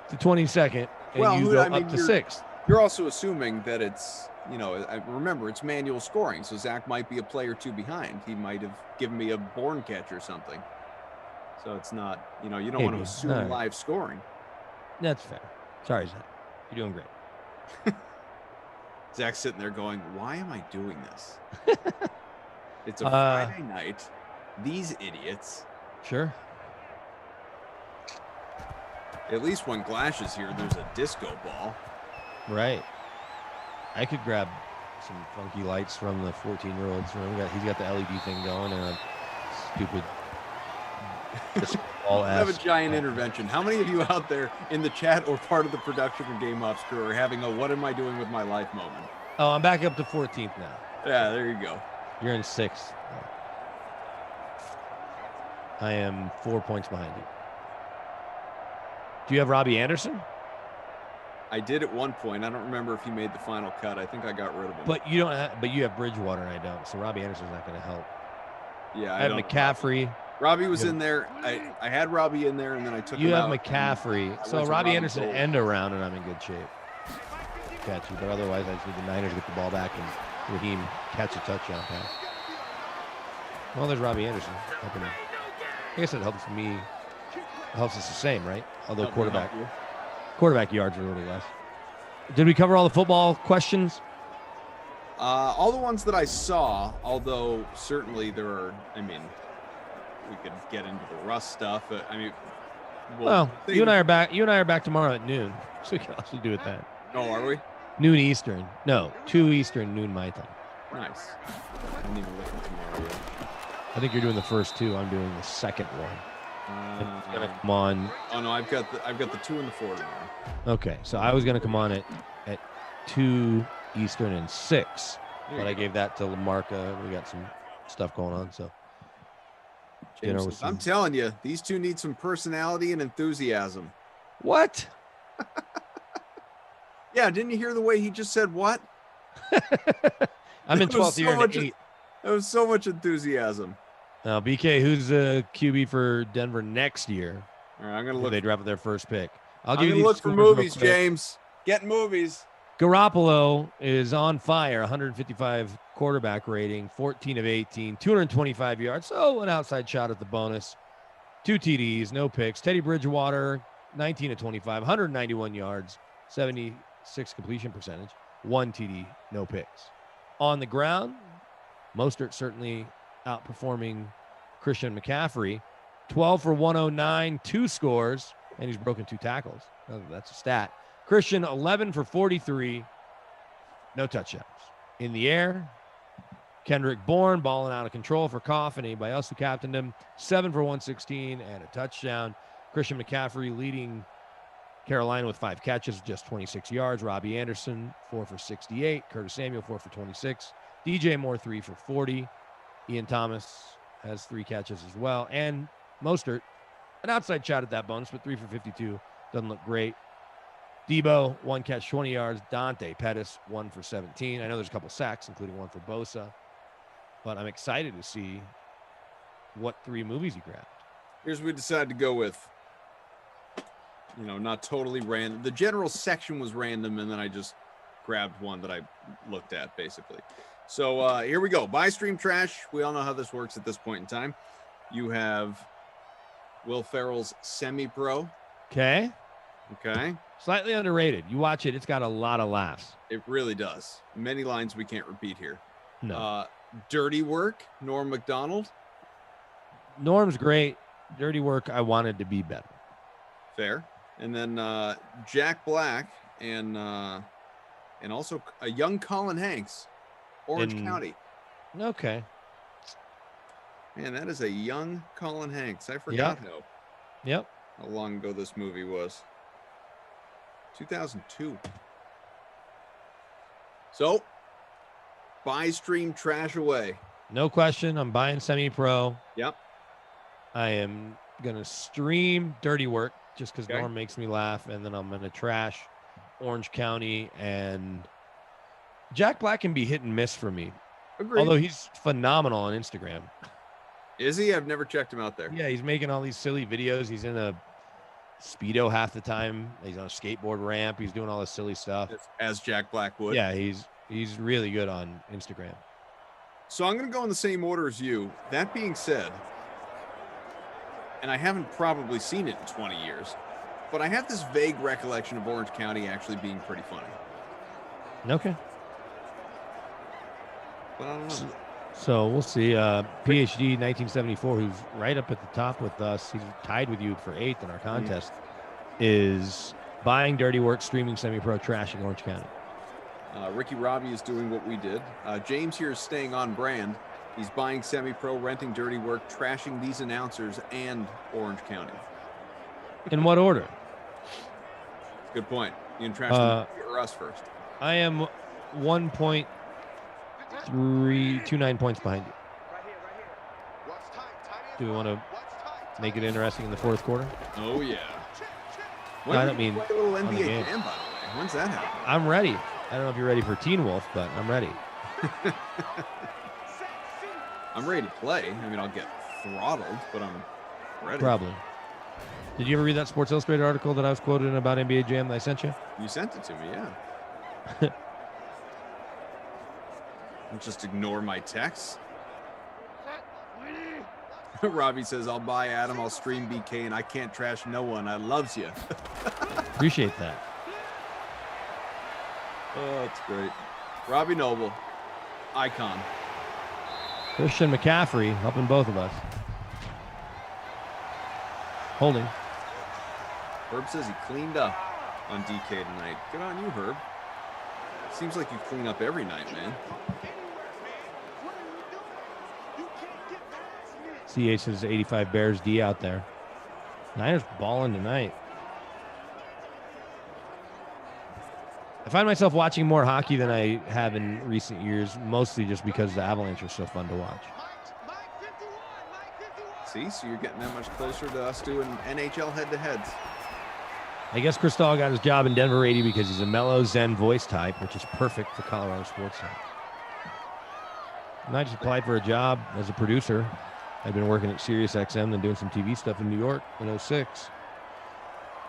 to 22nd, and you go up to 6th.
You're also assuming that it's, remember, it's manual scoring, so Zach might be a play or 2 behind. He might have given me a Bourne catch or something. So it's not, you don't want to assume
All right.
live scoring.
That's fair. Sorry, Zach. You're doing great.
Zach's sitting there going, why am I doing this? It's a Friday night. These idiots.
Sure.
At least when Glash is here, there's a disco ball.
Right. I could grab some funky lights from the 14-year-olds. He's got the LED thing going and a stupid all
Have a giant intervention. How many of you out there in the chat or part of the production from Game Ops crew are having a "what am I doing with my life" moment?
Oh, I'm back up to 14th now.
Yeah, there you go.
You're in 6th. I am 4 points behind you. Do you have Robbie Anderson?
I did at one point. I don't remember if he made the final cut. I think I got rid of him.
But you don't. But you have Bridgewater, and I don't. So Robbie Anderson's not going to help.
Yeah,
I have McCaffrey.
Robbie was in there. I had Robbie in there, and then I took him
You have
out.
McCaffrey. So Robbie Anderson end around, and I'm in good shape. Catch you, but otherwise I just need the Niners to get the ball back and Raheem catch a touchdown pass. Well, there's Robbie Anderson helping me. I guess it helps me. It helps us the same, right? Although quarterback yards are a little less. Did we cover all the football questions?
All the ones that I saw, although certainly there are. I mean, we could get into the Russ stuff.
Well, you and I are back. You and I are back tomorrow at noon, so we can also do it then.
Oh, are we?
Noon Eastern. No, 2 Eastern, noon my time.
Nice. I didn't even look at tomorrow yet.
I think you're doing the first 2. I'm doing the second one. It's gonna come on.
Oh no, I've got the 2 and the 4 tomorrow.
Okay, so I was gonna come on at 2 Eastern and 6, but I gave that to Lamarca. We got some stuff going on, so.
James, I'm telling you, these two need some personality and enthusiasm.
What?
Yeah, didn't you hear the way he just said what?
I'm in 12th year and 8.
There was so much enthusiasm.
Now, BK, who's the QB for Denver next year?
All right, I'm gonna look.
They draft their first pick.
I'm gonna look for movies, James. Get movies.
Garoppolo is on fire. 155 quarterback rating, 14 of 18, 225 yards. So an outside shot at the bonus. 2 TDs, no picks. Teddy Bridgewater, 19 of 25, 191 yards, 76 completion percentage, 1 TD, no picks. On the ground, Mostert certainly outperforming Christian McCaffrey. 12 for 109, 2 scores, and he's broken 2 tackles. Oh, that's a stat. Christian, 11 for 43, no touchdowns. In the air, Kendrick Bourne balling out of control for Koff and anybody else who captained him. 7 for 116 and a touchdown. Christian McCaffrey leading Carolina with 5 catches, just 26 yards. Robbie Anderson, 4 for 68. Curtis Samuel, 4 for 26. DJ Moore, 3 for 40. Ian Thomas has 3 catches as well. And Mostert, an outside shot at that bonus, but 3 for 52. Doesn't look great. Debo, 1 catch, 20 yards. Dante Pettis, 1 for 17. I know there's a couple sacks, including 1 for Bosa. But I'm excited to see what 3 movies he grabbed.
Here's what we decided to go with. Not totally random. The general section was random, and then I just grabbed one that I looked at, basically. So here we go. Buy, stream, trash. We all know how this works at this point in time. You have Will Ferrell's Semi-Pro.
Okay.
Okay.
Slightly underrated. You watch it, it's got a lot of laughs.
It really does. Many lines we can't repeat here.
No.
Dirty Work, Norm Macdonald.
Norm's great. Dirty Work, I wanted to be better.
Fair. And then Jack Black and also a young Colin Hanks, Orange County.
Okay.
Man, that is a young Colin Hanks. I forgot
how
long ago this movie was. 2002. So, buy, stream, trash away.
No question. I'm buying Semi-Pro.
Yep.
I am going to stream Dirty Work just because Norm makes me laugh. And then I'm going to trash Orange County. And Jack Black can be hit and miss for me.
Agreed.
Although he's phenomenal on Instagram.
Is he? I've never checked him out there.
Yeah, he's making all these silly videos. He's in a Speedo half the time. He's on a skateboard ramp. He's doing all this silly stuff.
As Jack Black would.
Yeah, he's really good on Instagram.
So I'm going to go in the same order as you. That being said, and I haven't probably seen it in 20 years, but I have this vague recollection of Orange County actually being pretty funny.
Okay.
But I don't know.
So we'll see. PhD 1974, who's right up at the top with us. He's tied with you for 8th in our contest. Is buying Dirty Work, streaming Semi-Pro, trashing Orange County.
Ricky Robbie is doing what we did. James here is staying on brand. He's buying Semi-Pro, renting Dirty Work, trashing these announcers and Orange County.
In what order?
Good point. You can trash them or us first.
I am 1.329 points behind you. Do we want to make it interesting in the 4th quarter?
Oh, yeah.
I don't mean
a little NBA Jam, by the way. When's that happen?
I'm ready. I don't know if you're ready for Teen Wolf, but I'm ready.
I'm ready to play. I mean, I'll get throttled, but I'm ready.
Probably. Did you ever read that Sports Illustrated article that I was quoted in about NBA Jam that I sent you?
You sent it to me, yeah. I'll just ignore my texts. Robbie says, I'll buy Adam, I'll stream BK, and I can't trash no one. I loves you.
Appreciate that.
Oh, that's great. Robbie Noble, icon.
Christian McCaffrey helping both of us. Holding.
Herb says he cleaned up on DK tonight. Good on you, Herb. Seems like you clean up every night, man.
CH says 85 Bears D out there. Niners balling tonight. I find myself watching more hockey than I have in recent years, mostly just because the Avalanche are so fun to watch.
See, so you're getting that much closer to us doing NHL head-to-heads.
I guess Chris Dahl got his job in Denver 80 because he's a mellow Zen voice type, which is perfect for Colorado sports type. And I just applied for a job as a producer. I've been working at Sirius XM and doing some TV stuff in New York in 2006.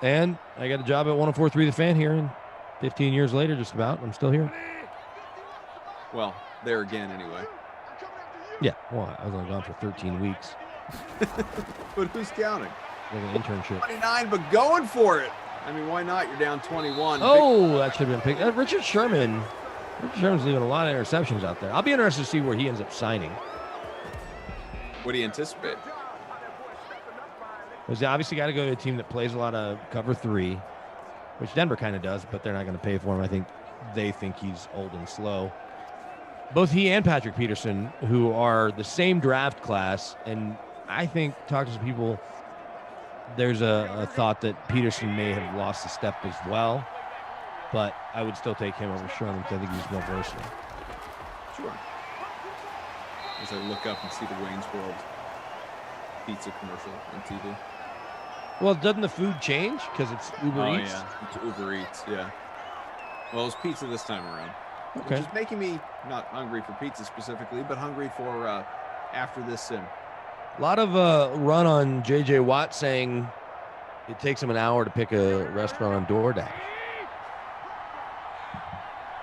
And I got a job at 104.3 The Fan here, and 15 years later, just about, I'm still here.
Well, there again, anyway.
Yeah, well, I was only gone for 13 weeks.
But who's counting?
Like an internship.
29, but going for it. I mean, why not? You're down 21.
Oh, that should have been picked. Richard Sherman's leaving a lot of interceptions out there. I'll be interested to see where he ends up signing.
What do you anticipate?
Because you obviously got to go to a team that plays a lot of cover 3, which Denver kind of does, but they're not going to pay for him. I think they think he's old and slow. Both he and Patrick Peterson, who are the same draft class, and I think, talking to some people, there's a thought that Peterson may have lost a step as well, but I would still take him over Sherman because I think he's more versatile.
Sure. As I look up and see the Wayne's World pizza commercial on TV.
Well, doesn't the food change because it's Uber Eats?
Yeah, it's Uber Eats, yeah. Well, it's pizza this time around.
Okay.
Which is making me not hungry for pizza specifically, but hungry for after this sim.
A lot of run on J.J. Watt saying it takes him an hour to pick a restaurant on DoorDash.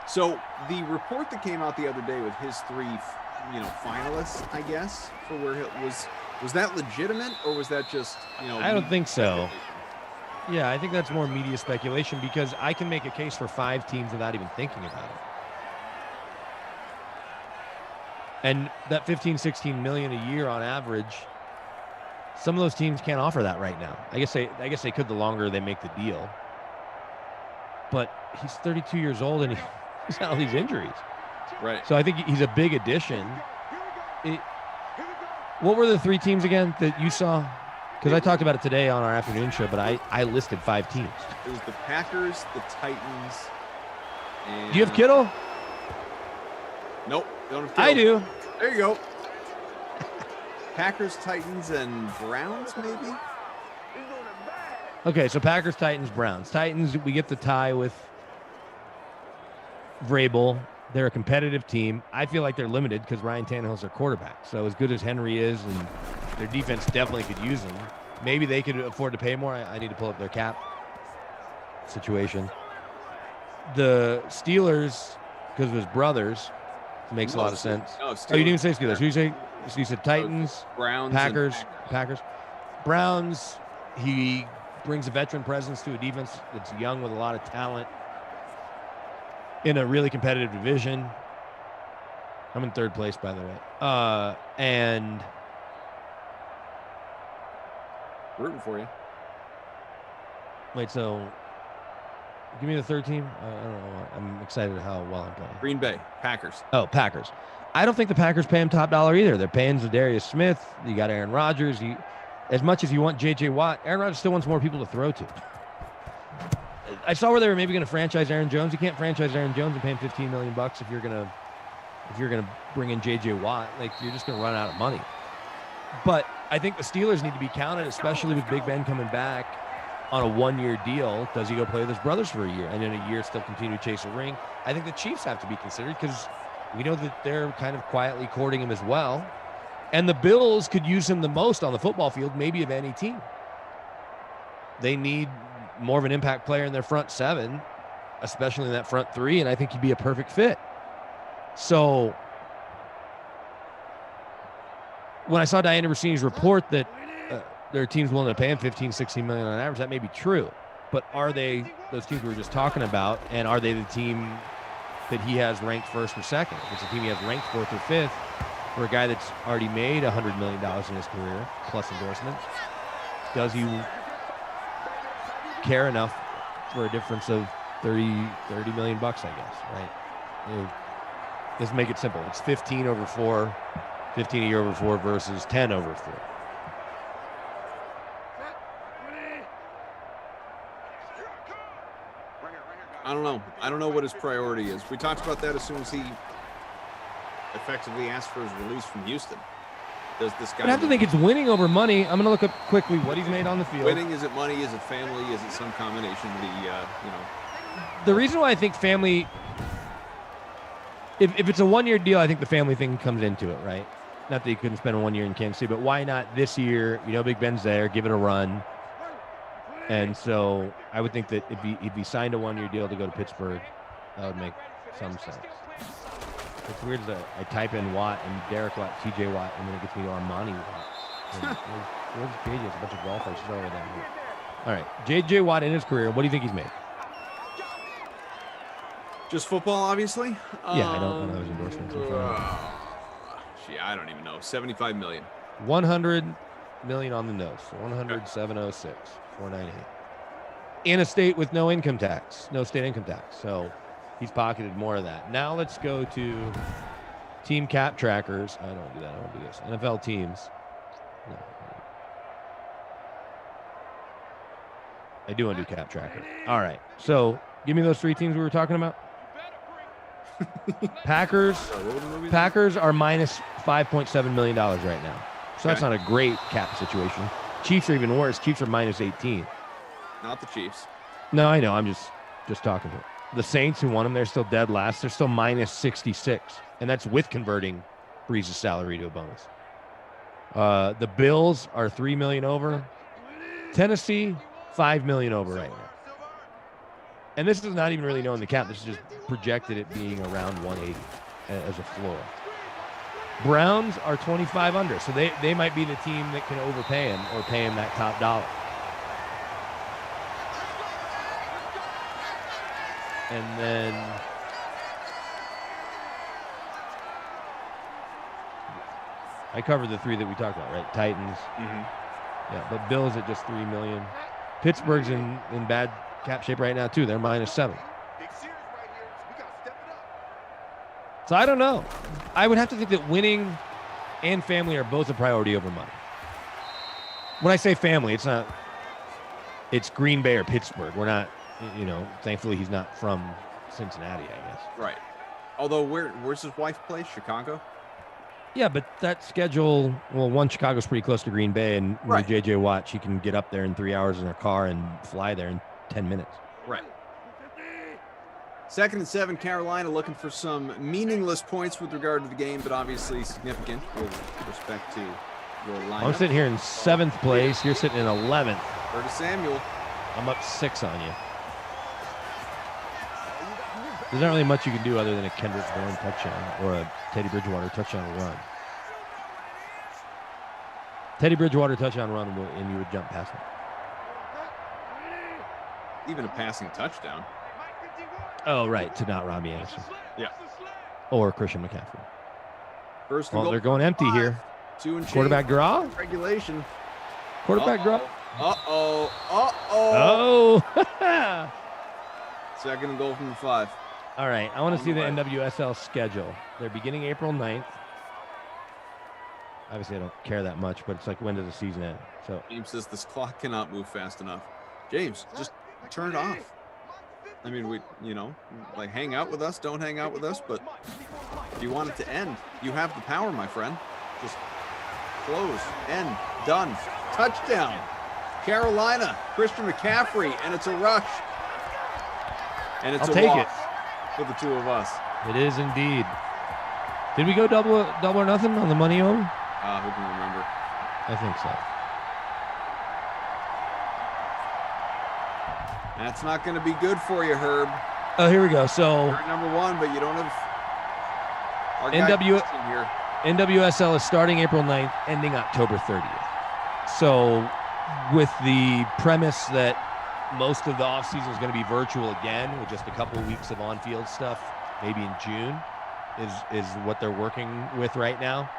So the report that came out the other day with his 3, finalists, I guess, for where it was that legitimate or was that just,
I don't think so. Yeah, I think that's more media speculation because I can make a case for 5 teams without even thinking about it. And that 15, 16 million a year on average, some of those teams can't offer that right now. I guess they could the longer they make the deal. But he's 32 years old and he's had all these injuries.
Right.
So I think he's a big addition. What were the 3 teams again that you saw? Because I talked about it today on our afternoon show, but I listed 5 teams.
It was the Packers, the Titans, and...
Do you have Kittle?
Nope, don't have Kittle.
I do.
There you go. Packers, Titans, and Browns, maybe?
Okay, so Packers, Titans, Browns. Titans, we get the tie with Vrabel. They're a competitive team. I feel like they're limited because Ryan Tannehill's their quarterback. So as good as Henry is, and their defense definitely could use him. Maybe they could afford to pay more. I need to pull up their cap situation. The Steelers, because of his brothers, makes a lot of sense.
No,
oh, you didn't even say Steelers. Who you say? You said Titans,
Browns,
Packers. Browns. He brings a veteran presence to a defense that's young with a lot of talent in a really competitive division. I'm in 3rd place, by the way. And
rooting for you.
Wait, so give me the 3rd team. I don't know. I'm excited how well I'm playing.
Green Bay, Packers.
Oh, Packers. I don't think the Packers pay him top dollar either. They're paying Zadarius Smith. You got Aaron Rodgers. As much as you want J.J. Watt, Aaron Rodgers still wants more people to throw to. I saw where they were maybe going to franchise Aaron Jones. You can't franchise Aaron Jones and pay him $15 million if you're gonna bring in J.J. Watt. Like, you're just going to run out of money. But I think the Steelers need to be counted, especially with Big Ben coming back on a 1-year deal. Does he go play with his brothers for a year and in a year still continue to chase a ring? I think the Chiefs have to be considered because we know that they're kind of quietly courting him as well. And the Bills could use him the most on the football field, maybe of any team. They need more of an impact player in their front 7, especially in that front 3, and I think he'd be a perfect fit. So when I saw Diana Rossini's report that there are teams willing to pay him 15, 16 million on average, that may be true. But are they those teams we were just talking about, and are they the team that he has ranked 1st or 2nd? If it's a team he has ranked 4th or 5th for a guy that's already made $100 million in his career, plus endorsements, does he care enough for a difference of 30 million bucks, I guess, right? Let's make it simple. It's 15 over 4, 15 a year over 4 versus 10 over 4.
don't know. I don't know what his priority is. We talked about that as soon as he effectively asked for his release from Houston. Does this guy?
I have to think it's winning over money. I'm going to look up quickly what he's made on the field.
Winning, is it money? Is it family? Is it some combination of
The reason why I think family, if it's a one-year deal, I think the family thing comes into it, right? Not that he couldn't spend 1 year in Kansas City, but why not this year? Big Ben's there, give it a run. And so I would think that if he signed a 1 year deal to go to Pittsburgh, that would make some sense. It's weird that I type in Watt and Derek Watt, TJ Watt, and then it gets me to Armani Watt. Where's the page? It's a bunch of golfers over down here. All right, JJ Watt in his career, what do you think he's made?
Just football, obviously?
Yeah, I don't know his endorsements.
I don't even know. $75 million.
100 million on the nose. 107.06. 498. In a state with no income tax, no state income tax. So he's pocketed more of that. Now let's go to team cap trackers. I don't do that. I don't do this. NFL teams. No. I do want to do cap tracker. All right. So give me those three teams we were talking about. Packers are minus $5.7 million right now. So that's not a great cap situation. Chiefs are even worse. Chiefs are minus 18.
Not the Chiefs.
No, I know. I'm just talking to it. The Saints, who won them, they're still dead last. They're still minus 66. And that's with converting Brees' salary to a bonus. The Bills are $3 million over. Tennessee, $5 million over right now. And this is not even really knowing the cap. This is just projected it being around 180 as a floor. Browns are 25 under, so they might be the team that can overpay him or pay him that top dollar. And then I covered the three that we talked about, right? Titans. Mm-hmm. Yeah, but Bills at just $3 million. Pittsburgh's in bad cap shape right now too. They're minus 7. So I don't know. I would have to think that winning and family are both a priority over money. When I say family, it's Green Bay or Pittsburgh. We're not, thankfully he's not from Cincinnati, I guess.
Right. Although where's his wife play? Chicago?
Yeah, but that schedule, one, Chicago's pretty close to Green Bay, and
right.
JJ Watt, she can get up there in 3 hours in her car and fly there in 10 minutes.
Right. 2nd and 7, Carolina looking for some meaningless points with regard to the game, but obviously significant with respect to your lineup.
I'm sitting here in 7th place. You're sitting in 11th.
Curtis Samuel.
I'm up 6 on you. There's not really much you can do other than a Kendrick Bourne touchdown or a Teddy Bridgewater touchdown run. Teddy Bridgewater touchdown run, and you would jump past him.
Even a passing touchdown.
Oh, right, to not Robbie Anderson.
Yeah.
Or Christian McCaffrey.
First and goal.
They're going empty here.
2 and
quarterback draw?
Regulation.
Quarterback draw?
Uh-oh.
Oh.
2nd and goal from the 5.
All right, I want to see the NWSL schedule. They're beginning April 9th. Obviously, I don't care that much, but it's like, when does the season end? So
James says this clock cannot move fast enough. James, just turn it off. I mean, hang out with us, don't hang out with us, but if you want it to end, you have the power, my friend. Just close, end, done. Touchdown. Carolina, Christian McCaffrey, and it's a rush. And it's
I'll take
walk
it
for the two of us.
It is indeed. Did we go double or nothing on the money over?
Who can remember?
I think so.
That's not going to be good for you, Herb.
Oh, here we go. So
you're number 1, but you don't have our guy here.
NWSL is starting April 9th, ending October 30th. So with the premise that most of the offseason is going to be virtual again, with just a couple of weeks of on-field stuff, maybe in June, is what they're working with right now.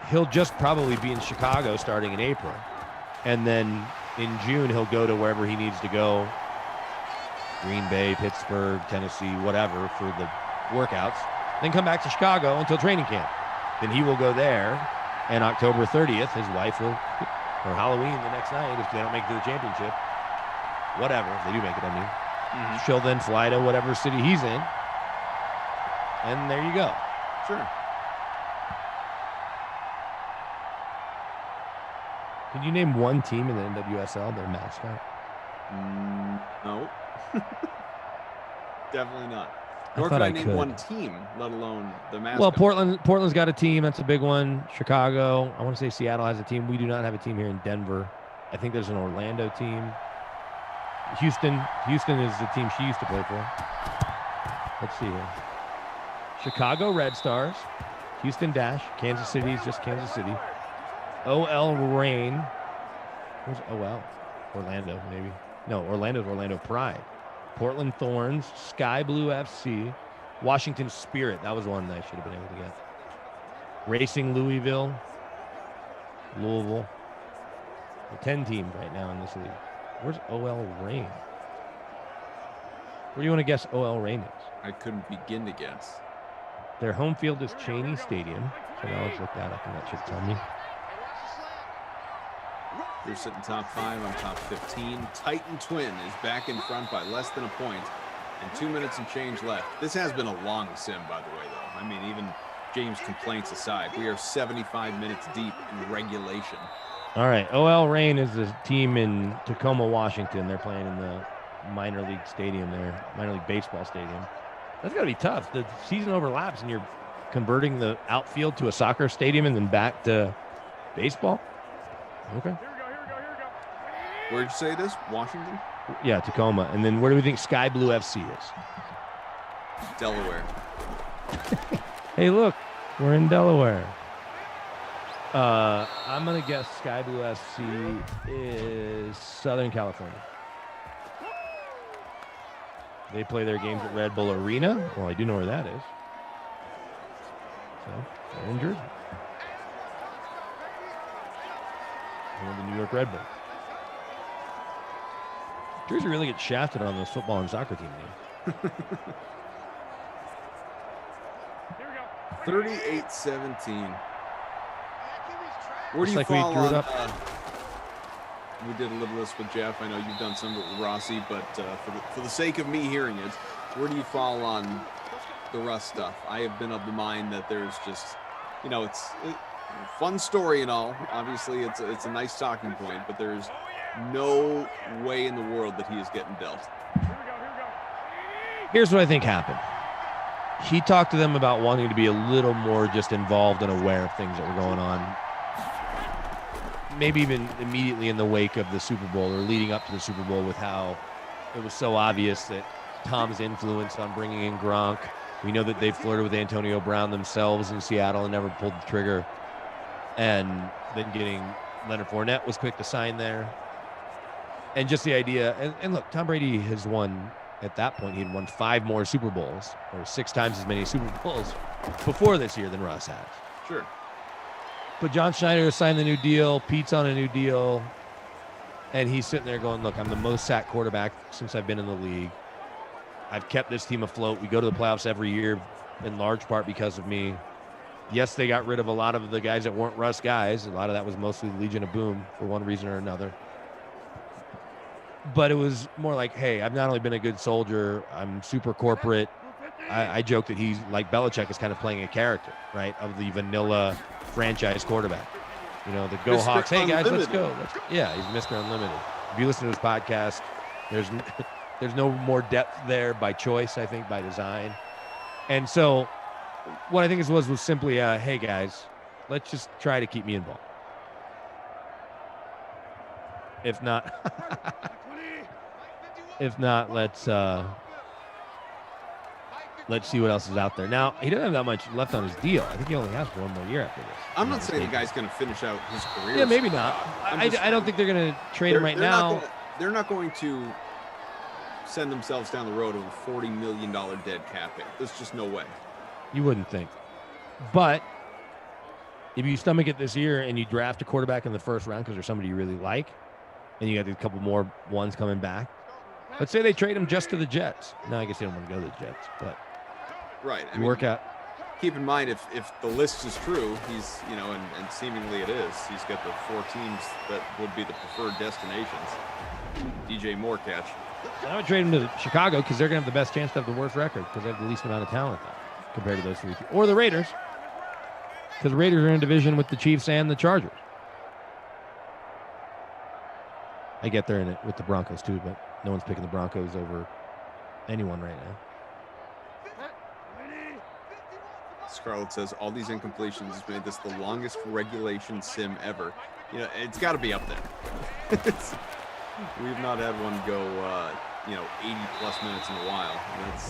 He'll just probably be in Chicago starting in April. And then in June, he'll go to wherever he needs to go. Green Bay, Pittsburgh, Tennessee, whatever, for the workouts. Then come back to Chicago until training camp. Then he will go there. And October 30th, his wife will, or Halloween the next night, if they don't make it to the championship. Whatever, if they do make it, She'll then fly to whatever city he's in. And there you go.
Sure.
Can you name one team in the NWSL, their mascot?
No. Definitely not.
I
Nor
thought
could I
I
name
could.
one team, let alone the mascot.
Well, Portland's got a team. That's a big one. Chicago. I want to say Seattle has a team. We do not have a team here in Denver. I think there's an Orlando team. Houston is the team she used to play for. Let's see here. Chicago Red Stars. Houston Dash. Kansas City is just Kansas City. OL Reign. Where's OL? Orlando, maybe. No, Orlando's Orlando Pride. Portland Thorns, Sky Blue FC, Washington Spirit. That was one that I should have been able to get. Racing Louisville, Louisville. 10 teams right now in this league. Where's OL Reign? Where do you want to guess OL Reign is?
I couldn't begin to guess.
Their home field is Cheney Stadium. So now let's look that up and that should tell me.
You're sitting top 5, I'm top 15. Titan Twin is back in front by less than a point and 2 minutes and change left. This has been a long sim, by the way, though. I mean, even James' complaints aside, we are 75 minutes deep in regulation.
All right, OL Reign is the team in Tacoma, Washington. They're playing in the minor league stadium there, minor league baseball stadium. That's got to be tough. The season overlaps and you're converting the outfield to a soccer stadium and then back to baseball? Okay.
Where'd you say it is? Washington?
Yeah, Tacoma. And then where do we think Sky Blue FC is?
Delaware.
Hey, look, we're in Delaware. I'm going to guess Sky Blue FC is Southern California. They play their games at Red Bull Arena. Well, I do know where that is. So, they're in Jersey. They're the New York Red Bulls. Jersey really gets shafted on this football and soccer team name.
38-17. Where do
Just
you
like we
fall
drew it
on?
up.
We did a little list with Jeff. I know you've done some of it with Rossi, but for the sake of me hearing it, where do you fall on the Russ stuff? I have been of the mind that there's just, it's a fun story and all. Obviously, it's a nice talking point, but there's no way in the world that he is getting dealt.
Here's what I think happened. He talked to them about wanting to be a little more just involved and aware of things that were going on. Maybe even immediately in the wake of the Super Bowl or leading up to the Super Bowl, with how it was so obvious that Tom's influence on bringing in Gronk. We know that they flirted with Antonio Brown themselves in Seattle and never pulled the trigger. And then getting Leonard Fournette was quick to sign there. And just the idea, and look, Tom Brady has won, at that point, he'd won 5 more Super Bowls, or 6 times as many Super Bowls before this year than Russ has.
Sure.
But John Schneider signed the new deal, Pete's on a new deal, and he's sitting there going, look, I'm the most sacked quarterback since I've been in the league. I've kept this team afloat. We go to the playoffs every year, in large part because of me. Yes, they got rid of a lot of the guys that weren't Russ guys. A lot of that was mostly the Legion of Boom for one reason or another. But it was more like, hey, I've not only been a good soldier, I'm super corporate. I joke that he's like Belichick is kind of playing a character, right, of the vanilla franchise quarterback. The Go
Mr.
Hawks. Hey, guys, let's
Unlimited.
go. Yeah, he's Mr. Unlimited. If you listen to his podcast, there's no more depth there by choice, I think, by design. And so what I think was simply, hey, guys, let's just try to keep me involved. If not, let's see what else is out there. Now, he doesn't have that much left on his deal. I think he only has 1 more year after this.
I'm not saying the guy's going to finish out his career.
Yeah, maybe not. I don't think they're going to trade him right now.
They're not going to send themselves down the road of a $40 million dead cap hit. There's just no way.
You wouldn't think. But if you stomach it this year and you draft a quarterback in the first round because there's somebody you really like, and you got a couple more ones coming back, let's say they trade him just to the Jets. No, I guess they don't want to go to the Jets, but
right.
You work out.
Keep in mind, if the list is true, he's, and seemingly it is, he's got the 4 teams that would be the preferred destinations. DJ Moore catch.
I would trade him to Chicago because they're going to have the best chance to have the worst record because they have the least amount of talent compared to those three. Or the Raiders, because the Raiders are in a division with the Chiefs and the Chargers. I get they're in it with the Broncos too, but no one's picking the Broncos over anyone right now.
Scarlett says all these incompletions has made this the longest regulation sim ever. You know, it's got to be up there. We've not had one go, 80 plus minutes in a while.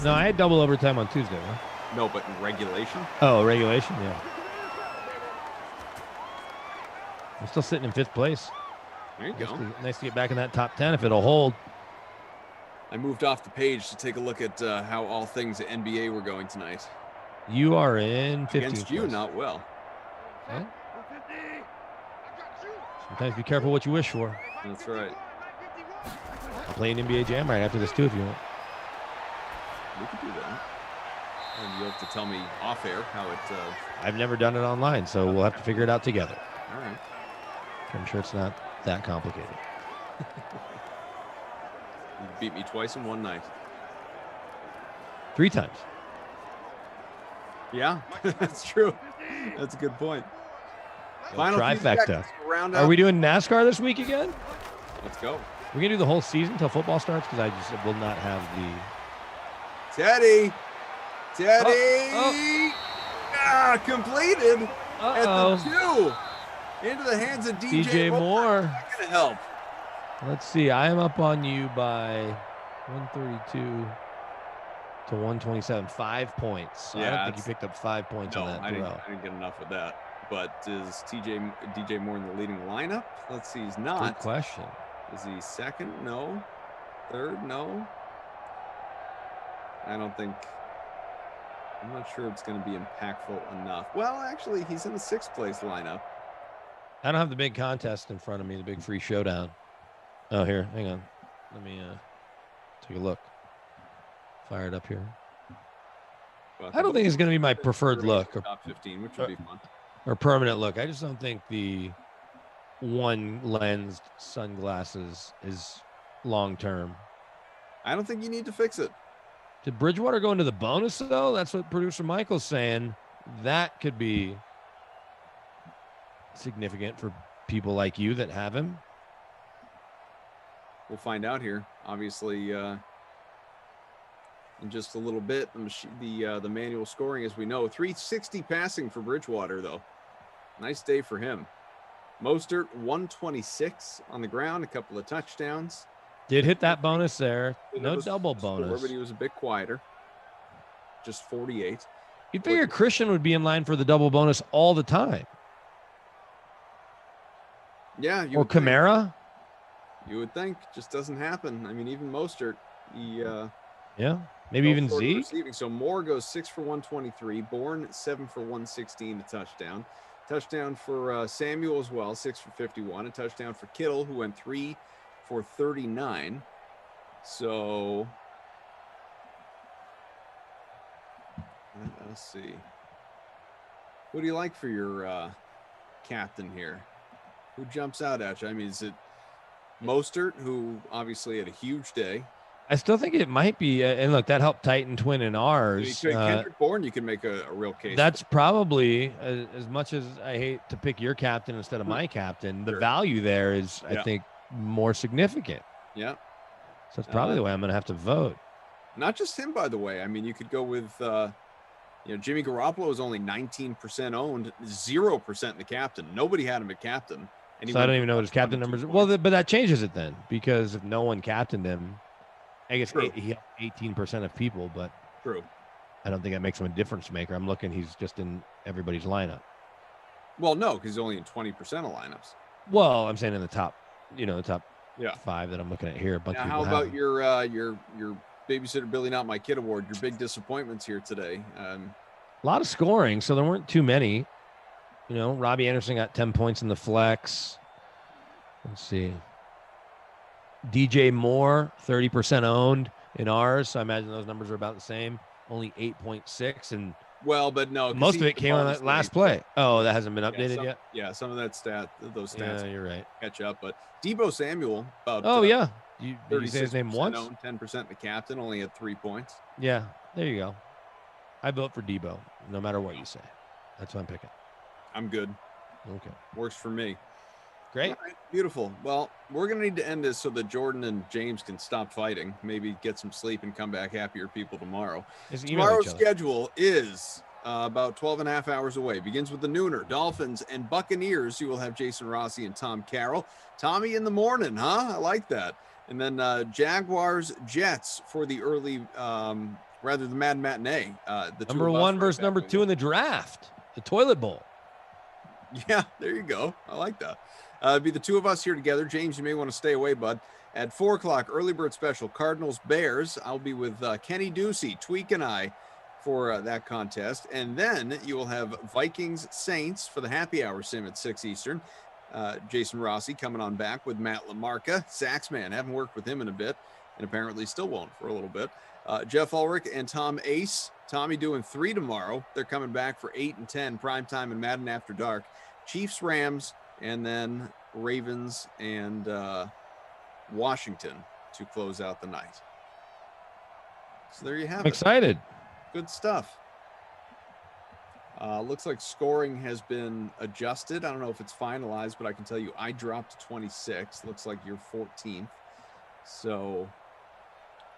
No, I had double overtime on Tuesday. Huh?
No, but in regulation.
Oh, regulation, yeah. I'm still sitting in 5th place.
There you go.
Nice to get back in that top 10 if it'll hold.
I moved off the page to take a look at how all things at NBA were going tonight.
You are in 15th
Against you,
place.
not well.
Okay. Sometimes be careful what you wish for.
That's right.
I'll play an NBA Jam right after this too if you want.
We could do that. And you'll have to tell me off air how it...
I've never done it online, so we'll have to figure it out together.
All right.
I'm sure it's not that complicated.
You beat me twice in one night.
3 times.
Yeah, that's true. That's a good point.
Final trifecta. Are we doing NASCAR this week again?
Let's go.
We're going to do the whole season until football starts because I just will not have the...
Teddy! Completed at the 2. Into the hands of DJ
Moore.
Not going to help.
Let's see. I am up on you by 132 to 127. 5 points. So I don't think you picked up 5 points on that
I
throw.
didn't get enough of that. But is DJ Moore in the leading lineup? Let's see. He's not.
Good question.
Is he second? No. Third? No. I'm not sure it's going to be impactful enough. Well, actually, he's in the 6th place lineup.
I don't have the big contest in front of me, the big free showdown. Oh, here. Hang on. Let me take a look. Fire it up here.
Well,
I don't think it's going to be my preferred look. Or,
top 15, which would be fun.
Or permanent look. I just don't think the one-lensed sunglasses is long-term.
I don't think you need to fix it.
Did Bridgewater go into the bonus, though? That's what producer Michael's saying. That could be significant for people like you that have him.
We'll find out here. Obviously, in just a little bit, the manual scoring, as we know, 360 passing for Bridgewater, though. Nice day for him. Mostert, 126 on the ground, a couple of touchdowns.
Did hit that bonus there. No double bonus.
But he was a bit quieter. Just 48.
You'd figure Christian would be in line for the double bonus all the time.
Yeah.
Or Kamara.
You would think. Just doesn't happen. I mean, even Mostert,
yeah, maybe even Zeke.
Receiving. So Moore goes 6 for 123. Bourne 7 for 116, a touchdown. Touchdown for Samuel as well, 6 for 51. A touchdown for Kittle, who went 3 for 39. So let's see. Who do you like for your captain here? Who jumps out at you? I mean, is it Mostert, who obviously had a huge day?
I still think it might be, and look, that helped Titan twin in ours.
Kendrick Bourne, you can make a real case.
That's probably, as much as I hate to pick your captain instead of my captain, the value there is, I think, more significant.
Yeah.
So it's probably the way I'm going to have to vote.
Not just him, by the way. I mean, you could go with, Jimmy Garoppolo is only 19% owned, 0% in the captain. Nobody had him at captain. And
So I don't even know what his captain numbers are. Well, but that changes it then, because if no one captained him, I guess he had 18% of people, but
true.
I don't think that makes him a difference maker. I'm looking, he's just in everybody's lineup.
Well, no, because he's only in 20% of lineups.
Well, I'm saying in the top, the top
Yeah.
5 that I'm looking at here. A bunch
Now,
of
how
people
about
have
your babysitter Billy Not My Kid award? Your big disappointments here today.
a lot of scoring, so there weren't too many. Robbie Anderson got 10 points in the flex. Let's see. DJ Moore, 30% owned in ours. So I imagine those numbers are about the same. Only 8.6. And
Well, but no.
Most of it came on that last play. Oh, that hasn't been updated
some,
yet?
Yeah, some of those stats
Yeah, you're right.
Catch up. But Deebo Samuel, about
yeah. Did you say his name once?
Owned, 10% the captain, only had 3 points.
Yeah, there you go. I vote for Deebo, no matter what you say. That's what I'm picking.
I'm good.
Okay.
Works for me.
Great.
All right, beautiful. Well, we're going to need to end this so that Jordan and James can stop fighting, maybe get some sleep and come back happier people tomorrow. Tomorrow's schedule is about 12 and a half hours away. Begins with the nooner, Dolphins and Buccaneers. You will have Jason Rossi and Tom Carroll. Tommy in the morning, huh? I like that. And then Jaguars, Jets for the early, the Mad Matinee. The
number 1 versus number 2 in the draft, the toilet bowl.
Yeah, there you go. I like that. Be the two of us here together. James, you may want to stay away, bud. At 4 o'clock, early bird special, Cardinals Bears. I'll be with Kenny Ducey, Tweak, and I for that contest. And then you will have Vikings Saints for the happy hour sim at 6 Eastern. Jason Rossi coming on back with Matt LaMarca, Saxman. Haven't worked with him in a bit, and apparently still won't for a little bit. Jeff Ulrich and Tom Ace. Tommy doing 3 tomorrow. They're coming back for 8 and 10 primetime and Madden After Dark. Chiefs, Rams, and then Ravens and Washington to close out the night. So there you have it.
I'm excited.
Good stuff. Looks like scoring has been adjusted. I don't know if it's finalized, but I can tell you I dropped to 26. Looks like you're 14th. So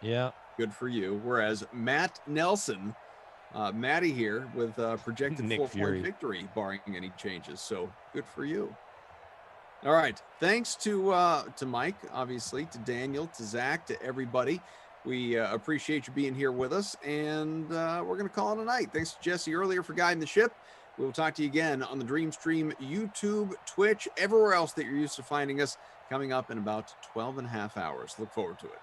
yeah,
good for you. Whereas Matt Nelson, Matty here with projected 4-point victory, barring any changes. So good for you. All right. Thanks to Mike, obviously, to Daniel, to Zach, to everybody. We appreciate you being here with us, and we're going to call it a night. Thanks to Jesse earlier for guiding the ship. We'll talk to you again on the Dream Stream, YouTube, Twitch, everywhere else that you're used to finding us, coming up in about 12 and a half hours. Look forward to it.